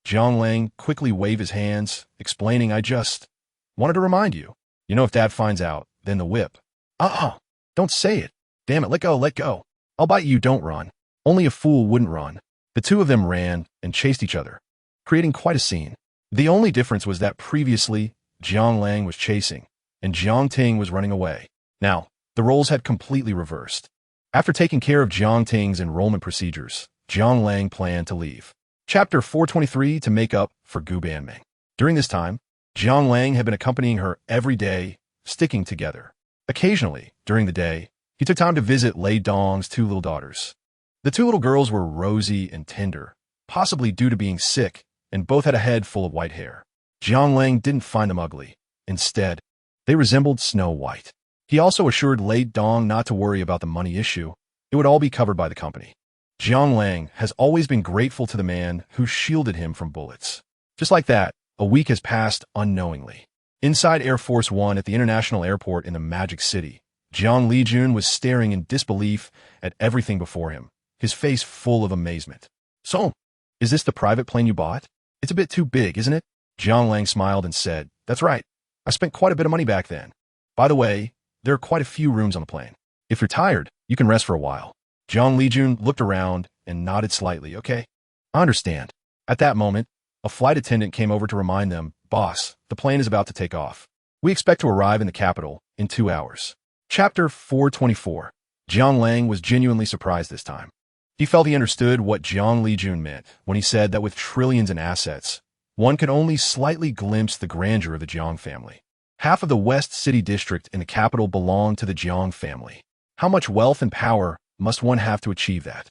Jiang Lang quickly waved his hands, explaining, "I just wanted to remind you. You know, if Dad finds out, then the whip." Don't say it. Damn it, let go, let go. I'll bite you, don't run." Only a fool wouldn't run. The two of them ran and chased each other, creating quite a scene. The only difference was that previously, Jiang Lang was chasing, and Jiang Ting was running away. Now, the roles had completely reversed. After taking care of Jiang Ting's enrollment procedures, Jiang Lang planned to leave. Chapter 423 to make up for Gu Banming. During this time, Jiang Lang had been accompanying her every day, sticking together. Occasionally, during the day, he took time to visit Lei Dong's two little daughters. The two little girls were rosy and tender, possibly due to being sick, and both had a head full of white hair. Jiang Lang didn't find them ugly. Instead, they resembled Snow White. He also assured Lei Dong not to worry about the money issue. It would all be covered by the company. Jiang Lang has always been grateful to the man who shielded him from bullets. Just like that, a week has passed unknowingly. Inside Air Force One at the International Airport in the Magic City, Jiang Lijun was staring in disbelief at everything before him, his face full of amazement. "So, is this the private plane you bought? It's a bit too big, isn't it?" Jiang Lang smiled and said, "That's right. I spent quite a bit of money back then. By the way, there are quite a few rooms on the plane. If you're tired, you can rest for a while." Jiang Lijun looked around and nodded slightly. "Okay, I understand." At that moment, a flight attendant came over to remind them, "Boss, the plane is about to take off. We expect to arrive in the capital in 2 hours." Chapter 424. Jiang Lang was genuinely surprised this time. He felt he understood what Jiang Lijun meant when he said that with trillions in assets, one could only slightly glimpse the grandeur of the Jiang family. Half of the West City district in the capital belonged to the Jiang family. How much wealth and power must one have to achieve that?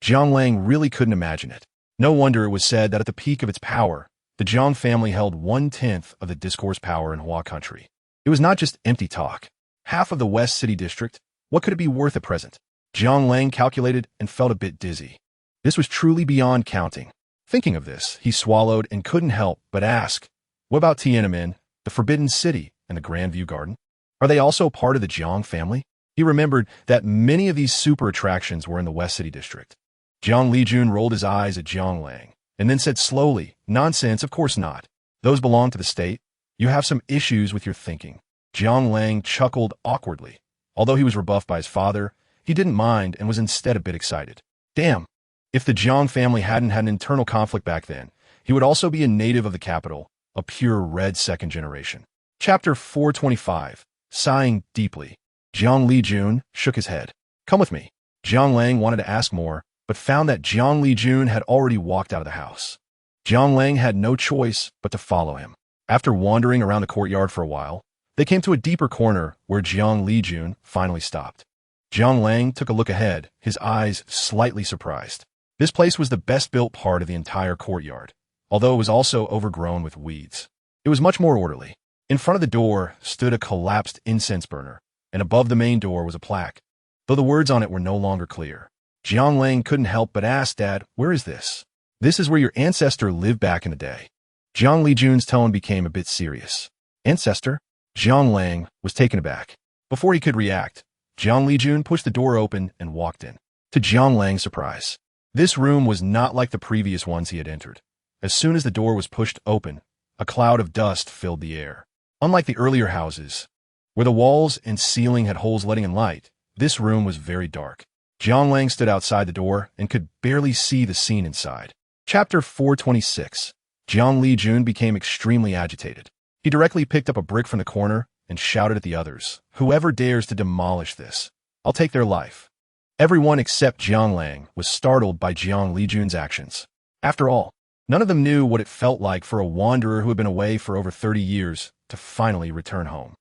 Jiang Lang really couldn't imagine it. No wonder it was said that at the peak of its power, the Jiang family held 1/10 of the discourse power in Hua country. It was not just empty talk. Half of the West City district, what could it be worth at present? Jiang Lang calculated and felt a bit dizzy. This was truly beyond counting. Thinking of this, he swallowed and couldn't help but ask, what about Tiananmen, the Forbidden City, and the Grandview Garden? Are they also part of the Jiang family? He remembered that many of these super attractions were in the West City district. Jiang Lijun rolled his eyes at Jiang Lang, and then said slowly, "Nonsense, of course not. Those belong to the state. You have some issues with your thinking." Jiang Lang chuckled awkwardly. Although he was rebuffed by his father, he didn't mind and was instead a bit excited. Damn, if the Jiang family hadn't had an internal conflict back then, he would also be a native of the capital, a pure red second generation. Chapter 425. Sighing deeply, Jiang Lijun shook his head. "Come with me." Jiang Lang wanted to ask more, but found that Jiang Lijun had already walked out of the house. Jiang Lang had no choice but to follow him. After wandering around the courtyard for a while, they came to a deeper corner where Jiang Lijun finally stopped. Jiang Lang took a look ahead, his eyes slightly surprised. This place was the best-built part of the entire courtyard, although it was also overgrown with weeds. It was much more orderly. In front of the door stood a collapsed incense burner, and above the main door was a plaque, though the words on it were no longer clear. Jiang Lang couldn't help but ask, "Dad, where is this?" "This is where your ancestor lived back in the day." Jiang Lijun's tone became a bit serious. "Ancestor?" Jiang Lang was taken aback. Before he could react, Jiang Lijun pushed the door open and walked in. To Jiang Lang's surprise, this room was not like the previous ones he had entered. As soon as the door was pushed open, a cloud of dust filled the air. Unlike the earlier houses, where the walls and ceiling had holes letting in light, this room was very dark. Jiang Lang stood outside the door and could barely see the scene inside. Chapter 426. Jiang Lijun became extremely agitated. He directly picked up a brick from the corner and shouted at the others, "Whoever dares to demolish this, I'll take their life." Everyone except Jiang Lang was startled by Jiang Lijun's actions. After all, none of them knew what it felt like for a wanderer who had been away for over 30 years to finally return home.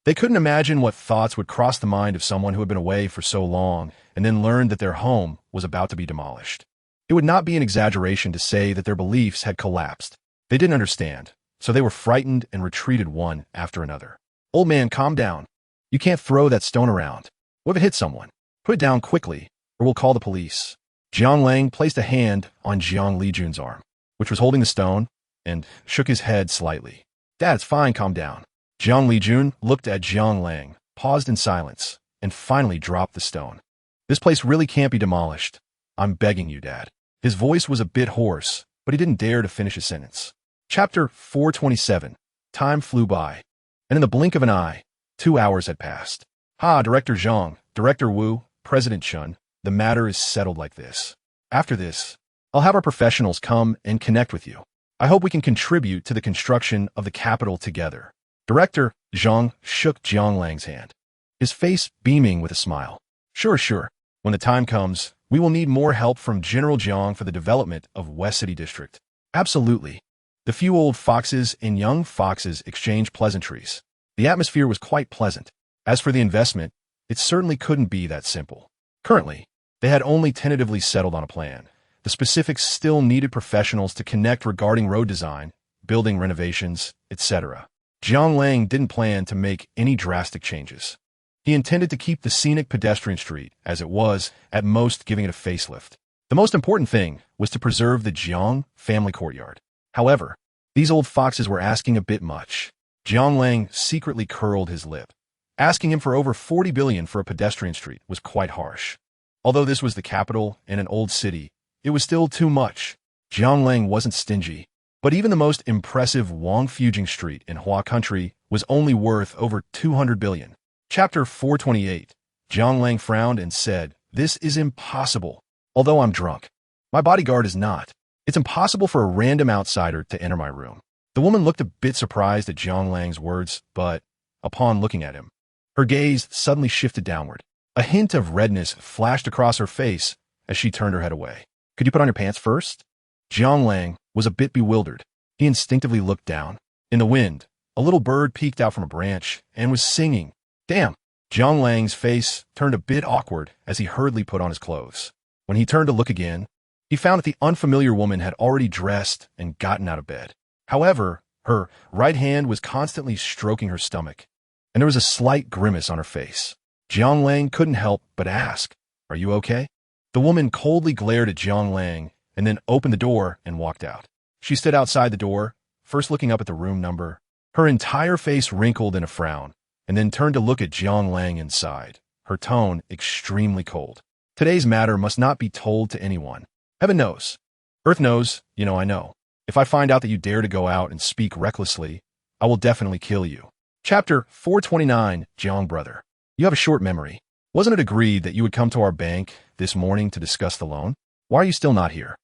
They couldn't imagine what thoughts would cross the mind of someone who had been away for so long and then learned that their home was about to be demolished. It would not be an exaggeration to say that their beliefs had collapsed. They didn't understand, so they were frightened and retreated one after another. "Old man, calm down. You can't throw that stone around. What if it hit someone? Put it down quickly, or we'll call the police." Jiang Lang placed a hand on Jiang Lijun's arm, which was holding the stone, and shook his head slightly. "Dad, it's fine, calm down." Jiang Lijun looked at Jiang Lang, paused in silence, and finally dropped the stone. "This place really can't be demolished. I'm begging you, Dad." His voice was a bit hoarse, but he didn't dare to finish a sentence. Chapter 427. Time flew by, and in the blink of an eye, 2 hours had passed. Director Zhang, Director Wu, President Chun, the matter is settled like this. After this, I'll have our professionals come and connect with you. I hope we can contribute to the construction of the capital together. Director Zhang shook Jiang Lang's hand, his face beaming with a smile. Sure. When the time comes, we will need more help from General Jiang for the development of West City District. Absolutely. The few old foxes and young foxes exchanged pleasantries. The atmosphere was quite pleasant. As for the investment, it certainly couldn't be that simple. Currently, they had only tentatively settled on a plan. The specifics still needed professionals to connect regarding road design, building renovations, etc. Jiang Lang didn't plan to make any drastic changes. He intended to keep the scenic pedestrian street as it was, at most giving it a facelift. The most important thing was to preserve the Jiang family courtyard. However, these old foxes were asking a bit much. Jiang Lang secretly curled his lip. Asking him for over 40 billion for a pedestrian street was quite harsh. Although this was the capital and an old city, it was still too much. Jiang Lang wasn't stingy. But even the most impressive Wang Fujing Street in Hua Country was only worth over 200 billion. Chapter 428. Jiang Lang frowned and said, "This is impossible. Although I'm drunk. My bodyguard is not. It's impossible for a random outsider to enter my room." The woman looked a bit surprised at Jiang Lang's words, but, upon looking at him, her gaze suddenly shifted downward. A hint of redness flashed across her face as she turned her head away. "Could you put on your pants first?" Jiang Lang was a bit bewildered. He instinctively looked down. In the wind, a little bird peeked out from a branch and was singing. Damn! Jiang Lang's face turned a bit awkward as he hurriedly put on his clothes. When he turned to look again, he found that the unfamiliar woman had already dressed and gotten out of bed. However, her right hand was constantly stroking her stomach, and there was a slight grimace on her face. Jiang Lang couldn't help but ask, "Are you okay?" The woman coldly glared at Jiang Lang and then opened the door and walked out. She stood outside the door, first looking up at the room number. Her entire face wrinkled in a frown, and then turned to look at Jiang Lang inside, her tone extremely cold. "Today's matter must not be told to anyone. Heaven knows. Earth knows, I know. If I find out that you dare to go out and speak recklessly, I will definitely kill you." Chapter 429. Jiang brother. You have a short memory. Wasn't it agreed that you would come to our bank this morning to discuss the loan? Why are you still not here?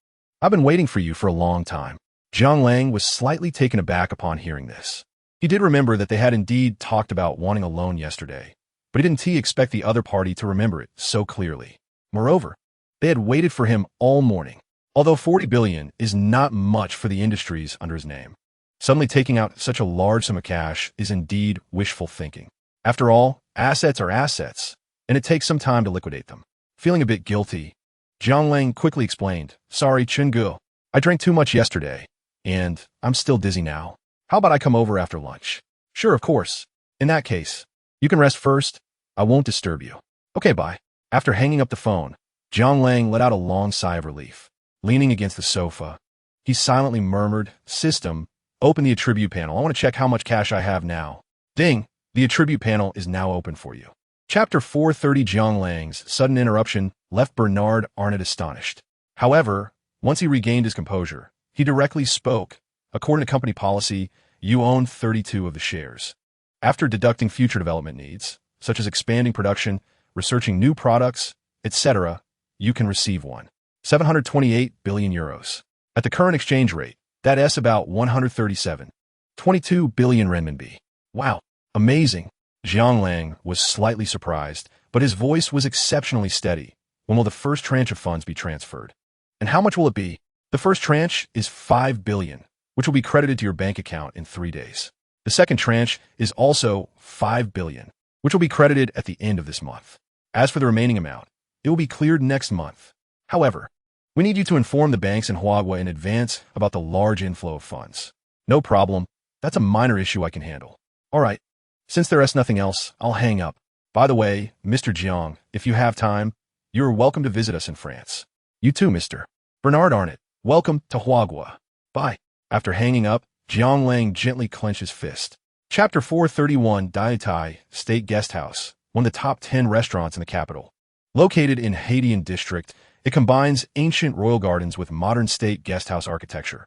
I've been waiting for you for a long time. Jiang Lang was slightly taken aback upon hearing this. He did remember that they had indeed talked about wanting a loan yesterday, but he didn't expect the other party to remember it so clearly. Moreover, they had waited for him all morning. Although 40 billion is not much for the industries under his name, suddenly taking out such a large sum of cash is indeed wishful thinking. After all, assets are assets, and it takes some time to liquidate them. Feeling a bit guilty, Jiang Lang quickly explained, "Sorry, Chungu. I drank too much yesterday, and I'm still dizzy now. How about I come over after lunch?" "Sure, of course. In that case, you can rest first. I won't disturb you." "Okay, bye." After hanging up the phone, Jiang Lang let out a long sigh of relief. Leaning against the sofa, he silently murmured, "System, open the attribute panel. I want to check how much cash I have now." Ding! The attribute panel is now open for you. Chapter 430. Jiang Lang's sudden interruption left Bernard Arnott astonished. However, once he regained his composure, he directly spoke. "According to company policy, you own 32 of the shares. After deducting future development needs, such as expanding production, researching new products, etc., you can receive 728 billion euros. At the current exchange rate, That's about 122 billion renminbi. Wow, amazing. Jiang Lang was slightly surprised, but his voice was exceptionally steady. When will the first tranche of funds be transferred? And how much will it be? The first tranche is 5 billion, which will be credited to your bank account in 3 days. The second tranche is also 5 billion, which will be credited at the end of this month. As for the remaining amount, it will be cleared next month. However, we need you to inform the banks in Huagua in advance about the large inflow of funds. No problem. That's a minor issue I can handle. All right. Since there is nothing else, I'll hang up. By the way, Mr. Jiang, if you have time, you're welcome to visit us in France. You too, Mr. Bernard Arnott. Welcome to Huagua. Bye. After hanging up, Jiang Lang gently clenched his fist. Chapter 431 Daitai State Guest House, one of the top 10 restaurants in the capital. Located in Haidian District, it combines ancient royal gardens with modern state guest house architecture,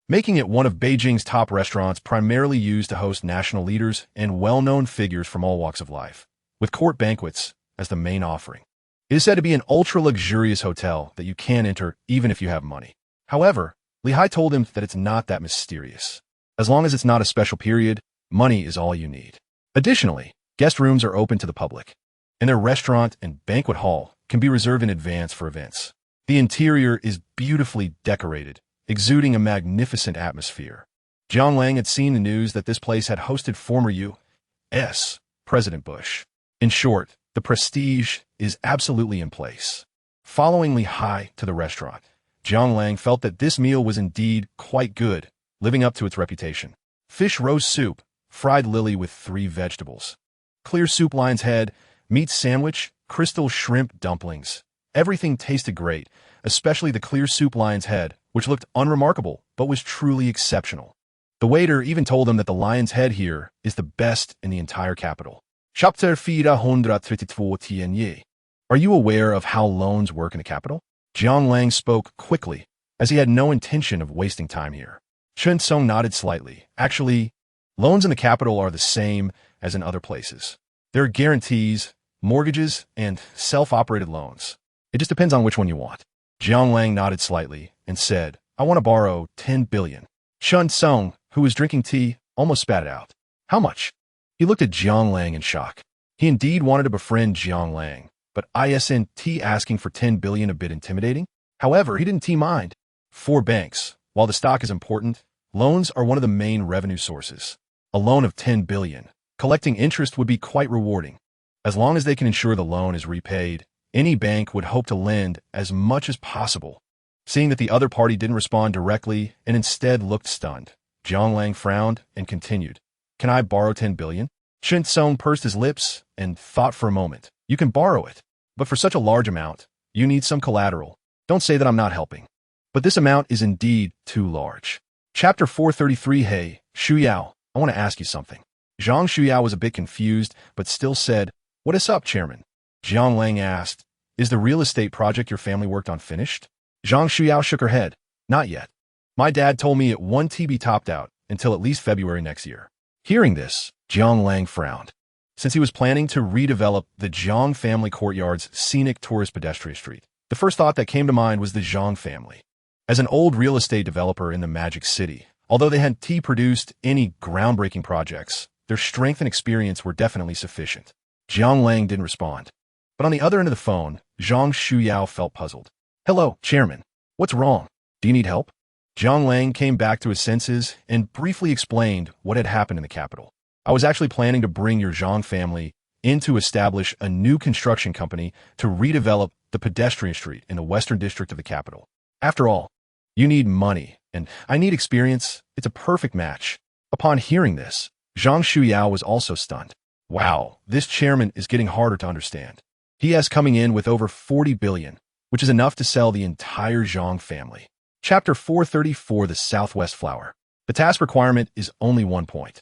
making it one of Beijing's top restaurants primarily used to host national leaders and well-known figures from all walks of life, with court banquets as the main offering. It is said to be an ultra-luxurious hotel that you can enter even if you have money. However, Li Hai told him that it's not that mysterious. As long as it's not a special period, money is all you need. Additionally, guest rooms are open to the public, and their restaurant and banquet hall can be reserved in advance for events. The interior is beautifully decorated, exuding a magnificent atmosphere. Jiang Lang had seen the news that this place had hosted former U.S. President Bush. In short, the prestige is absolutely in place. Following Li Hai to the restaurant, Jiang Lang felt that this meal was indeed quite good, living up to its reputation. Fish roast soup, fried lily with 3 vegetables, clear soup lion's head, meat sandwich, crystal shrimp dumplings. Everything tasted great, especially the clear soup lion's head, which looked unremarkable but was truly exceptional. The waiter even told him that the lion's head here is the best in the entire capital. Chapter 432 Tianye. Are you aware of how loans work in the capital? Jiang Lang spoke quickly, as he had no intention of wasting time here. Chen Song nodded slightly. Actually, loans in the capital are the same as in other places. There are guarantees, mortgages, and self-operated loans. It just depends on which one you want. Jiang Lang nodded slightly and said, I want to borrow 10 billion. Chen Song, who was drinking tea, almost spat it out. How much? He looked at Jiang Lang in shock. He indeed wanted to befriend Jiang Lang, but isn't asking for 10 billion a bit intimidating? However, he didn't mind. For banks, while the stock is important, loans are one of the main revenue sources. A loan of 10 billion, collecting interest would be quite rewarding. As long as they can ensure the loan is repaid, any bank would hope to lend as much as possible. Seeing that the other party didn't respond directly and instead looked stunned, Jiang Lang frowned and continued. Can I borrow 10 billion? Chen Song pursed his lips and thought for a moment. You can borrow it, but for such a large amount, you need some collateral. Don't say that I'm not helping. But this amount is indeed too large. Chapter 433 Hey, Shuyao, I want to ask you something. Zhang Shuyao was a bit confused, but still said, What is up, Chairman? Jiang Lang asked, Is the real estate project your family worked on finished? Zhang Shuyao shook her head. Not yet. My dad told me it won't be topped out until at least February next year. Hearing this, Jiang Lang frowned. Since he was planning to redevelop the Zhang family courtyard's scenic tourist pedestrian street, the first thought that came to mind was the Zhang family. As an old real estate developer in the Magic City, although they hadn't produced any groundbreaking projects, their strength and experience were definitely sufficient. Jiang Lang didn't respond. But on the other end of the phone, Zhang Shuyao felt puzzled. Hello, Chairman. What's wrong? Do you need help? Jiang Lang came back to his senses and briefly explained what had happened in the capital. I was actually planning to bring your Zhang family in to establish a new construction company to redevelop the pedestrian street in the western district of the capital. After all, you need money, and I need experience. It's a perfect match. Upon hearing this, Zhang Shuyao was also stunned. Wow, this chairman is getting harder to understand. He has coming in with over 40 billion, which is enough to sell the entire Zhang family. Chapter 434 The Southwest Flower. The task requirement is only 1 point.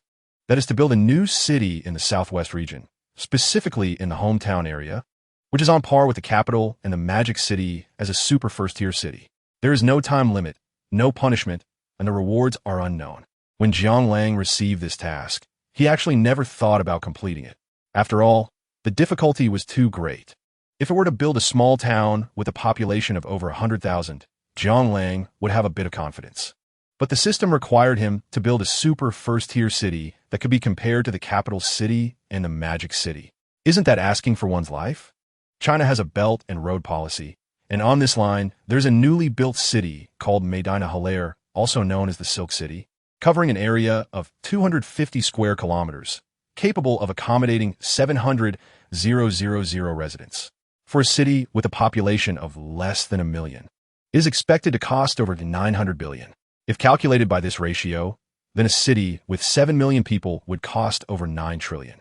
That is to build a new city in the southwest region, specifically in the hometown area, which is on par with the capital and the Magic City as a super first-tier city. There is no time limit, no punishment, and the rewards are unknown. When Jiang Lang received this task, he actually never thought about completing it. After all, the difficulty was too great. If it were to build a small town with a population of over 100,000, Jiang Lang would have a bit of confidence. But the system required him to build a super first-tier city that could be compared to the capital city and the Magic City. Isn't that asking for one's life? China has a belt and road policy, and on this line, there's a newly built city called Medina Hilaire, also known as the Silk City, covering an area of 250 square kilometers, capable of accommodating 700,000 residents. For a city with a population of less than 1 million, it is expected to cost over 900 billion. If calculated by this ratio, then a city with 7 million people would cost over 9 trillion.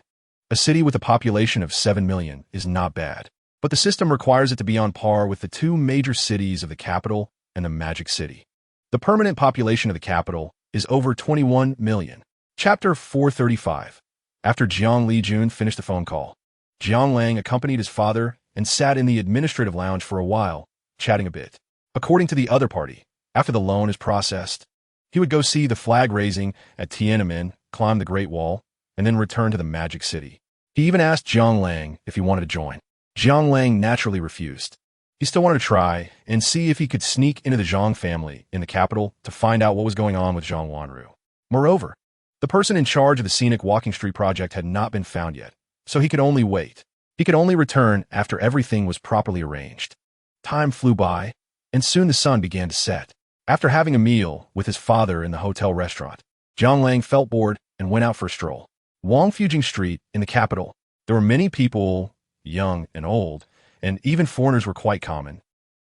A city with a population of 7 million is not bad, but the system requires it to be on par with the two major cities of the capital and the Magic City. The permanent population of the capital is over 21 million. Chapter 435. After Jiang Lijun finished the phone call, Jiang Lang accompanied his father and sat in the administrative lounge for a while, chatting a bit. According to the other party, after the loan is processed, he would go see the flag raising at Tiananmen, climb the Great Wall, and then return to the Magic City. He even asked Jiang Lang if he wanted to join. Jiang Lang naturally refused. He still wanted to try and see if he could sneak into the Zhang family in the capital to find out what was going on with Zhang Wanru. Moreover, the person in charge of the scenic walking street project had not been found yet, so he could only wait. He could only return after everything was properly arranged. Time flew by, and soon the sun began to set. After having a meal with his father in the hotel restaurant, Jiang Lang felt bored and went out for a stroll. Wangfujing Street in the capital, there were many people, young and old, and even foreigners were quite common,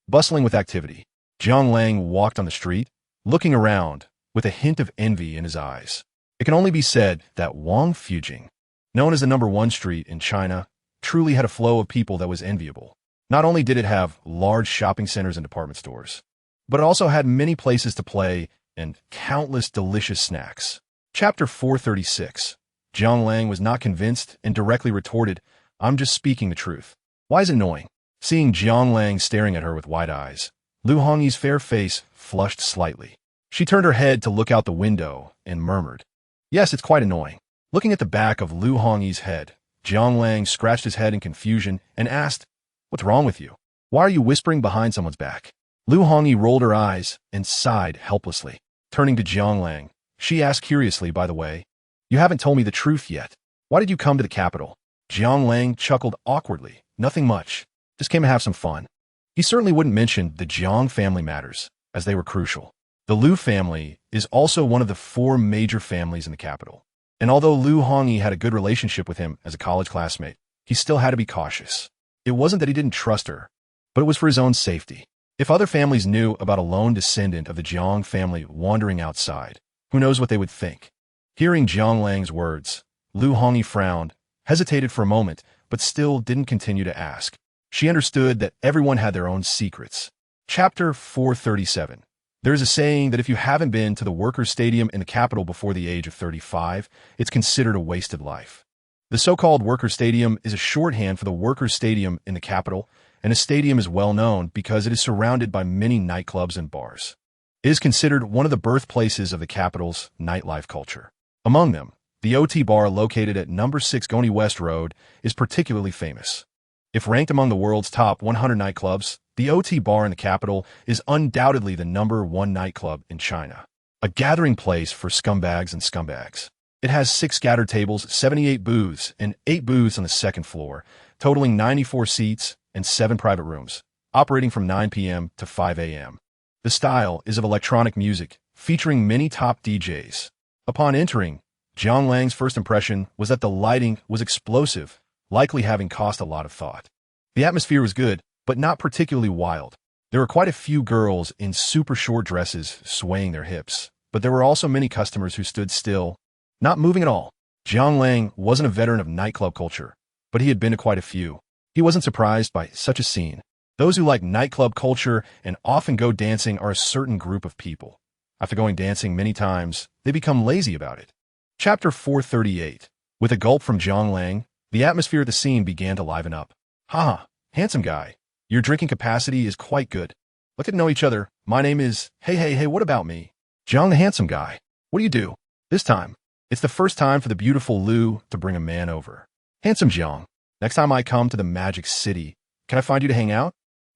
bustling with activity. Jiang Lang walked on the street, looking around with a hint of envy in his eyes. It can only be said that Wangfujing, known as the #1 street in China, truly had a flow of people that was enviable. Not only did it have large shopping centers and department stores, but it also had many places to play and countless delicious snacks. Chapter 436. Jiang Lang was not convinced and directly retorted, "I'm just speaking the truth." Why is it annoying? Seeing Jiang Lang staring at her with wide eyes, Lu Hongyi's fair face flushed slightly. She turned her head to look out the window and murmured, "Yes, it's quite annoying." Looking at the back of Lu Hongyi's head, Jiang Lang scratched his head in confusion and asked, "What's wrong with you? Why are you whispering behind someone's back?" Lu Hongyi rolled her eyes and sighed helplessly. Turning to Jiang Lang, she asked curiously, "By the way, you haven't told me the truth yet. Why did you come to the capital?" Jiang Lang chuckled awkwardly. "Nothing much. Just came to have some fun." He certainly wouldn't mention the Jiang family matters, as they were crucial. The Lu family is also one of the 4 major families in the capital. And although Lu Hongyi had a good relationship with him as a college classmate, he still had to be cautious. It wasn't that he didn't trust her, but it was for his own safety. If other families knew about a lone descendant of the Jiang family wandering outside, who knows what they would think? Hearing Jiang Lang's words, Lu Hongyi frowned, hesitated for a moment, but still didn't continue to ask. She understood that everyone had their own secrets. Chapter 437. There is a saying that if you haven't been to the workers' stadium in the capital before the age of 35, it's considered a wasted life. The so-called workers' stadium is a shorthand for the workers' stadium in the capital, and a stadium is well known because it is surrounded by many nightclubs and bars. It is considered one of the birthplaces of the capital's nightlife culture. Among them, the OT bar located at number 6 Goni West Road is particularly famous. If ranked among the world's top 100 nightclubs, the OT bar in the capital is undoubtedly the #1 nightclub in China, a gathering place for scumbags and scumbags. It has 6 scattered tables, 78 booths, and 8 booths on the second floor, totaling 94 seats and 7 private rooms, operating from 9 p.m. to 5 a.m. The style is of electronic music, featuring many top DJs. Upon entering, Jiang Lang's first impression was that the lighting was explosive, likely having cost a lot of thought. The atmosphere was good, but not particularly wild. There were quite a few girls in super short dresses swaying their hips, but there were also many customers who stood still, not moving at all. Jiang Lang wasn't a veteran of nightclub culture, but he had been to quite a few. He wasn't surprised by such a scene. Those who like nightclub culture and often go dancing are a certain group of people. After going dancing many times, they become lazy about it. Chapter 438. With a gulp from Jiang Lang, the atmosphere at the scene began to liven up. "Ha, handsome guy. Your drinking capacity is quite good. Let's get to know each other. My name is... Hey, what about me? Jiang the handsome guy. What do you do? This time, it's the first time for the beautiful Lu to bring a man over. Handsome Jiang, next time I come to the Magic City, can I find you to hang out?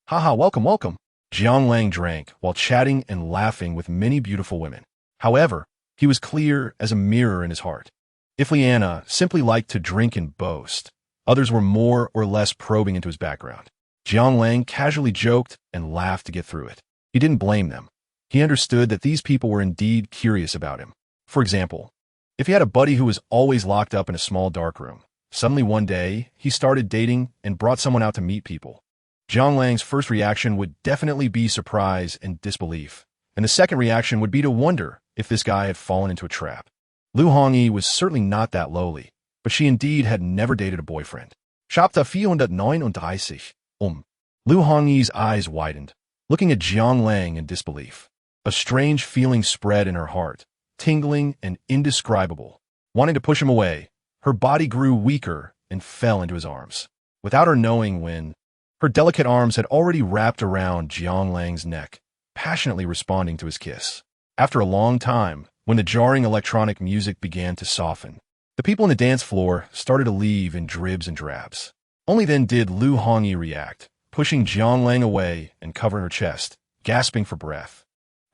Haha, welcome. Jiang Lang drank while chatting and laughing with many beautiful women. However, he was clear as a mirror in his heart. If Liana simply liked to drink and boast, others were more or less probing into his background. Jiang Lang casually joked and laughed to get through it. He didn't blame them. He understood that these people were indeed curious about him. For example, if he had a buddy who was always locked up in a small dark room, suddenly one day he started dating and brought someone out to meet people. Jiang Lang's first reaction would definitely be surprise and disbelief, and the second reaction would be to wonder if this guy had fallen into a trap. Lu Hongyi was certainly not that lowly, but she indeed had never dated a boyfriend. Chapter 439. Lu Hongyi's eyes widened, looking at Jiang Lang in disbelief. A strange feeling spread in her heart, tingling and indescribable. Wanting to push him away, her body grew weaker and fell into his arms. Without her knowing when, her delicate arms had already wrapped around Jiang Lang's neck, passionately responding to his kiss. After a long time, when the jarring electronic music began to soften, the people on the dance floor started to leave in dribs and drabs. Only then did Lu Hongyi react, pushing Jiang Lang away and covering her chest, gasping for breath.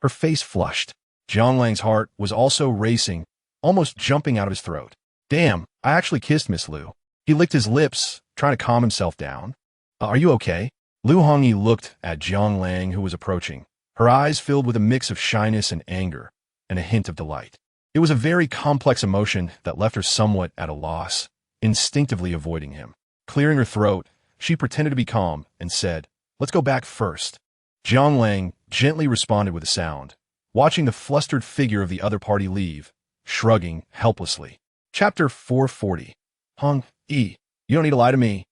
Her face flushed. Jiang Lang's heart was also racing, almost jumping out of his throat. Damn, I actually kissed Miss Lu. He licked his lips, trying to calm himself down. Are you okay? Lu Hongyi looked at Jiang Lang, who was approaching, her eyes filled with a mix of shyness and anger, and a hint of delight. It was a very complex emotion that left her somewhat at a loss, instinctively avoiding him. Clearing her throat, she pretended to be calm and said, "Let's go back first." Jiang Lang gently responded with a sound, watching the flustered figure of the other party leave, shrugging helplessly. Chapter 440. Hong-yi, you don't need to lie to me.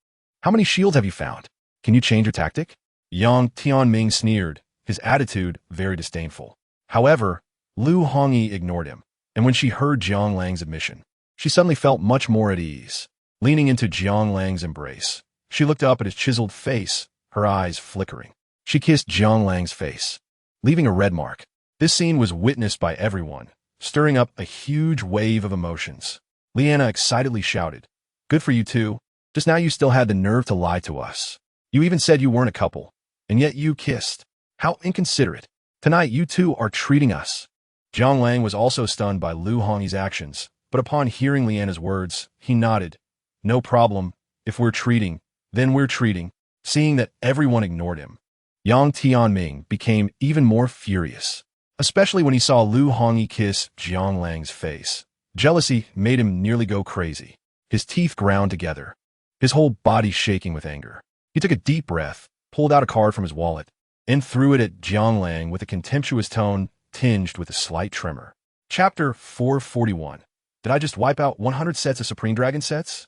How many shields have you found? Can you change your tactic? Yang Tianming sneered, his attitude very disdainful. However, Lu Hongyi ignored him, and when she heard Jiang Lang's admission, she suddenly felt much more at ease. Leaning into Jiang Lang's embrace, she looked up at his chiseled face, her eyes flickering. She kissed Jiang Lang's face, leaving a red mark. This scene was witnessed by everyone, stirring up a huge wave of emotions. Liana excitedly shouted, "Good for you two. Just now you still had the nerve to lie to us. You even said you weren't a couple, and yet you kissed. How inconsiderate. Tonight you two are treating us." Jiang Lang was also stunned by Lu Hongyi's actions, but upon hearing Liana's words, he nodded. "No problem. If we're treating, then we're treating." Seeing that everyone ignored him, Yang Tianming became even more furious, especially when he saw Lu Hongyi kiss Jiang Lang's face. Jealousy made him nearly go crazy. His teeth ground together, his whole body shaking with anger. He took a deep breath, pulled out a card from his wallet, and threw it at Jiang Lang with a contemptuous tone tinged with a slight tremor. Chapter 441. Did I just wipe out 100 sets of Supreme Dragon sets?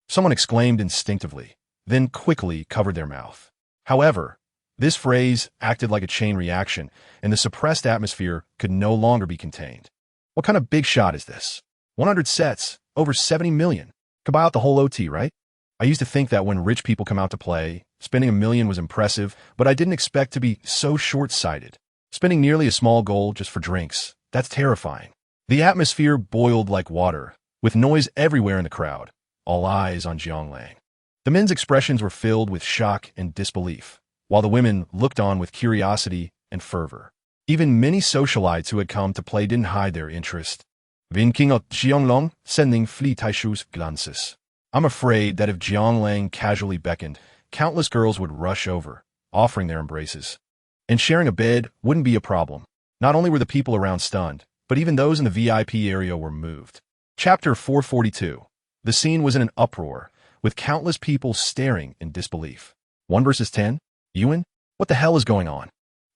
Someone exclaimed instinctively, then quickly covered their mouth. However, this phrase acted like a chain reaction, and the suppressed atmosphere could no longer be contained. What kind of big shot is this? 100 sets, over 70 million. Could buy out the whole OT, right? I used to think that when rich people come out to play, spending $1 million was impressive, but I didn't expect to be so short-sighted. Spending nearly a small gold just for drinks, that's terrifying. The atmosphere boiled like water, with noise everywhere in the crowd, all eyes on Jiang Lang. The men's expressions were filled with shock and disbelief, while the women looked on with curiosity and fervor. Even many socialites who had come to play didn't hide their interest. Winking at Jiang Lang, sending Taishu's glances. I'm afraid that if Jiang Lang casually beckoned, countless girls would rush over, offering their embraces. And sharing a bed wouldn't be a problem. Not only were the people around stunned, but even those in the VIP area were moved. Chapter 442. The scene was in an uproar, with countless people staring in disbelief. 1 versus 10? Yuan? What the hell is going on?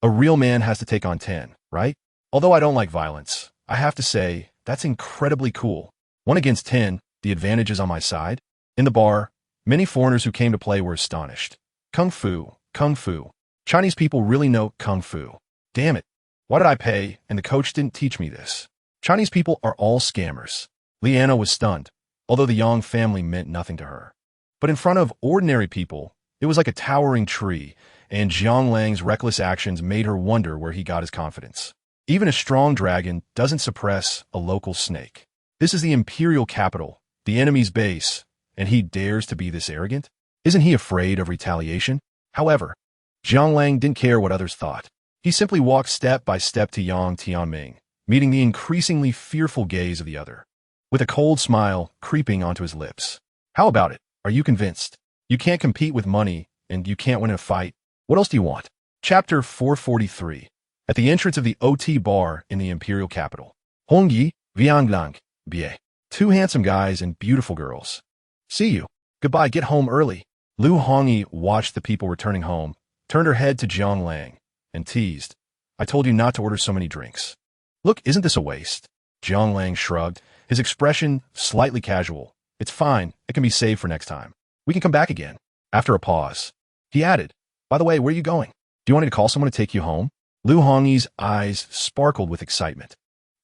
A real man has to take on 10, right? Although I don't like violence, I have to say, that's incredibly cool. 1 against 10, the advantage is on my side. In the bar, many foreigners who came to play were astonished. Kung Fu, Kung Fu. Chinese people really know Kung Fu. Damn it. Why did I pay and the coach didn't teach me this? Chinese people are all scammers. Liana was stunned, although the Yang family meant nothing to her. But in front of ordinary people, it was like a towering tree, and Jiang Lang's reckless actions made her wonder where he got his confidence. Even a strong dragon doesn't suppress a local snake. This is the imperial capital, the enemy's base, and he dares to be this arrogant? Isn't he afraid of retaliation? However, Jiang Lang didn't care what others thought. He simply walked step by step to Yang Tianming, meeting the increasingly fearful gaze of the other, with a cold smile creeping onto his lips. How about it? Are you convinced? You can't compete with money, and you can't win in a fight. What else do you want? Chapter 443. At the entrance of the OT bar in the imperial capital. Hongyi, Vianglang, Bie. Two handsome guys and beautiful girls. See you. Goodbye, get home early. Lu Hongyi watched the people returning home, turned her head to Jiang Lang, and teased. I told you not to order so many drinks. Look, isn't this a waste? Jiang Lang shrugged, his expression slightly casual. It's fine, it can be saved for next time. We can come back again. After a pause, he added, by the way, where are you going? Do you want me to call someone to take you home? Lu Hongyi's eyes sparkled with excitement.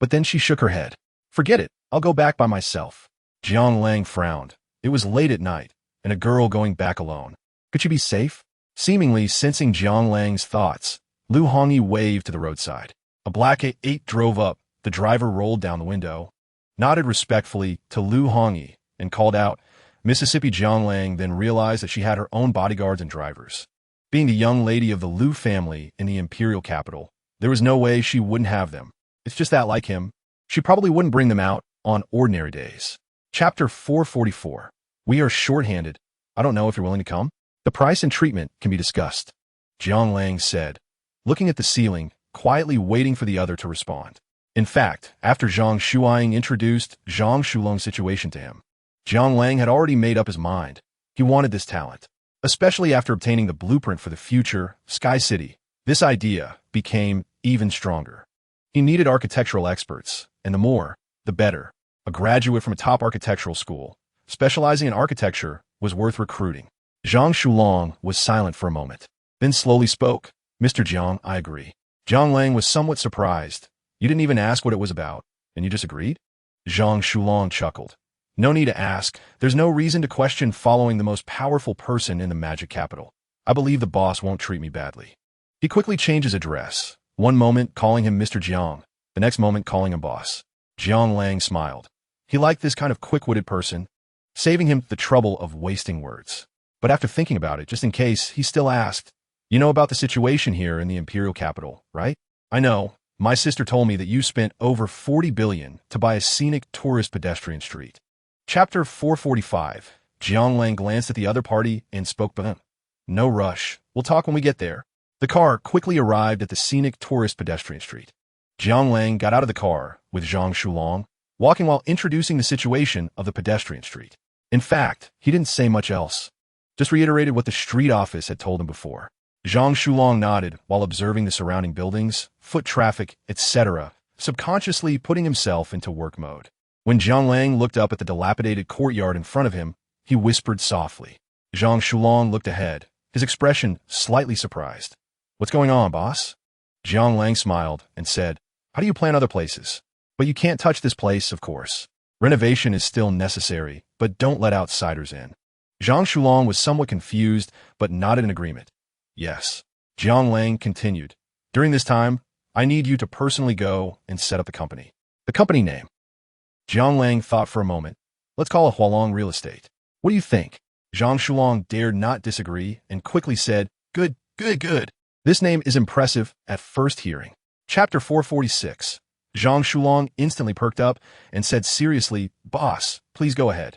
But then she shook her head. Forget it, I'll go back by myself. Jiang Lang frowned. It was late at night, and a girl going back alone. Could she be safe? Seemingly sensing Jiang Lang's thoughts, Lu Hongyi waved to the roadside. A black A8 drove up, the driver rolled down the window, nodded respectfully to Lu Hongyi, and called out. Mississippi Jiang Lang then realized that she had her own bodyguards and drivers. Being the young lady of the Lu family in the imperial capital, there was no way she wouldn't have them. It's just that, like him, she probably wouldn't bring them out on ordinary days. Chapter 444. We are short-handed. I don't know if you're willing to come. The price and treatment can be discussed, Jiang Lang said, looking at the ceiling, quietly waiting for the other to respond. In fact, after Zhang Shuiying introduced Zhang Shulong's situation to him, Jiang Lang had already made up his mind. He wanted this talent, especially after obtaining the blueprint for the future Sky City. This idea became even stronger. He needed architectural experts, and the more, the better. A graduate from a top architectural school, specializing in architecture, was worth recruiting. Zhang Shulong was silent for a moment, then slowly spoke. Mr. Jiang, I agree. Jiang Lang was somewhat surprised. You didn't even ask what it was about, and you just agreed? Zhang Shulong chuckled. No need to ask. There's no reason to question following the most powerful person in the magic capital. I believe the boss won't treat me badly. He quickly changed his address, one moment calling him Mr. Jiang, the next moment calling him boss. Jiang Lang smiled. He liked this kind of quick-witted person, saving him the trouble of wasting words. But after thinking about it, just in case, he still asked, you know about the situation here in the imperial capital, right? I know. My sister told me that you spent over 40 billion to buy a scenic tourist pedestrian street. Chapter 445. Jiang Lang glanced at the other party and spoke. No rush. We'll talk when we get there. The car quickly arrived at the scenic tourist pedestrian street. Jiang Lang got out of the car with Zhang Shulong, walking while introducing the situation of the pedestrian street. In fact, he didn't say much else, just reiterated what the street office had told him before. Zhang Shulong nodded while observing the surrounding buildings, foot traffic, etc., subconsciously putting himself into work mode. When Jiang Lang looked up at the dilapidated courtyard in front of him, he whispered softly. Zhang Shulong looked ahead, his expression slightly surprised. What's going on, boss? Jiang Lang smiled and said, how do you plan other places? But you can't touch this place, of course. Renovation is still necessary, but don't let outsiders in. Zhang Shulong was somewhat confused, but nodded in agreement. Yes. Jiang Lang continued. During this time, I need you to personally go and set up the company. The company name. Jiang Lang thought for a moment. Let's call it Hualong Real Estate. What do you think? Zhang Shulong dared not disagree and quickly said, Good. This name is impressive at first hearing. Chapter 446. Zhang Shulong instantly perked up and said seriously, Boss, please go ahead.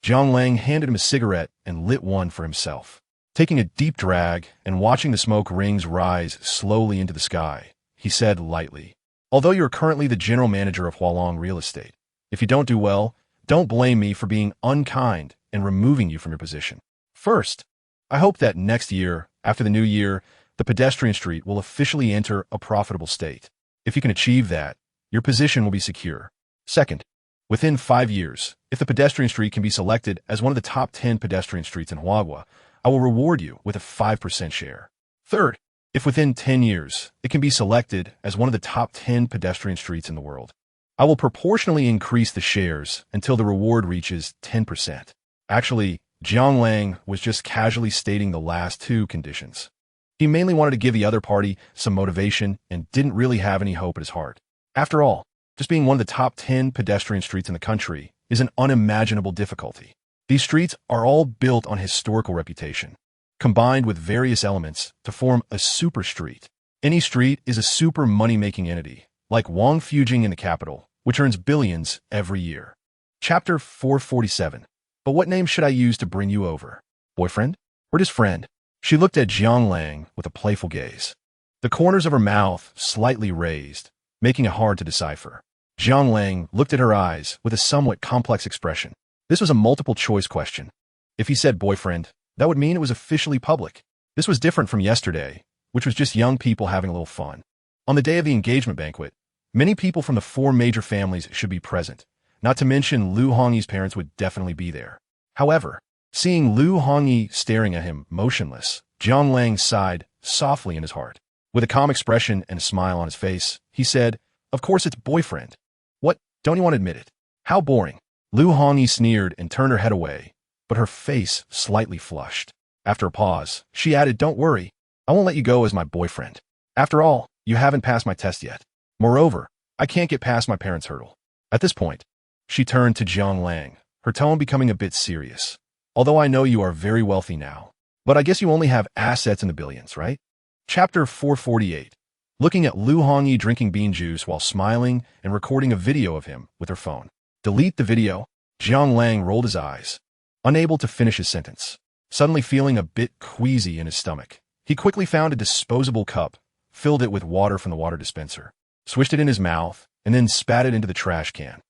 Jiang Lang handed him a cigarette and lit one for himself. Taking a deep drag and watching the smoke rings rise slowly into the sky, he said lightly, although you're currently the general manager of Hualong Real Estate, if you don't do well, don't blame me for being unkind and removing you from your position. First, I hope that next year, after the new year, the pedestrian street will officially enter a profitable state. If you can achieve that, your position will be secure. Second, within 5 years, if the pedestrian street can be selected as one of the top 10 pedestrian streets in Huagua, I will reward you with a 5% share. Third, if within 10 years, it can be selected as one of the top 10 pedestrian streets in the world, I will proportionally increase the shares until the reward reaches 10%. Actually, Jiang Lang was just casually stating the last two conditions. He mainly wanted to give the other party some motivation and didn't really have any hope at his heart. After all, just being one of the top 10 pedestrian streets in the country is an unimaginable difficulty. These streets are all built on historical reputation, combined with various elements to form a super street. Any street is a super money-making entity, like Wang Fujing in the capital, which earns billions every year. Chapter 447. But what name should I use to bring you over? Boyfriend? Or just friend? She looked at Jiang Lang with a playful gaze. The corners of her mouth slightly raised, making it hard to decipher. Jiang Lang looked at her eyes with a somewhat complex expression. This was a multiple-choice question. If he said boyfriend, that would mean it was officially public. This was different from yesterday, which was just young people having a little fun. On the day of the engagement banquet, many people from the 4 major families should be present, not to mention Lu Hongyi's parents would definitely be there. However, seeing Lu Hongyi staring at him motionless, Jiang Lang sighed softly in his heart. With a calm expression and a smile on his face, he said, "Of course it's boyfriend. What, don't you want to admit it? How boring." Lu Hongyi sneered and turned her head away, but her face slightly flushed. After a pause, she added, "Don't worry, I won't let you go as my boyfriend. After all, you haven't passed my test yet. Moreover, I can't get past my parents' hurdle." At this point, she turned to Jiang Lang, her tone becoming a bit serious. "Although I know you are very wealthy now, but I guess you only have assets in the billions, right?" Chapter 448. Looking at Lu Hongyi drinking bean juice while smiling and recording a video of him with her phone. Delete the video. Jiang Lang rolled his eyes, unable to finish his sentence. Suddenly feeling a bit queasy in his stomach, he quickly found a disposable cup, filled it with water from the water dispenser, swished it in his mouth, and then spat it into the trash can.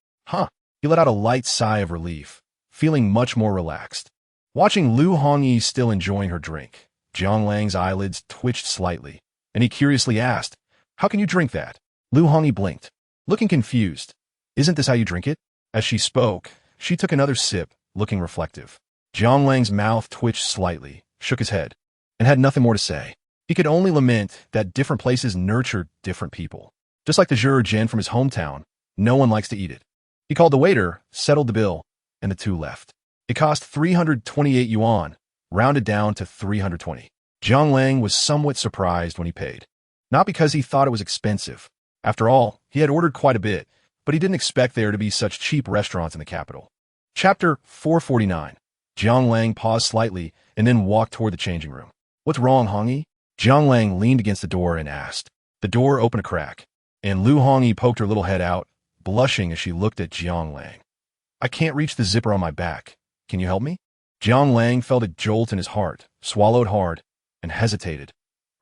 He let out a light sigh of relief, feeling much more relaxed. Watching Lu Hongyi still enjoying her drink, Jiang Lang's eyelids twitched slightly, and he curiously asked, "How can you drink that?" Lu Hongyi blinked, looking confused. "Isn't this how you drink it?" As she spoke, she took another sip, looking reflective. Jiang Lang's mouth twitched slightly, shook his head, and had nothing more to say. He could only lament that different places nurture different people. Just like the Zhujian from his hometown, no one likes to eat it. He called the waiter, settled the bill, and the two left. It cost 328 yuan, rounded down to 320. Jiang Lang was somewhat surprised when he paid. Not because he thought it was expensive. After all, he had ordered quite a bit, but he didn't expect there to be such cheap restaurants in the capital. Chapter 449. Jiang Lang paused slightly and then walked toward the changing room. "What's wrong, Hongyi?" Jiang Lang leaned against the door and asked. The door opened a crack, and Lu Hongyi poked her little head out, blushing as she looked at Jiang Lang. "I can't reach the zipper on my back. Can you help me?" Jiang Lang felt a jolt in his heart, swallowed hard, and hesitated.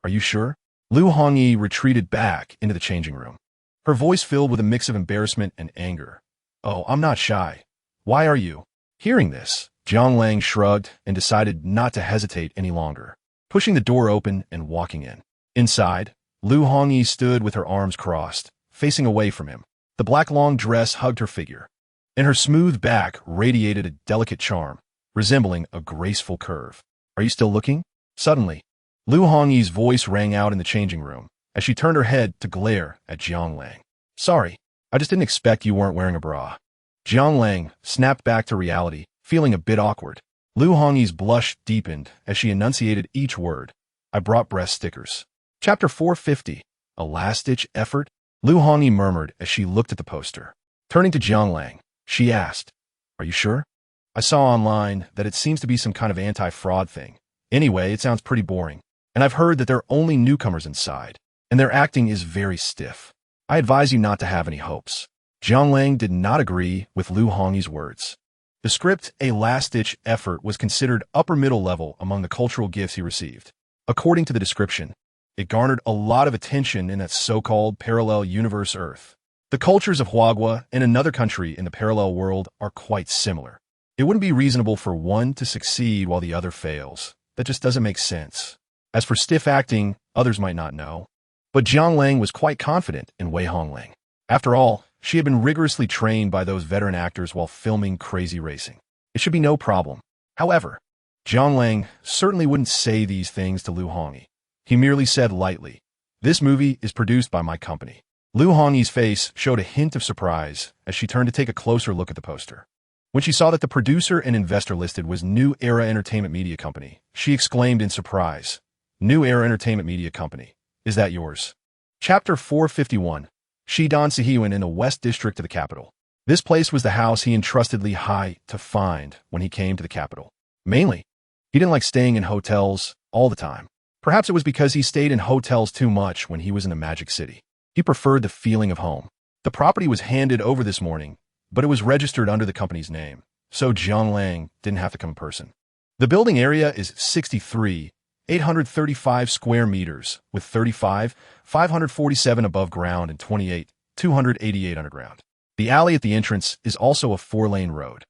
"Are you sure?" Lu Hongyi retreated back into the changing room, her voice filled with a mix of embarrassment and anger. "Oh, I'm not shy. Why are you?" Hearing this, Jiang Lang shrugged and decided not to hesitate any longer, pushing the door open and walking in. Inside, Lu Hongyi stood with her arms crossed, facing away from him. The black long dress hugged her figure, and her smooth back radiated a delicate charm, resembling a graceful curve. "Are you still looking?" Suddenly, Lu Hongyi's voice rang out in the changing room as she turned her head to glare at Jiang Lang. "Sorry, I just didn't expect you weren't wearing a bra." Jiang Lang snapped back to reality, feeling a bit awkward. Lu Hongyi's blush deepened as she enunciated each word. "I brought breast stickers." Chapter 450. A last-ditch effort? Lu Hongyi murmured as she looked at the poster. Turning to Jiang Lang, she asked, "Are you sure? I saw online that it seems to be some kind of anti-fraud thing. Anyway, it sounds pretty boring. And I've heard that there are only newcomers inside, and their acting is very stiff. I advise you not to have any hopes." Jiang Lang did not agree with Lu Hongyi's words. The script, A Last-Ditch Effort, was considered upper-middle level among the cultural gifts he received. According to the description, it garnered a lot of attention in that so-called parallel universe Earth. The cultures of Huagua and another country in the parallel world are quite similar. It wouldn't be reasonable for one to succeed while the other fails. That just doesn't make sense. As for stiff acting, others might not know. But Jiang Lang was quite confident in Wei Hongling. After all, she had been rigorously trained by those veteran actors while filming Crazy Racing. It should be no problem. However, Jiang Lang certainly wouldn't say these things to Lu Hongyi. He merely said lightly, "This movie is produced by my company." Lu Hongyi's face showed a hint of surprise as she turned to take a closer look at the poster. When she saw that the producer and investor listed was New Era Entertainment Media Company, she exclaimed in surprise, "New Era Entertainment Media Company, is that yours?" Chapter 451. Shidan Sihiwan in the West District of the capital. This place was the house he entrusted Li Hai to find when he came to the capital. Mainly, he didn't like staying in hotels all the time. Perhaps it was because he stayed in hotels too much when he was in the Magic City. He preferred the feeling of home. The property was handed over this morning, but it was registered under the company's name, so Jiang Lang didn't have to come in person. The building area is 63,835 square meters, with 35,547 above ground and 28,288 underground. The alley at the entrance is also a 4-lane road,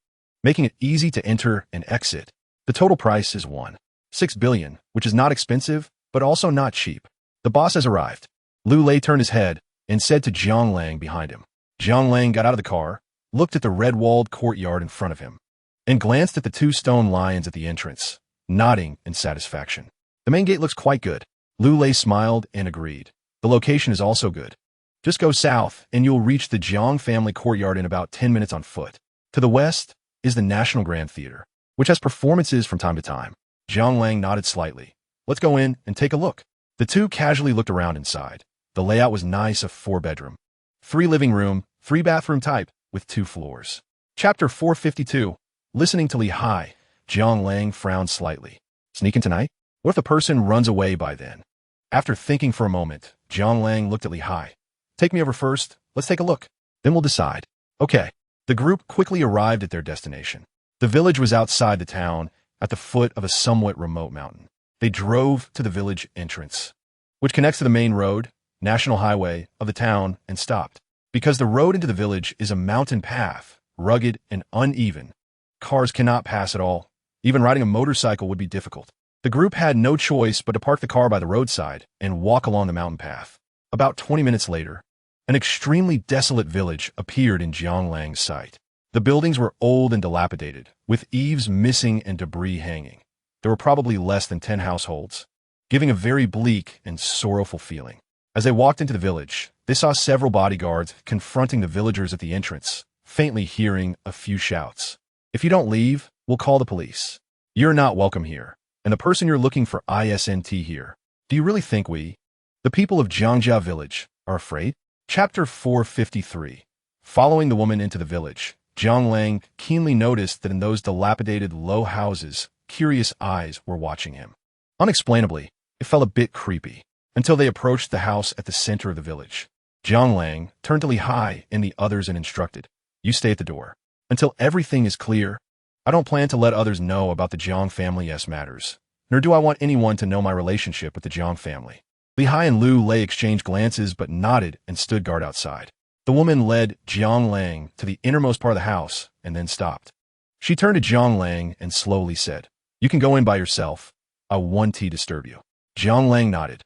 making it easy to enter and exit. The total price is $1.6 billion, which is not expensive, but also not cheap. The boss has arrived. Lu Lei turned his head and said to Jiang Lang behind him. Jiang Lang got out of the car, looked at the red-walled courtyard in front of him, and glanced at the 2 stone lions at the entrance, nodding in satisfaction. The main gate looks quite good. Lu Lei smiled and agreed. The location is also good. Just go south and you'll reach the Jiang family courtyard in about 10 minutes on foot. To the west is the National Grand Theater, which has performances from time to time. Jiang Lang nodded slightly. Let's go in and take a look. The two casually looked around inside. The layout was nice, a 4-bedroom, 3 living room, 3 bathroom type with 2 floors. Chapter 452. Listening to Li Hai, Jiang Lang frowned slightly. Sneaking tonight? What if the person runs away by then? After thinking for a moment, Jiang Lang looked at Li Hai. Take me over first. Let's take a look. Then we'll decide. Okay. The group quickly arrived at their destination. The village was outside the town, at the foot of a somewhat remote mountain. They drove to the village entrance, which connects to the main road, national highway, of the town, and stopped. Because the road into the village is a mountain path, rugged and uneven, cars cannot pass at all. Even riding a motorcycle would be difficult. The group had no choice but to park the car by the roadside and walk along the mountain path. About 20 minutes later, an extremely desolate village appeared in Jiang Lang's sight. The buildings were old and dilapidated, with eaves missing and debris hanging. There were probably less than 10 households, giving a very bleak and sorrowful feeling. As they walked into the village, they saw several bodyguards confronting the villagers at the entrance, faintly hearing a few shouts. If you don't leave, we'll call the police. You're not welcome here, and the person you're looking for isn't here. Do you really think we, the people of Jiangjia village, are afraid? Chapter 453. Following the woman into the village, Jiang Lang keenly noticed that in those dilapidated low houses, curious eyes were watching him. Unexplainably, it felt a bit creepy, until they approached the house at the center of the village. Jiang Lang turned to Li Hai and the others and instructed, you stay at the door. Until everything is clear, I don't plan to let others know about the Jiang family's matters, nor do I want anyone to know my relationship with the Jiang family. Li Hai and Lu Lei exchanged glances but nodded and stood guard outside. The woman led Jiang Lang to the innermost part of the house and then stopped. She turned to Jiang Lang and slowly said, you can go in by yourself. I won't disturb you. Jiang Lang nodded.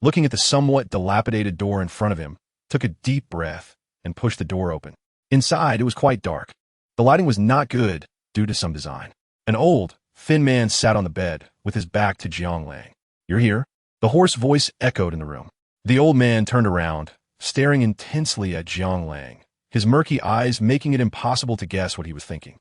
Looking at the somewhat dilapidated door in front of him, took a deep breath and pushed the door open. Inside, it was quite dark. The lighting was not good due to some design. An old, thin man sat on the bed with his back to Jiang Lang. You're here? The hoarse voice echoed in the room. The old man turned around, staring intensely at Jiang Lang, his murky eyes making it impossible to guess what he was thinking.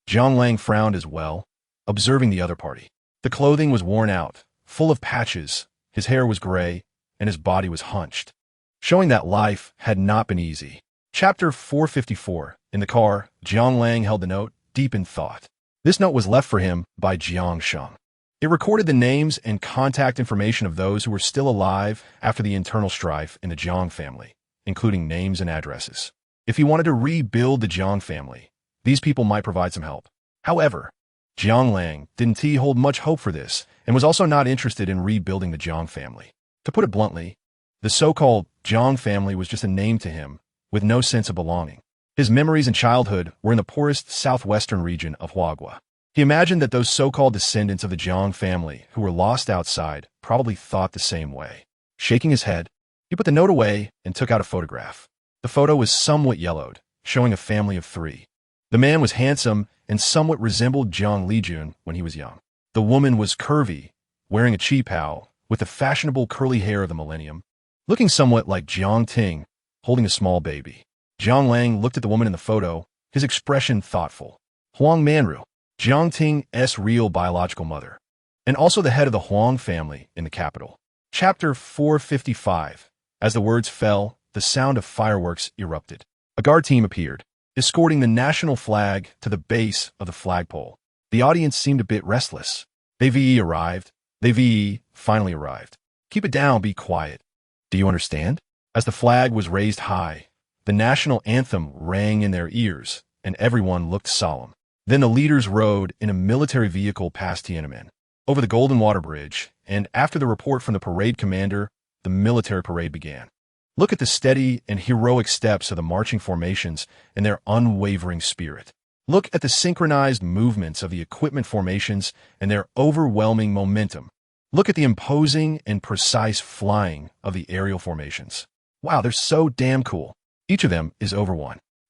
Jiang Lang frowned as well, observing the other party. The clothing was worn out, full of patches, his hair was gray, and his body was hunched, showing that life had not been easy. Chapter 454. In the car, Jiang Lang held the note, deep in thought. This note was left for him by Jiang Sheng. It recorded the names and contact information of those who were still alive after the internal strife in the Jiang family, including names and addresses. If he wanted to rebuild the Jiang family, these people might provide some help. However, Jiang Lang didn't hold much hope for this and was also not interested in rebuilding the Jiang family. To put it bluntly, the so-called Jiang family was just a name to him, with no sense of belonging. His memories in childhood were in the poorest southwestern region of Huaguo. He imagined that those so-called descendants of the Jiang family who were lost outside probably thought the same way. Shaking his head, he put the note away and took out a photograph. The photo was somewhat yellowed, showing a family of 3. The man was handsome and somewhat resembled Jiang Lijun when he was young. The woman was curvy, wearing a qipao with the fashionable curly hair of the millennium, looking somewhat like Jiang Ting, holding a small baby. Jiang Lang looked at the woman in the photo, his expression thoughtful. Huang Manru, Jiang Ting's real biological mother, and also the head of the Huang family in the capital. Chapter 455. As the words fell, the sound of fireworks erupted. A guard team appeared, escorting the national flag to the base of the flagpole. The audience seemed a bit restless. The VE arrived. The VE finally arrived. Keep it down, be quiet. Do you understand? As the flag was raised high, the national anthem rang in their ears, and everyone looked solemn. Then the leaders rode in a military vehicle past Tiananmen, over the Golden Water Bridge, and after the report from the parade commander, the military parade began. Look at the steady and heroic steps of the marching formations and their unwavering spirit. Look at the synchronized movements of the equipment formations and their overwhelming momentum. Look at the imposing and precise flying of the aerial formations. Wow, they're so damn cool. Each of them is over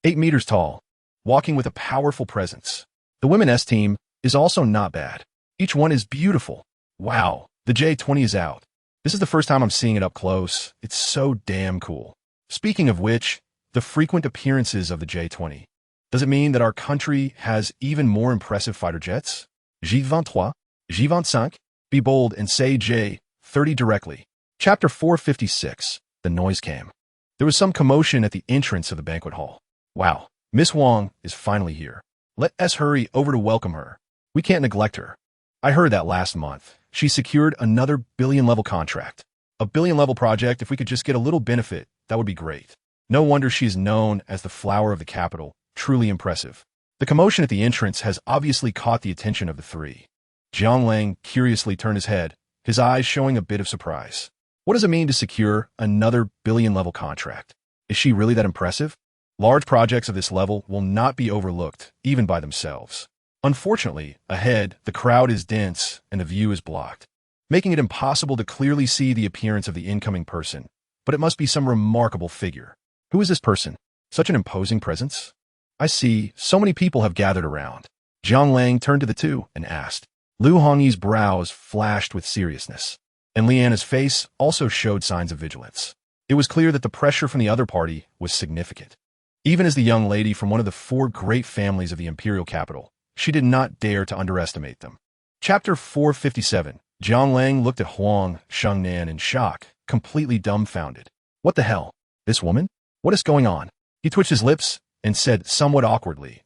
8 meters tall, walking with a powerful presence. The women's team is also not bad. Each one is beautiful. Wow, the J-20 is out. This is the first time I'm seeing it up close. It's so damn cool. Speaking of which, the frequent appearances of the J-20. Does it mean that our country has even more impressive fighter jets? J-23, J-25? Be bold and say J-30 directly. Chapter 456. The noise came. There was some commotion at the entrance of the banquet hall. Wow, Miss Wang is finally here. Let us hurry over to welcome her. We can't neglect her. I heard that last month. She secured another billion-level contract. A billion-level project, if we could just get a little benefit, that would be great. No wonder she is known as the flower of the capital. Truly impressive. The commotion at the entrance has obviously caught the attention of the three. Jiang Lang curiously turned his head, his eyes showing a bit of surprise. What does it mean to secure another billion-level contract? Is she really that impressive? Large projects of this level will not be overlooked, even by themselves. Unfortunately, ahead, the crowd is dense and the view is blocked, making it impossible to clearly see the appearance of the incoming person, but it must be some remarkable figure. Who is this person? Such an imposing presence? I see, so many people have gathered around. Jiang Lang turned to the two and asked. Lu Hongyi's brows flashed with seriousness, and Liana's face also showed signs of vigilance. It was clear that the pressure from the other party was significant. Even as the young lady from one of the 4 great families of the imperial capital, she did not dare to underestimate them. Chapter 457. Jiang Lang looked at Huang Shengnan in shock, completely dumbfounded. What the hell? This woman? What is going on? He twitched his lips and said somewhat awkwardly,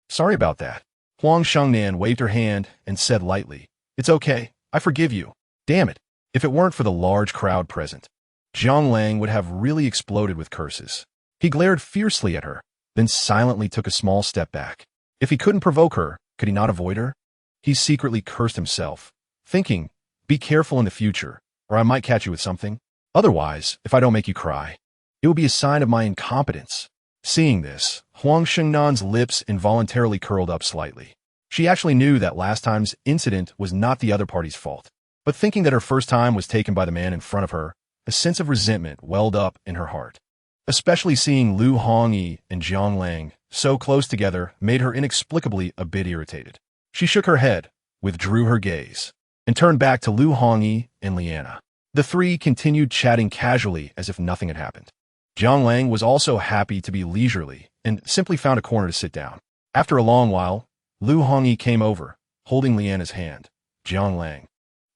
sorry about that. Huang Shengnan waved her hand and said lightly, It's okay, I forgive you. Damn it, if it weren't for the large crowd present. Jiang Lang would have really exploded with curses. He glared fiercely at her, then silently took a small step back. If he couldn't provoke her, could he not avoid her? He secretly cursed himself, thinking, Be careful in the future, or I might catch you with something. Otherwise, if I don't make you cry, it will be a sign of my incompetence. Seeing this, Huang Shengnan's lips involuntarily curled up slightly. She actually knew that last time's incident was not the other party's fault, but thinking that her first time was taken by the man in front of her, a sense of resentment welled up in her heart. Especially seeing Lu Hongyi and Jiang Lang so close together made her inexplicably a bit irritated. She shook her head, withdrew her gaze, and turned back to Lu Hongyi and Liana. The three continued chatting casually as if nothing had happened. Jiang Lang was also happy to be leisurely and simply found a corner to sit down. After a long while, Lu Hongyi came over, holding Liana's hand. Jiang Lang.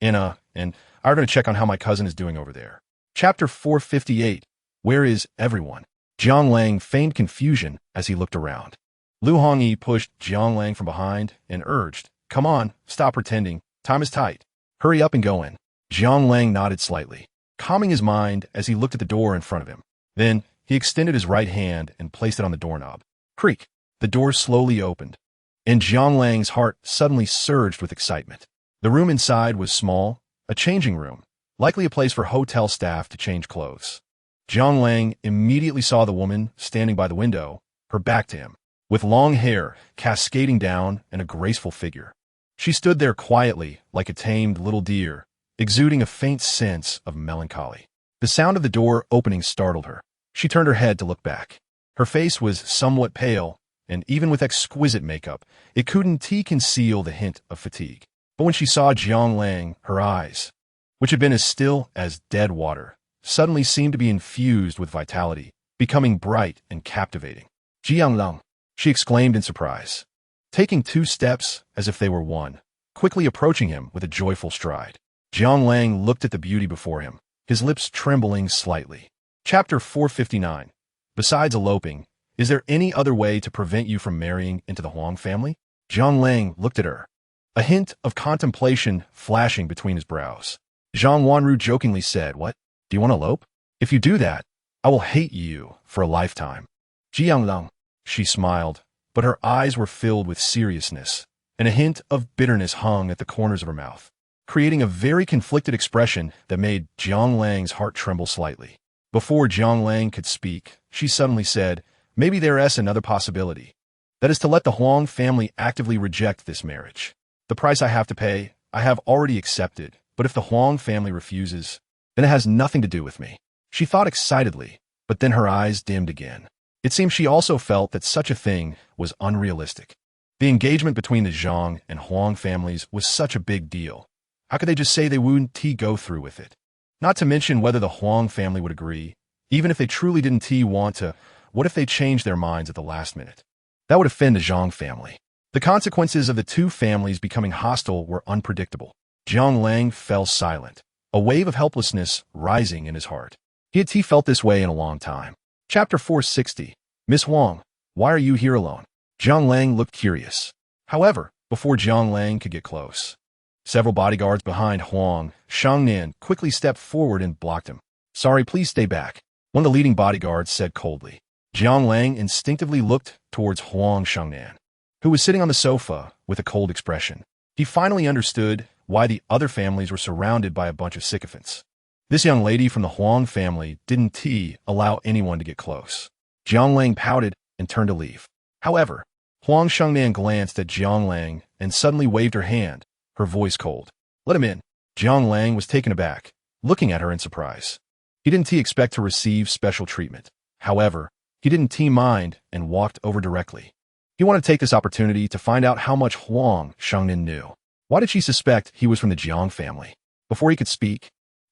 Anna, and I'm going to check on how my cousin is doing over there. Chapter 458. Where is everyone? Jiang Lang feigned confusion as he looked around. Lu Hongyi pushed Jiang Lang from behind and urged, Come on, stop pretending. Time is tight. Hurry up and go in. Jiang Lang nodded slightly, calming his mind as he looked at the door in front of him. Then, he extended his right hand and placed it on the doorknob. Creak! The door slowly opened, and Jiang Lang's heart suddenly surged with excitement. The room inside was small, a changing room, likely a place for hotel staff to change clothes. Jiang Lang immediately saw the woman standing by the window, her back to him, with long hair cascading down and a graceful figure. She stood there quietly, like a tamed little deer, exuding a faint sense of melancholy. The sound of the door opening startled her. She turned her head to look back. Her face was somewhat pale, and even with exquisite makeup, it couldn't conceal the hint of fatigue. But when she saw Jiang Lang, her eyes, which had been as still as dead water, suddenly seemed to be infused with vitality, becoming bright and captivating. Jiang Lang, she exclaimed in surprise, taking 2 steps as if they were one, quickly approaching him with a joyful stride. Jiang Lang looked at the beauty before him, his lips trembling slightly. Chapter 459. Besides eloping, is there any other way to prevent you from marrying into the Huang family? Jiang Lang looked at her, a hint of contemplation flashing between his brows. Zhang Wanru jokingly said, What? Do you want to elope? If you do that, I will hate you for a lifetime. Jianglong, she smiled, but her eyes were filled with seriousness, and a hint of bitterness hung at the corners of her mouth, creating a very conflicted expression that made Jiang Lang's heart tremble slightly. Before Jiang Lang could speak, she suddenly said, maybe there is another possibility. That is to let the Huang family actively reject this marriage. The price I have to pay, I have already accepted, but if the Huang family refuses, then it has nothing to do with me. She thought excitedly, but then her eyes dimmed again. It seemed she also felt that such a thing was unrealistic. The engagement between the Zhang and Huang families was such a big deal. How could they just say they wouldn't go through with it? Not to mention whether the Huang family would agree. Even if they truly didn't want to, what if they changed their minds at the last minute? That would offend the Zhang family. The consequences of the two families becoming hostile were unpredictable. Jiang Lang fell silent, a wave of helplessness rising in his heart. He had felt this way in a long time. Chapter 460. Miss Huang, why are you here alone? Jiang Lang looked curious. However, before Jiang Lang could get close, several bodyguards behind Huang Shangnan quickly stepped forward and blocked him. Sorry, please stay back, one of the leading bodyguards said coldly. Jiang Lang instinctively looked towards Huang Shangnan, who was sitting on the sofa with a cold expression. He finally understood why the other families were surrounded by a bunch of sycophants. This young lady from the Huang family didn't allow anyone to get close. Jiang Lang pouted and turned to leave. However, Huang Shangnan glanced at Jiang Lang and suddenly waved her hand, her voice cold. Let him in. Jiang Lang was taken aback, looking at her in surprise. He didn't expect to receive special treatment. However, he didn't mind and walked over directly. He wanted to take this opportunity to find out how much Huang Shangnan knew. Why did she suspect he was from the Jiang family? Before he could speak,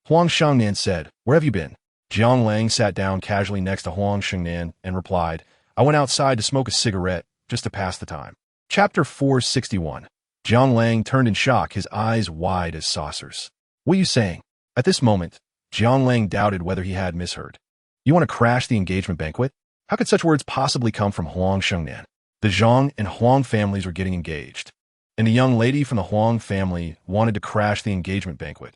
Huang Shangnan said, where have you been? Jiang Lang sat down casually next to Huang Shangnan and replied, I went outside to smoke a cigarette just to pass the time. Chapter 461. Jiang Lang turned in shock, his eyes wide as saucers. What are you saying? At this moment, Jiang Lang doubted whether he had misheard. You want to crash the engagement banquet? How could such words possibly come from Huang Shangnan? The Zhang and Huang families were getting engaged, and the young lady from the Huang family wanted to crash the engagement banquet.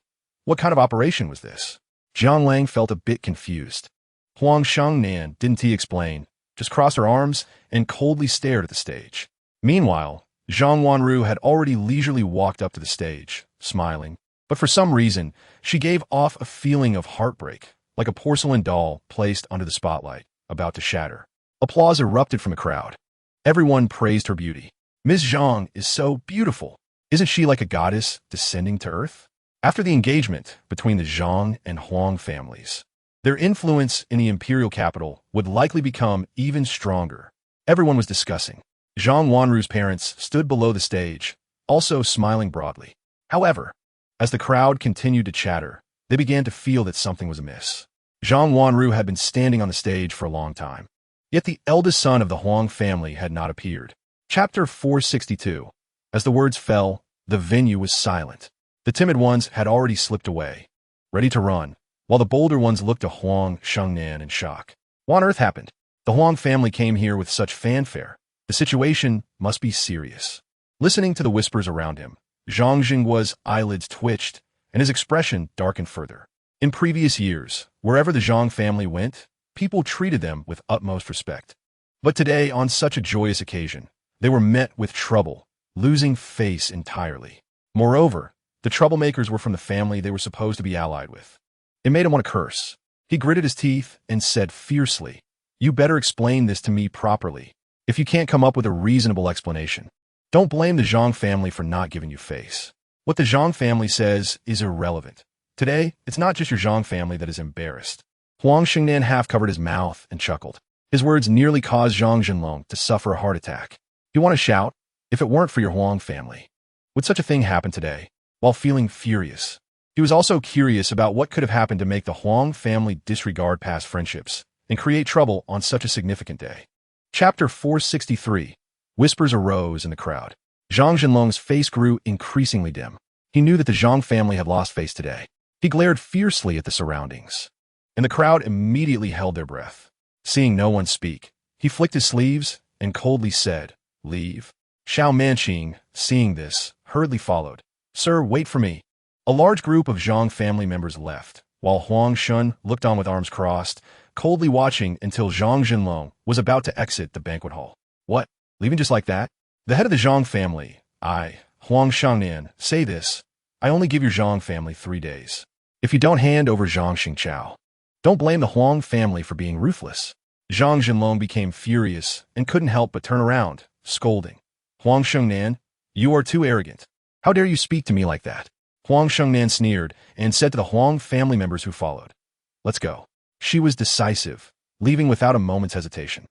What kind of operation was this? Jiang Lang felt a bit confused. Huang Shangnan didn't explain, just crossed her arms and coldly stared at the stage. Meanwhile, Zhang Wanru had already leisurely walked up to the stage, smiling, but for some reason, she gave off a feeling of heartbreak, like a porcelain doll placed under the spotlight, about to shatter. Applause erupted from the crowd. Everyone praised her beauty. Ms. Zhang is so beautiful. Isn't she like a goddess descending to earth? After the engagement between the Zhang and Huang families, their influence in the imperial capital would likely become even stronger. Everyone was discussing. Zhang Wanru's parents stood below the stage, also smiling broadly. However, as the crowd continued to chatter, they began to feel that something was amiss. Zhang Wanru had been standing on the stage for a long time, yet the eldest son of the Huang family had not appeared. Chapter 462. As the words fell, the venue was silent. The timid ones had already slipped away, ready to run, while the bolder ones looked to Huang Shangnan in shock. What on earth happened? The Huang family came here with such fanfare. The situation must be serious. Listening to the whispers around him, Zhang Jingguo's eyelids twitched, and his expression darkened further. In previous years, wherever the Zhang family went, people treated them with utmost respect. But today, on such a joyous occasion, they were met with trouble, losing face entirely. Moreover, the troublemakers were from the family they were supposed to be allied with. It made him want to curse. He gritted his teeth and said fiercely, You better explain this to me properly. If you can't come up with a reasonable explanation, don't blame the Zhang family for not giving you face. What the Zhang family says is irrelevant. Today, it's not just your Zhang family that is embarrassed. Huang Xingnan half covered his mouth and chuckled. His words nearly caused Zhang Jinlong to suffer a heart attack. You want to shout? If it weren't for your Huang family, would such a thing happen today? While feeling furious, he was also curious about what could have happened to make the Huang family disregard past friendships and create trouble on such a significant day. Chapter 463. Whispers arose in the crowd. Zhang Jinlong's face grew increasingly dim. He knew that the Zhang family had lost face today. He glared fiercely at the surroundings, and the crowd immediately held their breath. Seeing no one speak, he flicked his sleeves and coldly said, Leave. Xiao Manqing, seeing this, hurriedly followed. Sir, wait for me. A large group of Zhang family members left, while Huang Shun looked on with arms crossed, coldly watching until Zhang Jinlong was about to exit the banquet hall. What? Leaving just like that? The head of the Zhang family, Huang Shangnan, say this. I only give your Zhang family 3 days. If you don't hand over Zhang Xingqiao, don't blame the Huang family for being ruthless. Zhang Jinlong became furious and couldn't help but turn around, scolding. Huang Shengnan, you are too arrogant. How dare you speak to me like that? Huang Shengnan sneered and said to the Huang family members who followed, let's go. She was decisive, leaving without a moment's hesitation.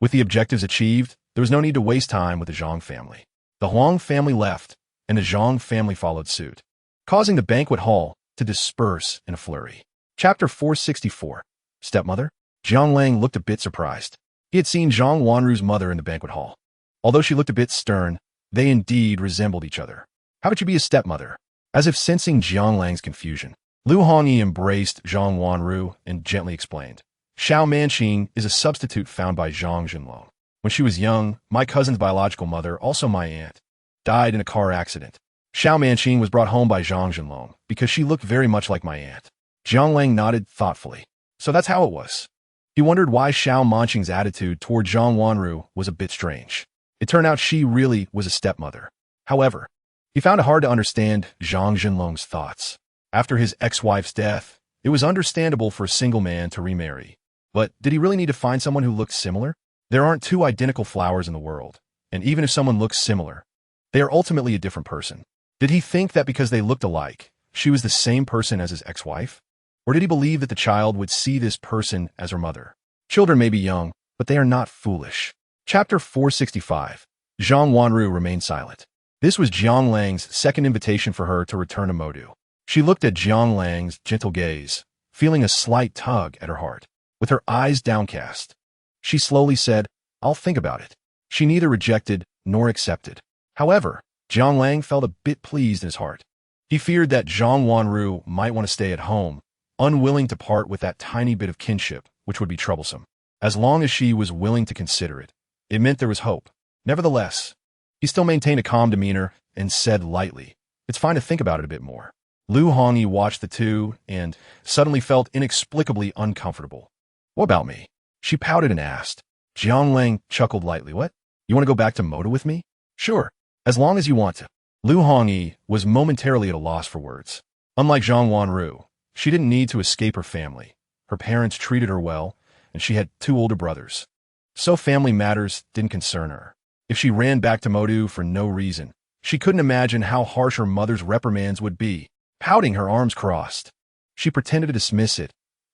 With the objectives achieved, there was no need to waste time with the Zhang family. The Huang family left, and the Zhang family followed suit, causing the banquet hall to disperse in a flurry. Chapter 464. Stepmother? Jiang Lang looked a bit surprised. He had seen Zhang Wanru's mother in the banquet hall. Although she looked a bit stern, they indeed resembled each other. How would you be a stepmother? As if sensing Jiang Lang's confusion, Lu Hongyi embraced Zhang Wanru and gently explained. Xiao Manqing is a substitute found by Zhang Jinlong. When she was young, my cousin's biological mother, also my aunt, died in a car accident. Xiao Manqing was brought home by Zhang Jinlong because she looked very much like my aunt. Jiang Lang nodded thoughtfully. So that's how it was. He wondered why Xiao Manqing's attitude toward Zhang Wanru was a bit strange. It turned out she really was a stepmother. However, he found it hard to understand Zhang Jinlong's thoughts. After his ex-wife's death, it was understandable for a single man to remarry. But did he really need to find someone who looked similar? There aren't two identical flowers in the world, and even if someone looks similar, they are ultimately a different person. Did he think that because they looked alike, she was the same person as his ex-wife? Or did he believe that the child would see this person as her mother? Children may be young, but they are not foolish. Chapter 465. Zhang Wanru remained silent. This was Jiang Lang's second invitation for her to return to Modu. She looked at Jiang Lang's gentle gaze, feeling a slight tug at her heart. With her eyes downcast, she slowly said, I'll think about it. She neither rejected nor accepted. However, Jiang Lang felt a bit pleased in his heart. He feared that Zhang Wanru might want to stay at home, unwilling to part with that tiny bit of kinship, which would be troublesome. As long as she was willing to consider it, it meant there was hope. Nevertheless, he still maintained a calm demeanor and said lightly, it's fine to think about it a bit more. Lu Hongyi watched the two and suddenly felt inexplicably uncomfortable. What about me? She pouted and asked. Jiang Lang chuckled lightly. What? You want to go back to Moda with me? Sure, as long as you want to. Lu Hongyi was momentarily at a loss for words. Unlike Zhang Wanru, she didn't need to escape her family. Her parents treated her well, and she had 2 older brothers. So family matters didn't concern her. If she ran back to Modu for no reason, she couldn't imagine how harsh her mother's reprimands would be. Pouting, her arms crossed, she pretended to dismiss it.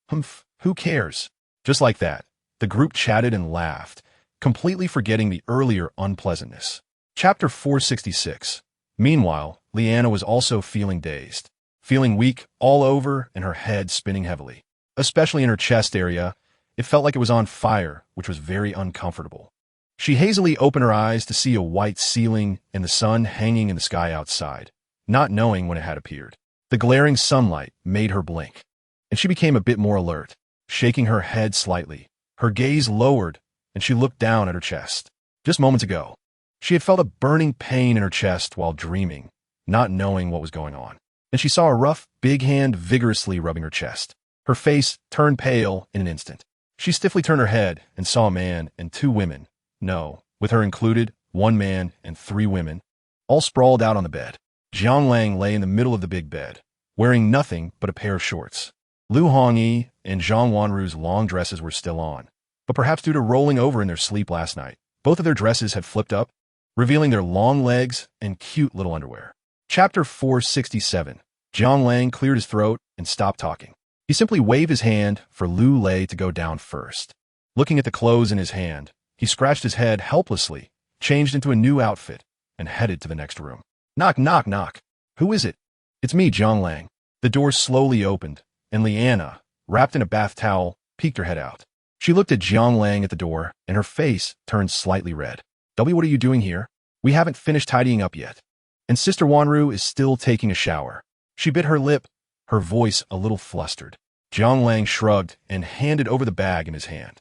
Humph, who cares? Just like that, the group chatted and laughed, completely forgetting the earlier unpleasantness. Chapter 466. Meanwhile, Liana was also feeling dazed, feeling weak all over and her head spinning heavily. Especially in her chest area, it felt like it was on fire, which was very uncomfortable. She hazily opened her eyes to see a white ceiling and the sun hanging in the sky outside, not knowing when it had appeared. The glaring sunlight made her blink, and she became a bit more alert, shaking her head slightly. Her gaze lowered, and she looked down at her chest. Just moments ago, she had felt a burning pain in her chest while dreaming, not knowing what was going on. And she saw a rough, big hand vigorously rubbing her chest. Her face turned pale in an instant. She stiffly turned her head and saw a man and 2 women. No, with her included, 1 man and 3 women, all sprawled out on the bed. Jiang Lang lay in the middle of the big bed, wearing nothing but a pair of shorts. Lu Hongyi and Zhang Wanru's long dresses were still on, but perhaps due to rolling over in their sleep last night, both of their dresses had flipped up, revealing their long legs and cute little underwear. Chapter 467. Jiang Lang cleared his throat and stopped talking. He simply waved his hand for Lu Lei to go down first. Looking at the clothes in his hand, he scratched his head helplessly, changed into a new outfit, and headed to the next room. Knock, knock, knock. Who is it? It's me, Jiang Lang. The door slowly opened, and Liana, wrapped in a bath towel, peeked her head out. She looked at Jiang Lang at the door, and her face turned slightly red. W, what are you doing here? We haven't finished tidying up yet. And Sister Wanru is still taking a shower. She bit her lip, her voice a little flustered. Jiang Lang shrugged and handed over the bag in his hand.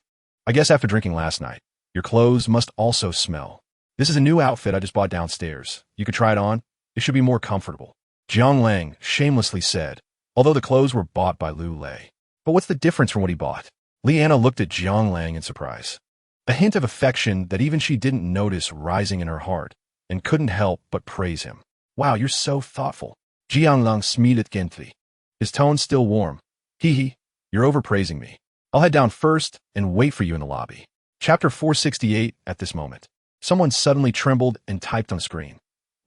I guess after drinking last night, your clothes must also smell. This is a new outfit I just bought downstairs. You could try it on. It should be more comfortable. Jiang Lang shamelessly said, although the clothes were bought by Liu Lei. But what's the difference from what he bought? Liana looked at Jiang Lang in surprise. A hint of affection that even she didn't notice rising in her heart, and couldn't help but praise him. Wow, you're so thoughtful. Jiang Lang smiled gently, his tone still warm. Hee, you're overpraising me. I'll head down first and wait for you in the lobby. Chapter 468. At this moment, someone suddenly trembled and typed on the screen.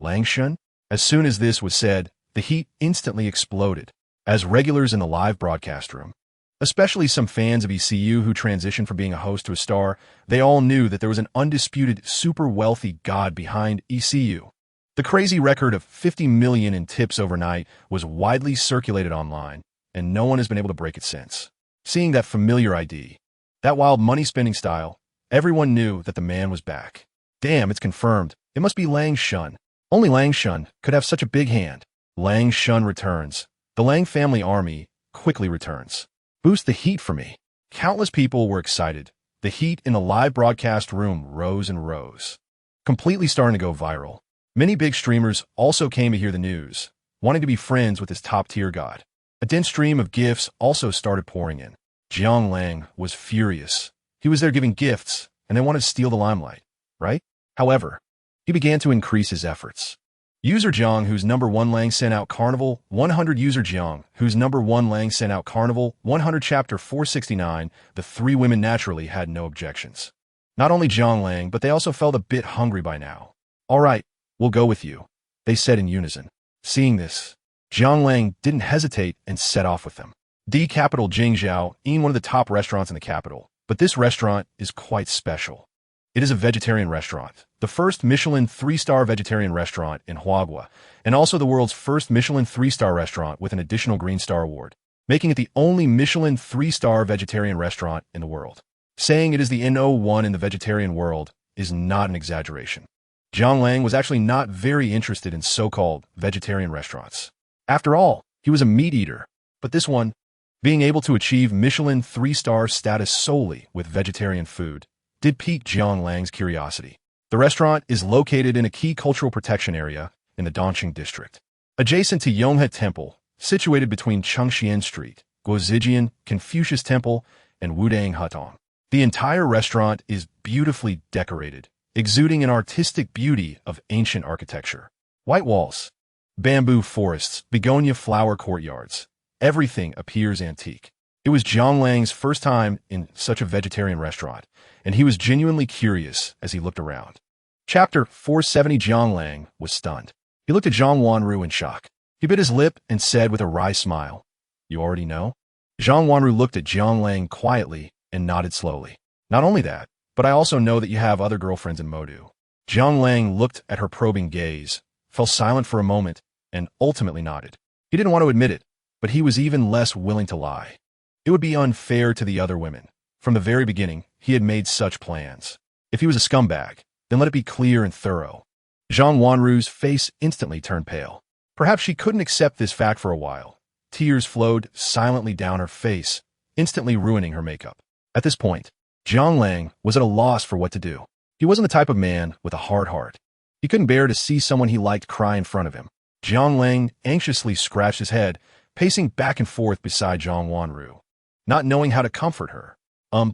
Lang Shun? As soon as this was said, the heat instantly exploded, as regulars in the live broadcast room, especially some fans of ECU who transitioned from being a host to a star, they all knew that there was an undisputed super wealthy god behind ECU. The crazy record of 50 million in tips overnight was widely circulated online, and no one has been able to break it since. Seeing that familiar ID, that wild money-spending style, everyone knew that the man was back. Damn, it's confirmed. It must be Lang Shun. Only Lang Shun could have such a big hand. Lang Shun returns. The Lang family army quickly returns. Boost the heat for me. Countless people were excited. The heat in the live broadcast room rose and rose, completely starting to go viral. Many big streamers also came to hear the news, wanting to be friends with this top-tier god. A dense stream of gifts also started pouring in. Jiang Lang was furious. He was there giving gifts, and they wanted to steal the limelight, right? However, he began to increase his efforts. User Jiang, whose number 1 Lang sent out Carnival 100. User Jiang, whose number 1 Lang sent out Carnival 100. Chapter 469. The three women naturally had no objections. Not only Jiang Lang, but they also felt a bit hungry by now. All right, we'll go with you, they said in unison. Seeing this, Jiang Lang didn't hesitate and set off with them. The capital Jingzhou in one of the top restaurants in the capital, but this restaurant is quite special. It is a vegetarian restaurant, the first Michelin 3-star vegetarian restaurant in Huagua, and also the world's first Michelin 3-star restaurant with an additional Green Star Award, making it the only Michelin 3-star vegetarian restaurant in the world. Saying it is the No.1 in the vegetarian world is not an exaggeration. Jiang Lang was actually not very interested in so-called vegetarian restaurants. After all, he was a meat eater, but this one, being able to achieve Michelin 3-star status solely with vegetarian food, did pique Jiang Lang's curiosity. The restaurant is located in a key cultural protection area in the Dongqing district, adjacent to Yonghe Temple, situated between Chengxian Street, Guozijian, Confucius Temple, and Wudang Hutong. The entire restaurant is beautifully decorated, exuding an artistic beauty of ancient architecture. White walls, bamboo forests, begonia flower courtyards. Everything appears antique. It was Jiang Lang's first time in such a vegetarian restaurant, and he was genuinely curious as he looked around. Chapter 470. Jiang Lang was stunned. He looked at Zhang Wanru in shock. He bit his lip and said with a wry smile, "You already know?" Zhang Wanru looked at Jiang Lang quietly and nodded slowly. "Not only that, but I also know that you have other girlfriends in Modu." Jiang Lang looked at her probing gaze, fell silent for a moment, and ultimately nodded. He didn't want to admit it, but he was even less willing to lie. It would be unfair to the other women. From the very beginning, he had made such plans. If he was a scumbag, then let it be clear and thorough. Zhang Wanru's face instantly turned pale. Perhaps she couldn't accept this fact for a while. Tears flowed silently down her face, instantly ruining her makeup. At this point, Jiang Lang was at a loss for what to do. He wasn't the type of man with a hard heart. He couldn't bear to see someone he liked cry in front of him. Jiang Lang anxiously scratched his head, pacing back and forth beside Zhang Wanru, not knowing how to comfort her.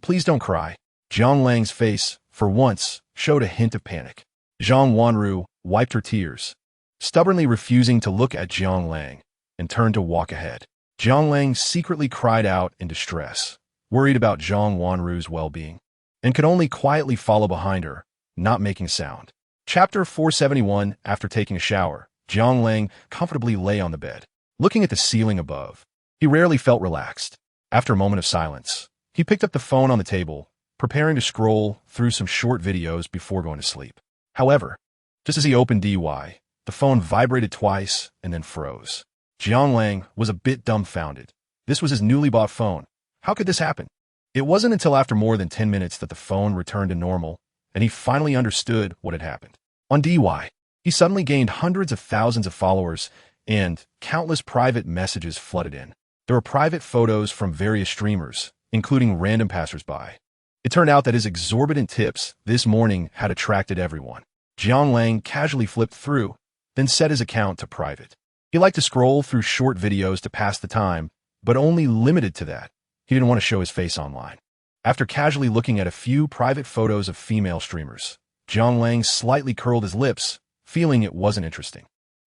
Please don't cry." Jiang Lang's face, for once, showed a hint of panic. Zhang Wanru wiped her tears, stubbornly refusing to look at Jiang Lang, and turned to walk ahead. Jiang Lang secretly cried out in distress, worried about Zhang Wanru's well-being, and could only quietly follow behind her, not making a sound. Chapter 471. After taking a shower, Jiang Lang comfortably lay on the bed, looking at the ceiling above. He rarely felt relaxed. After a moment of silence, he picked up the phone on the table, preparing to scroll through some short videos before going to sleep. However, just as he opened DY, the phone vibrated twice and then froze. Jiang Lang was a bit dumbfounded. This was his newly bought phone. How could this happen? It wasn't until after more than 10 minutes that the phone returned to normal, and he finally understood what had happened. On DY, he suddenly gained hundreds of thousands of followers, and countless private messages flooded in. There were private photos from various streamers, including random passersby. It turned out that his exorbitant tips this morning had attracted everyone. Jiang Lang casually flipped through, then set his account to private. He liked to scroll through short videos to pass the time, but only limited to that. He didn't want to show his face online. After casually looking at a few private photos of female streamers, Jiang Lang slightly curled his lips, feeling it wasn't interesting.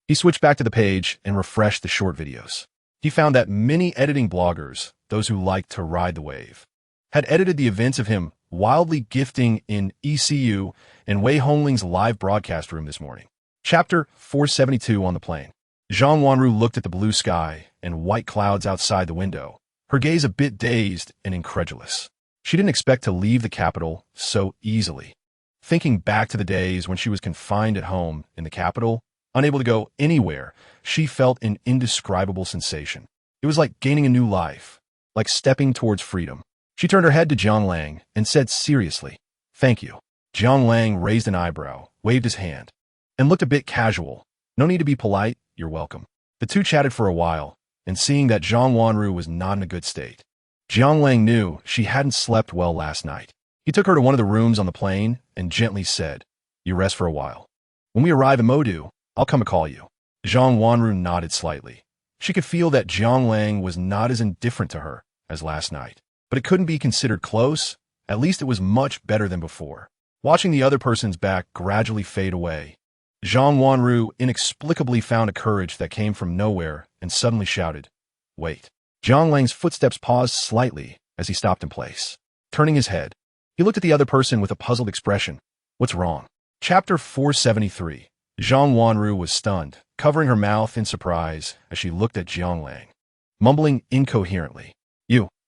He switched back to the page and refreshed the short videos. He found that many editing bloggers, those who liked to ride the wave, had edited the events of him wildly gifting in ECU and Wei Hongling's live broadcast room this morning. Chapter 472 on the plane. Zhang Wanru looked at the blue sky and white clouds outside the window, her gaze a bit dazed and incredulous. She didn't expect to leave the capital so easily. Thinking back to the days when she was confined at home in the capital, unable to go anywhere, she felt an indescribable sensation. It was like gaining a new life, like stepping towards freedom. She turned her head to Jiang Lang and said seriously, "Thank you." Jiang Lang raised an eyebrow, waved his hand, and looked a bit casual. "No need to be polite, you're welcome." The two chatted for a while, and seeing that Zhang Wanru was not in a good state, Jiang Lang knew she hadn't slept well last night. He took her to one of the rooms on the plane and gently said, "You rest for a while. When we arrive in Modu, I'll come and call you." Zhang Wanru nodded slightly. She could feel that Jiang Lang was not as indifferent to her as last night, but it couldn't be considered close. At least it was much better than before. Watching the other person's back gradually fade away, Zhang Wanru inexplicably found a courage that came from nowhere and suddenly shouted, "Wait." Jiang Lang's footsteps paused slightly as he stopped in place. Turning his head, he looked at the other person with a puzzled expression. "What's wrong?" Chapter 473. Zhang Wanru was stunned, covering her mouth in surprise as she looked at Jiang Lang, mumbling incoherently.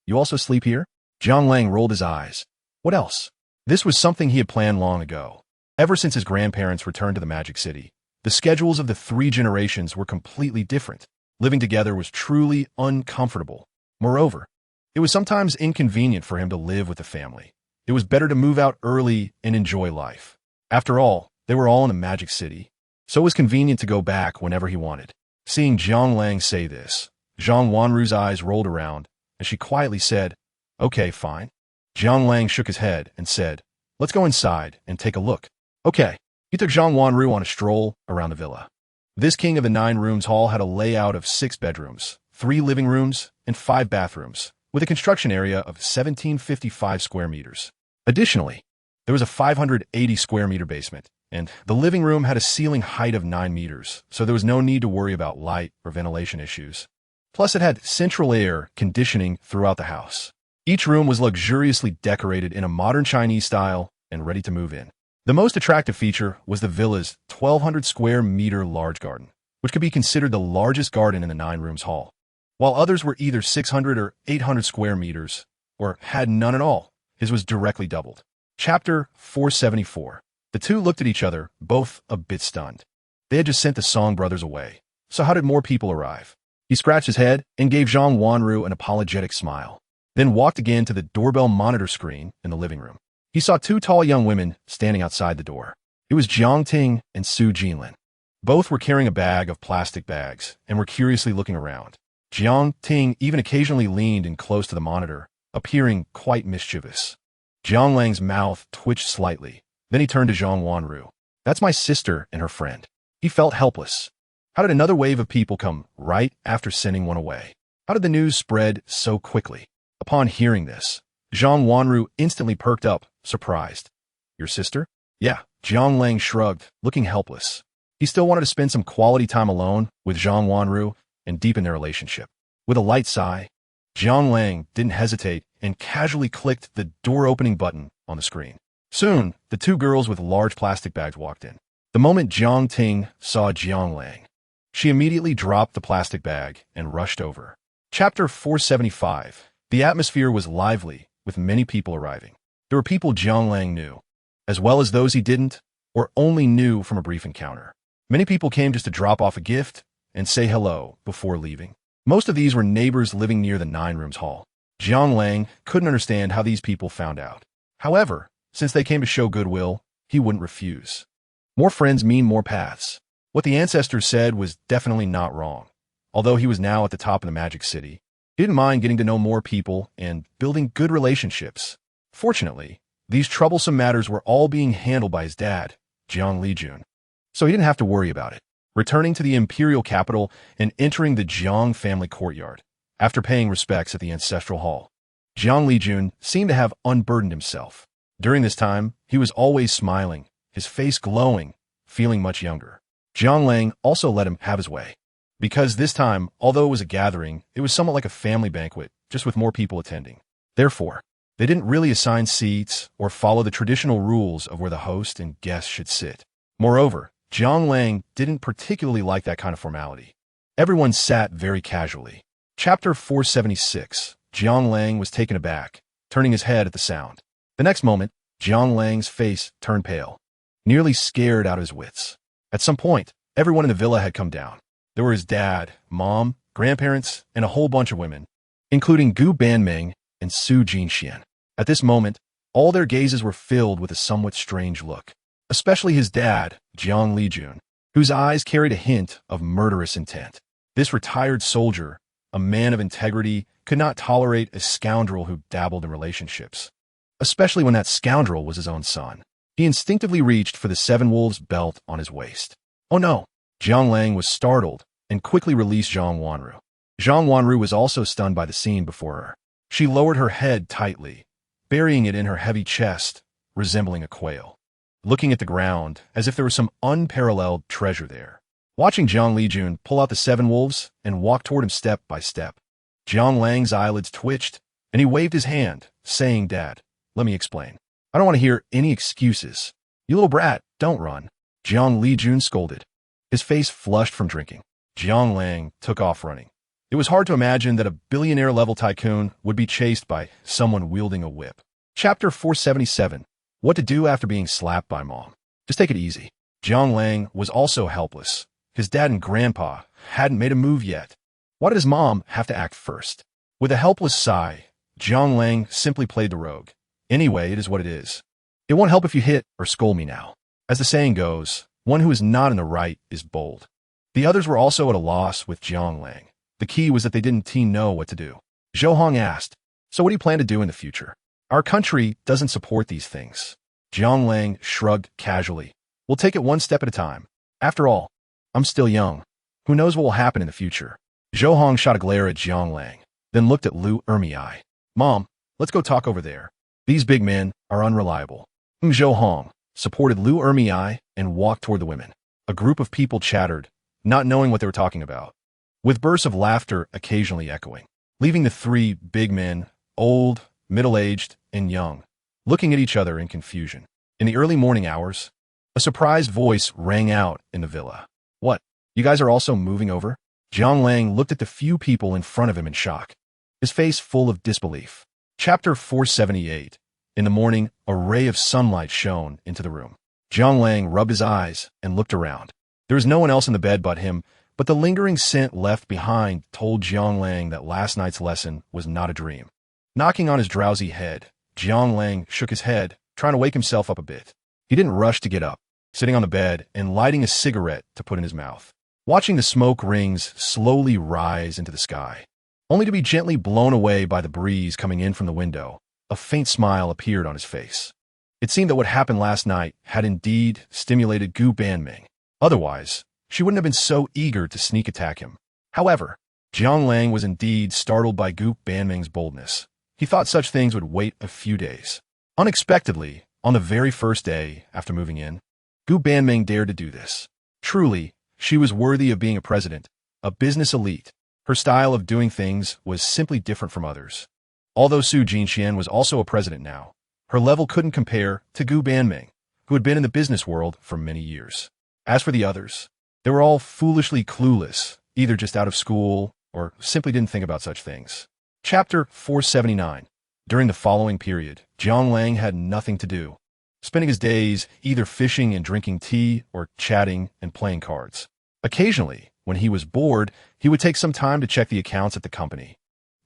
You also sleep here?" Jiang Lang rolled his eyes. What else? This was something he had planned long ago. Ever since his grandparents returned to the Magic City, the schedules of the three generations were completely different. Living together was truly uncomfortable. Moreover, it was sometimes inconvenient for him to live with the family. It was better to move out early and enjoy life. After all, they were all in the Magic City, so it was convenient to go back whenever he wanted. Seeing Jiang Lang say this, Zhang Wanru's eyes rolled around, and she quietly said, "Okay, fine." Jiang Lang shook his head and said, "Let's go inside and take a look." Okay. He took Zhang Wanru on a stroll around the villa. This king of the 9 rooms hall had a layout of 6 bedrooms, 3 living rooms, and 5 bathrooms, with a construction area of 1,755 square meters. Additionally, there was a 580 square meter basement, and the living room had a ceiling height of 9 meters, so there was no need to worry about light or ventilation issues. Plus, it had central air conditioning throughout the house. Each room was luxuriously decorated in a modern Chinese style and ready to move in. The most attractive feature was the villa's 1,200 square meter large garden, which could be considered the largest garden in the 9 rooms hall, while others were either 600 or 800 square meters, or had none at all. His was directly doubled. Chapter 474. The two looked at each other, both a bit stunned. They had just sent the Song brothers away, so how did more people arrive? He scratched his head and gave Zhang Wanru an apologetic smile, then walked again to the doorbell monitor screen in the living room. He saw 2 tall young women standing outside the door. It was Jiang Ting and Su Jinlin. Both were carrying a bag of plastic bags and were curiously looking around. Jiang Ting even occasionally leaned in close to the monitor, appearing quite mischievous. Jiang Lang's mouth twitched slightly. Then he turned to Zhang Wanru. "That's my sister and her friend." He felt helpless. How did another wave of people come right after sending one away? How did the news spread so quickly? Upon hearing this, Zhang Wanru instantly perked up, surprised. "Your sister?" "Yeah." Jiang Lang shrugged, looking helpless. He still wanted to spend some quality time alone with Zhang Wanru and deepen their relationship. With a light sigh, Jiang Lang didn't hesitate and casually clicked the door-opening button on the screen. Soon, the 2 girls with large plastic bags walked in. The moment Jiang Ting saw Jiang Lang, she immediately dropped the plastic bag and rushed over. Chapter 475. The atmosphere was lively, with many people arriving. There were people Jiang Lang knew, as well as those he didn't, or only knew from a brief encounter. Many people came just to drop off a gift and say hello before leaving. Most of these were neighbors living near the 9 rooms hall. Jiang Lang couldn't understand how these people found out. However, since they came to show goodwill, he wouldn't refuse. More friends mean more paths. What the ancestors said was definitely not wrong. Although he was now at the top of the Magic City, he didn't mind getting to know more people and building good relationships. Fortunately, these troublesome matters were all being handled by his dad, Jiang Lijun, so he didn't have to worry about it. returning to the imperial capital and entering the Jiang family courtyard. After paying respects at the ancestral hall, Jiang Lijun seemed to have unburdened himself. During this time, he was always smiling, his face glowing, feeling much younger. Jiang Lang also let him have his way. Because this time, although it was a gathering, it was somewhat like a family banquet, just with more people attending. Therefore, they didn't really assign seats or follow the traditional rules of where the host and guests should sit. Moreover, Jiang Lang didn't particularly like that kind of formality. Everyone sat very casually. Chapter 476. Jiang Lang was taken aback, turning his head at the sound. The next moment, Jiang Lang's face turned pale, nearly scared out of his wits. At some point, everyone in the villa had come down. There were his dad, mom, grandparents, and a whole bunch of women, including Gu Banming and Su Jinxian. At this moment, all their gazes were filled with a somewhat strange look, especially his dad, Jiang Lijun, whose eyes carried a hint of murderous intent. This retired soldier, a man of integrity, could not tolerate a scoundrel who dabbled in relationships, especially when that scoundrel was his own son. He instinctively reached for the Seven Wolves belt on his waist. Oh no! Jiang Lang was startled and quickly released Zhang Wanru. Zhang Wanru was also stunned by the scene before her. She lowered her head tightly, burying it in her heavy chest, resembling a quail, looking at the ground as if there was some unparalleled treasure there. Watching Jiang Lijun pull out the Seven Wolves and walk toward him step by step, Jiang Lang's eyelids twitched, and he waved his hand, saying, "Dad, let me explain. I don't want to hear any excuses. You little brat, don't run." Jiang Lijun scolded. His face flushed from drinking. Jiang Lang took off running. It was hard to imagine that a billionaire-level tycoon would be chased by someone wielding a whip. Chapter 477. What to do after being slapped by mom. Just take it easy. Jiang Lang was also helpless. His dad and grandpa hadn't made a move yet. Why did his mom have to act first? With a helpless sigh, Jiang Lang simply played the rogue. Anyway, it is what it is. It won't help if you hit or scold me now. As the saying goes, one who is not in the right is bold. The others were also at a loss with Jiang Lang. The key was that they didn't know what to do. Zhou Hong asked, "So what do you plan to do in the future? Our country doesn't support these things." Jiang Lang shrugged casually. "We'll take it one step at a time. After all, I'm still young. Who knows what will happen in the future?" Zhou Hong shot a glare at Jiang Lang, then looked at Lu Ermiai. "Mom, let's go talk over there. These big men are unreliable." Zhou Hong supported Lu Ermiai and walked toward the women. A group of people chattered, not knowing what they were talking about, with bursts of laughter occasionally echoing, leaving the three big men, old, middle-aged, and young, looking at each other in confusion. In the early morning hours, a surprised voice rang out in the villa. "What? You guys are also moving over?" Jiang Lang looked at the few people in front of him in shock, his face full of disbelief. Chapter 478. In the morning, a ray of sunlight shone into the room. Jiang Lang rubbed his eyes and looked around. There was no one else in the bed but him, but the lingering scent left behind told Jiang Lang that last night's lesson was not a dream. Knocking on his drowsy head, Jiang Lang shook his head, trying to wake himself up a bit. He didn't rush to get up, sitting on the bed and lighting a cigarette to put in his mouth, watching the smoke rings slowly rise into the sky, only to be gently blown away by the breeze coming in from the window. A faint smile appeared on his face. It seemed that what happened last night had indeed stimulated Gu Banming. Otherwise, she wouldn't have been so eager to sneak attack him. However, Jiang Lang was indeed startled by Gu Banming's boldness. He thought such things would wait a few days. Unexpectedly, on the very first day after moving in, Gu Banming dared to do this. Truly, she was worthy of being a president, a business elite. Her style of doing things was simply different from others. Although Su Jinxian was also a president now, her level couldn't compare to Gu Banming, who had been in the business world for many years. As for the others, they were all foolishly clueless, either just out of school or simply didn't think about such things. Chapter 479. During the following period, Jiang Lang had nothing to do, spending his days either fishing and drinking tea or chatting and playing cards. Occasionally, when he was bored, he would take some time to check the accounts at the company,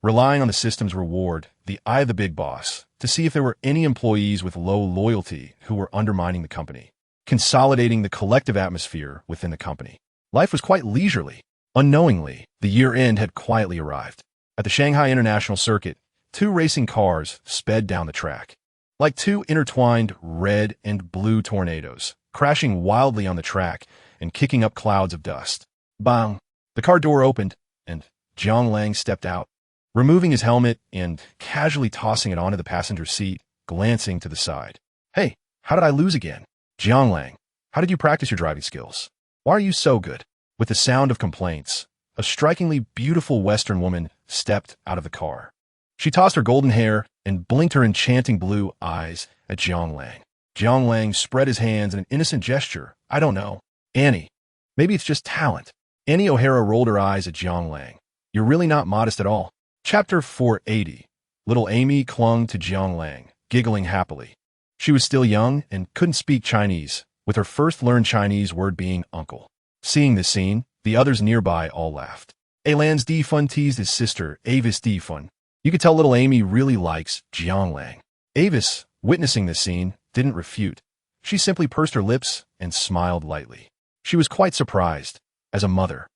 relying on the system's reward, the eye of the big boss, to see if there were any employees with low loyalty who were undermining the company, consolidating the collective atmosphere within the company. Life was quite leisurely. Unknowingly, the year-end had quietly arrived. At the Shanghai International Circuit, two racing cars sped down the track. Like two intertwined red and blue tornadoes, crashing wildly on the track and kicking up clouds of dust. Bang! The car door opened, and Jiang Lang stepped out, removing his helmet and casually tossing it onto the passenger seat, glancing to the side. Hey, how did I lose again? Jiang Lang, how did you practice your driving skills? Why are you so good? With the sound of complaints, a strikingly beautiful Western woman stepped out of the car. She tossed her golden hair and blinked her enchanting blue eyes at Jiang Lang. Jiang Lang spread his hands in an innocent gesture. I don't know. Annie. Maybe it's just talent. Annie O'Hara rolled her eyes at Jiang Lang. You're really not modest at all. Chapter 480. Little Amy clung to Jiang Lang, giggling happily. She was still young and couldn't speak Chinese, with her first learned Chinese word being uncle. Seeing this scene, the others nearby all laughed. Alan's D-Fun teased his sister, Avis D-Fun. You could tell little Amy really likes Jiang Lang. Avis, witnessing this scene, didn't refute. She simply pursed her lips and smiled lightly. She was quite surprised. As a mother,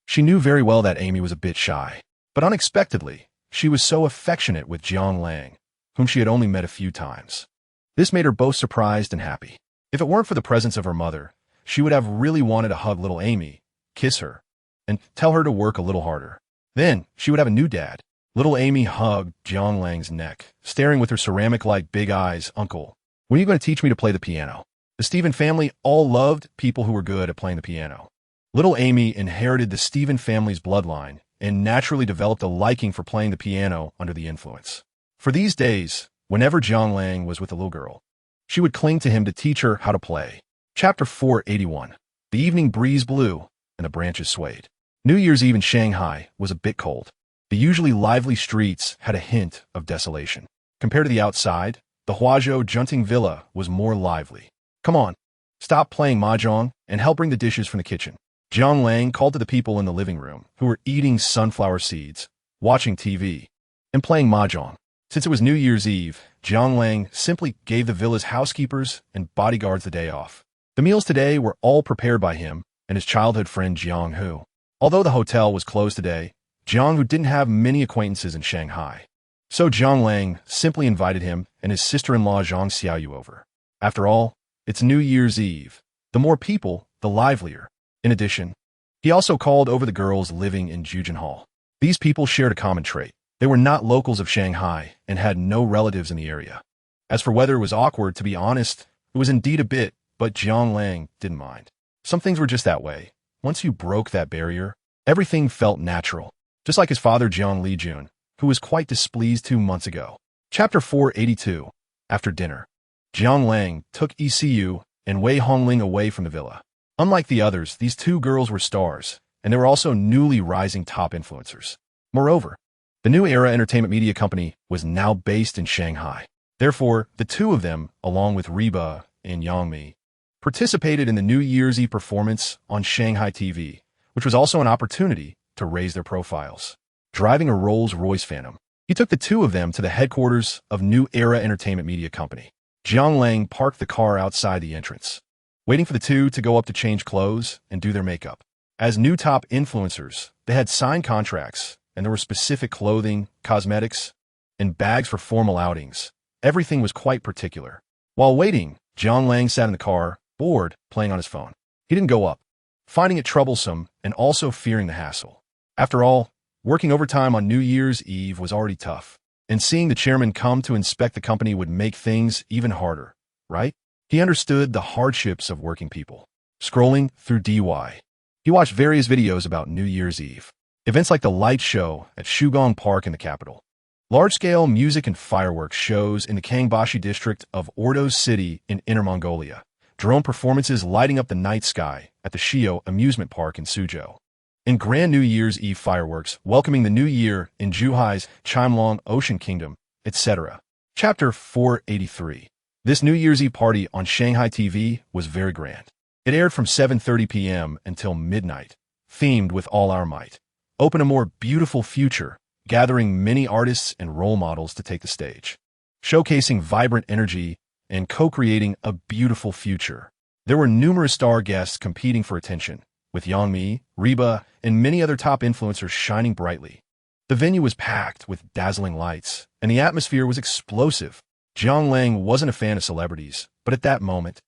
she knew very well that Amy was a bit shy. But unexpectedly, she was so affectionate with Jiang Lang, whom she had only met a few times. This made her both surprised and happy. If it weren't for the presence of her mother, she would have really wanted to hug little Amy, kiss her, and tell her to work a little harder. Then she would have a new dad. Little Amy hugged Jiang Lang's neck, staring with her ceramic-like big eyes. Uncle, when are you going to teach me to play the piano? The Stephen family all loved people who were good at playing the piano. Little Amy inherited the Stephen family's bloodline and naturally developed a liking for playing the piano under the influence. For these days, whenever Jiang Lang was with the little girl, she would cling to him to teach her how to play. Chapter 481. The evening breeze blew, and the branches swayed. New Year's Eve in Shanghai was a bit cold. The usually lively streets had a hint of desolation. Compared to the outside, the Huazhou Junting Villa was more lively. Come on, stop playing mahjong and help bring the dishes from the kitchen. Jiang Lang called to the people in the living room, who were eating sunflower seeds, watching TV, and playing mahjong. Since it was New Year's Eve, Jiang Lang simply gave the villa's housekeepers and bodyguards the day off. The meals today were all prepared by him and his childhood friend Jiang Hu. Although the hotel was closed today, Jiang Hu didn't have many acquaintances in Shanghai. So Jiang Lang simply invited him and his sister-in-law Zhang Xiaoyu over. After all, it's New Year's Eve. The more people, the livelier. In addition, he also called over the girls living in Jujin Hall. These people shared a common trait. They were not locals of Shanghai and had no relatives in the area. As for whether it was awkward, to be honest, it was indeed a bit, but Jiang Lang didn't mind. Some things were just that way. Once you broke that barrier, everything felt natural. Just like his father Jiang Lijun, who was quite displeased 2 months ago. Chapter 482. After dinner, Jiang Lang took ECU and Wei Hongling away from the villa. Unlike the others, these two girls were stars, and they were also newly rising top influencers. Moreover, the New Era Entertainment Media Company was now based in Shanghai. Therefore, the two of them, along with Reba and Yangmi, participated in the New Year's Eve performance on Shanghai TV, which was also an opportunity to raise their profiles. Driving a Rolls-Royce Phantom, he took the two of them to the headquarters of New Era Entertainment Media Company. Jiang Lang parked the car outside the entrance, waiting for the two to go up to change clothes and do their makeup. As new top influencers, they had signed contracts, and there were specific clothing, cosmetics, and bags for formal outings. Everything was quite particular. While waiting, Jiang Lang sat in the car, bored, playing on his phone. He didn't go up, finding it troublesome and also fearing the hassle. After all, working overtime on New Year's Eve was already tough, and seeing the chairman come to inspect the company would make things even harder, right? He understood the hardships of working people. Scrolling through DY, he watched various videos about New Year's Eve. Events like the light show at Shugong Park in the capital. Large-scale music and fireworks shows in the Kangbashi district of Ordos City in Inner Mongolia. Drone performances lighting up the night sky at the Shio amusement park in Suzhou. And grand New Year's Eve fireworks welcoming the new year in Zhuhai's Chimelong Ocean Kingdom, etc. Chapter 483. This New Year's Eve party on Shanghai TV was very grand. It aired from 7:30 p.m. until midnight, themed with all our might. Open a more beautiful future, gathering many artists and role models to take the stage, showcasing vibrant energy and co-creating a beautiful future. There were numerous star guests competing for attention, with Yangmi, Reba, and many other top influencers shining brightly. The venue was packed with dazzling lights, and the atmosphere was explosive. Jiang Lang wasn't a fan of celebrities, but at that moment,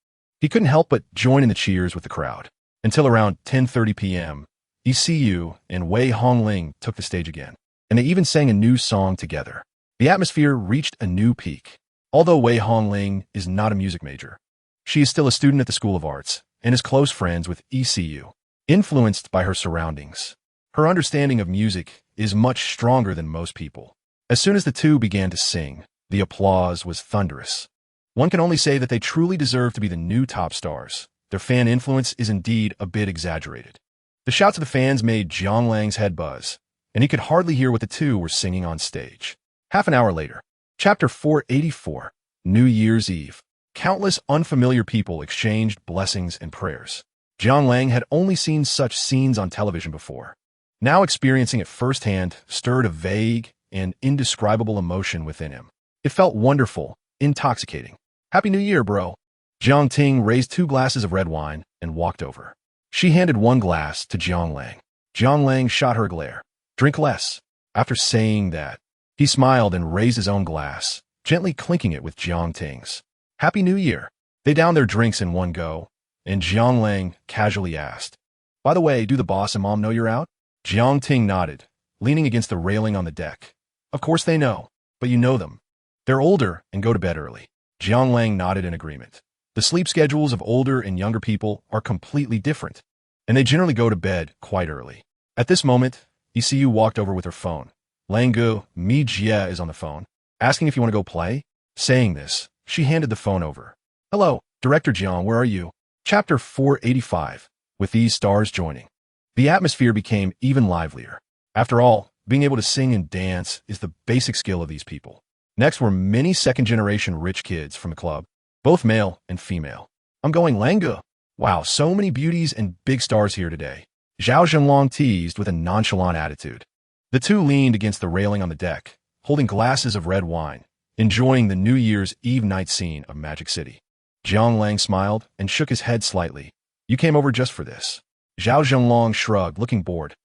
He couldn't help but join in the cheers with the crowd. Until around 10:30 p.m., ECU and Wei Hongling took the stage again, and they even sang a new song together. The atmosphere reached a new peak. Although Wei Hongling is not a music major, she is still a student at the School of Arts and is close friends with ECU. Influenced by her surroundings, her understanding of music is much stronger than most people. As soon as the two began to sing, the applause was thunderous. One can only say that they truly deserve to be the new top stars. Their fan influence is indeed a bit exaggerated. The shouts of the fans made Jiang Lang's head buzz, and he could hardly hear what the two were singing on stage. Half an hour later, Chapter 484, New Year's Eve. Countless unfamiliar people exchanged blessings and prayers. Jiang Lang had only seen such scenes on television before. Now experiencing it firsthand stirred a vague and indescribable emotion within him. It felt wonderful, intoxicating. Happy New Year, bro. Jiang Ting raised 2 glasses of red wine and walked over. She handed 1 glass to Jiang Lang. Jiang Lang shot her a glare. Drink less. After saying that, he smiled and raised his own glass, gently clinking it with Jiang Ting's. Happy New Year. They downed their drinks in one go, and Jiang Lang casually asked, "By the way, do the boss and mom know you're out?" Jiang Ting nodded, leaning against the railing on the deck. "Of course they know, but you know them. They're older and go to bed early." Jiang Lang nodded in agreement. The sleep schedules of older and younger people are completely different, and they generally go to bed quite early. At this moment, ECU walked over with her phone. "Langgu, Mi Jie is on the phone, asking if you want to go play." Saying this, she handed the phone over. "Hello, Director Jiang, where are you?" Chapter 485, with these stars joining. The atmosphere became even livelier. After all, being able to sing and dance is the basic skill of these people. Next were many second-generation rich kids from the club, both male and female. "I'm going Langgu. Wow, so many beauties and big stars here today." Zhao Zhenlong teased with a nonchalant attitude. The two leaned against the railing on the deck, holding glasses of red wine, enjoying the New Year's Eve night scene of Magic City. Jiang Lang smiled and shook his head slightly. "You came over just for this." Zhao Zhenlong shrugged, looking bored.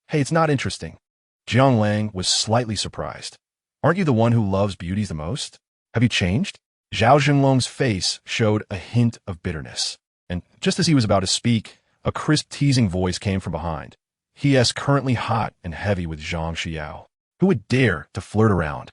"Hey, it's not interesting." Jiang Lang was slightly surprised. "Aren't you the one who loves beauties the most? Have you changed?" Zhao Zhenlong's face showed a hint of bitterness, and just as he was about to speak, a crisp, teasing voice came from behind. "He is currently hot and heavy with Zhang Xiao. Who would dare to flirt around?"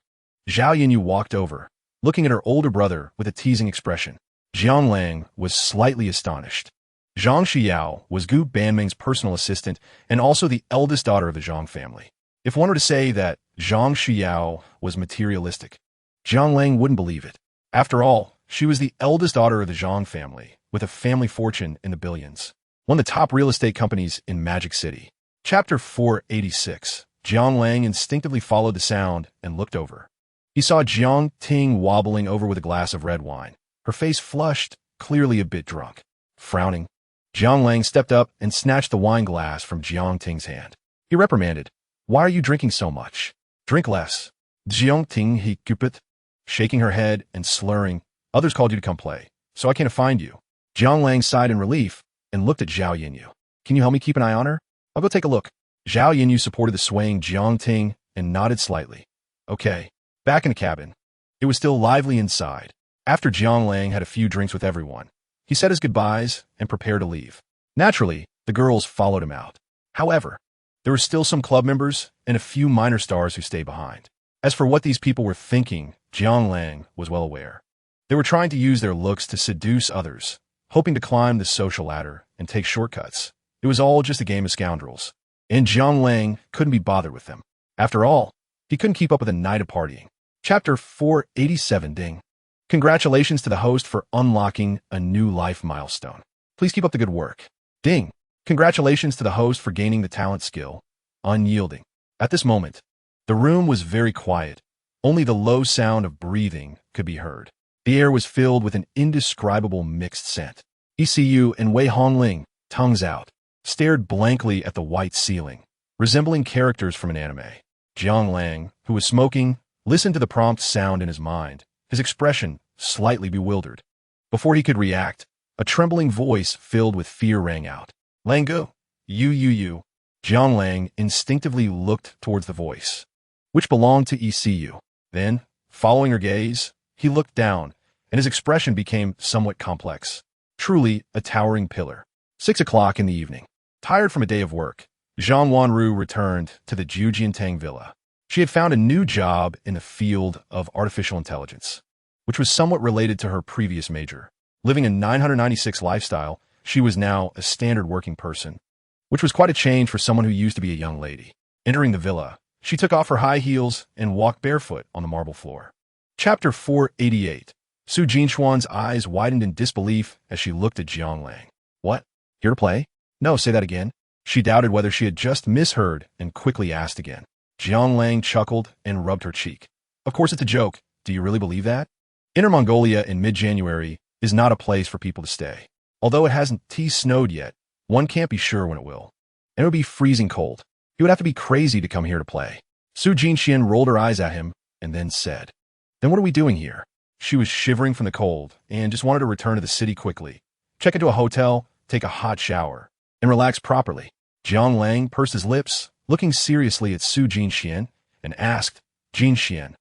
Zhao Yinyu walked over, looking at her older brother with a teasing expression. Jiang Lang was slightly astonished. Zhang Xiao was Gu Banming's personal assistant and also the eldest daughter of the Zhang family. If one were to say that Zhang Xiao was materialistic, Jiang Lang wouldn't believe it. After all, she was the eldest daughter of the Zhang family, with a family fortune in the billions, one of the top real estate companies in Magic City. Chapter 486. Jiang Lang instinctively followed the sound and looked over. He saw Jiang Ting wobbling over with a glass of red wine, her face flushed, clearly a bit drunk. Frowning, Jiang Lang stepped up and snatched the wine glass from Jiang Ting's hand. He reprimanded, "Why are you drinking so much? Drink less." Jiang Ting he cupid, shaking her head and slurring, "Others called you to come play, so I came to find you." Jiang Lang sighed in relief and looked at Zhao Yinyu. "Can you help me keep an eye on her? I'll go take a look." Zhao Yinyu supported the swaying Jiang Ting and nodded slightly. "Okay." Back in the cabin, it was still lively inside. After Jiang Lang had a few drinks with everyone, he said his goodbyes and prepared to leave. Naturally, the girls followed him out. However, there were still some club members and a few minor stars who stayed behind. As for what these people were thinking, Jiang Lang was well aware. They were trying to use their looks to seduce others, hoping to climb the social ladder and take shortcuts. It was all just a game of scoundrels, and Jiang Lang couldn't be bothered with them. After all, he couldn't keep up with a night of partying. Chapter 487 Ding. Congratulations to the host for unlocking a new life milestone. Please keep up the good work. Ding. Congratulations to the host for gaining the talent skill, Unyielding. At this moment, the room was very quiet. Only the low sound of breathing could be heard. The air was filled with an indescribable mixed scent. ECU and Wei Hongling, tongues out, stared blankly at the white ceiling, resembling characters from an anime. Jiang Lang, who was smoking, listened to the prompt sound in his mind, his expression slightly bewildered. Before he could react, a trembling voice filled with fear rang out. "Langgu, you. Jiang Lang instinctively looked towards the voice, which belonged to ECU. Then, following her gaze, he looked down, and his expression became somewhat complex. truly a towering pillar. 6 o'clock in the evening. Tired from a day of work, Zhang Wanru returned to the Jujiantang villa. She had found a new job in the field of artificial intelligence, which was somewhat related to her previous major. Living a 996 lifestyle, she was now a standard working person, which was quite a change for someone who used to be a young lady. Entering the villa, she took off her high heels and walked barefoot on the marble floor. Chapter 488. Su Jinxuan's eyes widened in disbelief as she looked at Jiang Lang. What? Here to play? No, say that again. She doubted whether she had just misheard and quickly asked again. Jiang Lang chuckled and rubbed her cheek. Of course it's a joke. Do you really believe that? Inner Mongolia in mid-January is not a place for people to stay. Although it hasn't snowed yet, one can't be sure when it will. And it would be freezing cold. You would have to be crazy to come here to play. Su Jinxian rolled her eyes at him and then said, Then what are we doing here? She was shivering from the cold and just wanted to return to the city quickly, check into a hotel, take a hot shower, and relax properly. Jiang Lang pursed his lips, looking seriously at Su Jinxian, and asked, Jinxian,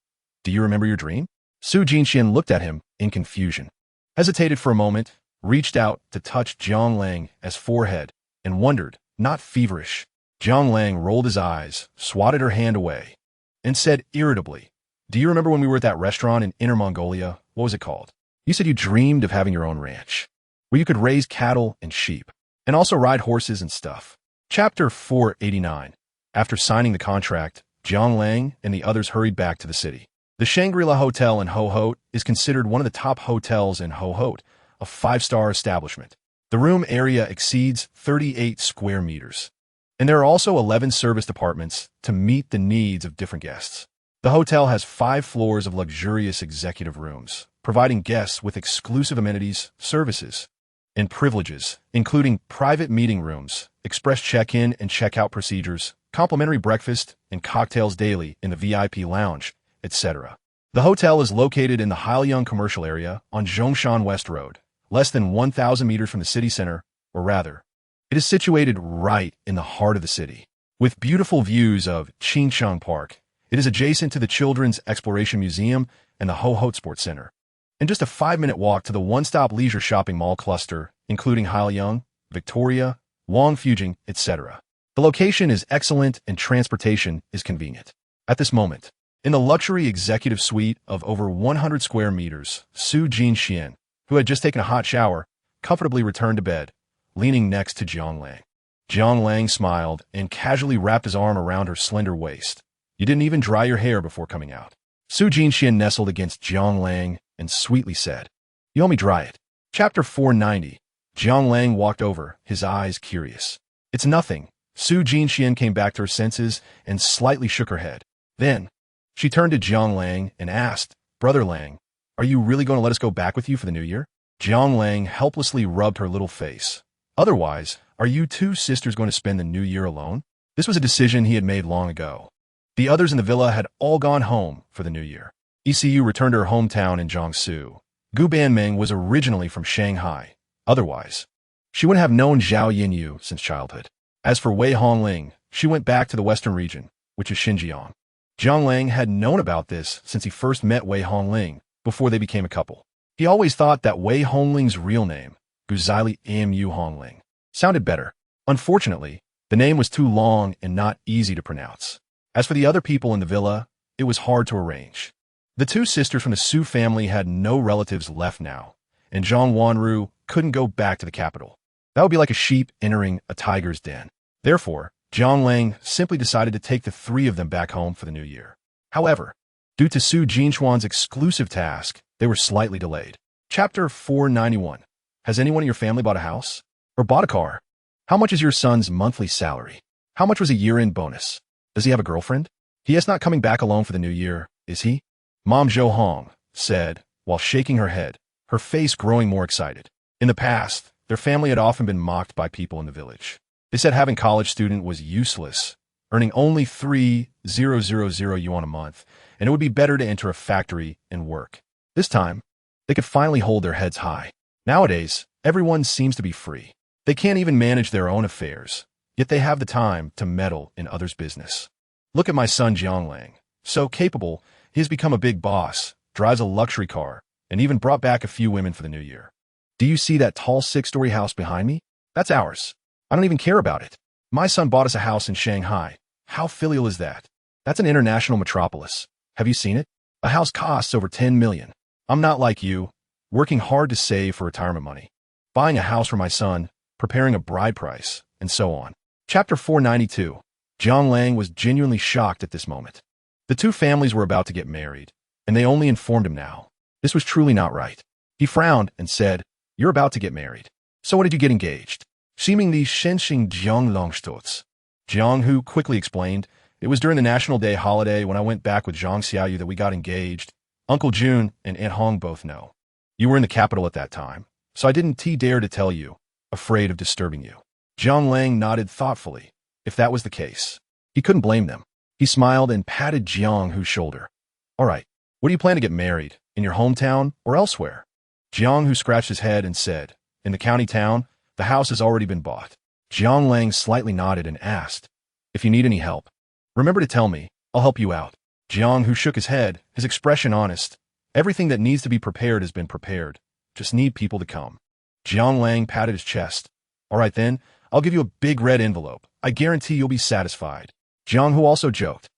do you remember your dream? Su Jinxian looked at him in confusion, hesitated for a moment, reached out to touch Jiang Lang's forehead, and wondered, not feverish. Jiang Lang rolled his eyes, swatted her hand away, and said irritably, Do you remember when we were at that restaurant in Inner Mongolia? What was it called? You said you dreamed of having your own ranch, where you could raise cattle and sheep, and also ride horses and stuff. Chapter 489. After signing the contract, Jiang Lang and the others hurried back to the city. The Shangri-La Hotel in Ho-Hot is considered one of the top hotels in Ho-Hot, a 5-star establishment. The room area exceeds 38 square meters, and there are also 11 service departments to meet the needs of different guests. The hotel has 5 floors of luxurious executive rooms, providing guests with exclusive amenities, services, and privileges, including private meeting rooms, express check-in and check-out procedures, complimentary breakfast and cocktails daily in the VIP lounge, etc. The hotel is located in the Haiyang commercial area on Zhongshan West Road, less than 1,000 meters from the city center, or rather, it is situated right in the heart of the city. With beautiful views of Qingchang Park, it is adjacent to the Children's Exploration Museum and the Ho-Hot Sports Center, and just a 5-minute walk to the one-stop leisure shopping mall cluster, including Haiyang, Victoria, Wangfujing, etc. The location is excellent and transportation is convenient. At this moment, in the luxury executive suite of over 100 square meters, Su Jinxian, who had just taken a hot shower, comfortably returned to bed, leaning next to Jiang Lang. Jiang Lang smiled and casually wrapped his arm around her slender waist. You didn't even dry your hair before coming out. Su Jinxian nestled against Jiang Lang and sweetly said, You help me dry it. Chapter 490. Jiang Lang walked over, his eyes curious. It's nothing. Su Jinxian came back to her senses and slightly shook her head. Then, she turned to Jiang Lang and asked, Brother Lang, are you really going to let us go back with you for the new year? Jiang Lang helplessly rubbed her little face. Otherwise, are you two sisters going to spend the new year alone? This was a decision he had made long ago. The others in the villa had all gone home for the new year. ECU returned to her hometown in Jiangsu. Gu Banming was originally from Shanghai. Otherwise, she wouldn't have known Zhao Yinyu since childhood. As for Wei Hongling, she went back to the western region, which is Xinjiang. Jiang Lang had known about this since he first met Wei Hongling, before they became a couple. He always thought that Wei Hongling's real name, Guzili Amu Hongling, sounded better. Unfortunately, the name was too long and not easy to pronounce. As for the other people in the villa, it was hard to arrange. The two sisters from the Su family had no relatives left now, and Zhang Wanru couldn't go back to the capital. That would be like a sheep entering a tiger's den. Therefore, Jiang Lang simply decided to take the 3 of them back home for the new year. However, due to Su Jinxuan's exclusive task, they were slightly delayed. Chapter 491. Has anyone in your family bought a house? Or bought a car? How much is your son's monthly salary? How much was a year-end bonus? Does he have a girlfriend? He is not coming back alone for the new year, is he? Mom Zhou Hong said, while shaking her head, her face growing more excited. In the past, their family had often been mocked by people in the village. They said having a college student was useless, earning only 3,000 yuan a month, and it would be better to enter a factory and work. This time, they could finally hold their heads high. Nowadays, everyone seems to be free. They can't even manage their own affairs, yet they have the time to meddle in others' business. Look at my son Jiang Lang. So capable, he has become a big boss, drives a luxury car, and even brought back a few women for the new year. Do you see that tall 6-story house behind me? That's ours. I don't even care about it. My son bought us a house in Shanghai. How filial is that? That's an international metropolis. Have you seen it? A house costs over 10 million. I'm not like you, working hard to save for retirement money, buying a house for my son, preparing a bride price, and so on. Chapter 492. Jiang Lang was genuinely shocked at this moment. The two families were about to get married, and they only informed him now. This was truly not right. He frowned and said, "You're about to get married. So what did you get engaged?" Seemingly Shenxing Jiang Longstotz. Jiang Hu quickly explained, "It was during the National Day holiday when I went back with Zhang Xiaoyu that we got engaged. Uncle Jun and Aunt Hong both know. You were in the capital at that time, so I didn't dare to tell you, afraid of disturbing you." Jiang Lang nodded thoughtfully. If that was the case, he couldn't blame them. He smiled and patted Jiang Hu's shoulder. "All right, where do you plan to get married? In your hometown or elsewhere?" Jiang Hu scratched his head and said, "In the county town. The house has already been bought." Jiang Lang slightly nodded and asked, "If you need any help, remember to tell me. I'll help you out." Jiang Hu shook his head, his expression honest. "Everything that needs to be prepared has been prepared. Just need people to come." Jiang Lang patted his chest. "All right then, I'll give you a big red envelope. I guarantee you'll be satisfied." Jiang Hu also joked,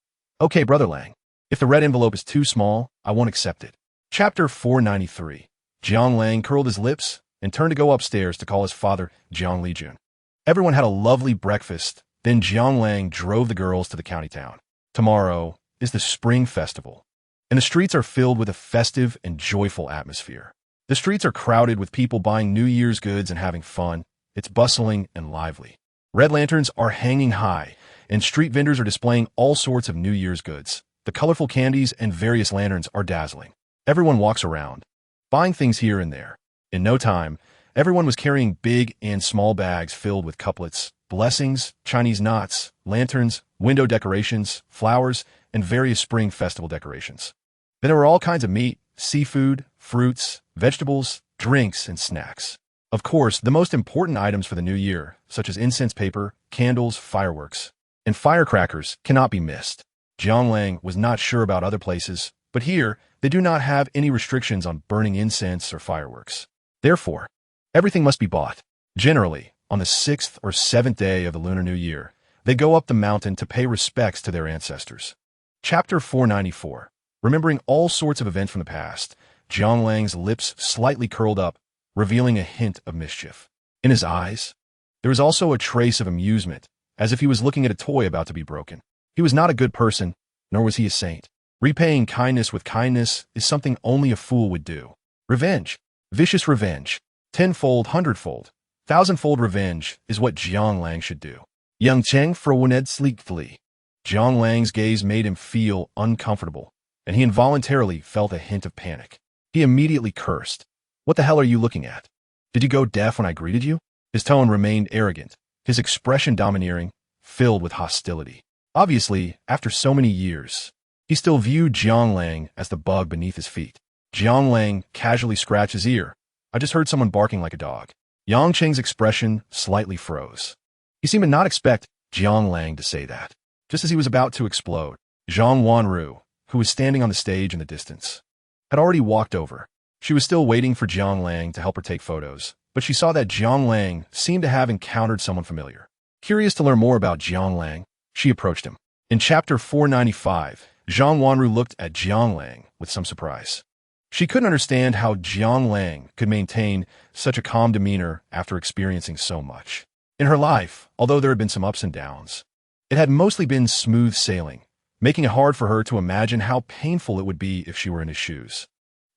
"Okay, Brother Lang. If the red envelope is too small, I won't accept it." Chapter 493. Jiang Lang curled his lips and turned to go upstairs to call his father, Jiang Lijun. Everyone had a lovely breakfast. Then Jiang Lang drove the girls to the county town. Tomorrow is the Spring Festival, and the streets are filled with a festive and joyful atmosphere. The streets are crowded with people buying New Year's goods and having fun. It's bustling and lively. Red lanterns are hanging high, and street vendors are displaying all sorts of New Year's goods. The colorful candies and various lanterns are dazzling. Everyone walks around, buying things here and there. In no time, everyone was carrying big and small bags filled with couplets, blessings, Chinese knots, lanterns, window decorations, flowers, and various spring festival decorations. Then there were all kinds of meat, seafood, fruits, vegetables, drinks, and snacks. Of course, the most important items for the new year, such as incense paper, candles, fireworks, and firecrackers, cannot be missed. Jiang Lang was not sure about other places, but here, they do not have any restrictions on burning incense or fireworks. Therefore, everything must be bought. Generally, on the 6th or 7th day of the Lunar New Year, they go up the mountain to pay respects to their ancestors. Chapter 494. Remembering all sorts of events from the past, Jiang Lang's lips slightly curled up, revealing a hint of mischief. In his eyes, there was also a trace of amusement, as if he was looking at a toy about to be broken. He was not a good person, nor was he a saint. Repaying kindness with kindness is something only a fool would do. Revenge, vicious revenge, tenfold, hundredfold, thousandfold revenge is what Jiang Lang should do. Young Cheng frowned sleekly. Jiang Lang's gaze made him feel uncomfortable, and he involuntarily felt a hint of panic. He immediately cursed. "What the hell are you looking at? Did you go deaf when I greeted you?" His tone remained arrogant, his expression domineering, filled with hostility. Obviously, after so many years, he still viewed Jiang Lang as the bug beneath his feet. Jiang Lang casually scratched his ear. "I just heard someone barking like a dog." Yang Cheng's expression slightly froze. He seemed to not expect Jiang Lang to say that. Just as he was about to explode, Zhang Wanru, who was standing on the stage in the distance, had already walked over. She was still waiting for Jiang Lang to help her take photos, but she saw that Jiang Lang seemed to have encountered someone familiar. Curious to learn more about Jiang Lang, she approached him. In Chapter 495, Zhang Wanru looked at Jiang Lang with some surprise. She couldn't understand how Jiang Lang could maintain such a calm demeanor after experiencing so much. In her life, although there had been some ups and downs, it had mostly been smooth sailing, making it hard for her to imagine how painful it would be if she were in his shoes.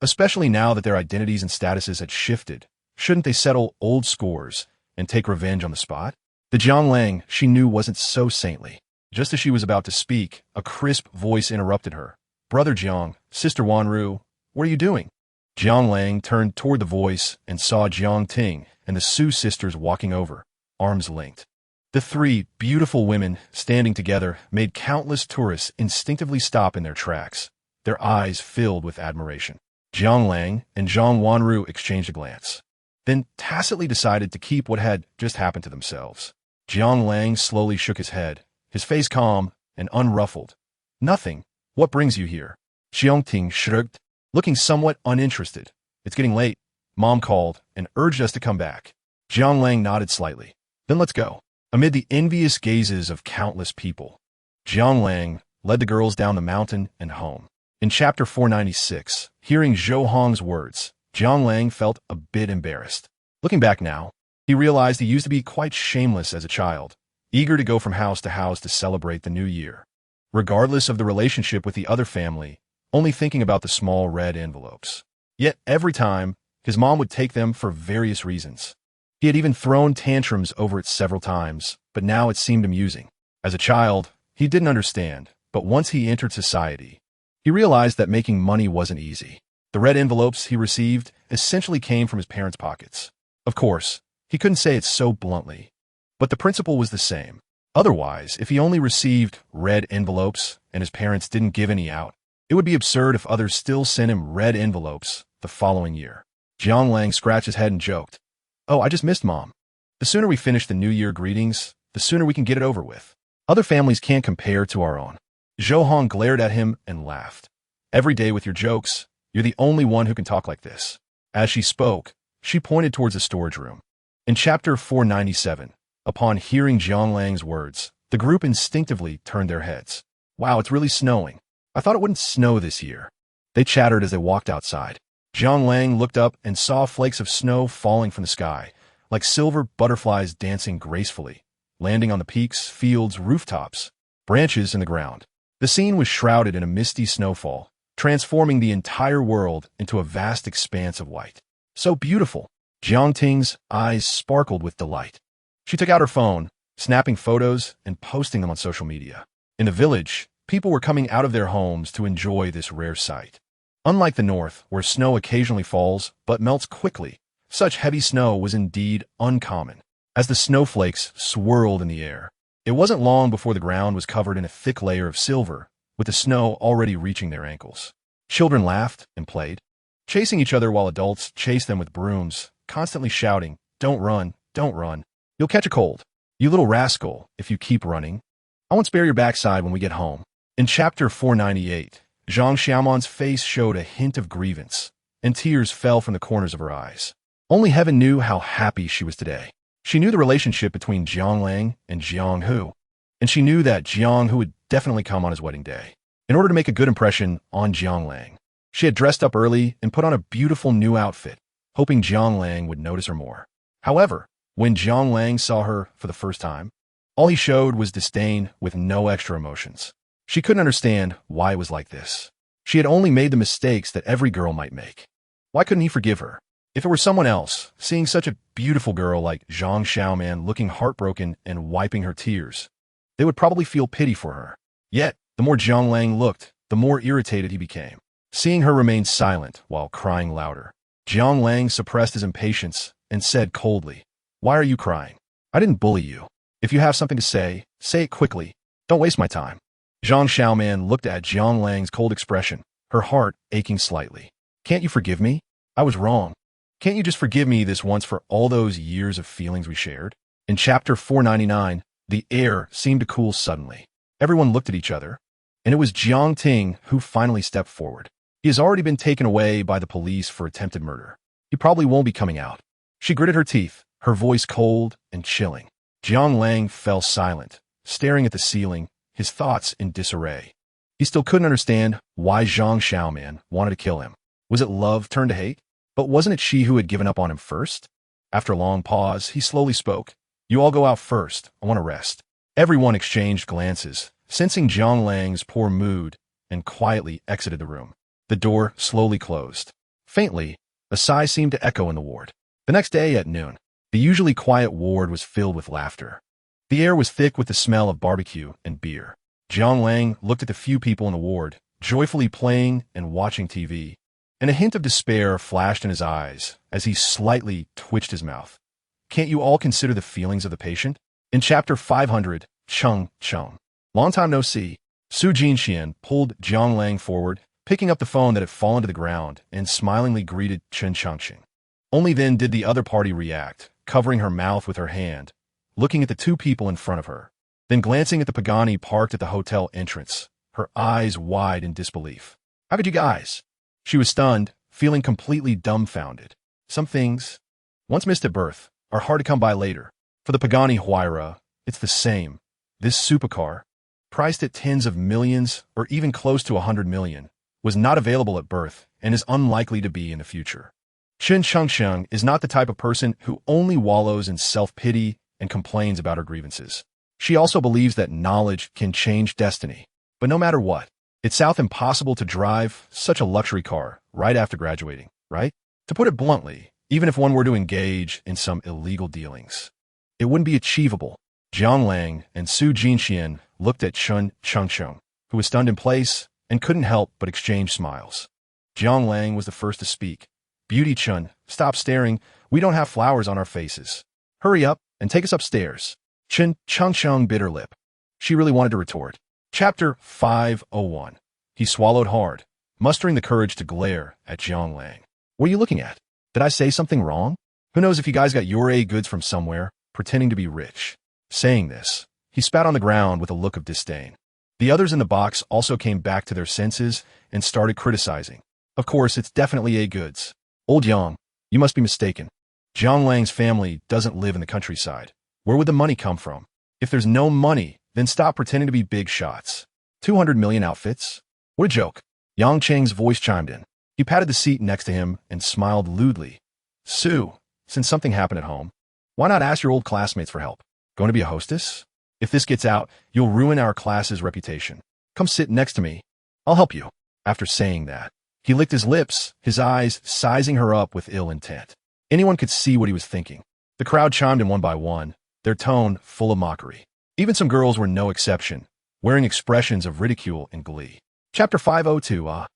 Especially now that their identities and statuses had shifted, shouldn't they settle old scores and take revenge on the spot? The Jiang Lang she knew wasn't so saintly. Just as she was about to speak, a crisp voice interrupted her. "Brother Jiang, Sister Wanru, what are you doing?" Jiang Lang turned toward the voice and saw Jiang Ting and the Su sisters walking over, arms linked. The three beautiful women standing together made countless tourists instinctively stop in their tracks, their eyes filled with admiration. Jiang Lang and Zhang Wanru exchanged a glance, then tacitly decided to keep what had just happened to themselves. Jiang Lang slowly shook his head, his face calm and unruffled. "Nothing. What brings you here?" Xiong Ting shrugged, looking somewhat uninterested. "It's getting late. Mom called, and urged us to come back. Jiang Lang nodded slightly. Then let's go. Amid the envious gazes of countless people, Jiang Lang led the girls down the mountain and home. In chapter 496, hearing Zhou Hong's words, Jiang Lang felt a bit embarrassed. Looking back now, he realized he used to be quite shameless as a child, eager to go from house to celebrate the new year. Regardless of the relationship with the other family, only thinking about the small red envelopes. Yet every time, his mom would take them for various reasons. He had even thrown tantrums over it several times, but now it seemed amusing. As a child, he didn't understand, but once he entered society, he realized that making money wasn't easy. The red envelopes he received essentially came from his parents' pockets. Of course, he couldn't say it so bluntly, but the principle was the same. Otherwise, if he only received red envelopes and his parents didn't give any out, it would be absurd if others still sent him red envelopes the following year. Jiang Lang scratched his head and joked, "Oh, I just missed Mom. The sooner we finish the New Year greetings, the sooner we can get it over with. Other families can't compare to our own." Zhou Hong glared at him and laughed. "Every day with your jokes, you're the only one who can talk like this." As she spoke, she pointed towards the storage room. In chapter 497, upon hearing Jiang Lang's words, the group instinctively turned their heads. "Wow, it's really snowing. I thought it wouldn't snow this year." They chattered as they walked outside. Jiang Lang looked up and saw flakes of snow falling from the sky, like silver butterflies dancing gracefully, landing on the peaks, fields, rooftops, branches, and the ground. The scene was shrouded in a misty snowfall, transforming the entire world into a vast expanse of white. So beautiful! Jiang Ting's eyes sparkled with delight. She took out her phone, snapping photos and posting them on social media. In the village, people were coming out of their homes to enjoy this rare sight. Unlike the north, where snow occasionally falls but melts quickly, such heavy snow was indeed uncommon. As the snowflakes swirled in the air, it wasn't long before the ground was covered in a thick layer of silver, with the snow already reaching their ankles. Children laughed and played, chasing each other while adults chased them with brooms, constantly shouting, "Don't run, don't run. You'll catch a cold. You little rascal, if you keep running. I won't spare your backside when we get home." In chapter 498, Zhang Xiaomon's face showed a hint of grievance, and tears fell from the corners of her eyes. Only heaven knew how happy she was today. She knew the relationship between Jiang Lang and Jiang Hu, and she knew that Jiang Hu would definitely come on his wedding day. In order to make a good impression on Jiang Lang, she had dressed up early and put on a beautiful new outfit, hoping Jiang Lang would notice her more. However, when Jiang Lang saw her for the first time, all he showed was disdain with no extra emotions. She couldn't understand why it was like this. She had only made the mistakes that every girl might make. Why couldn't he forgive her? If it were someone else, seeing such a beautiful girl like Zhang Xiaoman looking heartbroken and wiping her tears, they would probably feel pity for her. Yet, the more Jiang Lang looked, the more irritated he became. Seeing her remain silent while crying louder, Jiang Lang suppressed his impatience and said coldly, "Why are you crying? I didn't bully you. If you have something to say it quickly. Don't waste my time." Zhang Xiaoman looked at Jiang Lang's cold expression, her heart aching slightly. "Can't you forgive me? I was wrong. Can't you just forgive me this once for all those years of feelings we shared?" In chapter 499, the air seemed to cool suddenly. Everyone looked at each other, and it was Jiang Ting who finally stepped forward. He has already been taken away by the police for attempted murder. He probably won't be coming out. She gritted her teeth, her voice cold and chilling. Jiang Lang fell silent, staring at the ceiling, his thoughts in disarray. He still couldn't understand why Zhang Xiaoman wanted to kill him. Was it love turned to hate? But wasn't it she who had given up on him first? After a long pause, he slowly spoke. "You all go out first. I want to rest." Everyone exchanged glances, sensing Jiang Lang's poor mood, and quietly exited the room. The door slowly closed. Faintly, a sigh seemed to echo in the ward. The next day at noon, the usually quiet ward was filled with laughter. The air was thick with the smell of barbecue and beer. Jiang Lang looked at the few people in the ward, joyfully playing and watching TV, and a hint of despair flashed in his eyes as he slightly twitched his mouth. Can't you all consider the feelings of the patient? In chapter 500, Chung. Long time no see. Su Jinxian pulled Jiang Lang forward, picking up the phone that had fallen to the ground, and smilingly greeted Chen Changqing. Only then did the other party react, covering her mouth with her hand, looking at the two people in front of her, then glancing at the Pagani parked at the hotel entrance, her eyes wide in disbelief. "How could you guys?" She was stunned, feeling completely dumbfounded. Some things once missed at birth, are hard to come by later. For the Pagani Huayra, it's the same. This supercar, priced at tens of millions or even close to 100 million, was not available at birth and is unlikely to be in the future. Chen Chengsheng is not the type of person who only wallows in self-pity and complains about her grievances. She also believes that knowledge can change destiny. But no matter what, it's impossible to drive such a luxury car right after graduating, right? To put it bluntly, even if one were to engage in some illegal dealings, it wouldn't be achievable. Jiang Lang and Su Jinxian looked at Chen Chengsheng, who was stunned in place and couldn't help but exchange smiles. Jiang Lang was the first to speak. Beauty Chen, stop staring. We don't have flowers on our faces. Hurry up and take us upstairs. Chen Chengsheng bit her lip. She really wanted to retort. Chapter 501. He swallowed hard, mustering the courage to glare at Jiang Lang. What are you looking at? Did I say something wrong? Who knows if you guys got your goods from somewhere, pretending to be rich. Saying this, he spat on the ground with a look of disdain. The others in the box also came back to their senses and started criticizing. Of course, it's definitely goods. Old Yang, you must be mistaken. Jiang Lang's family doesn't live in the countryside. Where would the money come from? If there's no money, then stop pretending to be big shots. 200 million outfits? What a joke. Yang Cheng's voice chimed in. He patted the seat next to him and smiled lewdly. Sue, since something happened at home, why not ask your old classmates for help? Going to be a hostess? If this gets out, you'll ruin our class's reputation. Come sit next to me. I'll help you. After saying that, he licked his lips, his eyes sizing her up with ill intent. Anyone could see what he was thinking. The crowd chimed in one by one, their tone full of mockery. Even some girls were no exception, wearing expressions of ridicule and glee. Chapter 502.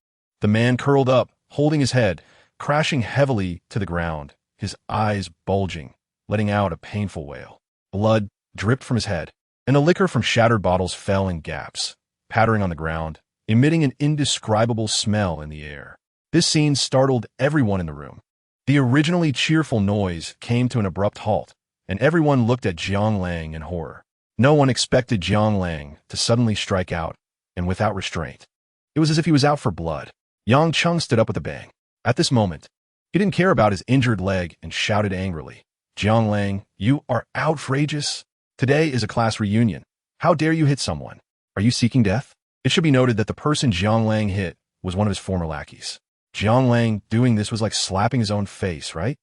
The man curled up, holding his head, crashing heavily to the ground, his eyes bulging, letting out a painful wail. Blood dripped from his head, and the liquor from shattered bottles fell in gaps, pattering on the ground, emitting an indescribable smell in the air. This scene startled everyone in the room. The originally cheerful noise came to an abrupt halt, and everyone looked at Jiang Lang in horror. No one expected Jiang Lang to suddenly strike out, and without restraint. It was as if he was out for blood. Yang Cheng stood up with a bang. At this moment, he didn't care about his injured leg and shouted angrily, Jiang Lang, you are outrageous. Today is a class reunion. How dare you hit someone? Are you seeking death? It should be noted that the person Jiang Lang hit was one of his former lackeys. Jiang Lang doing this was like slapping his own face, right?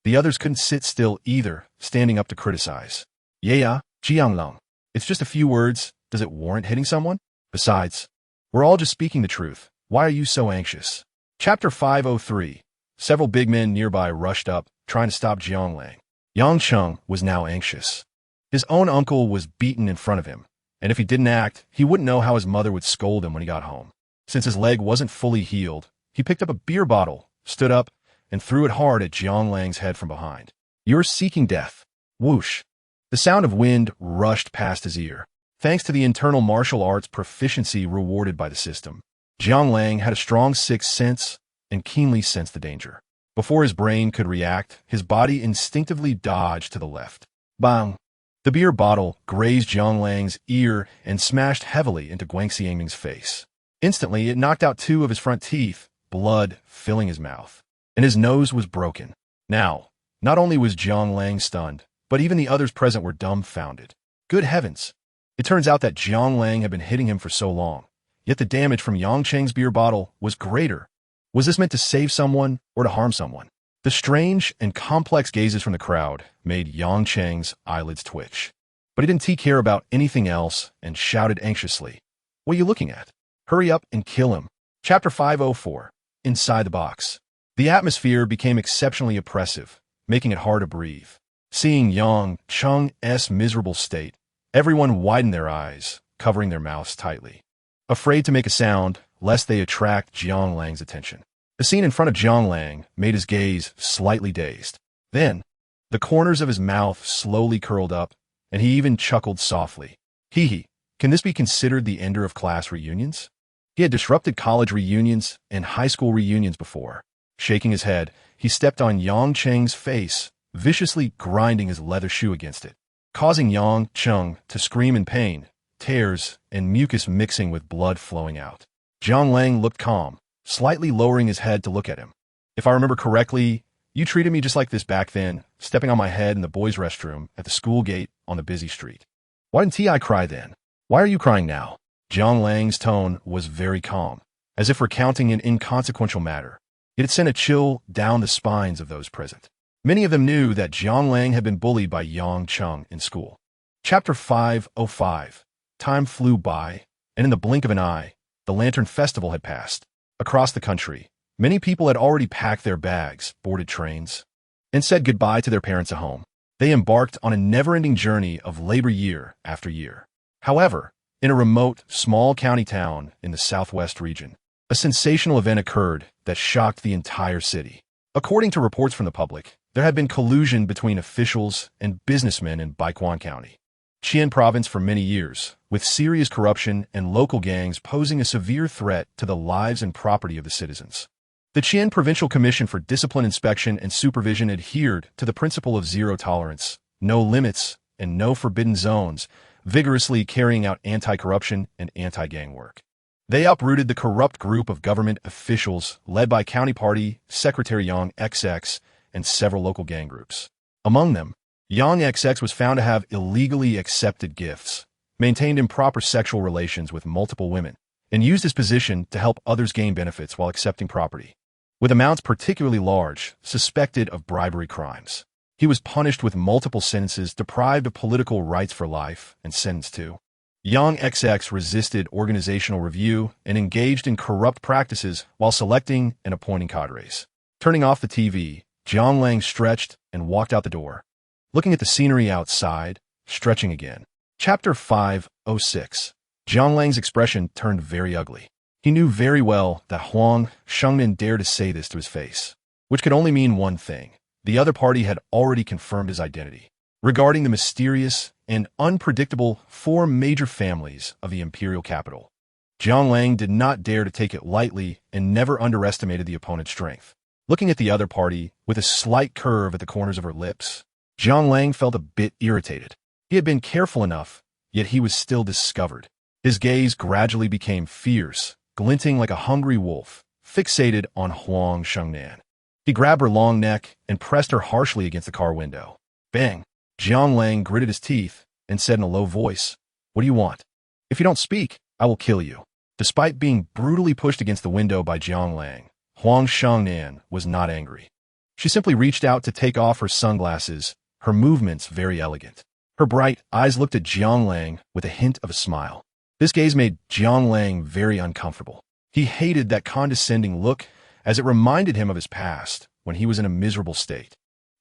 The others couldn't sit still either, standing up to criticize. Yeah, Jiang Lang. It's just a few words. Does it warrant hitting someone? Besides, we're all just speaking the truth. Why are you so anxious? Chapter 503. Several big men nearby rushed up, trying to stop Jiang Lang. Yang Cheng was now anxious. His own uncle was beaten in front of him, and if he didn't act, he wouldn't know how his mother would scold him when he got home. Since his leg wasn't fully healed, he picked up a beer bottle, stood up, and threw it hard at Jiang Lang's head from behind. You're seeking death. Whoosh. The sound of wind rushed past his ear. Thanks to the internal martial arts proficiency rewarded by the system, Jiang Lang had a strong sixth sense and keenly sensed the danger. Before his brain could react, his body instinctively dodged to the left. Bang! The beer bottle grazed Jiang Lang's ear and smashed heavily into Guang Xiangming's face. Instantly, it knocked out two of his front teeth, blood filling his mouth, and his nose was broken. Now, not only was Jiang Lang stunned, but even the others present were dumbfounded. Good heavens! It turns out that Jiang Lang had been hitting him for so long, yet the damage from Yang Cheng's beer bottle was greater. Was this meant to save someone or to harm someone? The strange and complex gazes from the crowd made Yang Cheng's eyelids twitch. But he didn't care about anything else and shouted anxiously, What are you looking at? Hurry up and kill him. Chapter 504. Inside the box. The atmosphere became exceptionally oppressive, making it hard to breathe. Seeing Yang Cheng's miserable state, everyone widened their eyes, covering their mouths tightly, afraid to make a sound lest they attract Jiang Lang's attention. The scene in front of Jiang Lang made his gaze slightly dazed. Then, the corners of his mouth slowly curled up, and he even chuckled softly. Hee hee, can this be considered the ender of class reunions? He had disrupted college reunions and high school reunions before. Shaking his head, he stepped on Yang Cheng's face, viciously grinding his leather shoe against it, causing Yang Cheng to scream in pain, tears and mucus mixing with blood flowing out. Jiang Lang looked calm, slightly lowering his head to look at him. If I remember correctly, you treated me just like this back then, stepping on my head in the boys' restroom at the school gate on the busy street. Why didn't I cry then? Why are you crying now? Jiang Lang's tone was very calm, as if recounting an inconsequential matter. Yet it sent a chill down the spines of those present. Many of them knew that Jiang Lang had been bullied by Yang Cheng in school. Chapter 505. Time flew by, and in the blink of an eye, the Lantern Festival had passed. Across the country, many people had already packed their bags, boarded trains, and said goodbye to their parents at home. They embarked on a never-ending journey of labor year after year. However, in a remote, small county town in the southwest region, a sensational event occurred that shocked the entire city. According to reports from the public, there had been collusion between officials and businessmen in Baiquan County, Qian province for many years, with serious corruption and local gangs posing a severe threat to the lives and property of the citizens. The Qian Provincial Commission for Discipline Inspection and Supervision adhered to the principle of zero tolerance, no limits, and no forbidden zones, vigorously carrying out anti-corruption and anti-gang work. They uprooted the corrupt group of government officials led by County Party Secretary Yang XX and several local gang groups. Among them, Yang XX was found to have illegally accepted gifts, maintained improper sexual relations with multiple women, and used his position to help others gain benefits while accepting property, with amounts particularly large, suspected of bribery crimes. He was punished with multiple sentences, deprived of political rights for life, and sentenced to. Yang XX resisted organizational review and engaged in corrupt practices while selecting and appointing cadres. Turning off the TV, Jiang Lang stretched and walked out the door, looking at the scenery outside, stretching again. Chapter 506. Jiang Lang's expression turned very ugly. He knew very well that Huang Shengmin dared to say this to his face, which could only mean one thing. The other party had already confirmed his identity. Regarding the mysterious and unpredictable four major families of the imperial capital, Jiang Lang did not dare to take it lightly and never underestimated the opponent's strength. Looking at the other party with a slight curve at the corners of her lips, Jiang Lang felt a bit irritated. He had been careful enough, yet he was still discovered. His gaze gradually became fierce, glinting like a hungry wolf, fixated on Huang Shengnan. He grabbed her long neck and pressed her harshly against the car window. Bang! Jiang Lang gritted his teeth and said in a low voice, "What do you want? If you don't speak, I will kill you." Despite being brutally pushed against the window by Jiang Lang, Huang Shengnan was not angry. She simply reached out to take off her sunglasses, her movements very elegant. Her bright eyes looked at Jiang Lang with a hint of a smile. This gaze made Jiang Lang very uncomfortable. He hated that condescending look, as it reminded him of his past, when he was in a miserable state.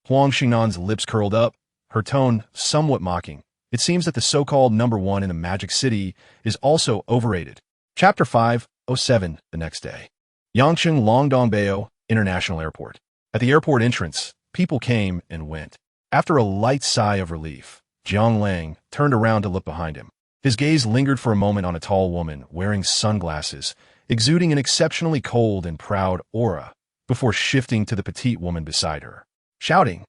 Huang Shengnan's lips curled up, her tone somewhat mocking. It seems that the so-called number one in the Magic City is also overrated. Chapter 507. The next day. Yangcheng Longdongbao International Airport. At the airport entrance, people came and went. After a light sigh of relief, Jiang Lang turned around to look behind him. His gaze lingered for a moment on a tall woman wearing sunglasses, exuding an exceptionally cold and proud aura, before shifting to the petite woman beside her, shouting,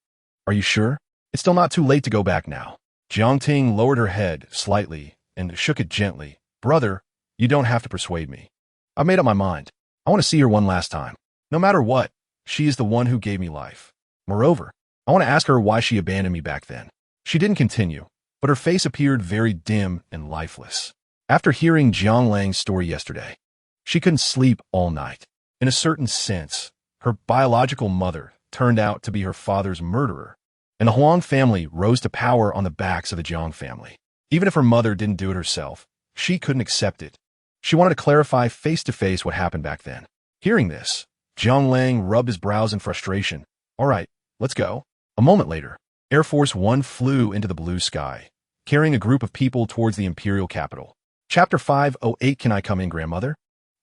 "Are you sure? It's still not too late to go back now." Jiang Ting lowered her head slightly and shook it gently. "Brother, you don't have to persuade me. I've made up my mind. I want to see her one last time. No matter what, she is the one who gave me life. Moreover, I want to ask her why she abandoned me back then." She didn't continue, but her face appeared very dim and lifeless. After hearing Jiang Lang's story yesterday, she couldn't sleep all night. In a certain sense, her biological mother turned out to be her father's murderer, and the Huang family rose to power on the backs of the Jiang family. Even if her mother didn't do it herself, she couldn't accept it. She wanted to clarify face-to-face what happened back then. Hearing this, Jiang Lang rubbed his brows in frustration. "All right, let's go." A moment later, Air Force One flew into the blue sky, carrying a group of people towards the imperial capital. Chapter 508. Can I come in, grandmother?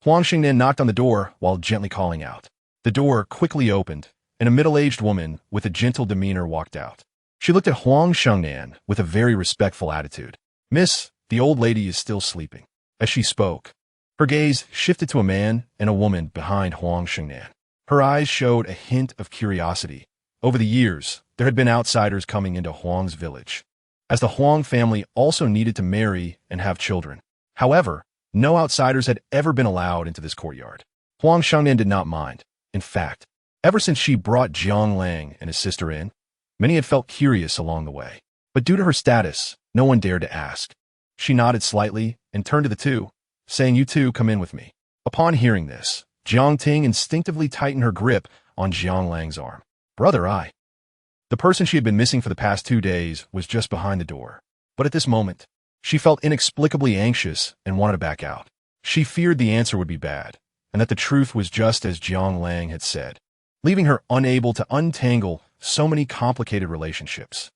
Huang Xingnan knocked on the door while gently calling out. The door quickly opened, and a middle-aged woman with a gentle demeanor walked out. She looked at Huang Shengnan with a very respectful attitude. "Miss, the old lady is still sleeping." As she spoke, her gaze shifted to a man and a woman behind Huang Shengnan. Her eyes showed a hint of curiosity. Over the years, there had been outsiders coming into Huang's village, as the Huang family also needed to marry and have children. However, no outsiders had ever been allowed into this courtyard. Huang Shengnan did not mind. In fact, ever since she brought Jiang Lang and his sister in, Many had felt curious along the way, but due to her status, no one dared to ask. She nodded slightly and turned to the two, saying, "You two, come in with me." Upon hearing this, Jiang Ting instinctively tightened her grip on Jiang Lang's arm. "Brother, The person she had been missing for the past 2 days was just behind the door. But at this moment, she felt inexplicably anxious and wanted to back out. She feared the answer would be bad, and that the truth was just as Jiang Lang had said, leaving her unable to untangle so many complicated relationships.